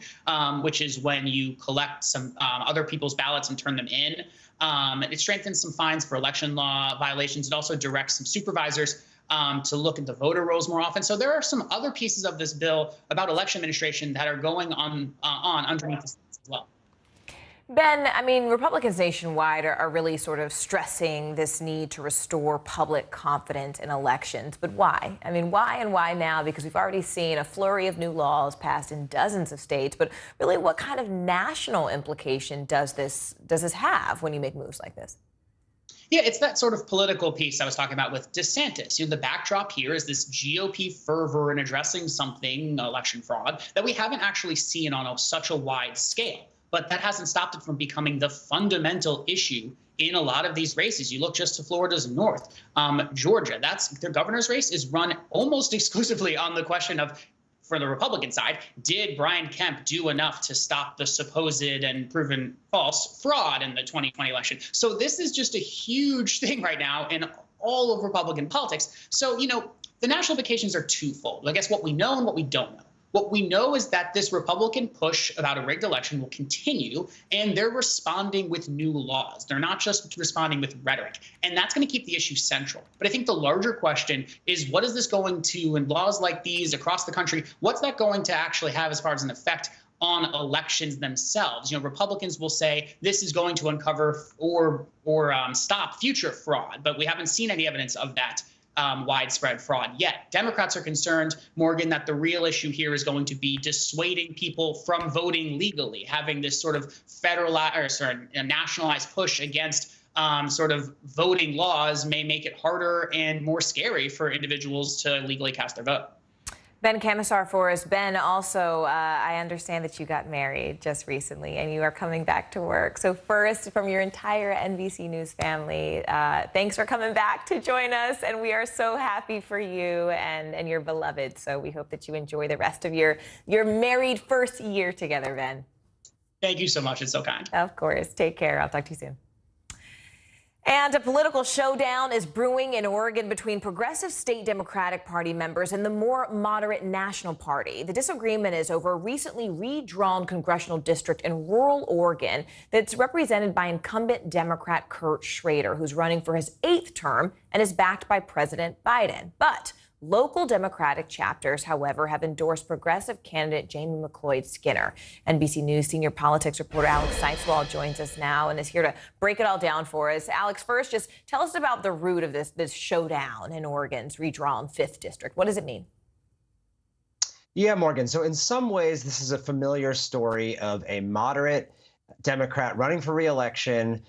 which is when you collect some other people's ballots and turn them in. It strengthens some fines for election law violations. It also directs some supervisors to look at the voter rolls more often. So there are some other pieces of this bill about election administration that are going on underneath this as well. Ben, I mean, Republicans nationwide are really sort of stressing this need to restore public confidence in elections. But why? I mean, why and why now? Because we've already seen a flurry of new laws passed in dozens of states. But really, what kind of national implication does this have when you make moves like this? Yeah, it's that sort of political piece I was talking about with DeSantis. The backdrop here is this GOP fervor in addressing something, election fraud, that we haven't actually seen on such a wide scale. But that hasn't stopped it from becoming the fundamental issue in a lot of these races. You look just to Florida's north, Georgia, their governor's race is run almost exclusively on the question of, for the Republican side, did Brian Kemp do enough to stop the supposed and proven false fraud in the 2020 election? So this is just a huge thing right now in all of Republican politics. So, the national implications are twofold. I guess what we know and what we don't know. What we know is that this Republican push about a rigged election will continue, and they're responding with new laws. They're not just responding with rhetoric, and that's going to keep the issue central. But I think the larger question is, what is this going to, in laws like these across the country, what's that going to actually have as far as an effect on elections themselves? Republicans will say this is going to uncover or stop future fraud, but we haven't seen any evidence of that widespread fraud yet. Democrats are concerned, Morgan, that the real issue here is going to be dissuading people from voting legally, having this sort of nationalized push against sort of voting laws may make it harder and more scary for individuals to legally cast their vote. Ben Camisar for us. Ben, also, I understand that you got married just recently and you are coming back to work. So first, from your entire NBC News family, thanks for coming back to join us. And we are so happy for you and your beloved. So we hope that you enjoy the rest of your married first year together, Ben. Thank you so much. It's so kind. Of course. Take care. I'll talk to you soon. And a political showdown is brewing in Oregon between progressive state Democratic Party members and the more moderate National Party. The disagreement is over a recently redrawn congressional district in rural Oregon that's represented by incumbent Democrat Kurt Schrader, who's running for his 8th term and is backed by President Biden. But local Democratic chapters, however, have endorsed progressive candidate Jamie McLeod-Skinner. NBC News senior politics reporter Alex Seitz joins us now and is here to break it all down for us. Alex, first, just tell us about the root of this showdown in Oregon's redrawn 5th district. What does it mean? Yeah, Morgan. So in some ways, this is a familiar story of a moderate Democrat running for re-election,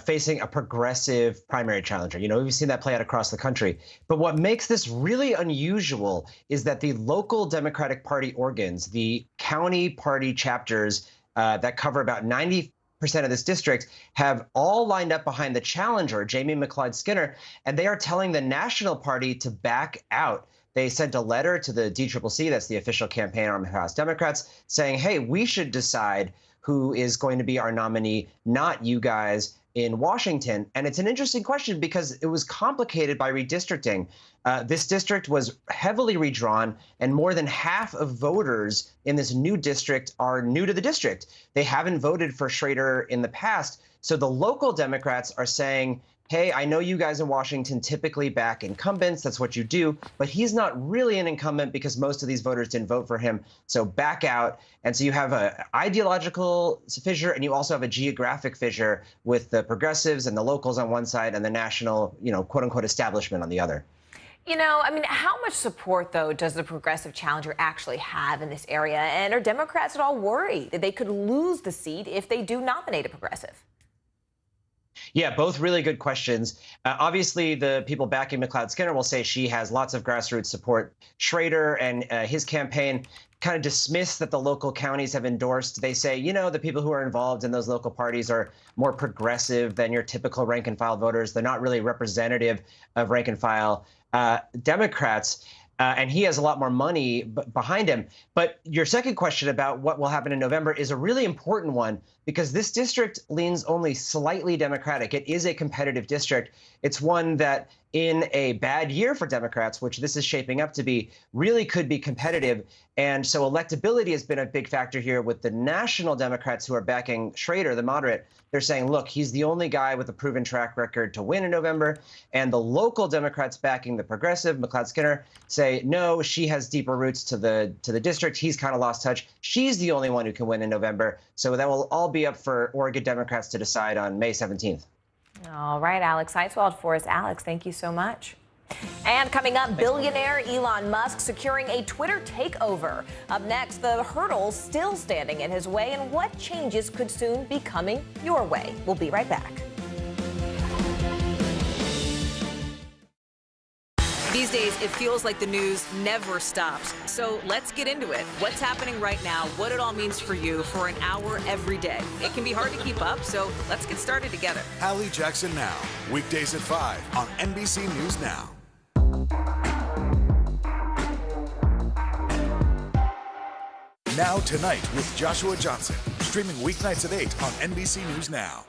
facing a progressive primary challenger. We've seen that play out across the country. But what makes this really unusual is that the local Democratic Party organs, the county party chapters that cover about 90% of this district, have all lined up behind the challenger, Jamie McLeod-Skinner, and they are telling the National Party to back out. They sent a letter to the DCCC, that's the official campaign arm of House Democrats, saying, hey, we should decide who is going to be our nominee, not you guys in Washington. And it's an interesting question because it was complicated by redistricting. This district was heavily redrawn, and more than half of voters in this new district are new to the district. They haven't voted for Schrader in the past. So the local Democrats are saying, hey, I know you guys in Washington typically back incumbents. That's what you do. But he's not really an incumbent because most of these voters didn't vote for him. So back out. And so you have an ideological fissure, and you also have a geographic fissure with the progressives and the locals on one side and the national, quote unquote, establishment on the other. How much support, though, does the progressive challenger actually have in this area? And are Democrats at all worried that they could lose the seat if they do nominate a progressive? Yeah, both really good questions. Obviously, the people backing McLeod-Skinner will say she has lots of grassroots support. Schrader and his campaign kind of dismiss that the local counties have endorsed. They say, the people who are involved in those local parties are more progressive than your typical rank and file voters. They're not really representative of rank and file Democrats. And he has a lot more money behind him. But your second question about what will happen in November is a really important one because this district leans only slightly Democratic. It is a competitive district. It's one that in a bad year for Democrats, which this is shaping up to be, really could be competitive. And so electability has been a big factor here with the national Democrats who are backing Schrader, the moderate. They're saying, look, he's the only guy with a proven track record to win in November. And the local Democrats backing the progressive, McLeod Skinner, say, no, she has deeper roots to the district. He's kind of lost touch. She's the only one who can win in November. So that will all be up for Oregon Democrats to decide on May 17th. All right, Alex Heiswald for us. Alex, thank you so much. And coming up, billionaire Elon Musk securing a Twitter takeover. Up next, the hurdles still standing in his way and what changes could soon be coming your way. We'll be right back. These days, it feels like the news never stops. So let's get into it. What's happening right now, what it all means for you for an hour every day. It can be hard to keep up, so let's get started together. Hallie Jackson Now, weekdays at 5 on NBC News Now. Now Tonight with Joshua Johnson, streaming weeknights at 8 on NBC News Now.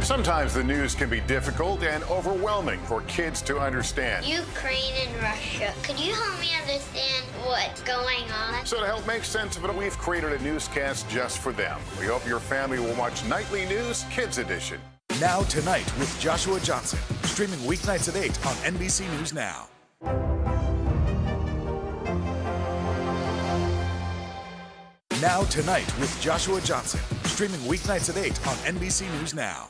Sometimes the news can be difficult and overwhelming for kids to understand. Ukraine and Russia. Could you help me understand what's going on? So to help make sense of it, we've created a newscast just for them. We hope your family will watch Nightly News Kids Edition. Now Tonight with Joshua Johnson, streaming weeknights at 8 on NBC News Now. Now Tonight with Joshua Johnson, streaming weeknights at 8 on NBC News Now.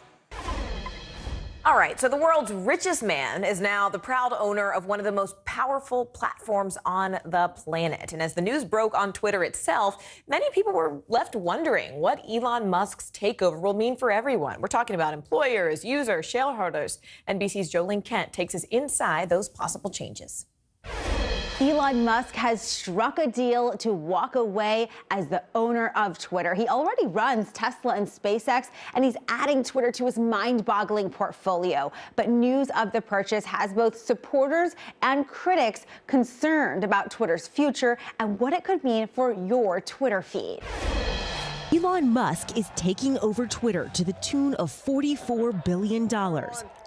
All right, so the world's richest man is now the proud owner of one of the most powerful platforms on the planet. And as the news broke on Twitter itself, many people were left wondering what Elon Musk's takeover will mean for everyone. We're talking about employers, users, shareholders. NBC's Jolene Kent takes us inside those possible changes. Elon Musk has struck a deal to walk away as the owner of Twitter. He already runs Tesla and SpaceX, and he's adding Twitter to his mind-boggling portfolio. But news of the purchase has both supporters and critics concerned about Twitter's future and what it could mean for your Twitter feed. Elon Musk is taking over Twitter to the tune of $44 billion.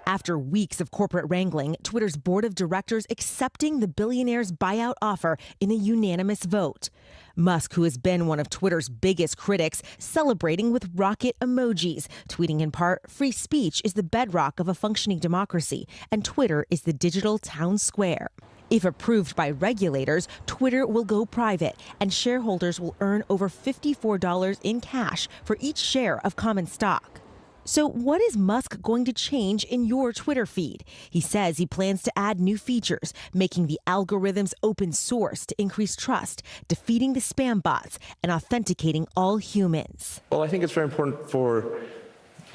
After weeks of corporate wrangling, Twitter's board of directors accepting the billionaire's buyout offer in a unanimous vote. Musk, who has been one of Twitter's biggest critics, celebrating with rocket emojis, tweeting in part, "Free speech is the bedrock of a functioning democracy, and Twitter is the digital town square." If approved by regulators, Twitter will go private, and shareholders will earn over $54 in cash for each share of common stock. So what is Musk going to change in your Twitter feed? He says he plans to add new features, making the algorithms open source to increase trust, defeating the spam bots, and authenticating all humans. Well, I think it's very important for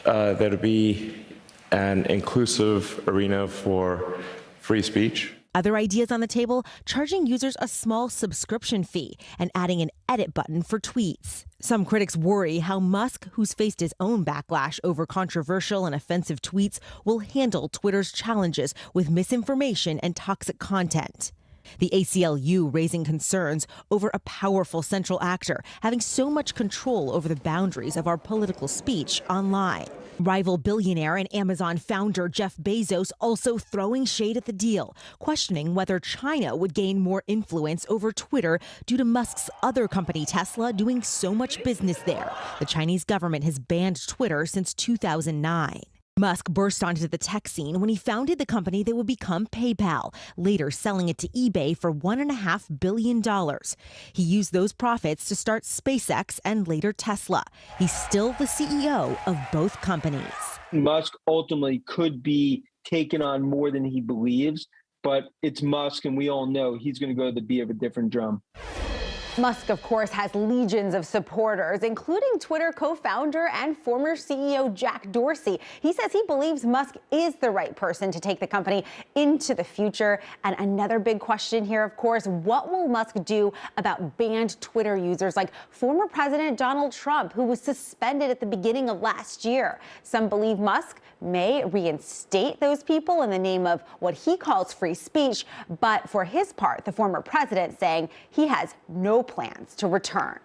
there to be an inclusive arena for free speech. Other ideas on the table, charging users a small subscription fee and adding an edit button for tweets. Some critics worry how Musk, who's faced his own backlash over controversial and offensive tweets, will handle Twitter's challenges with misinformation and toxic content. The ACLU raising concerns over a powerful central actor having so much control over the boundaries of our political speech online. Rival billionaire and Amazon founder Jeff Bezos also throwing shade at the deal, questioning whether China would gain more influence over Twitter due to Musk's other company, Tesla, doing so much business there. The Chinese government has banned Twitter since 2009. Musk burst onto the tech scene when he founded the company that would become PayPal, later selling it to eBay for $1.5 billion. He used those profits to start SpaceX and later Tesla. He's still the CEO of both companies. Musk ultimately could be taken on more than he believes, but it's Musk, and we all know he's going to go to the beat of a different drum. Musk, of course, has legions of supporters, including Twitter co-founder and former CEO Jack Dorsey. He says he believes Musk is the right person to take the company into the future. And another big question here, of course, what will Musk do about banned Twitter users like former President Donald Trump, who was suspended at the beginning of last year? Some believe Musk may reinstate those people in the name of what he calls free speech. But for his part, the former president saying he has no plans to return.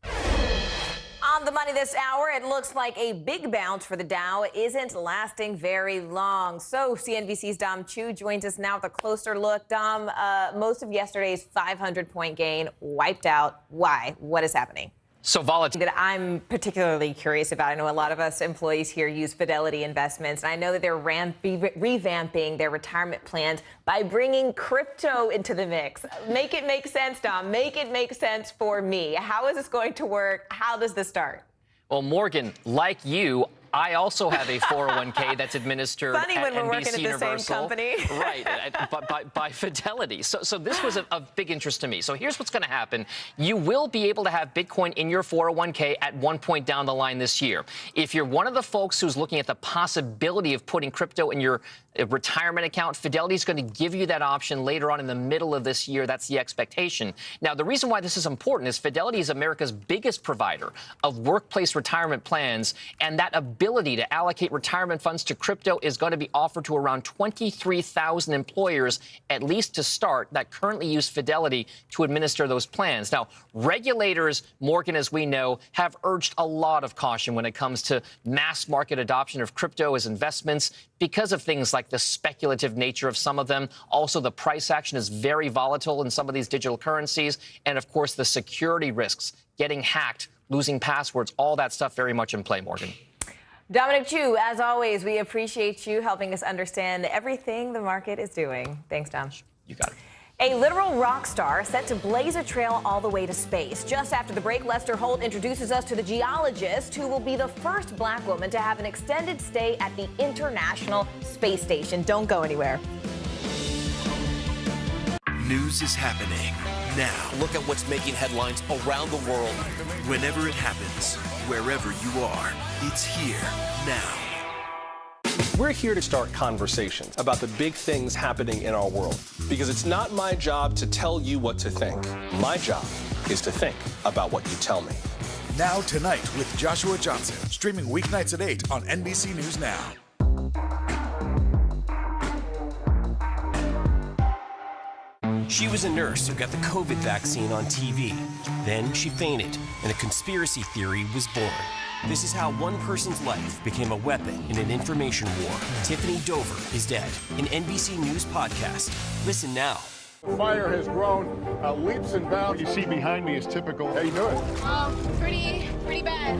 On On the money this hour, it looks like a big bounce for the Dow isn't lasting very long. So CNBC's Dom Chu joins us now with a closer look. Dom, most of yesterday's 500-point gain wiped out. Why? What is happening? So volatile. That I'm particularly curious about. I know a lot of us employees here use Fidelity Investments, and I know that they're revamping their retirement plans by bringing crypto into the mix. Make it make sense, Dom. Make it make sense for me. How is this going to work? How does this start? Well, Morgan, like you, I also have a 401k that's administered Funny at when we're NBC working at the Universal, same company. Right, by Fidelity. So this was of big interest to me. So here's what's going to happen. You will be able to have Bitcoin in your 401k at one point down the line this year. If you're one of the folks who's looking at the possibility of putting crypto in your retirement account, Fidelity is going to give you that option later on in the middle of this year. That's the expectation. Now, the reason why this is important is Fidelity is America's biggest provider of workplace retirement plans, and that ability to allocate retirement funds to crypto is going to be offered to around 23,000 employers, at least to start, that currently use Fidelity to administer those plans. Now, regulators, Morgan, as we know, have urged a lot of caution when it comes to mass market adoption of crypto as investments because of things like the speculative nature of some of them. Also, the price action is very volatile in some of these digital currencies. And, of course, the security risks, getting hacked, losing passwords, all that stuff very much in play, Morgan. Dominic Chu, as always, we appreciate you helping us understand everything the market is doing. Thanks, Dom. You got it. A literal rock star set to blaze a trail all the way to space. Just after the break, Lester Holt introduces us to the geologist who will be the first black woman to have an extended stay at the International Space Station. Don't go anywhere. News is happening now. Look at what's making headlines around the world. Whenever it happens, wherever you are, it's here now. We're here to start conversations about the big things happening in our world, because it's not my job to tell you what to think. My job is to think about what you tell me. Now Tonight with Joshua Johnson, streaming weeknights at 8 on NBC News Now. She was a nurse who got the COVID vaccine on TV. Then she fainted, and a conspiracy theory was born. This is how one person's life became a weapon in an information war. Tiffany Dover is dead. An NBC News podcast. Listen now. The fire has grown leaps and bounds. You see behind me is typical. How you doing? Pretty bad.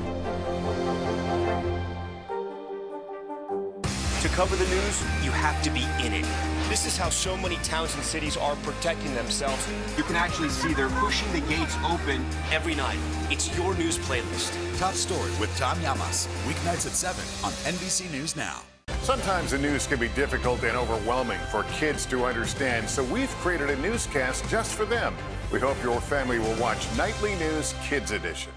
To cover the news, you have to be in it. This is how so many towns and cities are protecting themselves. You can actually see they're pushing the gates open every night. It's your news playlist. Top Story with Tom Llamas, weeknights at 7 on NBC News Now. Sometimes the news can be difficult and overwhelming for kids to understand, so we've created a newscast just for them. We hope your family will watch Nightly News Kids Edition.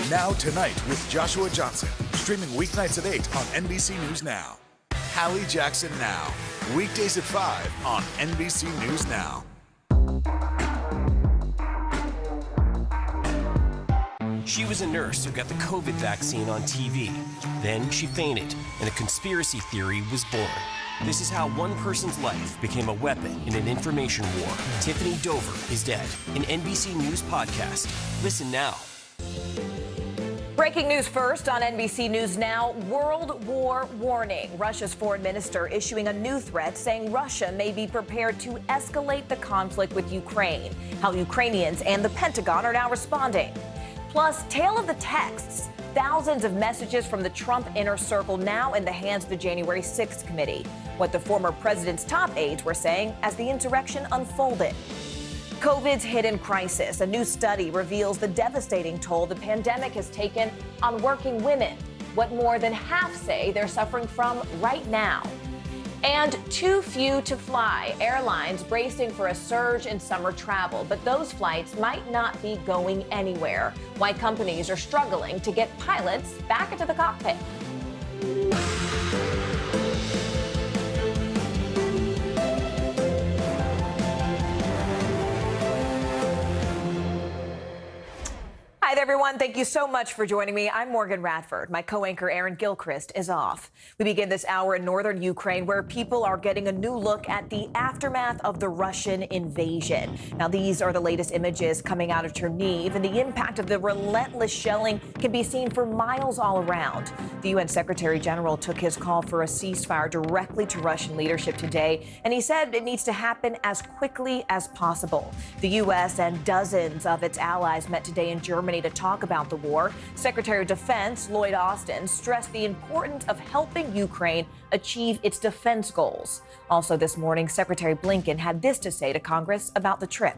Now Tonight with Joshua Johnson, streaming weeknights at 8 on NBC News Now. Hallie Jackson Now, weekdays at 5 on NBC News Now. She was a nurse who got the COVID vaccine on TV. Then she fainted, and a conspiracy theory was born. This is how one person's life became a weapon in an information war. Tiffany Dover is dead. An NBC News podcast. Listen now. Breaking news first on NBC News Now. World War warning. Russia's foreign minister issuing a new threat saying Russia may be prepared to escalate the conflict with Ukraine. How Ukrainians and the Pentagon are now responding. Plus, tale of the texts. Thousands of messages from the Trump inner circle now in the hands of the January 6th committee. What the former president's top aides were saying as the insurrection unfolded. COVID's hidden crisis. A new study reveals the devastating toll the pandemic has taken on working women. What more than half say they're suffering from right now. And too few to fly. Airlines bracing for a surge in summer travel, but those flights might not be going anywhere. Why companies are struggling to get pilots back into the cockpit. Hi there. everyone. Thank you so much for joining me. I'm Morgan Radford. My co-anchor Aaron Gilchrist is off. We begin this hour in northern Ukraine, where people are getting a new look at the aftermath of the Russian invasion. Now, these are the latest images coming out of Chernihiv, and the impact of the relentless shelling can be seen for miles all around. The UN Secretary General took his call for a ceasefire directly to Russian leadership today, and he said it needs to happen as quickly as possible. The U.S. and dozens of its allies met today in Germany to talk about the war. Secretary of Defense Lloyd Austin stressed the importance of helping Ukraine achieve its defense goals. Also this morning, Secretary Blinken had this to say to Congress about the trip.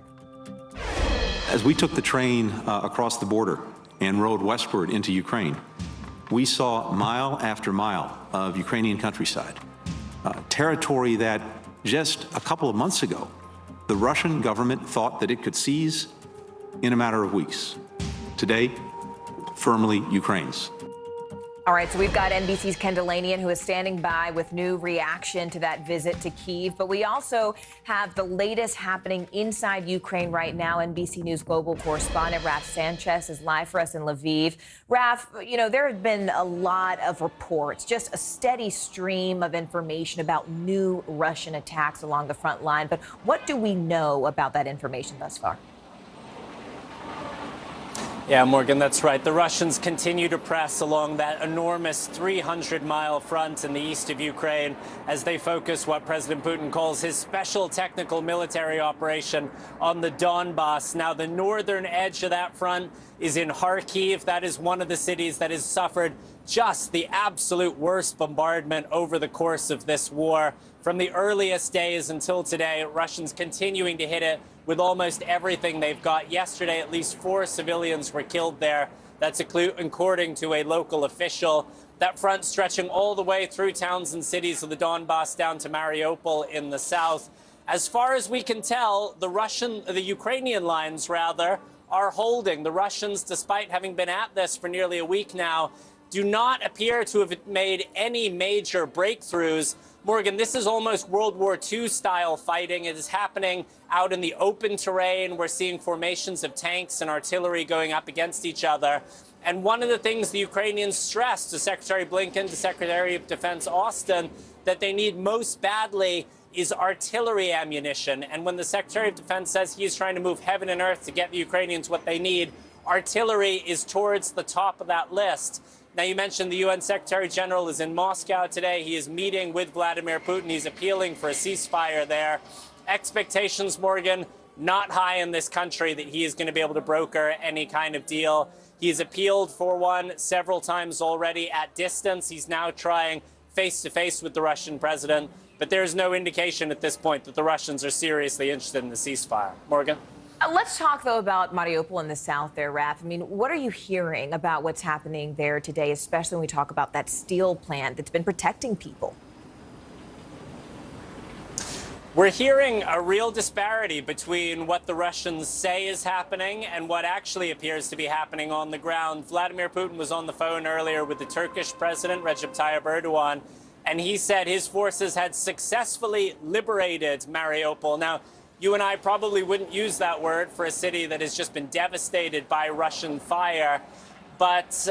As we took the train across the border and rode westward into Ukraine, we saw mile after mile of Ukrainian countryside, territory that just a couple of months ago, the Russian government thought that it could seize in a matter of weeks. Today, firmly Ukraine's. All right, so we've got NBC's Ken Delanian, who is standing by with new reaction to that visit to Kyiv. But we also have the latest happening inside Ukraine right now. NBC News global correspondent Raf Sanchez is live for us in Lviv. Raf, you know, there have been a lot of reports, just a steady stream of information about new Russian attacks along the front line. But what do we know about that information thus far? Yeah, Morgan, that's right. The Russians continue to press along that enormous 300-mile front in the east of Ukraine as they focus what President Putin calls his special technical military operation on the Donbass. Now, the northern edge of that front is in Kharkiv. That is one of the cities that has suffered just the absolute worst bombardment over the course of this war. From the earliest days until today, Russians continuing to hit it with almost everything they've got. Yesterday, at least 4 civilians were killed there. That's according to a local official. That front stretching all the way through towns and cities of the Donbass down to Mariupol in the south. As far as we can tell, the Ukrainian lines, rather, are holding. The Russians, despite having been at this for nearly a week now, do not appear to have made any major breakthroughs. Morgan, this is almost World War II style fighting. It is happening out in the open terrain. We're seeing formations of tanks and artillery going up against each other. And one of the things the Ukrainians stressed to Secretary Blinken, to Secretary of Defense Austin, that they need most badly is artillery ammunition. And when the Secretary of Defense says he's trying to move heaven and earth to get the Ukrainians what they need, artillery is towards the top of that list. Now, you mentioned the UN Secretary General is in Moscow today. He is meeting with Vladimir Putin. He's appealing for a ceasefire there. Expectations, Morgan, not high in this country that he is going to be able to broker any kind of deal. He's appealed for one several times already at distance. He's now trying face-to-face with the Russian president. But there's no indication at this point that the Russians are seriously interested in the ceasefire. Morgan? Let's talk, though, about Mariupol in the south there, Raf. I mean, what are you hearing about what's happening there today, especially when we talk about that steel plant that's been protecting people? We're hearing a real disparity between what the Russians say is happening and what actually appears to be happening on the ground. Vladimir Putin was on the phone earlier with the Turkish president, Recep Tayyip Erdogan, and he said his forces had successfully liberated Mariupol. Now, you and I probably wouldn't use that word for a city that has just been devastated by Russian fire. But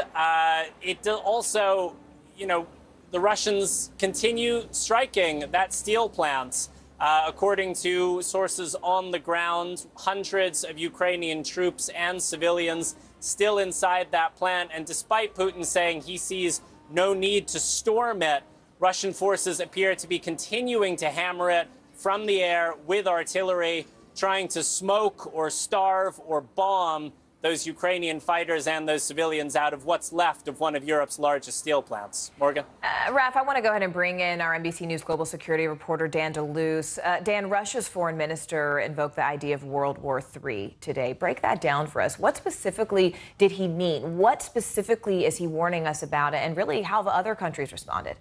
it also, you know, the Russians continue striking that steel plant. According to sources on the ground, hundreds of Ukrainian troops and civilians still inside that plant. And despite Putin saying he sees no need to storm it, Russian forces appear to be continuing to hammer it from the air with artillery, trying to smoke or starve or bomb those Ukrainian fighters and those civilians out of what's left of one of Europe's largest steel plants. Morgan? Raf, I want to go ahead and bring in our NBC News global security reporter, Dan DeLuce. Dan, Russia's foreign minister invoked the idea of World War III today. Break that down for us. What specifically did he mean? What specifically is he warning us about it? And really, how have other countries responded?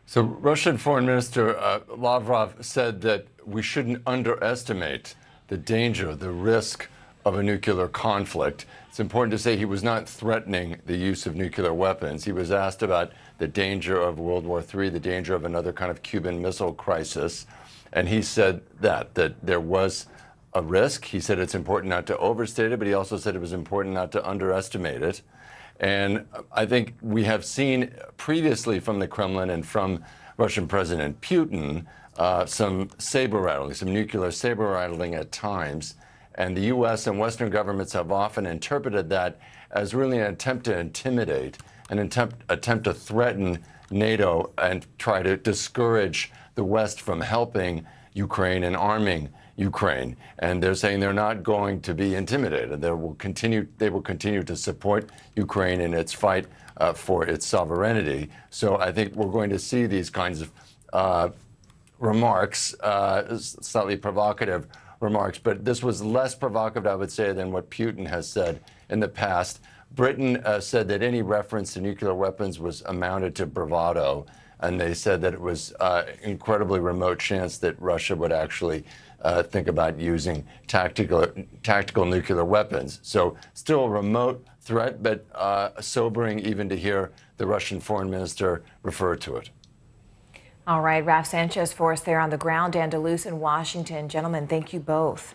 So Russian Foreign Minister Lavrov said that we shouldn't underestimate the danger, the risk of a nuclear conflict. It's important to say he was not threatening the use of nuclear weapons. He was asked about the danger of World War III, the danger of another kind of Cuban Missile Crisis. And he said that there was a risk. He said it's important not to overstate it, but he also said it was important not to underestimate it. And I think we have seen previously from the Kremlin and from Russian President Putin some saber rattling, some nuclear saber rattling at times. And the U.S. and Western governments have often interpreted that as really an attempt to intimidate, an attempt to threaten NATO and try to discourage the West from helping Ukraine and arming Ukraine. And they're saying they're not going to be intimidated. They will continue to support Ukraine in its fight for its sovereignty. So I think we're going to see these kinds of remarks, slightly provocative remarks, but this was less provocative, I would say, than what Putin has said in the past. Britain said that any reference to nuclear weapons was amounted to bravado, and they said that it was incredibly remote chance that Russia would actually think about using tactical nuclear weapons. So still a remote threat, but sobering even to hear the Russian foreign minister refer to it. All right, Raf Sanchez for us there on the ground, Dan DeLuce in Washington. Gentlemen, thank you both.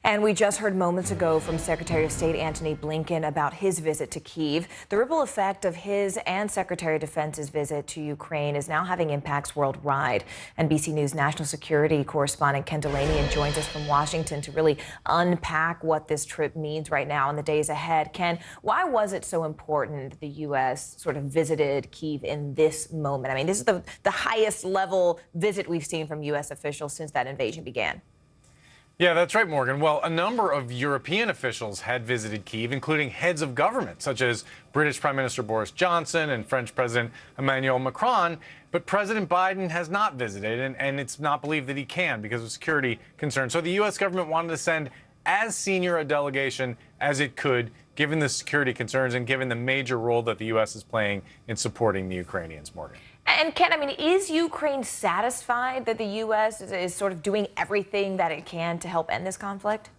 And we just heard moments ago from Secretary of State Antony Blinken about his visit to Kyiv. The ripple effect of his and Secretary of Defense's visit to Ukraine is now having impacts worldwide. NBC News national security correspondent Ken Delanian joins us from Washington to really unpack what this trip means right now in the days ahead. Ken, why was it so important that the U.S. sort of visited Kyiv in this moment? I mean, this is the highest level visit we've seen from U.S. officials since that invasion began. Yeah, that's right, Morgan. Well, a number of European officials had visited Kyiv, including heads of government, such as British Prime Minister Boris Johnson and French President Emmanuel Macron. But President Biden has not visited, and it's not believed that he can because of security concerns. So the U.S. government wanted to send as senior a delegation as it could, given the security concerns and given the major role that the U.S. is playing in supporting the Ukrainians, Morgan. And Ken, I mean, is Ukraine satisfied that the U.S. is sort of doing everything that it can to help end this conflict?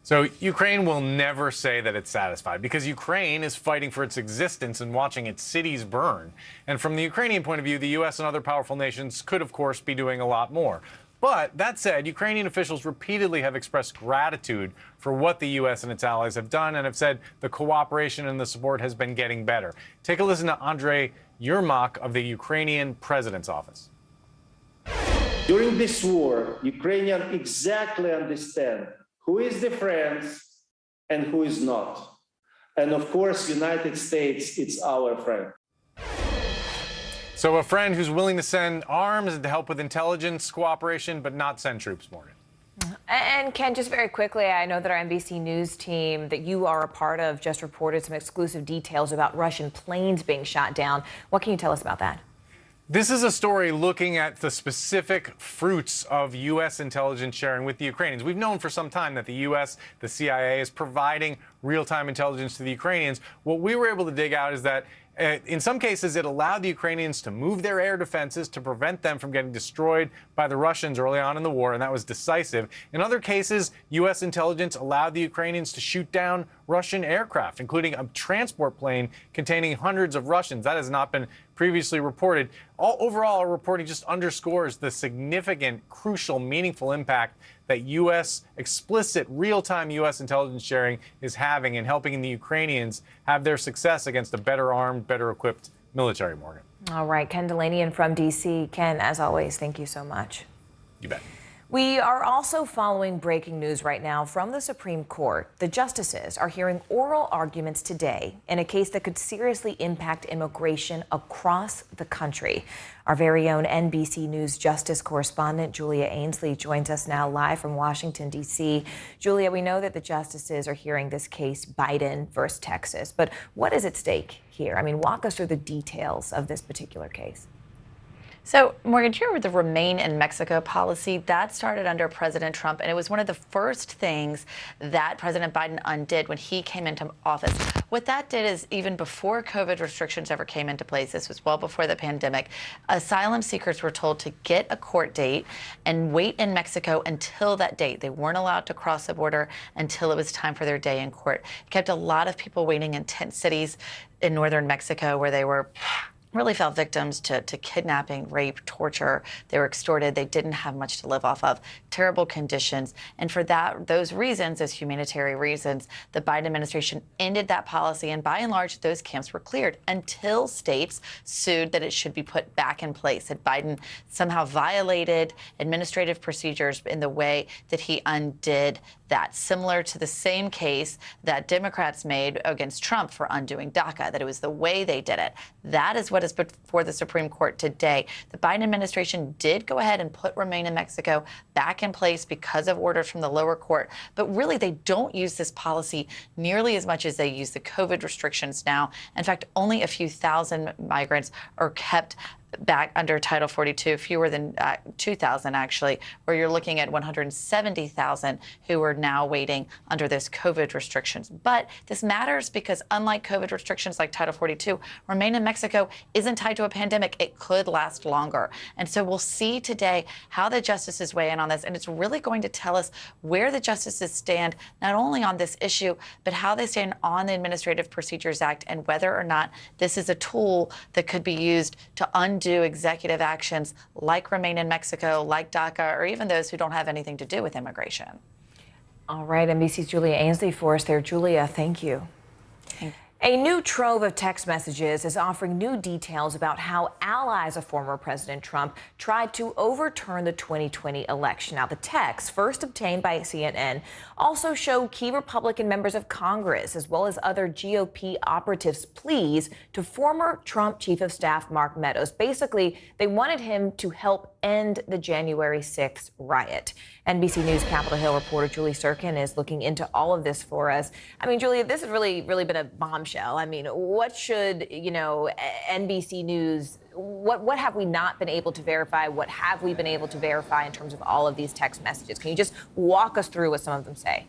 So Ukraine will never say that it's satisfied because Ukraine is fighting for its existence and watching its cities burn. And from the Ukrainian point of view, the U.S. and other powerful nations could, of course, be doing a lot more. But that said, Ukrainian officials repeatedly have expressed gratitude for what the U.S. and its allies have done and have said the cooperation and the support has been getting better. Take a listen to Andrei Yermak of the Ukrainian president's office. During this war, Ukrainians exactly understand who is the friends and who is not. And of course, United States, it's our friend. So a friend who's willing to send arms and to help with intelligence cooperation, but not send troops, Morgan. And Ken, just very quickly, I know that our NBC News team that you are a part of just reported some exclusive details about Russian planes being shot down. What can you tell us about that? This is a story looking at the specific fruits of U.S. intelligence sharing with the Ukrainians. We've known for some time that the U.S., the CIA, is providing real-time intelligence to the Ukrainians. What we were able to dig out is that in some cases, it allowed the Ukrainians to move their air defenses to prevent them from getting destroyed by the Russians early on in the war, and that was decisive. In other cases, U.S. intelligence allowed the Ukrainians to shoot down Russian aircraft, including a transport plane containing hundreds of Russians. That has not been previously reported. Overall, our reporting just underscores the significant, crucial, meaningful impact that explicit real-time U.S. intelligence sharing is having in helping the Ukrainians have their success against a better armed, better equipped military, Morgan. All right, Ken Delanian from D.C. Ken, as always, thank you so much. You bet. We are also following breaking news right now from the Supreme Court. The justices are hearing oral arguments today in a case that could seriously impact immigration across the country. Our very own NBC News Justice correspondent Julia Ainsley joins us now live from Washington, D.C. Julia, we know that the justices are hearing this case, Biden versus Texas. But what is at stake here? I mean, walk us through the details of this particular case. So, Morgan, do you remember the Remain in Mexico policy? That started under President Trump, and it was one of the first things that President Biden undid when he came into office. What that did is, even before COVID restrictions ever came into place, this was well before the pandemic, asylum seekers were told to get a court date and wait in Mexico until that date. They weren't allowed to cross the border until it was time for their day in court. It kept a lot of people waiting in tent cities in northern Mexico where they were really fell victims to kidnapping, rape, torture. They were extorted. They didn't have much to live off of. Terrible conditions. And for those reasons, those humanitarian reasons, the Biden administration ended that policy. And by and large, those camps were cleared until states sued that it should be put back in place, that Biden somehow violated administrative procedures in the way that he undid that, similar to the same case that Democrats made against Trump for undoing DACA, that it was the way they did it. That is what is before the Supreme Court today. The Biden administration did go ahead and put Remain in Mexico back in place because of orders from the lower court. But really, they don't use this policy nearly as much as they use the COVID restrictions now. In fact, only a few thousand migrants are kept back under Title 42, fewer than 2,000 actually, where you're looking at 170,000 who are now waiting under those COVID restrictions. But this matters because unlike COVID restrictions like Title 42, Remain in Mexico isn't tied to a pandemic. It could last longer. And so we'll see today how the justices weigh in on this. And it's really going to tell us where the justices stand, not only on this issue, but how they stand on the Administrative Procedures Act and whether or not this is a tool that could be used to undo executive actions like Remain in Mexico, like DACA, or even those who don't have anything to do with immigration. All right, NBC's Julia Ainsley for us there. Julia, thank you. A new trove of text messages is offering new details about how allies of former President Trump tried to overturn the 2020 election. Now, the texts, first obtained by CNN, also show key Republican members of Congress, as well as other GOP operatives' pleas to former Trump Chief of Staff Mark Meadows. Basically, they wanted him to help end the January 6th riot. NBC News Capitol Hill reporter Julie Sirkin is looking into all of this for us. I mean, Julia, this has really been a bombshell. I mean, what should, NBC News, what have we not been able to verify? What have we been able to verify in terms of all of these text messages? Can you just walk us through what some of them say?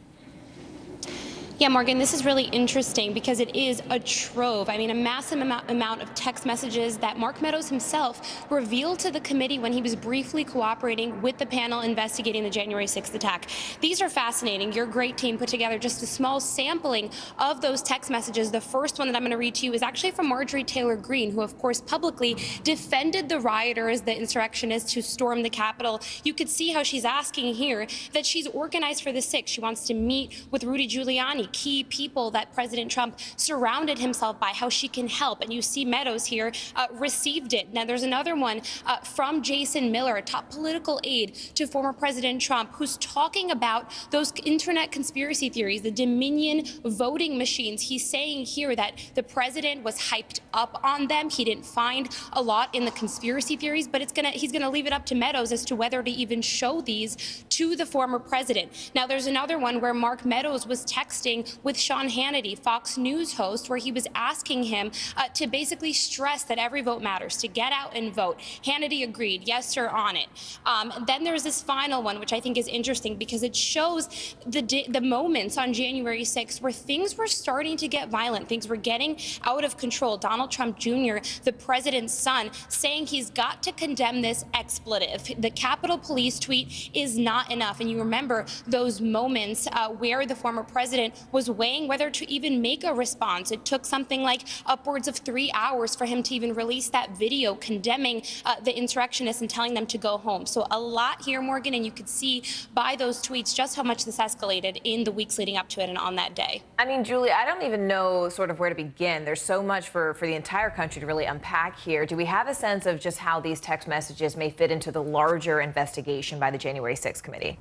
Yeah, Morgan, this is really interesting because it is a trove. I mean, a massive amount of text messages that Mark Meadows himself revealed to the committee when he was briefly cooperating with the panel investigating the January 6th attack. These are fascinating. Your great team put together just a small sampling of those text messages. The first one that I'm going to read to you is actually from Marjorie Taylor Greene, who, of course, publicly defended the rioters, the insurrectionists who stormed the Capitol. You could see how she's asking here that she's organized for the 6th. She wants to meet with Rudy Giuliani, key people that President Trump surrounded himself by, how she can help. And you see Meadows here received it. Now, there's another one from Jason Miller, a top political aide to former President Trump, who's talking about those internet conspiracy theories, the Dominion voting machines. He's saying here that the president was hyped up on them. He didn't find a lot in the conspiracy theories, but he's gonna leave it up to Meadows as to whether to even show these to the former president. Now, there's another one where Mark Meadows was texting with Sean Hannity, Fox News host, where he was asking him to basically stress that every vote matters, to get out and vote. Hannity agreed, yes, sir, on it. Then there's this final one, which I think is interesting because it shows the moments on January 6th where things were starting to get violent. Things were getting out of control. Donald Trump Jr., the president's son, saying he's got to condemn this expletive. The Capitol Police tweet is not enough. And you remember those moments where the former president was weighing whether to even make a response. It took something like upwards of 3 hours for him to even release that video condemning the insurrectionists and telling them to go home. So a lot here, Morgan, and you could see by those tweets just how much this escalated in the weeks leading up to it and on that day. I mean, Julie, I don't even know sort of where to begin. There's so much for the entire country to really unpack here. Do we have a sense of just how these text messages may fit into the larger investigation by the January 6th committee?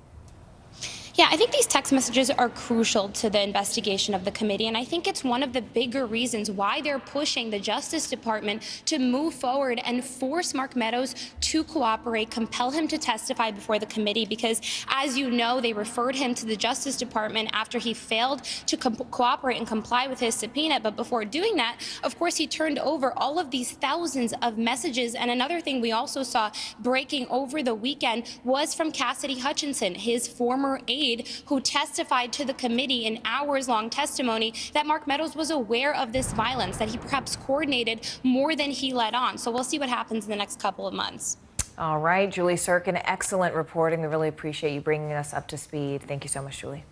Yeah, I think these text messages are crucial to the investigation of the committee, and I think it's one of the bigger reasons why they're pushing the Justice Department to move forward and force Mark Meadows to cooperate, compel him to testify before the committee, because, as you know, they referred him to the Justice Department after he failed to cooperate and comply with his subpoena. But before doing that, of course, he turned over all of these thousands of messages. And another thing we also saw breaking over the weekend was from Cassidy Hutchinson, his former aide, who testified to the committee in hours-long testimony that Mark Meadows was aware of this violence, that he perhaps coordinated more than he let on. So we'll see what happens in the next couple of months. All right, Julie Sirkin, excellent reporting. We really appreciate you bringing us up to speed. Thank you so much, Julie.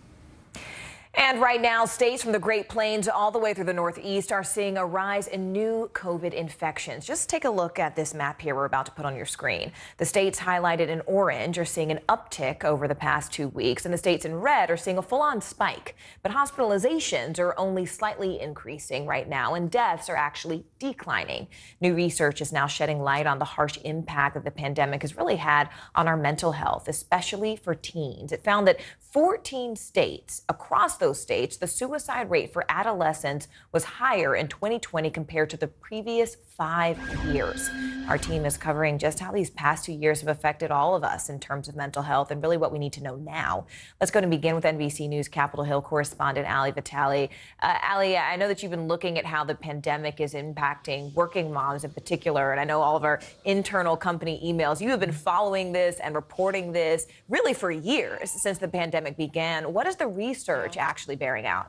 And right now, states from the Great Plains all the way through the Northeast are seeing a rise in new COVID infections. Just take a look at this map here we're about to put on your screen. The states highlighted in orange are seeing an uptick over the past 2 weeks, and the states in red are seeing a full-on spike. But hospitalizations are only slightly increasing right now, and deaths are actually declining. New research is now shedding light on the harsh impact that the pandemic has really had on our mental health, especially for teens. It found that 14 states across those states, the suicide rate for adolescents was higher in 2020 compared to the previous 5 years. Our team is covering just how these past 2 years have affected all of us in terms of mental health and really what we need to know now. Let's go and begin with NBC News Capitol Hill correspondent Ali Vitale. Ali, I know that you've been looking at how the pandemic is impacting working moms in particular, and I know all of our internal company emails. You have been following this and reporting this really for years since the pandemic began. What is the research actually bearing out?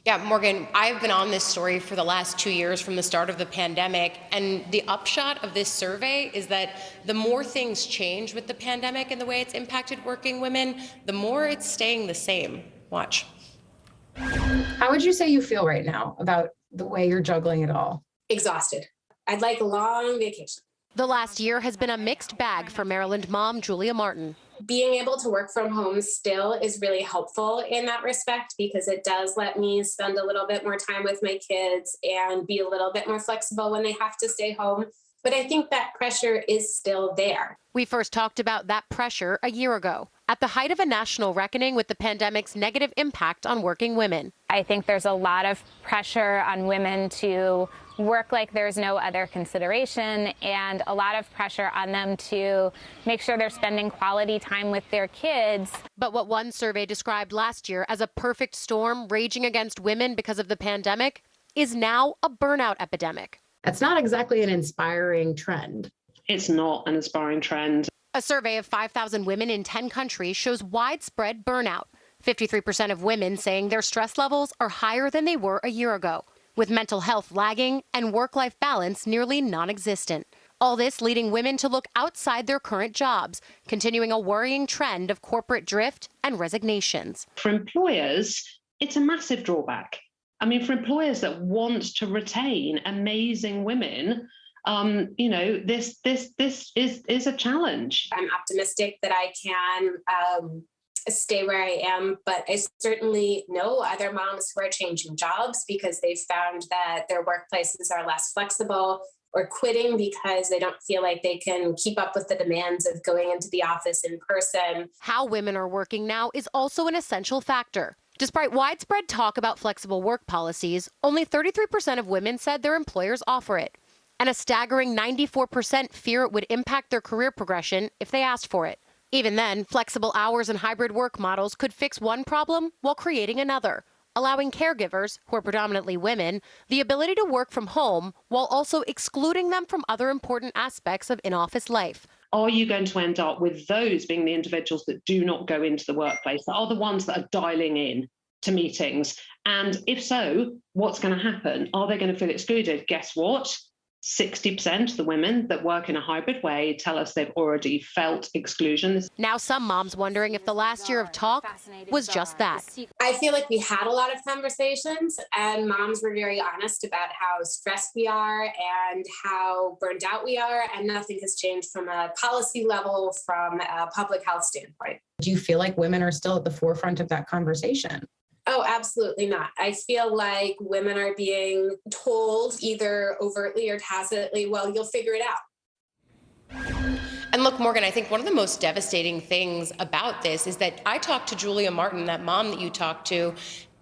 Yeah, Morgan, I've been on this story for the last 2 years from the start of the pandemic, and the upshot of this survey is that the more things change with the pandemic and the way it's impacted working women, the more it's staying the same. Watch. How would you say you feel right now about the way you're juggling it all? Exhausted. I'd like a long vacation. The last year has been a mixed bag for Maryland mom Julia Martin. Being able to work from home still is really helpful in that respect because it does let me spend a little bit more time with my kids and be a little bit more flexible when they have to stay home. But I think that pressure is still there. We first talked about that pressure a year ago, at the height of a national reckoning with the pandemic's negative impact on working women. I think there's a lot of pressure on women to work like there's no other consideration, and a lot of pressure on them to make sure they're spending quality time with their kids. But what one survey described last year as a perfect storm raging against women because of the pandemic is now a burnout epidemic. That's not exactly an inspiring trend. It's not an inspiring trend. A survey of 5,000 women in 10 countries shows widespread burnout. 53% of women saying their stress levels are higher than they were a year ago, with mental health lagging and work-life balance nearly non-existent. All this leading women to look outside their current jobs, continuing a worrying trend of corporate drift and resignations. For employers, it's a massive drawback. I mean, for employers that want to retain amazing women, this is a challenge. I'm optimistic that I can stay where I am, but I certainly know other moms who are changing jobs because they've found that their workplaces are less flexible, or quitting because they don't feel like they can keep up with the demands of going into the office in person. How women are working now is also an essential factor. Despite widespread talk about flexible work policies, only 33% of women said their employers offer it. And a staggering 94% fear it would impact their career progression if they asked for it. Even then, flexible hours and hybrid work models could fix one problem while creating another, allowing caregivers, who are predominantly women, the ability to work from home while also excluding them from other important aspects of in-office life. Are you going to end up with those being the individuals that do not go into the workplace, that are the ones that are dialing in to meetings? And if so, what's going to happen? Are they going to feel excluded? Guess what? 60% of the women that work in a hybrid way tell us they've already felt exclusion. Now some moms wondering if the last year of talk was just that. I feel like we had a lot of conversations and moms were very honest about how stressed we are and how burned out we are, and nothing has changed from a policy level, from a public health standpoint. Do you feel like women are still at the forefront of that conversation? Oh, absolutely not. I feel like women are being told either overtly or tacitly, well, you'll figure it out. And look, Morgan, I think one of the most devastating things about this is that I talked to Julia Martin, that mom that you talked to,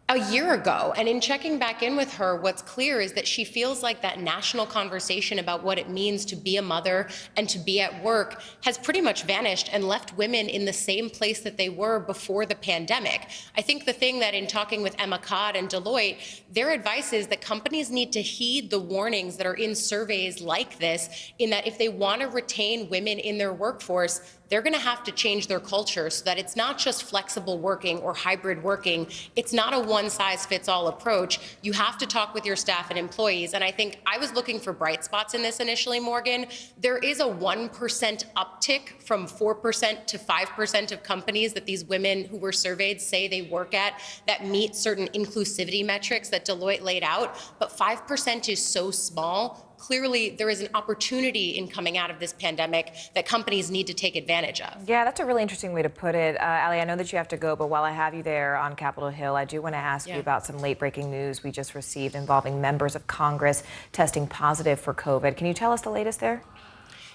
a year ago. And in checking back in with her, what's clear is that she feels like that national conversation about what it means to be a mother and to be at work has pretty much vanished and left women in the same place that they were before the pandemic. I think the thing that in talking with Emma Codd and Deloitte, their advice is that companies need to heed the warnings that are in surveys like this, in that if they want to retain women in their workforce, they're going to have to change their culture so that it's not just flexible working or hybrid working. It's not a one-size-fits-all approach. You have to talk with your staff and employees. And I think I was looking for bright spots in this initially, Morgan. There is a 1% uptick from 4% to 5% of companies that these women who were surveyed say they work at that meet certain inclusivity metrics that Deloitte laid out. But 5% is so small. Clearly, there is an opportunity in coming out of this pandemic that companies need to take advantage of. Yeah, that's a really interesting way to put it. Ali, I know that you have to go, but while I have you there on Capitol Hill, I do want to ask you about some late-breaking news we just received involving members of Congress testing positive for COVID. Can you tell us the latest there?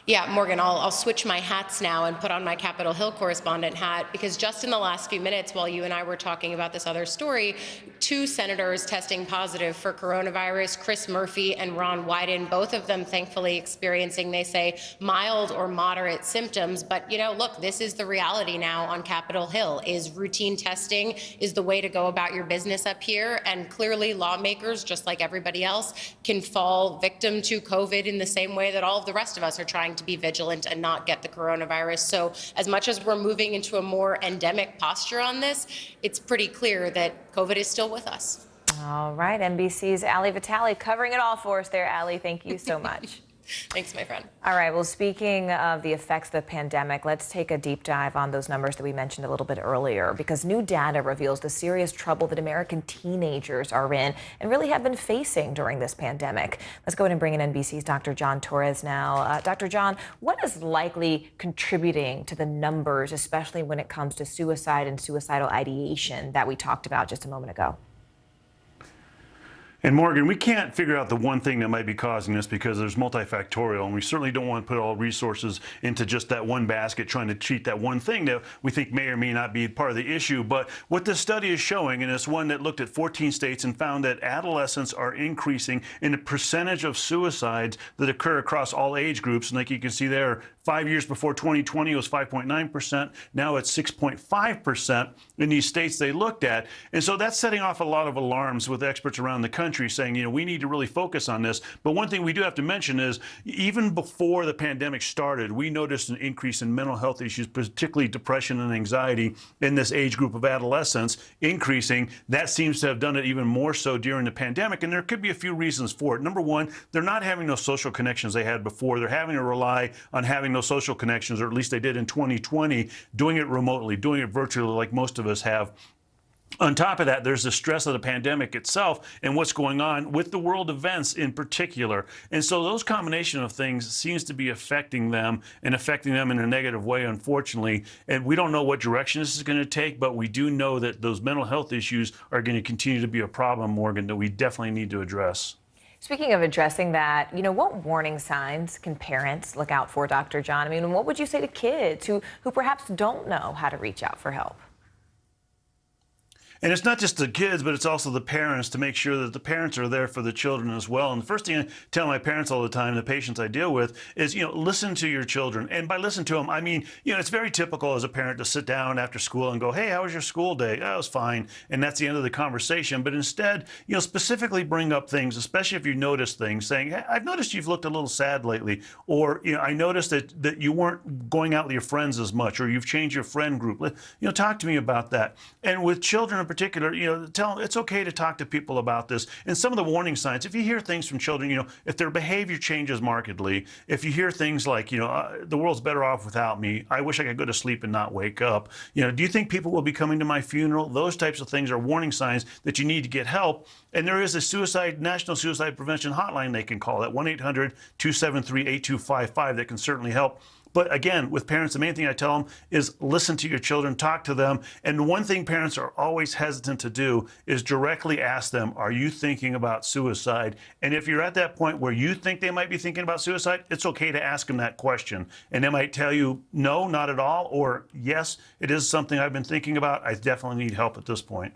Yeah, Morgan, I'll switch my hats now and put on my Capitol Hill correspondent hat, because just in the last few minutes while you and I were talking about this other story, 2 senators testing positive for coronavirus, Chris Murphy and Ron Wyden, both of them thankfully experiencing, they say, mild or moderate symptoms. But, you know, look, this is the reality now on Capitol Hill, is routine testing is the way to go about your business up here. And clearly lawmakers, just like everybody else, can fall victim to COVID in the same way that all of the rest of us are trying to be vigilant and not get the coronavirus. So as much as we're moving into a more endemic posture on this, it's pretty clear that COVID is still with us. All right, NBC's Ali Vitale covering it all for us there, Ali. Thank you so much. Thanks, my friend. All right, well, speaking of the effects of the pandemic, let's take a deep dive on those numbers that we mentioned a little bit earlier, because new data reveals the serious trouble that American teenagers are in and really have been facing during this pandemic. Let's go ahead and bring in NBC's Dr. John Torres now. Dr. John, what is likely contributing to the numbers, especially when it comes to suicide and suicidal ideation that we talked about just a moment ago? And Morgan, we can't figure out the one thing that might be causing this because there's multifactorial, and we certainly don't want to put all resources into just that one basket trying to treat that one thing that we think may or may not be part of the issue. But what this study is showing, and it's one that looked at 14 states and found that adolescents are increasing in the percentage of suicides that occur across all age groups. And like you can see there, 5 years before 2020 it was 5.9%. Now it's 6.5% in these states they looked at. And so that's setting off a lot of alarms with experts around the country saying, you know, we need to really focus on this. But one thing we do have to mention is even before the pandemic started, we noticed an increase in mental health issues, particularly depression and anxiety in this age group of adolescents increasing. That seems to have done it even more so during the pandemic. And there could be a few reasons for it. Number one, they're not having those social connections they had before. They're having to rely on having those social connections, or at least they did in 2020, doing it remotely, doing it virtually like most of us have. On top of that, there's the stress of the pandemic itself and what's going on with the world events in particular. And so those combination of things seems to be affecting them and affecting them in a negative way, unfortunately. And we don't know what direction this is going to take, but we do know that those mental health issues are going to continue to be a problem, Morgan, that we definitely need to address. Speaking of addressing that, you know, what warning signs can parents look out for, Dr. John? I mean, what would you say to kids who perhaps don't know how to reach out for help? And it's not just the kids, but it's also the parents, to make sure that the parents are there for the children as well. And the first thing I tell my parents all the time, the patients I deal with, is, you know, listen to your children. And by listen to them, I mean, you know, it's very typical as a parent to sit down after school and go, hey, how was your school day? Oh, it was fine. And that's the end of the conversation. But instead, you know, specifically bring up things, especially if you notice things, saying, hey, I've noticed you've looked a little sad lately. Or, you know, I noticed that you weren't going out with your friends as much, or you've changed your friend group. You know, talk to me about that. And with children in particular, you know, tell them it's okay to talk to people about this. And some of the warning signs, if you hear things from children, you know, if their behavior changes markedly, if you hear things like, you know, the world's better off without me, I wish I could go to sleep and not wake up, you know, do you think people will be coming to my funeral? Those types of things are warning signs that you need to get help. And there is a National Suicide Prevention Hotline they can call, that 1-800-273-8255, that can certainly help. But again, with parents, the main thing I tell them is listen to your children, talk to them. And one thing parents are always hesitant to do is directly ask them, are you thinking about suicide? And if you're at that point where you think they might be thinking about suicide, it's okay to ask them that question. And they might tell you, no, not at all, or yes, it is something I've been thinking about. I definitely need help at this point.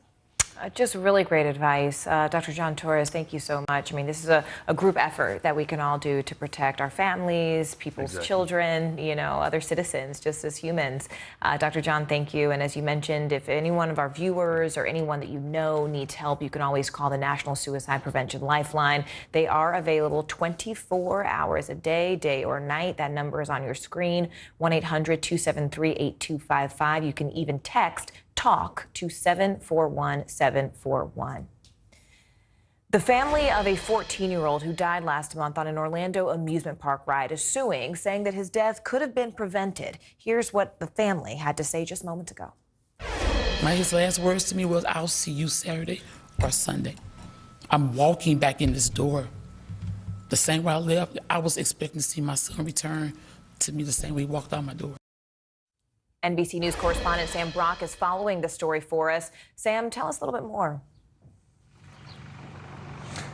Just really great advice. Dr. John Torres, thank you so much. I mean, this is a group effort that we can all do to protect our families, people's children, you know, other citizens, just as humans. Dr. John, thank you. And as you mentioned, if any one of our viewers or anyone that you know needs help, you can always call the National Suicide Prevention Lifeline. They are available 24 hours a day, day or night. That number is on your screen, 1-800-273-8255. You can even text TALK to 741-741. The family of a 14-year-old who died last month on an Orlando amusement park ride is suing, saying that his death could have been prevented. Here's what the family had to say just moments ago. His last words to me was, "I'll see you Saturday or Sunday." I'm walking back in this door. The same way I left, I was expecting to see my son return to me the same way he walked out my door. NBC News correspondent Sam Brock is following the story for us. Sam, tell us a little bit more.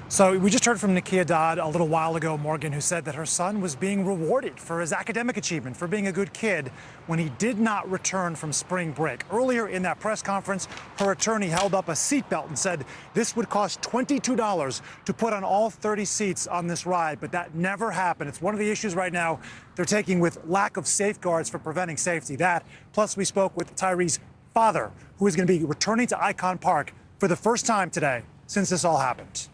So we just heard from Nakia Dodd a little while ago, Morgan, who said that her son was being rewarded for his academic achievement, for being a good kid, when he did not return from spring break. Earlier in that press conference, her attorney held up a seatbelt and said this would cost $22 to put on all 30 seats on this ride, but that never happened. It's one of the issues right now they're taking with lack of safeguards for preventing safety. That, plus we spoke with Tyree's father, who is going to be returning to Icon Park for the first time today since this all happened.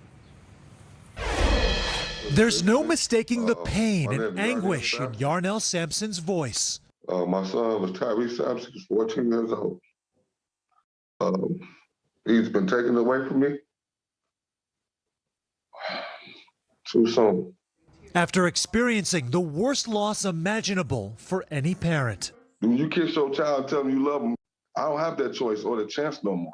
There's no mistaking the pain and anguish in Yarnell Sampson's voice. My son was Tyree Sampson. He's 14 years old. He's been taken away from me too soon. After experiencing the worst loss imaginable for any parent. When you kiss your child and tell them you love them, I don't have that choice or the chance no more.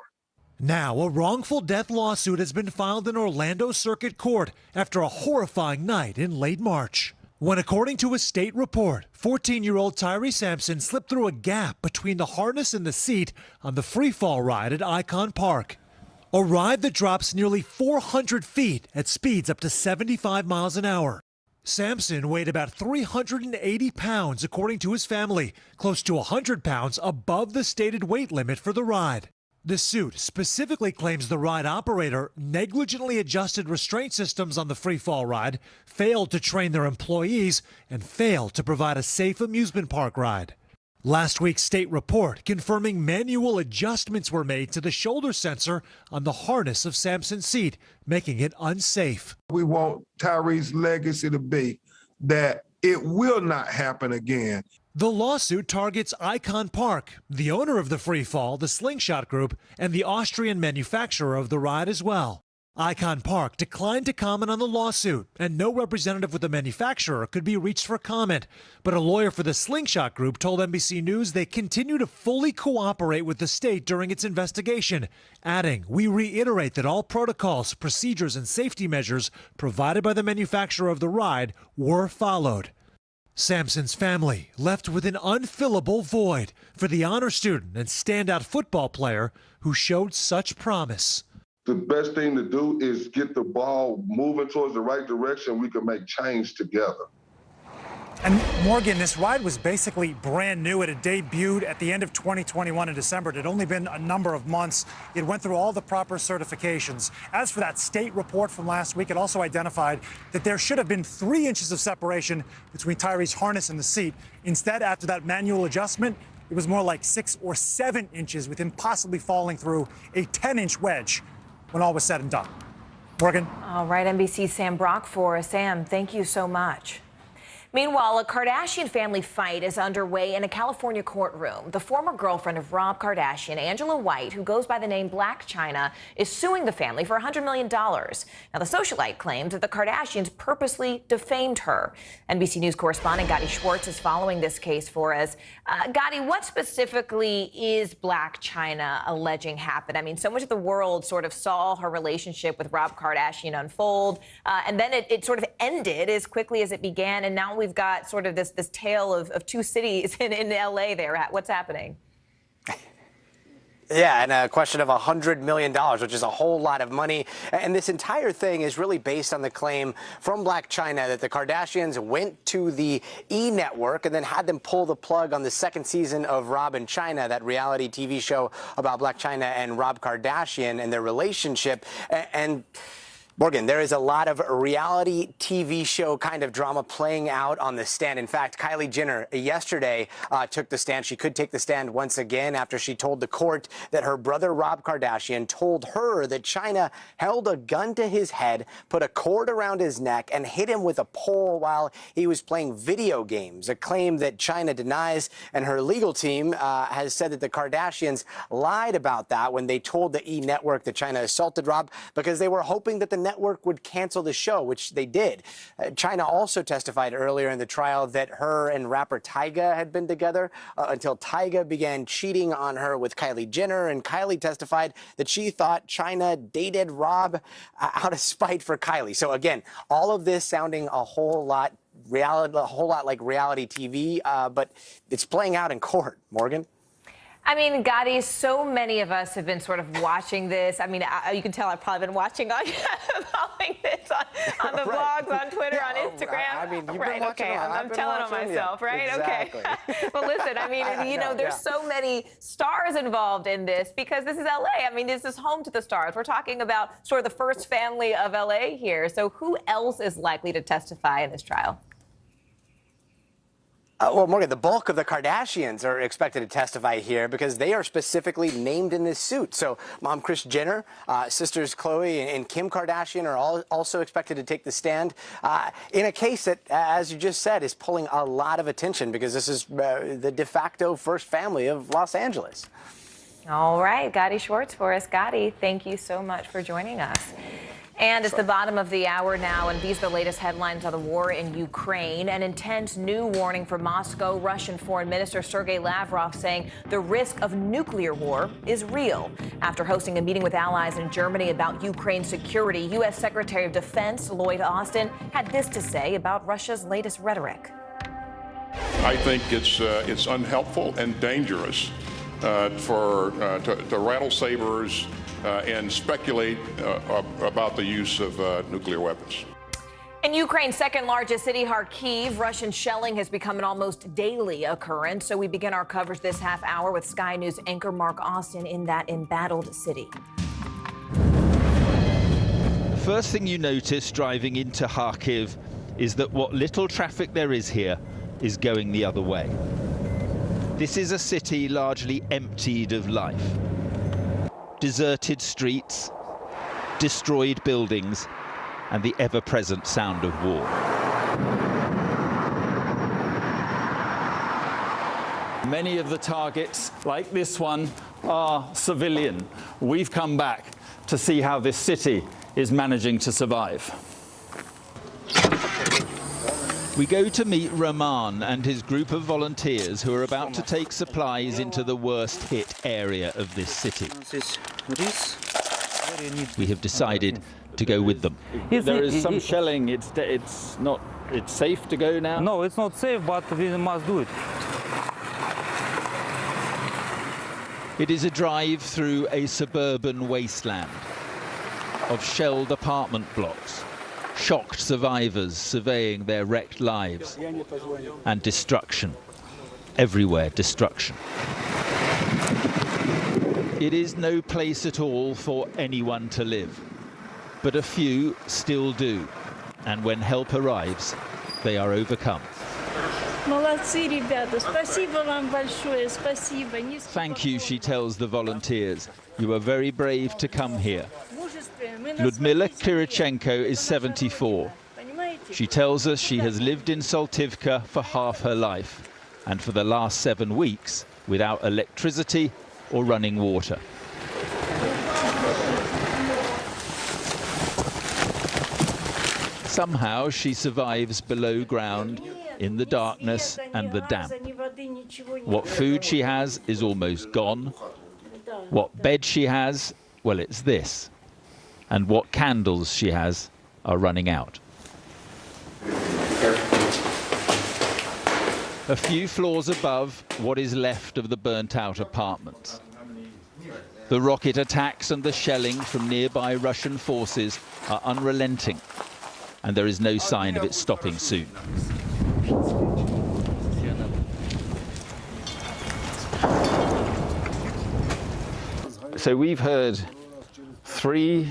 Now, a wrongful death lawsuit has been filed in Orlando Circuit Court after a horrifying night in late March, when, according to a state report, 14-year-old Tyree Sampson slipped through a gap between the harness and the seat on the free-fall ride at Icon Park, a ride that drops nearly 400 feet at speeds up to 75 miles an hour. Sampson weighed about 380 pounds, according to his family, close to 100 pounds above the stated weight limit for the ride. The suit specifically claims the ride operator negligently adjusted restraint systems on the free-fall ride, failed to train their employees, and failed to provide a safe amusement park ride. Last week's state report confirming manual adjustments were made to the shoulder sensor on the harness of Sampson's seat, making it unsafe. We want Tyree's legacy to be that it will not happen again. The lawsuit targets Icon Park, the owner of the free fall, the Slingshot Group, and the Austrian manufacturer of the ride as well. Icon Park declined to comment on the lawsuit, and no representative with the manufacturer could be reached for comment. But a lawyer for the Slingshot Group told NBC News they continue to fully cooperate with the state during its investigation, adding, "We reiterate that all protocols, procedures, and safety measures provided by the manufacturer of the ride were followed." Sampson's family left with an unfillable void for the honor student and standout football player who showed such promise. The best thing to do is get the ball moving towards the right direction. We can make change together. And Morgan, this ride was basically brand new. It had debuted at the end of 2021 in December. It had only been a number of months. It went through all the proper certifications. As for that state report from last week, it also identified that there should have been 3 inches of separation between Tyree's harness and the seat. Instead, after that manual adjustment, it was more like 6 or 7 inches, with him possibly falling through a 10-inch wedge when all was said and done. Morgan? All right, NBC's Sam Brock for us. Sam, thank you so much. Meanwhile, a Kardashian family fight is underway in a California courtroom. The former girlfriend of Rob Kardashian, Angela White, who goes by the name Blac Chyna, is suing the family for $100 million. Now, the socialite claims that the Kardashians purposely defamed her. NBC News correspondent Gadi Schwartz is following this case for us. Gadi, what specifically is Blac Chyna alleging happened? I mean, so much of the world sort of saw her relationship with Rob Kardashian unfold, and then it sort of ended as quickly as it began, and now we've got sort of this tale of 2 cities in LA there. What's happening? Yeah, and a question of $100 million, which is a whole lot of money. And this entire thing is really based on the claim from Blac Chyna that the Kardashians went to the E! Network and then had them pull the plug on the second season of Rob and Chyna, that reality TV show about Blac Chyna and Rob Kardashian and their relationship. And Morgan, there is a lot of reality TV show kind of drama playing out on the stand. In fact, Kylie Jenner yesterday took the stand. She could take the stand once again after she told the court that her brother Rob Kardashian told her that Chyna held a gun to his head, put a cord around his neck, and hit him with a pole while he was playing video games, a claim that Chyna denies. And her legal team has said that the Kardashians lied about that when they told the E! Network that Chyna assaulted Rob because they were hoping that the network would cancel the show, which they did. Chyna also testified earlier in the trial that her and rapper Tyga had been together until Tyga began cheating on her with Kylie Jenner, and Kylie testified that she thought Chyna dated Rob out of spite for Kylie. So again, all of this sounding a whole lot like reality TV, but it's playing out in court. Morgan? I mean, Gotti, so many of us have been sort of watching this. I mean, you can tell I've probably been watching following this on the blogs, on Twitter, on Instagram. I mean, you've right, been watching okay, I'm telling on myself, right? Exactly. Okay. But listen, I mean, there's so many stars involved in this because this is LA. I mean, this is home to the stars. We're talking about sort of the first family of LA here. So who else is likely to testify in this trial? Well, Morgan, the bulk of the Kardashians are expected to testify here because they are specifically named in this suit. So Mom Kris Jenner, sisters Khloe and Kim Kardashian are also expected to take the stand in a case that, as you just said, is pulling a lot of attention because this is the de facto first family of Los Angeles. All right, Gotti Schwartz for us. Gotti, thank you so much for joining us. And it's the bottom of the hour now, and these are the latest headlines on the war in Ukraine. An intense new warning from Moscow. Russian Foreign Minister Sergei Lavrov saying the risk of nuclear war is real. After hosting a meeting with allies in Germany about Ukraine's security, U.S. Secretary of Defense Lloyd Austin had this to say about Russia's latest rhetoric. I think it's unhelpful and dangerous to rattle sabers and speculate about the use of nuclear weapons. In Ukraine's second largest city, Kharkiv, Russian shelling has become an almost daily occurrence. So we begin our coverage this half hour with Sky News anchor Mark Austin in that embattled city. The first thing you notice driving into Kharkiv is that what little traffic there is here is going the other way. This is a city largely emptied of life. Deserted streets, destroyed buildings, and the ever-present sound of war. Many of the targets, like this one, are civilian. We've come back to see how this city is managing to survive. We go to meet Rahman and his group of volunteers who are about to take supplies into the worst hit area of this city. We have decided to go with them. There is some shelling. It's safe to go now? No, it's not safe, but we must do it. It is a drive through a suburban wasteland of shelled apartment blocks. Shocked survivors surveying their wrecked lives, and destruction. Everywhere destruction. It is no place at all for anyone to live, but a few still do, and when help arrives, they are overcome. Thank you, she tells the volunteers. You are very brave to come here. Ludmila Kirichenko is 74. She tells us she has lived in Saltivka for half her life, and for the last 7 weeks without electricity or running water. Somehow she survives below ground in the darkness and the damp. What food she has is almost gone. What bed she has, well, it's this. And what candles she has are running out. A few floors above what is left of the burnt-out apartments. The rocket attacks and the shelling from nearby Russian forces are unrelenting, and there is no sign of it stopping soon. So we've heard 3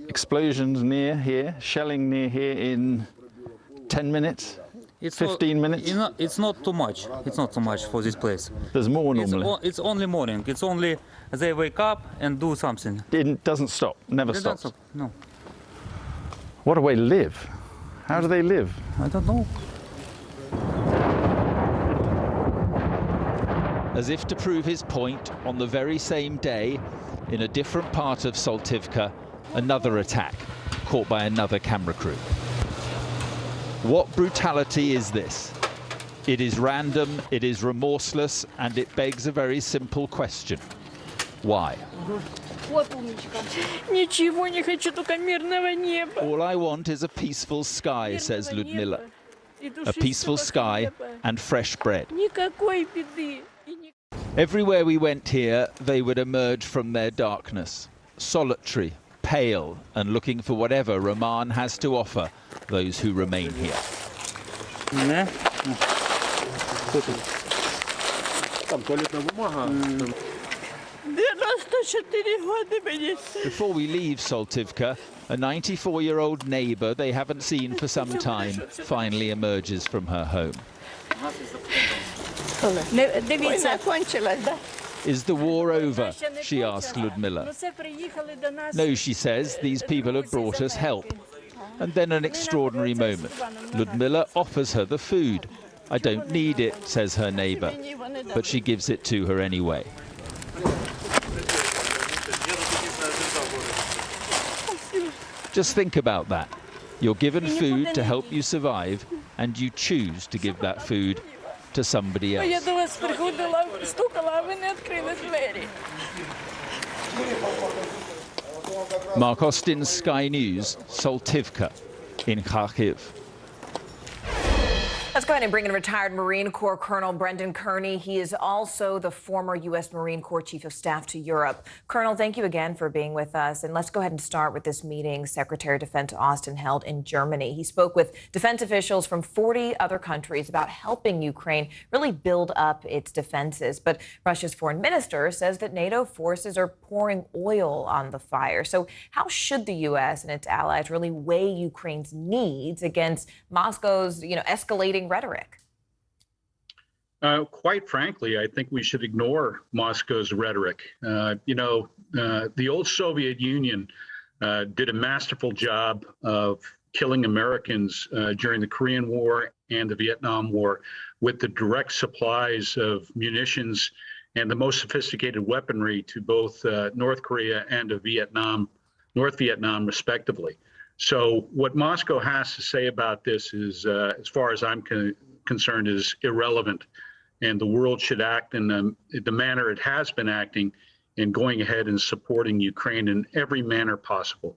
explosions near here, shelling near here in 10 minutes, 15 minutes? It's not too much. It's not too much for this place. There's more normally. It's only morning. It's only they wake up and do something. It doesn't stop, never stops. No. What a way to live. How do they live? I don't know. As if to prove his point, on the very same day, in a different part of Saltivka, another attack, caught by another camera crew. What brutality is this? It is random, it is remorseless, and it begs a very simple question. Why? All I want is a peaceful sky, says Ludmila. A peaceful sky and fresh bread. Everywhere we went here, they would emerge from their darkness, solitary, pale, and looking for whatever Roman has to offer those who remain here. Before we leave Saltivka, a 94-year-old neighbor they haven't seen for some time finally emerges from her home. Is the war over? She asked Ludmila. No, she says, these people have brought us help. And then an extraordinary moment. Ludmila offers her the food. I don't need it, says her neighbor, but she gives it to her anyway. Just think about that. You're given food to help you survive, and you choose to give that food to somebody else. Mark Austin, Sky News, Saltivka in Kharkiv. Let's go ahead and bring in retired Marine Corps Colonel Brendan Kearney. He is also the former U.S. Marine Corps Chief of Staff to Europe. Colonel, thank you again for being with us. And let's go ahead and start with this meeting Secretary of Defense Austin held in Germany. He spoke with defense officials from 40 other countries about helping Ukraine really build up its defenses. But Russia's foreign minister says that NATO forces are pouring oil on the fire. So how should the U.S. and its allies really weigh Ukraine's needs against Moscow's, escalating rhetoric? Quite frankly, I think we should ignore Moscow's rhetoric. The old Soviet Union did a masterful job of killing Americans during the Korean War and the Vietnam War with the direct supplies of munitions and the most sophisticated weaponry to both North Korea and North Vietnam, respectively. So what Moscow has to say about this is, as far as I'm concerned, is irrelevant. And the world should act in the manner it has been acting in going ahead and supporting Ukraine in every manner possible.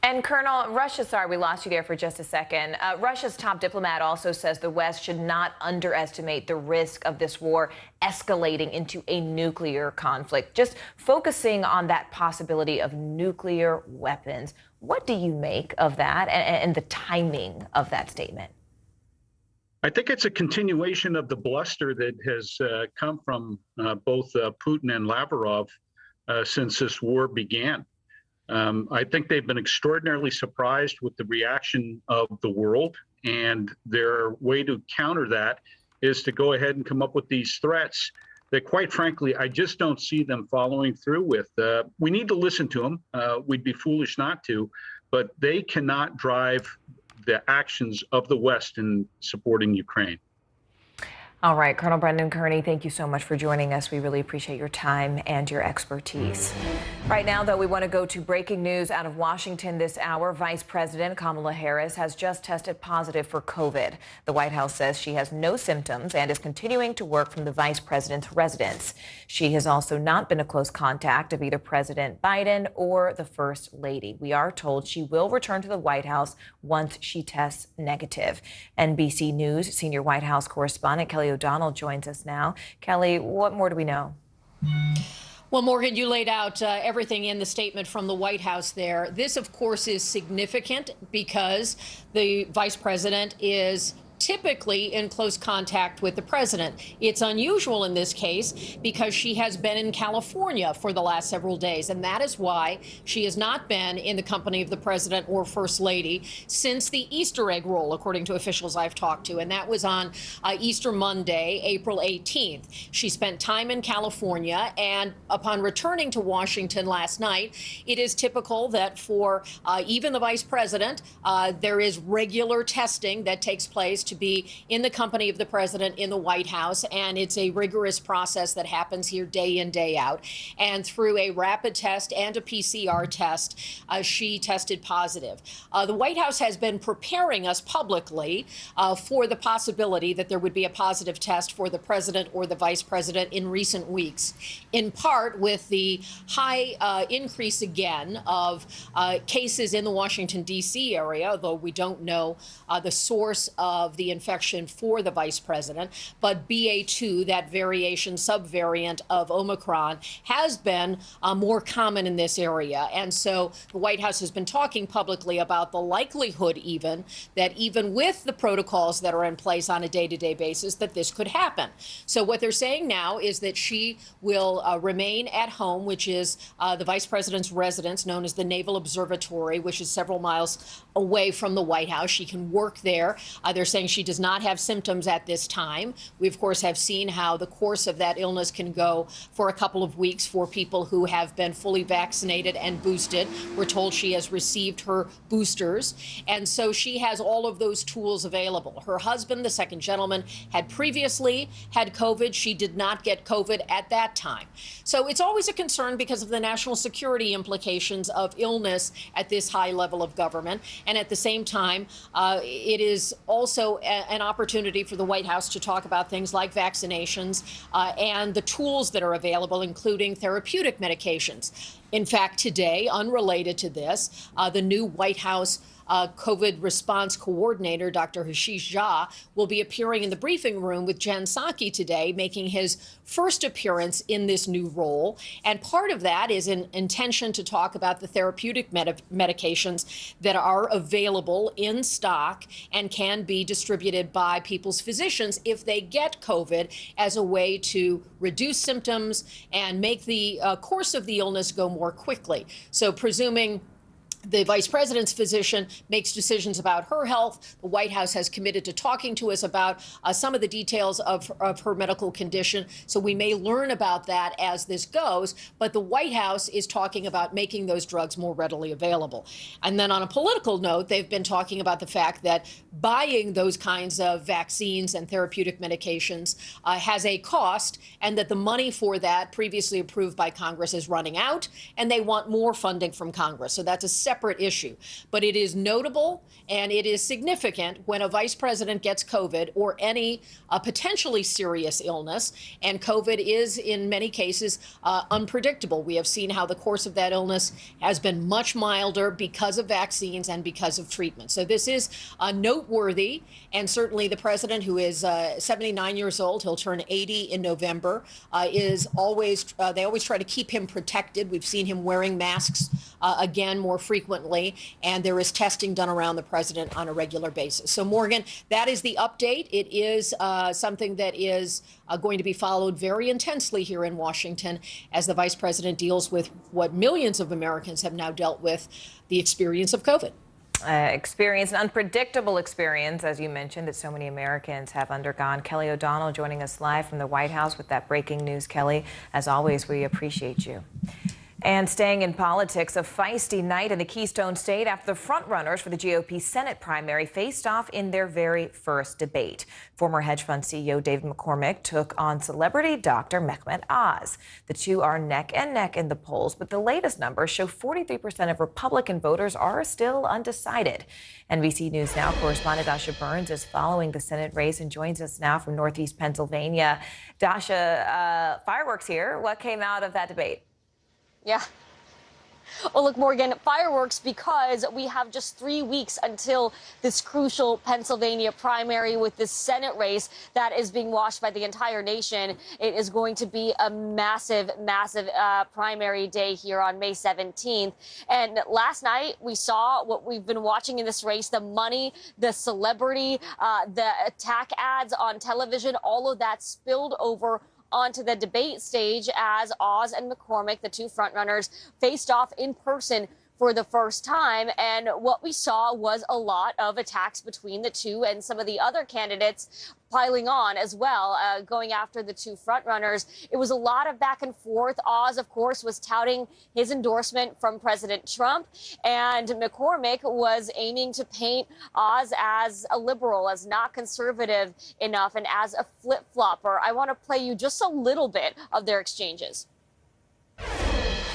And Colonel, sorry, we lost you there for just a second. Russia's top diplomat also says the West should not underestimate the risk of this war escalating into a nuclear conflict. Just focusing on that possibility of nuclear weapons. What do you make of that and the timing of that statement? I think it's a continuation of the bluster that has come from both Putin and Lavrov since this war began. I think they've been extraordinarily surprised with the reaction of the world, and their way to counter that is to go ahead and come up with these threats that, quite frankly, I just don't see them following through with. We need to listen to them. We'd be foolish not to, but they cannot drive the actions of the West in supporting Ukraine. All right, Colonel Brendan Kearney, thank you so much for joining us. We really appreciate your time and your expertise. Right now, though, we want to go to breaking news out of Washington this hour. Vice President Kamala Harris has just tested positive for COVID. The White House says she has no symptoms and is continuing to work from the vice president's residence. She has also not been a close contact of either President Biden or the First Lady. We are told she will return to the White House once she tests negative. NBC News senior White House correspondent Kelly Kelly O'Donnell joins us now. Kelly, what more do we know? Well, Morgan, you laid out everything in the statement from the White House there. This, of course, is significant because the vice president is typically in close contact with the president. It's unusual in this case because she has been in California for the last several days, and that is why she has not been in the company of the president or first lady since the Easter egg roll, according to officials I've talked to, and that was on Easter Monday, April 18th. She spent time in California, and upon returning to Washington last night, it is typical that for even the vice president, there is regular testing that takes place to be in the company of the president in the White House, and it's a rigorous process that happens here day in, day out. And through a rapid test and a PCR test, she tested positive. The White House has been preparing us publicly for the possibility that there would be a positive test for the president or the vice president in recent weeks, in part with the high increase again of cases in the Washington, D.C. area, although we don't know the source of the infection for the vice president. But BA2, that variation, subvariant of Omicron, has been more common in this area. And so the White House has been talking publicly about the likelihood even that even with the protocols that are in place on a day-to-day basis, that this could happen. So what they're saying now is that she will remain at home, which is the vice president's residence, known as the Naval Observatory, which is several miles away from the White House. She can work there. They're saying she does not have symptoms at this time. We, of course, have seen how the course of that illness can go for a couple of weeks for people who have been fully vaccinated and boosted. We're told she has received her boosters. And so she has all of those tools available. Her husband, the second gentleman, had previously had COVID. She did not get COVID at that time. So it's always a concern because of the national security implications of illness at this high level of government. And at the same time, it is also an opportunity for the White House to talk about things like vaccinations and the tools that are available, including therapeutic medications. In fact, today, unrelated to this, the new White House COVID response coordinator, Dr. Ashish Jha, will be appearing in the briefing room with Jen Psaki today, making his first appearance in this new role. And part of that is an intention to talk about the therapeutic medications that are available in stock and can be distributed by people's physicians if they get COVID, as a way to reduce symptoms and make the course of the illness go more quickly. So presuming the vice president's physician makes decisions about her health, the White House has committed to talking to us about some of the details of her medical condition. So we may learn about that as this goes. But the White House is talking about making those drugs more readily available. And then on a political note, they've been talking about the fact that buying those kinds of vaccines and therapeutic medications has a cost, and that the money for that, previously approved by Congress, is running out, and they want more funding from Congress. So that's a separate issue. But it is notable and it is significant when a vice president gets COVID or any potentially serious illness. And COVID is, in many cases, unpredictable. We have seen how the course of that illness has been much milder because of vaccines and because of treatment. So this is noteworthy. And certainly the president, who is 79 years old, he'll turn 80 in November, is always, they always try to keep him protected. We've seen him wearing masks again more frequently, and there is testing done around the president on a regular basis. So, Morgan, that is the update. It is something that is going to be followed very intensely here in Washington as the vice president deals with what millions of Americans have now dealt with, the experience of COVID. An unpredictable experience, as you mentioned, that so many Americans have undergone. Kelly O'Donnell joining us live from the White House with that breaking news. Kelly, as always, we appreciate you. And staying in politics, a feisty night in the Keystone State after the frontrunners for the GOP Senate primary faced off in their very first debate. Former hedge fund CEO David McCormick took on celebrity Dr. Mehmet Oz. The two are neck and neck in the polls, but the latest numbers show 43% of Republican voters are still undecided. NBC News Now correspondent Dasha Burns is following the Senate race and joins us now from Northeast Pennsylvania. Dasha, fireworks here. What came out of that debate? Yeah. Well, look, Morgan, fireworks because we have just 3 weeks until this crucial Pennsylvania primary with this Senate race that is being watched by the entire nation. It is going to be a massive, massive primary day here on May 17th. And last night we saw what we've been watching in this race, the money, the celebrity, the attack ads on television, all of that spilled over onto the debate stage as Oz and McCormick, the two frontrunners, faced off in person for the first time. And what we saw was a lot of attacks between the two and some of the other candidates piling on as well, going after the two frontrunners. It was a lot of back and forth. Oz, of course, was touting his endorsement from President Trump, and McCormick was aiming to paint Oz as a liberal, as not conservative enough, and as a flip-flopper. I want to play you just a little bit of their exchanges.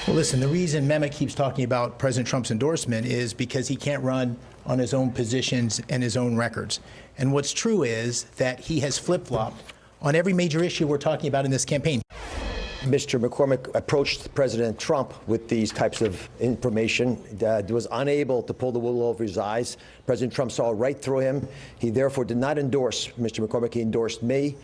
Well, listen, the reason Mehmet keeps talking about President Trump's endorsement is because he can't run on his own positions and his own records. And what's true is that he has flip-flopped on every major issue we're talking about in this campaign. Mr. McCormick approached President Trump with these types of information, was unable to pull the wool over his eyes. President Trump saw right through him. He therefore did not endorse Mr. McCormick. He endorsed me.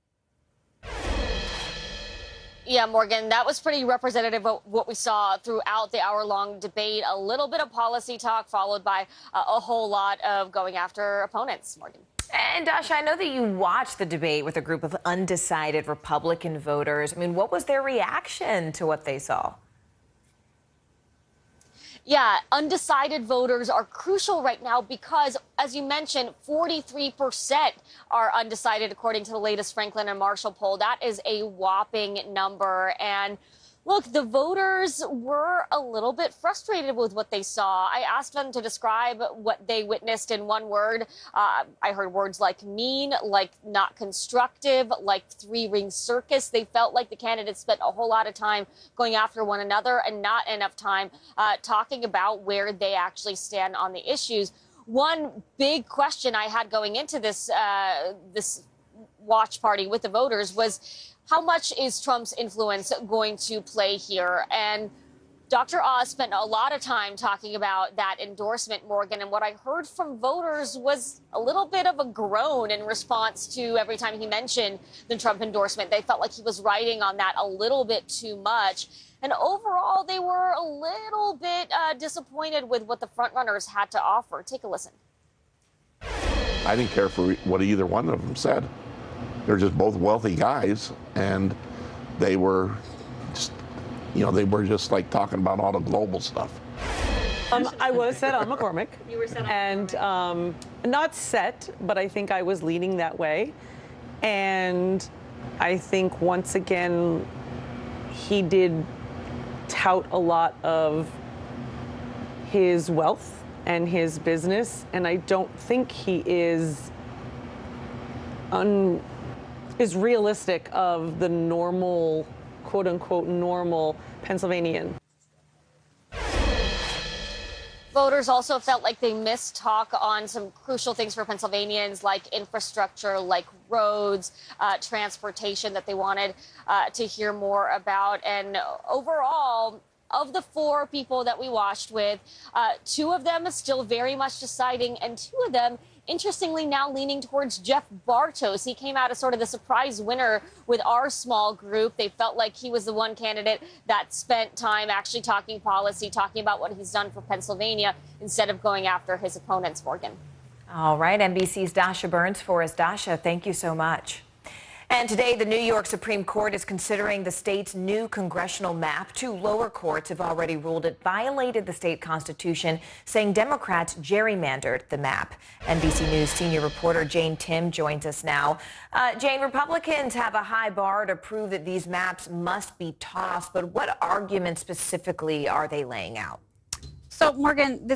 Yeah, Morgan, that was pretty representative of what we saw throughout the hour-long debate. A little bit of policy talk followed by a whole lot of going after opponents, Morgan. And Dasha, I know that you watched the debate with a group of undecided Republican voters. I mean, what was their reaction to what they saw? Yeah, undecided voters are crucial right now because, as you mentioned, 43% are undecided, according to the latest Franklin and Marshall poll. That is a whopping number. And look, the voters were a little bit frustrated with what they saw. I asked them to describe what they witnessed in one word. I heard words like mean, like not constructive, like three-ring circus. They felt like the candidates spent a whole lot of time going after one another and not enough time talking about where they actually stand on the issues. One big question I had going into this this watch party with the voters was, how much is Trump's influence going to play here? And Dr. Oz spent a lot of time talking about that endorsement, Morgan. And what I heard from voters was a little bit of a groan in response to every time he mentioned the Trump endorsement. They felt like he was writing on that a little bit too much. And overall, they were a little bit disappointed with what the frontrunners had to offer. Take a listen. I didn't care for what either one of them said. They're just both wealthy guys, and they were just, they were just like talking about all the global stuff. I was set on McCormick. You were set on and not set, but I think I was leaning that way. And I think once again, he did tout a lot of his wealth and his business, and I don't think he is realistic of the normal, quote unquote, normal Pennsylvanian. Voters also felt like they missed talk on some crucial things for Pennsylvanians, like infrastructure, like roads, transportation, that they wanted to hear more about. And overall, of the four people that we watched with, two of them are still very much deciding, and two of them, interestingly, now leaning towards Jeff Bartos. He came out as sort of the surprise winner with our small group. They felt like he was the one candidate that spent time actually talking policy, talking about what he's done for Pennsylvania, instead of going after his opponents, Morgan. All right, NBC's Dasha Burns for us. Dasha, thank you so much. And today, the New York Supreme Court is considering the state's new congressional map. Two lower courts have already ruled it violated the state constitution, saying Democrats gerrymandered the map. NBC News senior reporter Jane Tim joins us now. Jane, Republicans have a high bar to prove that these maps must be tossed, but what arguments specifically are they laying out? So, Morgan,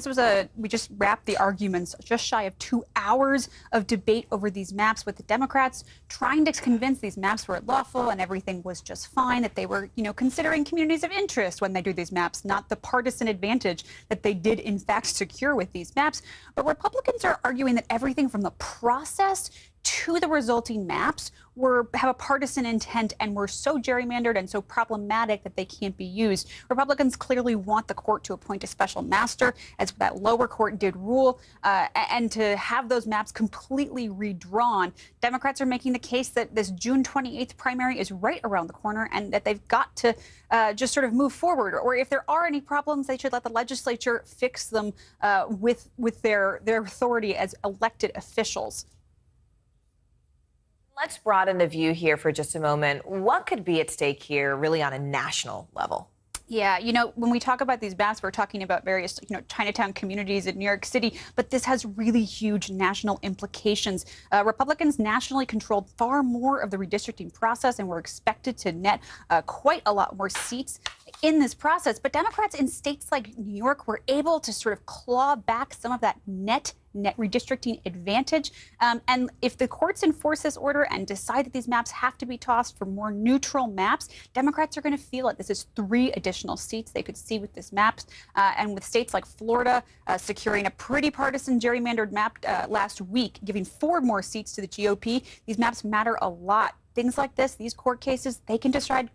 we just wrapped the arguments, just shy of 2 hours of debate over these maps, with the Democrats trying to convince these maps were lawful and everything was just fine, that they were, considering communities of interest when they do these maps, not the partisan advantage that they did in fact secure with these maps. But Republicans are arguing that everything from the process to the resulting maps have a partisan intent and were so gerrymandered and so problematic that they can't be used. Republicans clearly want the court to appoint a special master, as that lower court did rule, and to have those maps completely redrawn. Democrats are making the case that this June 28th primary is right around the corner and that they've got to just sort of move forward. Or if there are any problems, they should let the legislature fix them with their authority as elected officials. Let's broaden the view here for just a moment. What could be at stake here really on a national level? Yeah, when we talk about these maps, we're talking about various, Chinatown communities in New York City, but this has really huge national implications. Republicans nationally controlled far more of the redistricting process and were expected to net quite a lot more seats in this process. But Democrats in states like New York were able to sort of claw back some of that net redistricting advantage. And if the courts enforce this order and decide that these maps have to be tossed for more neutral maps, Democrats are going to feel it. This is 3 additional seats they could see with this map. And with states like Florida securing a pretty partisan gerrymandered map last week, giving 4 more seats to the GOP, these maps matter a lot. Things like this, these court cases, they can decide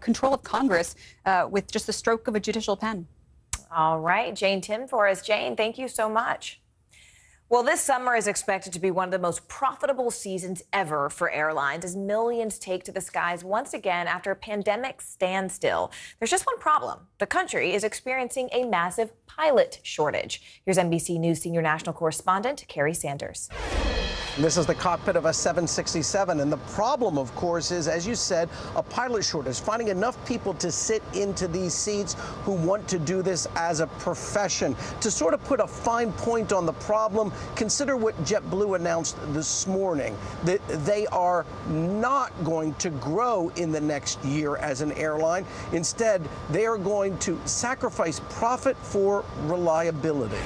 control of Congress with just the stroke of a judicial pen. All right, Jane Tim for us. Jane, thank you so much. Well, this summer is expected to be one of the most profitable seasons ever for airlines as millions take to the skies once again after a pandemic standstill. There's just one problem. The country is experiencing a massive pilot shortage. Here's NBC News senior national correspondent Carrie Sanders. This is the cockpit of a 767, and the problem, of course, is, as you said, a pilot shortage, finding enough people to sit into these seats who want to do this as a profession. To sort of put a fine point on the problem, consider what JetBlue announced this morning, that they are not going to grow in the next year as an airline. Instead, they are going to sacrifice profit for reliability.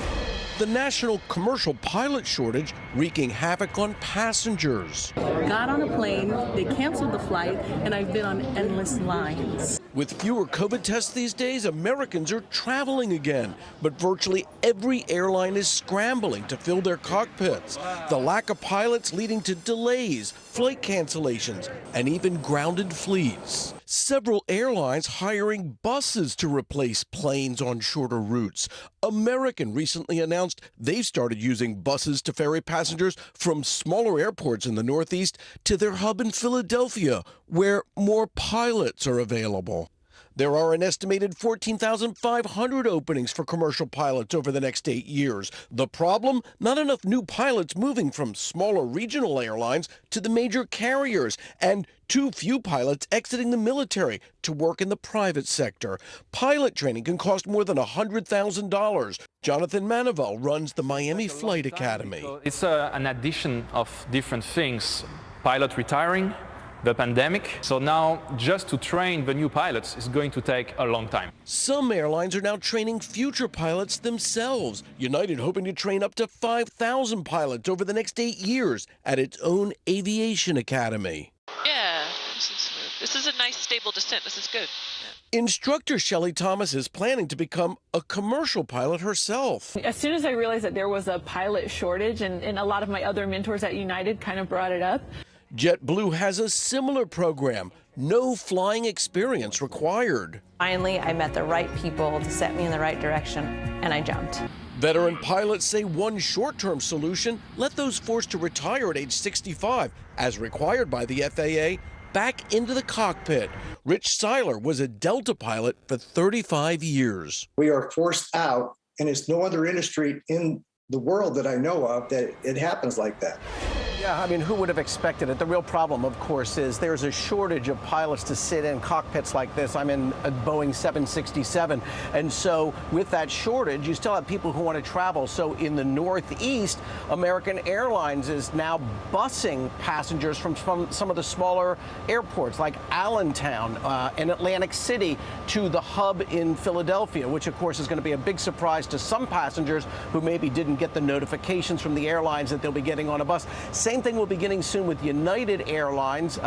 The national commercial pilot shortage wreaking havoc on passengers. Got on a plane, they canceled the flight, and I've been on endless lines. With fewer COVID tests these days, Americans are traveling again, but virtually every airline is scrambling to fill their cockpits. The lack of pilots leading to delays, flight cancellations, and even grounded fleets. Several airlines hiring buses to replace planes on shorter routes. American recently announced they've started using buses to ferry passengers from smaller airports in the Northeast to their hub in Philadelphia, where more pilots are available. There are an estimated 14,500 openings for commercial pilots over the next 8 years. The problem? Not enough new pilots moving from smaller regional airlines to the major carriers, and too few pilots exiting the military to work in the private sector. Pilot training can cost more than $100,000. Jonathan Manivel runs the Miami Flight Academy. It's an addition of different things. Pilot retiring, the pandemic. So now just to train the new pilots is going to take a long time. Some airlines are now training future pilots themselves. United hoping to train up to 5,000 pilots over the next 8 years at its own aviation academy. Yeah, this is a nice stable descent. This is good. Instructor Shelley Thomas is planning to become a commercial pilot herself. As soon as I realized that there was a pilot shortage, and a lot of my other mentors at United kind of brought it up. JetBlue has a similar program, no flying experience required. Finally, I met the right people to set me in the right direction, and I jumped. Veteran pilots say one short-term solution, let those forced to retire at age 65, as required by the FAA, back into the cockpit. Rich Seiler was a Delta pilot for 35 years. We are forced out, and it's no other industry in the world that I know of that it happens like that. Yeah, I mean, who would have expected it? The real problem, of course, is there's a shortage of pilots to sit in cockpits like this. I'm in a Boeing 767. And so with that shortage, you still have people who want to travel. So in the Northeast, American Airlines is now busing passengers from some of the smaller airports like Allentown and Atlantic City to the hub in Philadelphia, which, of course, is going to be a big surprise to some passengers who maybe didn't get the notifications from the airlines that they'll be getting on a bus. Same thing will be beginning soon with United Airlines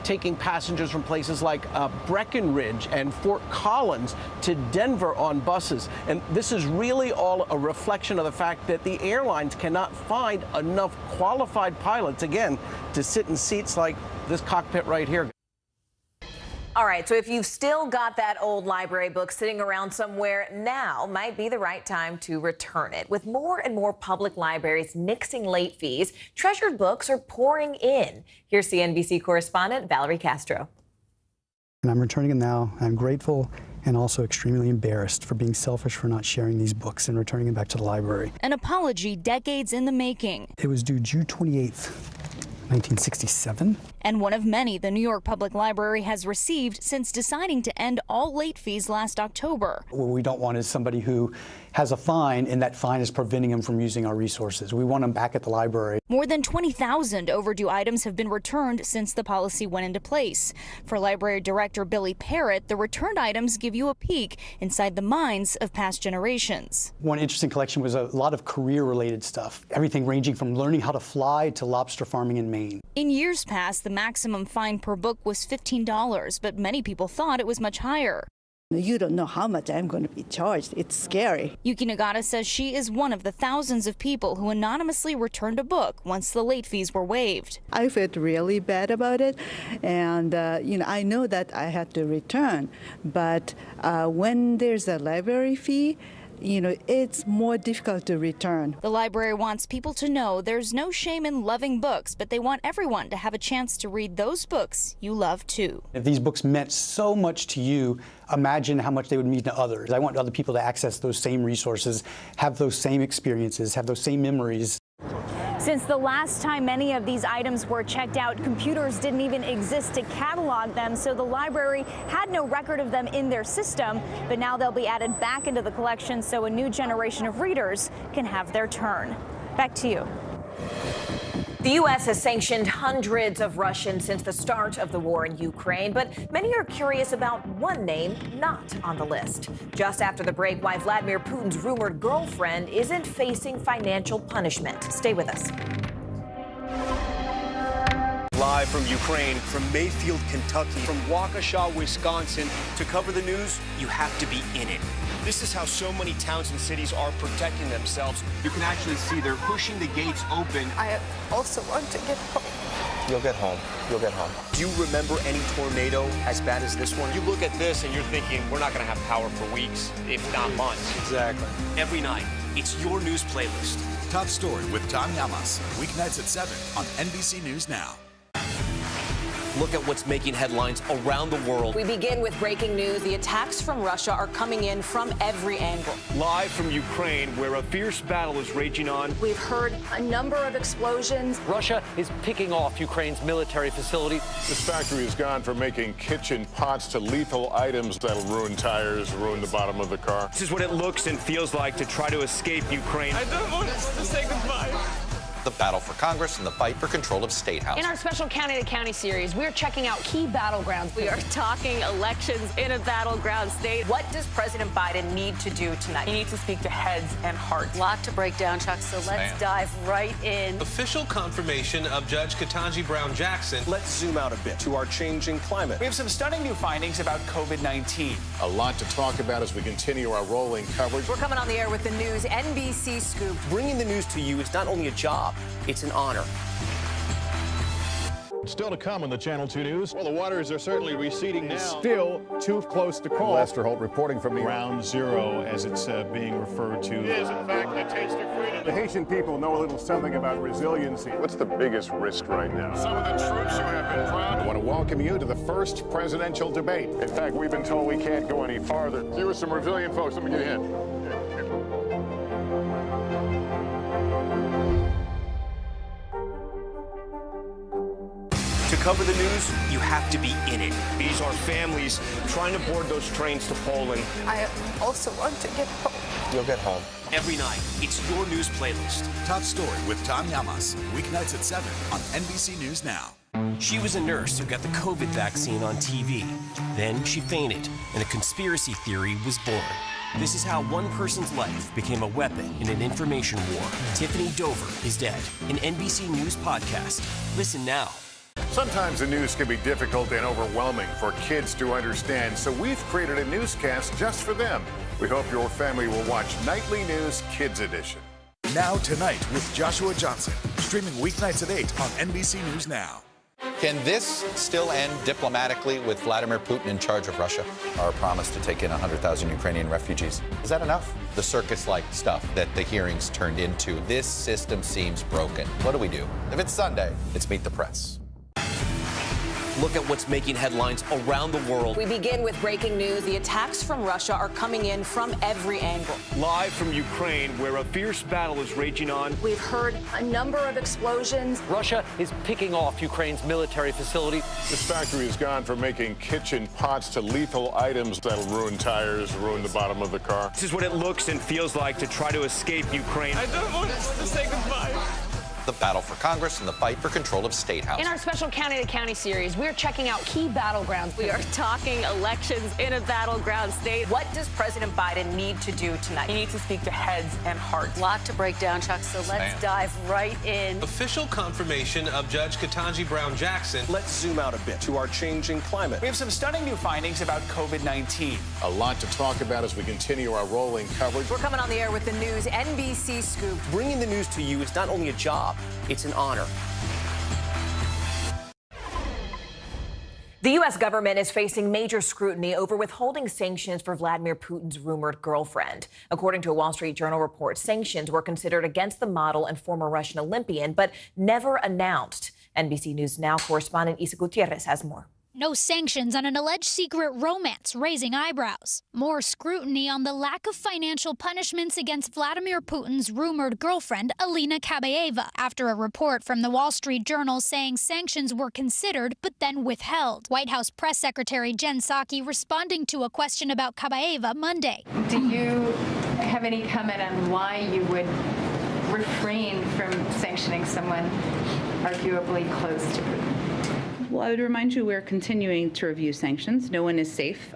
taking passengers from places like Breckenridge and Fort Collins to Denver on buses. And this is really all a reflection of the fact that the airlines cannot find enough qualified pilots, again, to sit in seats like this cockpit right here. All right, so if you've still got that old library book sitting around somewhere, now might be the right time to return it. With more and more public libraries nixing late fees, treasured books are pouring in. Here's CNBC correspondent Valerie Castro. And I'm returning them now. I'm grateful and also extremely embarrassed for being selfish for not sharing these books and returning them back to the library. An apology decades in the making. It was due June 28th, 1967. And one of many the New York Public Library has received since deciding to end all late fees last October. What we don't want is somebody who has a fine and that fine is preventing them from using our resources. We want them back at the library. More than 20,000 overdue items have been returned since the policy went into place. For Library Director Billy Parrott, the returned items give you a peek inside the minds of past generations. One interesting collection was a lot of career-related stuff, everything ranging from learning how to fly to lobster farming in Maine. In years past, the maximum fine per book was $15, but many people thought it was much higher. You don't know how much I'm going to be charged. It's scary. Yuki Nagata says she is one of the thousands of people who anonymously returned a book once the late fees were waived. I felt really bad about it, and I know that I had to return, but when there's a library fee, it's more difficult to return. The library wants people to know there's no shame in loving books, but they want everyone to have a chance to read those books you love too. If these books meant so much to you, imagine how much they would mean to others. I want other people to access those same resources, have those same experiences, have those same memories. Since the last time many of these items were checked out, computers didn't even exist to catalog them, so the library had no record of them in their system. But now they'll be added back into the collection so a new generation of readers can have their turn. Back to you. The U.S. has sanctioned hundreds of Russians since the start of the war in Ukraine, but many are curious about one name not on the list. Just after the break, why Vladimir Putin's rumored girlfriend isn't facing financial punishment. Stay with us. Live from Ukraine, from Mayfield, Kentucky, from Waukesha, Wisconsin. To cover the news, you have to be in it. This is how so many towns and cities are protecting themselves. You can actually see they're pushing the gates open. I also want to get home. You'll get home. You'll get home. Do you remember any tornado as bad as this one? You look at this and you're thinking, we're not going to have power for weeks, if not months. Exactly. Every night, it's your news playlist. Top Story with Tom Llamas. Weeknights at 7 on NBC News Now. Look at what's making headlines around the world. We begin with breaking news. The attacks from Russia are coming in from every angle. Live from Ukraine, where a fierce battle is raging on. We've heard a number of explosions. Russia is picking off Ukraine's military facilities. This factory has gone from making kitchen pots to lethal items that'll ruin tires, ruin the bottom of the car. This is what it looks and feels like to try to escape Ukraine. I don't want us to say goodbye. The battle for Congress and the fight for control of State House. In our special County to County series, we're checking out key battlegrounds. We are talking elections in a battleground state. What does President Biden need to do tonight? He needs to speak to heads and hearts. A lot to break down, Chuck, so let's dive right in. Official confirmation of Judge Ketanji Brown Jackson. Let's zoom out a bit to our changing climate. We have some stunning new findings about COVID-19. A lot to talk about as we continue our rolling coverage. We're coming on the air with the news NBC Scoop. Bringing the news to you is not only a job, it's an honor. Still to come on the Channel 2 News. Well, the waters are certainly receding now. Still too close to call. Lester Holt reporting from Ground Zero, as it's being referred to. It is, in fact, the taste of freedom. The Haitian people know a little something about resiliency. What's the biggest risk right now? Some of the troops who have been proud. I want to welcome you to the first presidential debate. In fact, we've been told we can't go any farther. You are some resilient folks. Let me get a hand. To cover the news, you have to be in it. These are families trying to board those trains to Poland. I also want to get home. You'll get home. Every night, it's your news playlist. Top Story with Tom Llamas. Weeknights at 7 on NBC News Now. She was a nurse who got the COVID vaccine on TV. Then she fainted, and a conspiracy theory was born. This is how one person's life became a weapon in an information war. Tiffany Dover is dead. An NBC News podcast. Listen now. Sometimes the news can be difficult and overwhelming for kids to understand, so we've created a newscast just for them. We hope your family will watch Nightly News Kids Edition. Now Tonight with Joshua Johnson, streaming weeknights at 8 on NBC News Now. Can this still end diplomatically with Vladimir Putin in charge of Russia? Our promise to take in 100,000 Ukrainian refugees. Is that enough? The circus-like stuff that the hearings turned into. This system seems broken. What do we do? If it's Sunday, it's Meet the Press. Look at what's making headlines around the world. We begin with breaking news. The attacks from Russia are coming in from every angle. Live from Ukraine, where a fierce battle is raging on. We've heard a number of explosions. Russia is picking off Ukraine's military facility. This factory has gone from making kitchen pots to lethal items that'll ruin tires, ruin the bottom of the car. This is what it looks and feels like to try to escape Ukraine. I don't want to say goodbye. The battle for Congress and the fight for control of State House. In our special County to County series, we're checking out key battlegrounds. We are talking elections in a battleground state. What does President Biden need to do tonight? He needs to speak to heads and hearts. A lot to break down, Chuck, so let's dive right in. Official confirmation of Judge Ketanji Brown Jackson. Let's zoom out a bit to our changing climate. We have some stunning new findings about COVID-19. A lot to talk about as we continue our rolling coverage. We're coming on the air with the news NBC Scoop. Bringing the news to you is not only a job, it's an honor. The U.S. government is facing major scrutiny over withholding sanctions for Vladimir Putin's rumored girlfriend. According to a Wall Street Journal report, sanctions were considered against the model and former Russian Olympian, but never announced. NBC News Now correspondent Isa Gutierrez has more. No sanctions on an alleged secret romance, raising eyebrows. More scrutiny on the lack of financial punishments against Vladimir Putin's rumored girlfriend, Alina Kabaeva, after a report from the Wall Street Journal saying sanctions were considered but then withheld. White House Press Secretary Jen Psaki responding to a question about Kabaeva Monday. Do you have any comment on why you would refrain from sanctioning someone arguably close to Putin? Well, I would remind you we're continuing to review sanctions. No one is safe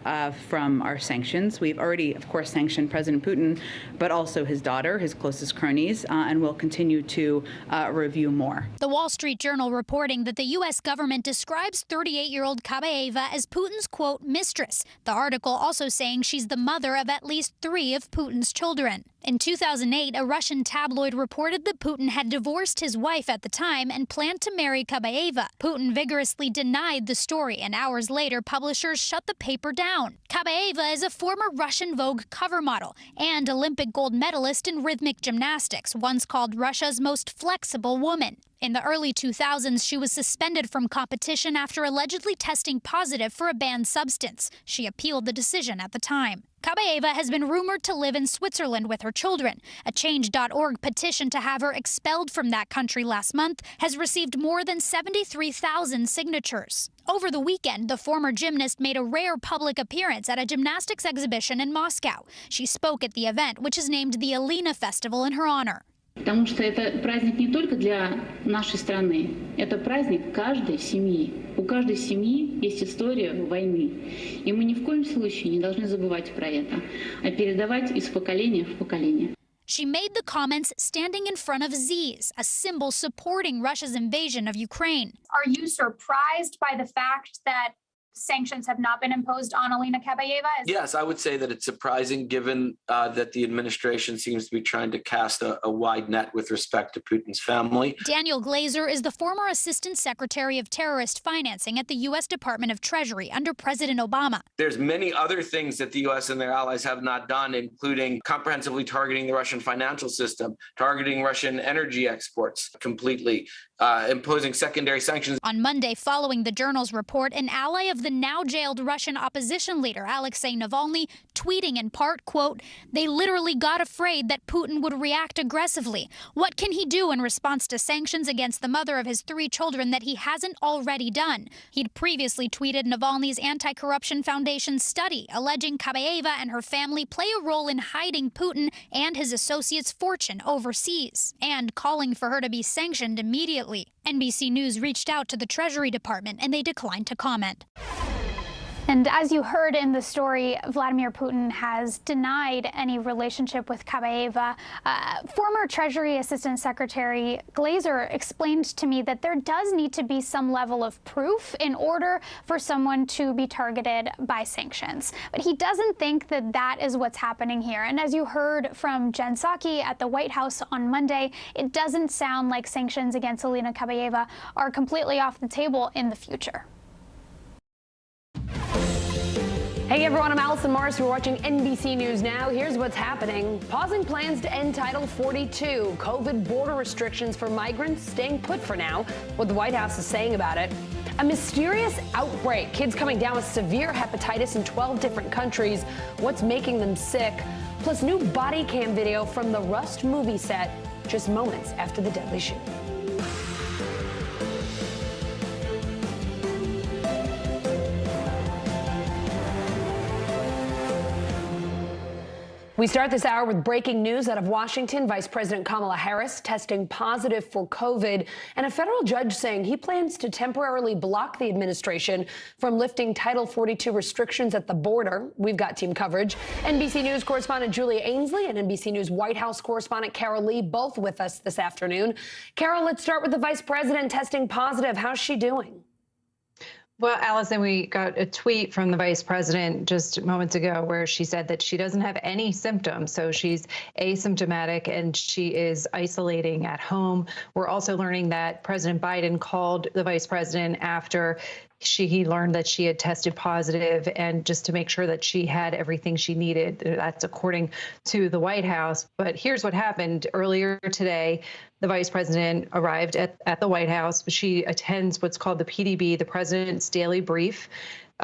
from our sanctions. We've already, of course, sanctioned President Putin, but also his daughter, his closest cronies, and we'll continue to review more. The Wall Street Journal reporting that the U.S. government describes 38-year-old Kabaeva as Putin's, quote, mistress. The article also saying she's the mother of at least 3 of Putin's children. In 2008, a Russian tabloid reported that Putin had divorced his wife at the time and planned to marry Kabaeva. Putin vigorously denied the story, and hours later, publishers shut the paper down. Kabaeva is a former Russian Vogue cover model and Olympic gold medalist in rhythmic gymnastics, once called Russia's most flexible woman. In the early 2000s, she was suspended from competition after allegedly testing positive for a banned substance. She appealed the decision at the time. Kabaeva has been rumored to live in Switzerland with her children. A Change.org petition to have her expelled from that country last month has received more than 73,000 signatures. Over the weekend, the former gymnast made a rare public appearance at a gymnastics exhibition in Moscow. She spoke at the event, which is named the Alina Festival in her honor. Потому что это праздник не только для нашей страны, это праздник каждой семьи. У каждой семьи есть история войны. И мы ни в коем случае не должны забывать про это, а передавать из поколения в поколение. She made the comments standing in front of Z's, a symbol supporting Russia's invasion of Ukraine. Are you surprised by the fact that sanctions have not been imposed on Alina Kabaeva? Yes, I would say that it's surprising given that the administration seems to be trying to cast a wide net with respect to Putin's family. Daniel Glazer is the former Assistant Secretary of Terrorist Financing at the U.S. Department of Treasury under President Obama. There's many other things that the U.S. and their allies have not done, including comprehensively targeting the Russian financial system, targeting Russian energy exports completely, imposing secondary sanctions. On Monday, following the Journal's report, an ally of the now jailed Russian opposition leader Alexei Navalny tweeting in part, quote, "They literally got afraid that Putin would react aggressively. What can he do in response to sanctions against the mother of his 3 children that he hasn't already done?" He'd previously tweeted Navalny's Anti-Corruption Foundation study, alleging Kabaeva and her family play a role in hiding Putin and his associates' fortune overseas, and calling for her to be sanctioned immediately. NBC News reached out to the Treasury Department, and they declined to comment. And as you heard in the story, Vladimir Putin has denied any relationship with Kabaeva. Former Treasury Assistant Secretary Glazer explained to me that there does need to be some level of proof in order for someone to be targeted by sanctions. But he doesn't think that that is what's happening here. And as you heard from Jen Psaki at the White House on Monday, it doesn't sound like sanctions against Alina Kabaeva are completely off the table in the future. Hey everyone, I'm Allison Morris. We're watching NBC News Now. Here's what's happening. Pausing plans to end Title 42. COVID border restrictions for migrants staying put for now. What the White House is saying about it. A mysterious outbreak. Kids coming down with severe hepatitis in 12 different countries. What's making them sick? Plus new body cam video from the Rust movie set just moments after the deadly shooting. We start this hour with breaking news out of Washington. Vice President Kamala Harris testing positive for COVID, and a federal judge saying he plans to temporarily block the administration from lifting Title 42 restrictions at the border. We've got team coverage. NBC News correspondent Julia Ainsley and NBC News White House correspondent Carol Lee both with us this afternoon. Carol, let's start with the vice president testing positive. How's she doing? Well, Allison, we got a tweet from the vice president just moments ago where she said that she doesn't have any symptoms. So she's asymptomatic and she is isolating at home. We're also learning that President Biden called the vice president after he learned that she had tested positive, and just to make sure that she had everything she needed. That's according to the White House. But here's what happened earlier today. The vice president arrived at the White House. She attends what's called the PDB, the president's daily brief,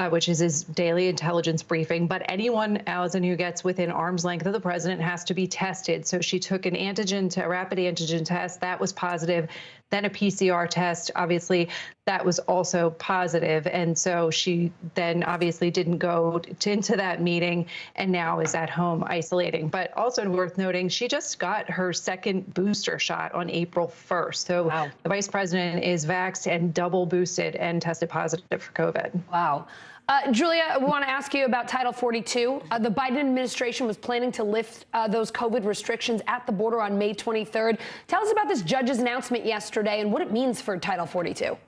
which is his daily intelligence briefing. But anyone, Allison, who gets within arm's length of the president has to be tested. So she took a rapid antigen test. That was positive. Then a PCR test. Obviously, that was also positive. And so she then obviously didn't go into that meeting and now is at home isolating. But also worth noting, she just got her second booster shot on April 1st. So wow. The vice president is vaxxed and double boosted and tested positive for COVID. Wow. Julia, we want to ask you about Title 42. The Biden administration was planning to lift those COVID restrictions at the border on May 23rd. Tell us about this judge's announcement yesterday and what it means for Title 42.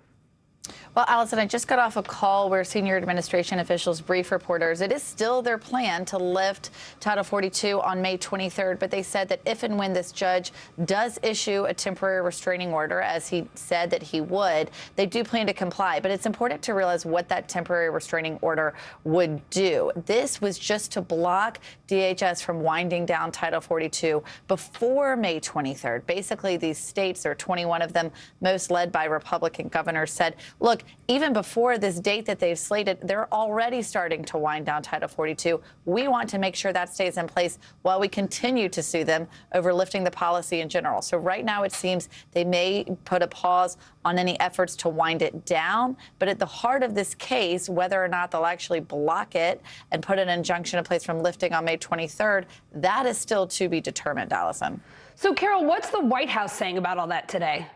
Well, Allison, I just got off a call where senior administration officials brief reporters. It is still their plan to lift Title 42 on May 23rd, but they said that if and when this judge does issue a temporary restraining order, as he said that he would, they do plan to comply. But it's important to realize what that temporary restraining order would do. This was just to block DHS from winding down Title 42 before May 23rd. Basically, these states, there are 21 of them, most led by Republican governors, said, look, even before this date that they've slated, they're already starting to wind down Title 42. We want to make sure that stays in place while we continue to sue them over lifting the policy in general. So right now it seems they may put a pause on any efforts to wind it down. But at the heart of this case, whether or not they'll actually block it and put an injunction in place from lifting on May 23rd, that is still to be determined, Allison. So, Carol, what's the White House saying about all that today?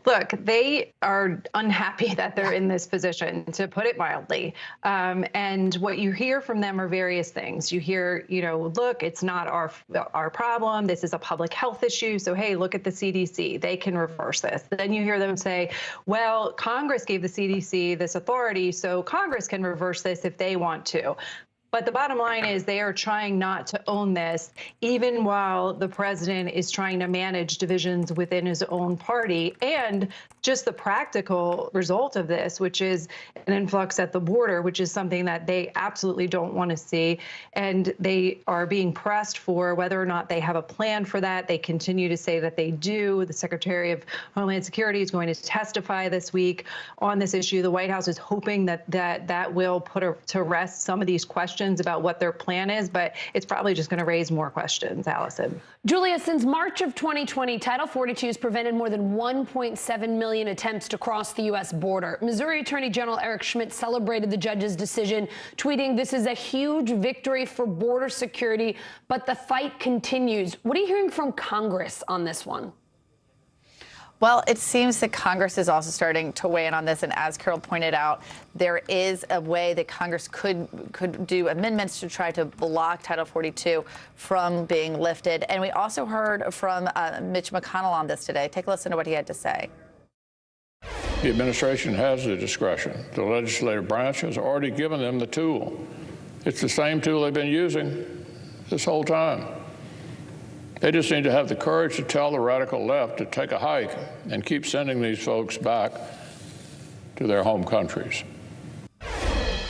Look, they are unhappy that they're in this position, to put it mildly. And what you hear from them are various things. You hear, look, it's not our problem. This is a public health issue. So, hey, look at the CDC. They can reverse this. Then you hear them say, well, Congress gave the CDC this authority, so Congress can reverse this if they want to. But the bottom line is they are trying not to own this, even while the president is trying to manage divisions within his own party. And just the practical result of this, which is an influx at the border, which is something that they absolutely don't want to see. And they are being pressed for whether or not they have a plan for that. They continue to say that they do. The Secretary of Homeland Security is going to testify this week on this issue. The White House is hoping that will put to rest some of these questions about what their plan is, but it's probably just going to raise more questions, Allison. Julia, since March of 2020, Title 42 has prevented more than 1.7 million attempts to cross the U.S. border. Missouri Attorney General Eric Schmidt celebrated the judge's decision, tweeting, "This is a huge victory for border security, but the fight continues." What are you hearing from Congress on this one? Well, it seems that Congress is also starting to weigh in on this. And as Carol pointed out, there is a way that Congress could do amendments to try to block Title 42 from being lifted. And we also heard from Mitch McConnell on this today. Take a listen to what he had to say. The administration has the discretion. The legislative branch has already given them the tool. It's the same tool they've been using this whole time. They just need to have the courage to tell the radical left to take a hike and keep sending these folks back to their home countries.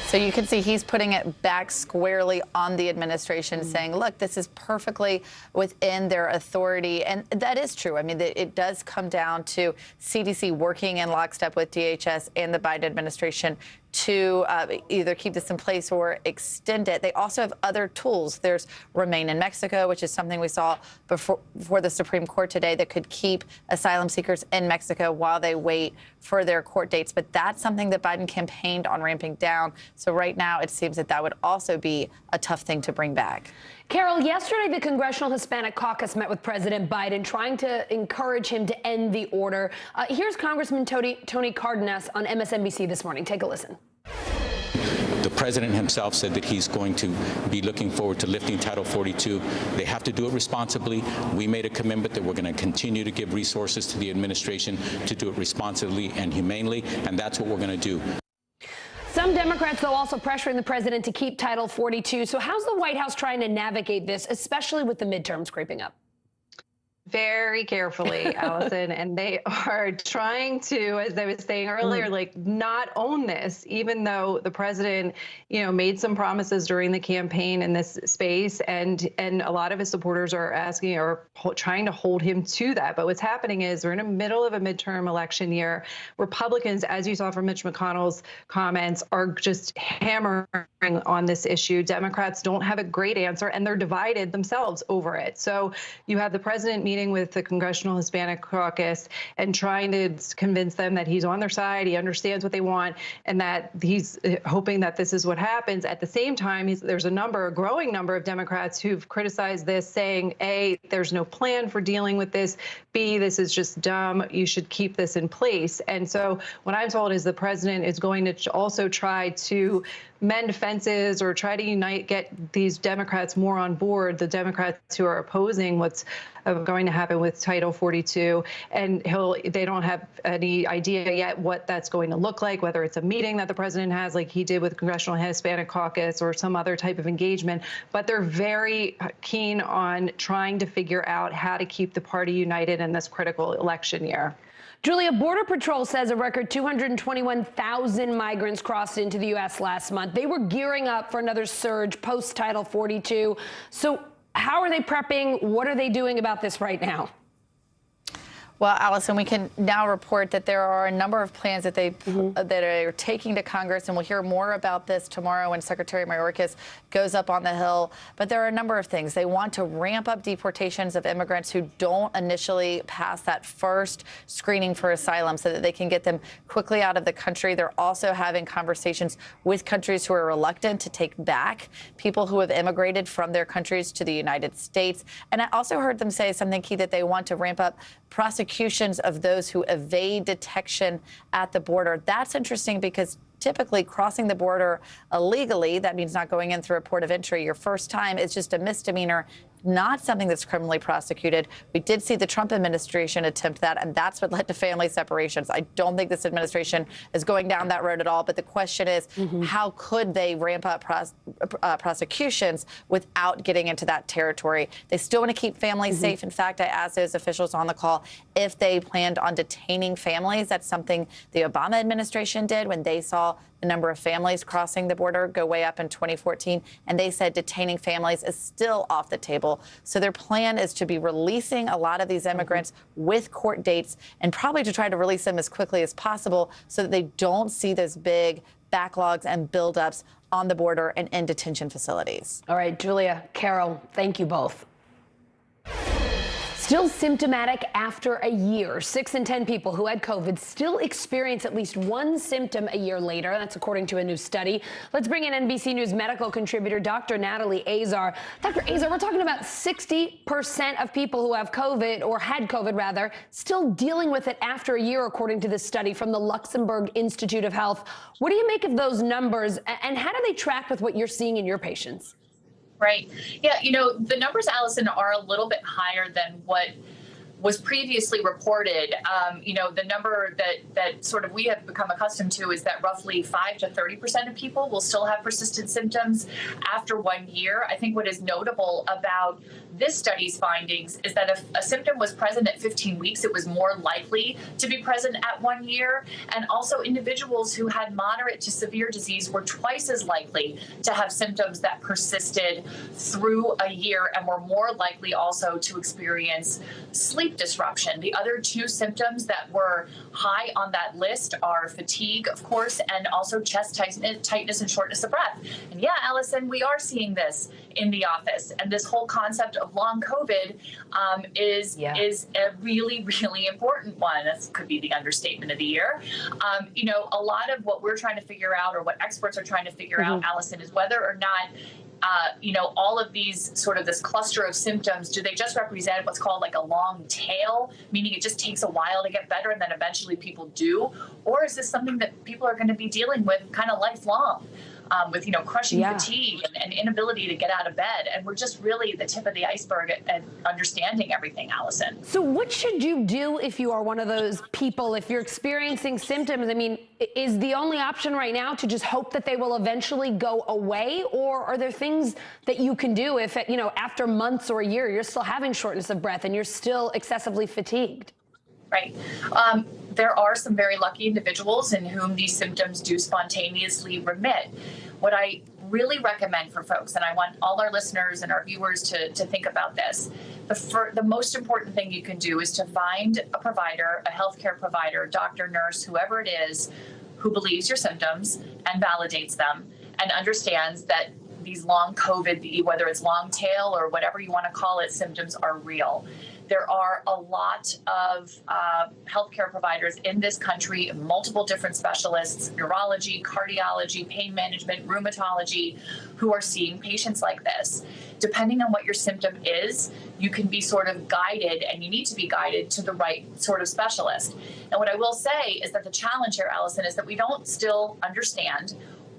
So you can see he's putting it back squarely on the administration, saying, look, this is perfectly within their authority. And that is true. I mean, it does come down to CDC working in lockstep with DHS and the Biden administration to either keep this in place or extend it. They also have other tools. There's Remain in Mexico, which is something we saw before the Supreme Court today that could keep asylum seekers in Mexico while they wait for their court dates. But that's something that Biden campaigned on ramping down. So right now it seems that that would also be a tough thing to bring back. Carol, yesterday the Congressional Hispanic Caucus met with President Biden, trying to encourage him to end the order. Here's Congressman Tony Cardenas on MSNBC this morning. Take a listen. The president himself said that he's going to be looking forward to lifting Title 42. They have to do it responsibly. We made a commitment that we're going to continue to give resources to the administration to do it responsibly and humanely, and that's what we're going to do. Some Democrats, though, also pressuring the president to keep Title 42. So how's the White House trying to navigate this, especially with the midterms creeping up? Very carefully, Allison, and they are trying to, as I was saying earlier, like not own this, even though the president, made some promises during the campaign in this space, and a lot of his supporters are asking or trying to hold him to that. But what's happening is we're in the middle of a midterm election year. Republicans, as you saw from Mitch McConnell's comments, are just hammering on this issue. Democrats don't have a great answer, and they're divided themselves over it. So you have the president meeting with the Congressional Hispanic Caucus and trying to convince them that he's on their side, he understands what they want, and that he's hoping that this is what happens. At the same time, there's a growing number of Democrats who've criticized this, saying, A, there's no plan for dealing with this, B, this is just dumb, you should keep this in place. And so what I'm told is the president is going to also try to mend fences or try to get these Democrats more on board, the Democrats who are opposing what's going to happen with Title 42. And they don't have any idea yet what that's going to look like, whether it's a meeting that the president has like he did with Congressional Hispanic Caucus or some other type of engagement. But they're very keen on trying to figure out how to keep the party united in this critical election year. Julia, Border Patrol says a record 221,000 migrants crossed into the U.S. last month. They were gearing up for another surge post-Title 42. So how are they prepping? What are they doing about this right now? Well, Allison, we can now report that there are a number of plans that that are taking to Congress, and we'll hear more about this tomorrow when Secretary Mayorkas goes up on the Hill. But there are a number of things. They want to ramp up deportations of immigrants who don't initially pass that first screening for asylum so that they can get them quickly out of the country. They're also having conversations with countries who are reluctant to take back people who have immigrated from their countries to the United States. And I also heard them say something key, that they want to ramp up prosecutions of those who evade detection at the border. That's interesting because typically crossing the border illegally, that means not going in through a port of entry your first time, is just a misdemeanor, not something that's criminally prosecuted. We did see the Trump administration attempt that, and that's what led to family separations. I don't think this administration is going down that road at all. But the question is, how could they ramp up prosecutions without getting into that territory? They still want to keep families safe. In fact, I asked those officials on the call if they planned on detaining families. That's something the Obama administration did when they saw the number of families crossing the border go way up in 2014, and they said detaining families is still off the table. So their plan is to be releasing a lot of these immigrants with court dates, and probably to try to release them as quickly as possible so that they don't see those big backlogs and buildups on the border and in detention facilities. All right, Julia, Carol, thank you both. Still symptomatic after a year. 6 in 10 people who had COVID still experience at least one symptom a year later. That's according to a new study. Let's bring in NBC News medical contributor Dr. Natalie Azar. Dr. Azar, we're talking about 60% of people who have COVID, or had COVID rather, still dealing with it after a year, according to this study from the Luxembourg Institute of Health. What do you make of those numbers, and how do they track with what you're seeing in your patients? Right. Yeah, you know, the numbers, Allison, are a little bit higher than what was previously reported. You know, the number that sort of we have become accustomed to is that roughly 5 to 30% of people will still have persistent symptoms after 1 year. I think what is notable about this study's findings is that if a symptom was present at 15 weeks, it was more likely to be present at 1 year. And also individuals who had moderate to severe disease were twice as likely to have symptoms that persisted through a year, and were more likely also to experience sleep disruption. The other two symptoms that were high on that list are fatigue, of course, and also chest tightness and shortness of breath. And yeah, Allison, we are seeing this in the office. And this whole concept of long COVID is a really, really important one. That could be the understatement of the year. You know, a lot of what we're trying to figure out, or what experts are trying to figure out, Allison, is whether or not you know, all of these sort of this cluster of symptoms, do they just represent what's called like a long tail, meaning it just takes a while to get better and then eventually people do? Or is this something that people are going to be dealing with kind of lifelong? With, you know, crushing fatigue and inability to get out of bed. And we're just really the tip of the iceberg at understanding everything, Allison. So what should you do if you are one of those people, if you're experiencing symptoms? I mean, is the only option right now to just hope that they will eventually go away? Or are there things that you can do if, you know, after months or a year, you're still having shortness of breath and you're still excessively fatigued? Right. There are some very lucky individuals in whom these symptoms do spontaneously remit. What I really recommend for folks, and I want all our listeners and our viewers to think about this, the most important thing you can do is to find a provider, a healthcare provider, doctor, nurse, whoever it is, who believes your symptoms and validates them and understands that these long COVID, whether it's long tail or whatever you want to call it, symptoms are real. There are a lot of healthcare providers in this country, multiple different specialists, neurology, cardiology, pain management, rheumatology, who are seeing patients like this. Depending on what your symptom is, you can be sort of guided, and you need to be guided to the right sort of specialist. And what I will say is that the challenge here, Allison, is that we don't still understand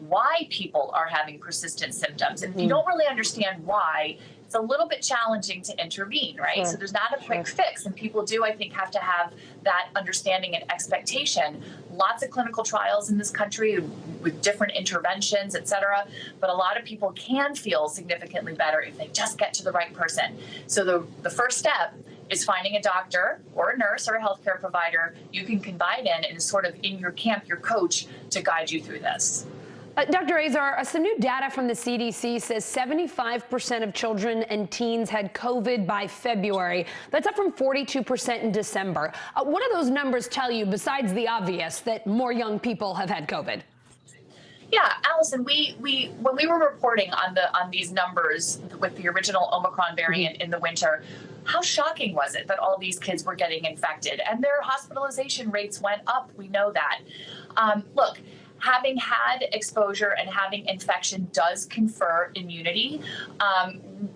why people are having persistent symptoms. And if you don't really understand why, it's a little bit challenging to intervene, right? Sure. So there's not a quick fix, and people do, I think, have to have that understanding and expectation. Lots of clinical trials in this country with different interventions, et cetera, but a lot of people can feel significantly better if they just get to the right person. So the first step is finding a doctor or a nurse or a healthcare provider you can confide in and is sort of in your camp, your coach, to guide you through this. Dr. Azar, some new data from the CDC says 75% of children and teens had COVID by February. That's up from 42% in December. What do those numbers tell you, besides the obvious, that more young people have had COVID? Yeah, Allison, when we were reporting on these numbers with the original Omicron variant in the winter, how shocking was it that all these kids were getting infected? And their hospitalization rates went up. We know that. Look, having had exposure and having infection does confer immunity.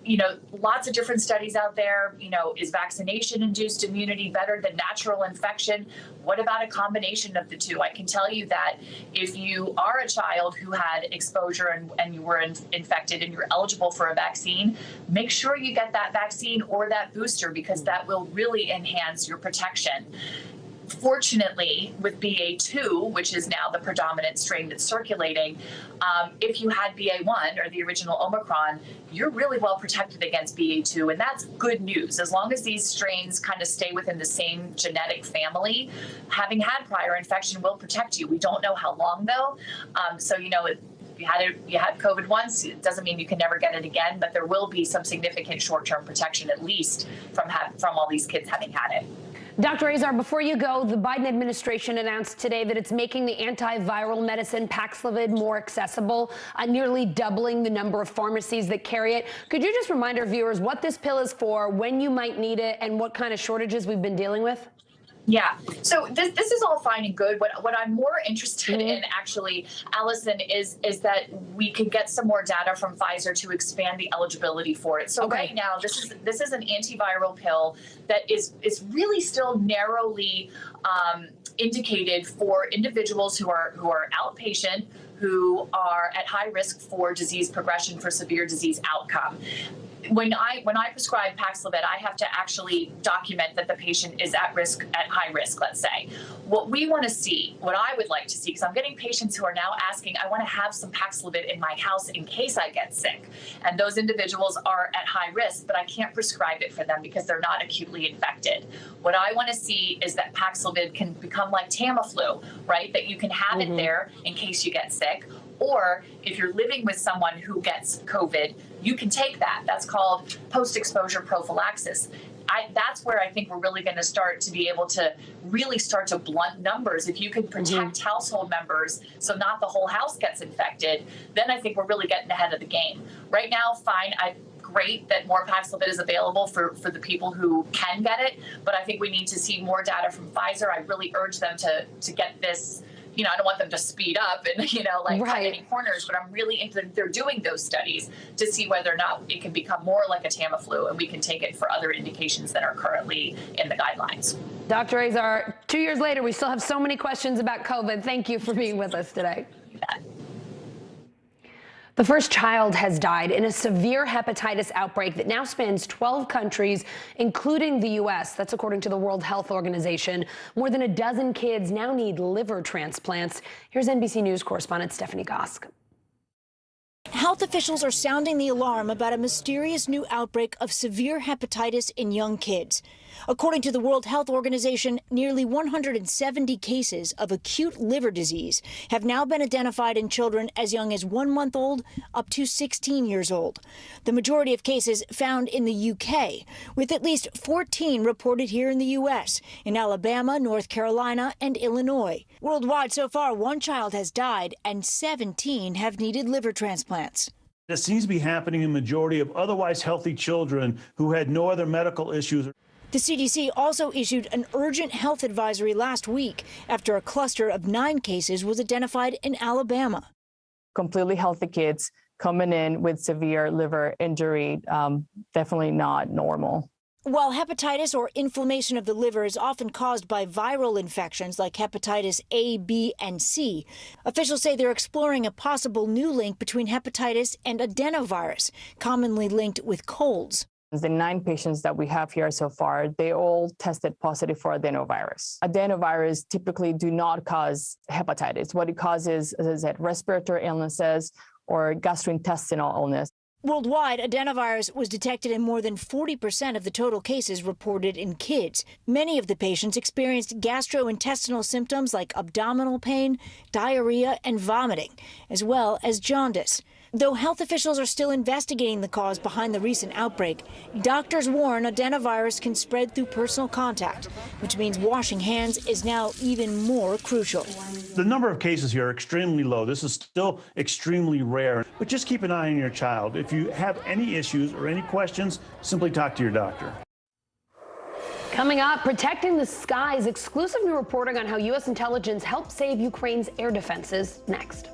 You know, lots of different studies out there. You know, is vaccination-induced immunity better than natural infection? What about a combination of the two? I can tell you that if you are a child who had exposure and you were infected and you're eligible for a vaccine, make sure you get that vaccine or that booster, because that will really enhance your protection. Fortunately, with BA2, which is now the predominant strain that's circulating, if you had BA1 or the original Omicron, you're really well protected against BA2, and that's good news. As long as these strains kind of stay within the same genetic family, having had prior infection will protect you. We don't know how long, though. So, you know, you had COVID once, it doesn't mean you can never get it again, but there will be some significant short-term protection, at least from all these kids having had it. Dr. Azar, before you go, the Biden administration announced today that it's making the antiviral medicine Paxlovid more accessible, nearly doubling the number of pharmacies that carry it. Could you just remind our viewers what this pill is for, when you might need it, and what kind of shortages we've been dealing with? Yeah, so this is all fine and good. What I'm more interested in, actually, Allison, is that we can get some more data from Pfizer to expand the eligibility for it. So right now, this is an antiviral pill that is really still narrowly indicated for individuals who are outpatient, who are at high risk for disease progression, for severe disease outcome. When I prescribe Paxlovid, I have to actually document that the patient is at high risk, let's say. What we want to see, what I would like to see, because I'm getting patients who are now asking, I want to have some Paxlovid in my house in case I get sick. And those individuals are at high risk, but I can't prescribe it for them because they're not acutely infected. What I want to see is that Paxlovid can become like Tamiflu, right? That you can have it there in case you get sick. Or if you're living with someone who gets COVID, you can take that. That's called post-exposure prophylaxis. That's where I think we're really going to start to be able to really start to blunt numbers. If you can protect household members so not the whole house gets infected, then I think we're really getting ahead of the game. Right now, fine. Great that more Paxlovid is available for the people who can get it, but I think we need to see more data from Pfizer. I really urge them to get this. You know, I don't want them to speed up and, cut any corners, but I'm really interested. They're doing those studies to see whether or not it can become more like a Tamiflu and we can take it for other indications that are currently in the guidelines. Dr. Azar, 2 years later, we still have so many questions about COVID. Thank you for being with us today. The first child has died in a severe hepatitis outbreak that now spans 12 countries, including the U.S. That's according to the World Health Organization. More than a dozen kids now need liver transplants. Here's NBC News correspondent Stephanie Gosk. Health officials are sounding the alarm about a mysterious new outbreak of severe hepatitis in young kids. According to the World Health Organization, nearly 170 cases of acute liver disease have now been identified in children as young as 1 month old up to 16 years old. The majority of cases found in the UK, with at least 14 reported here in the U.S., in Alabama, North Carolina, and Illinois. Worldwide so far, 1 child has died and 17 have needed liver transplants. It seems to be happening in the majority of otherwise healthy children who had no other medical issues. The CDC also issued an urgent health advisory last week after a cluster of 9 cases was identified in Alabama. Completely healthy kids coming in with severe liver injury, definitely not normal. While hepatitis or inflammation of the liver is often caused by viral infections like hepatitis A, B, and C, officials say they're exploring a possible new link between hepatitis and adenovirus, commonly linked with colds. The 9 patients that we have here so far, they all tested positive for adenovirus. Adenovirus typically do not cause hepatitis. What it causes is respiratory illnesses or gastrointestinal illness. Worldwide, adenovirus was detected in more than 40% of the total cases reported in kids. Many of the patients experienced gastrointestinal symptoms like abdominal pain, diarrhea, and vomiting, as well as jaundice. Though health officials are still investigating the cause behind the recent outbreak, doctors warn adenovirus can spread through personal contact, which means washing hands is now even more crucial. The number of cases here are extremely low. This is still extremely rare, but just keep an eye on your child. If you have any issues or any questions, simply talk to your doctor. Coming up, protecting the skies, exclusive new reporting on how U.S. intelligence helped save Ukraine's air defenses next.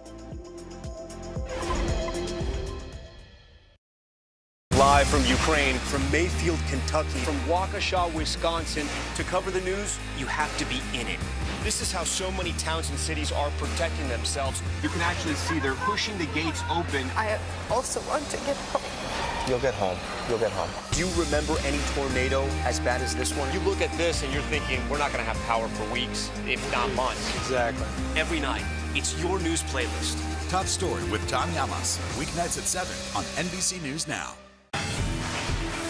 Live from Ukraine, from Mayfield, Kentucky, from Waukesha, Wisconsin, to cover the news, you have to be in it. This is how so many towns and cities are protecting themselves. You can actually see they're pushing the gates open. I also want to get home. You'll get home. You'll get home. Do you remember any tornado as bad as this one? You look at this and you're thinking, we're not going to have power for weeks, if not months. Exactly. Every night, it's your news playlist. Top Story with Tom Llamas, weeknights at 7 on NBC News Now.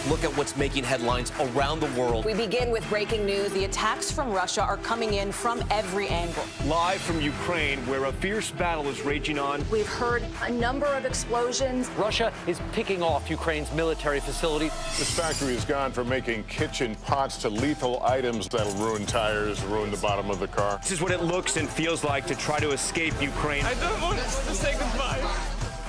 Look at what's making headlines around the world. We begin with breaking news. The attacks from Russia are coming in from every angle. Live from Ukraine, where a fierce battle is raging on. We've heard a number of explosions. Russia is picking off Ukraine's military facility. This factory has gone from making kitchen pots to lethal items that'll ruin tires, ruin the bottom of the car. This is what it looks and feels like to try to escape Ukraine. I don't want to say goodbye.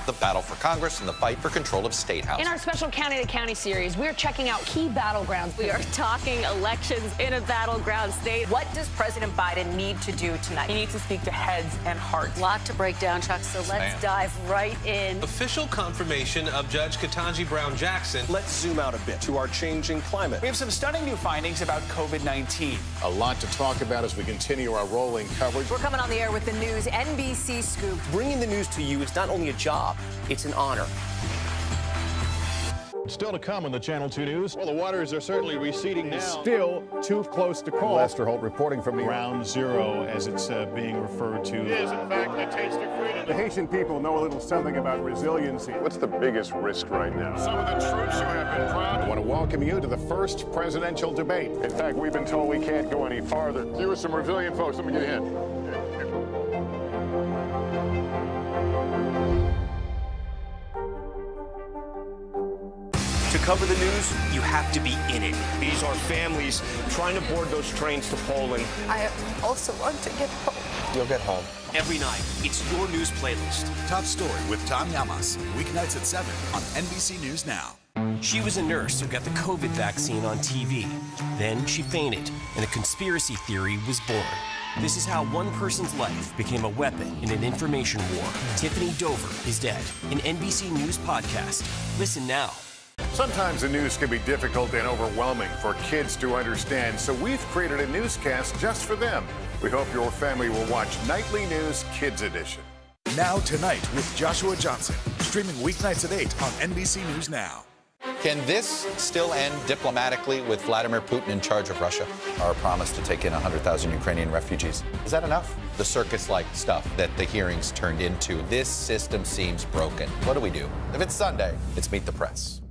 The battle for Congress and the fight for control of State House. In our special County to County series, we're checking out key battlegrounds. We are talking elections in a battleground state. What does President Biden need to do tonight? He needs to speak to heads and hearts. A lot to break down, Chuck, so let's dive right in. Official confirmation of Judge Ketanji Brown Jackson. Let's zoom out a bit to our changing climate. We have some stunning new findings about COVID-19. A lot to talk about as we continue our rolling coverage. We're coming on the air with the news NBC Scoop. Bringing the news to you is not only a job, it's an honor. Still to come on the Channel 2 News. Well, the waters are certainly receding now. Still too close to call. Lester Holt reporting from Ground Zero, as it's being referred to. It is, in fact, the taste of freedom. The Haitian people know a little something about resiliency. What's the biggest risk right now? Some of the troops who have been proud. I want to welcome you to the first presidential debate. In fact, we've been told we can't go any farther. You with some resilient folks. Let me get a hint. To cover the news, you have to be in it. These are families trying to board those trains to Poland. I also want to get home. You'll get home. Every night, it's your news playlist. Top Story with Tom Yamas. Weeknights at 7 on NBC News Now. She was a nurse who got the COVID vaccine on TV. Then she fainted, and a conspiracy theory was born. This is how one person's life became a weapon in an information war. Tiffany Dover is dead. An NBC News podcast. Listen now. Sometimes the news can be difficult and overwhelming for kids to understand, so we've created a newscast just for them. We hope your family will watch Nightly News Kids Edition. Now Tonight with Joshua Johnson. Streaming weeknights at 8 on NBC News Now. Can this still end diplomatically with Vladimir Putin in charge of Russia? Our promise to take in 100,000 Ukrainian refugees. Is that enough? The circus-like stuff that the hearings turned into. This system seems broken. What do we do? If it's Sunday, it's Meet the Press.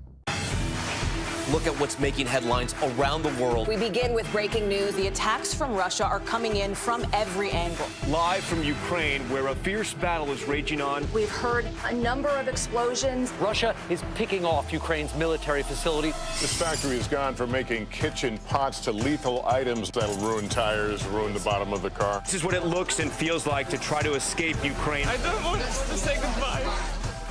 Look at what's making headlines around the world. We begin with breaking news. The attacks from Russia are coming in from every angle. Live from Ukraine, where a fierce battle is raging on. We've heard a number of explosions. Russia is picking off Ukraine's military facility. This factory has gone from making kitchen pots to lethal items that'll ruin tires, ruin the bottom of the car. This is what it looks and feels like to try to escape Ukraine. I don't want to say goodbye.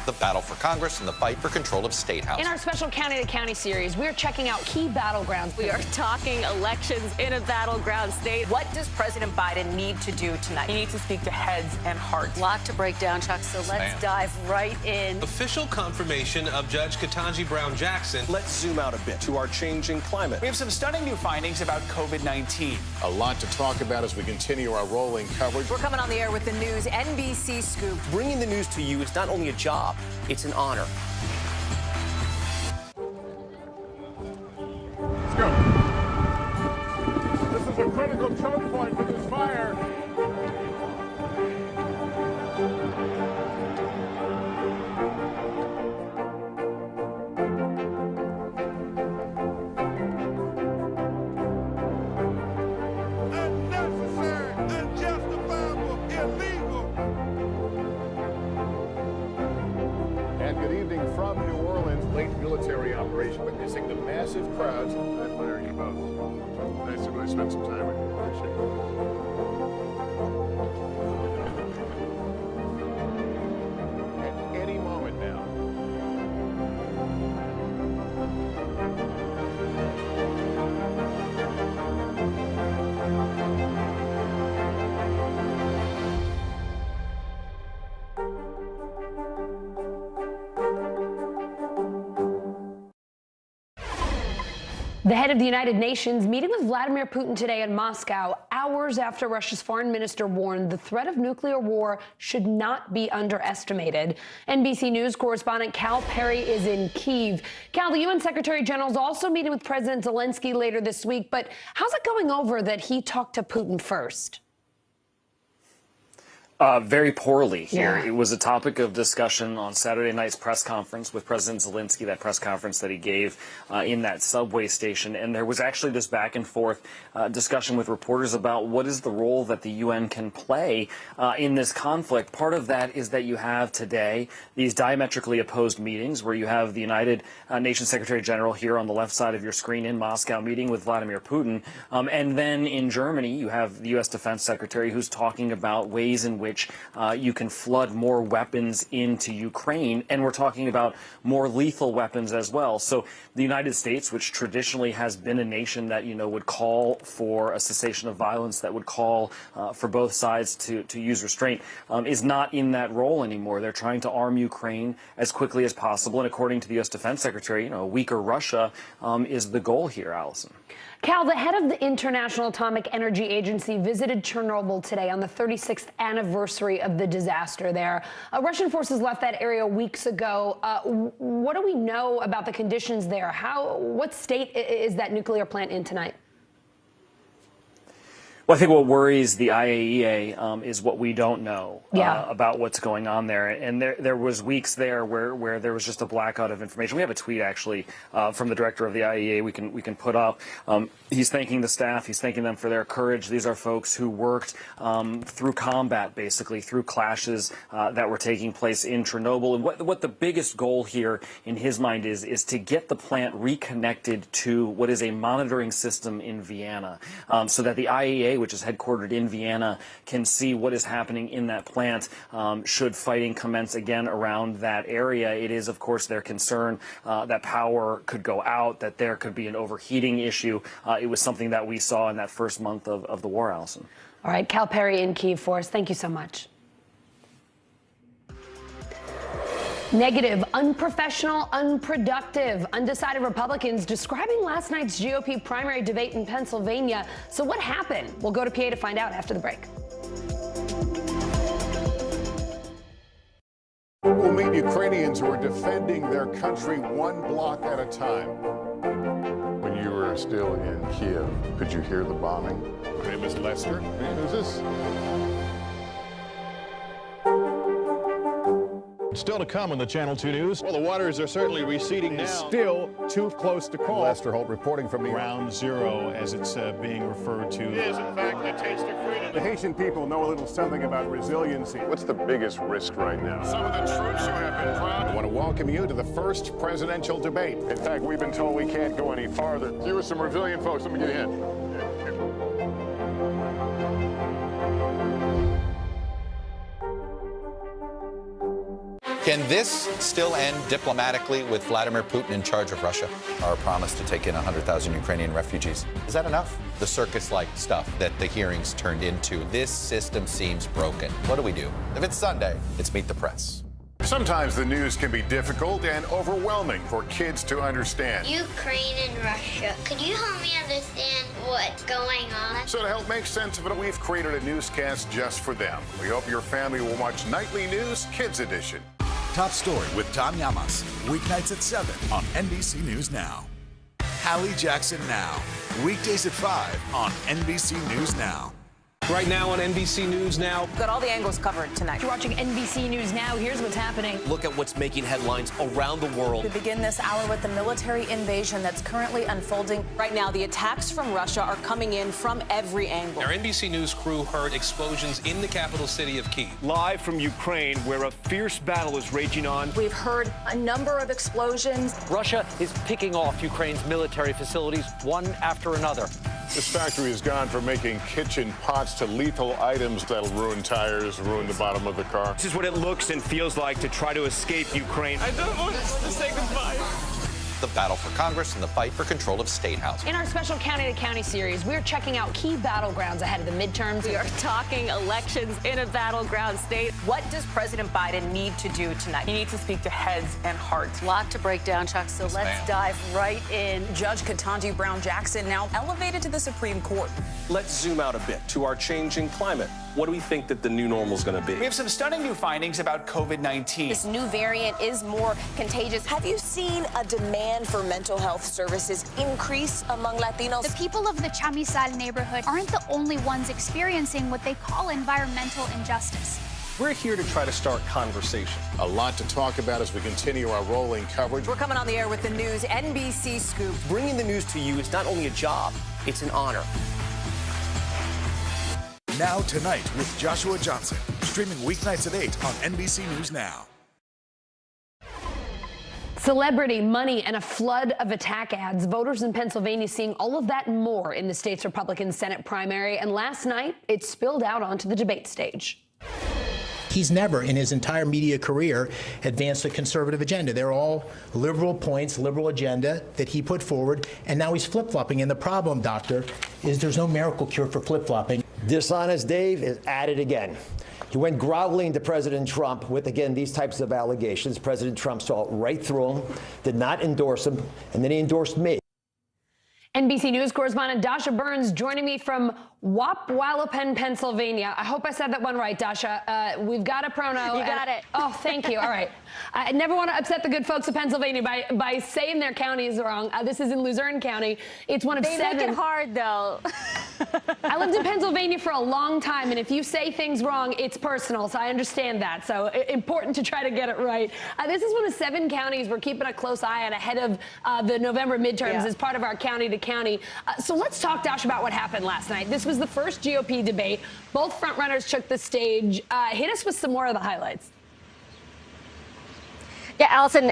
The battle for Congress and the fight for control of State House. In our special County to County series, we're checking out key battlegrounds. We are talking elections in a battleground state. What does President Biden need to do tonight? He needs to speak to heads and hearts. A lot to break down, Chuck, so let's dive right in. Official confirmation of Judge Ketanji Brown Jackson. Let's zoom out a bit to our changing climate. We have some stunning new findings about COVID-19. A lot to talk about as we continue our rolling coverage. We're coming on the air with the news NBC Scoop. Bringing the news to you is not only a job, it's an honor. Let's go. This is a critical choke point for this fire. Unnecessary, unjustifiable, illegal. And good evening from New Orleans. Late military operation witnessing the massive crowds. I admire you both. Nice to really spend some time with you. Appreciate it. At any moment now. The head of the United Nations meeting with Vladimir Putin today in Moscow, hours after Russia's foreign minister warned the threat of nuclear war should not be underestimated. NBC News correspondent Cal Perry is in Kyiv. Cal, the UN Secretary General is also meeting with President Zelensky later this week, but how's it going over that he talked to Putin first? Very poorly here. Yeah. It was a topic of discussion on Saturday night's press conference with President Zelensky, that press conference that he gave in that subway station. And there was actually this back and forth discussion with reporters about what is the role that the UN can play in this conflict. Part of that is that you have today these diametrically opposed meetings where you have the United Nations Secretary General here on the left side of your screen in Moscow meeting with Vladimir Putin. And then in Germany, you have the U.S. Defense Secretary who's talking about ways in which you can flood more weapons into Ukraine, and we're talking about more lethal weapons as well. So the United States, which traditionally has been a nation that, would call for a cessation of violence, that would call for both sides to use restraint, is not in that role anymore. They're trying to arm Ukraine as quickly as possible, and according to the U.S. Defense Secretary, a weaker Russia is the goal here, Allison. Cal, the head of the International Atomic Energy Agency visited Chernobyl today on the 36th anniversary of the disaster there. Russian forces left that area weeks ago. What do we know about the conditions there? What state is that nuclear plant in tonight? Well, I think what worries the IAEA is what we don't know about what's going on there. And there was weeks there where there was just a blackout of information. We have a tweet actually from the director of the IAEA we can put up. He's thanking the staff. He's thanking them for their courage. These are folks who worked through combat, basically through clashes that were taking place in Chernobyl. And what the biggest goal here in his mind is to get the plant reconnected to what is a monitoring system in Vienna, so that the IAEA, which is headquartered in Vienna, can see what is happening in that plant should fighting commence again around that area. It is, of course, their concern that power could go out, that there could be an overheating issue. It was something that we saw in that first month of the war, Allison. All right, Cal Perry in Kyiv for us. Thank you so much. Negative, unprofessional, unproductive, undecided Republicans describing last night's GOP primary debate in Pennsylvania. So what happened? We'll go to PA to find out after the break. We'll meet Ukrainians who are defending their country one block at a time. When you were still in Kiev, could you hear the bombing? My name is Lester. Who's this? Still to come on the Channel 2 News. Well, the waters are certainly receding now. Still too close to call. Lester Holt reporting from Ground Zero, as it's being referred to. It is, in fact, a taste of freedom. The Haitian people know a little something about resiliency. What's the biggest risk right now? Some of the troops who have been proud. I want to welcome you to the first presidential debate. In fact, we've been told we can't go any farther. You with some resilient folks, let me get a hint. Can this still end diplomatically with Vladimir Putin in charge of Russia? Our promise to take in 100,000 Ukrainian refugees. Is that enough? The circus-like stuff that the hearings turned into. This system seems broken. What do we do? If it's Sunday, it's Meet the Press. Sometimes the news can be difficult and overwhelming for kids to understand. Ukraine and Russia. Could you help me understand what's going on? So to help make sense of it, we've created a newscast just for them. We hope your family will watch Nightly News Kids Edition. Top Story with Tom Llamas, weeknights at 7 on NBC News Now. Hallie Jackson Now, weekdays at 5 on NBC News Now. Right now on NBC News Now. Got all the angles covered tonight. You're watching NBC News Now. Here's what's happening. Look at what's making headlines around the world. We begin this hour with the military invasion that's currently unfolding. Right now, the attacks from Russia are coming in from every angle. Our NBC News crew heard explosions in the capital city of Kyiv. Live from Ukraine, where a fierce battle is raging on. We've heard a number of explosions. Russia is picking off Ukraine's military facilities one after another. This factory has gone from making kitchen pots to lethal items that'll ruin tires, ruin the bottom of the car. This is what it looks and feels like to try to escape Ukraine. I don't want to say goodbye. The battle for Congress and the fight for control of state housing. In our special County to County series, we're checking out key battlegrounds ahead of the midterms. We are talking elections in a battleground state. What does President Biden need to do tonight? He needs to speak to heads and hearts. A lot to break down, Chuck, so let's dive right in. Judge Ketanji Brown Jackson now elevated to the Supreme Court. Let's zoom out a bit to our changing climate. What do we think that the new normal is going to be? We have some stunning new findings about COVID-19. This new variant is more contagious. Have you seen a demand for mental health services increase among Latinos? The people of the Chamizal neighborhood aren't the only ones experiencing what they call environmental injustice. We're here to try to start conversation. A lot to talk about as we continue our rolling coverage. We're coming on the air with the news NBC Scoop. Bringing the news to you is not only a job, it's an honor. Now Tonight with Joshua Johnson, streaming weeknights at 8 on NBC News Now. Celebrity, money, and a flood of attack ads. Voters in Pennsylvania seeing all of that and more in the state's Republican Senate primary. And last night, it spilled out onto the debate stage. He's never in his entire media career advanced a conservative agenda. They're all liberal points, liberal agenda that he put forward, and now he's flip-flopping. And the problem, Doctor, is there's no miracle cure for flip-flopping. Dishonest Dave is at it again. He went growling to President Trump with, again, these types of allegations. President Trump saw right through him, did not endorse him, and then he endorsed me. NBC News correspondent Dasha Burns joining me from Wapwalapen, Pennsylvania. I hope I said that one right, Dasha. We've got a prono. You got it. Oh, thank you. All right. I never want to upset the good folks of Pennsylvania by saying their county is wrong. This is in Luzerne County. It's one of They seven. make it hard, though. I lived in Pennsylvania for a long time, and if you say things wrong, it's personal, so I understand that. So important to try to get it right. This is one of 7 counties we're keeping a close eye on ahead of the November midterms as part of our county-to-county. So let's talk, Dash, about what happened last night. This was the first GOP debate. Both frontrunners took the stage. Hit us with some more of the highlights. Yeah, Allison,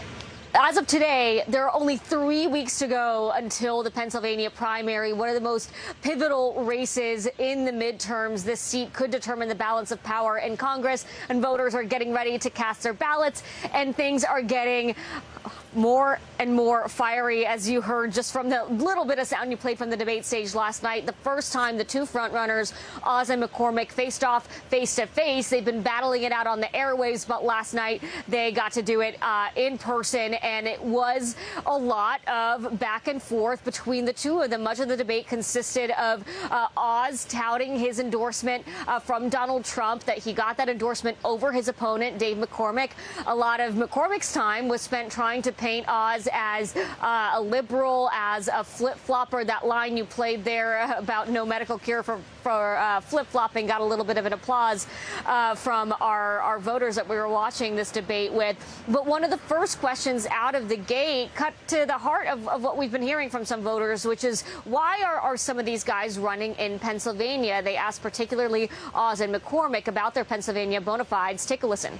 as of today, there are only 3 weeks to go until the Pennsylvania primary, one of the most pivotal races in the midterms. This seat could determine the balance of power in Congress, and voters are getting ready to cast their ballots, and things are getting more and more fiery, as you heard just from the little bit of sound you played from the debate stage last night. The first time the two frontrunners, Oz and McCormick, faced off face-to-face. They've been battling it out on the airwaves, but last night they got to do it in person, and it was a lot of back and forth between the two of them. Much of the debate consisted of Oz touting his endorsement from Donald Trump, that he got that endorsement over his opponent, Dave McCormick. A lot of McCormick's time was spent trying to paint Oz as a liberal, as a flip-flopper. That line you played there about no medical cure for flip-flopping got a little bit of an applause from our voters that we were watching this debate with. But one of the first questions out of the gate cut to the heart of what we've been hearing from some voters, which is, why are some of these guys running in Pennsylvania? They asked particularly Oz and McCormick about their Pennsylvania bona fides. Take a listen.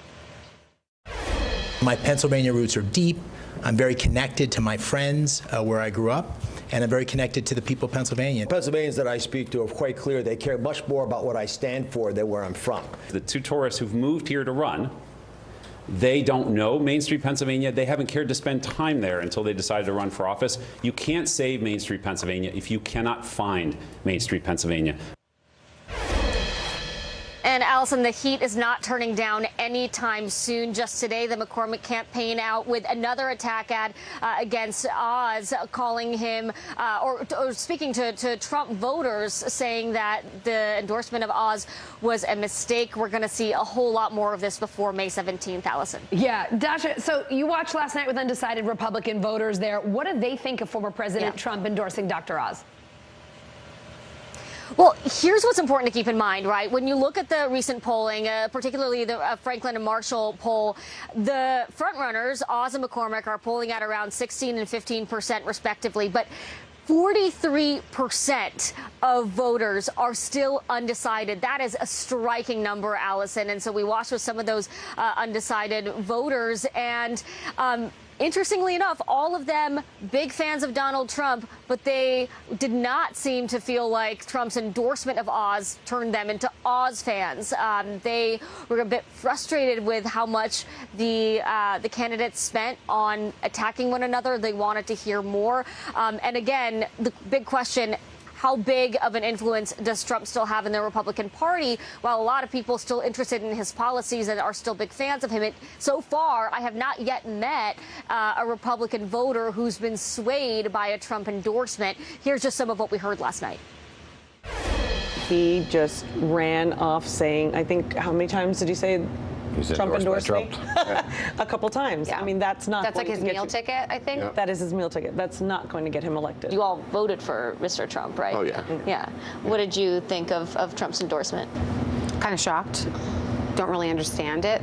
My Pennsylvania roots are deep. I'm very connected to my friends where I grew up, and I'm very connected to the people of Pennsylvania. Pennsylvanians that I speak to are quite clear. They care much more about what I stand for than where I'm from. The two tourists who've moved here to run, they don't know Main Street, Pennsylvania. They haven't cared to spend time there until they decided to run for office. You can't save Main Street, Pennsylvania if you cannot find Main Street, Pennsylvania. And Allison, the heat is not turning down anytime soon. Just today, the McCormick campaign out with another attack ad against Oz, calling him or speaking to Trump voters, saying that the endorsement of Oz was a mistake. We're going to see a whole lot more of this before May 17th, Allison. Yeah, Dasha, so you watched last night with undecided Republican voters there. What do they think of former President Trump endorsing Dr. Oz? Well, here's what's important to keep in mind, right? When you look at the recent polling, particularly the Franklin and Marshall poll, the frontrunners, Oz and McCormick, are polling at around 16% and 15% respectively. But 43% of voters are still undecided. That is a striking number, Allison. And so we watched with some of those undecided voters. And interestingly enough, all of them big fans of Donald Trump, but they did not seem to feel like Trump's endorsement of Oz turned them into Oz fans. They were a bit frustrated with how much the candidates spent on attacking one another. They wanted to hear more. And again, the big question, how big of an influence does Trump still have in the Republican Party? While a lot of people still interested in his policies and are still big fans of him, so far I have not yet met a Republican voter who's been swayed by a Trump endorsement. Here's just some of what we heard last night. he just ran off saying, I think, how many times did you say Trump endorsed me? A couple times. Yeah. I mean, that's like his meal ticket, I think. Yeah. That is his meal ticket. That's not going to get him elected. You all voted for Mr. Trump, right? Oh, yeah. Yeah. What did you think of Trump's endorsement? Kind of shocked. Don't really understand it.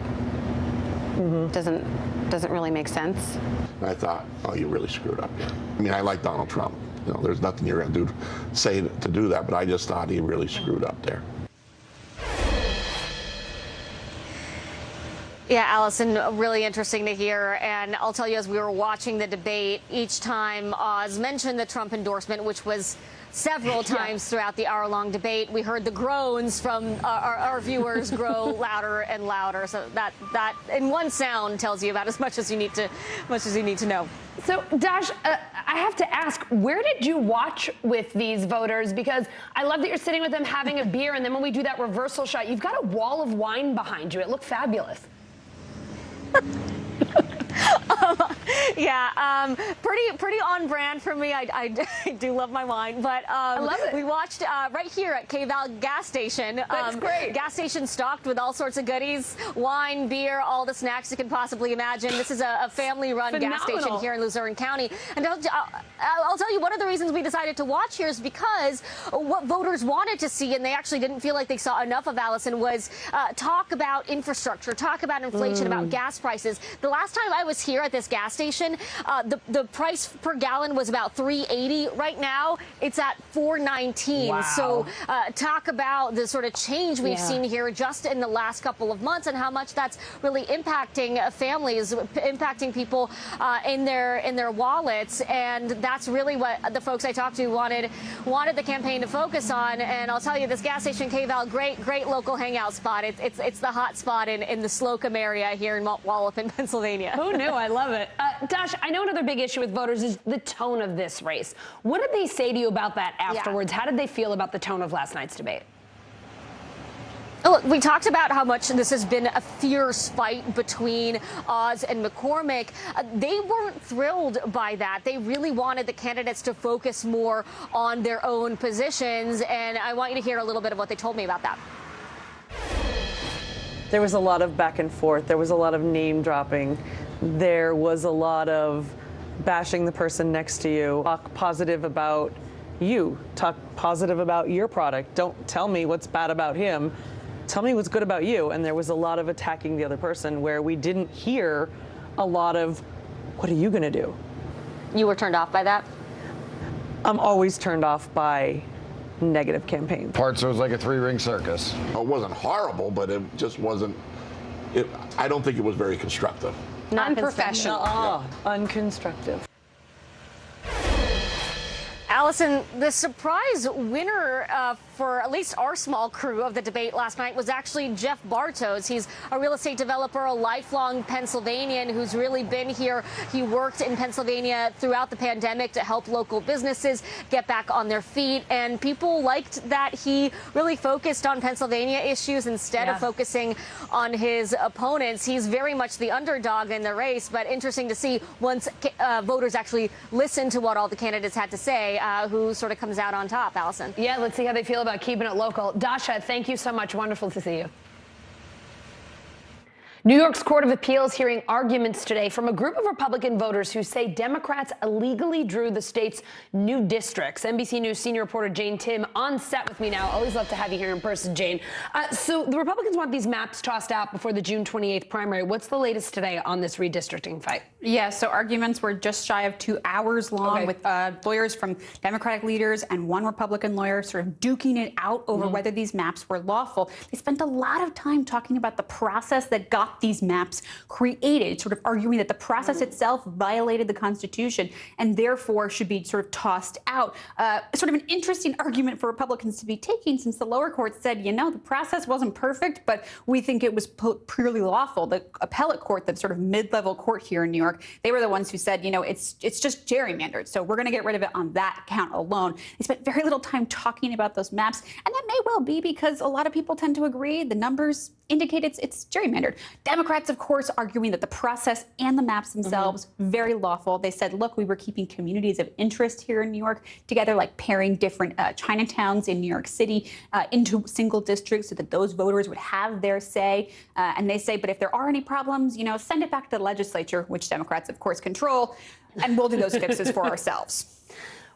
Doesn't really make sense. And I thought, oh, you really screwed up here. I mean, I like Donald Trump. You know, there's nothing you're going to say to do that, but I just thought he really screwed up there. Yeah, Allison, really interesting to hear. And I'll tell you, as we were watching the debate, each time Oz mentioned the Trump endorsement, which was several times throughout the hour-long debate, we heard the groans from our viewers grow louder and louder. So that in one sound tells you about as much as you need to know. So, Dash, I have to ask, where did you watch with these voters? Because I love that you're sitting with them having a beer, and then when we do that reversal shot, you've got a wall of wine behind you. It looked fabulous. Pretty on brand for me. I do love my wine, but I love it. We watched right here at K-Val gas station. That's great. Gas station stocked with all sorts of goodies, wine, beer, all the snacks you can possibly imagine. This is a family-run gas station here in Luzerne County. And I'll tell you, one of the reasons we decided to watch here is because what voters wanted to see, and they actually didn't feel like they saw enough of, Allison, was talk about infrastructure, talk about inflation, about gas prices. The last time I was here at this gas station, the price per gallon was about $3.80. Right now, it's at $4.19. Wow. So talk about the sort of change we've seen here just in the last couple of months, and how much that's really impacting families, impacting people in their wallets. And that's really what the folks I talked to wanted the campaign to focus on. And I'll tell you, this gas station, K-Val, great local hangout spot. It's the hot spot in the Slocum area here in Wallop in Pennsylvania. Who knew? I love it. Dash, I know another big issue with voters is the tone of this race. What did they say to you about that afterwards? How did they feel about the tone of last night's debate? Look, we talked about how much this has been a fierce fight between Oz and McCormick. They weren't thrilled by that. They really wanted the candidates to focus more on their own positions, and I want you to hear a little bit of what they told me about that. There was a lot of back and forth. There was a lot of name dropping. There was a lot of bashing the person next to you. Talk positive about you. Talk positive about your product. Don't tell me what's bad about him. Tell me what's good about you. And there was a lot of attacking the other person where we didn't hear a lot of, what are you going to do? You were turned off by that? I'm always turned off by negative campaigns. Parts, it was like a three-ring circus. It wasn't horrible, but it just wasn't, I don't think it was very constructive. Unprofessional. Unconstructive. Allison, the surprise winner for at least our small crew of the debate last night was actually Jeff Bartos. He's a real estate developer, a lifelong Pennsylvanian who's really been here. He worked in Pennsylvania throughout the pandemic to help local businesses get back on their feet. And people liked that he really focused on Pennsylvania issues instead of focusing on his opponents. He's very much the underdog in the race, but interesting to see once voters actually listen to what all the candidates had to say, who sort of comes out on top, Allison. Yeah, let's see how they feel about keeping it local. Dasha, thank you so much. Wonderful to see you. New York's Court of Appeals hearing arguments today from a group of Republican voters who say Democrats illegally drew the state's new districts. NBC News senior reporter Jane Tim on set with me now. Always love to have you here in person, Jane. So the Republicans want these maps tossed out before the June 28th primary. What's the latest today on this redistricting fight? Yeah, so arguments were just shy of 2 hours long with lawyers from Democratic leaders and one Republican lawyer sort of duking it out over whether these maps were lawful. They spent a lot of time talking about the process that got these maps created, sort of arguing that the process itself violated the Constitution and therefore should be sort of tossed out. Sort of an interesting argument for Republicans to be taking, since the lower court said, you know, the process wasn't perfect, but we think it was purely lawful. The appellate court, the sort of mid-level court here in New York, they were the ones who said, you know, it's just gerrymandered, so we're going to get rid of it on that count alone. They spent very little time talking about those maps, and that may well be because a lot of people tend to agree the numbers indicate it's gerrymandered. Democrats, of course, arguing that the process and the maps themselves, very lawful. They said, look, we were keeping communities of interest here in New York together, like pairing different Chinatowns in New York City into single districts so that those voters would have their say. And they say, but if there are any problems, send it back to the legislature, which Democrats, of course, control, and we'll do those fixes for ourselves.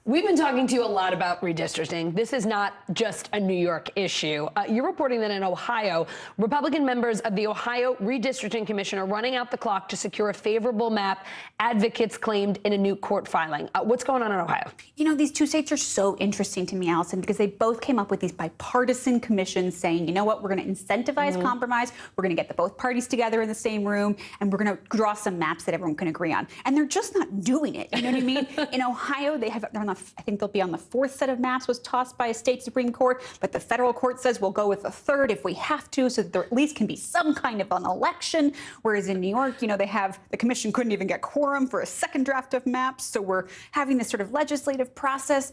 We've been talking to you a lot about redistricting. This is not just a New York issue. You're reporting that in Ohio, Republican members of the Ohio Redistricting Commission are running out the clock to secure a favorable map advocates claimed in a new court filing. What's going on in Ohio? These two states are so interesting to me, Allison, because they both came up with these bipartisan commissions saying, you know what, we're going to incentivize compromise. We're going to get both parties together in the same room, and we're going to draw some maps that everyone can agree on. And they're just not doing it. You know what I mean? In Ohio, they're on I think they'll be on the fourth set of maps was tossed by a state Supreme Court, but the federal court says we'll go with the third if we have to, so that there at least can be some kind of an election. Whereas in New York, the commission couldn't even get quorum for a second draft of maps. So we're having this sort of legislative process.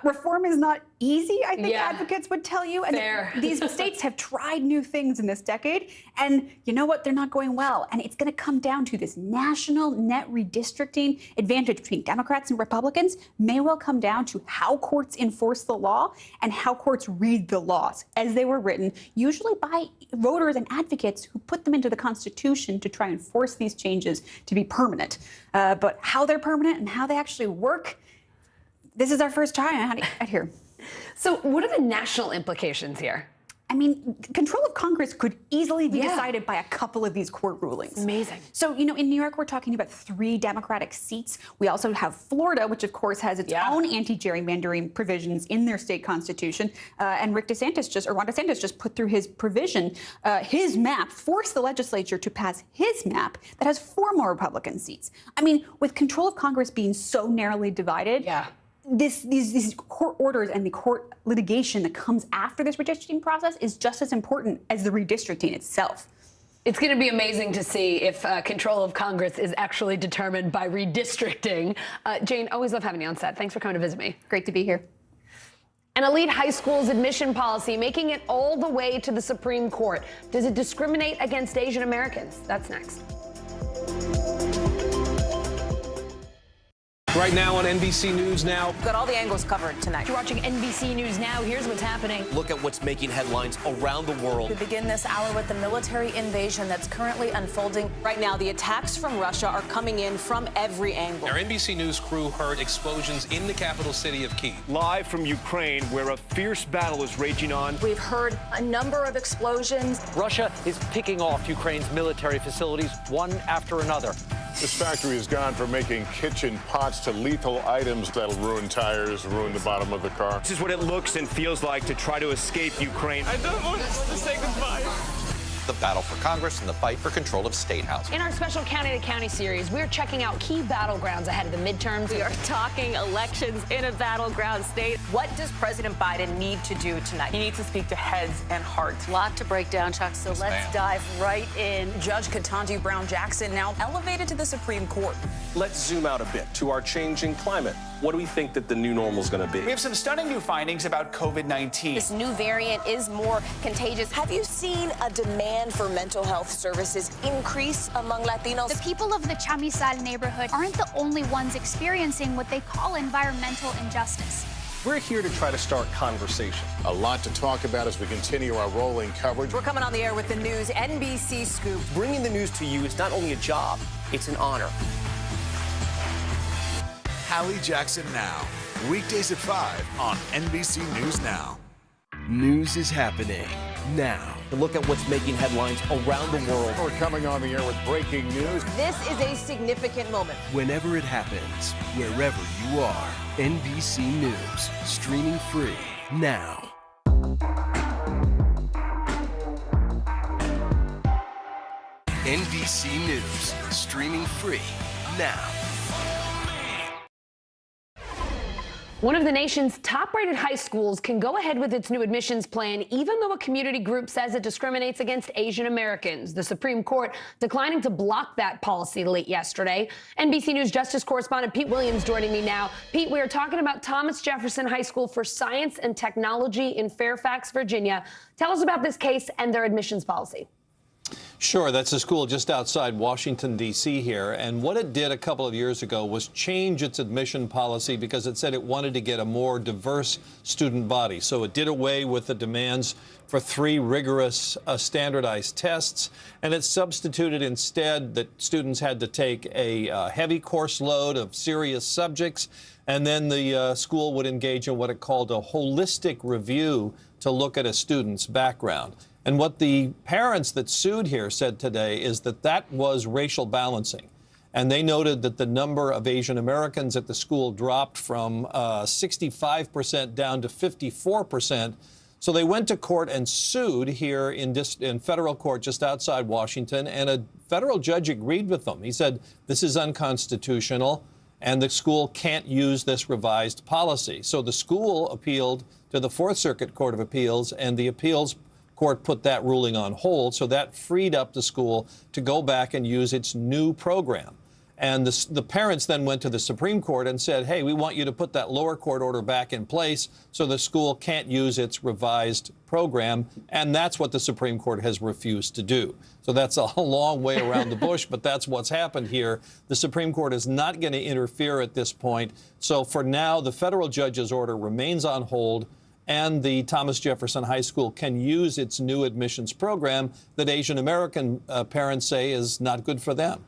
Reform is not easy, I think advocates would tell you. And these states have tried new things in this decade. And you know what? They're not going well. And it's going to come down to this national net redistricting advantage between Democrats and Republicans may well come down to how courts enforce the law and how courts read the laws as they were written, usually by voters and advocates who put them into the Constitution to try and force these changes to be permanent. But how they're permanent and how they actually work, this is our first time out here. So what are the national implications here? I mean, control of Congress could easily be decided by a couple of these court rulings. Amazing. So, in New York, we're talking about 3 Democratic seats. We also have Florida, which, of course, has its own anti-gerrymandering provisions in their state constitution. And Ron DeSantis just put through his provision, his map, forced the legislature to pass his map that has 4 more Republican seats. I mean, with control of Congress being so narrowly divided, these court orders and the court litigation that comes after this redistricting process is just as important as the redistricting itself. It's going to be amazing to see if control of Congress is actually determined by redistricting. Jane, always love having you on set. Thanks for coming to visit me. Great to be here. An elite high school's admission policy making it all the way to the Supreme Court. Does it discriminate against Asian Americans? That's next. Right now on NBC News Now. We've got all the angles covered tonight. You're watching NBC News Now. Here's what's happening. Look at what's making headlines around the world. We begin this hour with the military invasion that's currently unfolding. Right now, the attacks from Russia are coming in from every angle. Our NBC News crew heard explosions in the capital city of Kyiv. Live from Ukraine, where a fierce battle is raging on. We've heard a number of explosions. Russia is picking off Ukraine's military facilities one after another. This factory has gone from making kitchen pots to lethal items that'll ruin tires, ruin the bottom of the car. This is what it looks and feels like to try to escape Ukraine. I don't want to say goodbye. The battle for Congress and the fight for control of state house. In our special County to County series, we're checking out key battlegrounds ahead of the midterms. We are talking elections in a battleground state. What does President Biden need to do tonight? He needs to speak to heads and hearts. A lot to break down, Chuck, so let's dive right in. Judge Ketanji Brown Jackson now elevated to the Supreme Court. Let's zoom out a bit to our changing climate. What do we think that the new normal is going to be? We have some stunning new findings about COVID-19. This new variant is more contagious. Have you seen a demand for mental health services increase among Latinos? The people of the Chamizal neighborhood aren't the only ones experiencing what they call environmental injustice. We're here to try to start conversation. A lot to talk about as we continue our rolling coverage. We're coming on the air with the news NBC Scoop. Bringing the news to you is not only a job, it's an honor. Hallie Jackson Now, weekdays at 5 on NBC News Now. News is happening now. Look at what's making headlines around the world. We're coming on the air with breaking news. This is a significant moment. Whenever it happens, wherever you are, NBC News, streaming free now. NBC News, streaming free now. One of the nation's top-rated high schools can go ahead with its new admissions plan, even though a community group says it discriminates against Asian Americans. The Supreme Court declining to block that policy late yesterday. NBC News Justice correspondent Pete Williams joining me now. Pete, we are talking about Thomas Jefferson High School for Science and Technology in Fairfax, Virginia. Tell us about this case and their admissions policy. Sure, that's a school just outside Washington, D.C. here. And what it did a couple of years ago was change its admission policy because it said it wanted to get a more diverse student body. So it did away with the demands for 3 rigorous standardized tests, and it substituted instead that students had to take a heavy course load of serious subjects, and then the school would engage in what it called a holistic review to look at a student's background. And what the parents that sued here said today is that that was racial balancing. And they noted that the number of Asian Americans at the school dropped from 65% down to 54%. So they went to court and sued here in federal court just outside Washington, and a federal judge agreed with them. He said, this is unconstitutional, and the school can't use this revised policy. So the school appealed to the Fourth Circuit Court of Appeals, and the appeals court put that ruling on hold, so that freed up the school to go back and use its new program. And the parents then went to the Supreme Court and said, hey, we want you to put that lower court order back in place so the school can't use its revised program. And that's what the Supreme Court has refused to do. So that's a long way around the bush, but that's what's happened here. The Supreme Court is not going to interfere at this point. So for now, the federal judge's order remains on hold, and the Thomas Jefferson High School can use its new admissions program that Asian American parents say is not good for them.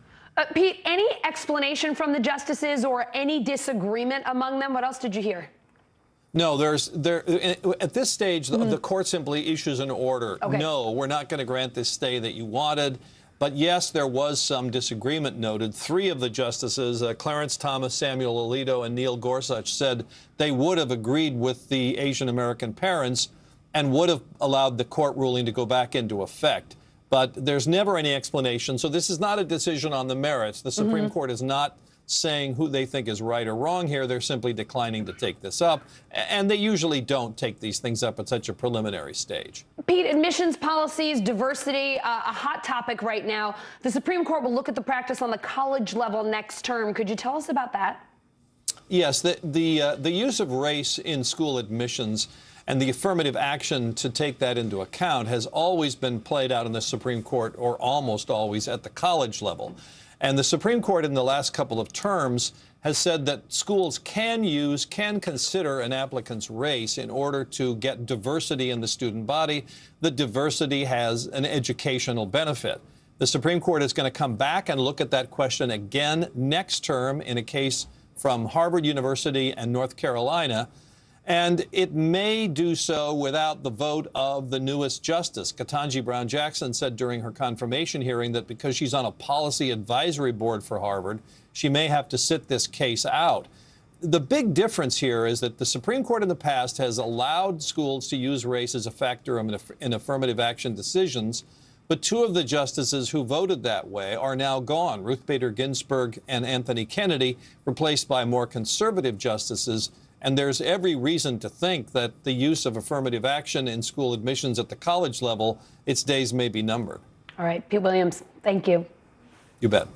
Pete, any explanation from the justices or any disagreement among them? What else did you hear? No, at this stage, the court simply issues an order. Okay. No, we're not going to grant this stay that you wanted. But yes, there was some disagreement noted. 3 of the justices, Clarence Thomas, Samuel Alito, and Neil Gorsuch, said they would have agreed with the Asian American parents and would have allowed the court ruling to go back into effect. But there's never any explanation. So this is not a decision on the merits. The Supreme Court is not saying who they think is right or wrong here. They're simply declining to take this up. And they usually don't take these things up at such a preliminary stage. Pete, admissions policies, diversity, a hot topic right now. The Supreme Court will look at the practice on the college level next term. Could you tell us about that? Yes, the use of race in school admissions and the affirmative action to take that into account has always been played out in the Supreme Court, or almost always at the college level. And the Supreme Court in the last couple of terms has said that schools can consider an applicant's race in order to get diversity in the student body. The diversity has an educational benefit. The Supreme Court is going to come back and look at that question again next term in a case from Harvard University and North Carolina. And it may do so without the vote of the newest justice. Ketanji Brown Jackson said during her confirmation hearing that because she's on a policy advisory board for Harvard, she may have to sit this case out. The big difference here is that the Supreme Court in the past has allowed schools to use race as a factor in affirmative action decisions, but 2 of the justices who voted that way are now gone, Ruth Bader Ginsburg and Anthony Kennedy, replaced by more conservative justices. And there's every reason to think that the use of affirmative action in school admissions at the college level, its days may be numbered. All right, Pete Williams, thank you. You bet.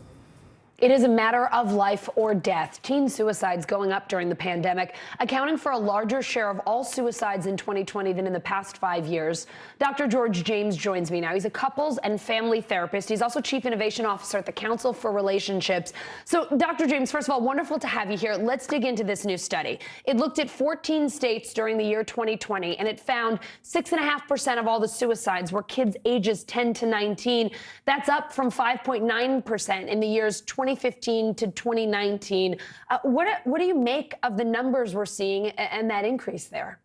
It is a matter of life or death. Teen suicides going up during the pandemic, accounting for a larger share of all suicides in 2020 than in the past 5 years. Dr. George James joins me now. He's a couples and family therapist. He's also Chief Innovation Officer at the Council for Relationships. So, Dr. James, first of all, wonderful to have you here. Let's dig into this new study. It looked at 14 states during the year 2020, and it found 6.5% of all the suicides were kids ages 10 to 19. That's up from 5.9% in the years 2015 to 2019. What do you make of the numbers we're seeing and that increase there?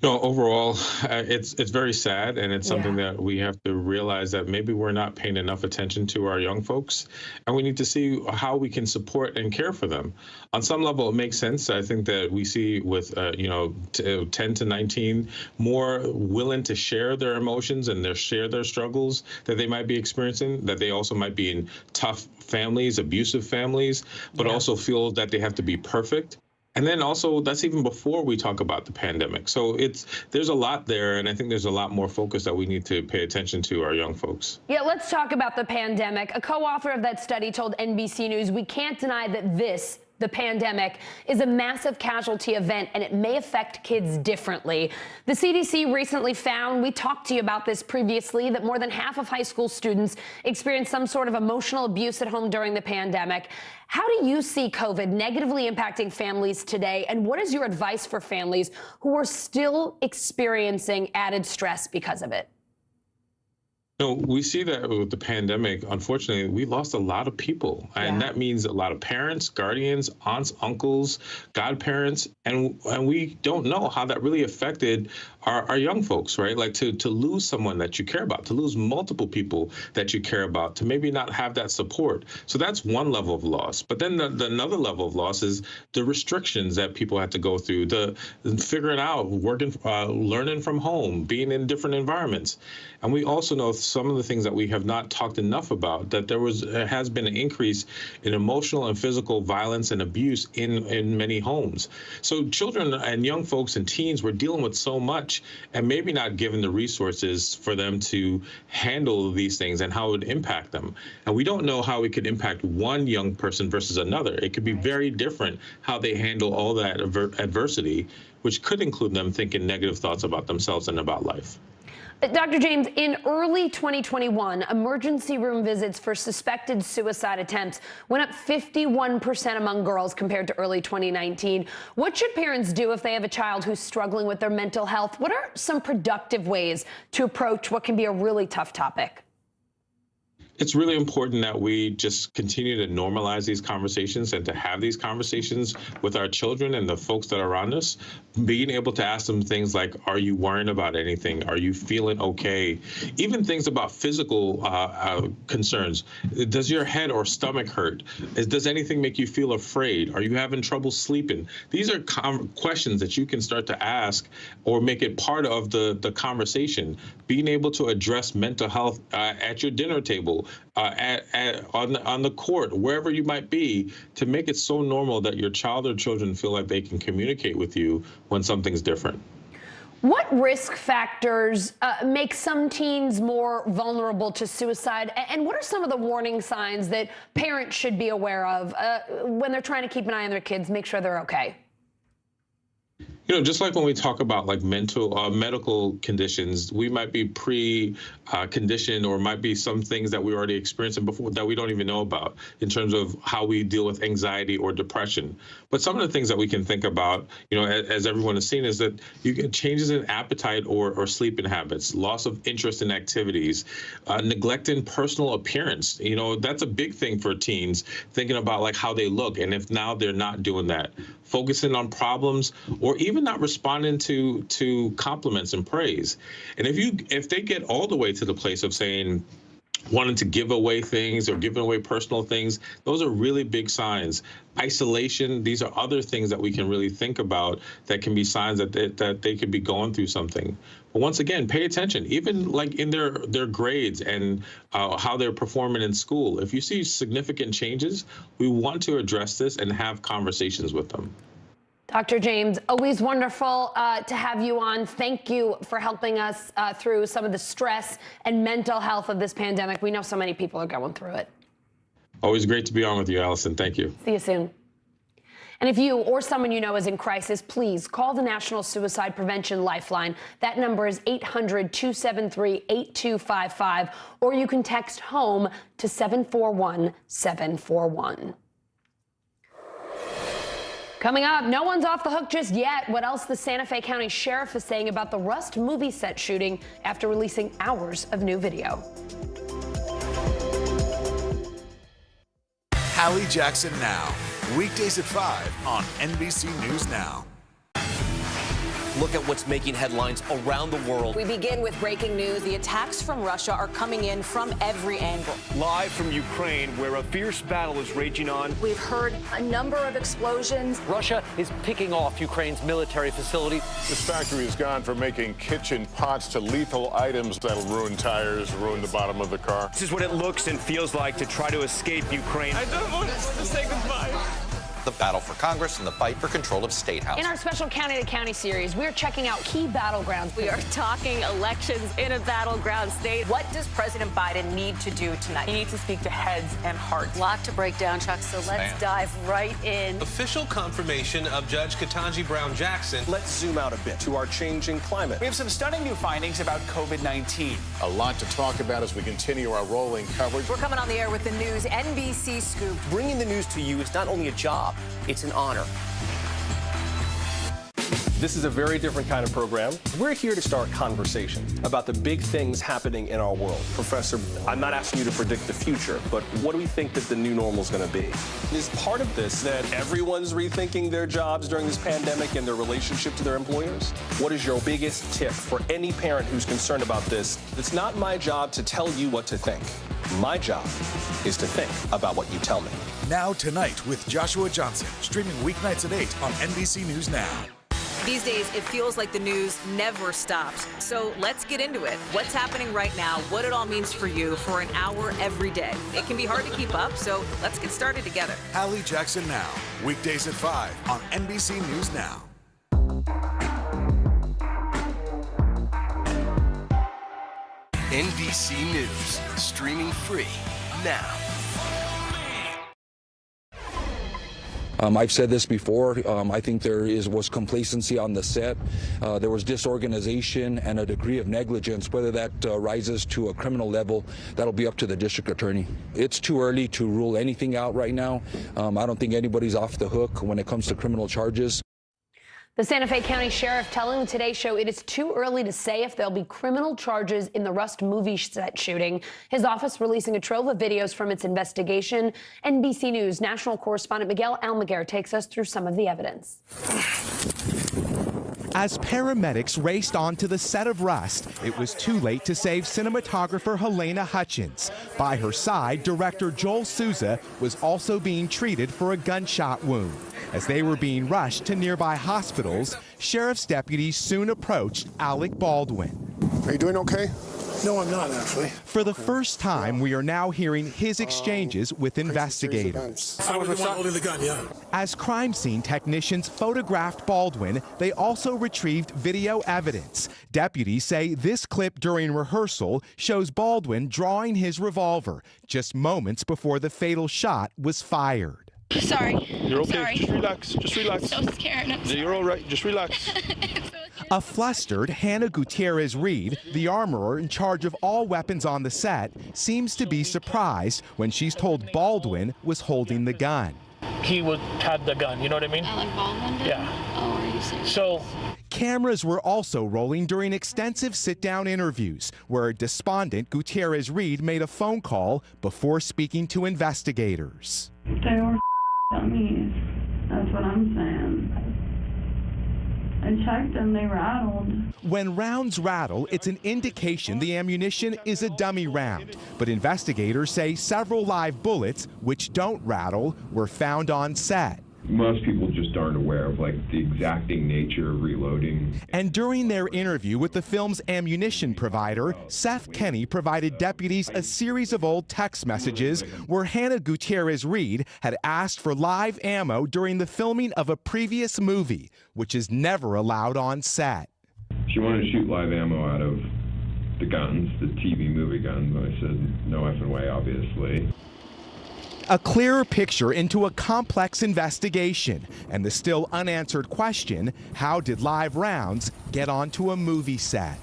Overall, it's very sad, and it's something that we have to realize that maybe we're not paying enough attention to our young folks, and we need to see how we can support and care for them. On some level, it makes sense. I think that we see with 10 to 19 more willing to share their emotions and share their struggles that they might be experiencing, that they also might be in tough families, abusive families, but also feel that they have to be perfect. And then also, that's even before we talk about the pandemic. So there's a lot there, and I think there's a lot more focus that we need to pay attention to our young folks. Yeah, let's talk about the pandemic. A co-author of that study told NBC News, we can't deny that the pandemic, is a massive casualty event, and it may affect kids differently. The CDC recently found, we talked to you about this previously, that more than half of high school students experienced some sort of emotional abuse at home during the pandemic. How do you see COVID negatively impacting families today, and what is your advice for families who are still experiencing added stress because of it? No, we see that with the pandemic, unfortunately, we lost a lot of people. And that means a lot of parents, guardians, aunts, uncles, godparents. And we don't know how that really affected our young folks, right? Like to lose someone that you care about, to lose multiple people that you care about, to maybe not have that support. So that's one level of loss. But then another level of loss is the restrictions that people had to go through, the figuring out, working, learning from home, being in different environments. And we also know some of the things that we have not talked enough about, that there has been an increase in emotional and physical violence and abuse in many homes. So children and young folks and teens were dealing with so much and maybe not given the resources for them to handle these things and how it would impact them. And we don't know how it could impact one young person versus another. It could be very different how they handle all that adversity, which could include them thinking negative thoughts about themselves and about life. Dr. James, in early 2021, emergency room visits for suspected suicide attempts went up 51% among girls compared to early 2019. What should parents do if they have a child who's struggling with their mental health? What are some productive ways to approach what can be a really tough topic? It's really important that we just continue to normalize these conversations and to have these conversations with our children and the folks that are around us. Being able to ask them things like, are you worrying about anything? Are you feeling okay? Even things about physical concerns. Does your head or stomach hurt? Does anything make you feel afraid? Are you having trouble sleeping? These are questions that you can start to ask or make it part of the conversation. Being able to address mental health at your dinner table, on the court, wherever you might be, to make it so normal that your child or children feel like they can communicate with you when something's different. What risk factors make some teens more vulnerable to suicide? And what are some of the warning signs that parents should be aware of when they're trying to keep an eye on their kids, make sure they're okay? You know, just like when we talk about like medical conditions, we might be pre-conditioned or might be some things that we already experienced before that we don't even know about in terms of how we deal with anxiety or depression. But some of the things that we can think about, you know, as everyone has seen, is that you get changes in appetite or sleeping habits, loss of interest in activities, neglecting personal appearance. You know, that's a big thing for teens, thinking about like how they look. And if now they're not doing that, focusing on problems or even not responding to compliments and praise. And if they get all the way to the place of saying, wanting to give away things or giving away personal things, those are really big signs. Isolation, these are other things that we can really think about that can be signs that they could be going through something. But once again, pay attention, even like in their grades and how they're performing in school. If you see significant changes, we want to address this and have conversations with them. Dr. James, always wonderful to have you on. Thank you for helping us through some of the stress and mental health of this pandemic. We know so many people are going through it. Always great to be on with you, Allison. Thank you. See you soon. And if you or someone you know is in crisis, please call the National Suicide Prevention Lifeline. That number is 800-273-8255, or you can text HOME to 741-741. Coming up, no one's off the hook just yet. What else the Santa Fe County Sheriff is saying about the Rust movie set shooting after releasing hours of new video. Hallie Jackson Now, weekdays at 5 on NBC News Now. Look at what's making headlines around the world. We begin with breaking news. The attacks from Russia are coming in from every angle. Live from Ukraine, where a fierce battle is raging on. We've heard a number of explosions. Russia is picking off Ukraine's military facility. This factory has gone from making kitchen pots to lethal items that'll ruin tires, ruin the bottom of the car. This is what it looks and feels like to try to escape Ukraine. I don't want to say goodbye. the battle for Congress and the fight for control of State House. In our special County to County series, we're checking out key battlegrounds. We are talking elections in a battleground state. What does President Biden need to do tonight? He needs to speak to heads and hearts. A lot to break down, Chuck, so let's dive right in. Official confirmation of Judge Ketanji Brown Jackson. Let's zoom out a bit to our changing climate. We have some stunning new findings about COVID-19. A lot to talk about as we continue our rolling coverage. We're coming on the air with the news NBC Scoop. Bringing the news to you is not only a job, it's an honor. This is a very different kind of program. We're here to start conversation about the big things happening in our world. Professor, I'm not asking you to predict the future, but what do we think that the new normal is going to be? Is part of this that everyone's rethinking their jobs during this pandemic and their relationship to their employers? What is your biggest tip for any parent who's concerned about this? It's not my job to tell you what to think. My job is to think about what you tell me. Now Tonight with Joshua Johnson, streaming weeknights at 8 on NBC News Now. These days, it feels like the news never stops. So let's get into it. What's happening right now, what it all means for you for an hour every day. It can be hard to keep up, so let's get started together. Hallie Jackson Now, weekdays at 5 on NBC News Now. NBC News, streaming free now. I've said this before. I think there was complacency on the set. There was disorganization and a degree of negligence. Whether that rises to a criminal level, that'll be up to the district attorney. It's too early to rule anything out right now. I don't think anybody's off the hook when it comes to criminal charges. The Santa Fe County Sheriff telling the Today Show it is too early to say if there'll be criminal charges in the Rust movie set shooting. His office releasing a trove of videos from its investigation. NBC News national correspondent Miguel Almaguer takes us through some of the evidence. As paramedics raced onto the set of Rust, it was too late to save cinematographer Helena Hutchins. By her side, director Joel Souza was also being treated for a gunshot wound. As they were being rushed to nearby hospitals, sheriff's deputies soon approached Alec Baldwin. Are you doing okay? No, I'm not, actually. For the first time, we are now hearing his exchanges with investigators. I was the one holding the gun, yeah. As crime scene technicians photographed Baldwin, they also retrieved video evidence. Deputies say this clip during rehearsal shows Baldwin drawing his revolver just moments before the fatal shot was fired. Sorry. You're okay. Sorry. Just relax. Just relax. I'm so scared. You're all right. Just relax. A flustered Hannah Gutierrez-Reed, the armorer in charge of all weapons on the set, seems to be surprised when she's told Baldwin was holding the gun. He had the gun, you know what I mean? Alec Baldwin did? Yeah. Oh, are you serious? So, cameras were also rolling during extensive sit-down interviews where despondent Gutierrez-Reed made a phone call before speaking to investigators. They were dummies. That's what I'm saying. I checked them, they rattled. When rounds rattle, it's an indication the ammunition is a dummy round. But investigators say several live bullets, which don't rattle, were found on set. Most people just aren't aware of the exacting nature of reloading. And during their interview with the film's ammunition provider, Seth Kenny provided deputies a series of old text messages where Hannah Gutierrez-Reed had asked for live ammo during the filming of a previous movie, which is never allowed on set. She wanted to shoot live ammo out of the guns, the TV movie guns, and I said, no effing way, obviously. A clearer picture into a complex investigation and the still unanswered question, how did live rounds get onto a movie set?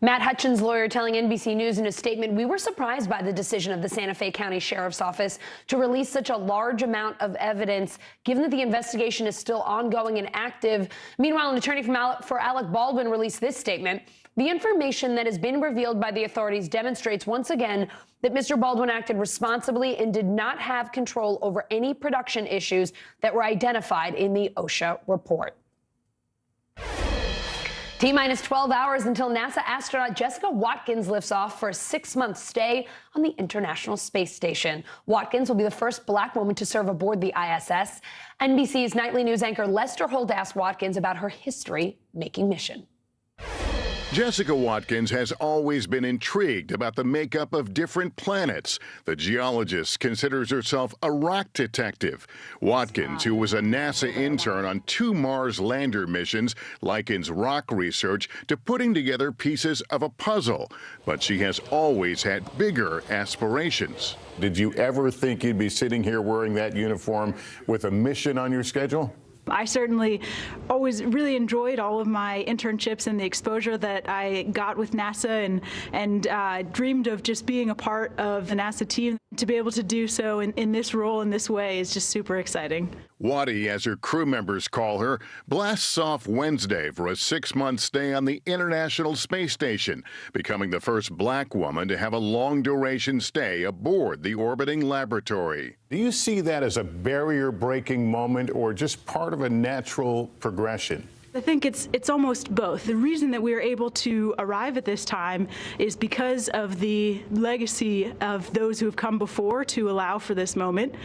Matt Hutchins' lawyer telling NBC News in a statement, we were surprised by the decision of the Santa Fe County Sheriff's Office to release such a large amount of evidence, given that the investigation is still ongoing and active. Meanwhile, an attorney for Alec Baldwin released this statement. The information that has been revealed by the authorities demonstrates once again that Mr. Baldwin acted responsibly and did not have control over any production issues that were identified in the OSHA report. T-minus 12 hours until NASA astronaut Jessica Watkins lifts off for a 6-month stay on the International Space Station. Watkins will be the first black woman to serve aboard the ISS. NBC's nightly news anchor Lester Holt asked Watkins about her history-making mission. Jessica Watkins has always been intrigued about the makeup of different planets. The geologist considers herself a rock detective. Watkins, who was a NASA intern on 2 Mars lander missions, likens rock research to putting together pieces of a puzzle. But she has always had bigger aspirations. Did you ever think you'd be sitting here wearing that uniform with a mission on your schedule? I certainly always really enjoyed all of my internships and the exposure that I got with NASA, and dreamed of just being a part of the NASA team. To be able to do so in this role, in this way, is just super exciting. Waddy, as her crew members call her, blasts off Wednesday for a 6-month stay on the International Space Station, becoming the first black woman to have a long-duration stay aboard the orbiting laboratory. Do you see that as a barrier-breaking moment or just part of a natural progression? I think it's almost both. The reason that we are able to arrive at this time is because of the legacy of those who have come before to allow for this moment,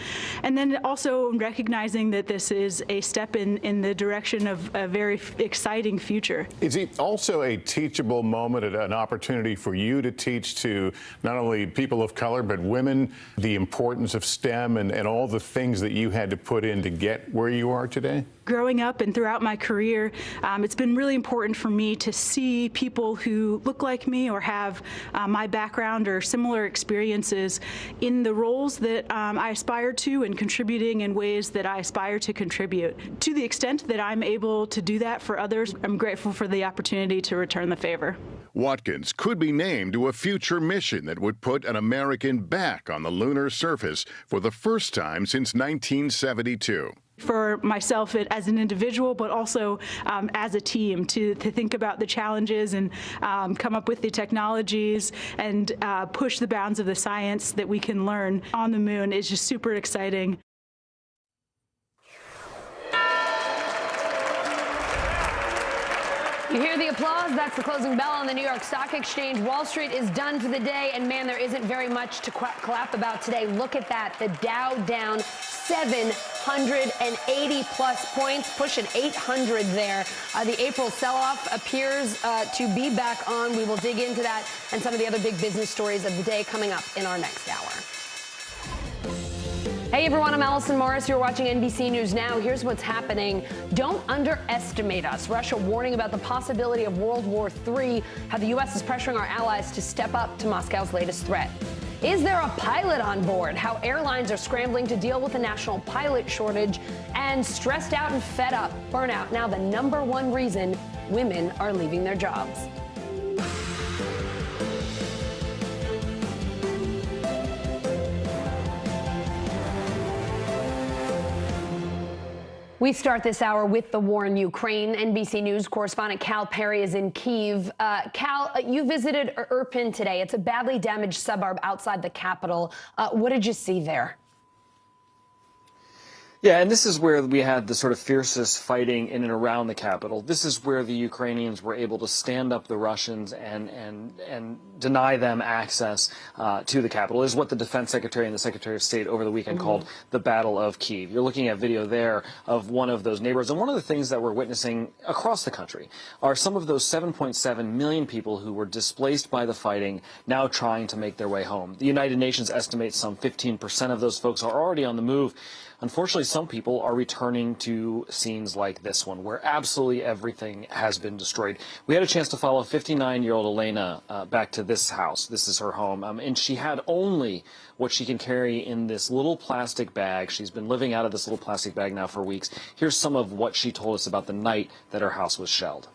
and then also recognizing that this is a step in the direction of a very exciting future. Is it also a teachable moment, an opportunity for you to teach to not only people of color but women the importance of STEM and all the things that you had to put in to get where you are today? Growing up and throughout my career, it's been really important for me to see people who look like me or have my background or similar experiences in the roles that I aspire to and contributing in ways that I aspire to contribute. To the extent that I'm able to do that for others, I'm grateful for the opportunity to return the favor. Watkins could be named to a future mission that would put an American back on the lunar surface for the first time since 1972. For myself as an individual, but also as a team, to think about the challenges and come up with the technologies and push the bounds of the science that we can learn on the moon is just super exciting. You hear the applause? That's the closing bell on the New York Stock Exchange. Wall Street is done for the day, and man, there isn't very much to clap about today. Look at that. The Dow down 780 plus points, pushing 800 there. The April sell-off appears to be back on. We will dig into that and some of the other big business stories of the day coming up in our next hour. Hey everyone, I'm Allison Morris. You're watching NBC News Now. Here's what's happening. Don't underestimate us. Russia warning about the possibility of World War III, how the U.S. is pressuring our allies to step up to Moscow's latest threat. Is there a pilot on board? How airlines are scrambling to deal with a national pilot shortage, and stressed out and fed up. Burnout, now the #1 reason women are leaving their jobs. We start this hour with the war in Ukraine. NBC News correspondent Cal Perry is in Kyiv. Cal, you visited Irpin today. It's a badly damaged suburb outside the capital. What did you see there? Yeah, and this is where we had the sort of fiercest fighting in and around the capital. This is where the Ukrainians were able to stand up the Russians and deny them access to the capital. This is what the defense secretary and the secretary of state over the weekend called the Battle of Kyiv. You're looking at video there of one of those neighborhoods. And one of the things that we're witnessing across the country are some of those 7.7 million people who were displaced by the fighting now trying to make their way home. The United Nations estimates some 15% of those folks are already on the move. Unfortunately, some people are returning to scenes like this one, where absolutely everything has been destroyed. We had a chance to follow 59-year-old Elena back to this house. This is her home, and she had only what she can carry in this little plastic bag. She's been living out of this little plastic bag now for weeks. Here's some of what she told us about the night that her house was shelled.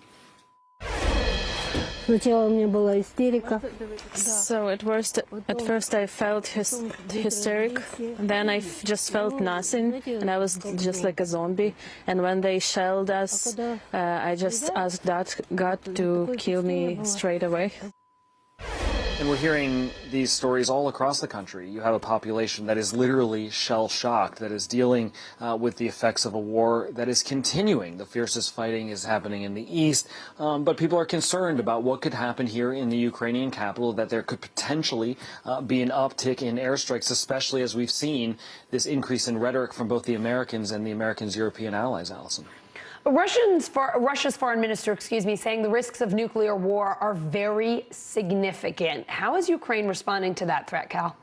So at first I felt hysteric, then I just felt nothing, and I was just like a zombie. And when they shelled us, I just asked God to kill me straight away. And we're hearing these stories all across the country. You have a population that is literally shell-shocked, that is dealing with the effects of a war that is continuing. The fiercest fighting is happening in the east, but people are concerned about what could happen here in the Ukrainian capital, that there could potentially be an uptick in airstrikes, especially as we've seen this increase in rhetoric from both the Americans and the Americans' European allies, Allison. Russia's foreign minister, saying the risks of nuclear war are very significant. How is Ukraine responding to that threat, Cal?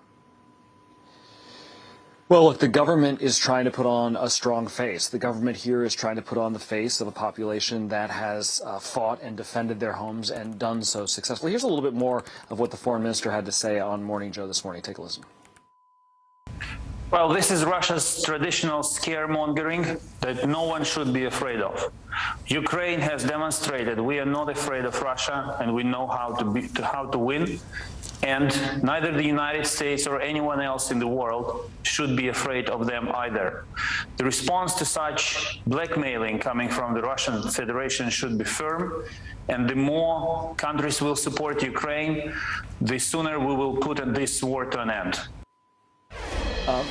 Well, look, the government is trying to put on a strong face. The government here is trying to put on the face of a population that has fought and defended their homes and done so successfully. Here's a little bit more of what the foreign minister had to say on Morning Joe this morning. Take a listen. Well, this is Russia's traditional scaremongering that no one should be afraid of. Ukraine has demonstrated we are not afraid of Russia, and we know how to win. And neither the United States or anyone else in the world should be afraid of them either. The response to such blackmailing coming from the Russian Federation should be firm, and the more countries will support Ukraine, the sooner we will put this war to an end.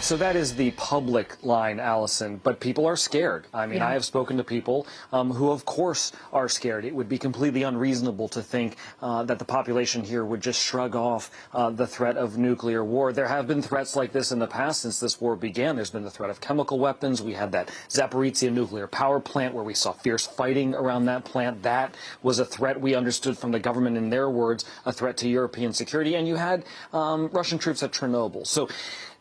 So that is the public line, Allison, but people are scared. I mean, I have spoken to people who, of course, are scared. It would be completely unreasonable to think that the population here would just shrug off the threat of nuclear war. There have been threats like this in the past since this war began. There's been the threat of chemical weapons. We had that Zaporizhzhia nuclear power plant where we saw fierce fighting around that plant. That was a threat we understood from the government, in their words, a threat to European security. And you had Russian troops at Chernobyl. So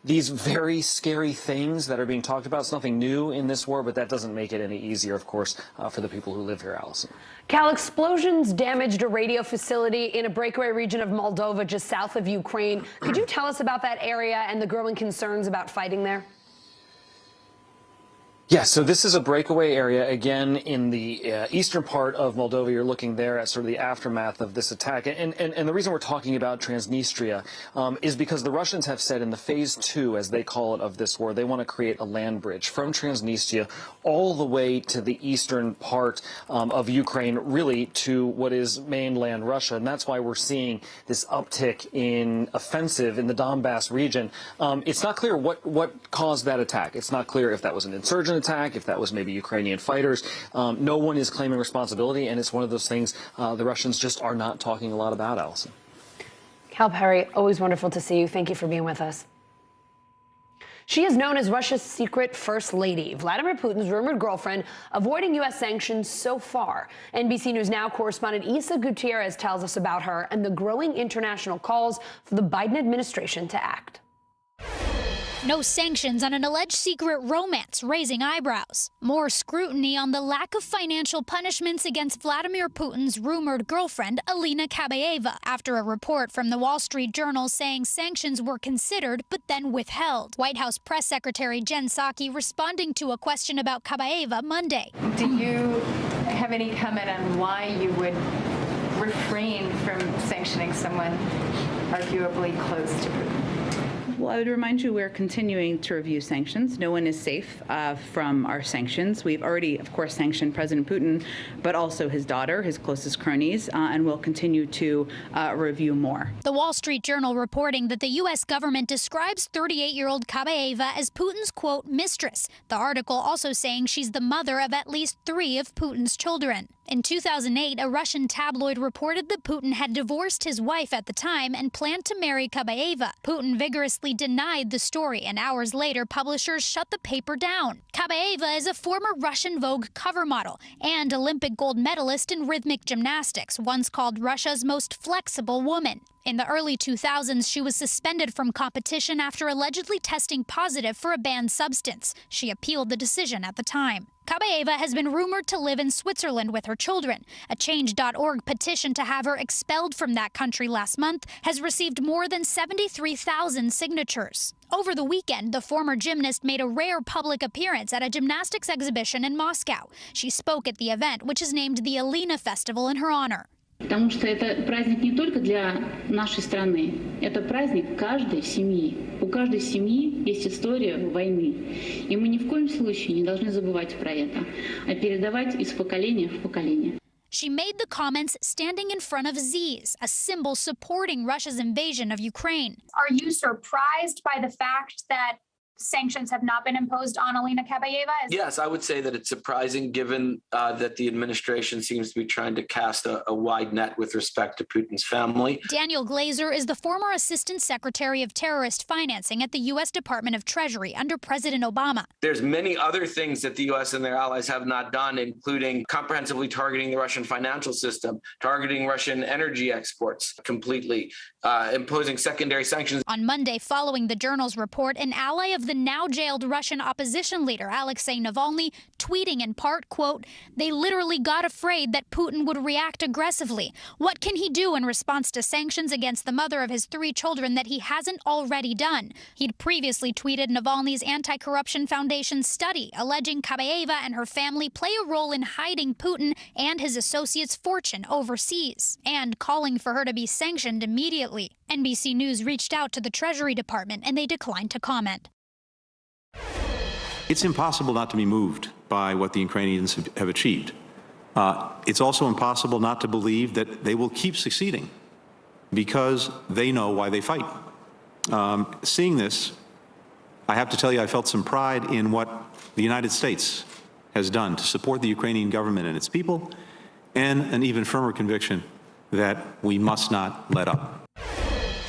these very scary things that are being talked about, it's nothing new in this war, but that doesn't make it any easier, of course, for the people who live here, Allison. Cal, explosions damaged a radio facility in a breakaway region of Moldova just south of Ukraine. Could you tell us about that area and the growing concerns about fighting there? Yeah, so this is a breakaway area, again, in the eastern part of Moldova. You're looking there at sort of the aftermath of this attack. And the reason we're talking about Transnistria is because the Russians have said in the phase 2, as they call it, of this war, they want to create a land bridge from Transnistria all the way to the eastern part of Ukraine, really to what is mainland Russia. And that's why we're seeing this uptick in offensive in the Donbass region. It's not clear what caused that attack. It's not clear if that was an insurgent attack, if that was maybe Ukrainian fighters. No one is claiming responsibility, and it's one of those things the Russians just are not talking a lot about, Allison. Cal Perry, always wonderful to see you. Thank you for being with us. She is known as Russia's secret first lady, Vladimir Putin's rumored girlfriend, avoiding U.S. sanctions so far. NBC News Now correspondent Isa Gutierrez tells us about her and the growing international calls for the Biden administration to act. No sanctions on an alleged secret romance, raising eyebrows. More scrutiny on the lack of financial punishments against Vladimir Putin's rumored girlfriend, Alina Kabaeva, after a report from the Wall Street Journal saying sanctions were considered but then withheld. White House Press Secretary Jen Psaki responding to a question about Kabaeva Monday. Do you have any comment on why you would refrain from sanctioning someone arguably close to Putin? Well, I would remind you we're continuing to review sanctions. No one is safe from our sanctions. We've already, of course, sanctioned President Putin, but also his daughter, his closest cronies, and we'll continue to review more. The Wall Street Journal reporting that the U.S. government describes 38-year-old Kabaeva as Putin's, quote, mistress. The article also saying she's the mother of at least 3 of Putin's children. In 2008, a Russian tabloid reported that Putin had divorced his wife at the time and planned to marry Kabaeva. Putin vigorously denied the story, and hours later, publishers shut the paper down. Kabaeva is a former Russian Vogue cover model and Olympic gold medalist in rhythmic gymnastics, once called Russia's most flexible woman. In the early 2000s, she was suspended from competition after allegedly testing positive for a banned substance. She appealed the decision at the time. Kabaeva has been rumored to live in Switzerland with her children. A Change.org petition to have her expelled from that country last month has received more than 73,000 signatures. Over the weekend, the former gymnast made a rare public appearance at a gymnastics exhibition in Moscow. She spoke at the event, which is named the Alina Festival in her honor. Потому что это праздник не только для нашей страны, это праздник каждой семьи. У каждой семьи есть история войны. И мы ни в коем случае не должны забывать про это, а передавать из поколения в поколение. She made the comments standing in front of Z's, a symbol supporting Russia's invasion of Ukraine. Are you surprised by the fact that sanctions have not been imposed on Alina Kabayeva? Yes, I would say that it's surprising given that the administration seems to be trying to cast a wide net with respect to Putin's family. Daniel Glazer is the former Assistant Secretary of Terrorist Financing at the U.S. Department of Treasury under President Obama. There's many other things that the U.S. and their allies have not done, including comprehensively targeting the Russian financial system, targeting Russian energy exports completely, imposing secondary sanctions. On Monday, following the Journal's report, an ally of the now jailed Russian opposition leader Alexei Navalny tweeting in part, quote, "They literally got afraid that Putin would react aggressively. What can he do in response to sanctions against the mother of his 3 children that he hasn't already done?" He'd previously tweeted Navalny's Anti-Corruption Foundation study alleging Kabayeva and her family play a role in hiding Putin and his associates' fortune overseas, and calling for her to be sanctioned immediately. NBC News reached out to the Treasury Department and they declined to comment. It's impossible not to be moved by what the Ukrainians have achieved. It's also impossible not to believe that they will keep succeeding because they know why they fight. Seeing this, I have to tell you, I felt some pride in what the United States has done to support the Ukrainian government and its people, and an even firmer conviction that we must not let up.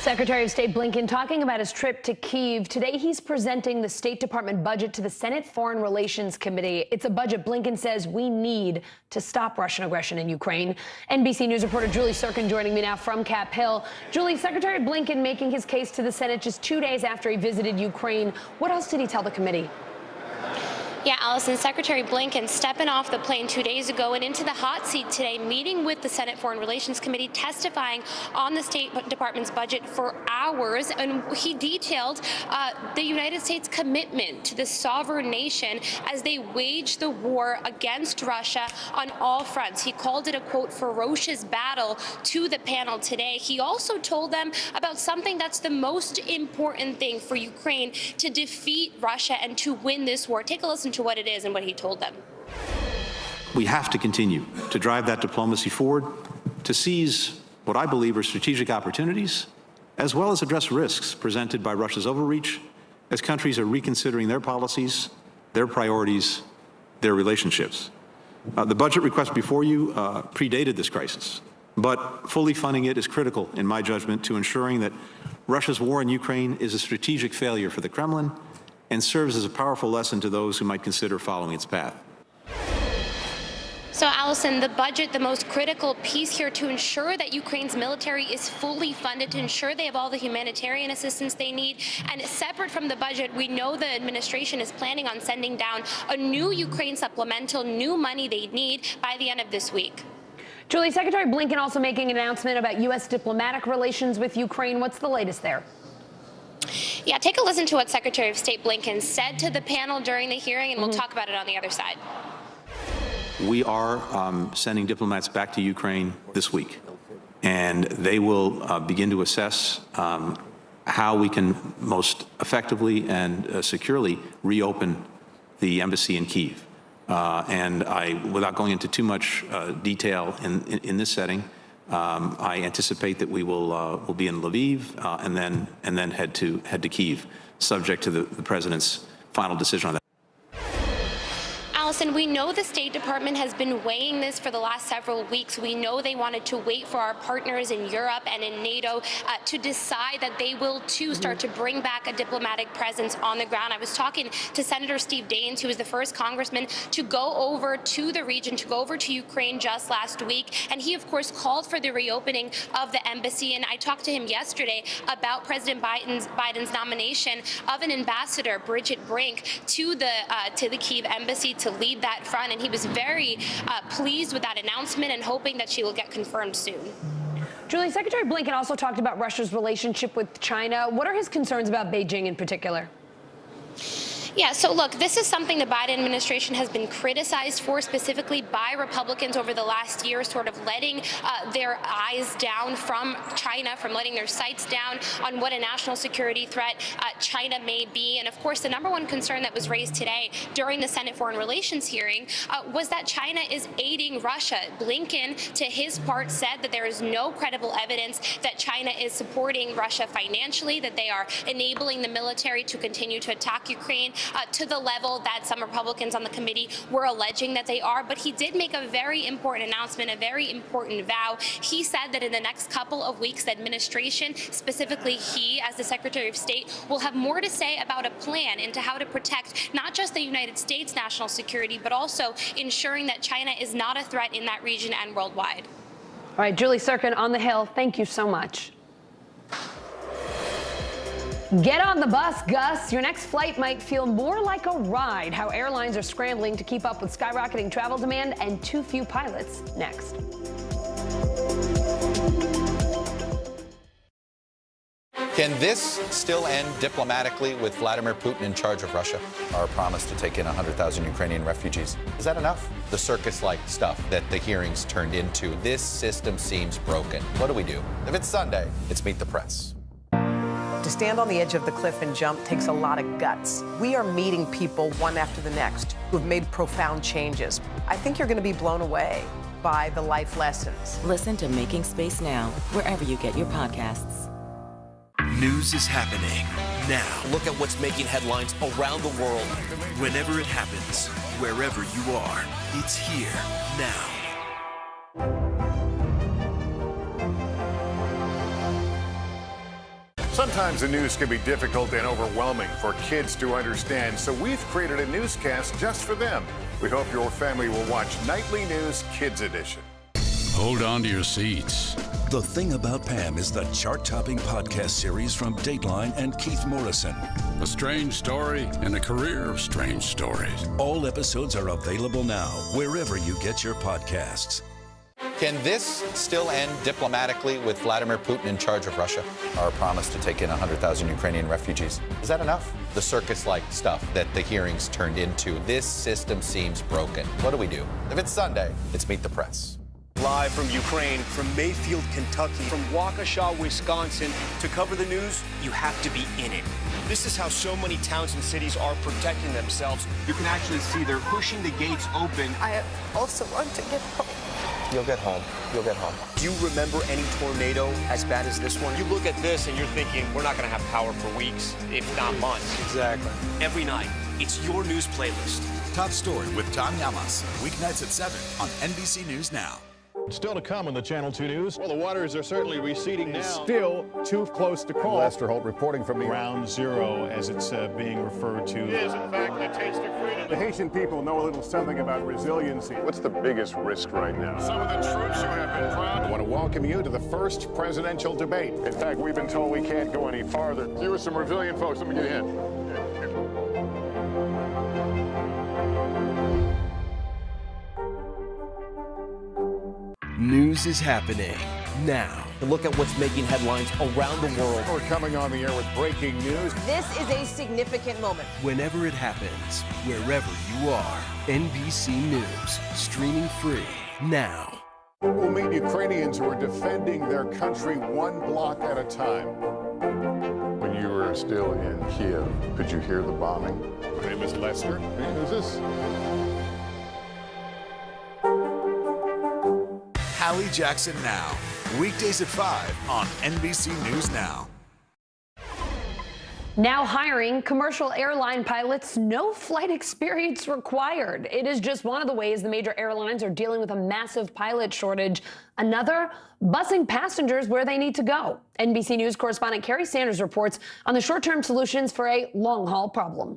Secretary of State Blinken talking about his trip to Kyiv. Today, he's presenting the State Department budget to the Senate Foreign Relations Committee. It's a budget Blinken says we need to stop Russian aggression in Ukraine. NBC News reporter Julie Sirkin joining me now from Cap Hill. Julie, Secretary Blinken making his case to the Senate just 2 days after he visited Ukraine. What else did he tell the committee? Yeah, Allison, Secretary Blinken stepping off the plane 2 days ago and into the hot seat today, meeting with the Senate Foreign Relations Committee, testifying on the State Department's budget for hours. And he detailed the United States' commitment to the sovereign nation as they wage the war against Russia on all fronts. He called it a, quote, ferocious battle to the panel today. He also told them about something that's the most important thing for Ukraine to defeat Russia and to win this war. Take a listen to what it is and what he told them. We have to continue to drive that diplomacy forward, to seize what I believe are strategic opportunities, as well as address risks presented by Russia's overreach as countries are reconsidering their policies, their priorities, their relationships. The budget request before you predated this crisis, but fully funding it is critical, in my judgment, to ensuring that Russia's war in Ukraine is a strategic failure for the Kremlin and serves as a powerful lesson to those who might consider following its path. So, Allison, the budget, the most critical piece here to ensure that Ukraine's military is fully funded, to ensure they have all the humanitarian assistance they need. And separate from the budget, we know the administration is planning on sending down a new Ukraine supplemental, new money they need by the end of this week. Julie, Secretary Blinken also making an announcement about U.S. diplomatic relations with Ukraine. What's the latest there? Yeah, take a listen to what Secretary of State Blinken said to the panel during the hearing, and we'll talk about it on the other side. We are sending diplomats back to Ukraine this week, and they will begin to assess how we can most effectively and securely reopen the embassy in Kyiv. And without going into too much detail in this setting, I anticipate that we will be in Lviv and then head to Kyiv, subject to the president's final decision on that. Allison, we know the State Department has been weighing this for the last several weeks. We know they wanted to wait for our partners in Europe and in NATO to decide that they will, too, start to bring back a diplomatic presence on the ground. I was talking to Senator Steve Daines, who was the first congressman to go over to the region, to go over to Ukraine just last week. And he, of course, called for the reopening of the embassy. And I talked to him yesterday about President Biden's nomination of an ambassador, Bridget Brink, to the Kyiv embassy to lead that front, and he was very pleased with that announcement and hoping that she will get confirmed soon. Julie, Secretary Blinken also talked about Russia's relationship with China. What are his concerns about Beijing in particular? Yeah, so look, this is something the Biden administration has been criticized for, specifically by Republicans over the last year, sort of letting their eyes down from China, from letting their sights down on what a national security threat China may be. And of course, the number one concern that was raised today during the Senate Foreign Relations hearing was that China is aiding Russia. Blinken, to his part, said that there is no credible evidence that China is supporting Russia financially, that they are enabling the military to continue to attack Ukraine to the level that some Republicans on the committee were alleging that they are. But he did make a very important announcement, a very important vow. He said that in the next couple of weeks, the administration, specifically he as the Secretary of State, will have more to say about a plan into how to protect not just the United States' national security, but also ensuring that China is not a threat in that region and worldwide. All right, Julie Sirkin on the Hill, thank you so much. Get on the bus, Gus. Your next flight might feel more like a ride. How airlines are scrambling to keep up with skyrocketing travel demand and too few pilots. Next. Can this still end diplomatically with Vladimir Putin in charge of Russia? Our promise to take in 100,000 Ukrainian refugees. Is that enough? The circus-like stuff that the hearings turned into. This system seems broken. What do we do? If it's Sunday, it's Meet the Press. To stand on the edge of the cliff and jump takes a lot of guts. We are meeting people one after the next who have made profound changes. I think you're going to be blown away by the life lessons. Listen to Making Space Now, wherever you get your podcasts. News is happening now. Look at what's making headlines around the world. Whenever it happens, wherever you are, it's here now. Sometimes the news can be difficult and overwhelming for kids to understand, so we've created a newscast just for them. We hope your family will watch Nightly News Kids Edition. Hold on to your seats. The Thing About Pam is the chart-topping podcast series from Dateline and Keith Morrison. A strange story and a career of strange stories. All episodes are available now, wherever you get your podcasts. Can this still end diplomatically with Vladimir Putin in charge of Russia? Our promise to take in 100,000 Ukrainian refugees. Is that enough? The circus-like stuff that the hearings turned into. This system seems broken. What do we do? If it's Sunday, it's Meet the Press. Live from Ukraine, from Mayfield, Kentucky, from Waukesha, Wisconsin. To cover the news, you have to be in it. This is how so many towns and cities are protecting themselves. You can actually see they're pushing the gates open. I also want to get home. You'll get home. You'll get home. Do you remember any tornado as bad as this one? You look at this and you're thinking, we're not going to have power for weeks, if not months. Exactly. Every night, it's your news playlist. Top Story with Tom Llamas, weeknights at 7 on NBC News Now. Still to come on the Channel 2 News. Well, the waters are certainly receding now. Still too close to call. Lester Holt reporting from the Ground Zero, as it's being referred to. It is, in fact, the taste of freedom. The Haitian people know a little something about resiliency. What's the biggest risk right now? Some of the troops who have been proud. I want to welcome you to the first presidential debate. In fact, we've been told we can't go any farther. You are some resilient folks. Let me get a hint. News is happening now. To look at what's making headlines around the world. We're coming on the air with breaking news. This is a significant moment. Whenever it happens, wherever you are, NBC News, streaming free now. We'll meet Ukrainians who are defending their country one block at a time. When you were still in Kiev, could you hear the bombing? My name is Lester. Who's this? Hallie Jackson Now, weekdays at 5 on NBC News Now. Now hiring commercial airline pilots, no flight experience required. It is just one of the ways the major airlines are dealing with a massive pilot shortage. Another, busing passengers where they need to go. NBC News correspondent Carrie Sanders reports on the short-term solutions for a long-haul problem.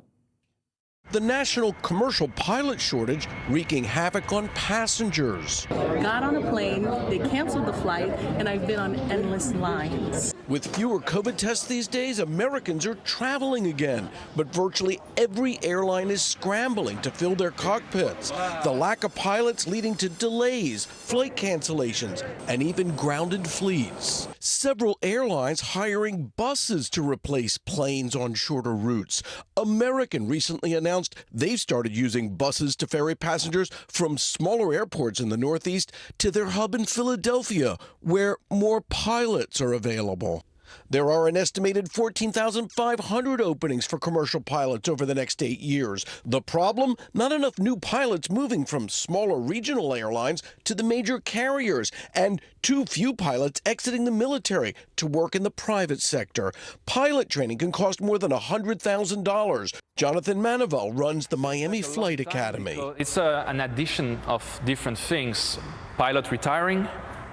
The national commercial pilot shortage wreaking havoc on passengers. Got on a plane, they canceled the flight, and I've been on endless lines. With fewer COVID tests these days, Americans are traveling again, but virtually every airline is scrambling to fill their cockpits. The lack of pilots leading to delays, flight cancellations, and even grounded fleets. Several airlines hiring buses to replace planes on shorter routes. American recently announced they've started using buses to ferry passengers from smaller airports in the Northeast to their hub in Philadelphia, where more pilots are available. There are an estimated 14,500 openings for commercial pilots over the next 8 years. The problem? Not enough new pilots moving from smaller regional airlines to the major carriers, and too few pilots exiting the military to work in the private sector. Pilot training can cost more than $100,000. Jonathan Manivel runs the Miami Flight Academy. It's an addition of different things. Pilot retiring,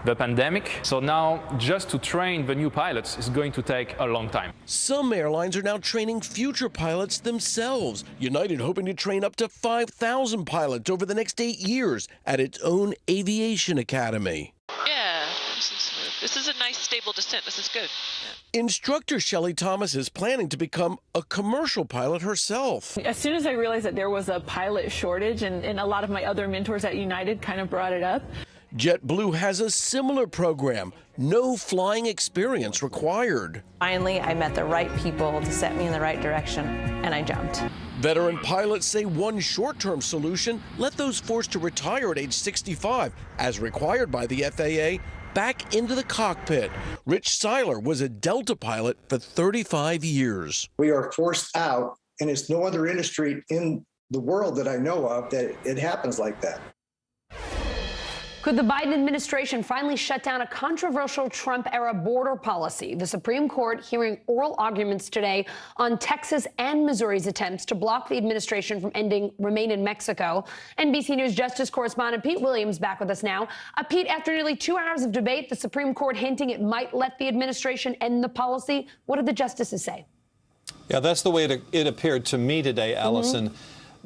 the pandemic. So now just to train the new pilots is going to take a long time. Some airlines are now training future pilots themselves. United hoping to train up to 5,000 pilots over the next 8 years at its own aviation academy. Yeah, this is a nice stable descent. This is good. Instructor Shelley Thomas is planning to become a commercial pilot herself. As soon as I realized that there was a pilot shortage, and a lot of my other mentors at United kind of brought it up. JetBlue has a similar program. No flying experience required. Finally, I met the right people to set me in the right direction, and I jumped. Veteran pilots say one short-term solution, let those forced to retire at age 65, as required by the FAA, back into the cockpit. Rich Seiler was a Delta pilot for 35 years. We are forced out, and it's no other industry in the world that I know of that it happens like that. Could the Biden administration finally shut down a controversial Trump-era border policy? The Supreme Court hearing oral arguments today on Texas and Missouri's attempts to block the administration from ending Remain in Mexico. NBC News Justice correspondent Pete Williams back with us now. Pete, after nearly 2 hours of debate, the Supreme Court hinting it might let the administration end the policy. What did the justices say? Yeah, that's the way it appeared to me today, Allison.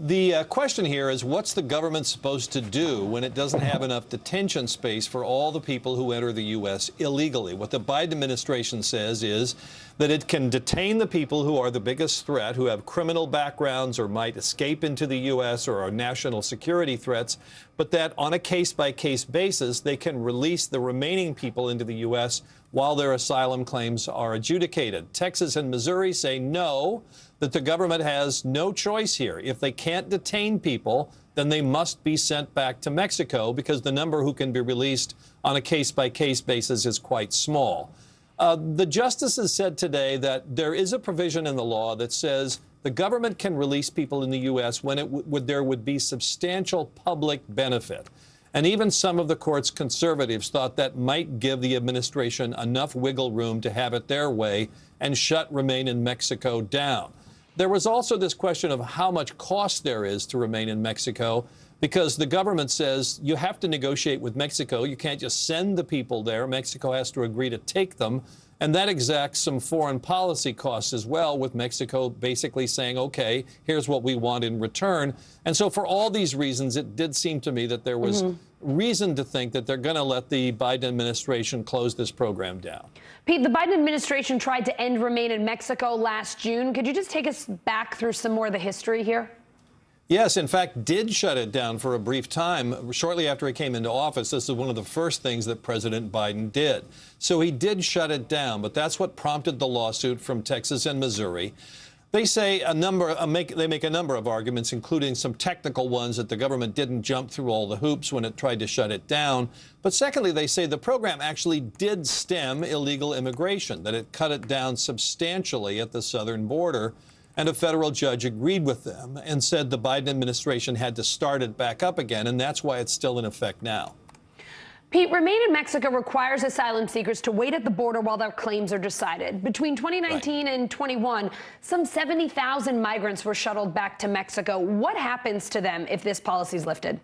The question here is, what's the government supposed to do when it doesn't have enough detention space for all the people who enter the U.S. illegally? What the Biden administration says is that it can detain the people who are the biggest threat, who have criminal backgrounds or might escape into the U.S. or are national security threats, but that on a case-by-case basis, they can release the remaining people into the U.S. while their asylum claims are adjudicated. Texas and Missouri say no, that the government has no choice here. If they can't detain people, then they must be sent back to Mexico because the number who can be released on a case-by-case basis is quite small. The justices said today that there is a provision in the law that says the government can release people in the U.S. when there would be substantial public benefit. And even some of the court's conservatives thought that might give the administration enough wiggle room to have it their way and shut Remain in Mexico down. There was also this question of how much cost there is to remain in Mexico, because the government says you have to negotiate with Mexico. You can't just send the people there. Mexico has to agree to take them. And that exacts some foreign policy costs as well, with Mexico basically saying, OK, here's what we want in return. And so for all these reasons, it did seem to me that there was reason to think that they're going to let the Biden administration close this program down. Pete, the Biden administration tried to end Remain in Mexico last June. Could you just take us back through some more of the history here? Yes, in fact, did shut it down for a brief time. Shortly after he came into office, this is one of the first things that President Biden did. So he did shut it down, but that's what prompted the lawsuit from Texas and Missouri. They say they make a number of arguments, including some technical ones, that the government didn't jump through all the hoops when it tried to shut it down. But secondly, they say the program actually did stem illegal immigration, that it cut it down substantially at the southern border. And a federal judge agreed with them and said the Biden administration had to start it back up again, and that's why it's still in effect now. Pete, Remain in Mexico requires asylum seekers to wait at the border while their claims are decided. Between 2019 and 21, some 70,000 migrants were shuttled back to Mexico. What happens to them if this policy is lifted?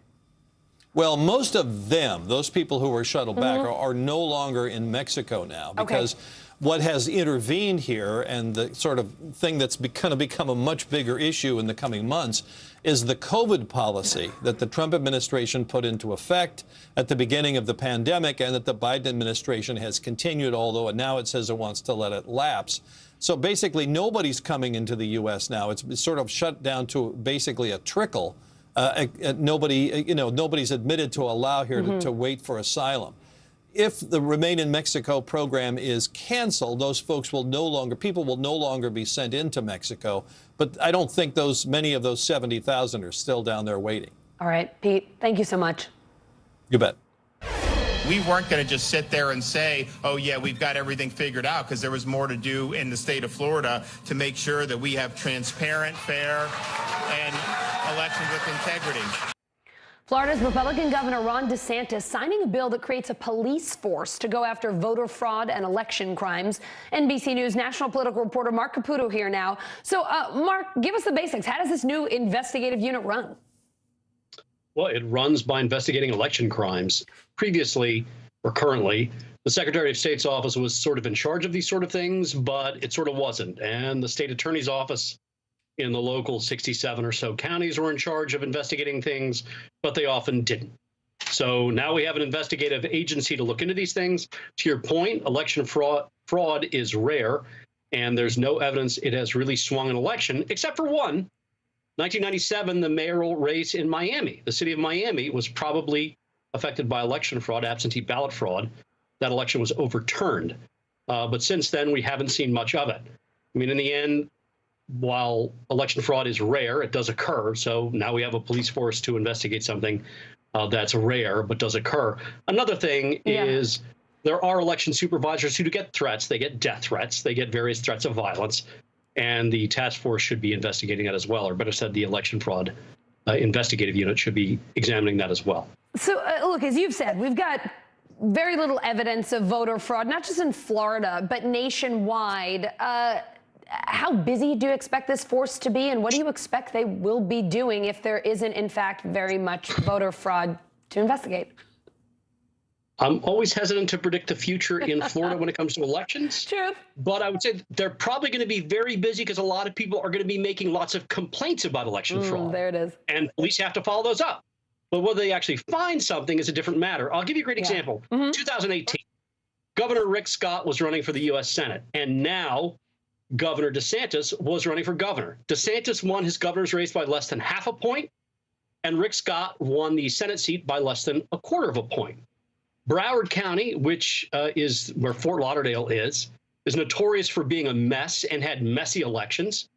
Well, most of them, those people who were shuttled back, are no longer in Mexico now because What has intervened here, and the sort of thing that's going to become a much bigger issue in the coming months, is the COVID policy that the Trump administration put into effect at the beginning of the pandemic and that the Biden administration has continued, although now it says it wants to let it lapse. So basically, nobody's coming into the U.S. now. It's sort of shut down to basically a trickle. Nobody's admitted to allow here to wait for asylum. If the Remain in Mexico program is canceled, those folks people will no longer be sent into Mexico. But I don't think many of those 70,000 are still down there waiting. All right, Pete, thank you so much. You bet. We weren't going to just sit there and say, oh, yeah, we've got everything figured out, because there was more to do in the state of Florida to make sure that we have transparent, fair, and elections with integrity. Florida's Republican Governor Ron DeSantis signing a bill that creates a police force to go after voter fraud and election crimes. NBC News national political reporter Mark Caputo here now. So, Mark, give us the basics. How does this new investigative unit run? Well, it runs by investigating election crimes. Previously, or currently, the Secretary of State's office was sort of in charge of these sort of things, but it sort of wasn't. And the state attorney's office in the local 67 or so counties were in charge of investigating things, but they often didn't. So now we have an investigative agency to look into these things. To your point, election fraud is rare, and there's no evidence it has really swung an election, except for one. 1997, the mayoral race in Miami. The city of Miami was probably affected by election fraud, absentee ballot fraud. That election was overturned. But since then, we haven't seen much of it. I mean, in the end, while election fraud is rare, it does occur. So now we have a police force to investigate something that's rare but does occur. Another thing is there are election supervisors who do get threats. They get death threats. They get various threats of violence. And the task force should be investigating that as well. Or better said, the election fraud investigative unit should be examining that as well. So, look, as you've said, we've got very little evidence of voter fraud, not just in Florida, but nationwide. How busy do you expect this force to be, and what do you expect they will be doing if there isn't, in fact, very much voter fraud to investigate? I'm always hesitant to predict the future in Florida when it comes to elections. Truth. But I would say they're probably going to be very busy because a lot of people are going to be making lots of complaints about election fraud. There it is. And police have to follow those up. But whether they actually find something is a different matter. I'll give you a great example. 2018, Governor Rick Scott was running for the U.S. Senate, and now Governor DeSantis was running for governor. DeSantis won his governor's race by less than half a point, and Rick Scott won the Senate seat by less than a quarter of a point. Broward County, which is where Fort Lauderdale is notorious for being a mess and had messy elections.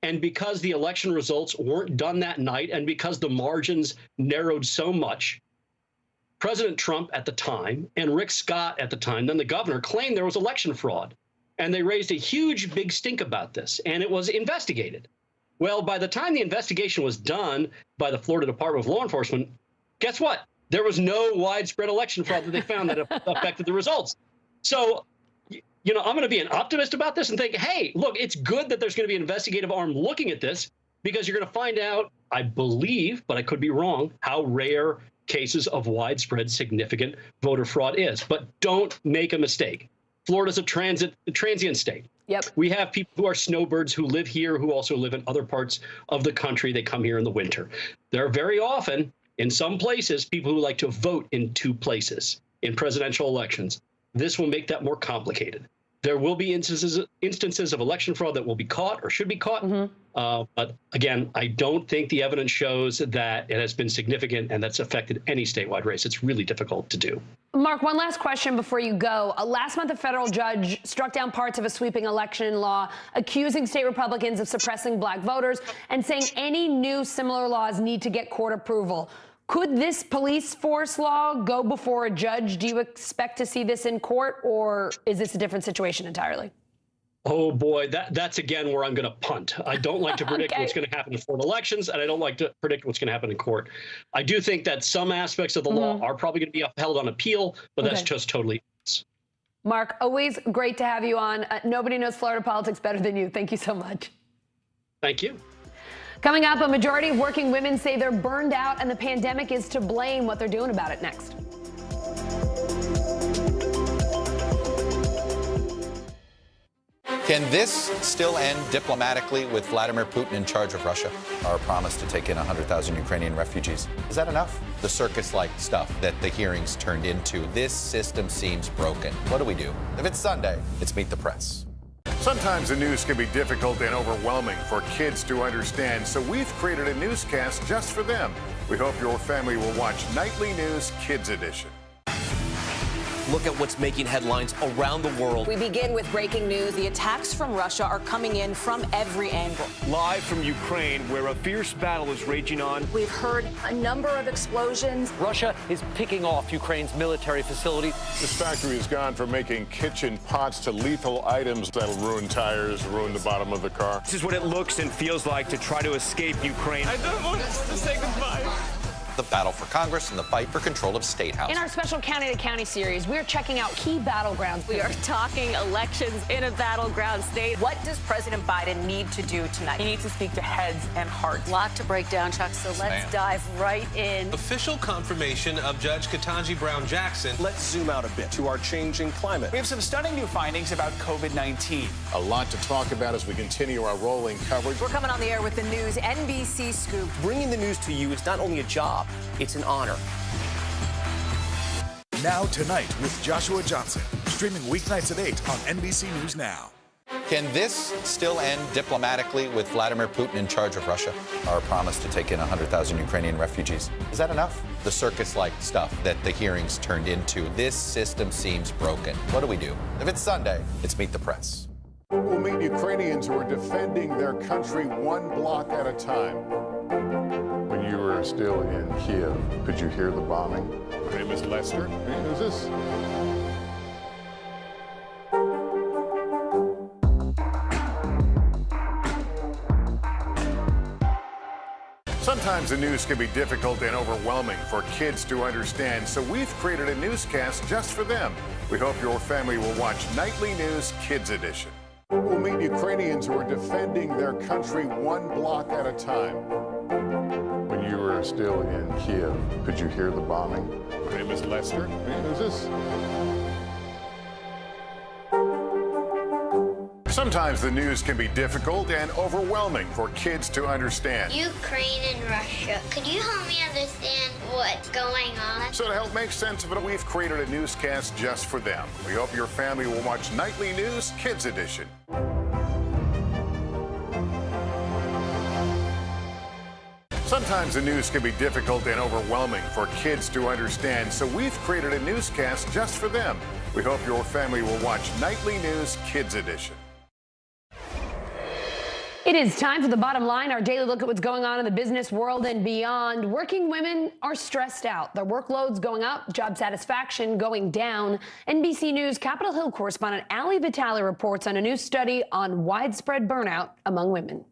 And because the election results weren't done that night, and because the margins narrowed so much, President Trump at the time and Rick Scott at the time, then the governor, claimed there was election fraud. And they raised a huge, big stink about this, and it was investigated. Well, by the time the investigation was done by the Florida Department of Law Enforcement, guess what? There was no widespread election fraud that they found that affected the results. So, you know, I'm going to be an optimist about this and think, hey, look, it's good that there's going to be an investigative arm looking at this, because you're going to find out, I believe, but I could be wrong, how rare cases of widespread significant voter fraud is. But don't make a mistake. Florida's a transient state. Yep. We have people who are snowbirds who live here, who also live in other parts of the country. They come here in the winter. There are very often, in some places, people who like to vote in two places in presidential elections. This will make that more complicated. There will be instances of election fraud that will be caught or should be caught. But again, I don't think the evidence shows that it has been significant and that's affected any statewide race. It's really difficult to do. Mark, one last question before you go. Last month, a federal judge struck down parts of a sweeping election law, accusing state Republicans of suppressing black voters and saying any new similar laws need to get court approval. Could this police force law go before a judge? Do you expect to see this in court, or is this a different situation entirely? Oh, boy, that's again where I'm going to punt. I don't like to predict what's going to happen in Florida elections, and I don't like to predict what's going to happen in court. I do think that some aspects of the law are probably going to be upheld on appeal, but that's just totally. Mark, always great to have you on. Nobody knows Florida politics better than you. Thank you so much. Thank you. Coming up, a majority of working women say they're burned out and the pandemic is to blame. What they're doing about it next. Can this still end diplomatically with Vladimir Putin in charge of Russia? Our promise to take in 100,000 Ukrainian refugees. Is that enough? The circus-like stuff that the hearings turned into. This system seems broken. What do we do? If it's Sunday, it's Meet the Press. Sometimes the news can be difficult and overwhelming for kids to understand, so we've created a newscast just for them. We hope your family will watch Nightly News Kids Edition. Look at what's making headlines around the world. We begin with breaking news. The attacks from Russia are coming in from every angle. Live from Ukraine, where a fierce battle is raging on. We've heard a number of explosions. Russia is picking off Ukraine's military facilities. This factory has gone from making kitchen pots to lethal items that'll ruin tires, ruin the bottom of the car. This is what it looks and feels like to try to escape Ukraine. I don't want us to say goodbye. The battle for Congress and the fight for control of State House. In our special County to County series, we're checking out key battlegrounds. We are talking elections in a battleground state. What does President Biden need to do tonight? He needs to speak to heads and hearts. A lot to break down, Chuck, so let's dive right in. Official confirmation of Judge Ketanji Brown Jackson. Let's zoom out a bit to our changing climate. We have some stunning new findings about COVID-19. A lot to talk about as we continue our rolling coverage. We're coming on the air with the news NBC Scoop. Bringing the news to you is not only a job, it's an honor. Now Tonight with Joshua Johnson, streaming weeknights at 8 on NBC News Now. Can this still end diplomatically with Vladimir Putin in charge of Russia? Our promise to take in 100,000 Ukrainian refugees. Is that enough? The circus-like stuff that the hearings turned into. This system seems broken. What do we do? If it's Sunday, it's Meet the Press. We'll meet Ukrainians who are defending their country one block at a time. When you were still in Kiev, could you hear the bombing? My name is Lester. Hey, who's this? Sometimes the news can be difficult and overwhelming for kids to understand, so we've created a newscast just for them. We hope your family will watch Nightly News Kids Edition. We'll meet Ukrainians who are defending their country one block at a time. When you were still in Kiev, could you hear the bombing? My name is Lester. Hey, who's this? Sometimes the news can be difficult and overwhelming for kids to understand. Ukraine and Russia. Could you help me understand what's going on? So to help make sense of it, we've created a newscast just for them. We hope your family will watch Nightly News Kids Edition. Sometimes the news can be difficult and overwhelming for kids to understand, so we've created a newscast just for them. We hope your family will watch Nightly News Kids Edition. It is time for The Bottom Line, our daily look at what's going on in the business world and beyond. Working women are stressed out. Their workload's going up, job satisfaction going down. NBC News Capitol Hill correspondent Ali Vitale reports on a new study on widespread burnout among women.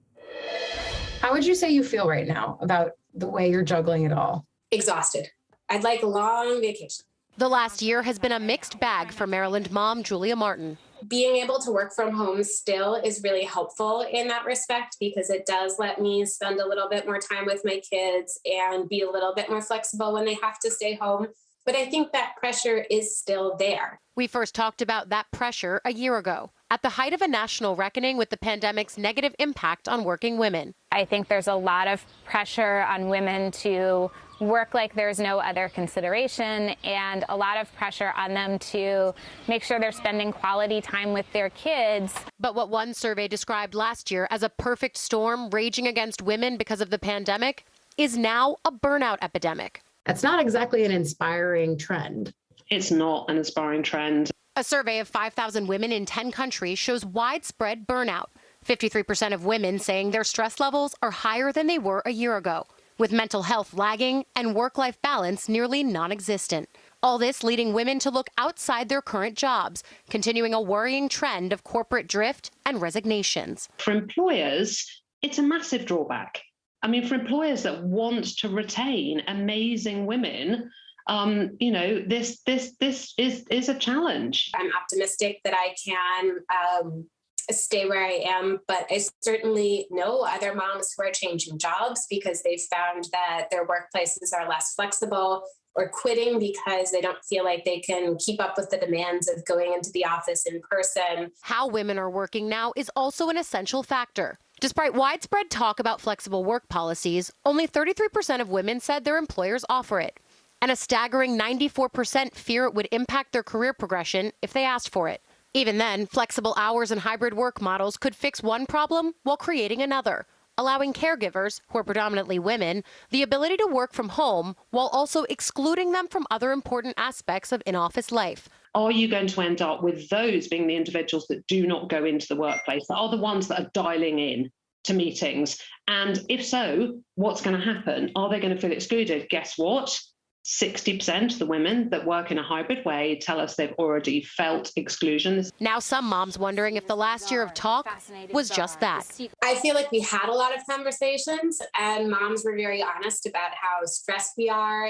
How would you say you feel right now about the way you're juggling it all? Exhausted. I'd like a long vacation. The last year has been a mixed bag for Maryland mom Julia Martin. Being able to work from home still is really helpful in that respect because it does let me spend a little bit more time with my kids and be a little bit more flexible when they have to stay home. But I think that pressure is still there. We first talked about that pressure a year ago, at the height of a national reckoning with the pandemic's negative impact on working women. I think there's a lot of pressure on women to work like there's no other consideration, and a lot of pressure on them to make sure they're spending quality time with their kids. But what one survey described last year as a perfect storm raging against women because of the pandemic is now a burnout epidemic. That's not exactly an inspiring trend. It's not an inspiring trend. A survey of 5,000 women in 10 countries shows widespread burnout. 53% of women saying their stress levels are higher than they were a year ago, with mental health lagging and work-life balance nearly non-existent. All this leading women to look outside their current jobs, continuing a worrying trend of corporate drift and resignations. For employers, it's a massive drawback. I mean, for employers that want to retain amazing women, this is a challenge. I'm optimistic that I can stay where I am, but I certainly know other moms who are changing jobs because they've found that their workplaces are less flexible or quitting because they don't feel like they can keep up with the demands of going into the office in person. How women are working now is also an essential factor. Despite widespread talk about flexible work policies, only 33% of women said their employers offer it. And a staggering 94% fear it would impact their career progression if they asked for it. Even then, flexible hours and hybrid work models could fix one problem while creating another, allowing caregivers, who are predominantly women, the ability to work from home while also excluding them from other important aspects of in-office life. Are you going to end up with those being the individuals that do not go into the workplace, that are the ones that are dialing in to meetings? And if so, what's going to happen? Are they going to feel excluded? Guess what? 60% of the women that work in a hybrid way tell us they've already felt exclusion. Now some moms wondering if the last year of talk was just that. I feel like we had a lot of conversations and moms were very honest about how stressed we are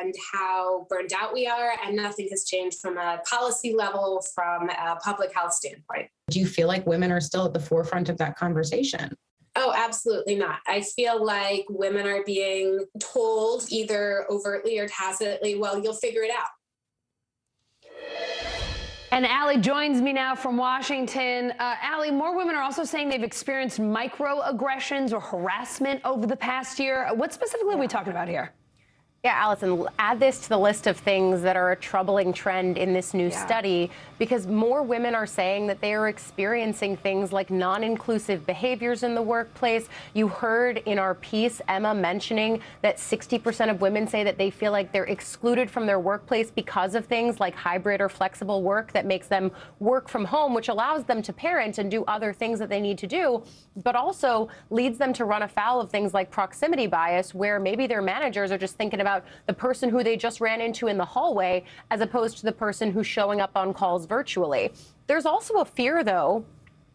and how burned out we are, and nothing has changed from a policy level, from a public health standpoint. Do you feel like women are still at the forefront of that conversation? Oh, absolutely not. I feel like women are being told either overtly or tacitly, well, you'll figure it out. And Allie joins me now from Washington. Allie, more women are also saying they've experienced microaggressions or harassment over the past year. What specifically are we talking about here? Yeah, Allison, add this to the list of things that are a troubling trend in this new study, because more women are saying that they are experiencing things like non-inclusive behaviors in the workplace. You heard in our piece Emma mentioning that 60% of women say that they feel like they're excluded from their workplace because of things like hybrid or flexible work that makes them work from home, which allows them to parent and do other things that they need to do, but also leads them to run afoul of things like proximity bias, where maybe their managers are just thinking about the person who they just ran into in the hallway as opposed to the person who's showing up on calls virtually. There's also a fear, though,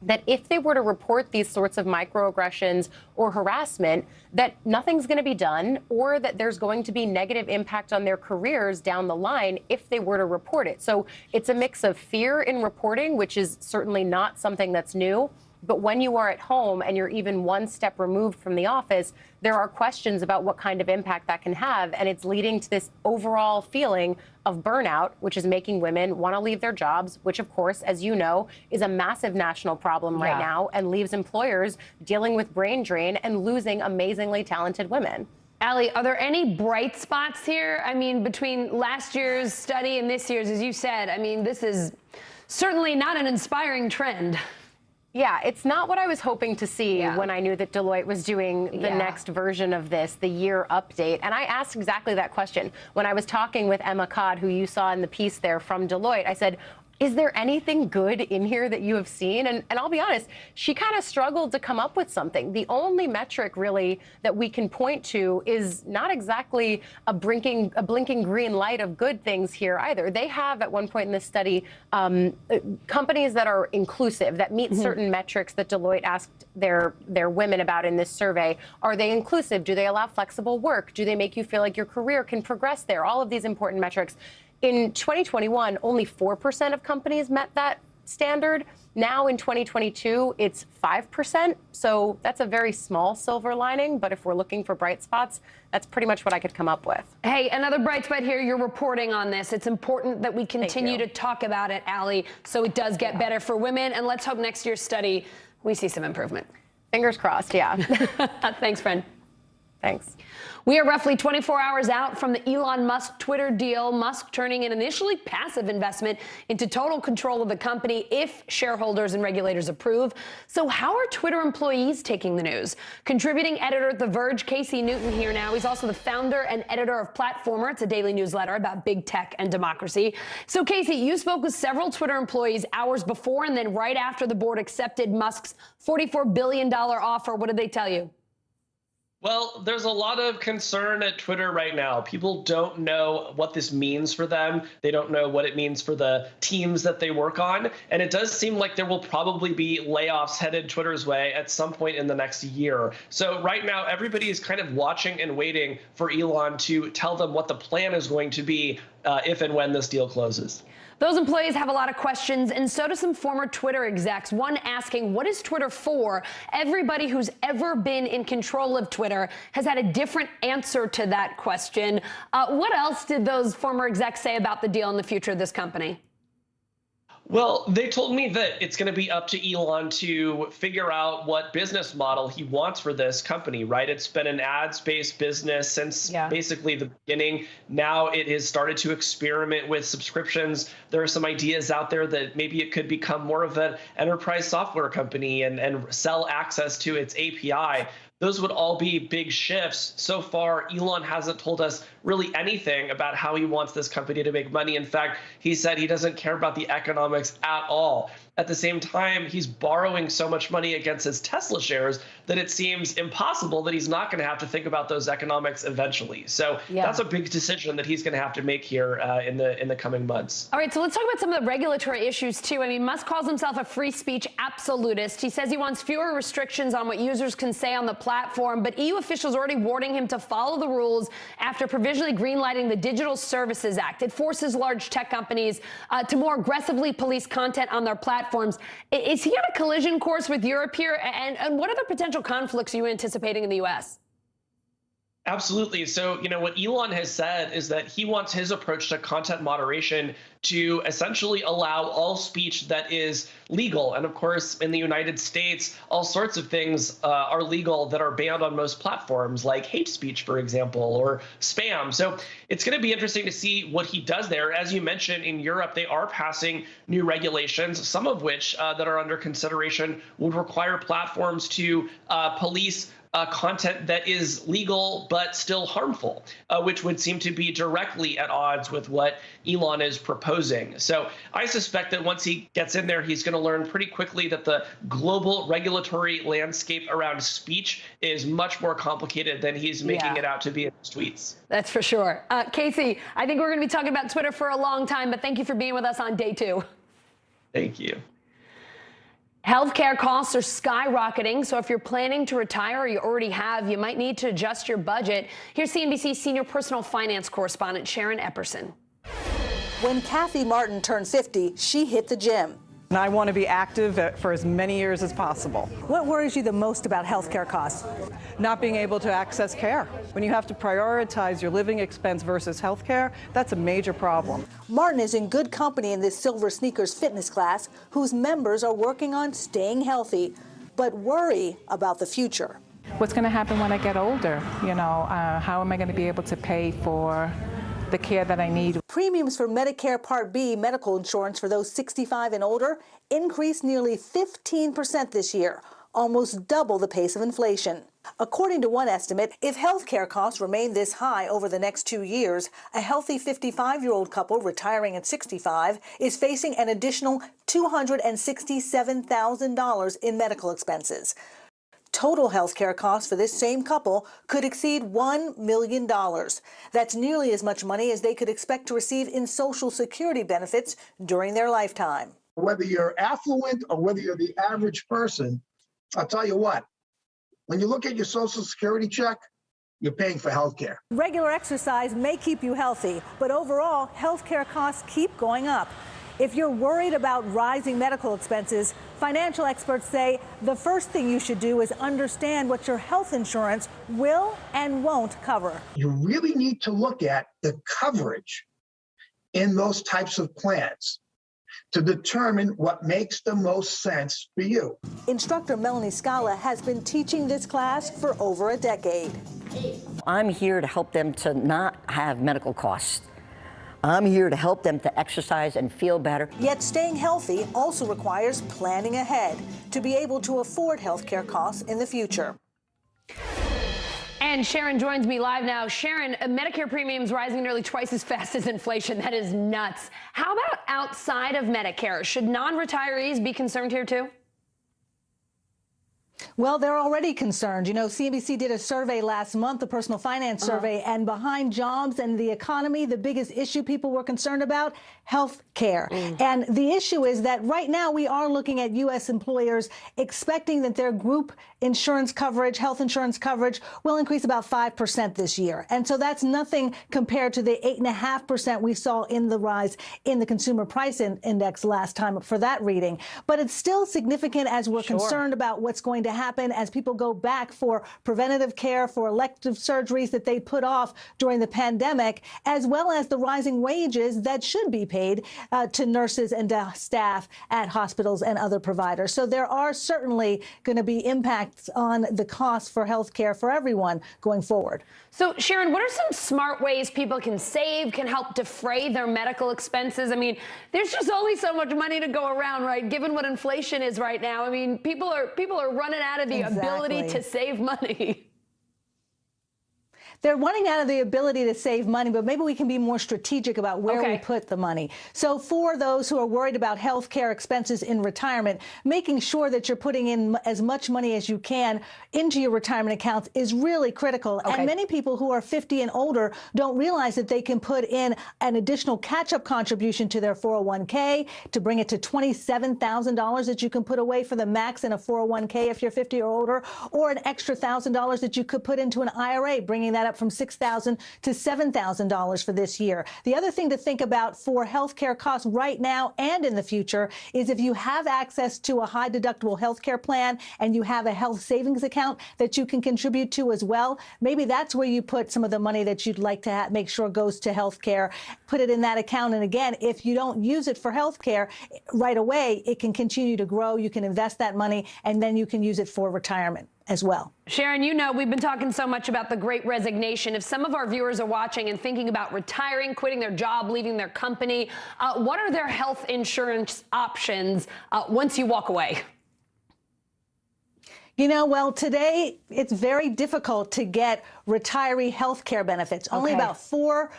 that if they were to report these sorts of microaggressions or harassment, that nothing's going to be done, or that there's going to be negative impact on their careers down the line if they were to report it. So it's a mix of fear in reporting, which is certainly not something that's new. But when you are at home and you're even one step removed from the office, there are questions about what kind of impact that can have. And it's leading to this overall feeling of burnout, which is making women want to leave their jobs, which, of course, as you know, is a massive national problem right now and leaves employers dealing with brain drain and losing amazingly talented women. Allie, are there any bright spots here? I mean, between last year's study and this year's, as you said, I mean, this is certainly not an inspiring trend. Yeah, it's not what I was hoping to see when I knew that Deloitte was doing the next version of this, the year update. And I asked exactly that question when I was talking with Emma Codd, who you saw in the piece there from Deloitte. I said, is there anything good in here that you have seen? And I'll be honest, she kind of struggled to come up with something. The only metric really that we can point to is not exactly a blinking green light of good things here either. They have at one point in this study companies that are inclusive, that meet certain metrics that Deloitte asked their women about in this survey. Are they inclusive? Do they allow flexible work? Do they make you feel like your career can progress there? All of these important metrics. In 2021, only 4% of companies met that standard. Now in 2022, it's 5%. So that's a very small silver lining. But if we're looking for bright spots, that's pretty much what I could come up with. Hey, another bright spot here. You're reporting on this. It's important that we continue to talk about it, Allie, so it does get better for women. And let's hope next year's study, we see some improvement. Fingers crossed, yeah. Thanks, friend. Thanks. We are roughly 24 hours out from the Elon Musk Twitter deal, Musk turning an initially passive investment into total control of the company if shareholders and regulators approve. So how are Twitter employees taking the news? Contributing editor at The Verge, Casey Newton here now. He's also the founder and editor of Platformer. It's a daily newsletter about big tech and democracy. So Casey, you spoke with several Twitter employees hours before and then right after the board accepted Musk's $44 billion offer. What did they tell you? Well, there's a lot of concern at Twitter right now. People don't know what this means for them. They don't know what it means for the teams that they work on. And it does seem like there will probably be layoffs headed Twitter's way at some point in the next year. So right now, everybody is kind of watching and waiting for Elon to tell them what the plan is going to be if and when this deal closes. Those employees have a lot of questions, and so do some former Twitter execs. One asking, what is Twitter for? Everybody who's ever been in control of Twitter has had a different answer to that question. What else did those former execs say about the deal and the future of this company? Well, they told me that it's going to be up to Elon to figure out what business model he wants for this company, right? It's been an ads-based business since basically the beginning. Now it has started to experiment with subscriptions. There are some ideas out there that maybe it could become more of an enterprise software company and sell access to its API. Those would all be big shifts. So far, Elon hasn't told us really anything about how he wants this company to make money. In fact, he said he doesn't care about the economics at all. At the same time, he's borrowing so much money against his Tesla shares that it seems impossible that he's not going to have to think about those economics eventually. So that's a big decision that he's going to have to make here in the coming months. All right, so let's talk about some of the regulatory issues too. I mean, Musk calls himself a free speech absolutist. He says he wants fewer restrictions on what users can say on the platform, but EU officials are already warning him to follow the rules after provisionally greenlighting the Digital Services Act. It forces large tech companies to more aggressively police content on their platforms. Is he on a collision course with Europe here? And what other potential conflicts are you anticipating in the U.S.? Absolutely. So, what Elon has said is that he wants his approach to content moderation to essentially allow all speech that is legal. And of course, in the United States, all sorts of things are legal that are banned on most platforms, like hate speech, for example, or spam. So it's going to be interesting to see what he does there. As you mentioned, in Europe, they are passing new regulations, some of which that are under consideration would require platforms to police content that is legal but still harmful, which would seem to be directly at odds with what Elon is proposing. So I suspect that once he gets in there, he's going to learn pretty quickly that the global regulatory landscape around speech is much more complicated than he's making it out to be in his tweets. That's for sure. Casey, I think we're going to be talking about Twitter for a long time, but thank you for being with us on day 2. Thank you. Healthcare costs are skyrocketing, so if you're planning to retire or you already have, you might need to adjust your budget. Here's CNBC senior personal finance correspondent Sharon Epperson. When Kathy Martin turned 50, she hit the gym. And I want to be active for as many years as possible. What worries you the most about healthcare costs? Not being able to access care. When you have to prioritize your living expense versus healthcare, that's a major problem. Martin is in good company in this Silver Sneakers fitness class, whose members are working on staying healthy, but worry about the future. What's going to happen when I get older? How am I going to be able to pay for the care that I need? Premiums for Medicare Part B medical insurance for those 65 and older increased nearly 15% this year, almost double the pace of inflation. According to one estimate, if health care costs remain this high over the next 2 years, a healthy 55-year-old couple retiring at 65 is facing an additional $267,000 in medical expenses. Total health care costs for this same couple could exceed $1 million. That's nearly as much money as they could expect to receive in Social Security benefits during their lifetime. Whether you're affluent or whether you're the average person, I'll tell you what, when you look at your Social Security check, you're paying for health care. Regular exercise may keep you healthy, but overall, health care costs keep going up. If you're worried about rising medical expenses, financial experts say the first thing you should do is understand what your health insurance will and won't cover. You really need to look at the coverage in those types of plans to determine what makes the most sense for you. Instructor Melanie Scala has been teaching this class for over a decade. I'm here to help them to not have medical costs. I'm here to help them to exercise and feel better. Yet staying healthy also requires planning ahead to be able to afford health care costs in the future. And Sharon joins me live now. Sharon, Medicare premiums rising nearly twice as fast as inflation. That is nuts. How about outside of Medicare? Should non-retirees be concerned here too? Well, they're already concerned. You know, CNBC did a survey last month, a personal finance survey, and behind jobs and the economy, the biggest issue people were concerned about, health care. And the issue is that right now we are looking at U.S. employers expecting that their group insurance coverage, health insurance coverage, will increase about 5% this year. And so that's nothing compared to the 8.5% we saw in the rise in the consumer price index last time for that reading. But it's still significant as we're concerned about what's going to happen as people go back for preventative care, for elective surgeries that they put off during the pandemic, as well as the rising wages that should be paid to nurses and staff at hospitals and other providers. So there are certainly going to be impacts on the cost for health care for everyone going forward. So, Sharon, what are some smart ways people can save, can help defray their medical expenses? I mean, there's just only so much money to go around, right? Given what inflation is right now. I mean, people are running out of the ability to save money. They're running out of the ability to save money, but maybe we can be more strategic about where we put the money. So for those who are worried about health care expenses in retirement, making sure that you're putting in as much money as you can into your retirement accounts is really critical. And many people who are 50 and older don't realize that they can put in an additional catch-up contribution to their 401k to bring it to $27,000 that you can put away for the max in a 401k if you're 50 or older, or an extra $1,000 that you could put into an IRA, bringing that up from $6,000 to $7,000 for this year. The other thing to think about for healthcare costs right now and in the future is if you have access to a high deductible healthcare plan and you have a health savings account that you can contribute to as well, maybe that's where you put some of the money that you'd like to make sure goes to healthcare. Put it in that account. And again, if you don't use it for healthcare right away, it can continue to grow. You can invest that money and then you can use it for retirement as well. Sharon, you know, we've been talking so much about the Great Resignation. If some of our viewers are watching and thinking about retiring, quitting their job, leaving their company, what are their health insurance options once you walk away? You know, well, today it's very difficult to get retiree health care benefits. Only about 4%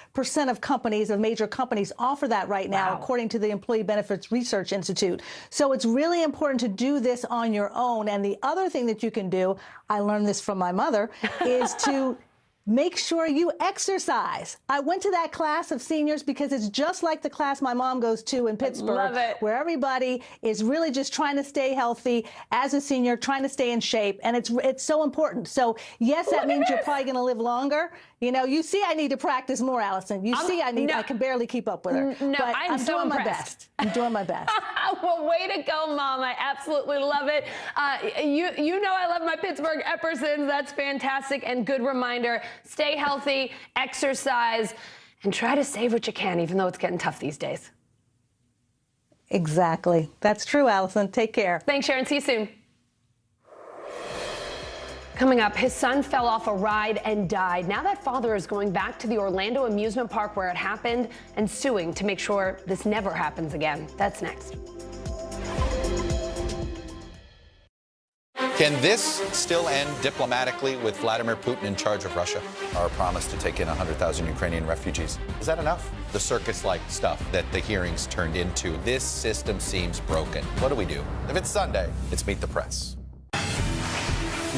of companies, of major companies, offer that right now, according to the Employee Benefits Research Institute. So it's really important to do this on your own. And the other thing that you can do, I learned this from my mother, is to make sure you exercise. I went to that class of seniors because it's just like the class my mom goes to in Pittsburgh, where everybody is really just trying to stay healthy as a senior, trying to stay in shape. And it's so important. So yes, that means you're probably going to live longer. You know, you see I need to practice more, Allison. You see I can barely keep up with her. No, but I'm so doing impressed. my best. I'm doing my best. Well, way to go, Mom. I absolutely love it. You know I love my Pittsburgh Eppersons. That's fantastic and good reminder. Stay healthy, exercise, and try to save what you can, even though it's getting tough these days. Exactly. That's true, Allison. Take care. Thanks, Sharon. See you soon. Coming up, his son fell off a ride and died. Now that father is going back to the Orlando amusement park where it happened and suing to make sure this never happens again. That's next. Can this still end diplomatically with Vladimir Putin in charge of Russia? Our promise to take in 100,000 Ukrainian refugees. Is that enough? The circus-like stuff that the hearings turned into. This system seems broken. What do we do? If it's Sunday, it's Meet the Press.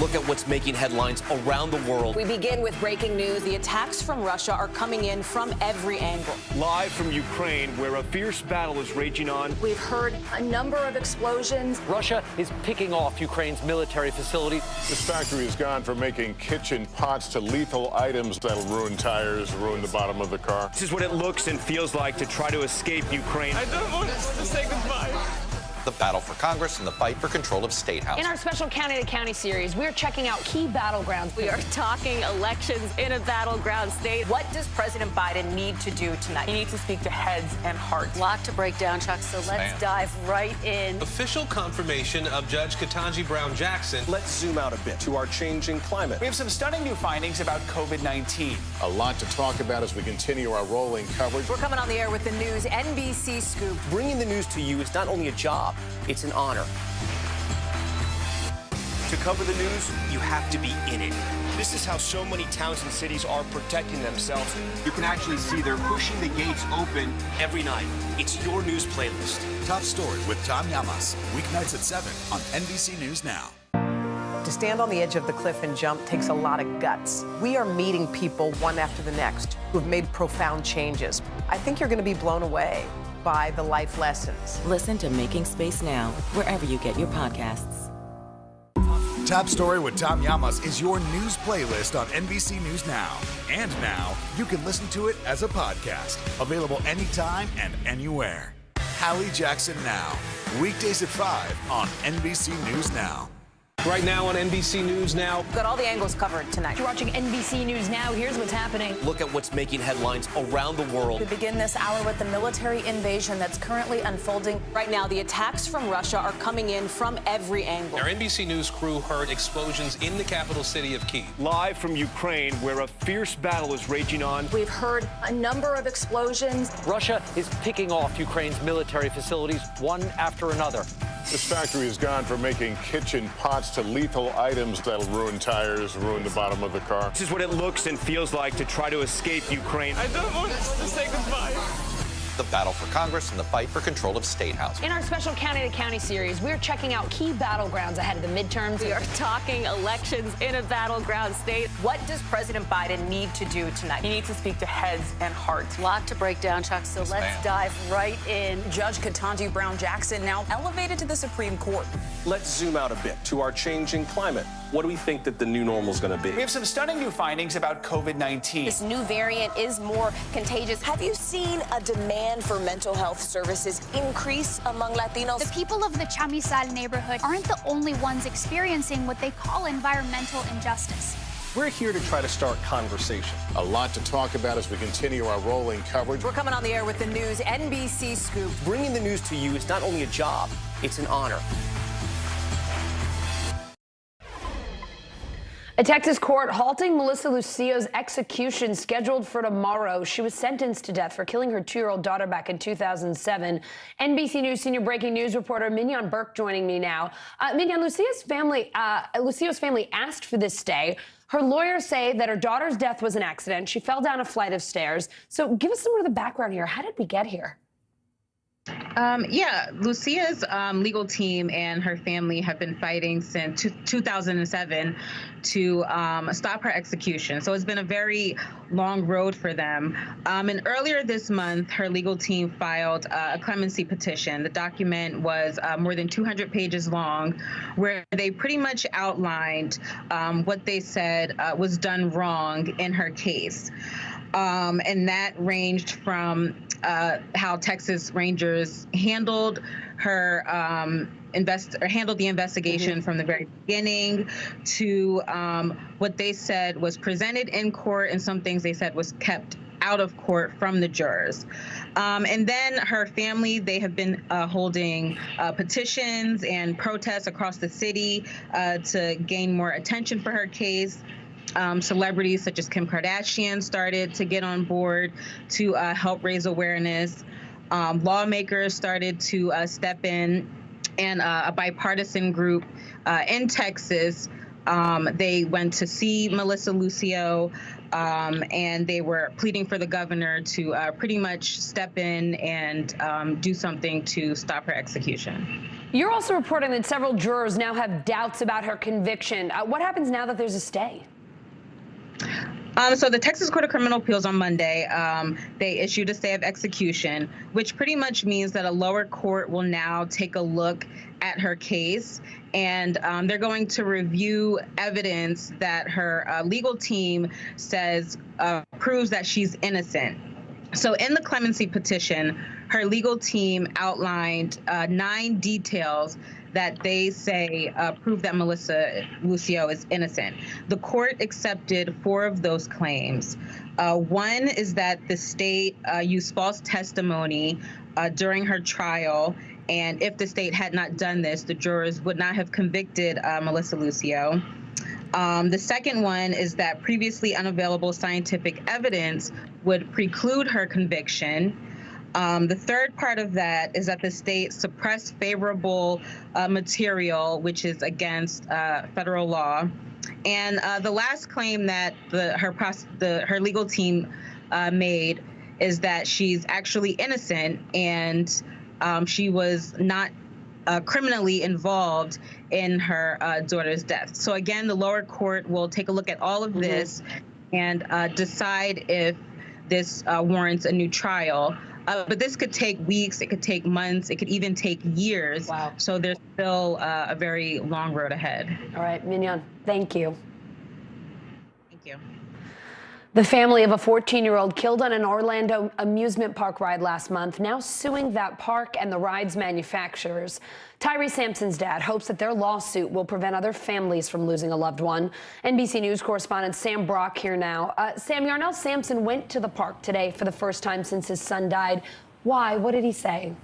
Look at what's making headlines around the world. We begin with breaking news. The attacks from Russia are coming in from every angle. Live from Ukraine, where a fierce battle is raging on. We've heard a number of explosions. Russia is picking off Ukraine's military facility. This factory has gone from making kitchen pots to lethal items that'll ruin tires, ruin the bottom of the car. This is what it looks and feels like to try to escape Ukraine. I don't want to say goodbye. The battle for Congress and the fight for control of State House. In our special County to County series, we're checking out key battlegrounds. We are talking elections in a battleground state. What does President Biden need to do tonight? He needs to speak to heads and hearts. A lot to break down, Chuck, so let's dive right in. Official confirmation of Judge Ketanji Brown Jackson. Let's zoom out a bit to our changing climate. We have some stunning new findings about COVID-19. A lot to talk about as we continue our rolling coverage. We're coming on the air with the news NBC Scoop. Bringing the news to you is not only a job, it's an honor. To cover the news, you have to be in it. This is how so many towns and cities are protecting themselves. You can actually see they're pushing the gates open Every night, it's your news playlist. Top Story with Tom Yamas, weeknights at 7 on NBC News Now. stand on the edge of the cliff and jump takes a lot of guts. We are meeting people one after the next who have made profound changes. I think you're going to be blown away by the life lessons. Listen to Making Space Now, wherever you get your podcasts. Top Story with Tom Llamas is your news playlist on NBC News Now. And now, you can listen to it as a podcast. Available anytime and anywhere. Hallie Jackson Now. Weekdays at 5 on NBC News Now. Right now on NBC News Now. Got all the angles covered tonight. You're watching NBC News Now. Here's what's happening. Look at what's making headlines around the world. We begin this hour with the military invasion that's currently unfolding. Right now, the attacks from Russia are coming in from every angle. Our NBC News crew heard explosions in the capital city of Kyiv. Live from Ukraine, where a fierce battle is raging on. We've heard a number of explosions. Russia is picking off Ukraine's military facilities one after another. This factory has gone from making kitchen pots to lethal items that'll ruin tires, ruin the bottom of the car. This is what it looks and feels like to try to escape Ukraine. I don't want to say goodbye. The battle for Congress and the fight for control of state housing. In our special County to County series, we're checking out key battlegrounds ahead of the midterms. We are talking elections in a battleground state. What does President Biden need to do tonight? He needs to speak to heads and hearts. A lot to break down, Chuck, so let's dive right in. Judge Ketanji Brown Jackson now elevated to the Supreme Court. Let's zoom out a bit to our changing climate. What do we think that the new normal is going to be? We have some stunning new findings about COVID-19. This new variant is more contagious. Have you seen a demand for mental health services increase among Latinos? The people of the Chamizal neighborhood aren't the only ones experiencing what they call environmental injustice. We're here to try to start conversation. A lot to talk about as we continue our rolling coverage. We're coming on the air with the news NBC Scoop. Bringing the news to you is not only a job, it's an honor. A Texas court halting Melissa Lucio's execution scheduled for tomorrow. She was sentenced to death for killing her 2-year-old daughter back in 2007. NBC News senior breaking news reporter Mignon Burke joining me now. Mignon, Lucio's family asked for this stay. Her lawyers say that her daughter's death was an accident. She fell down a flight of stairs. So give us some of the background here. How did we get here? Lucia's legal team and her family have been fighting since 2007 to stop her execution. So it's been a very long road for them. And earlier this month, her legal team filed a clemency petition. The document was more than 200 pages long, where they pretty much outlined what they said was done wrong in her case. And that ranged from how Texas Rangers handled her handled the investigation from the very beginning to what they said was presented in court and some things they said was kept out of court from the jurors. And then her family, they have been holding petitions and protests across the city to gain more attention for her case. Celebrities such as Kim Kardashian started to get on board to help raise awareness. Lawmakers started to step in, and a bipartisan group in Texas, they went to see Melissa Lucio, and they were pleading for the governor to pretty much step in and do something to stop her execution. You're also reporting that several jurors now have doubts about her conviction. What happens now that there's a stay? So the Texas Court of Criminal Appeals on Monday, they issued a stay of execution, which pretty much means that a lower court will now take a look at her case, and they're going to review evidence that her legal team says proves that she's innocent. So in the clemency petition, her legal team outlined 9 details that they say prove that Melissa Lucio is innocent. The court accepted 4 of those claims. One is that the state used false testimony during her trial, and if the state had not done this, the jurors would not have convicted Melissa Lucio. The second one is that previously unavailable scientific evidence would preclude her conviction. The third part of that is that the state suppressed favorable material, which is against federal law. And the last claim that her legal team made is that she's actually innocent, and she was not criminally involved in her daughter's death. So again, the lower court will take a look at all of this and decide if this warrants a new trial. But this could take weeks, it could take months, it could even take years. Wow. So there's still a very long road ahead. All right, Mignon, thank you. Thank you. The family of a 14-year-old killed on an Orlando amusement park ride last month now suing that park and the ride's manufacturers. Tyree Sampson's dad hopes that their lawsuit will prevent other families from losing a loved one. NBC News correspondent Sam Brock here now. Sam, Yarnell Sampson went to the park today for the first time since his son died. Why? What did he say?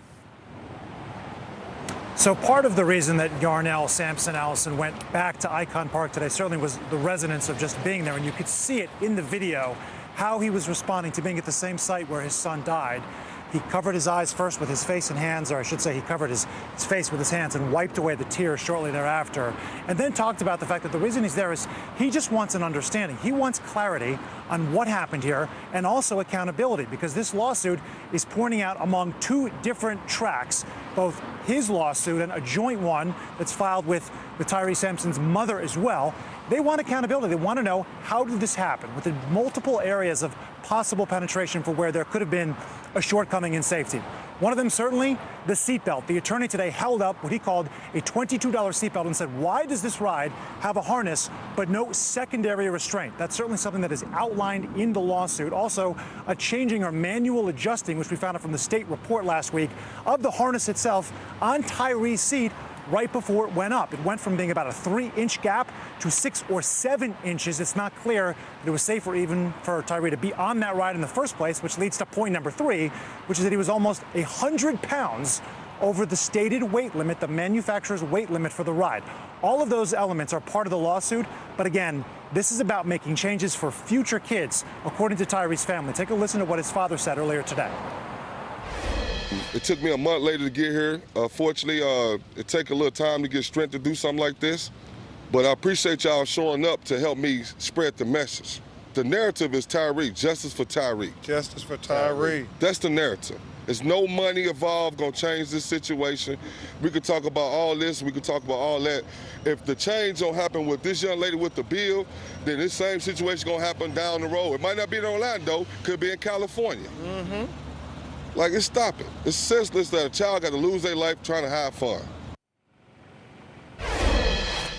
So part of the reason that Yarnell Sampson Allison went back to Icon Park today certainly was the resonance of just being there. And you could see it in the video, how he was responding to being at the same site where his son died. He covered his eyes first with his face and hands, or I should say he covered his face with his hands and wiped away the tears shortly thereafter. And then talked about the fact that the reason he's there is he just wants an understanding. He wants clarity on what happened here and also accountability, because this lawsuit is pointing out among two different tracks, both his lawsuit and a joint one that's filed with Tyree Sampson's mother as well. They want accountability. They want to know, how did this happen, with the multiple areas of possible penetration for where there could have been a shortcoming in safety. One of them, certainly, the seatbelt. The attorney today held up what he called a $22 seatbelt and said, why does this ride have a harness but no secondary restraint? That's certainly something that is outlined in the lawsuit. Also, a changing or manual adjusting, which we found out from the state report last week, of the harness itself on Tyree's seat right before it went up. It went from being about a 3-inch gap to 6 or 7 inches. It's not clear that it was safer even for Tyree to be on that ride in the first place, which leads to point number 3, which is that he was almost 100 pounds over the stated weight limit, the manufacturer's weight limit for the ride. All of those elements are part of the lawsuit, but again, this is about making changes for future kids, according to Tyree's family. Take a listen to what his father said earlier today. It took me a month later to get here. Fortunately, it takes a little time to get strength to do something like this. But I appreciate y'all showing up to help me spread the message. The narrative is Tyree, justice for Tyree. Justice for Tyree. That's the narrative. There's no money involved gonna change this situation. We could talk about all this, we could talk about all that. If the change don't happen with this young lady with the bill, then this same situation gonna happen down the road. It might not be in Orlando, could be in California. Like, stop it. It's senseless that a child got to lose their life trying to have fun.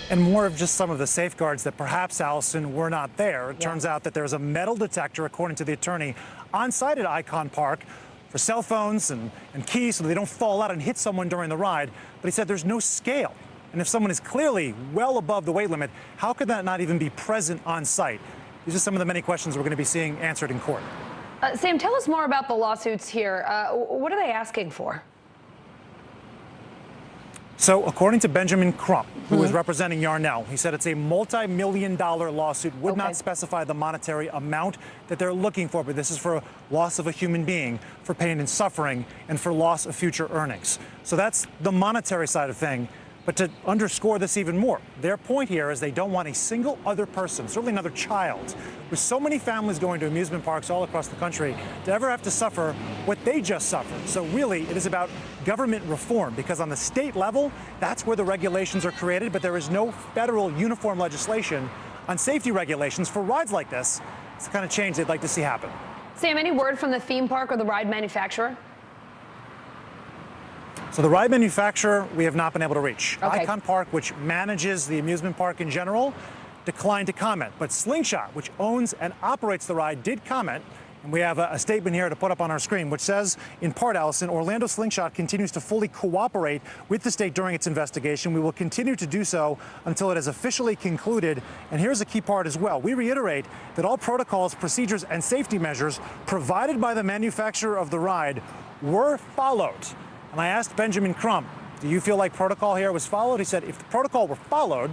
And more of just some of the safeguards that perhaps, Allison, were not there. It turns out that there's a metal detector, according to the attorney, on site at Icon Park for cell phones and keys so they don't fall out and hit someone during the ride. But he said there's no scale. And if someone is clearly well above the weight limit, how could that not even be present on site? These are some of the many questions we're going to be seeing answered in court. Sam, tell us more about the lawsuits here. What are they asking for? So, according to Benjamin Crump, who is representing Yarnell, he said it's a multi-million-dollar lawsuit, would not specify the monetary amount that they're looking for, but this is for loss of a human being, for pain and suffering, and for loss of future earnings. So that's the monetary side of thing. But to underscore this even more, their point here is they don't want a single other person, certainly another child, with so many families going to amusement parks all across the country, to ever have to suffer what they just suffered. So really, it is about government reform, because on the state level, that's where the regulations are created, but there is no federal uniform legislation on safety regulations for rides like this. It's the kind of change they'd like to see happen. Sam, any word from the theme park or the ride manufacturer? So the ride manufacturer, we have not been able to reach. Icon Park, which manages the amusement park in general, declined to comment. But Slingshot, which owns and operates the ride, did comment. And we have a statement here to put up on our screen, which says, in part, Allison, Orlando Slingshot continues to fully cooperate with the state during its investigation. We will continue to do so until it is officially concluded. And here's a key part as well. We reiterate that all protocols, procedures, and safety measures provided by the manufacturer of the ride were followed. And I asked Benjamin Crump, do you feel like protocol here was followed? He said if the protocol were followed,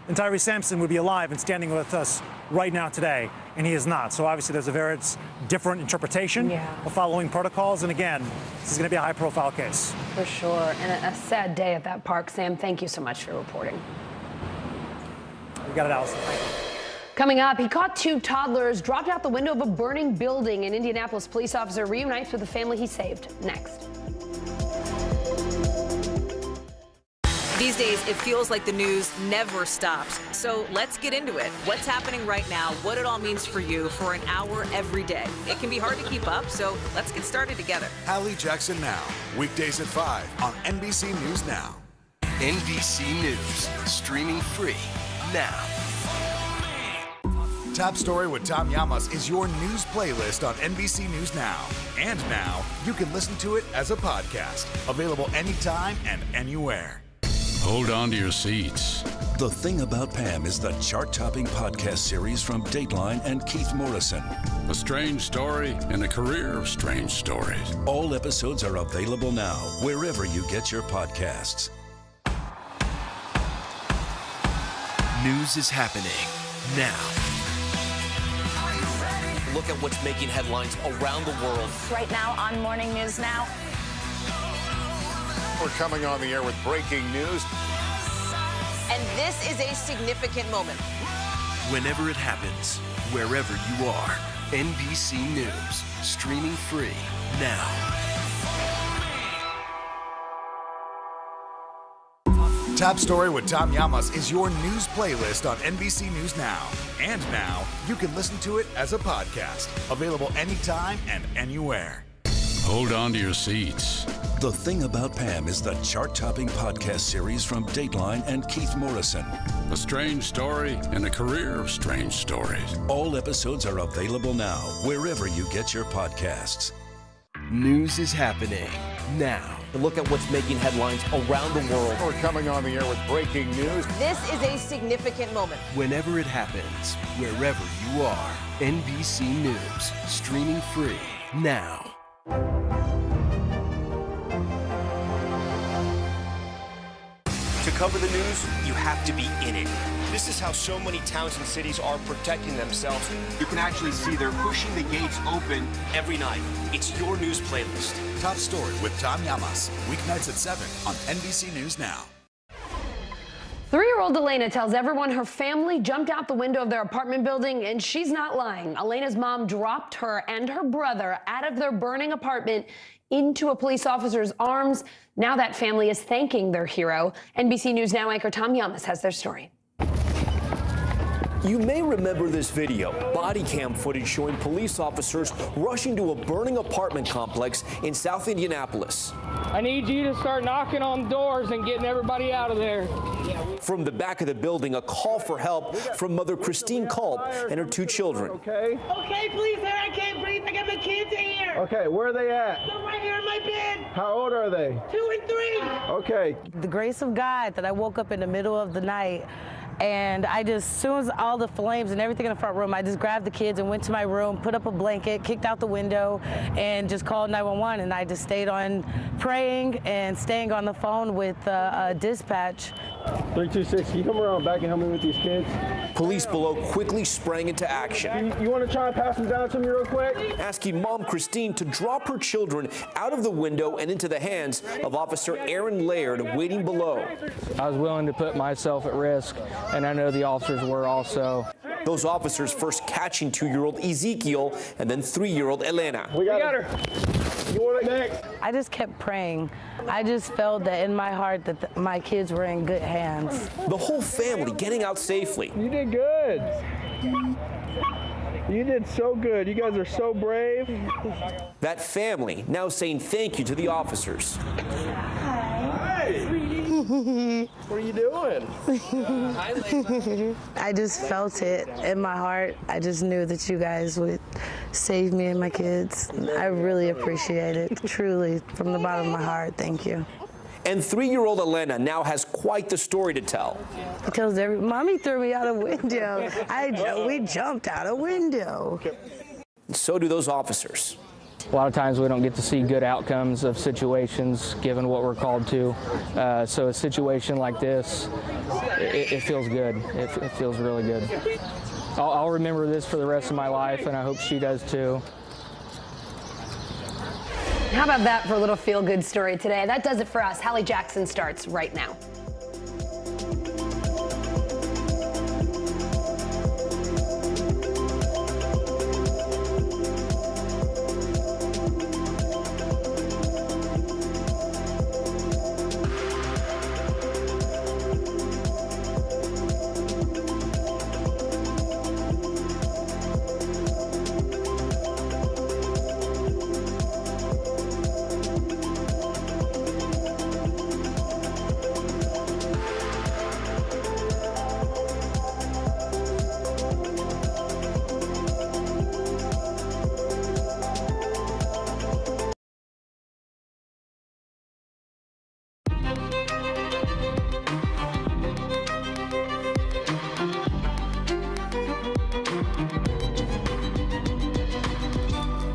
then Tyree Sampson would be alive and standing with us right now today, and he is not. So obviously there's a very different interpretation of following protocols. And again, this is going to be a high-profile case. For sure. And a sad day at that park. Sam, thank you so much for reporting. We got it, Allison. Thank you. Coming up, he caught 2 toddlers dropped out the window of a burning building. An Indianapolis police officer reunites with the family he saved. Next. These days, it feels like the news never stops. So let's get into it. What's happening right now, what it all means for you for an hour every day. It can be hard to keep up, so let's get started together. Hallie Jackson Now, weekdays at 5 on NBC News Now. NBC News, streaming free now. Top Story with Tom Llamas is your news playlist on NBC News Now. And now, you can listen to it as a podcast. Available anytime and anywhere. Hold on to your seats. The Thing About Pam is the chart-topping podcast series from Dateline and Keith Morrison. A strange story and a career of strange stories. All episodes are available now, wherever you get your podcasts. News is happening now. Look at what's making headlines around the world. Right now on Morning News Now. We're coming on the air with breaking news. And this is a significant moment. Whenever it happens, wherever you are, NBC News, streaming free now. Top Story with Tom Llamas is your news playlist on NBC News Now. And now, you can listen to it as a podcast. Available anytime and anywhere. Hold on to your seats. The Thing About Pam is the chart-topping podcast series from Dateline and Keith Morrison. A strange story and a career of strange stories. All episodes are available now, wherever you get your podcasts. News is happening now. Look at what's making headlines around the world. We're coming on the air with breaking news. This is a significant moment. Whenever it happens, wherever you are, NBC News, streaming free now. To cover the news, you have to be in it. This is how so many towns and cities are protecting themselves. You can actually see they're pushing the gates open every night. It's your news playlist. Top Story with Tom Llamas, weeknights at 7 on NBC News Now. 3-year-old Elena tells everyone her family jumped out the window of their apartment building, and she's not lying. Elena's mom dropped her and her brother out of their burning apartment into a police officer's arms. Now that family is thanking their hero. NBC News Now anchor Tom Llamas has their story. You may remember this video, body cam footage showing police officers rushing to a burning apartment complex in South Indianapolis. I need you to start knocking on doors and getting everybody out of there. From the back of the building, a call for help from mother Christine Culp and her 2 children. Okay, please, sir, I can't breathe. I got my kids in here. Okay, where are they at? They're right here in my bed. How old are they? 2 and 3. Okay. The grace of God that I woke up in the middle of the night, and as soon as all the flames and everything in the front room, I just grabbed the kids and went to my room, put up a blanket, kicked out the window, and just called 911. And I just stayed on praying and staying on the phone with dispatch. 326, can you come around back and help me with these kids? Police below quickly sprang into action. You want to try and pass them down to me real quick? Asking Mom Christine to drop her children out of the window and into the hands of Officer Aaron Laird waiting below. I was willing to put myself at risk, and I know the officers were also. Those officers first catching 2-year-old Ezekiel and then 3-year-old Elena. We got her. You want it next? I just kept praying. I just felt that in my heart that my kids were in good hands. The whole family getting out safely. You did good. You did so good. You guys are so brave. That family now saying thank you to the officers. What are you doing? Hi, Layla. I just felt it in my heart. I just knew that you guys would save me and my kids. I really appreciate it. Truly, from the bottom of my heart, thank you. And 3-year-old Elena now has quite the story to tell. Because Mommy threw me out a window. We jumped out a window. So do those officers. A lot of times we don't get to see good outcomes of situations given what we're called to. So a situation like this, it feels good. It feels really good. I'll remember this for the rest of my life, and I hope she does too. How about that for a little feel-good story today? That does it for us. Hallie Jackson starts right now.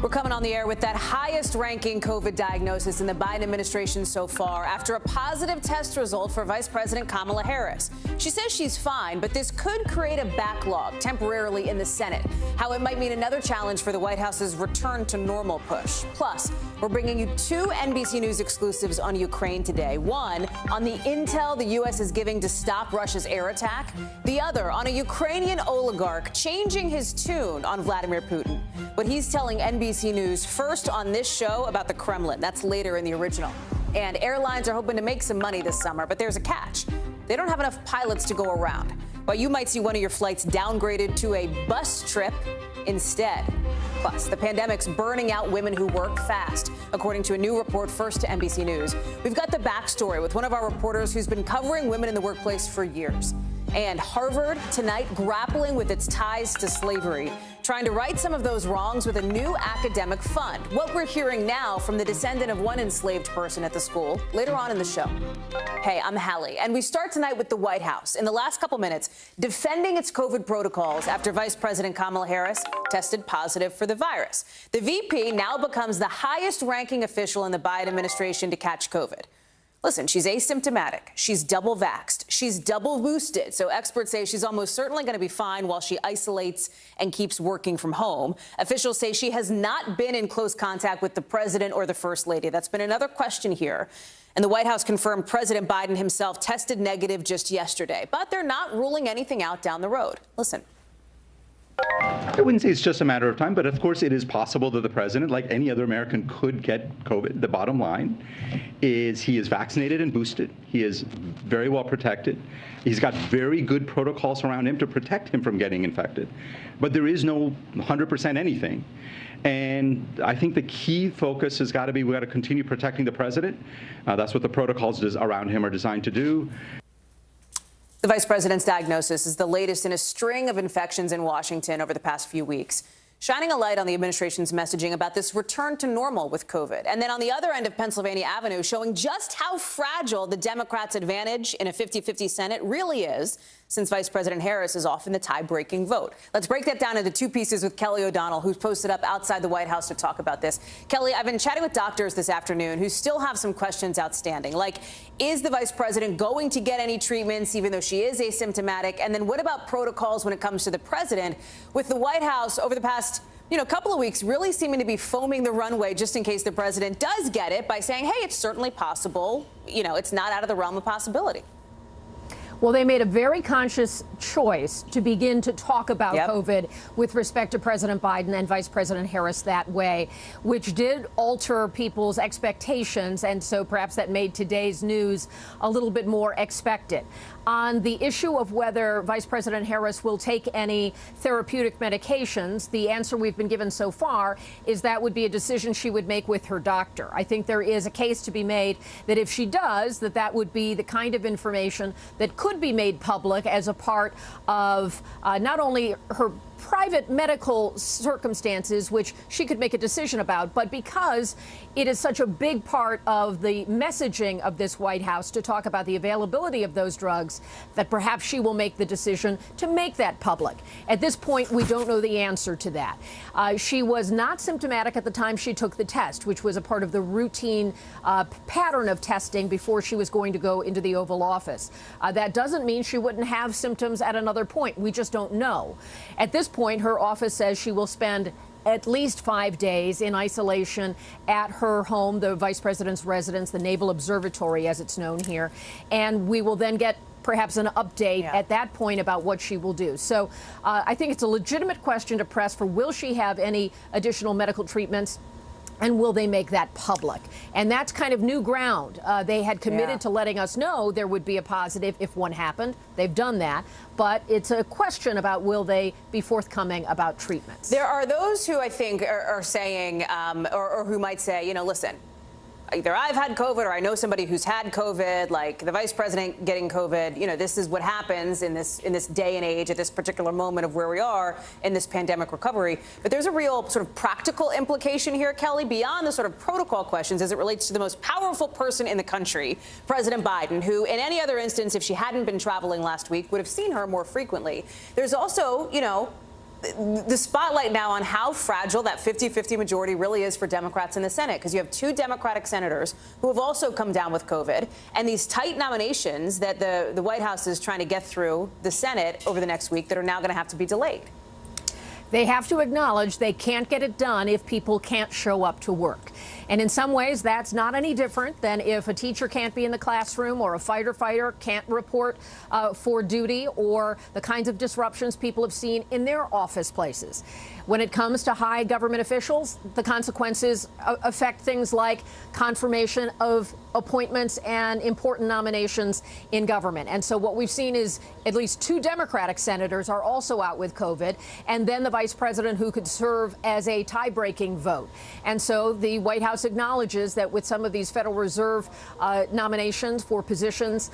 We're coming on the air with that highest-ranking COVID diagnosis in the Biden administration so far after a positive test result for Vice President Kamala Harris. She says she's fine, but this could create a backlog temporarily in the Senate. How it might mean another challenge for the White House's return to normal push. Plus, we're bringing you two NBC News exclusives on Ukraine today. One on the intel the U.S. is giving to stop Russia's air attack. The other on a Ukrainian oligarch changing his tune on Vladimir Putin. But he's telling NBC News first on this show about the Kremlin. That's later in the original. And airlines are hoping to make some money this summer, but there's a catch. They don't have enough pilots to go around. Well, you might see one of your flights downgraded to a bus trip instead. Plus, the pandemic's burning out women who work fast, according to a new report first to NBC News. We've got the backstory with one of our reporters who's been covering women in the workplace for years. And Harvard tonight grappling with its ties to slavery, trying to right some of those wrongs with a new academic fund. What we're hearing now from the descendant of one enslaved person at the school later on in the show. Hey, I'm Hallie, and we start tonight with the White House. In the last couple minutes, defending its COVID protocols after Vice President Kamala Harris tested positive for the virus. The VP now becomes the highest-ranking official in the Biden administration to catch COVID. Listen, she's asymptomatic, she's double vaxxed, she's double boosted, so experts say she's almost certainly going to be fine while she isolates and keeps working from home. Officials say she has not been in close contact with the president or the first lady. That's been another question here. And the White House confirmed President Biden himself tested negative just yesterday, but they're not ruling anything out down the road. Listen. I wouldn't say it's just a matter of time, but of course it is possible that the president, like any other American, could get COVID. The bottom line is he is vaccinated and boosted. He is very well protected. He's got very good protocols around him to protect him from getting infected. But there is no 100% anything. And I think the key focus has got to be we got to continue protecting the president. That's what the protocols around him are designed to do. The vice president's diagnosis is the latest in a string of infections in Washington over the past few weeks, shining a light on the administration's messaging about this return to normal with COVID. And then on the other end of Pennsylvania Avenue, showing just how fragile the Democrats' advantage in a 50-50 Senate really is, since Vice President Harris is off in the tie-breaking vote. Let's break that down into two pieces with Kelly O'Donnell, who's posted up outside the White House to talk about this. Kelly, I've been chatting with doctors this afternoon who still have some questions outstanding, like, is the vice president going to get any treatments even though she is asymptomatic? And then what about protocols when it comes to the president, with the White House over the past couple of weeks really seeming to be foaming the runway just in case the president does get it by saying, hey, it's certainly possible. It's not out of the realm of possibility. Well, they made a very conscious choice to begin to talk about COVID with respect to President Biden and Vice President Harris that way, which did alter people's expectations. And so perhaps that made today's news a little bit more expected. On the issue of whether Vice President Harris will take any therapeutic medications, the answer we've been given so far is that would be a decision she would make with her doctor. I think there is a case to be made that if she does, that would be the kind of information that could be made public as a part of not only her private medical circumstances, which she could make a decision about, but because it is such a big part of the messaging of this White House to talk about the availability of those drugs, that perhaps she will make the decision to make that public. At this point, we don't know the answer to that. She was not symptomatic at the time she took the test, which was a part of the routine pattern of testing before she was going to go into the Oval Office. That doesn't mean she wouldn't have symptoms at another point. We just don't know. At this point, her office says she will spend at least 5 days in isolation at her home, the vice president's residence, the Naval Observatory, as it's known here. And we will then get perhaps an update at that point about what she will do. So I think it's a legitimate question to press for, will she have any additional medical treatments? And will they make that public? And that's kind of new ground. They had committed to letting us know there would be a positive if one happened. They've done that. But it's a question about will they be forthcoming about treatments. There are those who I think are saying, or who might say, listen, either I've had COVID or I know somebody who's had COVID, like the vice president getting COVID. This is what happens in this day and age at this particular moment of where we are in this pandemic recovery. But there's a real sort of practical implication here, Kelly, beyond the sort of protocol questions as it relates to the most powerful person in the country, President Biden, who in any other instance, if she hadn't been traveling last week, would have seen her more frequently. There's also, the spotlight now on how fragile that 50-50 majority really is for Democrats in the Senate, because you have 2 Democratic senators who have also come down with COVID, and these tight nominations that the White House is trying to get through the Senate over the next week that are now going to have to be delayed. They have to acknowledge they can't get it done if people can't show up to work. And in some ways, that's not any different than if a teacher can't be in the classroom or a fighter can't report for duty, or the kinds of disruptions people have seen in their office places. When it comes to high government officials, the consequences affect things like confirmation of appointments and important nominations in government. And so what we've seen is at least 2 Democratic senators are also out with COVID, and then the vice president who could serve as a tie-breaking vote. And so the White House acknowledges that with some of these Federal Reserve nominations for positions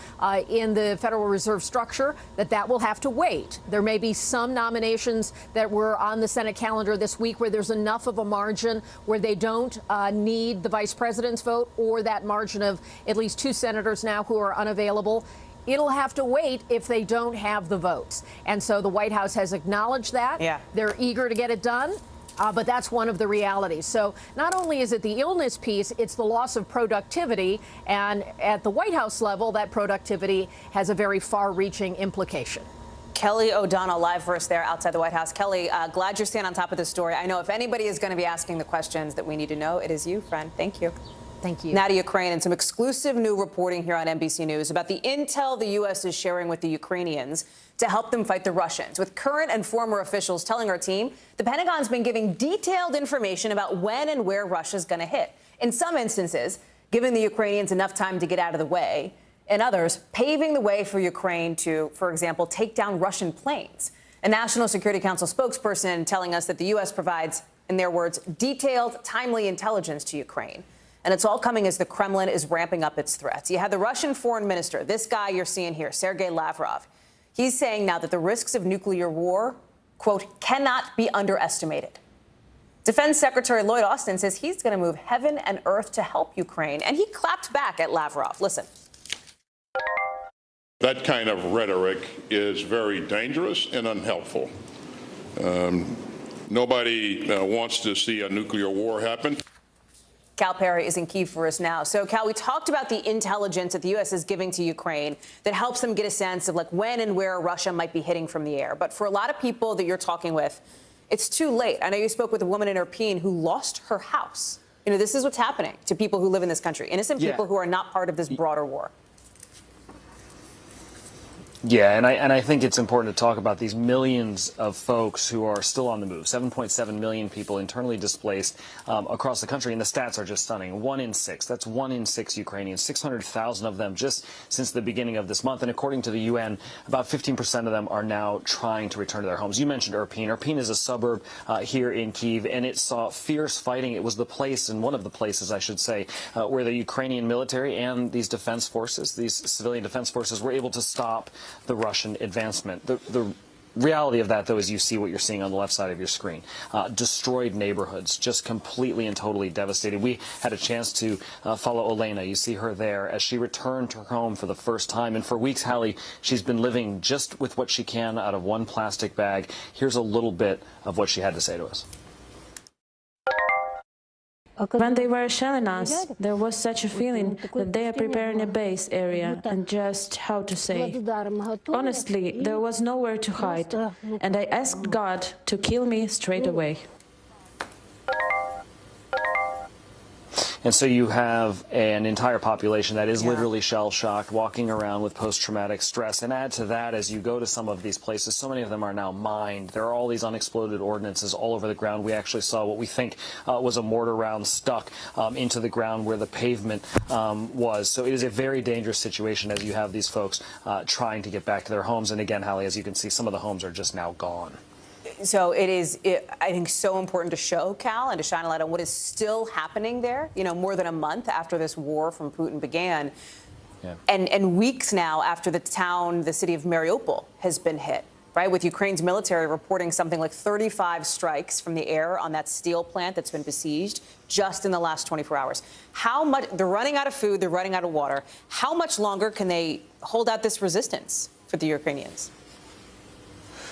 in the Federal Reserve structure, that will have to wait. There may be some nominations that were on the Senate calendar this week where there's enough of a margin where they don't need the vice president's vote, or that margin of at least 2 senators now who are unavailable. It'll have to wait if they don't have the votes. And so the White House has acknowledged that. Yeah. They're eager to get it done. But that's one of the realities. So not only is it the illness piece, it's the loss of productivity. And at the White House level, that productivity has a very far-reaching implication. Kelly O'Donnell live for us there outside the White House. Kelly, glad you're staying on top of this story. I know if anybody is going to be asking the questions that we need to know, it is you, friend. Thank you. Thank you. Now to Ukraine, and some exclusive new reporting here on NBC News about the intel the U.S. is sharing with the Ukrainians to help them fight the Russians, with current and former officials telling our team the Pentagon's been giving detailed information about when and where Russia's going to hit. In some instances, giving the Ukrainians enough time to get out of the way. In others, paving the way for Ukraine to, for example, take down Russian planes. A National Security Council spokesperson telling us that the U.S. provides, in their words, detailed, timely intelligence to Ukraine. And it's all coming as the Kremlin is ramping up its threats. You had the Russian foreign minister, this guy you're seeing here, Sergei Lavrov. He's saying now that the risks of nuclear war, quote, cannot be underestimated. Defense Secretary Lloyd Austin says he's going to move heaven and earth to help Ukraine. And he clapped back at Lavrov. Listen. That kind of rhetoric is very dangerous and unhelpful. Nobody wants to see a nuclear war happen. Cal Perry is in Kyiv for us now. So, Cal, we talked about the intelligence that the U.S. is giving to Ukraine that helps them get a sense of, like, when and where Russia might be hitting from the air. But for a lot of people that you're talking with, it's too late. I know you spoke with a woman in Irpin who lost her house. You know, this is what's happening to people who live in this country, innocent people who are not part of this broader war. Yeah, and I think it's important to talk about these millions of folks who are still on the move. 7.7 million people internally displaced across the country, and the stats are just stunning. 1 in 6. That's 1 in 6 Ukrainians. 600,000 of them just since the beginning of this month. And according to the UN, about 15% of them are now trying to return to their homes. You mentioned Irpin. Irpin is a suburb here in Kyiv, and it saw fierce fighting. It was the place, and one of the places, I should say, where the Ukrainian military and these defense forces, these civilian defense forces, were able to stop the Russian advancement. The reality of that, though, is you see what you're seeing on the left side of your screen. Destroyed neighborhoods, just completely and totally devastated. We had a chance to follow Olena. You see her there as she returned to her home for the first time. And for weeks, Hallie, she's been living just with what she can out of one plastic bag. Here's a little bit of what she had to say to us. When they were shelling us, there was such a feeling that they are preparing a base area, and just how to say. Honestly, there was nowhere to hide, and I asked God to kill me straight away. And so you have an entire population that is literally shell-shocked, walking around with post-traumatic stress. And add to that, as you go to some of these places, so many of them are now mined. There are all these unexploded ordnances all over the ground. We actually saw what we think was a mortar round stuck into the ground where the pavement was. So it is a very dangerous situation as you have these folks trying to get back to their homes. And again, Hallie, as you can see, some of the homes are just now gone. So it is, I think, so important to show, Cal, and to shine a light on what is still happening there, you know, more than a month after this war from Putin began, and weeks now after the city of Mariupol has been hit, right, with Ukraine's military reporting something like 35 strikes from the air on that steel plant that's been besieged just in the last 24 hours. How much, they're running out of food, they're running out of water. How much longer can they hold out this resistance for the Ukrainians?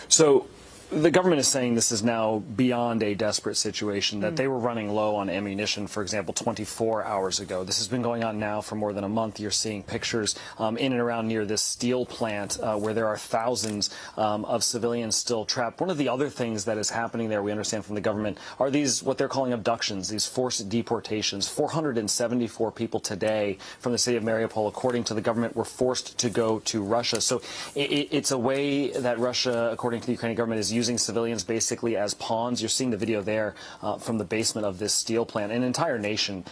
So The government is saying this is now beyond a desperate situation, that they were running low on ammunition, for example, 24 hours ago. This has been going on now for more than a month. You're seeing pictures in and around near this steel plant where there are thousands of civilians still trapped. One of the other things that is happening there, we understand from the government, are these what they're calling abductions, these forced deportations. 474 people today from the city of Mariupol, according to the government, were forced to go to Russia. So it's a way that Russia, according to the Ukrainian government, is using civilians basically as pawns. You're seeing the video there from the basement of this steel plant. An entire nation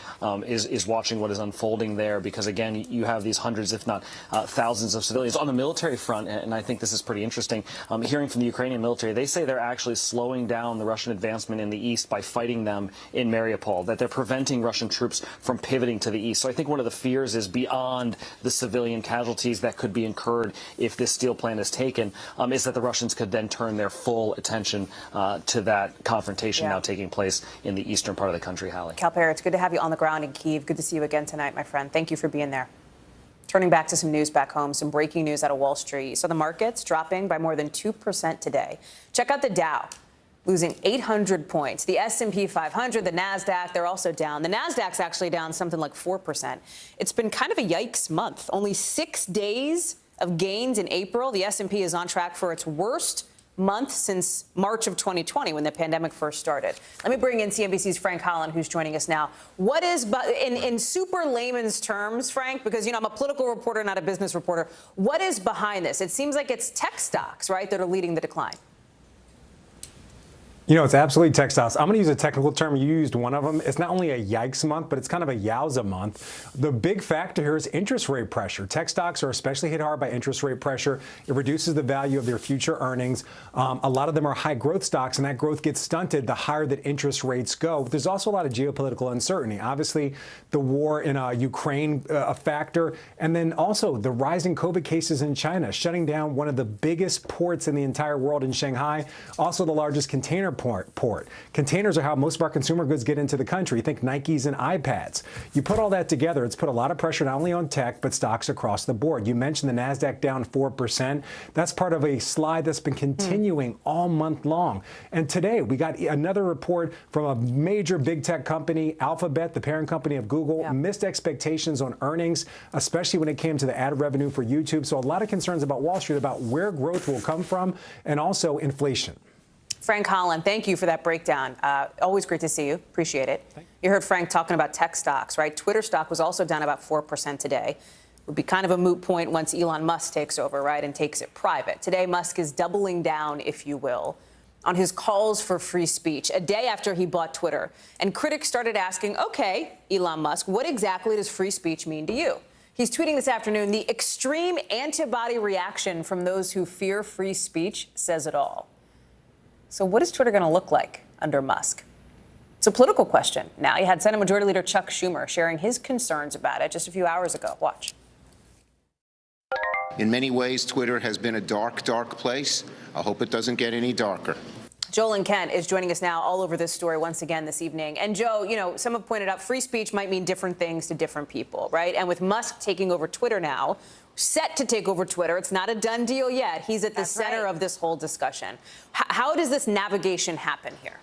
is watching what is unfolding there because, again, you have these hundreds, if not thousands of civilians. On the military front, and I think this is pretty interesting, hearing from the Ukrainian military, they say they're actually slowing down the Russian advancement in the east by fighting them in Mariupol, that they're preventing Russian troops from pivoting to the east. So I think one of the fears is beyond the civilian casualties that could be incurred if this steel plant is taken, is that the Russians could then turn their full attention to that confrontation now taking place in the eastern part of the country. Hallie. Cal Perry, it's good to have you on the ground in Kyiv. Good to see you again tonight, my friend. Thank you for being there. Turning back to some news back home, some breaking news out of Wall Street. So the markets dropping by more than 2% today. Check out the Dow, losing 800 points. The S&P 500, the NASDAQ, they're also down. The NASDAQ's actually down something like 4%. It's been kind of a yikes month. Only 6 days of gains in April. The S&P is on track for its worst month since March of 2020 when the pandemic first started. Let me bring in CNBC's Frank Holland, who's joining us now. What is, in super layman's terms, Frank, because, you know, I'm a political reporter, not a business reporter, what is behind this? It seems like it's tech stocks, right, that are leading the decline. You know, it's absolutely tech stocks. I'm going to use a technical term. You used one of them. It's not only a yikes month, but it's kind of a yowza month. The big factor here is interest rate pressure. Tech stocks are especially hit hard by interest rate pressure. It reduces the value of their future earnings. A lot of them are high growth stocks, and that growth gets stunted the higher that interest rates go. But there's also a lot of geopolitical uncertainty. Obviously, the war in Ukraine a factor, and then also the rising COVID cases in China, shutting down one of the biggest ports in the entire world in Shanghai, also the largest container port. Containers are how most of our consumer goods get into the country. Think Nikes and iPads. You put all that together, it's put a lot of pressure not only on tech, but stocks across the board. You mentioned the NASDAQ down 4%. That's part of a slide that's been continuing all month long. And today, we got another report from a major big tech company, Alphabet, the parent company of Google, missed expectations on earnings, especially when it came to the ad revenue for YouTube. So a lot of concerns about Wall Street about where growth will come from and also inflation. Frank Holland, thank you for that breakdown. Always great to see you. Appreciate it. You heard Frank talking about tech stocks, right? Twitter stock was also down about 4% today. It would be kind of a moot point once Elon Musk takes over, right, and takes it private. Today, Musk is doubling down, if you will, on his calls for free speech, a day after he bought Twitter. And critics started asking, okay, Elon Musk, what exactly does free speech mean to you? He's tweeting this afternoon, the extreme antibody reaction from those who fear free speech says it all. So what is Twitter going to look like under Musk? It's a political question. Now, you had Senate Majority Leader Chuck Schumer sharing his concerns about it just a few hours ago. Watch. In many ways, Twitter has been a dark, dark place. I hope it doesn't get any darker. Joel and Kent is joining us now all over this story once again this evening. And Joe, you know, some have pointed out free speech might mean different things to different people, right? And with Musk taking over Twitter now, set to take over Twitter, it's not a done deal yet. He's at the center of this whole discussion. How does this navigation happen here?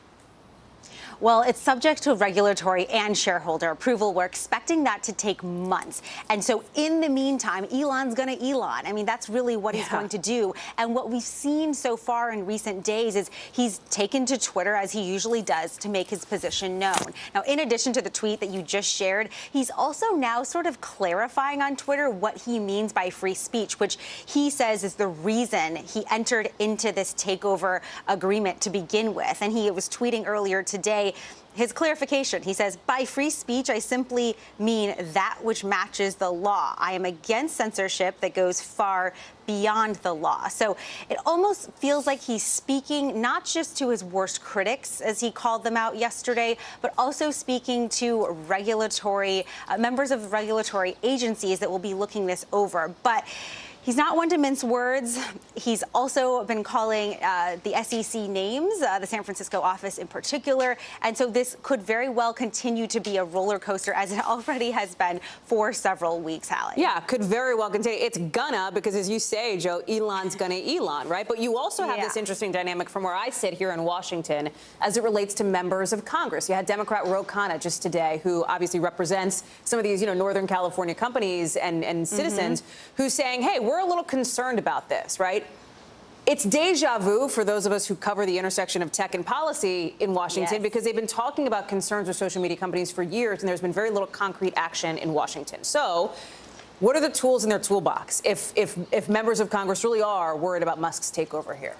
Well, it's subject to regulatory and shareholder approval. We're expecting that to take months. And so in the meantime, Elon's going to Elon. I mean, that's really what he's going to do. And what we've seen so far in recent days is he's taken to Twitter, as he usually does, to make his position known. Now, in addition to the tweet that you just shared, he's also now sort of clarifying on Twitter what he means by free speech, which he says is the reason he entered into this takeover agreement to begin with. And he was tweeting earlier today his clarification. He says, by free speech, I simply mean that which matches the law. I am against censorship that goes far beyond the law. So it almost feels like he's speaking not just to his worst critics, as he called them out yesterday, but also speaking to regulatory members of regulatory agencies that will be looking this over. But He's not one to mince words. He's also been calling the SEC names, the San Francisco office in particular. And so this could very well continue to be a roller coaster, as it already has been for several weeks, Hallie. Yeah, could very well continue. It's gonna, because as you say, Joe, Elon's gonna Elon, right? But you also have this interesting dynamic from where I sit here in Washington as it relates to members of Congress. You had Democrat Ro Khanna just today, who obviously represents some of these, Northern California companies and citizens, who's saying, hey, we're a little concerned about this, right? It's deja vu for those of us who cover the intersection of tech and policy in Washington, because they've been talking about concerns with social media companies for years, and there's been very little concrete action in Washington. So what are the tools in their toolbox if members of Congress really are worried about Musk's takeover here?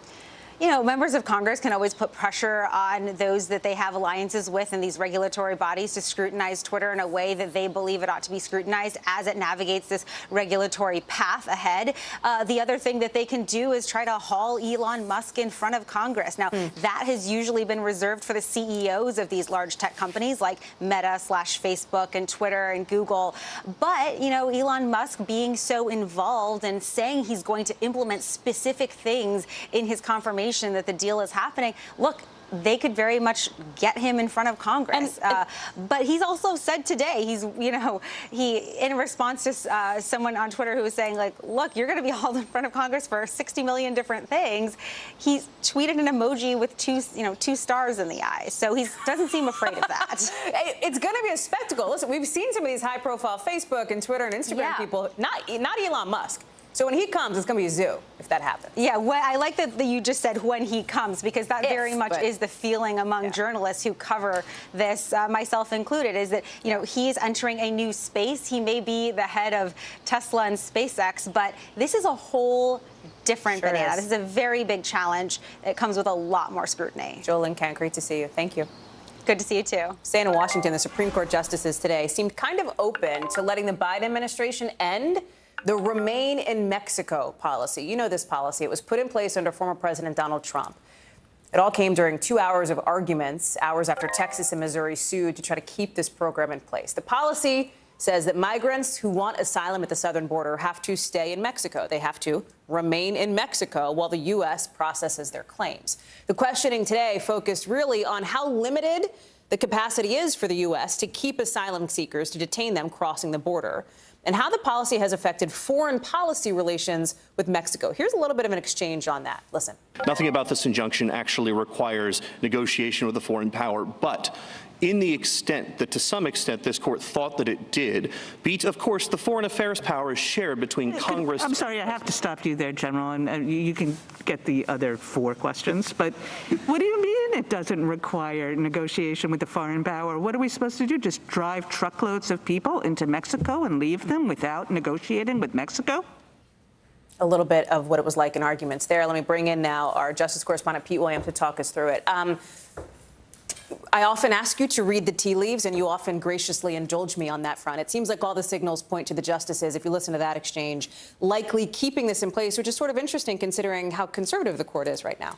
Members of Congress can always put pressure on those that they have alliances with and these regulatory bodies to scrutinize Twitter in a way that they believe it ought to be scrutinized as it navigates this regulatory path ahead. The other thing that they can do is try to haul Elon Musk in front of Congress. Now, that has usually been reserved for the CEOs of these large tech companies like Meta/Facebook and Twitter and Google. But, Elon Musk being so involved and saying he's going to implement specific things in his confirmation that the deal is happening, look, they could very much get him in front of Congress. But he's also said today, in response to someone on Twitter who was saying, like, look, you're going to be hauled in front of Congress for 60 million different things. He tweeted an emoji with two stars in the eyes. So he doesn't seem afraid of that. It's going to be a spectacle. Listen, we've seen some of these high-profile Facebook and Twitter and Instagram people, not Elon Musk. So when he comes, it's going to be a zoo if that happens. Yeah, I like that you just said when he comes, because that very much is the feeling among journalists who cover this, myself included, is that, he is entering a new space. He may be the head of Tesla and SpaceX, but this is a whole different banana. This is a very big challenge. It comes with a lot more scrutiny. Jolyn Kent, great to see you. Thank you. Good to see you, too. Staying in Washington, the Supreme Court justices today seemed kind of open to letting the Biden administration end the Remain in Mexico policy. You know this policy. It was put in place under former President Donald Trump. It all came during 2 hours of arguments, hours after Texas and Missouri sued to try to keep this program in place. The policy says that migrants who want asylum at the southern border have to stay in Mexico. They have to remain in Mexico while the U.S. processes their claims. The questioning today focused really on how limited the capacity is for the U.S. to keep asylum seekers, to detain them crossing the border, and how the policy has affected foreign policy relations with Mexico. Here's a little bit of an exchange on that. Listen. Nothing about this injunction actually requires negotiation with a foreign power, but in the extent that to some extent this court thought that it did, of course, the foreign affairs power is shared between Congress. I'm sorry, I have to stop you there, General, and you can get the other 4 questions. But what do you mean it doesn't require negotiation with the foreign power? What are we supposed to do? Just drive truckloads of people into Mexico and leave them without negotiating with Mexico? A little bit of what it was like in arguments there. Let me bring in now our justice correspondent, Pete Williams, to talk us through it. I often ask you to read the tea leaves, and you often graciously indulge me on that front. It seems like all the signals point to the justices, if you listen to that exchange, likely keeping this in place, which is sort of interesting considering how conservative the court is right now.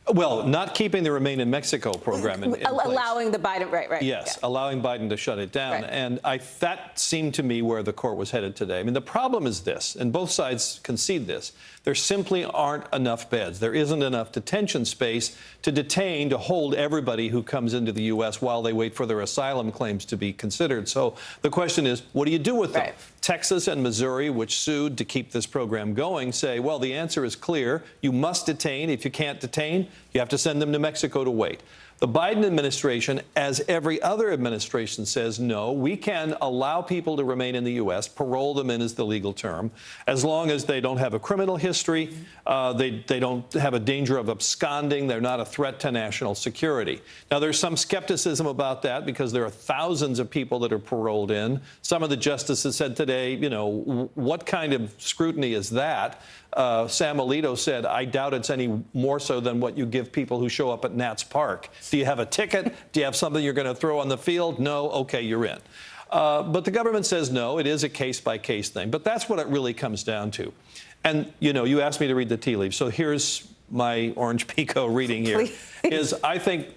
Well, not keeping the Remain in Mexico program in place. Allowing the Biden, right. Yes, allowing Biden to shut it down. Right. And that seemed to me where the court was headed today. I mean, the problem is this, and both sides concede this. There simply aren't enough beds. There isn't enough detention space to hold everybody who comes into the U.S. while they wait for their asylum claims to be considered. So the question is, what do you do with them? Texas and Missouri, which sued to keep this program going, say, well, the answer is clear. You must detain. If you can't detain, you have to send them to Mexico to wait. The Biden administration, as every other administration, says, no, we can allow people to remain in the U.S., parole them in is the legal term, as long as they don't have a criminal history, they don't have a danger of absconding, they're not a threat to national security. Now, there's some skepticism about that because there are thousands of people that are paroled in. Some of the justices said today, what kind of scrutiny is that? Sam Alito said, I doubt it's any more so than what you give people who show up at Nats Park. Do you have a ticket? Do you have something you're going to throw on the field? No? Okay, you're in. But the government says no, it is a case-by-case thing. But that's what it really comes down to. And, you asked me to read the tea leaves. So here's my Orange Pico reading here. Is I think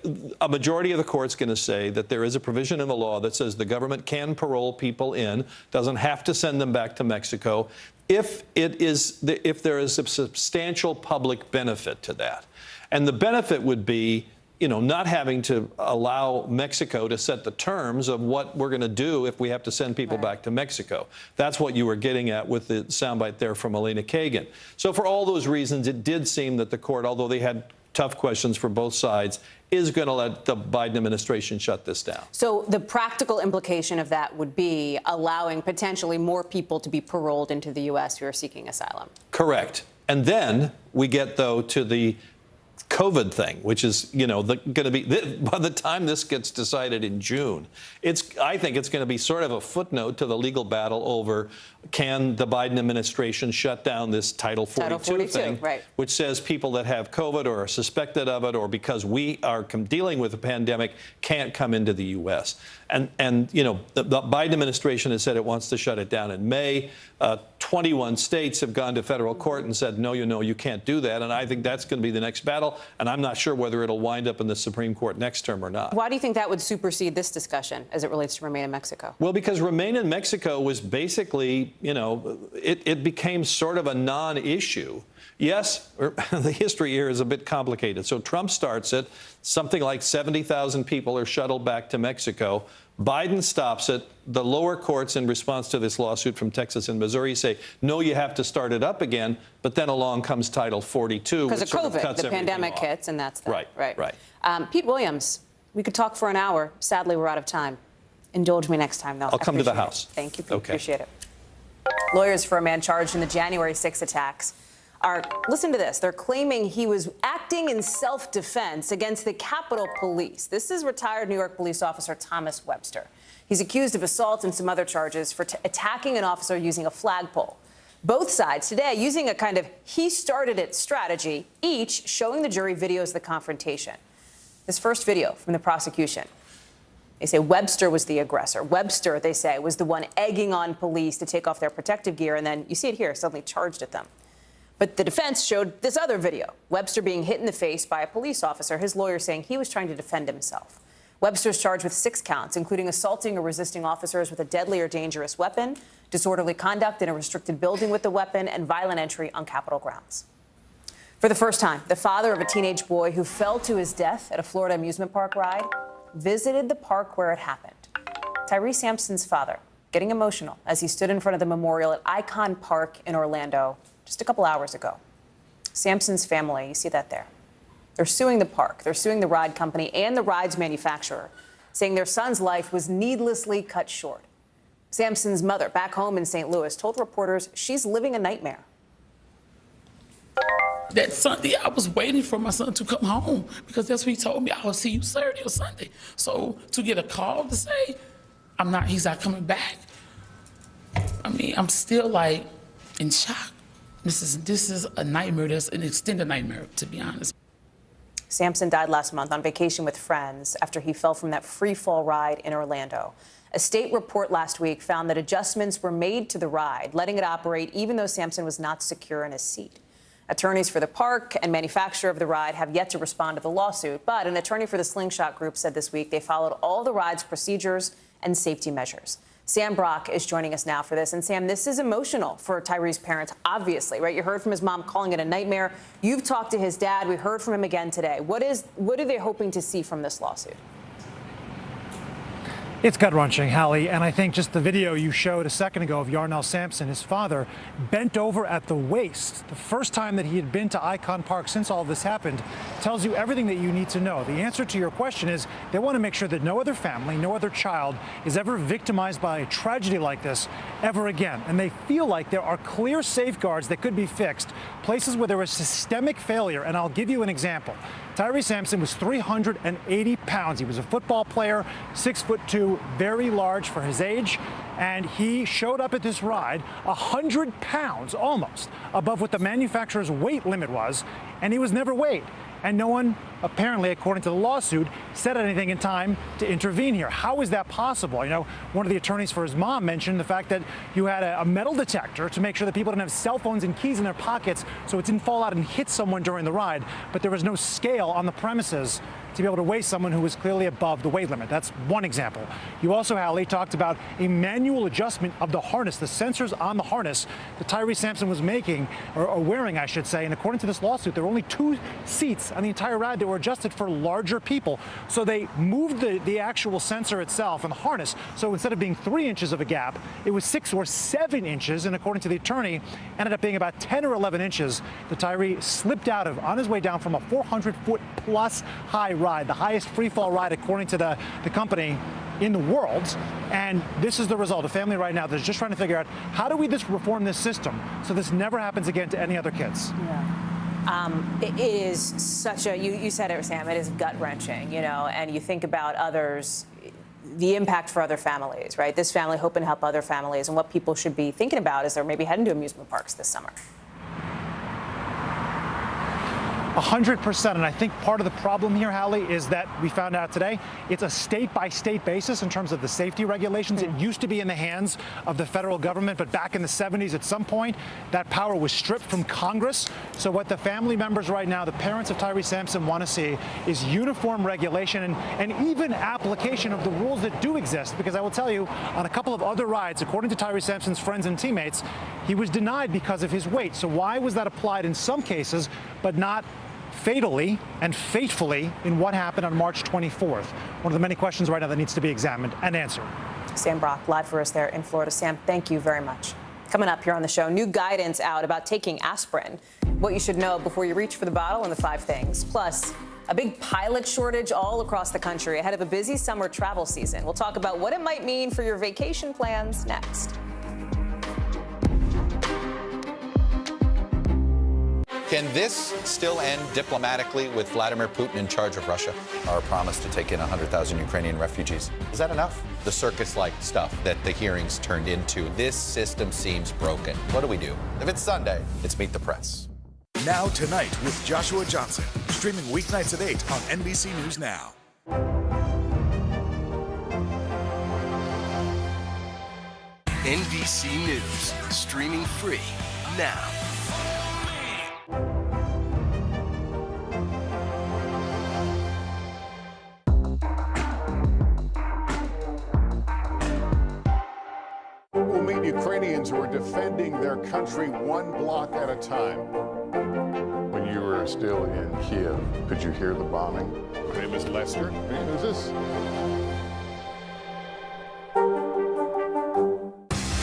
a majority of the court's going to say that there is a provision in the law that says the government can parole people in, doesn't have to send them back to Mexico. if there is a substantial public benefit to that. And the benefit would be, not having to allow Mexico to set the terms of what we're going to do if we have to send people back to Mexico. That's what you were getting at with the soundbite there from Elena Kagan. So for all those reasons, it did seem that the court, although they had tough questions for both sides, is going to let the Biden administration shut this down. So the practical implication of that would be allowing potentially more people to be paroled into the U.S. who are seeking asylum. Correct. And then we get, though, to the COVID thing, which is, going to be, by the time this gets decided in June, I think it's going to be sort of a footnote to the legal battle over, can the Biden administration shut down this Title 42 thing, right, which says people that have COVID or are suspected of it, or because we are dealing with a pandemic, can't come into the U.S. And the Biden administration has said it wants to shut it down in May. 21 states have gone to federal court and said, no, you can't do that. And I think that's going to be the next battle. And I'm not sure whether it'll wind up in the Supreme Court next term or not. Why do you think that would supersede this discussion as it relates to Remain in Mexico? Well, because Remain in Mexico was basically, it became sort of a non-issue. Yes, the history here is a bit complicated. So Trump starts it. Something like 70,000 people are shuttled back to Mexico. Biden stops it. The lower courts, in response to this lawsuit from Texas and Missouri, say, no, you have to start it up again. But then along comes Title 42. Because of COVID, the pandemic hits, and that's that. Right. Pete Williams, we could talk for an hour. Sadly, we're out of time. Indulge me next time, though. I'll come to the House. Thank you, Pete. Okay. Appreciate it. Lawyers for a man charged in the January 6 attacks listen to this. They're claiming he was acting in self-defense against the Capitol Police. This is retired New York police officer Thomas Webster. He's accused of assault and some other charges for attacking an officer using a flagpole. Both sides today using a kind of he started it strategy, each showing the jury videos of the confrontation. This first video from the prosecution. They say Webster was the aggressor. Webster, they say, was the one egging on police to take off their protective gear, and then, you see it here, suddenly charged at them. But the defense showed this other video, Webster being hit in the face by a police officer, his lawyer saying he was trying to defend himself. Webster's charged with 6 counts, including assaulting or resisting officers with a deadly or dangerous weapon, disorderly conduct in a restricted building with the weapon, and violent entry on Capitol grounds. For the first time, the father of a teenage boy who fell to his death at a Florida amusement park ride visited the park where it happened. Tyree Sampson's father getting emotional as he stood in front of the memorial at Icon Park in Orlando just a couple hours ago. Sampson's family, you see that there. They're suing the park. They're suing the ride company and the ride's manufacturer, saying their son's life was needlessly cut short. Sampson's mother, back home in St. Louis, told reporters she's living a nightmare. That Sunday, I was waiting for my son to come home because that's what he told me. I'll see you Saturday or Sunday. So to get a call to say, he's not coming back. I'm still like in shock. This is a nightmare. That's an extended nightmare, to be honest. Sampson died last month on vacation with friends after he fell from that free fall ride in Orlando. A state report last week found that adjustments were made to the ride, letting it operate even though Sampson was not secure in his seat. Attorneys for the park and manufacturer of the ride have yet to respond to the lawsuit, but an attorney for the Slingshot Group said this week they followed all the ride's procedures and safety measures. Sam Brock is joining us now for this. And Sam, this is emotional for Tyree's parents, obviously, right? You heard from his mom calling it a nightmare. You've talked to his dad. We heard from him again today. What are they hoping to see from this lawsuit? It's gut-wrenching, Hallie, and I think just the video you showed a second ago of Yarnell Sampson, his father, bent over at the waist. The first time that he had been to Icon Park since all this happened tells you everything that you need to know. The answer to your question is they want to make sure that no other family, no other child is ever victimized by a tragedy like this ever again. And they feel like there are clear safeguards that could be fixed, places where there was systemic failure. And I'll give you an example. Tyree Sampson was 380 pounds. He was a football player, 6'2", very large for his age. And he showed up at this ride 100 pounds almost above what the manufacturer's weight limit was. And he was never weighed. And no one apparently, according to the lawsuit, said anything in time to intervene here. How is that possible? You know, one of the attorneys for his mom mentioned the fact that you had a metal detector to make sure that people didn't have cell phones and keys in their pockets so it didn't fall out and hit someone during the ride, but there was no scale on the premises to be able to weigh someone who was clearly above the weight limit. That's one example. You also, Hallie, talked about a manual adjustment of the harness, the sensors on the harness that Tyree Sampson was making, or wearing, I should say. And according to this lawsuit, there were only 2 seats on the entire ride that were adjusted for larger people. So they moved the actual sensor itself and the harness. So instead of being 3 inches of a gap, it was 6 or 7 inches. And according to the attorney, ended up being about 10 or 11 inches that Tyree slipped out of on his way down from a 400-foot plus high ride, the highest free fall ride according to the company in the world. And this is the result. A family right now that's just trying to figure out, how do we reform this system so this never happens again to any other kids? It is such a, you said it, Sam, it is gut-wrenching, you know, and you think about others, the impact for other families, right? This family hoping to help other families, and what people should be thinking about is they're maybe heading to amusement parks this summer. 100%. And I think part of the problem here, Hallie, is that we found out today it's a state-by-state basis in terms of the safety regulations. It used to be in the hands of the federal government, but back in the 70s, at some point, that power was stripped from Congress. So what the family members right now, the parents of Tyree Sampson, want to see is uniform regulation and even application of the rules that do exist. Because I will tell you, on a couple of other rides, according to Tyree Sampson's friends and teammates, he was denied because of his weight. So why was that applied in some cases, but not fatally and fatefully in what happened on March 24th? One of the many questions right now that needs to be examined and answered. Sam Brock, live for us there in Florida. Sam, thank you very much. Coming up here on the show, new guidance out about taking aspirin, what you should know before you reach for the bottle, and the 5 things. Plus, a big pilot shortage all across the country ahead of a busy summer travel season. We'll talk about what it might mean for your vacation plans next. Can this still end diplomatically with Vladimir Putin in charge of Russia? Our promise to take in 100,000 Ukrainian refugees. Is that enough? The circus-like stuff that the hearings turned into. This system seems broken. What do we do? If it's Sunday, it's Meet the Press. Now Tonight with Joshua Johnson. Streaming weeknights at 8 on NBC News Now. NBC News. Streaming free now. We'll meet Ukrainians who are defending their country one block at a time. When you were still in Kiev, could you hear the bombing? My name is Lester. Who's this?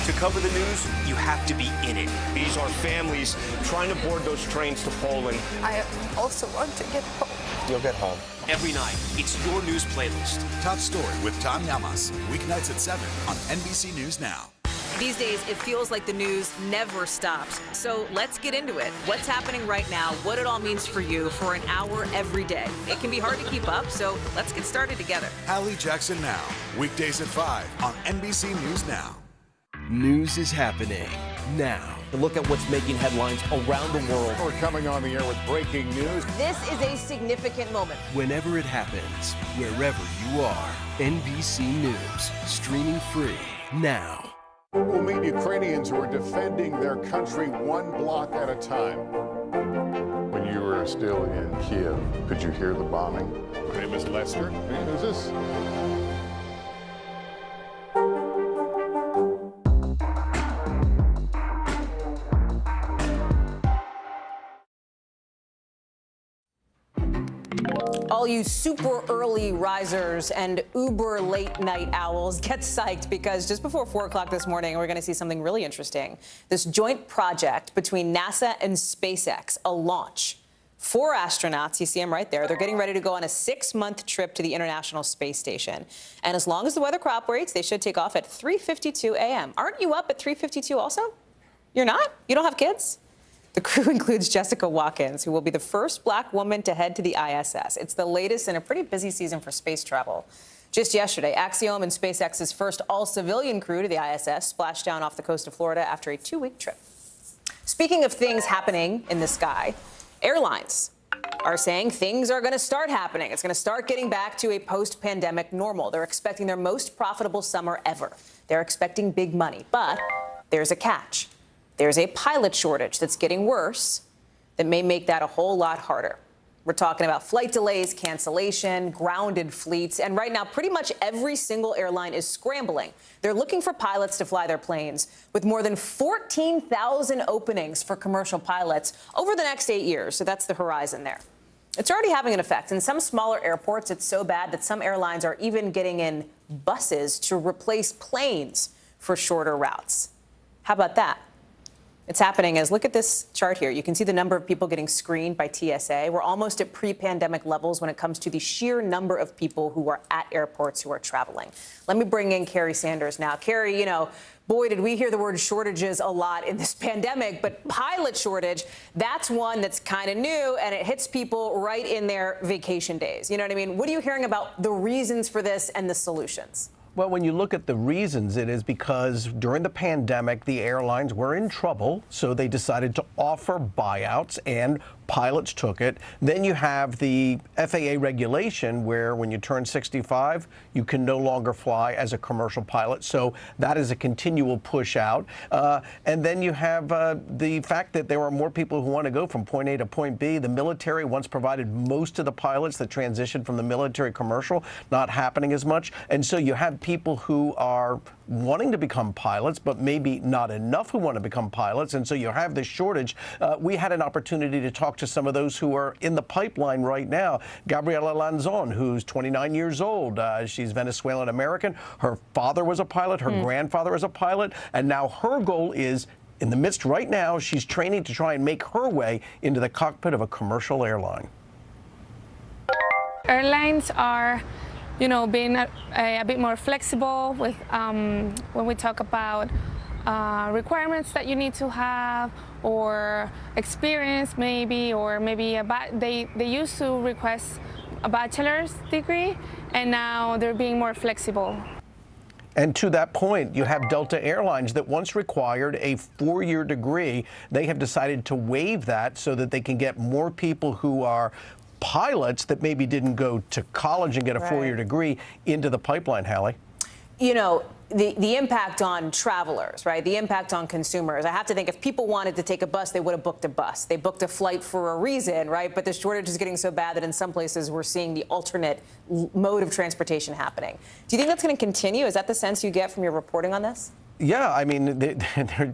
To cover the news, you have to be in it. These are families trying to board those trains to Poland. I also want to get home. You'll get home. Every night, it's your news playlist. Top Story with Tom Llamas. Weeknights at 7 on NBC News Now. These days, it feels like the news never stops. So let's get into it. What's happening right now, what it all means for you for an hour every day. It can be hard to keep up, so let's get started together. Hallie Jackson Now. Weekdays at 5 on NBC News Now. News is happening now. To look at what's making headlines around the world. We're coming on the air with breaking news. This is a significant moment. Whenever it happens, wherever you are, NBC News, streaming free now. We'll meet Ukrainians who are defending their country one block at a time. When you were still in Kiev, could you hear the bombing? My name is Lester. Who's this? All you super early risers and uber late night owls, get psyched, because just before 4 o'clock this morning, we're going to see something really interesting. This joint project between NASA and SpaceX, a launch. 4 astronauts, you see them right there. They're getting ready to go on a 6-month trip to the International Space Station. And as long as the weather cooperates, they should take off at 3:52 a.m. Aren't you up at 3:52 also? You're not? You don't have kids? The crew includes Jessica Watkins, who will be the first Black woman to head to the ISS. It's the latest in a pretty busy season for space travel. Just yesterday, Axiom and SpaceX's first all-civilian crew to the ISS splashed down off the coast of Florida after a 2-week trip. Speaking of things happening in the sky, airlines are saying things are going to start happening. It's going to start getting back to a post-pandemic normal. They're expecting their most profitable summer ever. They're expecting big money. But there's a catch. There's a pilot shortage that's getting worse that may make that a whole lot harder. We're talking about flight delays, cancellation, grounded fleets, and right now pretty much every single airline is scrambling. They're looking for pilots to fly their planes, with more than 14,000 openings for commercial pilots over the next 8 years. So that's the horizon there. It's already having an effect. In some smaller airports, it's so bad that some airlines are even getting in buses to replace planes for shorter routes. How about that? It's happening as, look at this chart here. You can see the number of people getting screened by TSA. We're almost at pre-pandemic levels when it comes to the sheer number of people who are at airports who are traveling. Let me bring in Carrie Sanders now. Carrie, you know, boy, did we hear the word shortages a lot in this pandemic, but pilot shortage, that's one that's kind of new, and it hits people right in their vacation days. You know what I mean? What are you hearing about the reasons for this and the solutions? Well, when you look at the reasons, it is because during the pandemic, the airlines were in trouble, so they decided to offer buyouts, and pilots took it. Then you have the FAA regulation where when you turn 65, you can no longer fly as a commercial pilot. So that is a continual push out. And then you have the fact that there are more people who want to go from point A to point B. The military once provided most of the pilots that transitioned from the military commercial, not happening as much. And so you have people who are wanting to become pilots, but maybe not enough who want to become pilots. And so you have this shortage. We had an opportunity to talk to some of those who are in the pipeline right now. Gabriela Lanzon, who's 29 years old. She's Venezuelan American. Her father was a pilot. Her grandfather was a pilot. And now her goal is, in the midst right now, she's training to try and make her way into the cockpit of a commercial airline. Airlines are, you know, being a bit more flexible with when we talk about requirements that you need to have, or experience maybe, or maybe they used to request a bachelor's degree, and now they're being more flexible. And to that point, you have Delta Airlines that once required a 4-year degree. They have decided to waive that so that they can get more people who are pilots that maybe didn't go to college and get a 4-year degree into the pipeline, Hallie. You know, the impact on travelers, right? The impact on consumers. I have to think if people wanted to take a bus, they would have booked a bus. They booked a flight for a reason, right? But the shortage is getting so bad that in some places we're seeing the alternate mode of transportation happening. Do you think that's going to continue? Is that the sense you get from your reporting on this? Yeah, I mean,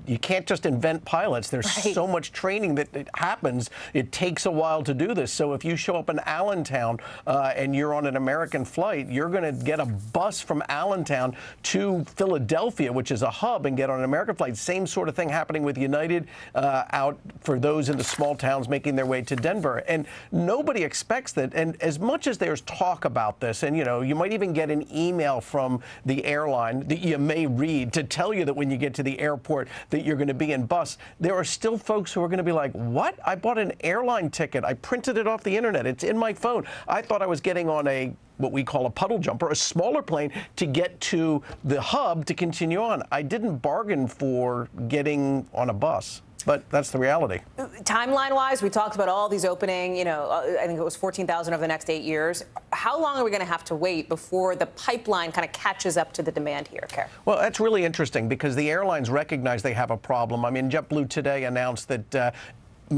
you can't just invent pilots. There's so much training that happens. It takes a while to do this. So if you show up in Allentown and you're on an American flight, you're going to get a bus from Allentown to Philadelphia, which is a hub, and get on an American flight. Same sort of thing happening with United out for those in the small towns making their way to Denver. And nobody expects that. And as much as there's talk about this, and, you know, you might even get an email from the airline that you may read to tell you that when you get to the airport that you're going to be in bus, there are still folks who are going to be like, what? I bought an airline ticket. I printed it off the internet. It's in my phone. I thought I was getting on what we call a puddle jumper, a smaller plane, to get to the hub to continue on. I didn't bargain for getting on a bus. But that's the reality. Timeline-wise, we talked about all these opening, you know, I think it was 14,000 over the next 8 years. How long are we going to have to wait before the pipeline kind of catches up to the demand here, Karen? Well, that's really interesting because the airlines recognize they have a problem. I mean, JetBlue today announced that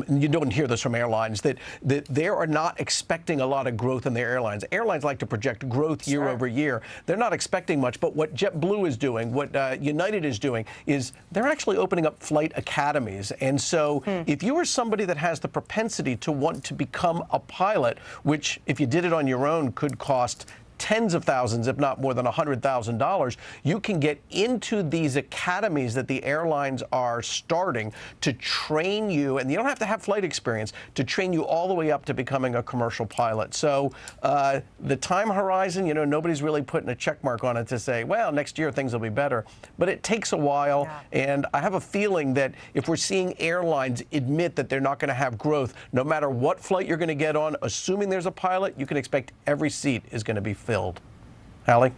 you don't hear this from airlines, that they are not expecting a lot of growth in their airlines. Airlines like to project growth year over year. They're not expecting much, but what JetBlue is doing, what United is doing, is they're actually opening up flight academies. And so if you are somebody that has the propensity to want to become a pilot, which if you did it on your own could cost tens of thousands, if not more than $100,000, you can get into these academies that the airlines are starting to train you, and you don't have to have flight experience, to train you all the way up to becoming a commercial pilot. So the time horizon, you know, nobody's really putting a check mark on it to say, well, next year things will be better. But it takes a while, and I have a feeling that if we're seeing airlines admit that they're not going to have growth, no matter what flight you're going to get on, assuming there's a pilot, you can expect every seat is going to be filled. Hallie?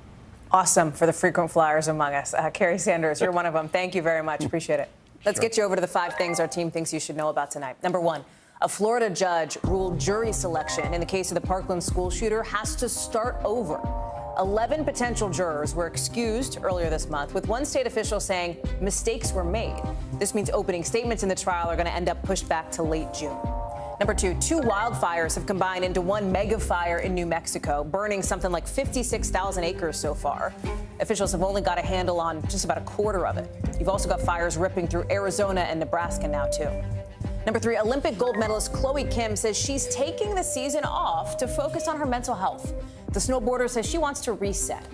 Awesome for the frequent flyers among us. Carrie Sanders, you're one of them. Thank you very much. Appreciate it. Let's get you over to the 5 things our team thinks you should know about tonight. Number 1, A Florida judge ruled jury selection in the case of the Parkland school shooter has to start over. 11 potential jurors were excused earlier this month, with one state official saying mistakes were made. This means opening statements in the trial are going to end up pushed back to late June. Number two wildfires have combined into one mega fire in New Mexico, burning something like 56,000 acres so far. Officials have only got a handle on just about a quarter of it. You've also got fires ripping through Arizona and Nebraska now, too. Number three, Olympic gold medalist Chloe Kim says she's taking the season off to focus on her mental health. The snowboarder says she wants to reset.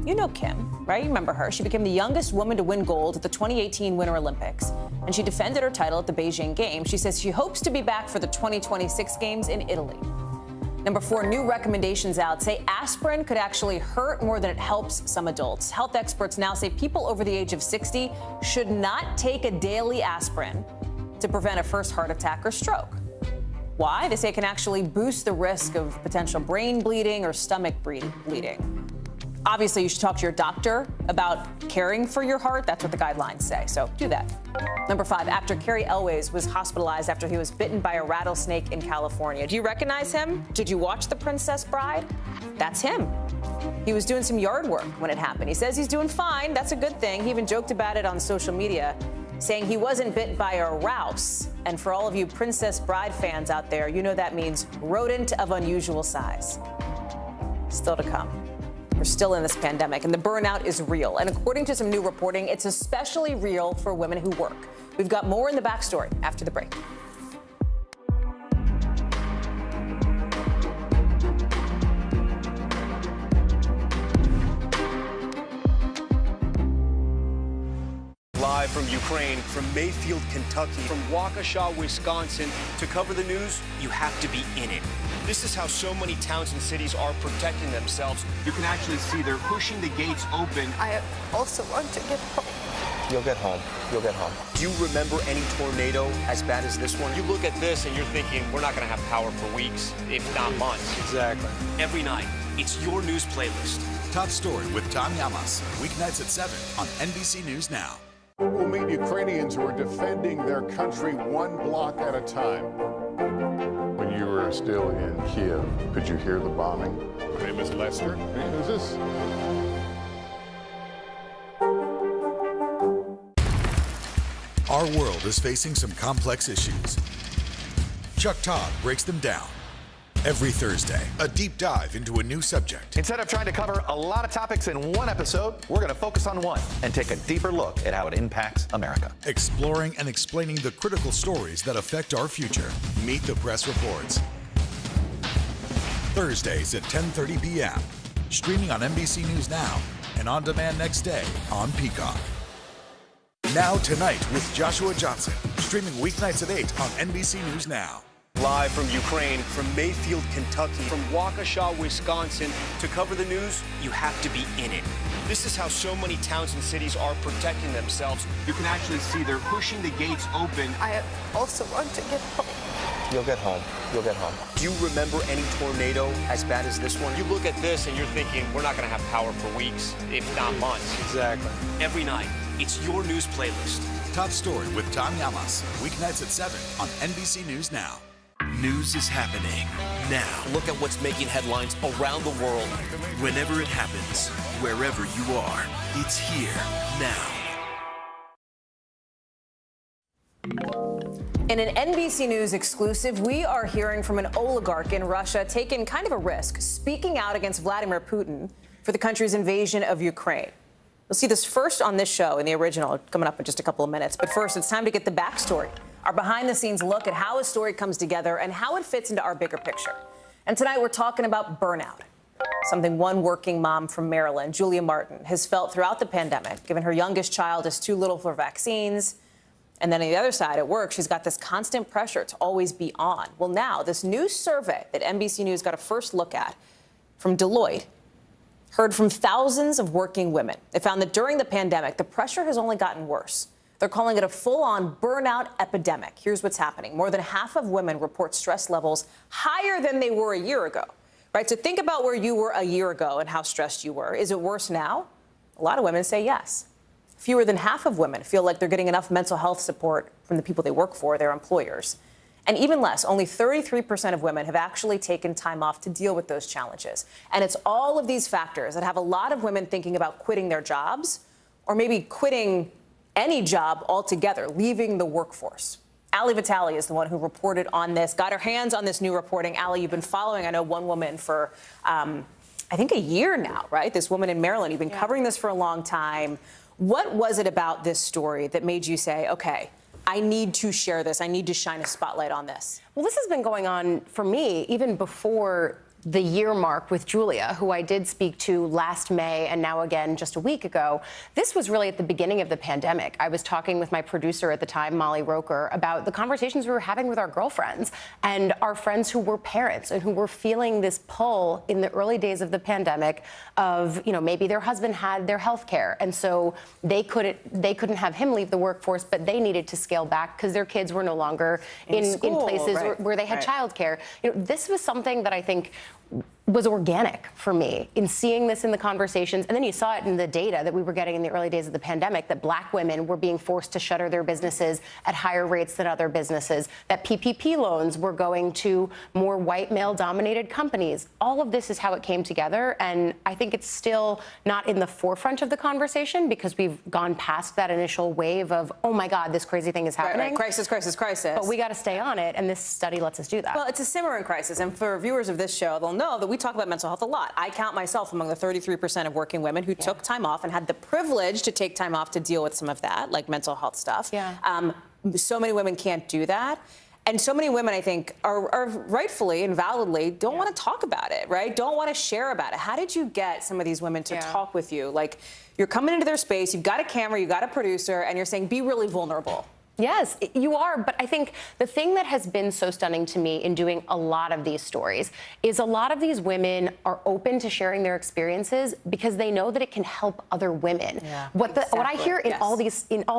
You know Kim, right? You remember her. She became the youngest woman to win gold at the 2018 Winter Olympics, and she defended her title at the Beijing Games. She says she hopes to be back for the 2026 Games in Italy. Number four, new recommendations out say aspirin could actually hurt more than it helps some adults. Health experts now say people over the age of 60 should not take a daily aspirin to prevent a first heart attack or stroke. Why? They say it can actually boost the risk of potential brain bleeding or stomach bleeding. Obviously, you should talk to your doctor about caring for your heart. That's what the guidelines say, so do that. Number five, actor Cary Elwes was hospitalized after he was bitten by a rattlesnake in California. Do you recognize him? Did you watch The Princess Bride? That's him. He was doing some yard work when it happened. He says he's doing fine. That's a good thing. He even joked about it on social media, saying he wasn't bit by a rouse. And for all of you Princess Bride fans out there, you know that means rodent of unusual size. Still to come. We're still in this pandemic, and the burnout is real. And according to some new reporting, it's especially real for women who work. We've got more in the backstory after the break. Live from Ukraine, from Mayfield, Kentucky, from Waukesha, Wisconsin. To cover the news, you have to be in it. This is how so many towns and cities are protecting themselves. You can actually see they're pushing the gates open. I also want to get home. You'll get home. You'll get home. Do you remember any tornado as bad as this one? You look at this and you're thinking, we're not going to have power for weeks, if not months. Exactly. Every night, it's your news playlist. Top Story with Tom Yamas, weeknights at 7 on NBC News Now. We'll meet Ukrainians who are defending their country one block at a time. When you were still in Kiev, could you hear the bombing? My name is Lester. Who's this? Our world is facing some complex issues. Chuck Todd breaks them down. Every Thursday, a deep dive into a new subject. Instead of trying to cover a lot of topics in one episode, we're going to focus on one and take a deeper look at how it impacts America. Exploring and explaining the critical stories that affect our future. Meet the Press Reports. Thursdays at 10:30 p.m. Streaming on NBC News Now and on demand next day on Peacock. Now Tonight with Joshua Johnson. Streaming weeknights at 8 on NBC News Now. Live from Ukraine, from Mayfield, Kentucky, from Waukesha, Wisconsin. To cover the news, you have to be in it. This is how so many towns and cities are protecting themselves. You can actually see they're pushing the gates open. I also want to get home. You'll get home. You'll get home. Do you remember any tornado as bad as this one? You look at this and you're thinking, we're not going to have power for weeks, if not months. Exactly. Every night, it's your news playlist. Top Story with Tom Yamas, weeknights at 7 on NBC News Now. News is happening now. Look at what's making headlines around the world. Whenever it happens, wherever you are, it's here now. In an NBC News exclusive, we are hearing from an oligarch in Russia taking kind of a risk, speaking out against Vladimir Putin for the country's invasion of Ukraine. You'll see this first on this show in the original, coming up in just a couple of minutes. But first, it's time to get the backstory, our behind-the-scenes look at how a story comes together and how it fits into our bigger picture. And tonight, we're talking about burnout, something one working mom from Maryland, Julia Martin, has felt throughout the pandemic, given her youngest child is too little for vaccines. And then on the other side, at work, she's got this constant pressure to always be on. Well, now, this new survey that NBC News got a first look at from Deloitte heard from thousands of working women. They found that during the pandemic, the pressure has only gotten worse. They're calling it a full-on burnout epidemic. Here's what's happening. More than half of women report stress levels higher than they were a year ago, right? So think about where you were a year ago and how stressed you were. Is it worse now? A lot of women say yes. Fewer than half of women feel like they're getting enough mental health support from the people they work for, their employers. And even less, only 33% of women have actually taken time off to deal with those challenges. And it's all of these factors that have a lot of women thinking about quitting their jobs or maybe quitting any job altogether, leaving the workforce. Ali Vitale is the one who reported on this, got her hands on this new reporting. Ali, you've been following, I know, one woman for, I think, a year now, right? This woman in Maryland. You've been covering this for a long time. What was it about this story that made you say, okay, I need to share this. I need to shine a spotlight on this? Well, this has been going on for me even before the year mark with Julia, who I did speak to last May and now again just a week ago. This was really at the beginning of the pandemic. I was talking with my producer at the time, Molly Roker, about the conversations we were having with our girlfriends and our friends who were parents and who were feeling this pull in the early days of the pandemic of, you know, maybe their husband had their health care and so they couldn't have him leave the workforce, but they needed to scale back because their kids were no longer in places where they had childcare. You know, this was something that I think was organic for me in seeing this in the conversations. And then you saw it in the data that we were getting in the early days of the pandemic, that Black women were being forced to shutter their businesses at higher rates than other businesses, that PPP loans were going to more white male-dominated companies. All of this is how it came together. And I think it's still not in the forefront of the conversation because we've gone past that initial wave of, oh my God, this crazy thing is happening. Right. Crisis, crisis, crisis. But we got to stay on it. And this study lets us do that. Well, it's a simmering crisis. And for viewers of this show, they'll know that we talk about mental health a lot. I count myself among the 33% of working women who took time off and had the privilege to take time off to deal with some of that, like mental health stuff. So many women can't do that. And so many women, I think, are rightfully and validly don't want to talk about it, right? Don't want to share about it. How did you get some of these women to talk with you? Like, you're coming into their space, you've got a camera, you've got a producer, and you're saying, be really vulnerable. Yes, you are. But I think the thing that has been so stunning to me in doing a lot of these stories is a lot of these women are open to sharing their experiences because they know that it can help other women. What I hear in all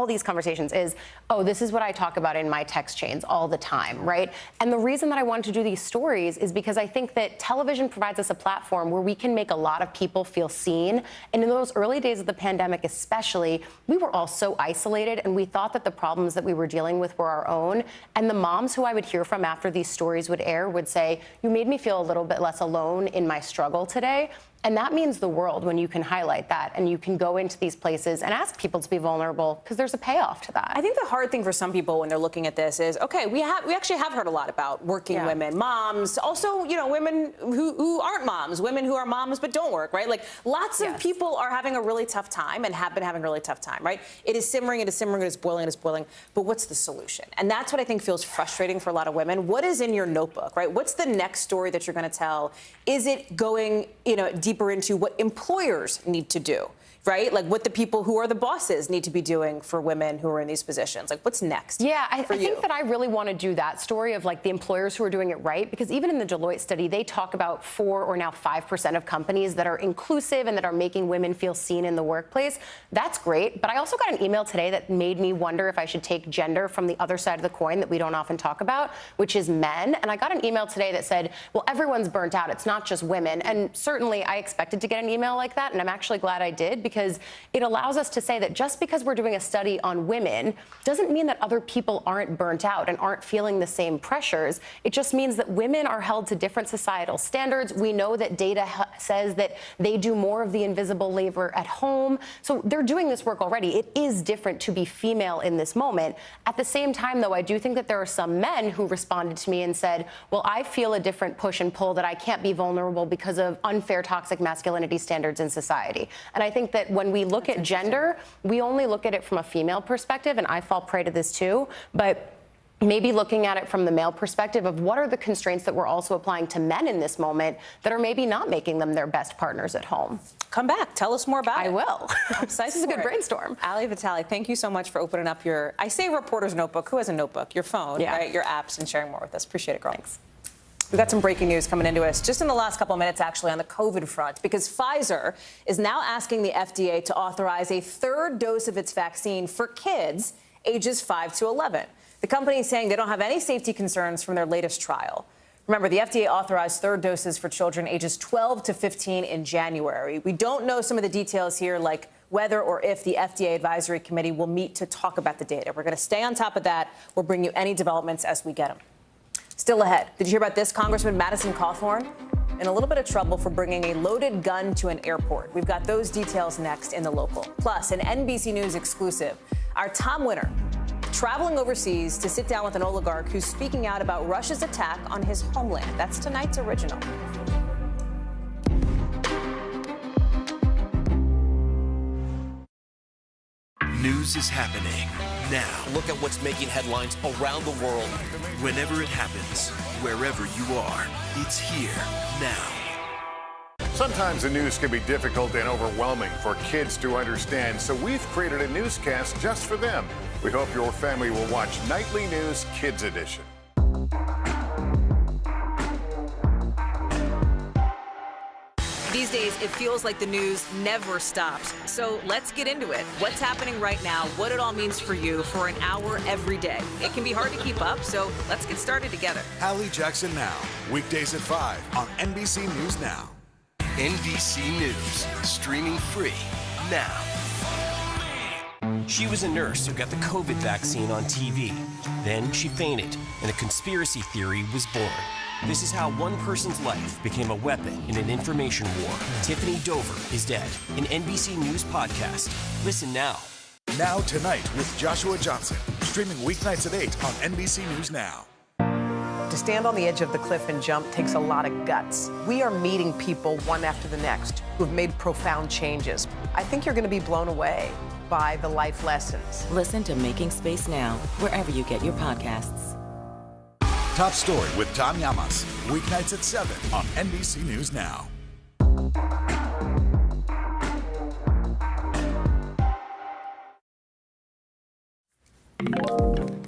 these conversations is, oh, this is what I talk about in my text chains all the time, right? And the reason that I wanted to do these stories is because I think that television provides us a platform where we can make a lot of people feel seen. And in those early days of the pandemic especially, we were all so isolated and we thought that the problems that we were dealing with were our own. And the moms who I would hear from after these stories would air would say, you made me feel a little bit less alone in my struggle today. And that means the world when you can highlight that and you can go into these places and ask people to be vulnerable because there's a payoff to that. I think the hard thing for some people when they're looking at this is, okay, we actually have heard a lot about working women, moms, also, you know, women who aren't moms, women who are moms but don't work, right? Like lots of people are having a really tough time and have been having a really tough time, right? It is simmering, it is simmering, it is boiling, it is boiling. But what's the solution? And that's what I think feels frustrating for a lot of women. What is in your notebook, right? What's the next story that you're going to tell? Is it going, you know, deeper into what employers need to do, right? Like what the people who are the bosses need to be doing for women who are in these positions. Like what's next? Yeah, I think that I really want to do that story of like the employers who are doing it right, because even in the Deloitte study, they talk about 4 or now 5% of companies that are inclusive and that are making women feel seen in the workplace. That's great. But I also got an email today that made me wonder if I should take gender from the other side of the coin that we don't often talk about, which is men. And I got an email today that said, well, everyone's burnt out. It's not just women. And certainly I expected to get an email like that. And I'm actually glad I did, because it allows us to say that just because we're doing a study on women doesn't mean that other people aren't burnt out and aren't feeling the same pressures. It just means that women are held to different societal standards. We know that data says that they do more of the invisible labor at home. So they're doing this work already. It is different to be female in this moment. At the same time, though, I do think that there are some men who responded to me and said, well, I feel a different push and pull, that I can't be vulnerable because of unfair toxic masculinity standards in society. And I think that when we look at gender, we only look at it from a female perspective, and I fall prey to this too, but maybe looking at it from the male perspective of what are the constraints that we're also applying to men in this moment that are maybe not making them their best partners at home. Come back. Tell us more about it. I will. This is a good brainstorm. Ali Vitale, thank you so much for opening up your, I say reporter's notebook. Who has a notebook? Your phone, right? Your apps, and sharing more with us. Appreciate it, girl. Thanks. We've got some breaking news coming into us just in the last couple of minutes, actually, on the COVID front, because Pfizer is now asking the FDA to authorize a third dose of its vaccine for kids ages 5 to 11. The company is saying they don't have any safety concerns from their latest trial. Remember, the FDA authorized third doses for children ages 12 to 15 in January. We don't know some of the details here, like whether or if the FDA advisory committee will meet to talk about the data. We're going to stay on top of that. We'll bring you any developments as we get them. Still ahead, did you hear about this? Congressman Madison Cawthorn in a little bit of trouble for bringing a loaded gun to an airport. We've got those details next in The Local. Plus, an NBC News exclusive. Our Tom Winter traveling overseas to sit down with an oligarch who's speaking out about Russia's attack on his homeland. That's tonight's original. News is happening now. Look at what's making headlines around the world. Whenever it happens, wherever you are, it's here now. Sometimes the news can be difficult and overwhelming for kids to understand, so we've created a newscast just for them. We hope your family will watch Nightly News Kids Edition. These days, it feels like the news never stops. So let's get into it. What's happening right now, what it all means for you for an hour every day. It can be hard to keep up, so let's get started together. Hallie Jackson Now, weekdays at 5 on NBC News Now. NBC News, streaming free now. She was a nurse who got the COVID vaccine on TV. Then she fainted, and a conspiracy theory was born. This is how one person's life became a weapon in an information war. Tiffany Dover is dead. An NBC News podcast. Listen now. Now Tonight with Joshua Johnson. Streaming weeknights at 8 on NBC News Now. To stand on the edge of the cliff and jump takes a lot of guts. We are meeting people one after the next who've made profound changes. I think you're going to be blown away by the life lessons. Listen to Making Space Now, wherever you get your podcasts. Top Story with Tom Llamas. Weeknights at 7 on NBC News Now.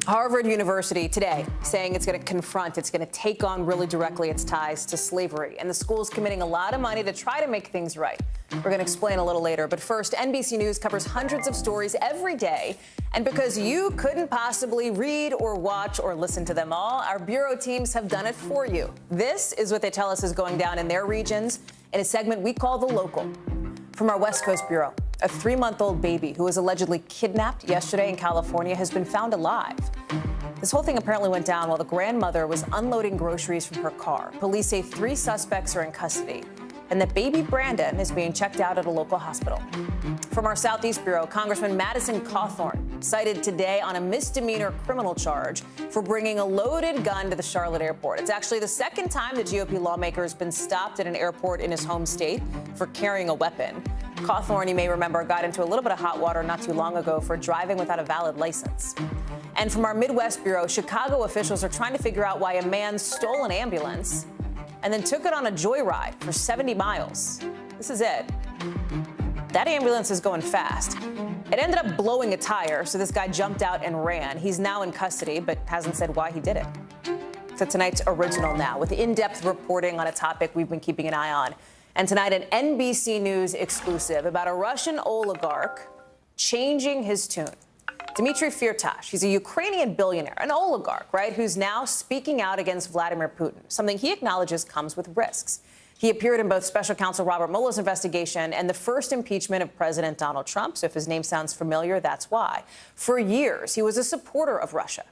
Harvard University today saying it's going to take on really directly its ties to slavery. And the school's committing a lot of money to try to make things right. We're going to explain a little later. But first, NBC News covers hundreds of stories every day. And because you couldn't possibly read or watch or listen to them all, our bureau teams have done it for you. This is what they tell us is going down in their regions in a segment we call The Local. From our West Coast Bureau, a 3-month-old baby who was allegedly kidnapped yesterday in California has been found alive. This whole thing apparently went down while the grandmother was unloading groceries from her car. Police say 3 suspects are in custody and that baby Brandon is being checked out at a local hospital. From our Southeast Bureau, Congressman Madison Cawthorn cited today on a misdemeanor criminal charge for bringing a loaded gun to the Charlotte airport. It's actually the second time the GOP lawmaker has been stopped at an airport in his home state for carrying a weapon. Cawthorn, you may remember, got into a little bit of hot water not too long ago for driving without a valid license. And from our Midwest Bureau, Chicago officials are trying to figure out why a man stole an ambulance and then took it on a joyride for 70 miles. This is it. That ambulance is going fast. It ended up blowing a tire, so this guy jumped out and ran. He's now in custody, but hasn't said why he did it. So tonight's Original Now, with in-depth reporting on a topic we've been keeping an eye on. And tonight, an NBC News exclusive about a Russian oligarch changing his tune. Dmitry Firtash, he's a Ukrainian billionaire, an oligarch, right, who's now speaking out against Vladimir Putin, something he acknowledges comes with risks. He appeared in both Special Counsel Robert Mueller's investigation and the first impeachment of President Donald Trump. So if his name sounds familiar, that's why. For years, he was a supporter of Russia.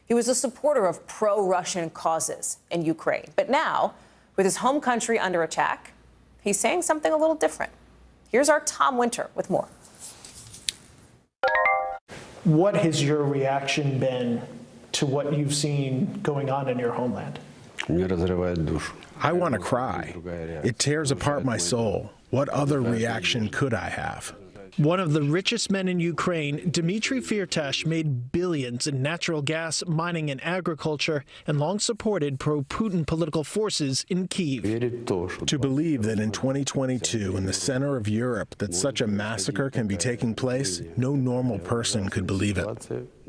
He was a supporter of pro-Russian causes in Ukraine. But now, with his home country under attack, he's saying something a little different. Here's our Tom Winter with more. What has your reaction been to what you've seen going on in your homeland? I want to cry. It tears apart my soul. What other reaction could I have? One of the richest men in Ukraine, Dmitry Firtash, made billions in natural gas, mining, and agriculture, and long supported pro-Putin political forces in Kyiv. To believe that in 2022, in the center of Europe, that such a massacre can be taking place, no normal person could believe it.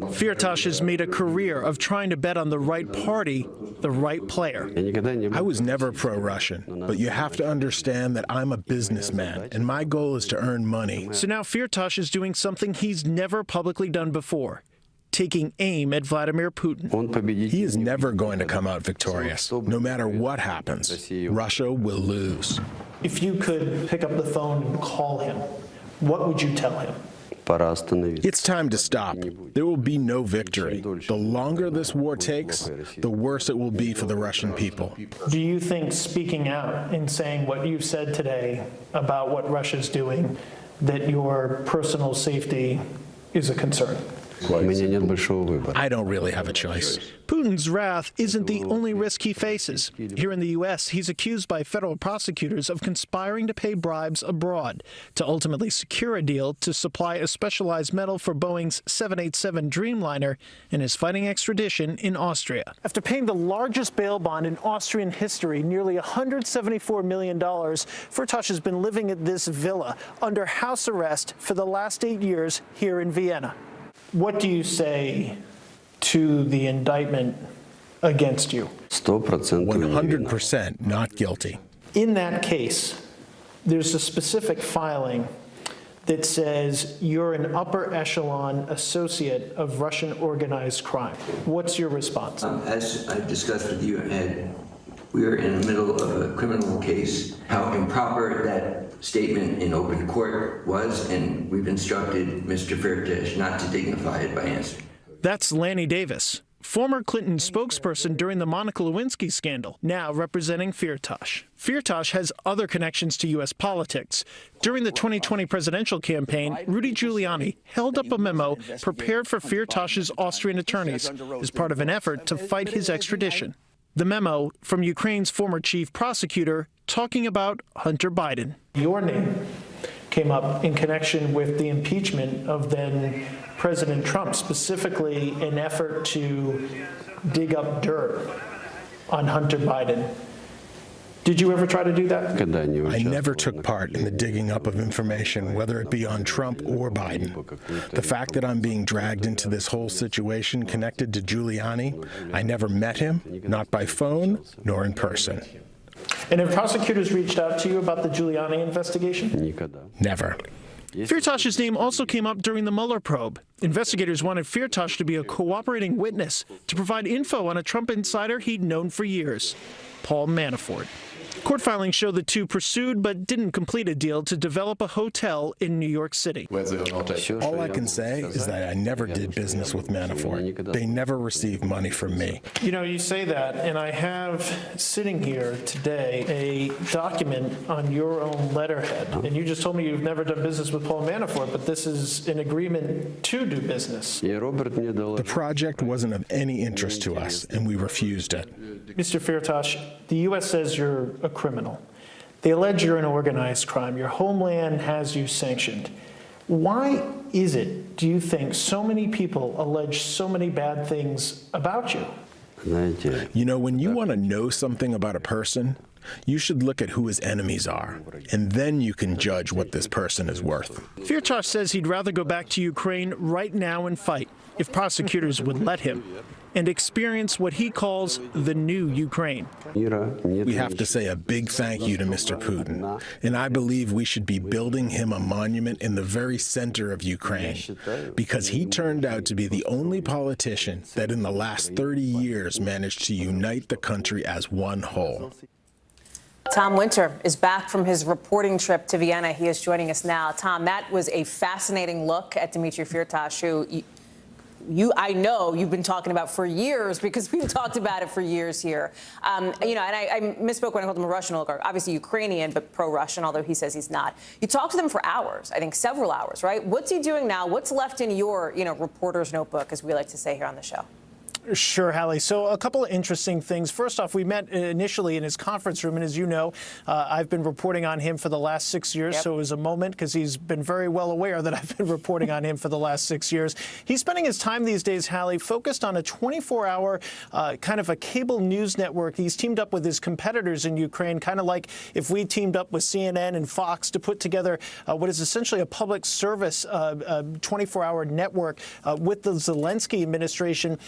Firtash has made a career of trying to bet on the right party, the right player. I was never pro-Russian, but you have to understand that I'm a businessman, and my goal is to earn money. So now Firtash is doing something he's never publicly done before, taking aim at Vladimir Putin. He is never going to come out victorious. No matter what happens, Russia will lose. If you could pick up the phone and call him, what would you tell him? It's time to stop. There will be no victory. The longer this war takes, the worse it will be for the Russian people. Do you think speaking out and saying what you've said today about what Russia's doing, that your personal safety is a concern? I don't really have a choice. Putin's wrath isn't the only risk he faces. Here in the U.S., he's accused by federal prosecutors of conspiring to pay bribes abroad to ultimately secure a deal to supply a specialized metal for Boeing's 787 Dreamliner and is fighting extradition in Austria. After paying the largest bail bond in Austrian history, nearly $174 million, Firtash has been living at this villa under house arrest for the last 8 years here in Vienna. What do you say to the indictment against you? 100% not guilty. In that case, there's a specific filing that says you're an upper echelon associate of Russian organized crime. What's your response? As I discussed with you, Ed, we are in the middle of a criminal case. How improper that statement in open court was, and we've instructed Mr. Firtash not to dignify it by answering. That's Lanny Davis, former Clinton spokesperson during the Monica Lewinsky scandal, now representing Firtash. Firtash has other connections to U.S. politics. During the 2020 presidential campaign, Rudy Giuliani held up a memo prepared for Firtash's Austrian attorneys as part of an effort to fight his extradition. The memo from Ukraine's former chief prosecutor talking about Hunter Biden. Your name came up in connection with the impeachment of then President Trump, specifically an effort to dig up dirt on Hunter Biden. Did you ever try to do that? I never took part in the digging up of information, whether it be on Trump or Biden. The fact that I'm being dragged into this whole situation connected to Giuliani, I never met him, not by phone nor in person. And have prosecutors reached out to you about the Giuliani investigation? Never. Firtash's name also came up during the Mueller probe. Investigators wanted Firtash to be a cooperating witness to provide info on a Trump insider he'd known for years, Paul Manafort. Court filings show the two pursued but didn't complete a deal to develop a hotel in New York City. All I can say is that I never did business with Manafort. They never received money from me. You know, you say that, and I have sitting here today a document on your own letterhead. And you just told me you've never done business with Paul Manafort, but this is an agreement to do business. The project wasn't of any interest to us, and we refused it. Mr. Firtash, the U.S. says you're a criminal. They allege you're an organized crime. Your homeland has you sanctioned. Why is it, do you think, so many people allege so many bad things about you? You know, when you want to know something about a person, you should look at who his enemies are, and then you can judge what this person is worth. Firtash says he'd rather go back to Ukraine right now and fight, if prosecutors would let him, and experience what he calls the new Ukraine. We have to say a big thank you to Mr. Putin, and I believe we should be building him a monument in the very center of Ukraine, because he turned out to be the only politician that in the last 30 years managed to unite the country as one whole. Tom Winter is back from his reporting trip to Vienna. He is joining us now. Tom, that was a fascinating look at Dmitry Firtash, who I know you've been talking about for years, because we've talked about it for years here. You know, and I misspoke when I called him a Russian oligarch, obviously Ukrainian, but pro-Russian, although he says he's not. You talked to them for hours, I think several hours, right? What's he doing now? What's left in your, reporter's notebook, as we like to say here on the show? Sure, Hallie. So a couple of interesting things. First off, we met initially in his conference room, and as you know, I've been reporting on him for the last 6 years, so it was a moment, because he's been very well aware that I've been reporting on him for the last 6 years. He's spending his time these days, Hallie, focused on a 24-hour kind of a cable news network. He's teamed up with his competitors in Ukraine, kind of like if we teamed up with CNN and Fox to put together what is essentially a public service 24-hour network with the Zelensky administration,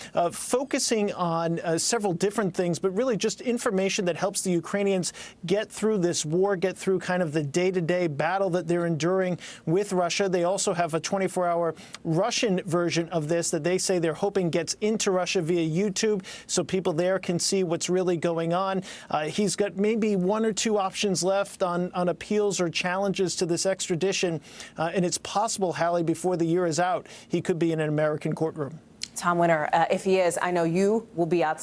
focusing on several different things, but really just information that helps the Ukrainians get through this war, get through kind of the day-to-day battle that they're enduring with Russia. They also have a 24-hour Russian version of this that they say they're hoping gets into Russia via YouTube so people there can see what's really going on. He's got maybe one or two options left on appeals or challenges to this extradition, and it's possible, Hallie, before the year is out, he could be in an American courtroom. Tom Winter, if he is, I know you will be outside.